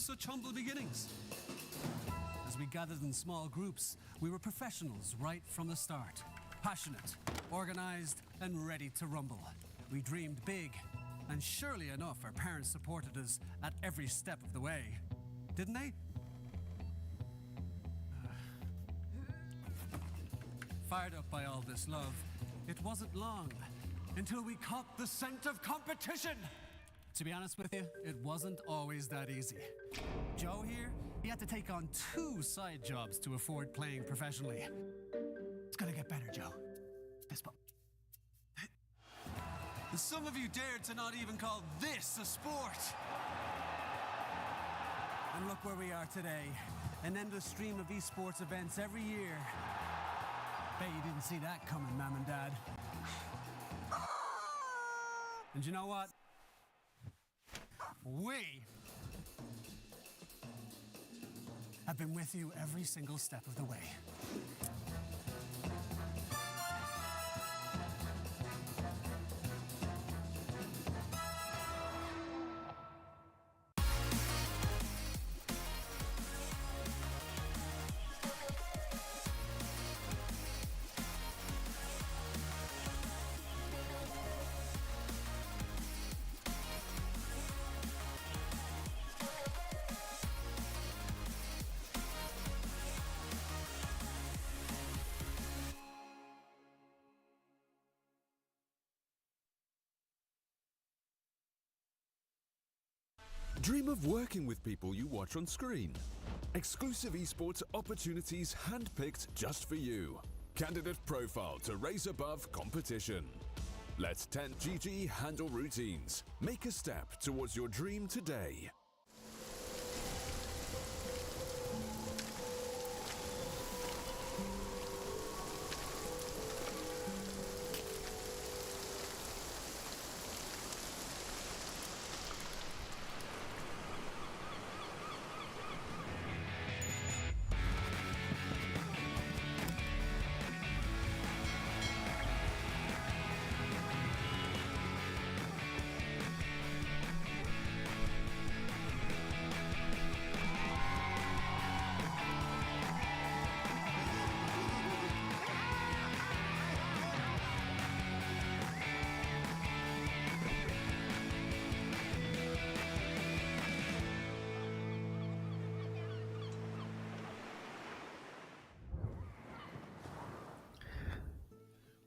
such humble beginnings. As we gathered in small groups, we were professionals right from the start. Passionate, organized, and ready to rumble. We dreamed big, and surely enough, our parents supported us at every step of the way. Didn't they? Fired up by all this love, it wasn't long until we caught the scent of competition. To be honest with you, it wasn't always that easy. Joe here, he had to take on 2 side jobs to afford playing professionally. It's gonna get better, Joe. Some of you dared to not even call this a sport. And look where we are today. An endless stream of esports events every year. Bet you didn't see that coming, Mom and Dad. And you know what? We have been with you every single step of the way. Dream of working with people you watch on screen. Exclusive esports opportunities handpicked just for you. Candidate profile to raise above competition. Let 10GG handle routines. Make a step towards your dream today.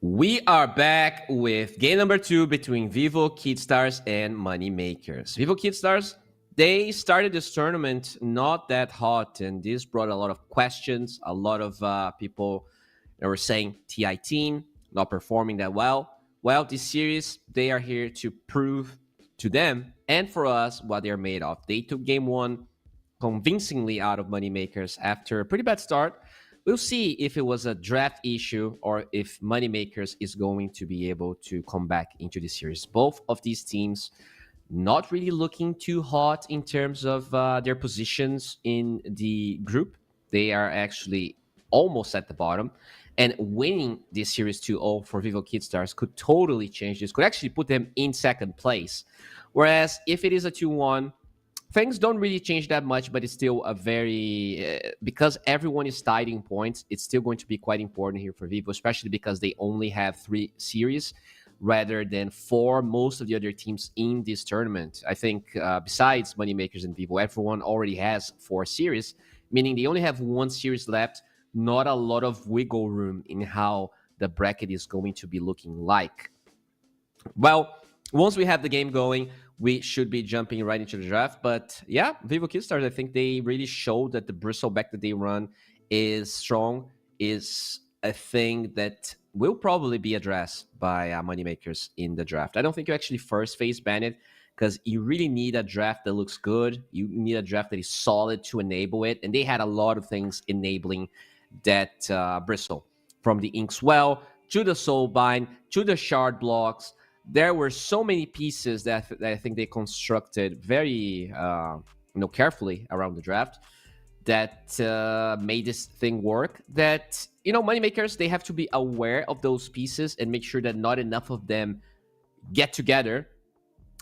We are back with game number 2 between Vivo Kidstars and Moneymakers. Vivo Kidstars, they started this tournament not that hot, and this brought a lot of questions. A lot of people that were saying TI team not performing that well. Well, this series, they are here to prove to them and for us what they're made of. They took game 1 convincingly out of Moneymakers after a pretty bad start. We'll see if it was a draft issue or if Moneymakers is going to be able to come back into the series. Both of these teams not really looking too hot in terms of their positions in the group. They are actually almost at the bottom. And winning this series 2-0 for Vivo Kidstars could totally change this, could actually put them in second place. Whereas if it is a 2-1, things don't really change that much, but it's still a very... because everyone is tied in points, it's still going to be quite important here for Vivo, especially because they only have 3 series rather than 4 most of the other teams in this tournament. I think besides Moneymakers and Vivo, everyone already has 4 series, meaning they only have 1 series left, not a lot of wiggle room in how the bracket is going to be looking like. Well, once we have the game going, we should be jumping right into the draft. But yeah, Vivo Kidstars, I think they really showed that the bristleback that they run is strong, is a thing that will probably be addressed by Moneymakers in the draft. I don't think you actually first face ban it, because you really need a draft that looks good. You need a draft that is solid to enable it. And they had a lot of things enabling that bristle. From the Inkswell, to the Soulbind, to the Shard blocks. There were so many pieces that I think they constructed very carefully around the draft that made this thing work. That, Moneymakers, they have to be aware of those pieces and make sure that not enough of them get together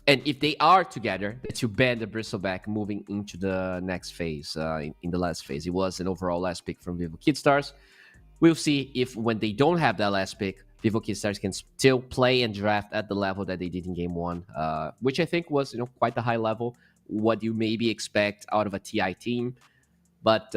And if they are together, to ban the Bristleback moving into the next phase, in the last phase. It was an overall last pick from Vivo Kidstars. We'll see if when they don't have that last pick, Vivo Kidstars can still play and draft at the level that they did in game one, which I think was, quite a high level, what you maybe expect out of a TI team. But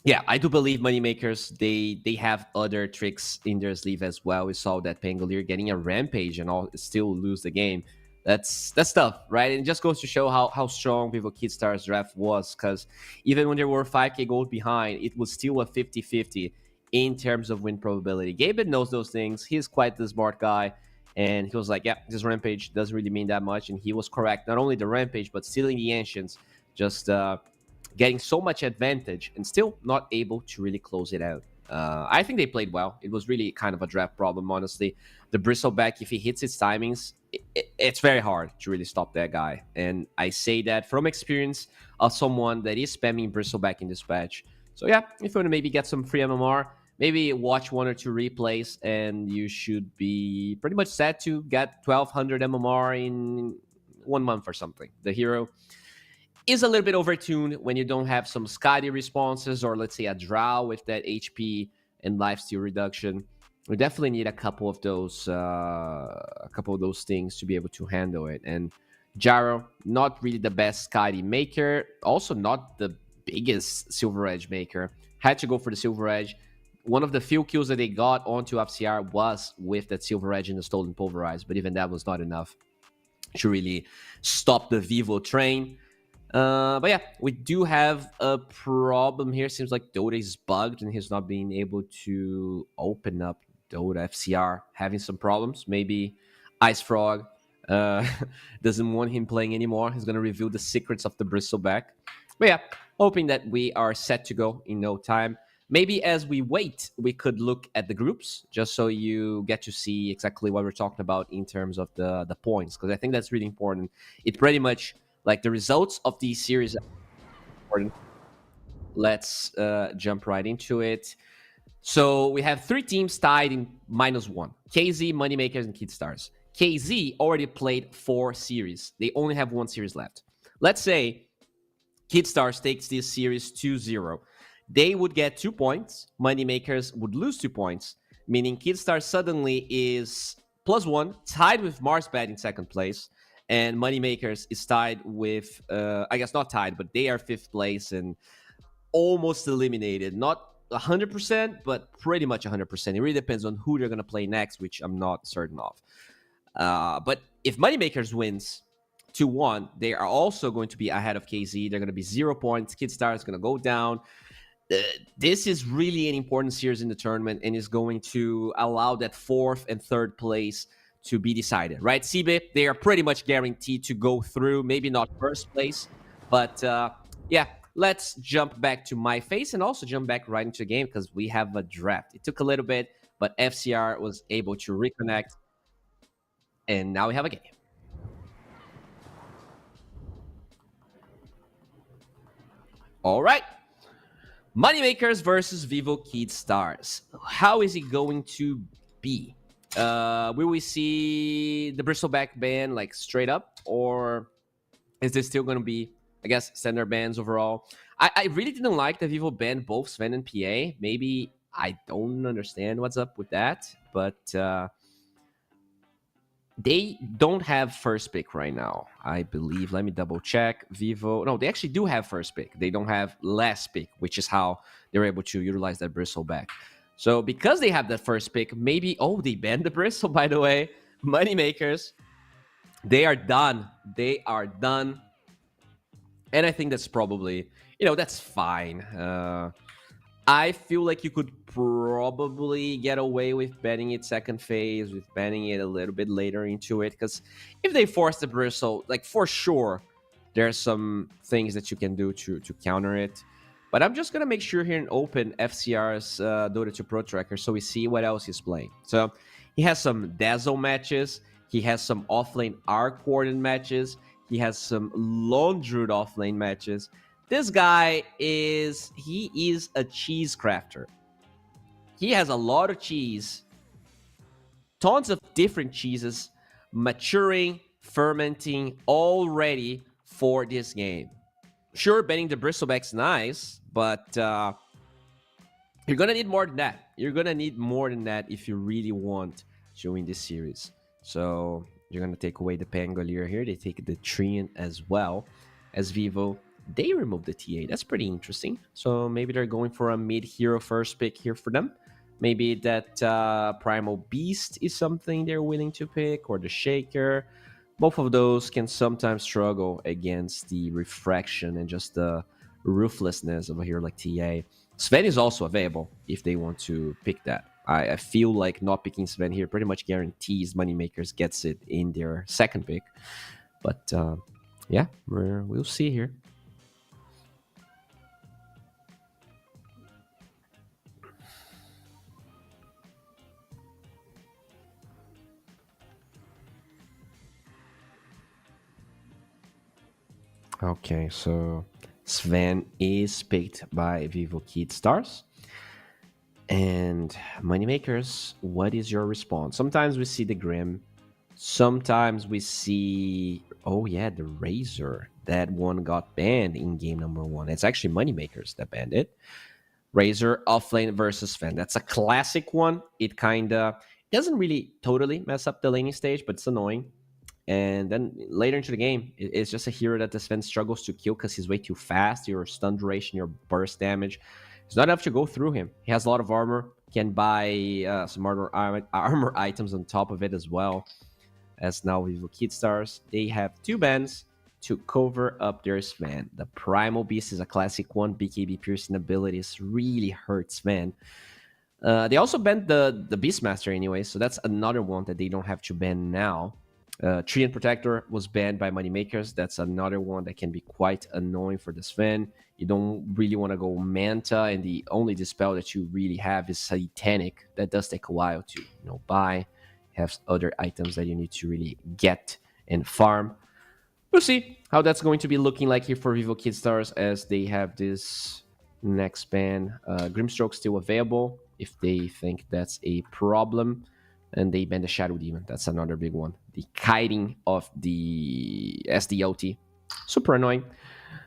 yeah, I do believe Moneymakers, they have other tricks in their sleeve as well. We saw that Pangolier getting a rampage and all still lose the game. That's tough, right? And it just goes to show how strong Vivo Kidstars draft was, because even when there were 5k gold behind, it was still a 50-50 in terms of win probability. Gaben knows those things. He's quite the smart guy. And he was like, yeah, this rampage doesn't really mean that much. And he was correct. Not only the rampage, but stealing the ancients, just getting so much advantage and still not able to really close it out. I think they played well. It was really kind of a draft problem, honestly. The Bristleback, if he hits its timings, it's very hard to really stop that guy. And I say that from experience of someone that is spamming Bristleback in this patch. So yeah, if you want to maybe get some free MMR, maybe watch 1 or 2 replays, and you should be pretty much set to get 1200 MMR in 1 month or something. The hero is a little bit overtuned when you don't have some Scotty responses, or let's say a Drow with that HP and lifesteal reduction. We definitely need a couple of those things to be able to handle it. And Gyro, not really the best Scotty maker, also not the biggest Silver Edge maker. Had to go for the Silver Edge. One of the few kills that they got onto FCR was with that Silver Edge and the Stolen Pulverize, but even that was not enough to really stop the Vivo train. But yeah, we do have a problem here. Seems like Dota is bugged and he's not being able to open up Dota. FCR having some problems. Maybe Ice Frog doesn't want him playing anymore. He's going to reveal the secrets of the Bristleback. But yeah, hoping that we are set to go in no time. Maybe as we wait, we could look at the groups, just so you get to see exactly what we're talking about in terms of the points, because I think that's really important. It pretty much, like, the results of these series are important. Let's jump right into it. So we have 3 teams tied in -1. KZ, Moneymakers, and Kidstars. KZ already played 4 series. They only have 1 series left. Let's say Kidstars takes this series 2-0. They would get 2 points. Moneymakers would lose 2 points, meaning Kidstars suddenly is +1, tied with Marsbad in 2nd place. And Moneymakers is tied with, I guess not tied, but they are 5th place and almost eliminated. Not 100%, but pretty much 100%. It really depends on who they're going to play next, which I'm not certain of. But if Moneymakers wins 2-1, they are also going to be ahead of KZ. They're going to be 0 points. Kidstar is going to go down. This is really an important series in the tournament and is going to allow that 4th and 3rd place to be decided, right? CB, they are pretty much guaranteed to go through, maybe not 1st place, but yeah, let's jump back to my face and also jump back right into the game because we have a draft. It took a little bit, but FCR was able to reconnect, and now we have a game. All right. Moneymakers versus Vivo Kidstars. How is it going to be? Will we see the Bristleback ban like straight up, or is this still going to be, I guess, standard bans overall? I really didn't like that Vivo banned both Sven and PA. Maybe I don't understand what's up with that, but they don't have 1st pick right now, I believe. Let me double check. Vivo, no, they actually do have 1st pick. They don't have last pick, which is how they're able to utilize that Bristleback. So because they have that 1st pick, maybe, oh, they banned the Bristle, by the way. Moneymakers, they are done. They are done. And I think that's probably, that's fine. I feel like you could probably get away with banning it 2nd phase, with banning it a little bit later into it. Because if they force the Bristle, like, for sure, there's some things that you can do to counter it. But I'm just going to make sure here and open FCR's Dota 2 Pro Tracker so we see what else he's playing. So he has some Dazzle matches. He has some offlane Arc Warden matches. He has some Lone Druid offlane matches. This guy is a cheese crafter. He has a lot of cheese. Tons of different cheeses maturing fermenting already for this game. Sure, banning the Bristleback's nice, but you're gonna need more than that. You're gonna need more than that if you really want to win this series. So you're gonna take away the Pangolier here. They take the Treant as well as Vivo. They remove the TA. That's pretty interesting. So maybe they're going for a mid-hero first pick here for them. Maybe that Primal Beast is something they're willing to pick, or the Shaker. Both of those can sometimes struggle against the refraction and just the ruthlessness of a hero like TA. Sven is also available if they want to pick that. I feel like not picking Sven here pretty much guarantees Moneymakers gets it in their second pick. But yeah, we'll see here. Okay, so Sven is picked by Vivo Kid Stars. And Moneymakers, what is your response? Sometimes we see the Grim. Sometimes we see, oh yeah, the Razor. That one got banned in game number 1. It's actually Moneymakers that banned it. Razor offlane versus Sven. That's a classic one. It kind of doesn't really totally mess up the laning stage, but it's annoying. And then later into the game, it's just a hero that the Sven struggles to kill because he's way too fast. Your stun duration, your burst damage, it's not enough to go through him. He has a lot of armor, can buy some armor items on top of it as well. As now Vivo Kid Stars, they have 2 bans to cover up their Sven. The Primal Beast is a classic one. BKB piercing abilities really hurt Sven. They also banned the Beastmaster anyway, so that's another one that they don't have to ban now. Treant Protector was banned by Moneymakers. That's another one that can be quite annoying for the Sven. You don't really want to go Manta, and the only dispel that you really have is Satanic. That does take a while to buy. Have other items that you need to really get and farm. We'll see how that's going to be looking like here for Vivo Kid Stars as they have this next ban. Grimstroke still available if they think that's a problem. And they ban the Shadow Demon. That's another big one. The kiting of the SDLT. Super annoying.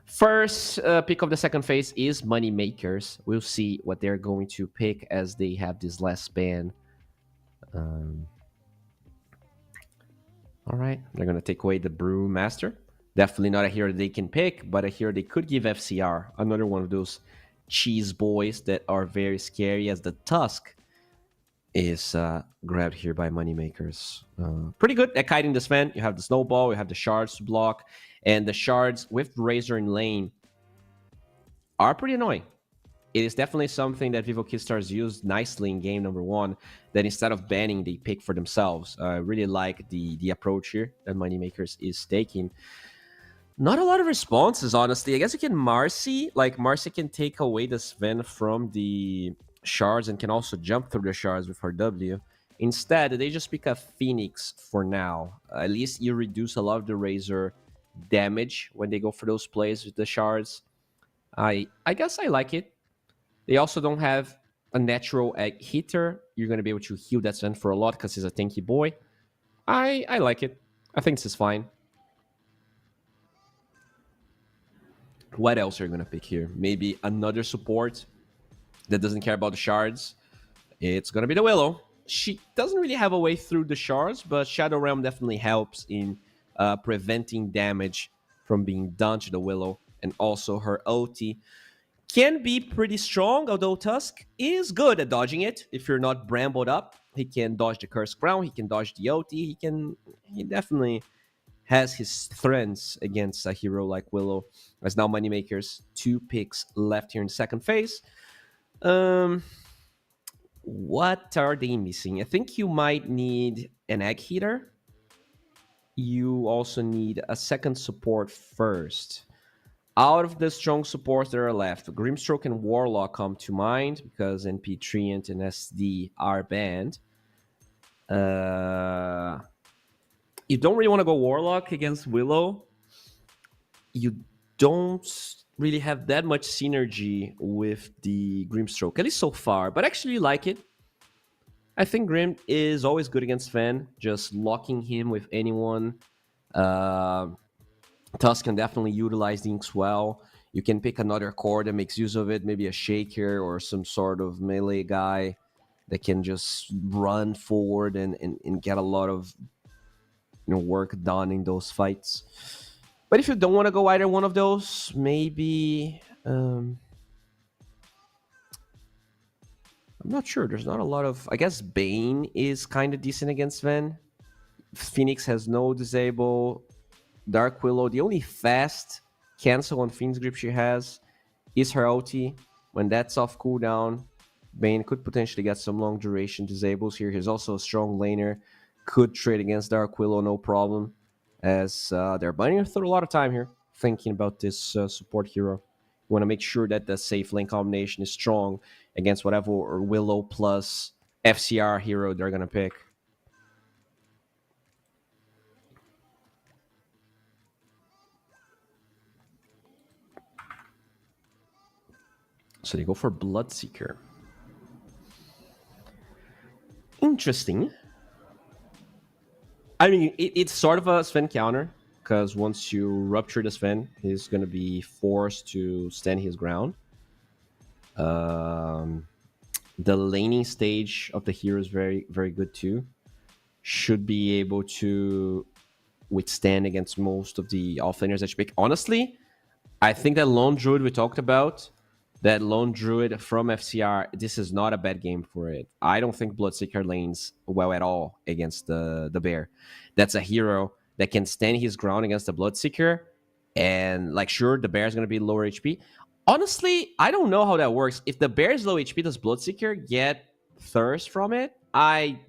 First pick of the second phase is Moneymakers. We'll see what they're going to pick as they have this last ban. All right. They're going to take away the Brewmaster. Definitely not a hero they can pick, but a hero they could give FCR. Another one of those cheese boys that are very scary as the Tusk is grabbed here by Moneymakers. Pretty good at kiting the Sven. You have the Snowball, you have the Shards to block, and the Shards with Razor in lane are pretty annoying. It is definitely something that Vivo Kid Stars used nicely in game number 1, that instead of banning, they pick for themselves. I really like the approach here that Moneymakers is taking. Not a lot of responses, honestly. I guess you can Marcy. Like, Marcy can take away the Sven from the Shards and can also jump through the Shards with her W. Instead, they just pick a Phoenix for now. At least you reduce a lot of the Razor damage when they go for those plays with the Shards. I guess I like it. They also don't have a natural egg hitter. You're going to be able to heal that Sven for a lot because he's a tanky boy. I like it. I think this is fine. What else are you going to pick here? Maybe another support that doesn't care about the Shards. It's going to be the Willow. She doesn't really have a way through the Shards, but Shadow Realm definitely helps in preventing damage from being done to the Willow. And also her ulti can be pretty strong, although Tusk is good at dodging it. If you're not brambled up, he can dodge the Cursed Crown, he can dodge the ulti, he definitely has his strengths against a hero like Willow. As now Moneymakers, 2 picks left here in second phase. What are they missing? I think you might need an egg heater. You also need a second support first. Out of the strong supports that are left, Grimstroke and Warlock come to mind because NP Treant and SD are banned. You don't really want to go Warlock against Willow. You don't really have that much synergy with the Grimstroke, at least so far, but actually like it. I think Grim is always good against Sven, just locking him with anyone Tusk can definitely utilize the inks well. You can pick another core that makes use of it, maybe a shaker or some sort of melee guy that can just run forward and get a lot of work done in those fights. But if you don't want to go either one of those, maybe I'm not sure. There's not a lot of. I guess Bane is kind of decent against Ven. Phoenix has no disable. Dark Willow, the only fast cancel on Fiend's Grip she has is her ulti. When that's off cooldown, Bane could potentially get some long duration disables here. He's also a strong laner. Could trade against Dark Willow, no problem. As they're burning through a lot of time here thinking about this support hero. You want to make sure that the safe lane combination is strong against whatever Willow plus FCR hero they're going to pick. So they go for Bloodseeker. Interesting. I mean, it's sort of a Sven counter, because once you rupture the Sven, he's going to be forced to stand his ground. The laning stage of the hero is very, very good too. Should be able to withstand against most of the offlaners that you pick. Honestly, I think that Lone Druid we talked about, that Lone Druid from FCR, this is not a bad game for it. I don't think Bloodseeker lanes well at all against the Bear. That's a hero that can stand his ground against the Bloodseeker. And, like, sure, the Bear is going to be lower HP. Honestly, I don't know how that works. If the Bear is low HP, does Bloodseeker get Thirst from it? I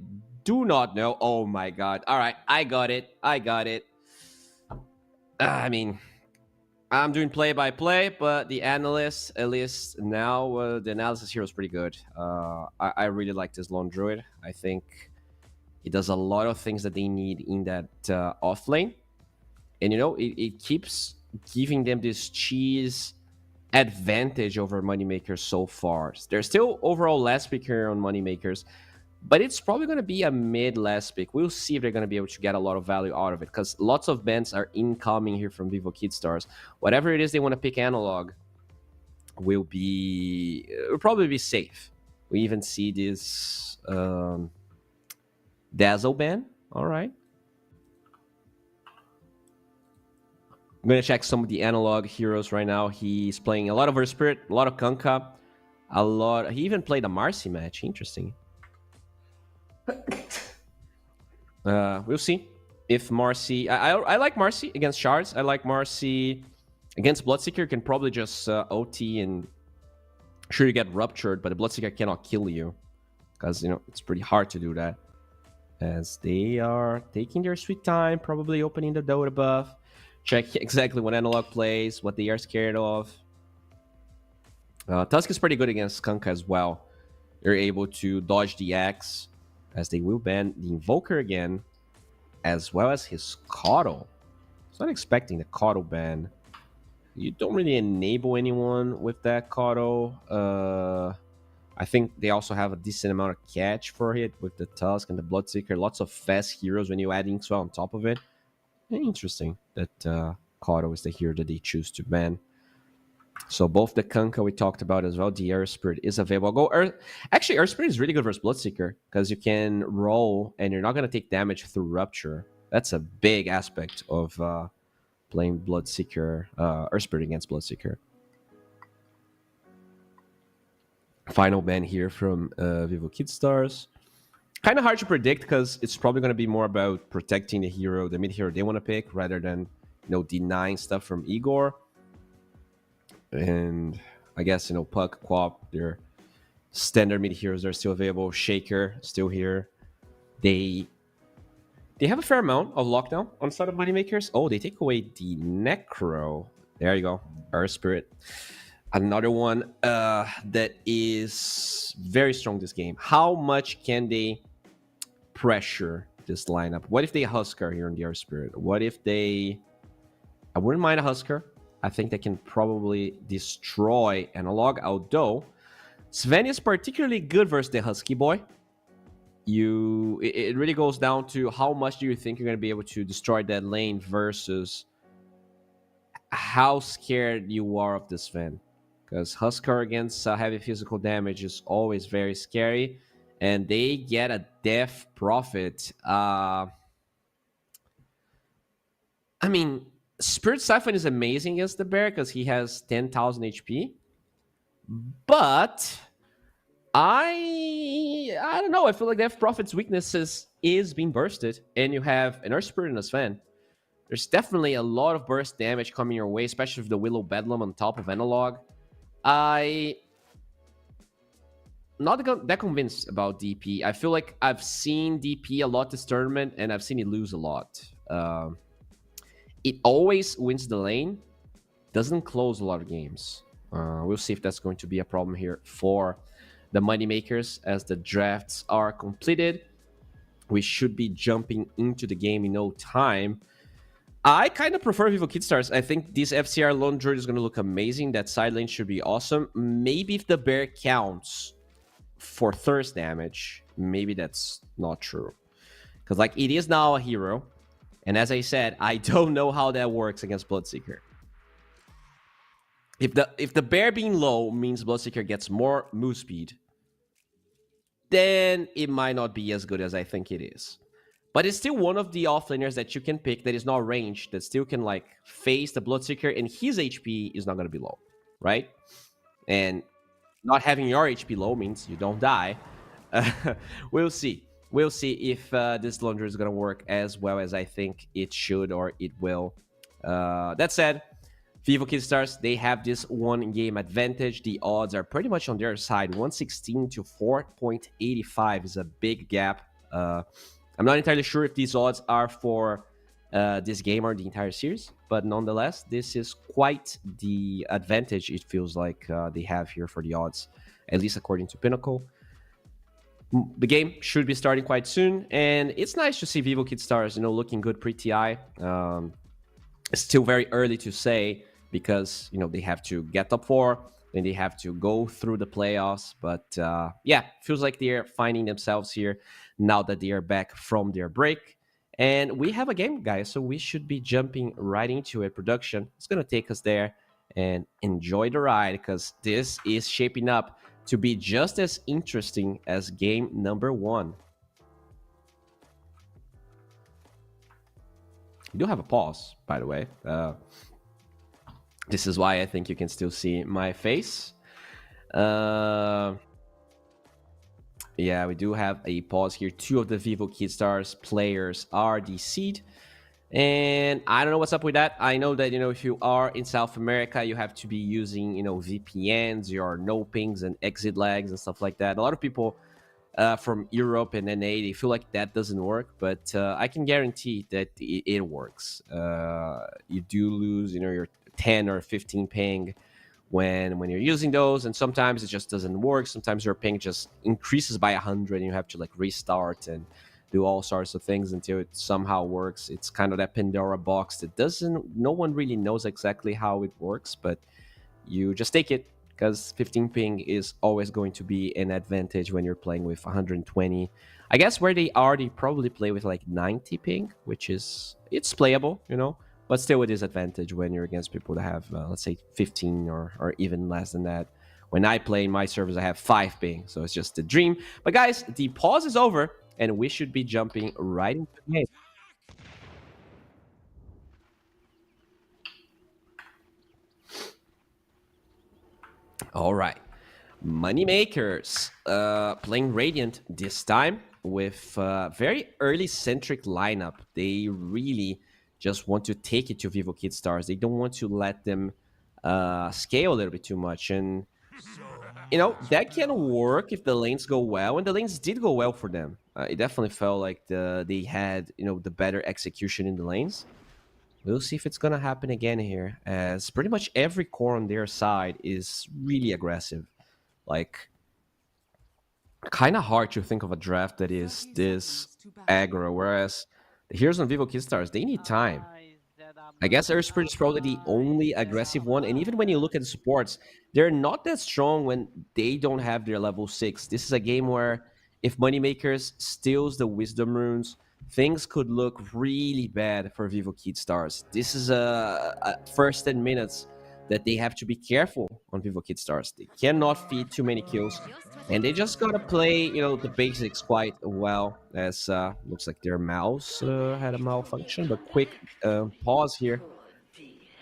do not know. Oh, my God. All right, I got it. I mean, I'm doing play-by-play, but the analyst, at least now, the analysis here is pretty good. I really like this Lone Druid. I think he does a lot of things that they need in that off lane. And, it keeps giving them this cheese advantage over Moneymakers so far. They're still overall last pick here on Moneymakers, but it's probably going to be a mid-last pick. We'll see if they're going to be able to get a lot of value out of it, because lots of bans are incoming here from Vivo Kidstars. Whatever it is they want to pick analog will probably be safe. We even see this Dazzle ban. All right. I'm going to check some of the analog heroes right now. He's playing a lot of Earth Spirit, a lot of Kunkka, He even played a Marcy match. Interesting. We'll see if Marcy. I like Marcy against Shards. I like Marcy against Bloodseeker. You can probably just OT and sure you get ruptured, but the Bloodseeker cannot kill you because it's pretty hard to do that. As they are taking their sweet time, probably opening the Dota buff. Check exactly what analog plays, what they are scared of. Tusk is pretty good against Kunkka as well. You're able to dodge the Axe, as they will ban the Invoker again, as well as his Coddle. I was not expecting the Coddle ban. You don't really enable anyone with that Coddle. I think they also have a decent amount of catch for it with the Tusk and the Bloodseeker. Lots of fast heroes when you add Inkswell on top of it. Interesting that Coddle is the hero that they choose to ban. So both the Kunkka we talked about as well, the Earth Spirit is available. Actually, Earth Spirit is really good versus Bloodseeker because you can roll and you're not going to take damage through Rupture. That's a big aspect of playing Bloodseeker, Earth Spirit against Bloodseeker. Final ban here from Vivo Kidstars. Kind of hard to predict because it's probably going to be more about protecting the hero, the mid hero they want to pick, rather than denying stuff from Igor. And I guess Puck, Quap, their standard mid heroes are still available. Shaker still here. They have a fair amount of lockdown on the side of Moneymakers. Oh, they take away the Necro. There you go, Earth Spirit. Another one that is very strong this game. How much can they pressure this lineup? What if they Husker here in the Earth Spirit? What if they... I wouldn't mind a Husker. I think they can probably destroy Analog, although Sven is particularly good versus the Husky Boy. it really goes down to how much do you think you're going to be able to destroy that lane versus how scared you are of this Sven. Because Huskar against heavy physical damage is always very scary, and they get a death profit. I mean, Spirit Siphon is amazing against the bear because he has 10,000 HP, but I don't know. I feel like Death Prophet's weaknesses is being bursted, and you have an Earth Spirit and a Sven. There's definitely a lot of burst damage coming your way, especially with the Willow Bedlam on top of Analog. I'm not that convinced about DP. I feel like I've seen DP a lot this tournament, and I've seen it lose a lot. It always wins the lane, doesn't close a lot of games. We'll see if that's going to be a problem here for the moneymakers as the drafts are completed. We should be jumping into the game in no time. I kind of prefer Vivo Kidstars. I think this FCR Lone Druid is going to look amazing. That side lane should be awesome. Maybe if the bear counts for thirst damage, maybe that's not true. Because like it is now a hero. And as I said, I don't know how that works against Bloodseeker. If the bear being low means Bloodseeker gets more move speed, then it might not be as good as I think it is. But it's still one of the offlaners that you can pick that is not ranged, that still can like face the Bloodseeker, and his HP is not going to be low, right? And not having your HP low means you don't die. We'll see. We'll see if this laundry is going to work as well as I think it should or it will. That said, Vivo Kidstars, they have this one game advantage. The odds are pretty much on their side. 116 to 4.85 is a big gap. I'm not entirely sure if these odds are for this game or the entire series, but nonetheless, this is quite the advantage it feels like they have here for the odds, at least according to Pinnacle. The game should be starting quite soon, and it's nice to see Vivo Kidstars, looking good pre-TI. It's still very early to say because, they have to get top 4, then they have to go through the playoffs. But yeah, feels like they're finding themselves here now that they are back from their break. And we have a game, guys, so we should be jumping right into it. Production, it's going to take us there and enjoy the ride because this is shaping up to be just as interesting as game number 1. We do have a pause, by the way. This is why I think you can still see my face. Yeah, we do have a pause here. 2 of the Vivo Kidstars players are DC'd. And I don't know what's up with that. I know that, if you are in South America, you have to be using, VPNs, your no pings and exit lags and stuff like that. A lot of people from Europe and NA, they feel like that doesn't work, but I can guarantee that it works. You do lose, your 10 or 15 ping when you're using those, and sometimes it just doesn't work. Sometimes your ping just increases by 100 and you have to like restart and do all sorts of things until it somehow works. It's kind of that Pandora box that no one really knows exactly how it works, but you just take it because 15 ping is always going to be an advantage when you're playing with 120. I guess where they are, they probably play with like 90 ping, which it's playable, but still a disadvantage when you're against people that have, let's say, 15 or even less than that. When I play in my servers, I have 5 ping, so it's just a dream. But guys, the pause is over, and we should be jumping right into the game. All right. Moneymakers playing Radiant this time with a very early centric lineup. They really just want to take it to Vivo Kidstars. They don't want to let them scale a little bit too much. And, that can work if the lanes go well. And the lanes did go well for them. It definitely felt like they had, the better execution in the lanes. We'll see if it's going to happen again here, as pretty much every core on their side is really aggressive. Like, kind of hard to think of a draft that is this aggro, whereas the heroes on Vivo Kidstars, they need time. I guess Earth Spirit is probably the only aggressive one, and even when you look at the supports, they're not that strong when they don't have their level 6. This is a game where if Moneymakers steals the Wisdom Runes, things could look really bad for Vivo Kid Stars. This is a first 10 minutes that they have to be careful on Vivo Kid Stars. They cannot feed too many kills, and they just gotta play, the basics quite well. As looks like their mouse had a malfunction, but quick pause here.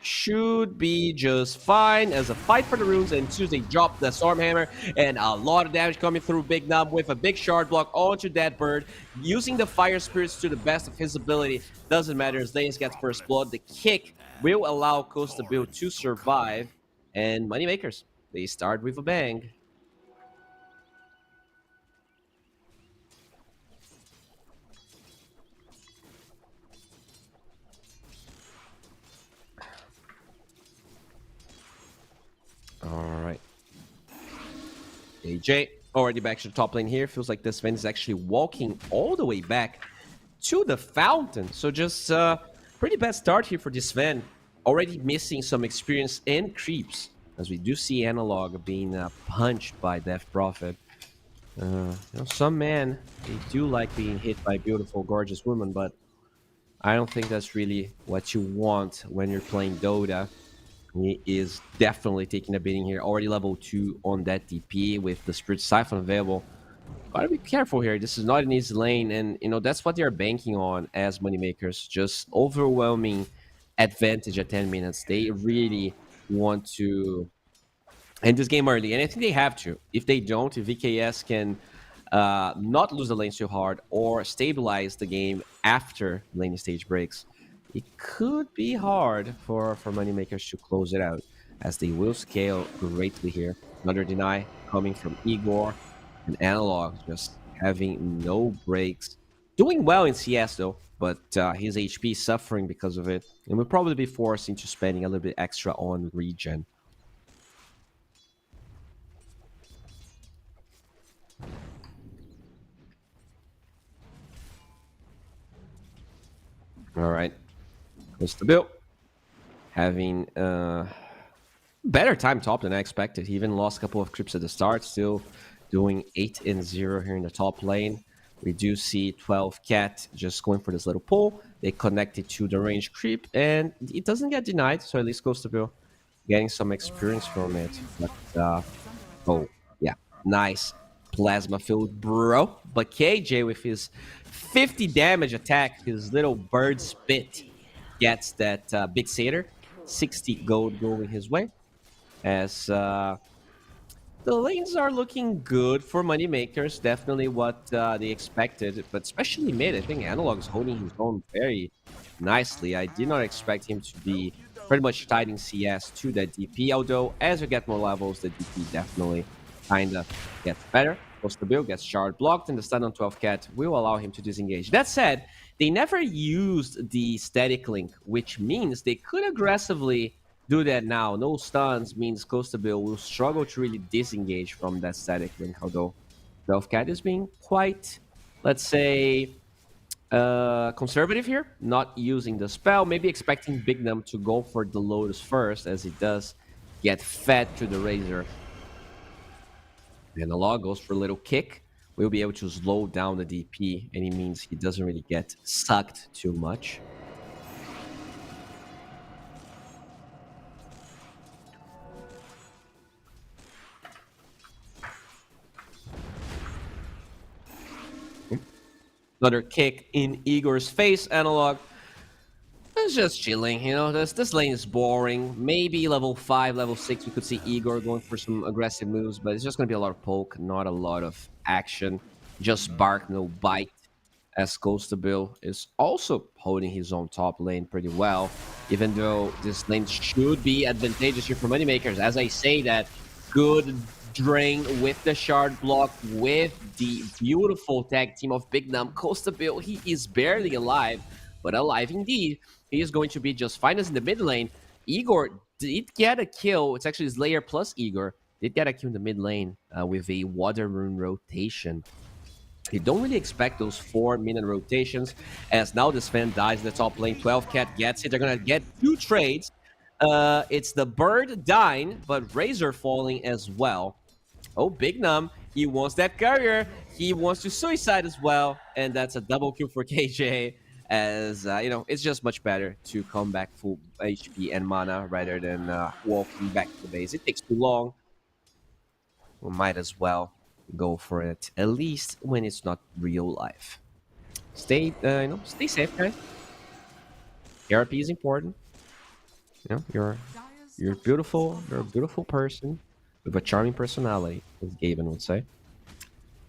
Should be just fine as a fight for the runes, and Tuesday drop the Stormhammer, and a lot of damage coming through Big Nub with a big shard block onto that bird, using the Fire Spirits to the best of his ability. Doesn't matter as Lanes gets first blood. The kick will allow Costa Bill to survive, and Moneymakers, they start with a bang. All right. AJ already back to the top lane here. Feels like this Sven is actually walking all the way back to the fountain. So just pretty bad start here for this Sven. Already missing some experience and creeps, as we do see Analog being punched by Death Prophet. Some men, they do like being hit by beautiful, gorgeous women, but I don't think that's really what you want when you're playing Dota. He is definitely taking a beating here. Already level 2 on that DP with the Spirit Siphon available. Gotta be careful here. This is not an easy lane, and that's what they are banking on as Moneymakers. Just overwhelming advantage at 10 minutes. They really want to end this game early, and I think they have to. If they don't, if VKS can not lose the lane too hard or stabilize the game after lane stage breaks, it could be hard for Moneymakers to close it out, as they will scale greatly here. Another deny coming from Igor, and Analog just having no breaks. Doing well in CS though, but his HP suffering because of it, and will probably be forced into spending a little bit extra on regen. All right. Mr. Bill having better time top than I expected. He even lost a couple of creeps at the start, still doing 8-0 here in the top lane. We do see 12 Cat just going for this little pull. They connected to the range creep, and it doesn't get denied, so at least Costa Bill getting some experience from it. But, oh, yeah, nice plasma field, bro. But KJ with his 50 damage attack, his little bird spit, gets that big satyr. 60 gold going his way, as the lanes are looking good for Moneymakers. Definitely what they expected, but especially mid. I think Analog is holding his own very nicely. I did not expect him to be pretty much tied in CS to that DP, although as you get more levels, the DP definitely kind of gets better. Costa Bill gets shard blocked, and the stun on 12 Cat will allow him to disengage. That said, they never used the static link, which means they could aggressively do that now. No stuns means Costa Bill will struggle to really disengage from that static link, although 12 Cat is being quite, let's say, conservative here, not using the spell, maybe expecting Big Num to go for the Lotus first, as he does get fed to the Razor. Analog goes for a little kick. We'll be able to slow down the DP, and it means he doesn't really get sucked too much. Another kick in Igor's face. Analog is just chilling, this lane is boring. Maybe level 5, level 6 we could see Igor going for some aggressive moves, but it's just going to be a lot of poke, not a lot of action. Just bark, no bite, as Costa Bill is also holding his own top lane pretty well, even though this lane should be advantageous here for Moneymakers. As I say that, good drain with the shard block, with the beautiful tag team of Big Num. Costa Bill, he is barely alive, but alive indeed. He is going to be just fine as in the mid lane. Igor did get a kill. It's actually Slayer plus Igor. Did get a kill in the mid lane with a Water Rune rotation. You don't really expect those 4-minute rotations, as now this fan dies in the top lane. 12 Cat gets it. They're going to get 2 trades. It's the bird dying, but Razor falling as well. Oh, Big Num He wants that courier. He wants to suicide as well, and that's a double kill for KJ. As it's just much better to come back full HP and mana rather than walking back to the base. It takes too long. We might as well go for it, at least when it's not real life. Stay safe, guys. Therapy is important. You're beautiful. You're a beautiful person with a charming personality, as Gaben would say.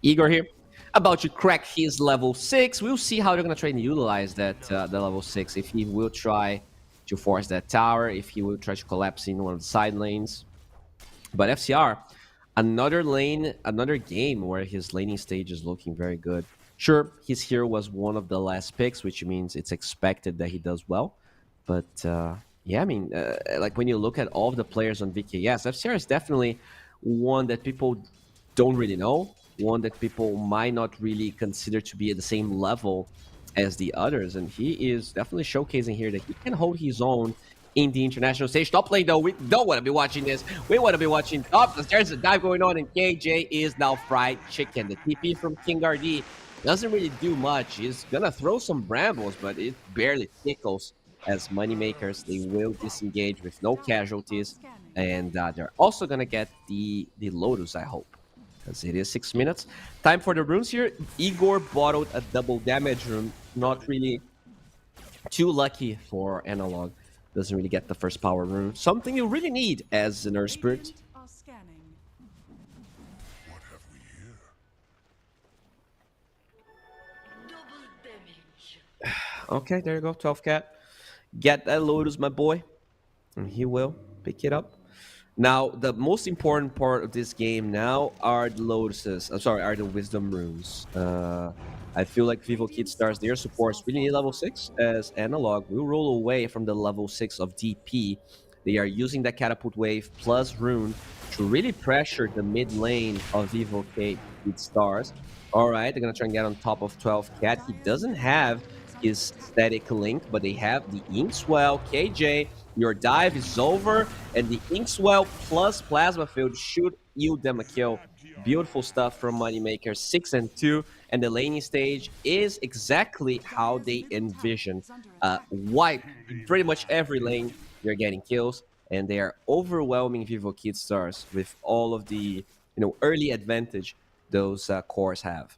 Igor here, about to crack his level 6. We'll see how they're going to try and utilize that the level 6. If he will try to force that tower, if he will try to collapse in one of the side lanes. But FCR, another lane, another game where his laning stage is looking very good. Sure, his hero was one of the last picks, which means it's expected that he does well. But yeah, I mean, like when you look at all of the players on VKS, FCR is definitely one that people don't really know, one that people might not really consider to be at the same level as the others. And he is definitely showcasing here that he can hold his own in the international stage. Top lane, though, we don't want to be watching this. We want to be watching top. There's a dive going on, and KJ is now fried chicken. The TP from King RD doesn't really do much. He's going to throw some brambles, but it barely tickles as moneymakers. They will disengage with no casualties, and they're also going to get the Lotus, I hope, because it is 6 minutes. Time for the runes here. Igor bottled a double damage rune. Not really too lucky for Analog. Doesn't really get the first power rune. Something you really need as an Earth Spirit. What have we here? Okay, there you go, 12 cat. Get that Lotus, my boy. And he will pick it up. Now, the most important part of this game now are the Lotuses. I'm sorry, are the Wisdom Runes. I feel like Vivo Kid Stars, their supports really need level 6, as Analog will roll away from the level 6 of DP. They are using that Catapult Wave plus Rune to really pressure the mid lane of Vivo Kid Stars. Alright, they're going to try and get on top of 12 Cat. He doesn't have his static link, but they have the Inkswell. KJ, your dive is over, and the Inkswell plus Plasma Field should yield them a kill. Beautiful stuff from Moneymaker, 6 and 2, and the laning stage is exactly how they envision. Wipe pretty much every lane, they're getting kills, and they are overwhelming Vivo Kid Stars with all of the early advantage those cores have.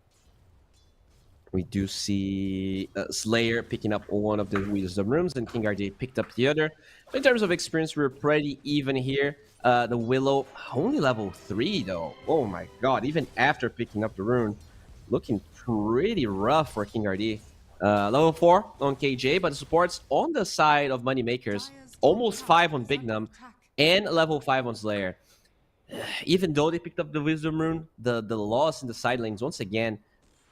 We do see Slayer picking up one of the Wisdom Rooms, and King RD picked up the other. In terms of experience, we're pretty even here. The Willow, only level 3, though. Oh my god, even after picking up the rune. Looking pretty rough for King RD. Level 4 on KJ, but the supports on the side of Moneymakers. Almost 5 on Big Num, and level 5 on Slayer. Even though they picked up the Wisdom Rune, the loss in the side lanes, once again,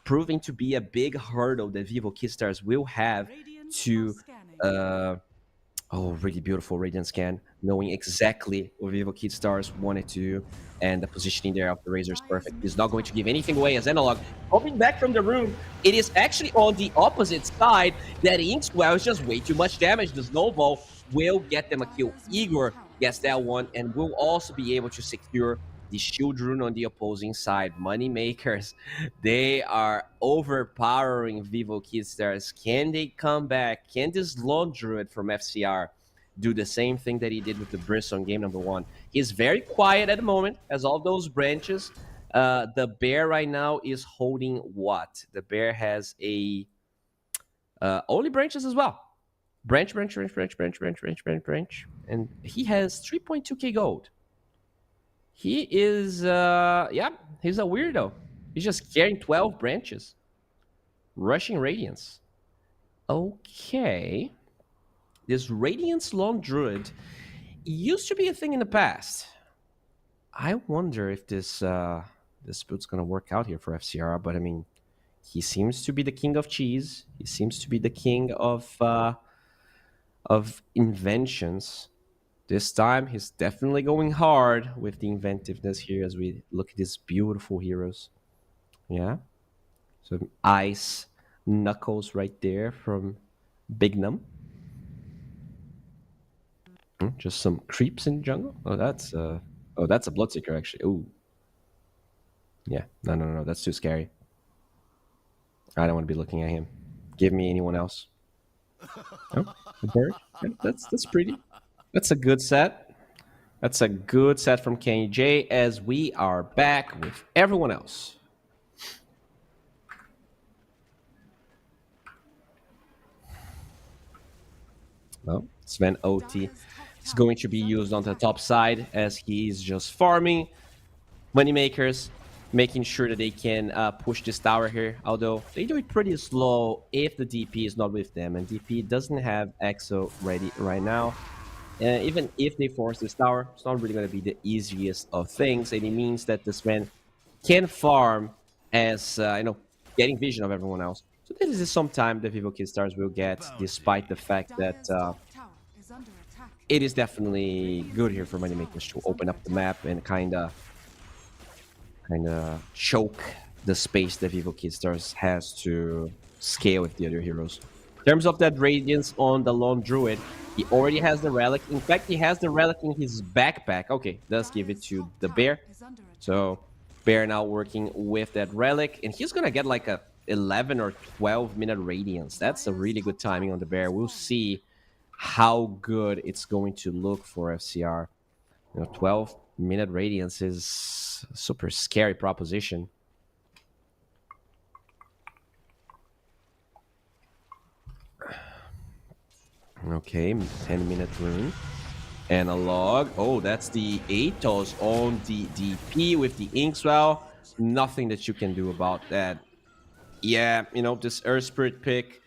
proving to be a big hurdle that Vivo Kid Stars will have to really beautiful Radiant Scan, knowing exactly what Vivo Kid Stars wanted to do, and the positioning there of the Razor is perfect. He's not going to give anything away as Analog. Hopping back from the room, it is actually on the opposite side that Inkswell is just way too much damage. The Snowball will get them a kill. Igor gets that one, and will also be able to secure the shield rune on the opposing side. Moneymakers, they are overpowering Vivo Kid Stars. Can they come back? Can this Lone Druid from FCR do the same thing that he did with the Briss on game number 1? He's very quiet at the moment, as all those branches. The bear right now is holding what? The bear has a only branches as well. Branch, and he has 3.2k gold. He is, he's a weirdo. He's just carrying 12 branches. Rushing Radiance. Okay. This Radiance Lone Druid used to be a thing in the past. I wonder if this build's gonna work out here for FCR, but I mean, he seems to be the king of cheese. He seems to be the king of inventions. This time, he's definitely going hard with the inventiveness here as we look at these beautiful heroes. Yeah. So Ice Knuckles right there from Big Num. Just some creeps in jungle. Oh, that's a Bloodseeker actually. Ooh. Yeah, no, that's too scary. I don't want to be looking at him. Give me anyone else. Oh, a bird. Yeah, that's pretty. That's a good set. That's a good set from Kenny J as we are back with everyone else. Well, Sven OT is going to be used on the top side as he's just farming moneymakers, making sure that they can push this tower here. Although they do it pretty slow if the DP is not with them, and DP doesn't have EXO ready right now. Even if they force this tower, it's not really going to be the easiest of things, and it means that this man can farm as getting vision of everyone else. So this is some time the Vivo Kid Stars will get, despite the fact that it is definitely good here for moneymakers to open up the map and kind of choke the space that Vivo Kid Stars has to scale with the other heroes. In terms of that radiance on the Lone Druid, he already has the relic. In fact, he has the relic in his backpack. Okay, does give it to the bear. So bear now working with that relic, and he's gonna get like a 11 or 12 minute radiance. That's a really good timing on the bear. We'll see how good it's going to look for FCR. 12-minute radiance is a super scary proposition. Okay, 10-minute rune. Analog. Oh, that's the Atos on the DP with the Inkswell. Nothing that you can do about that. Yeah, this Earth Spirit pick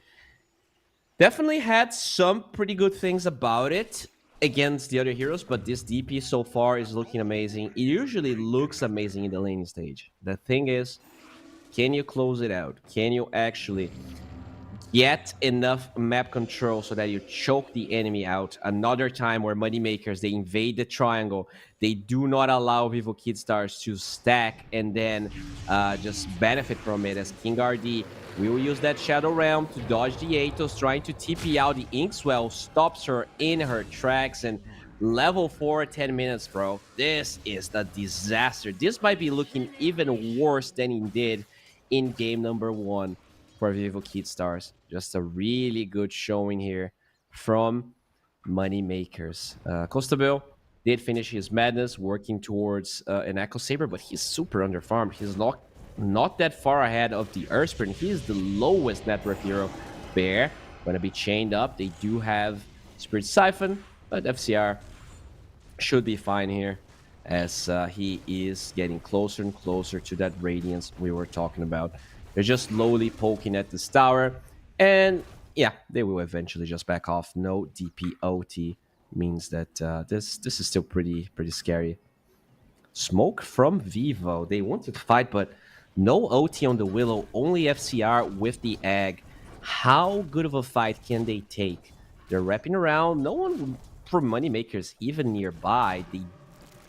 definitely had some pretty good things about it against the other heroes, but this DP so far is looking amazing. It usually looks amazing in the laning stage. The thing is, can you close it out? Can you actually get enough map control so that you choke the enemy out? Another time where moneymakers, they invade the triangle, they do not allow Vivo Kid Stars to stack and then just benefit from it, as King RD will use that Shadow Realm to dodge the Atos, trying to TP out. The Inkswell stops her in her tracks, and level 4, 10 minutes, bro. This is the disaster. This might be looking even worse than it did in game number 1 for Vivo Kid Stars. Just a really good showing here from moneymakers. Costabile did finish his madness, working towards an Echo Saber, but he's super underfarmed. He's not that far ahead of the Earth Sprint. He is the lowest net worth hero. Bear gonna be chained up. They do have Spirit Siphon, but FCR should be fine here, as he is getting closer and closer to that radiance we were talking about. They're just slowly poking at this tower, and yeah, they will eventually just back off. No DPOT means that this is still pretty scary. Smoke from Vivo. They want to fight, but no OT on the Willow, only FCR with the Egg. How good of a fight can they take? They're wrapping around. No one from moneymakers even nearby. They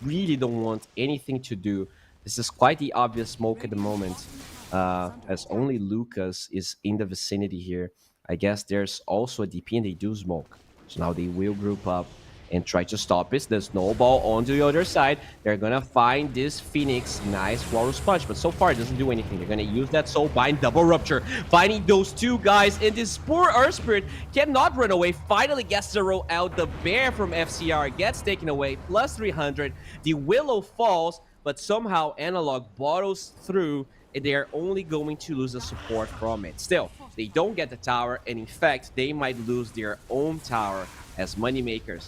really don't want anything to do. This is quite the obvious smoke at the moment, as only Lucas is in the vicinity here. I guess there's also a DP and they do smoke. So now they will group up and try to stop it. The snowball on the other side. They're gonna find this Phoenix. Nice Walrus Punch, but so far it doesn't do anything. They're gonna use that Soul Bind, Double Rupture, finding those two guys, and this poor Earth Spirit cannot run away. Finally gets the roll out. The bear from FCR gets taken away, plus 300. The Willow falls, but somehow Analog bottles through, and they are only going to lose the support from it. Still, they don't get the tower, and in fact, they might lose their own tower, as moneymakers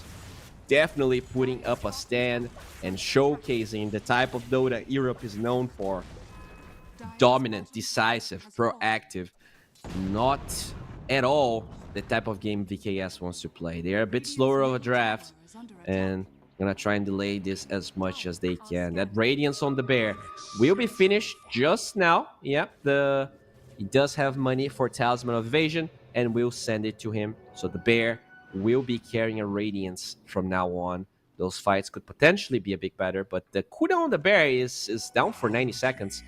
definitely putting up a stand and showcasing the type of Dota Europe is known for. Dominant, decisive, proactive. Not at all the type of game VKS wants to play. They're a bit slower of a draft and gonna try and delay this as much as they can. That Radiance on the bear will be finished just now. Yeah, he does have money for Talisman of Evasion, and we'll send it to him. So the bear will be carrying a Radiance from now on. Those fights could potentially be a bit better, but the cooldown on the bear is down for 90 seconds.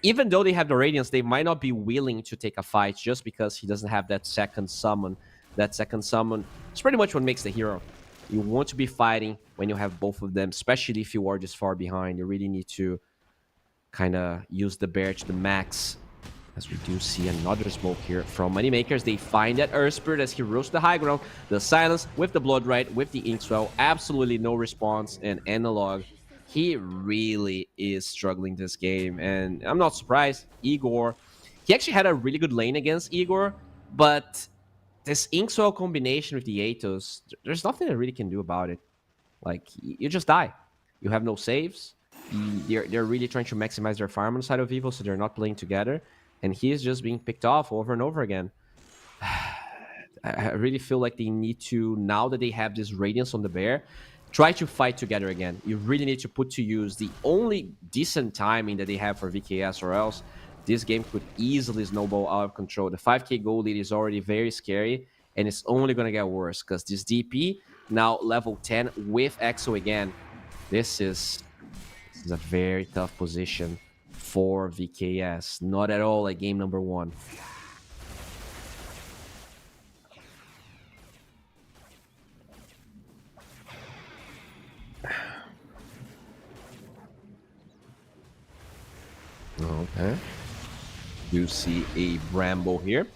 Even though they have the Radiance, they might not be willing to take a fight just because he doesn't have that second summon. That second summon is pretty much what makes the hero. You want to be fighting when you have both of them, especially if you are this far behind. You really need to kind of use the bear to the max. As we do see another smoke here from Moneymakers. They find that Earth Spirit as he rose to the high ground. The silence with the blood right, with the inkswell. Absolutely no response. And Analog, he really is struggling this game. And I'm not surprised. Igor, he actually had a really good lane against Igor. But this inkswell combination with the Atos, there's nothing that really can do about it. Like, you just die. You have no saves. They're really trying to maximize their farm on the side of Evil, so they're not playing together. And he is just being picked off over and over again. I really feel like they need to, now that they have this Radiance on the Bear, try to fight together again. You really need to put to use the only decent timing that they have for VKS, or else this game could easily snowball out of control. The 5k gold lead is already very scary, and it's only going to get worse, because this DP, now level 10 with EXO again. This is a very tough position for VKS. Not at all like game number 1. Okay. You see a Bramble here.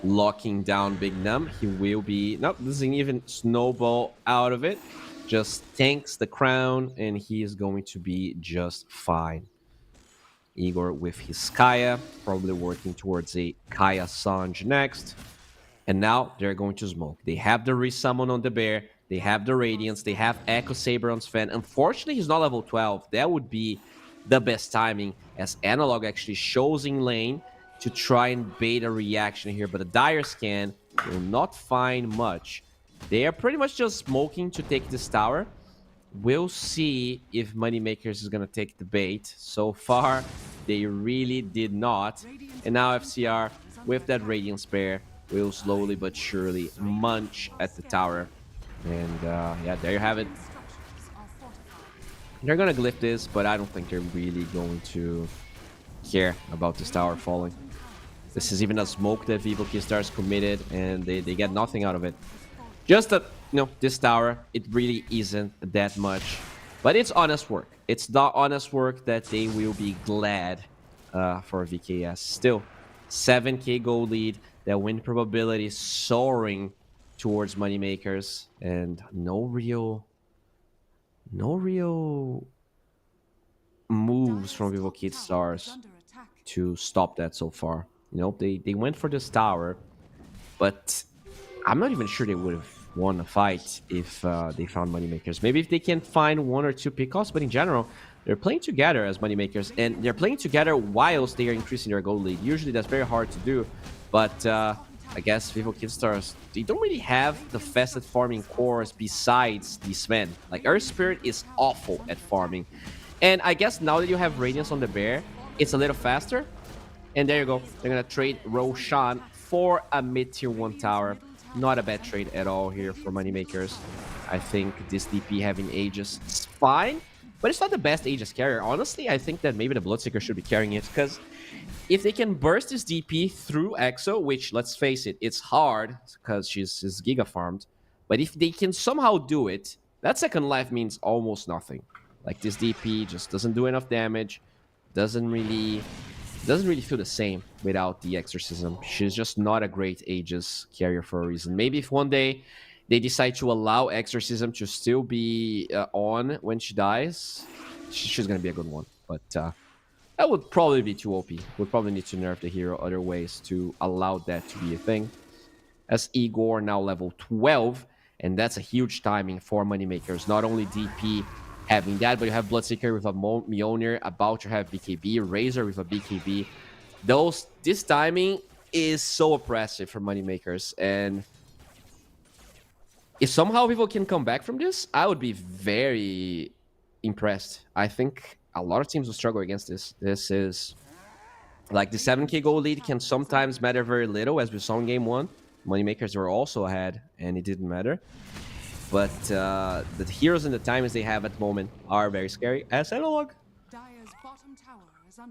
Locking down Big Num. He will be... Nope, doesn't even snowball out of it. Just tanks the crown, and he is going to be just fine. Igor with his Kaya, probably working towards a Kaya Sanj next. And now they're going to smoke. They have the resummon on the bear. They have the Radiance. They have Echo Saber on Sven. Unfortunately, he's not level 12. That would be the best timing, as Analog actually shows in lane to try and bait a reaction here. But the Dire Scan will not find much. They are pretty much just smoking to take this tower. We'll see if Moneymakers is going to take the bait. So far, they really did not. And now FCR, with that Radiant Spare, will slowly but surely munch at the tower. And yeah, there you have it. They're going to glyph this, but I don't think they're really going to care about this tower falling. This is even a smoke that Vivo Keystars committed, and they get nothing out of it. Just that, you know, this tower, it really isn't that much. But it's honest work. It's the honest work that they will be glad for VKS. Still, 7k gold lead. That win probability soaring towards Moneymakers. And no real moves from Vivo Keystars to stop that so far. You know, they went for this tower, but I'm not even sure they would have won a fight if they found Moneymakers. Maybe if they can find 1 or 2 pickoffs, but in general, they're playing together as Moneymakers, and they're playing together whilst they are increasing their gold lead. Usually that's very hard to do, but I guess Vivo Keystars, they don't really have the fastest farming cores besides the Sven. Like, Earth Spirit is awful at farming. And I guess now that you have Radiance on the Bear, it's a little faster. And there you go. They're going to trade Roshan for a mid-tier 1 tower. Not a bad trade at all here for Moneymakers. I think this DP having Aegis is fine, but it's not the best Aegis carrier. Honestly, I think that maybe the Bloodseeker should be carrying it, because if they can burst this DP through EXO, which, let's face it, it's hard because she's Giga farmed, but if they can somehow do it, that second life means almost nothing. Like, this DP just doesn't do enough damage, doesn't really feel the same without the Exorcism. She's just not a great Aegis carrier for a reason. Maybe if one day they decide to allow Exorcism to still be on when she dies, she's going to be a good one. But that would probably be too OP. Would probably need to nerf the hero other ways to allow that to be a thing. As Igor now level 12, and that's a huge timing for Moneymakers. Not only DP having that, but you have Bloodseeker with a Mjolnir, about to have BKB, Razor with a BKB. This timing is so oppressive for Moneymakers, and if somehow people can come back from this, I would be very impressed. I think a lot of teams will struggle against this. This is like, the 7k gold lead can sometimes matter very little, as we saw in game 1. Moneymakers were also ahead, and it didn't matter. But the heroes and the timings they have at the moment are very scary. As Analog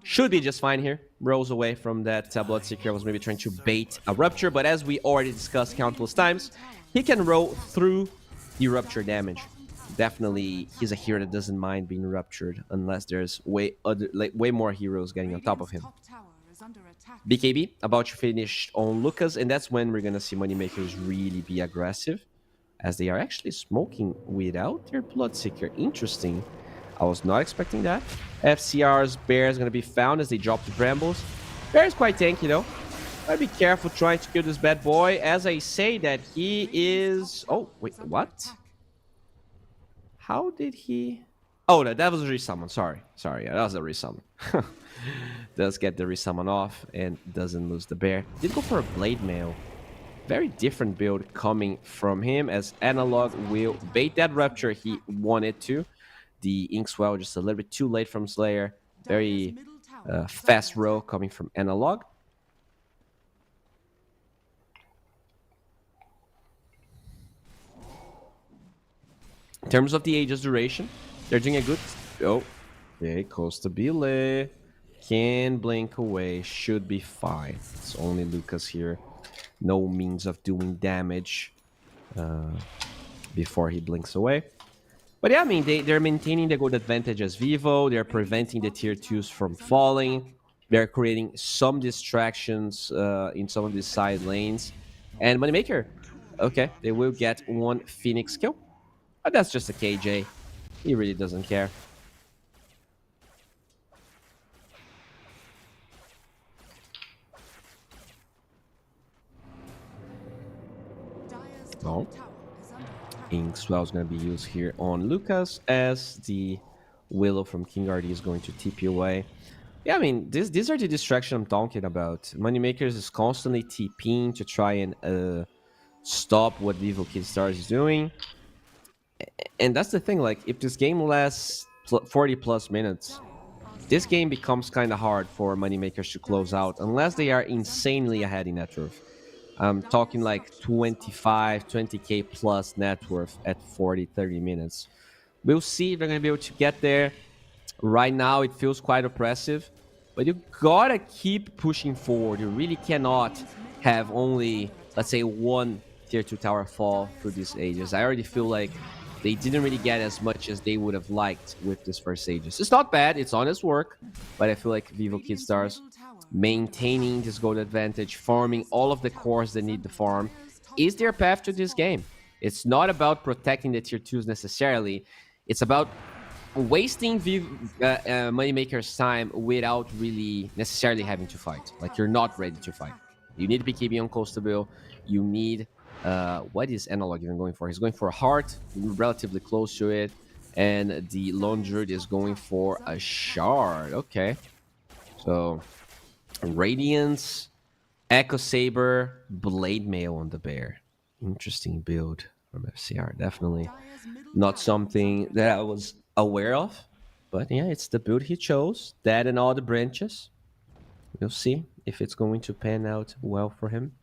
should be just fine here. Rolls away from that Bloodseeker. Was maybe trying to bait a Rupture, but as we already discussed countless times, he can roll through the Rupture damage. definitely he's a hero that doesn't mind being ruptured unless there's way more heroes getting on top of him. Top tower is under attack. BKB about to finish on Lucas, and that's when we're gonna see Moneymakers really be aggressive, as they are actually smoking without their Bloodseeker. Interesting. I was not expecting that. FCR's Bear is gonna be found as they drop the Brambles. Bear is quite tanky though. Gotta be careful trying to kill this bad boy. As I say that, he is... Oh, wait, what? How did he... Oh, no, that was a resummon. Sorry, yeah, that was a resummon. Does get the resummon off and doesn't lose the bear. Did go for a blade mail. Very different build coming from him, as Analog will bait that Rupture he wanted to. The Inkswell just a little bit too late from Slayer. Very fast row coming from Analog. In terms of the Aegis duration, they're doing a good... Oh, okay, Constabile can blink away, should be fine. It's only Lucas here. No means of doing damage before he blinks away. But yeah, I mean, they're maintaining the gold advantage as Vivo. They're preventing the tier 2s from falling. They're creating some distractions in some of these side lanes. And Moneymaker, okay, they will get one Phoenix kill. But that's just a KJ. He really doesn't care. No. Inkswell is going to be used here on Lucas, as the Willow from King RD is going to TP away. Yeah, I mean, these are the distractions I'm talking about. Moneymakers is constantly TPing to try and stop what Vivo Kidstars is doing. And that's the thing, like, if this game lasts 40 plus minutes, this game becomes kind of hard for Moneymakers to close out, unless they are insanely ahead in net worth. I'm talking like 25, 20k plus net worth at 40, 30 minutes. We'll see if they're going to be able to get there. Right now, it feels quite oppressive, but you gotta keep pushing forward. You really cannot have only, let's say, one tier 2 tower fall through these Aegis. I already feel like they didn't really get as much as they would have liked with this first Aegis. It's not bad, it's honest work, but I feel like Vivo Kidstars maintaining this gold advantage, farming all of the cores that need the farm, is their path to this game. It's not about protecting the tier 2s necessarily. It's about wasting Moneymaker's time without really necessarily having to fight. Like, you're not ready to fight. You need BKB on Constabile. You need... what is Analog even going for? He's going for a heart, relatively close to it. And the Lone Druid is going for a shard. Okay. So, Radiance, Echo Saber, Blade Mail on the bear. Interesting build from FCR. Definitely not something that I was aware of. But yeah, it's the build he chose. That and all the branches. We'll see if it's going to pan out well for him.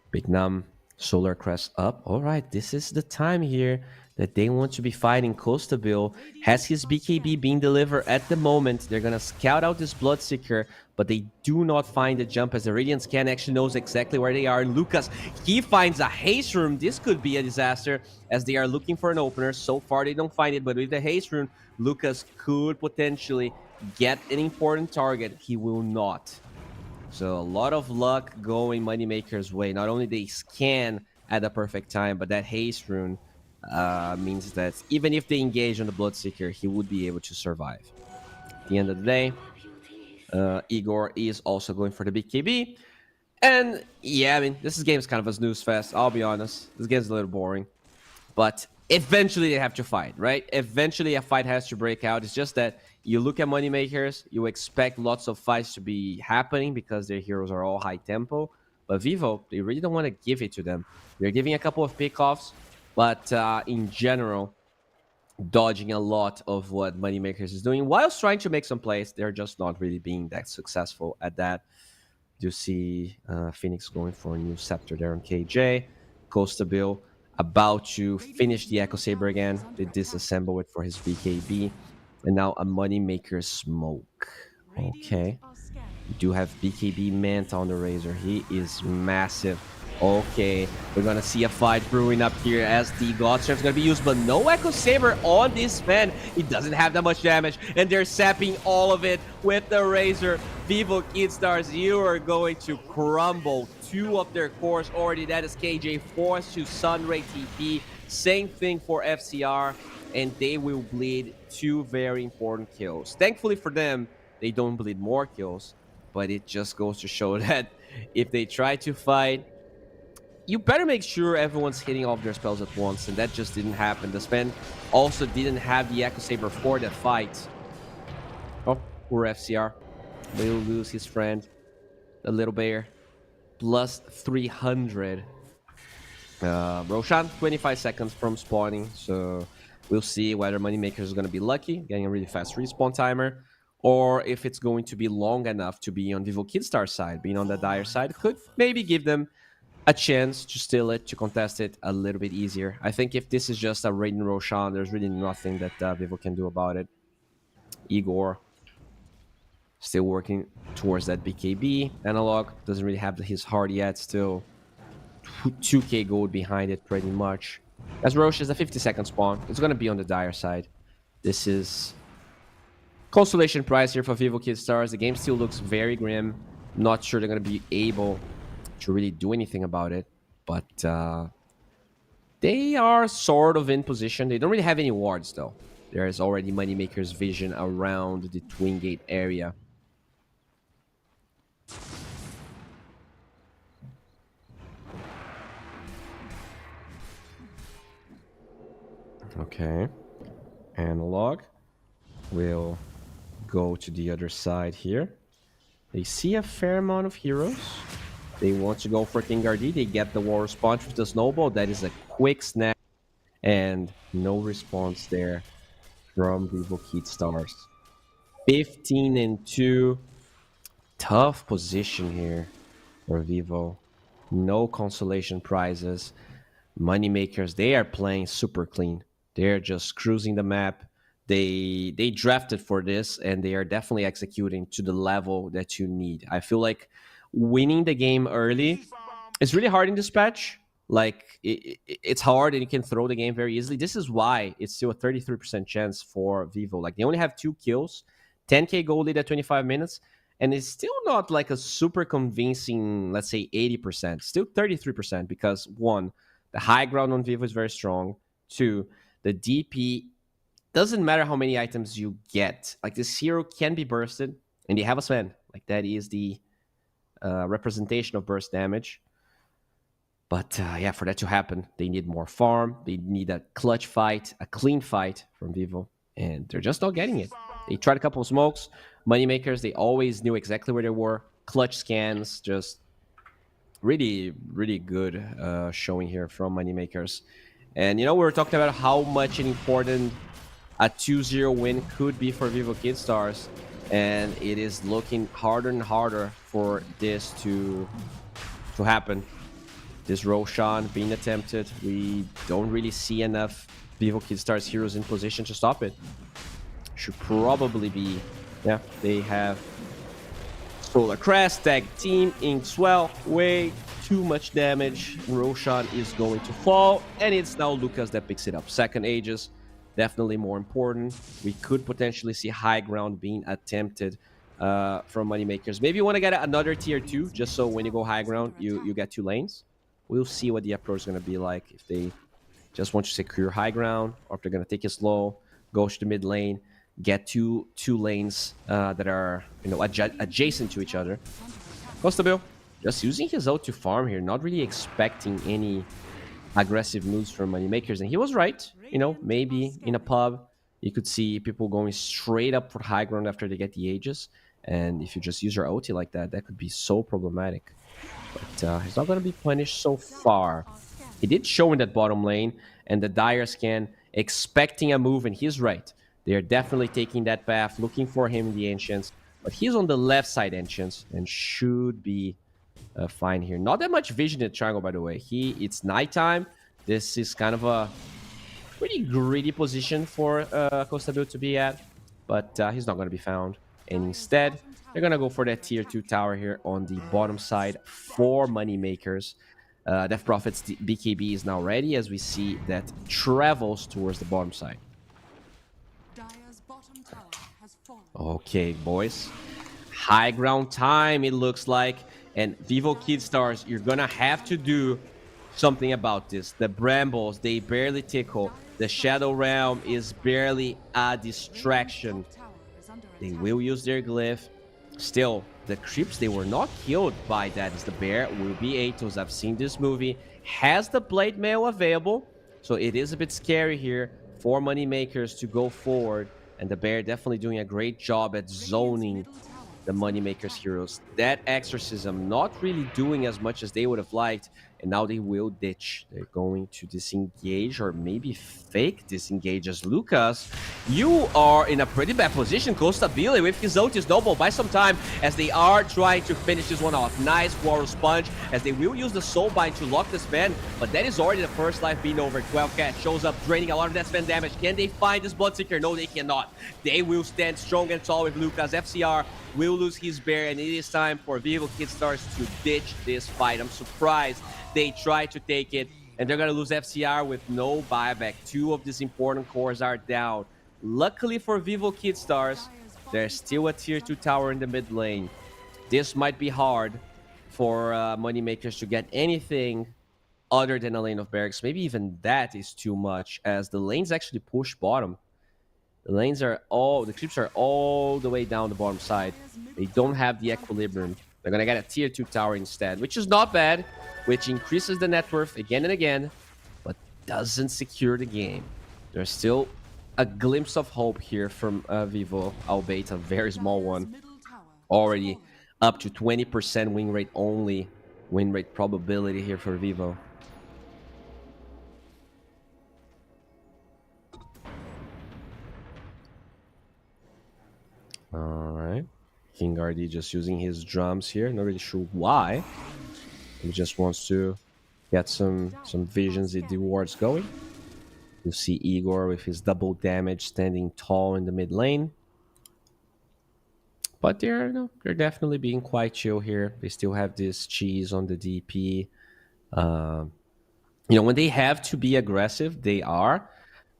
Big Nam, Solar Crest up. All right, this is the time here that they want to be fighting. Constabile has his BKB being delivered at the moment. They're going to scout out this Bloodseeker, but they do not find the jump, as the Radiant Scan actually knows exactly where they are. Lucas, he finds a haste rune. This could be a disaster, as they are looking for an opener. So far, they don't find it, but with the haste rune, Lucas could potentially get an important target. He will not. So a lot of luck going Moneymaker's way. Not only they scan at the perfect time, but that haste rune means that even if they engage on the Bloodseeker, he would be able to survive. At the end of the day, Igor is also going for the BKB. And yeah, I mean, this game is kind of a snooze fest. I'll be honest. This game's a little boring. But eventually they have to fight, right? Eventually a fight has to break out. It's just that you look at Moneymakers, you expect lots of fights to be happening because their heroes are all high tempo. But Vivo, they really don't want to give it to them. They're giving a couple of pickoffs, but in general, dodging a lot of what Moneymakers is doing, whilst trying to make some plays. They're just not really being that successful at that. You see Phoenix going for a new Scepter there on KJ. Constabile about to finish the Echo Saber again. They disassemble it for his BKB. And now a Moneymaker Smoke. Okay. We do have BKB Manta on the Razor. He is massive. Okay, we're gonna see a fight brewing up here as the Godstrength is gonna be used, but no Echo Saber on this man. He doesn't have that much damage, and they're sapping all of it with the Razor. Vivo Kidstars, you are going to crumble. 2 of their cores already. That is KJ forced to Sunray TP. Same thing for FCR, and they will bleed 2 very important kills. Thankfully for them, they don't bleed more kills, but it just goes to show that if they try to fight, you better make sure everyone's hitting off their spells at once, and that just didn't happen. The Sven also didn't have the Echo Saber for that fight. Oh, poor FCR. Will lose his friend, the little bear. Plus 300. Roshan, 25 seconds from spawning, so we'll see whether Moneymaker is going to be lucky, getting a really fast respawn timer, or if it's going to be long enough to be on Vivo Kidstar's side. Being on the Dire side could maybe give them a chance to steal it, to contest it a little bit easier. I think if this is just a Raiden Roshan, there's really nothing that Vivo can do about it. Igor still working towards that BKB. Analog doesn't really have his heart yet, still 2k gold behind it pretty much. As Roche is a 50-second spawn, it's going to be on the Dire side. This is consolation prize here for Vivo Kidstars. The game still looks very grim. Not sure they're going to be able to really do anything about it, but they are sort of in position. They don't really have any wards though. There is already Moneymaker's vision around the Twin Gate area. Okay, Analog will go to the other side here. They see a fair amount of heroes. They want to go for King RD. They get the war response with the snowball. That is a quick snap, and no response there from Vivo Kidstars. 15-2. Tough position here for Vivo. No consolation prizes. Moneymakers, they are playing super clean. They're just cruising the map. They drafted for this, and they are definitely executing to the level that you need. I feel like winning the game early is really hard in this patch. Like, it's hard, and you can throw the game very easily. This is why it's still a 33% chance for Vivo. Like, they only have 2 kills, 10k gold lead at 25 minutes, and it's still not like a super convincing, let's say 80%. Still 33% because, 1, the high ground on Vivo is very strong. 2, the DP, doesn't matter how many items you get. Like, this hero can be bursted, and they have a Sven. Like, that is the representation of burst damage. But yeah, for that to happen, they need more farm. They need a clutch fight, a clean fight from Vivo, and they're just not getting it. They tried a couple of smokes. Moneymakers, they always knew exactly where they were. Clutch scans, just really, really good showing here from Moneymakers. And, you know, we were talking about how much an important a 2-0 win could be for Vivo Kidstars, and it is looking harder and harder for this to happen. This Roshan being attempted, we don't really see enough Vivo Kidstars heroes in position to stop it. Should probably be, yeah, they have Solar Crest, Tag Team, Inkswell, way too much damage. Roshan is going to fall, and it's now Lucas that picks it up. Second Aegis, definitely more important. We could potentially see high ground being attempted from Moneymakers. Maybe you want to get another tier 2, just so when you go high ground, you get 2 lanes. We'll see what the approach is going to be like, if they just want to secure high ground, or if they're going to take it slow, go to the mid lane, get two lanes that are, you know, adjacent to each other. Costabil just using his ult to farm here, not really expecting any aggressive moves from Moneymakers, and he was right. You know, maybe in a pub you could see people going straight up for high ground after they get the Aegis, and if you just use your ulti like that, that could be so problematic. But he's not going to be punished so far. He did show in that bottom lane, and the Dire scan expecting a move, and he's right. They are definitely taking that path, looking for him in the Ancients, but he's on the left side Ancients and should be fine here. Not that much vision in the triangle, by the way. It's nighttime. This is kind of a pretty greedy position for Costa to be at, but he's not going to be found. And instead, they're going to go for that tier 2 tower here on the bottom side for moneymakers. Death Prophet's BKB is now ready as we see that travels towards the bottom side. Dire's bottom tower has fallen. Okay, boys. High ground time, it looks like. And Vivo Kid Stars, you're going to have to do something about this. The brambles, they barely tickle. The Shadow Realm is barely a distraction. They will use their glyph. Still, the creeps, they were not killed by that. As the bear will be Atos. I've seen this movie. Has the blade mail available. So it is a bit scary here for moneymakers to go forward. And the bear definitely doing a great job at zoning the moneymakers heroes. That exorcism not really doing as much as they would have liked. And now they will ditch. They're going to disengage or maybe fake disengage as Lucas. You are in a pretty bad position. Costabile with his ult is double by some time as they are trying to finish this one off. Nice Warrior Sponge as they will use the Soul Bind to lock this man. But that is already the first life being over. 12 Cat shows up draining a lot of that spend damage. Can they find this Bloodseeker? No, they cannot. They will stand strong and tall with Lucas. FCR will lose his bear and it is time for Vivo Kid Stars to ditch this fight. I'm surprised they try to take it, and they're going to lose FCR with no buyback. 2 of these important cores are down. Luckily for Vivo Kid Stars, there's still a tier 2 tower in the mid lane. This might be hard for moneymakers to get anything other than a lane of barracks. Maybe even that is too much, as the lanes actually push bottom. The lanes are the creeps are all the way down the bottom side. They don't have the equilibrium. They're going to get a tier 2 tower instead, which is not bad, which increases the net worth again and again, but doesn't secure the game. There's still a glimpse of hope here from Vivo, albeit a very small one. Already up to 20% win rate only. Win rate probability here for Vivo. Alright. King RD just using his drums here. Not really sure why. He just wants to get some visions with the wards going. You see Igor with his double damage standing tall in the mid lane. But they're definitely being quite chill here. They still have this cheese on the DP. When they have to be aggressive, they are.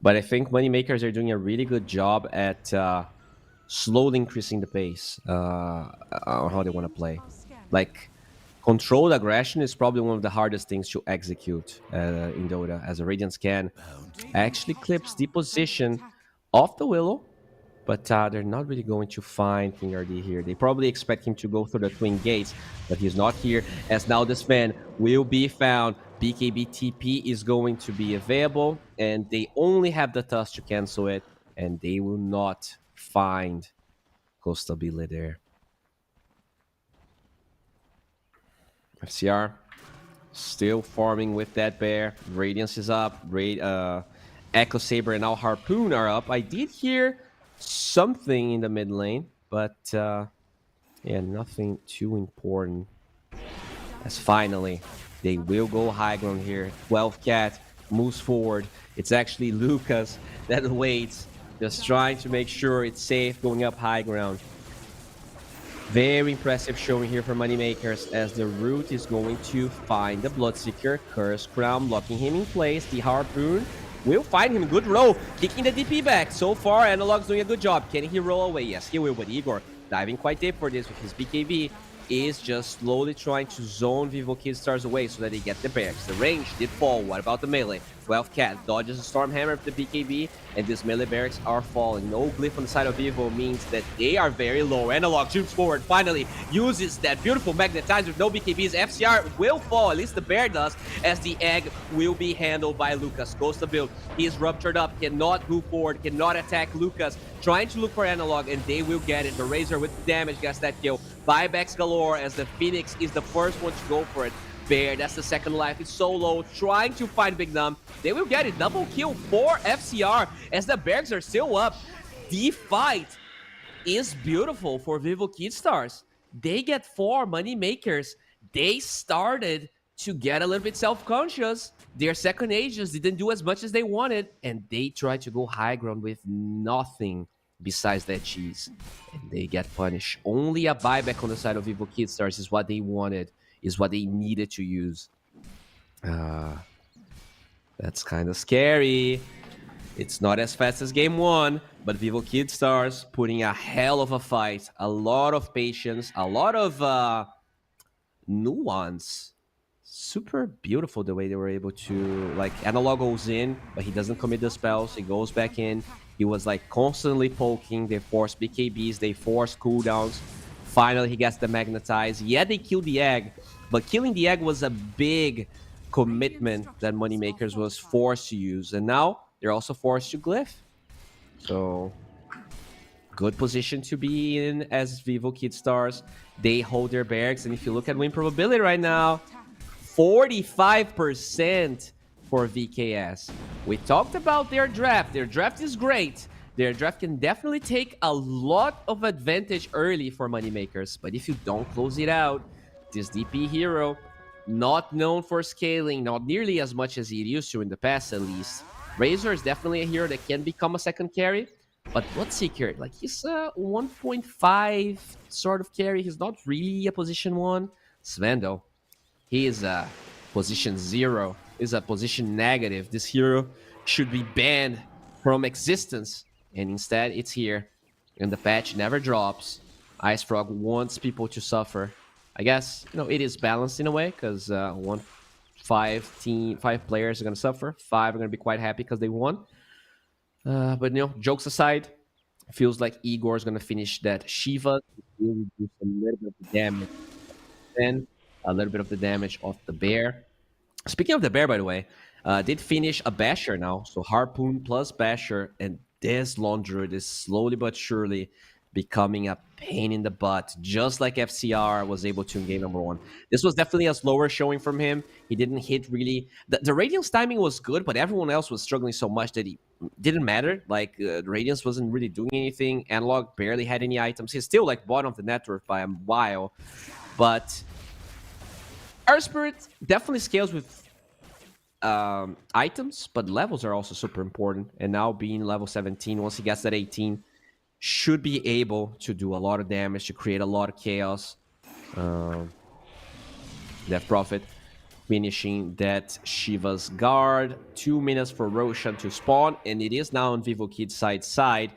But I think moneymakers are doing a really good job at slowly increasing the pace on how they want to play. Like, controlled aggression is probably one of the hardest things to execute in Dota, as a Radiant Scan actually clips the position of the Willow, but they're not really going to find King RD here. They probably expect him to go through the Twin Gates, but he's not here, as now this man will be found. BKB TP is going to be available, and they only have the Tusk to cancel it, and they will not find Costabile there. FCR still farming with that bear. Radiance is up. Echo Saber and now Harpoon are up. I did hear something in the mid lane, but yeah, nothing too important. As finally, they will go high ground here. 12 Cat moves forward. It's actually Lucas that waits, just trying to make sure it's safe going up high ground. Very impressive showing here for moneymakers, as the root is going to find the Bloodseeker. Curse Crown locking him in place. The Harpoon will find him. Good roll, kicking the DP back. So far, Analog's doing a good job. Can he roll away? Yes, he will, but Igor diving quite deep for this with his BKB. Is just slowly trying to zone Vivo Kid Stars away so that they get the barracks. The range did fall. What about the melee? 12 Cat dodges a Stormhammer with the BKB, and these melee barracks are falling. No glyph on the side of Vivo means that they are very low. Analog shoots forward, finally uses that beautiful magnetizer with no BKBs. FCR will fall, at least the bear does, as the egg will be handled by Lucas. Costa build, he is ruptured up, cannot move forward, cannot attack Lucas. Trying to look for Analog, and they will get it. The Razor with damage gets that kill. Buybacks galore, as the Phoenix is the first one to go for it. Bear, that's the second life. It's so low, trying to find Big Num. They will get it. Double kill for FCR, as the Bergs are still up. The fight is beautiful for Vivo Kid Stars. They get 4 money makers. They started to get a little bit self-conscious. Their second agents didn't do as much as they wanted, and they tried to go high ground with nothing besides that cheese. And they get punished. Only a buyback on the side of Evil Kid Stars is what they wanted, is what they needed to use. That's kind of scary. It's not as fast as game one, but Vivo Kid Stars putting a hell of a fight. A lot of patience, a lot of nuance. Super beautiful the way they were able to, like, Analog goes in, but he doesn't commit the spells. He goes back in. He was like constantly poking. They force BKBs. They force cooldowns. Finally, he gets the magnetize. Yeah, they killed the egg, but killing the egg was a big commitment that Moneymakers was forced to use. And now they're also forced to glyph. So, good position to be in as Vivo Kid Stars. They hold their barracks. And if you look at win probability right now, 45% for VKS. We talked about their draft. Their draft is great. Their draft can definitely take a lot of advantage early for Moneymakers. But if you don't close it out, this DP hero, not known for scaling, not nearly as much as he used to in the past at least. Razor is definitely a hero that can become a second carry. But Bloodseeker, like, he's a 1.5 sort of carry. He's not really a position 1. Sven, though, he is a position 0. He's a position negative. This hero should be banned from existence. And instead, it's here. And the patch never drops. Ice Frog wants people to suffer. I guess, you know, it is balanced in a way, because five players are going to suffer. 5 are going to be quite happy because they won. But, you know, jokes aside, feels like Igor is going to finish that Shiva. Will reduce a little bit of the damage. Then a little bit of the damage of the bear. Speaking of the bear, by the way, did finish a Basher now. So Harpoon plus Basher, and this Lone Druid is slowly but surely becoming a pain in the butt, just like FCR was able to in game number 1. This was definitely a slower showing from him. He didn't hit really... The Radiance timing was good, but everyone else was struggling so much that he didn't matter. Like, the Radiance wasn't really doing anything. Analog barely had any items. He's still, like, bottom of the network by a while. But Our Spirit definitely scales with items, but levels are also super important. And now being level 17, once he gets that 18... should be able to do a lot of damage, to create a lot of chaos. Death Prophet finishing that Shiva's guard. 2 minutes for Roshan to spawn, and it is now on Vivo Kid's side.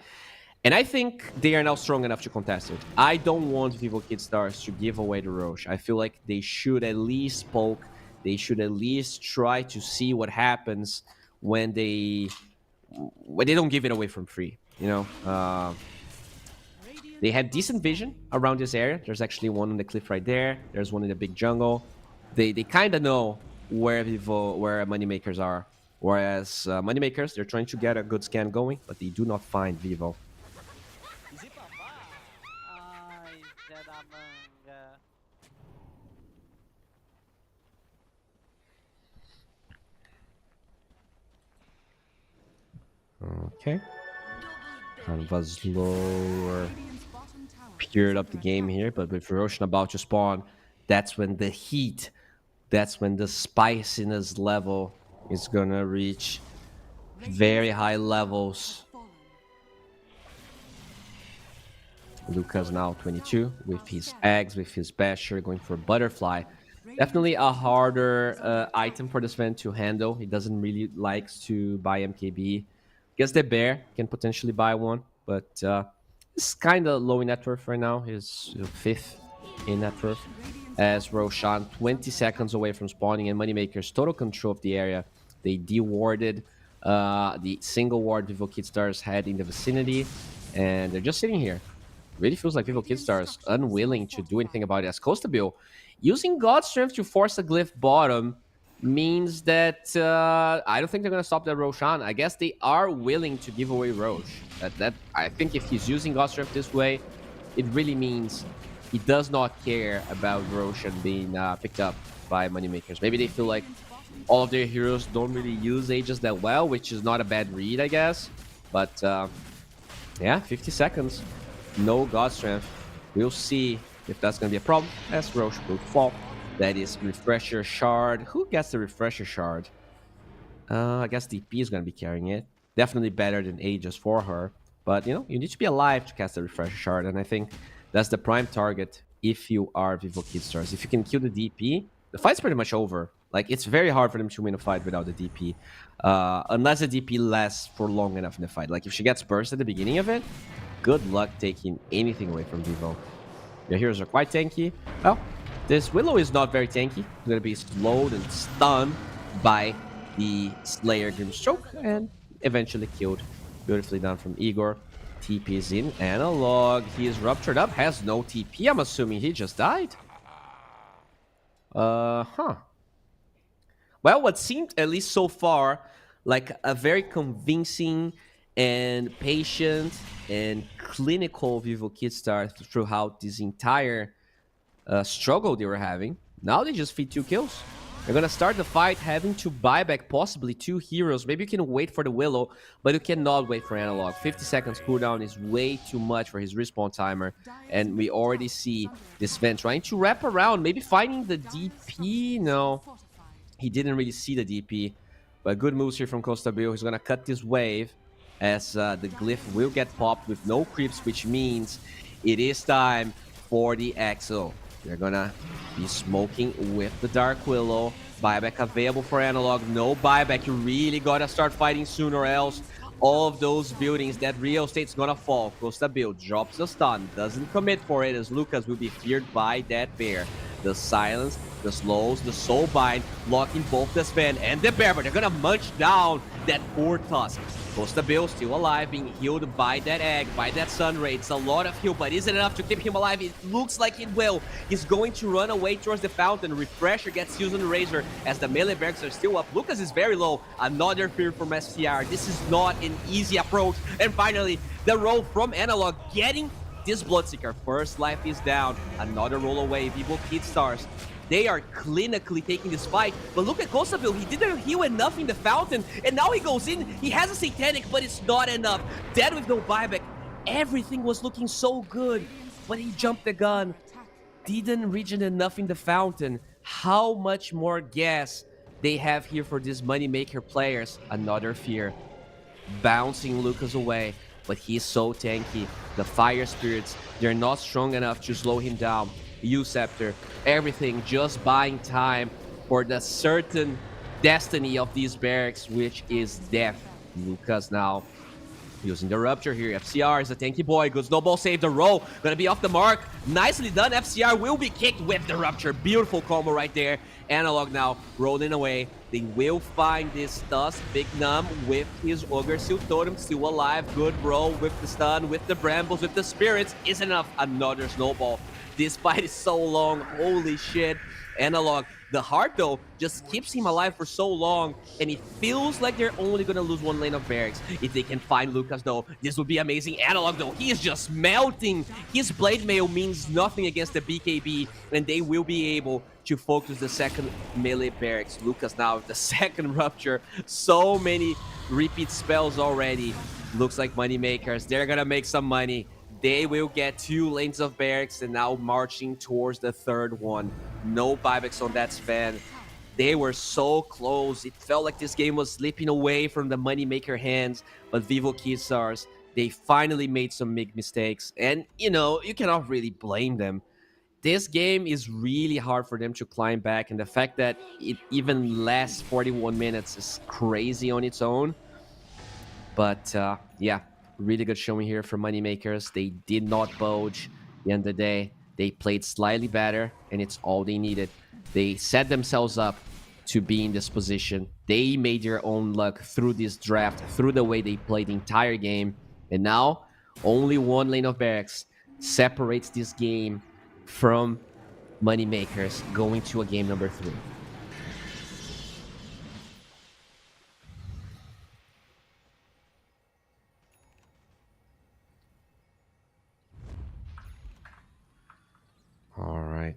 And I think they are now strong enough to contest it. I don't want Vivo Kid Stars to give away the Rosh. I feel like they should at least poke. They should at least try to see what happens when they don't give it away from free. You know, they had decent vision around this area. There's actually one on the cliff right there. There's one in the big jungle. They kind of know where Moneymakers are. Whereas Moneymakers, they're trying to get a good scan going, but they do not find Vivo. Okay. Kind of a slower period of the game here, but with Roshan about to spawn, that's when the heat, that's when the spiciness level is gonna reach very high levels. Lucas now 22 with his eggs, with his Basher, going for Butterfly. Definitely a harder item for this fan to handle. He doesn't really like to buy MKB. Guess the bear can potentially buy one, but it's kind of low in net worth right now. He's 5th in net worth. As Roshan, 20 seconds away from spawning, and Moneymakers total control of the area. They dewarded the single ward Vivo Kid Stars had in the vicinity, and they're just sitting here. Really feels like Vivo Kid Stars unwilling to do anything about it. As Costabil, using God Strength to force a glyph bottom means that I don't think they're going to stop that Roshan. I guess they are willing to give away Rosh. That I think if he's using God Strength this way, it really means he does not care about Roshan being picked up by Moneymakers. Maybe they feel like all of their heroes don't really use Aegis that well, which is not a bad read, I guess. But yeah, 50 seconds. No God Strength. We'll see if that's going to be a problem as Rosh will fall. That is Refresher Shard. Who gets the Refresher Shard? I guess DP is going to be carrying it. Definitely better than Aegis for her. But, you need to be alive to cast the Refresher Shard. And I think that's the prime target if you are Vivo Kidstars. If you can kill the DP, the fight's pretty much over. Like, it's very hard for them to win a fight without the DP. Unless the DP lasts for long enough in the fight. Like, if she gets burst at the beginning of it, good luck taking anything away from Vivo. Your heroes are quite tanky. Well, this Willow is not very tanky. It's going to be slowed and stunned by the Slayer Grimstroke and eventually killed. Beautifully done from Igor. TP's in. Analog. He is ruptured up. Has no TP. I'm assuming he just died. Well, what seemed, at least so far, like a very convincing and patient and clinical Vivo Kidstar throughout this entire struggle they were having. Now they just feed 2 kills. They're gonna start the fight having to buy back possibly 2 heroes. Maybe you can wait for the Willow, but you cannot wait for Analog. 50 seconds cooldown is way too much for his respawn timer. And we already see this Sven trying to wrap around, maybe finding the DP. No, he didn't really see the DP. But good moves here from Costa Bill. He's gonna cut this wave as the glyph will get popped with no creeps, which means it is time for the Exo. They're gonna be smoking with the Dark Willow. Buyback available for Analog. No buyback. You really gotta start fighting soon or else all of those buildings, that real estate's gonna fall. Costa Build drops the stun. Doesn't commit for it as Lucas will be feared by that bear. The silence, the slows, the soul bind, locking both the Sven and the bear, but they're gonna munch down that poor tusk. Costa Bill still alive, being healed by that egg, by that sun ray. It's a lot of heal, but is it enough to keep him alive? It looks like it will. He's going to run away towards the fountain. Refresher gets used on the Razor as the melee barracks are still up. Lucas is very low. Another fear from SCR. This is not an easy approach. And finally, the roll from Analog getting this Bloodseeker. First life is down. Another roll away. Vivo Kidstars. They are clinically taking this fight. But look at Kosaville. He didn't heal enough in the fountain. And now he goes in. He has a Satanic, but it's not enough. Dead with no buyback. Everything was looking so good. But he jumped the gun. Didn't regen enough in the fountain. How much more gas they have here for these moneymaker players? Another fear. Bouncing Lucas away. But he's so tanky. The fire spirits, they're not strong enough to slow him down. U-Scepter, everything just buying time for the certain destiny of these barracks, which is death. Lucas now using the Rupture here. FCR is a tanky boy. Good snowball save. The roll gonna be off the mark. Nicely done. FCR will be kicked with the Rupture. Beautiful combo right there. Analog now rolling away. They will find this Tusk. Big Num with his Ogre Seal Totem still alive. Good roll with the stun, with the Brambles, with the Spirits. Is enough. Another snowball. This fight is so long. Holy shit. Analog. The heart, though, just keeps him alive for so long, and it feels like they're only gonna lose 1 lane of barracks. If they can find Lucas, though, this would be amazing. Analog, though, he is just melting. His Blade Mail means nothing against the BKB, and they will be able to focus the second melee barracks. Lucas now with the second Rupture. So many repeat spells already. Looks like moneymakers. They're gonna make some money. They will get 2 lanes of barracks and now marching towards the 3rd one. No buybacks on that span. They were so close. It felt like this game was slipping away from the moneymaker hands. But Vivo Kidstars, they finally made some big mistakes. And, you cannot really blame them. This game is really hard for them to climb back. And the fact that it even lasts 41 minutes is crazy on its own. But, yeah. Really good showing here for moneymakers. They did not budge. At the end of the day, they played slightly better, and it's all they needed. They set themselves up to be in this position. They made their own luck through this draft, through the way they played the entire game. And now, only 1 lane of barracks separates this game from moneymakers going to a game number 3. All right.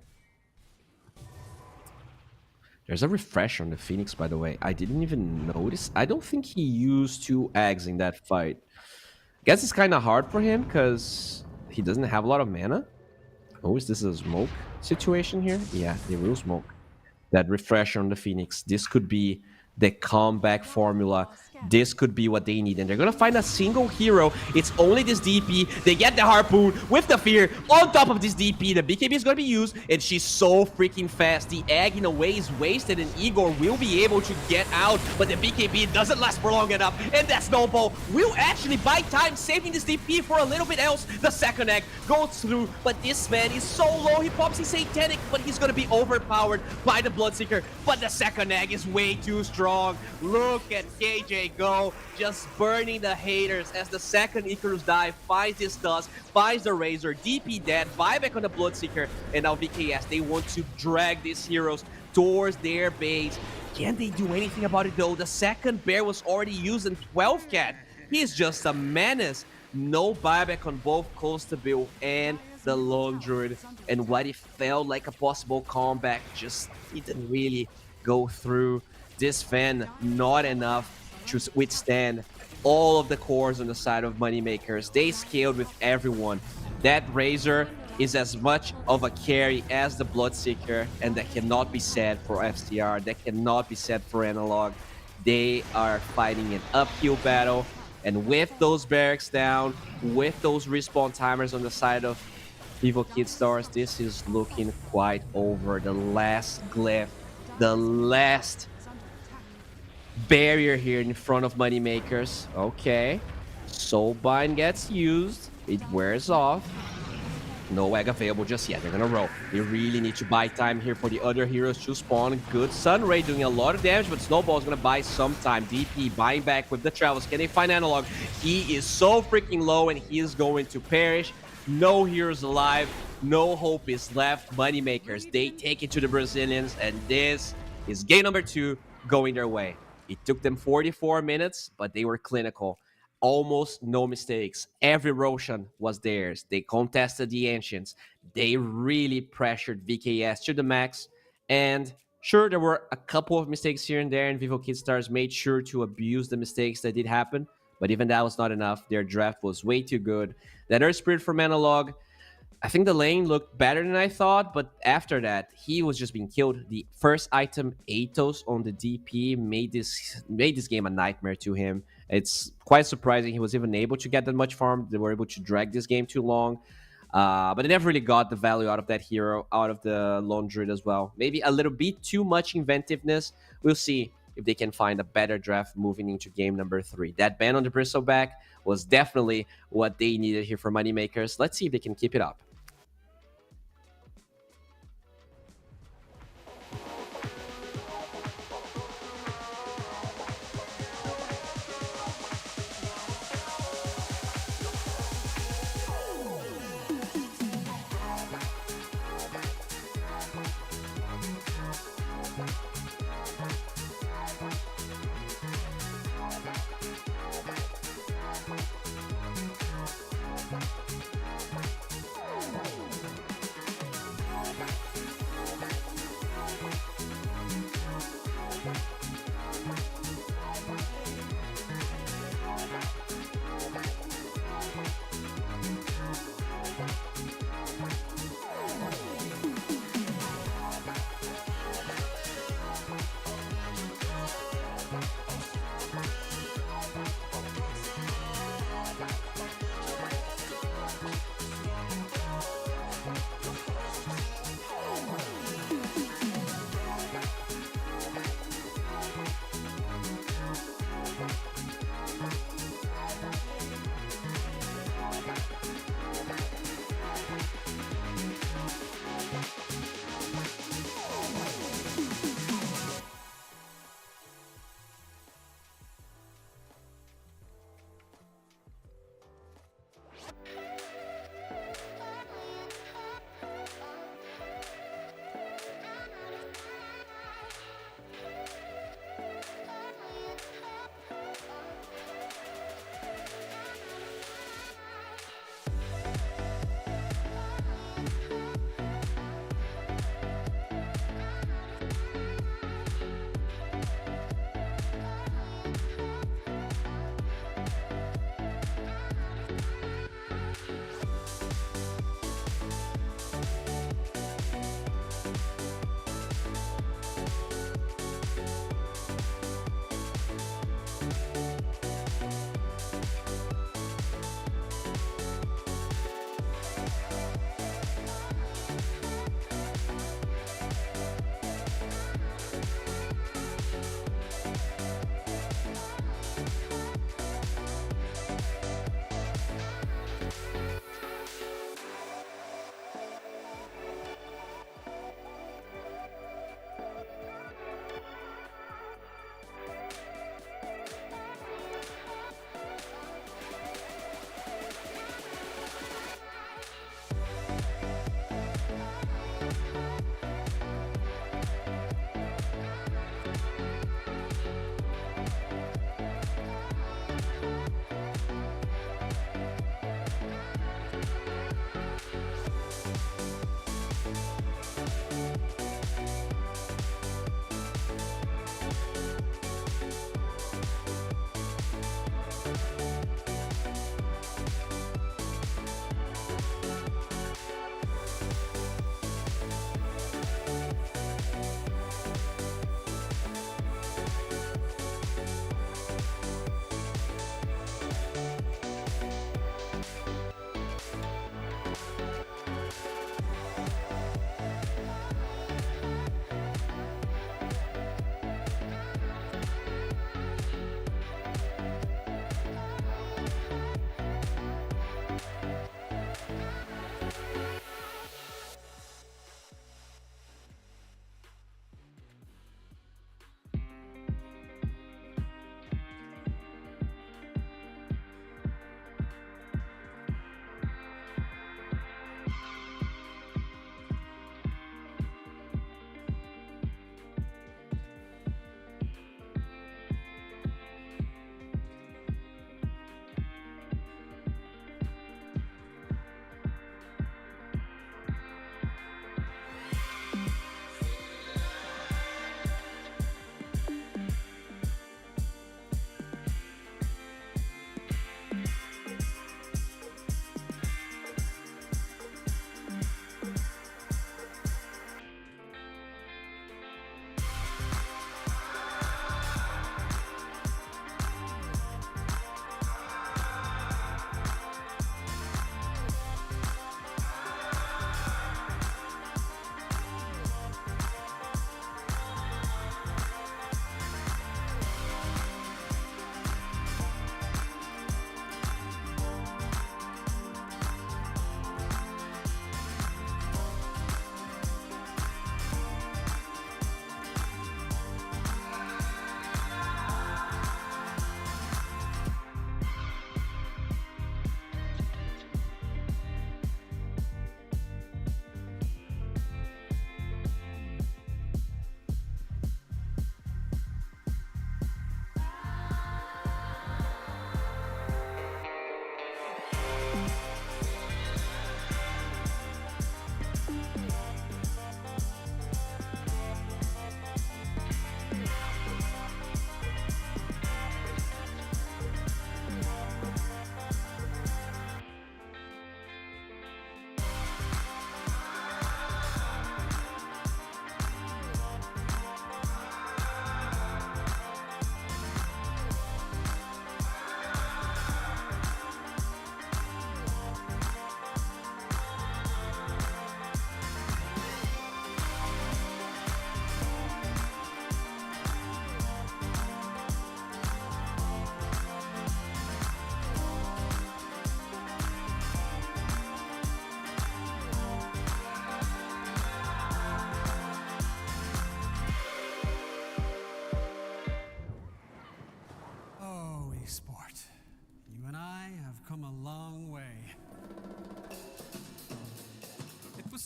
There's a refresh on the Phoenix, by the way. I didn't even notice. I don't think he used 2 eggs in that fight. Guess it's kind of hard for him because he doesn't have a lot of mana. Oh, is this a smoke situation here? Yeah, they will smoke. That refresh on the Phoenix. This could be the comeback formula. This could be what they need. And they're going to find a single hero. It's only this DP. They get the Harpoon with the Fear. On top of this DP, the BKB is going to be used. And she's so freaking fast. The Egg, in a way, is wasted. And Igor will be able to get out. But the BKB doesn't last for long enough. And that Snowball will actually buy time, saving this DP for a little bit else. The second Egg goes through. But this man is so low. He pops his Satanic, but he's going to be overpowered by the Bloodseeker. But the second Egg is way too strong. Look at KJ go, just burning the haters as the second Icarus dive finds this dust, finds the Razor, DP dead, buyback on the Bloodseeker, and now VKS, they want to drag these heroes towards their base. Can they do anything about it though? The second bear was already used in 12 cat. He's just a menace. No buyback on both Constabile and the Lone Druid, and what it felt like a possible comeback just didn't really go through. This fan, not enough to withstand all of the cores on the side of Moneymakers. They scaled with everyone. That Razor is as much of a carry as the Bloodseeker, and that cannot be said for FCR. That cannot be said for Analog. They are fighting an uphill battle, and with those barracks down, with those respawn timers on the side of Evil Kid Stars, this is looking quite over. The last glyph, the last barrier here in front of Moneymakers. Okay. Soulbind gets used. It wears off. No egg available just yet. They're gonna roll. They really need to buy time here for the other heroes to spawn. Good Sunray doing a lot of damage, but Snowball's gonna buy some time. DP buying back with the Travels. Can they find Analog? He is so freaking low and he is going to perish. No heroes alive. No hope is left. Moneymakers, they take it to the Brazilians, and this is game number 2 going their way. It took them 44 minutes, but they were clinical. Almost no mistakes. Every Roshan was theirs. They contested the Ancients. They really pressured VKS to the max. And sure, there were a couple of mistakes here and there, and Vivo Kid Stars made sure to abuse the mistakes that did happen. But even that was not enough. Their draft was way too good. That Earth Spirit from Analog, I think the lane looked better than I thought, but after that, he was just being killed. The first item, Atos on the DP, made this game a nightmare to him. It's quite surprising he was even able to get that much farm. They were able to drag this game too long. But they never really got the value out of that hero, out of the Lone Druid as well. Maybe a little bit too much inventiveness. We'll see if they can find a better draft moving into game number 3. That ban on the Bristleback was definitely what they needed here for Moneymakers. Let's see if they can keep it up.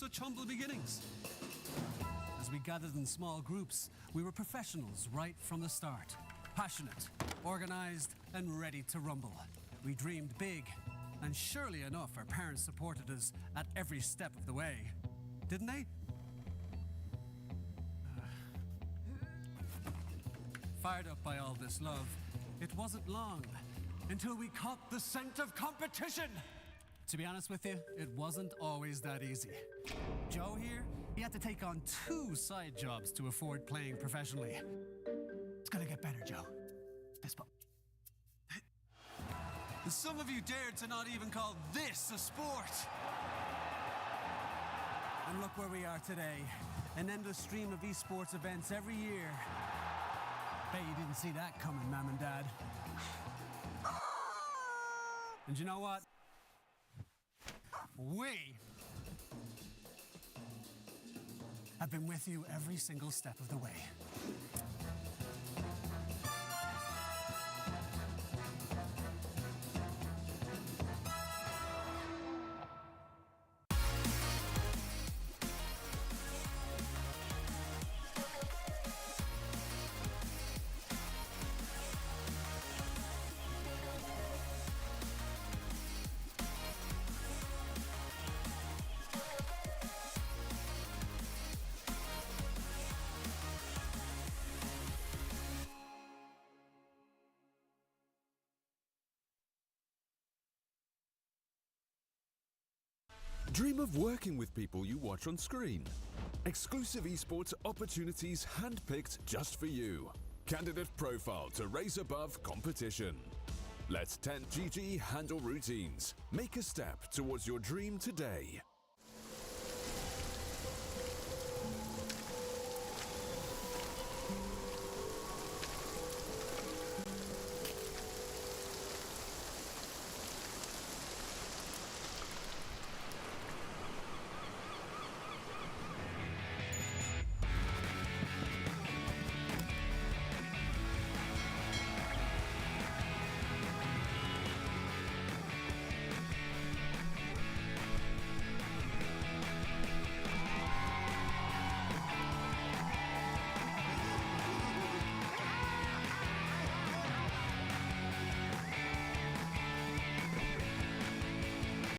such humble beginnings. As we gathered in small groups, we were professionals right from the start. Passionate, organized, and ready to rumble. We dreamed big, and surely enough, our parents supported us at every step of the way. Didn't they? Fired up by all this love, it wasn't long until we caught the scent of competition. To be honest with you, it wasn't always that easy. Joe here, he had to take on 2 side jobs to afford playing professionally. It's gonna get better, Joe. Fist bump. Some of you dared to not even call this a sport. And look where we are today. An endless stream of esports events every year. Bet you didn't see that coming, Mom and Dad. And you know what? We have been with you every single step of the way. Dream of working with people you watch on screen. Exclusive esports opportunities handpicked just for you. Candidate profile to raise above competition. Let 10GG handle routines. Make a step towards your dream today.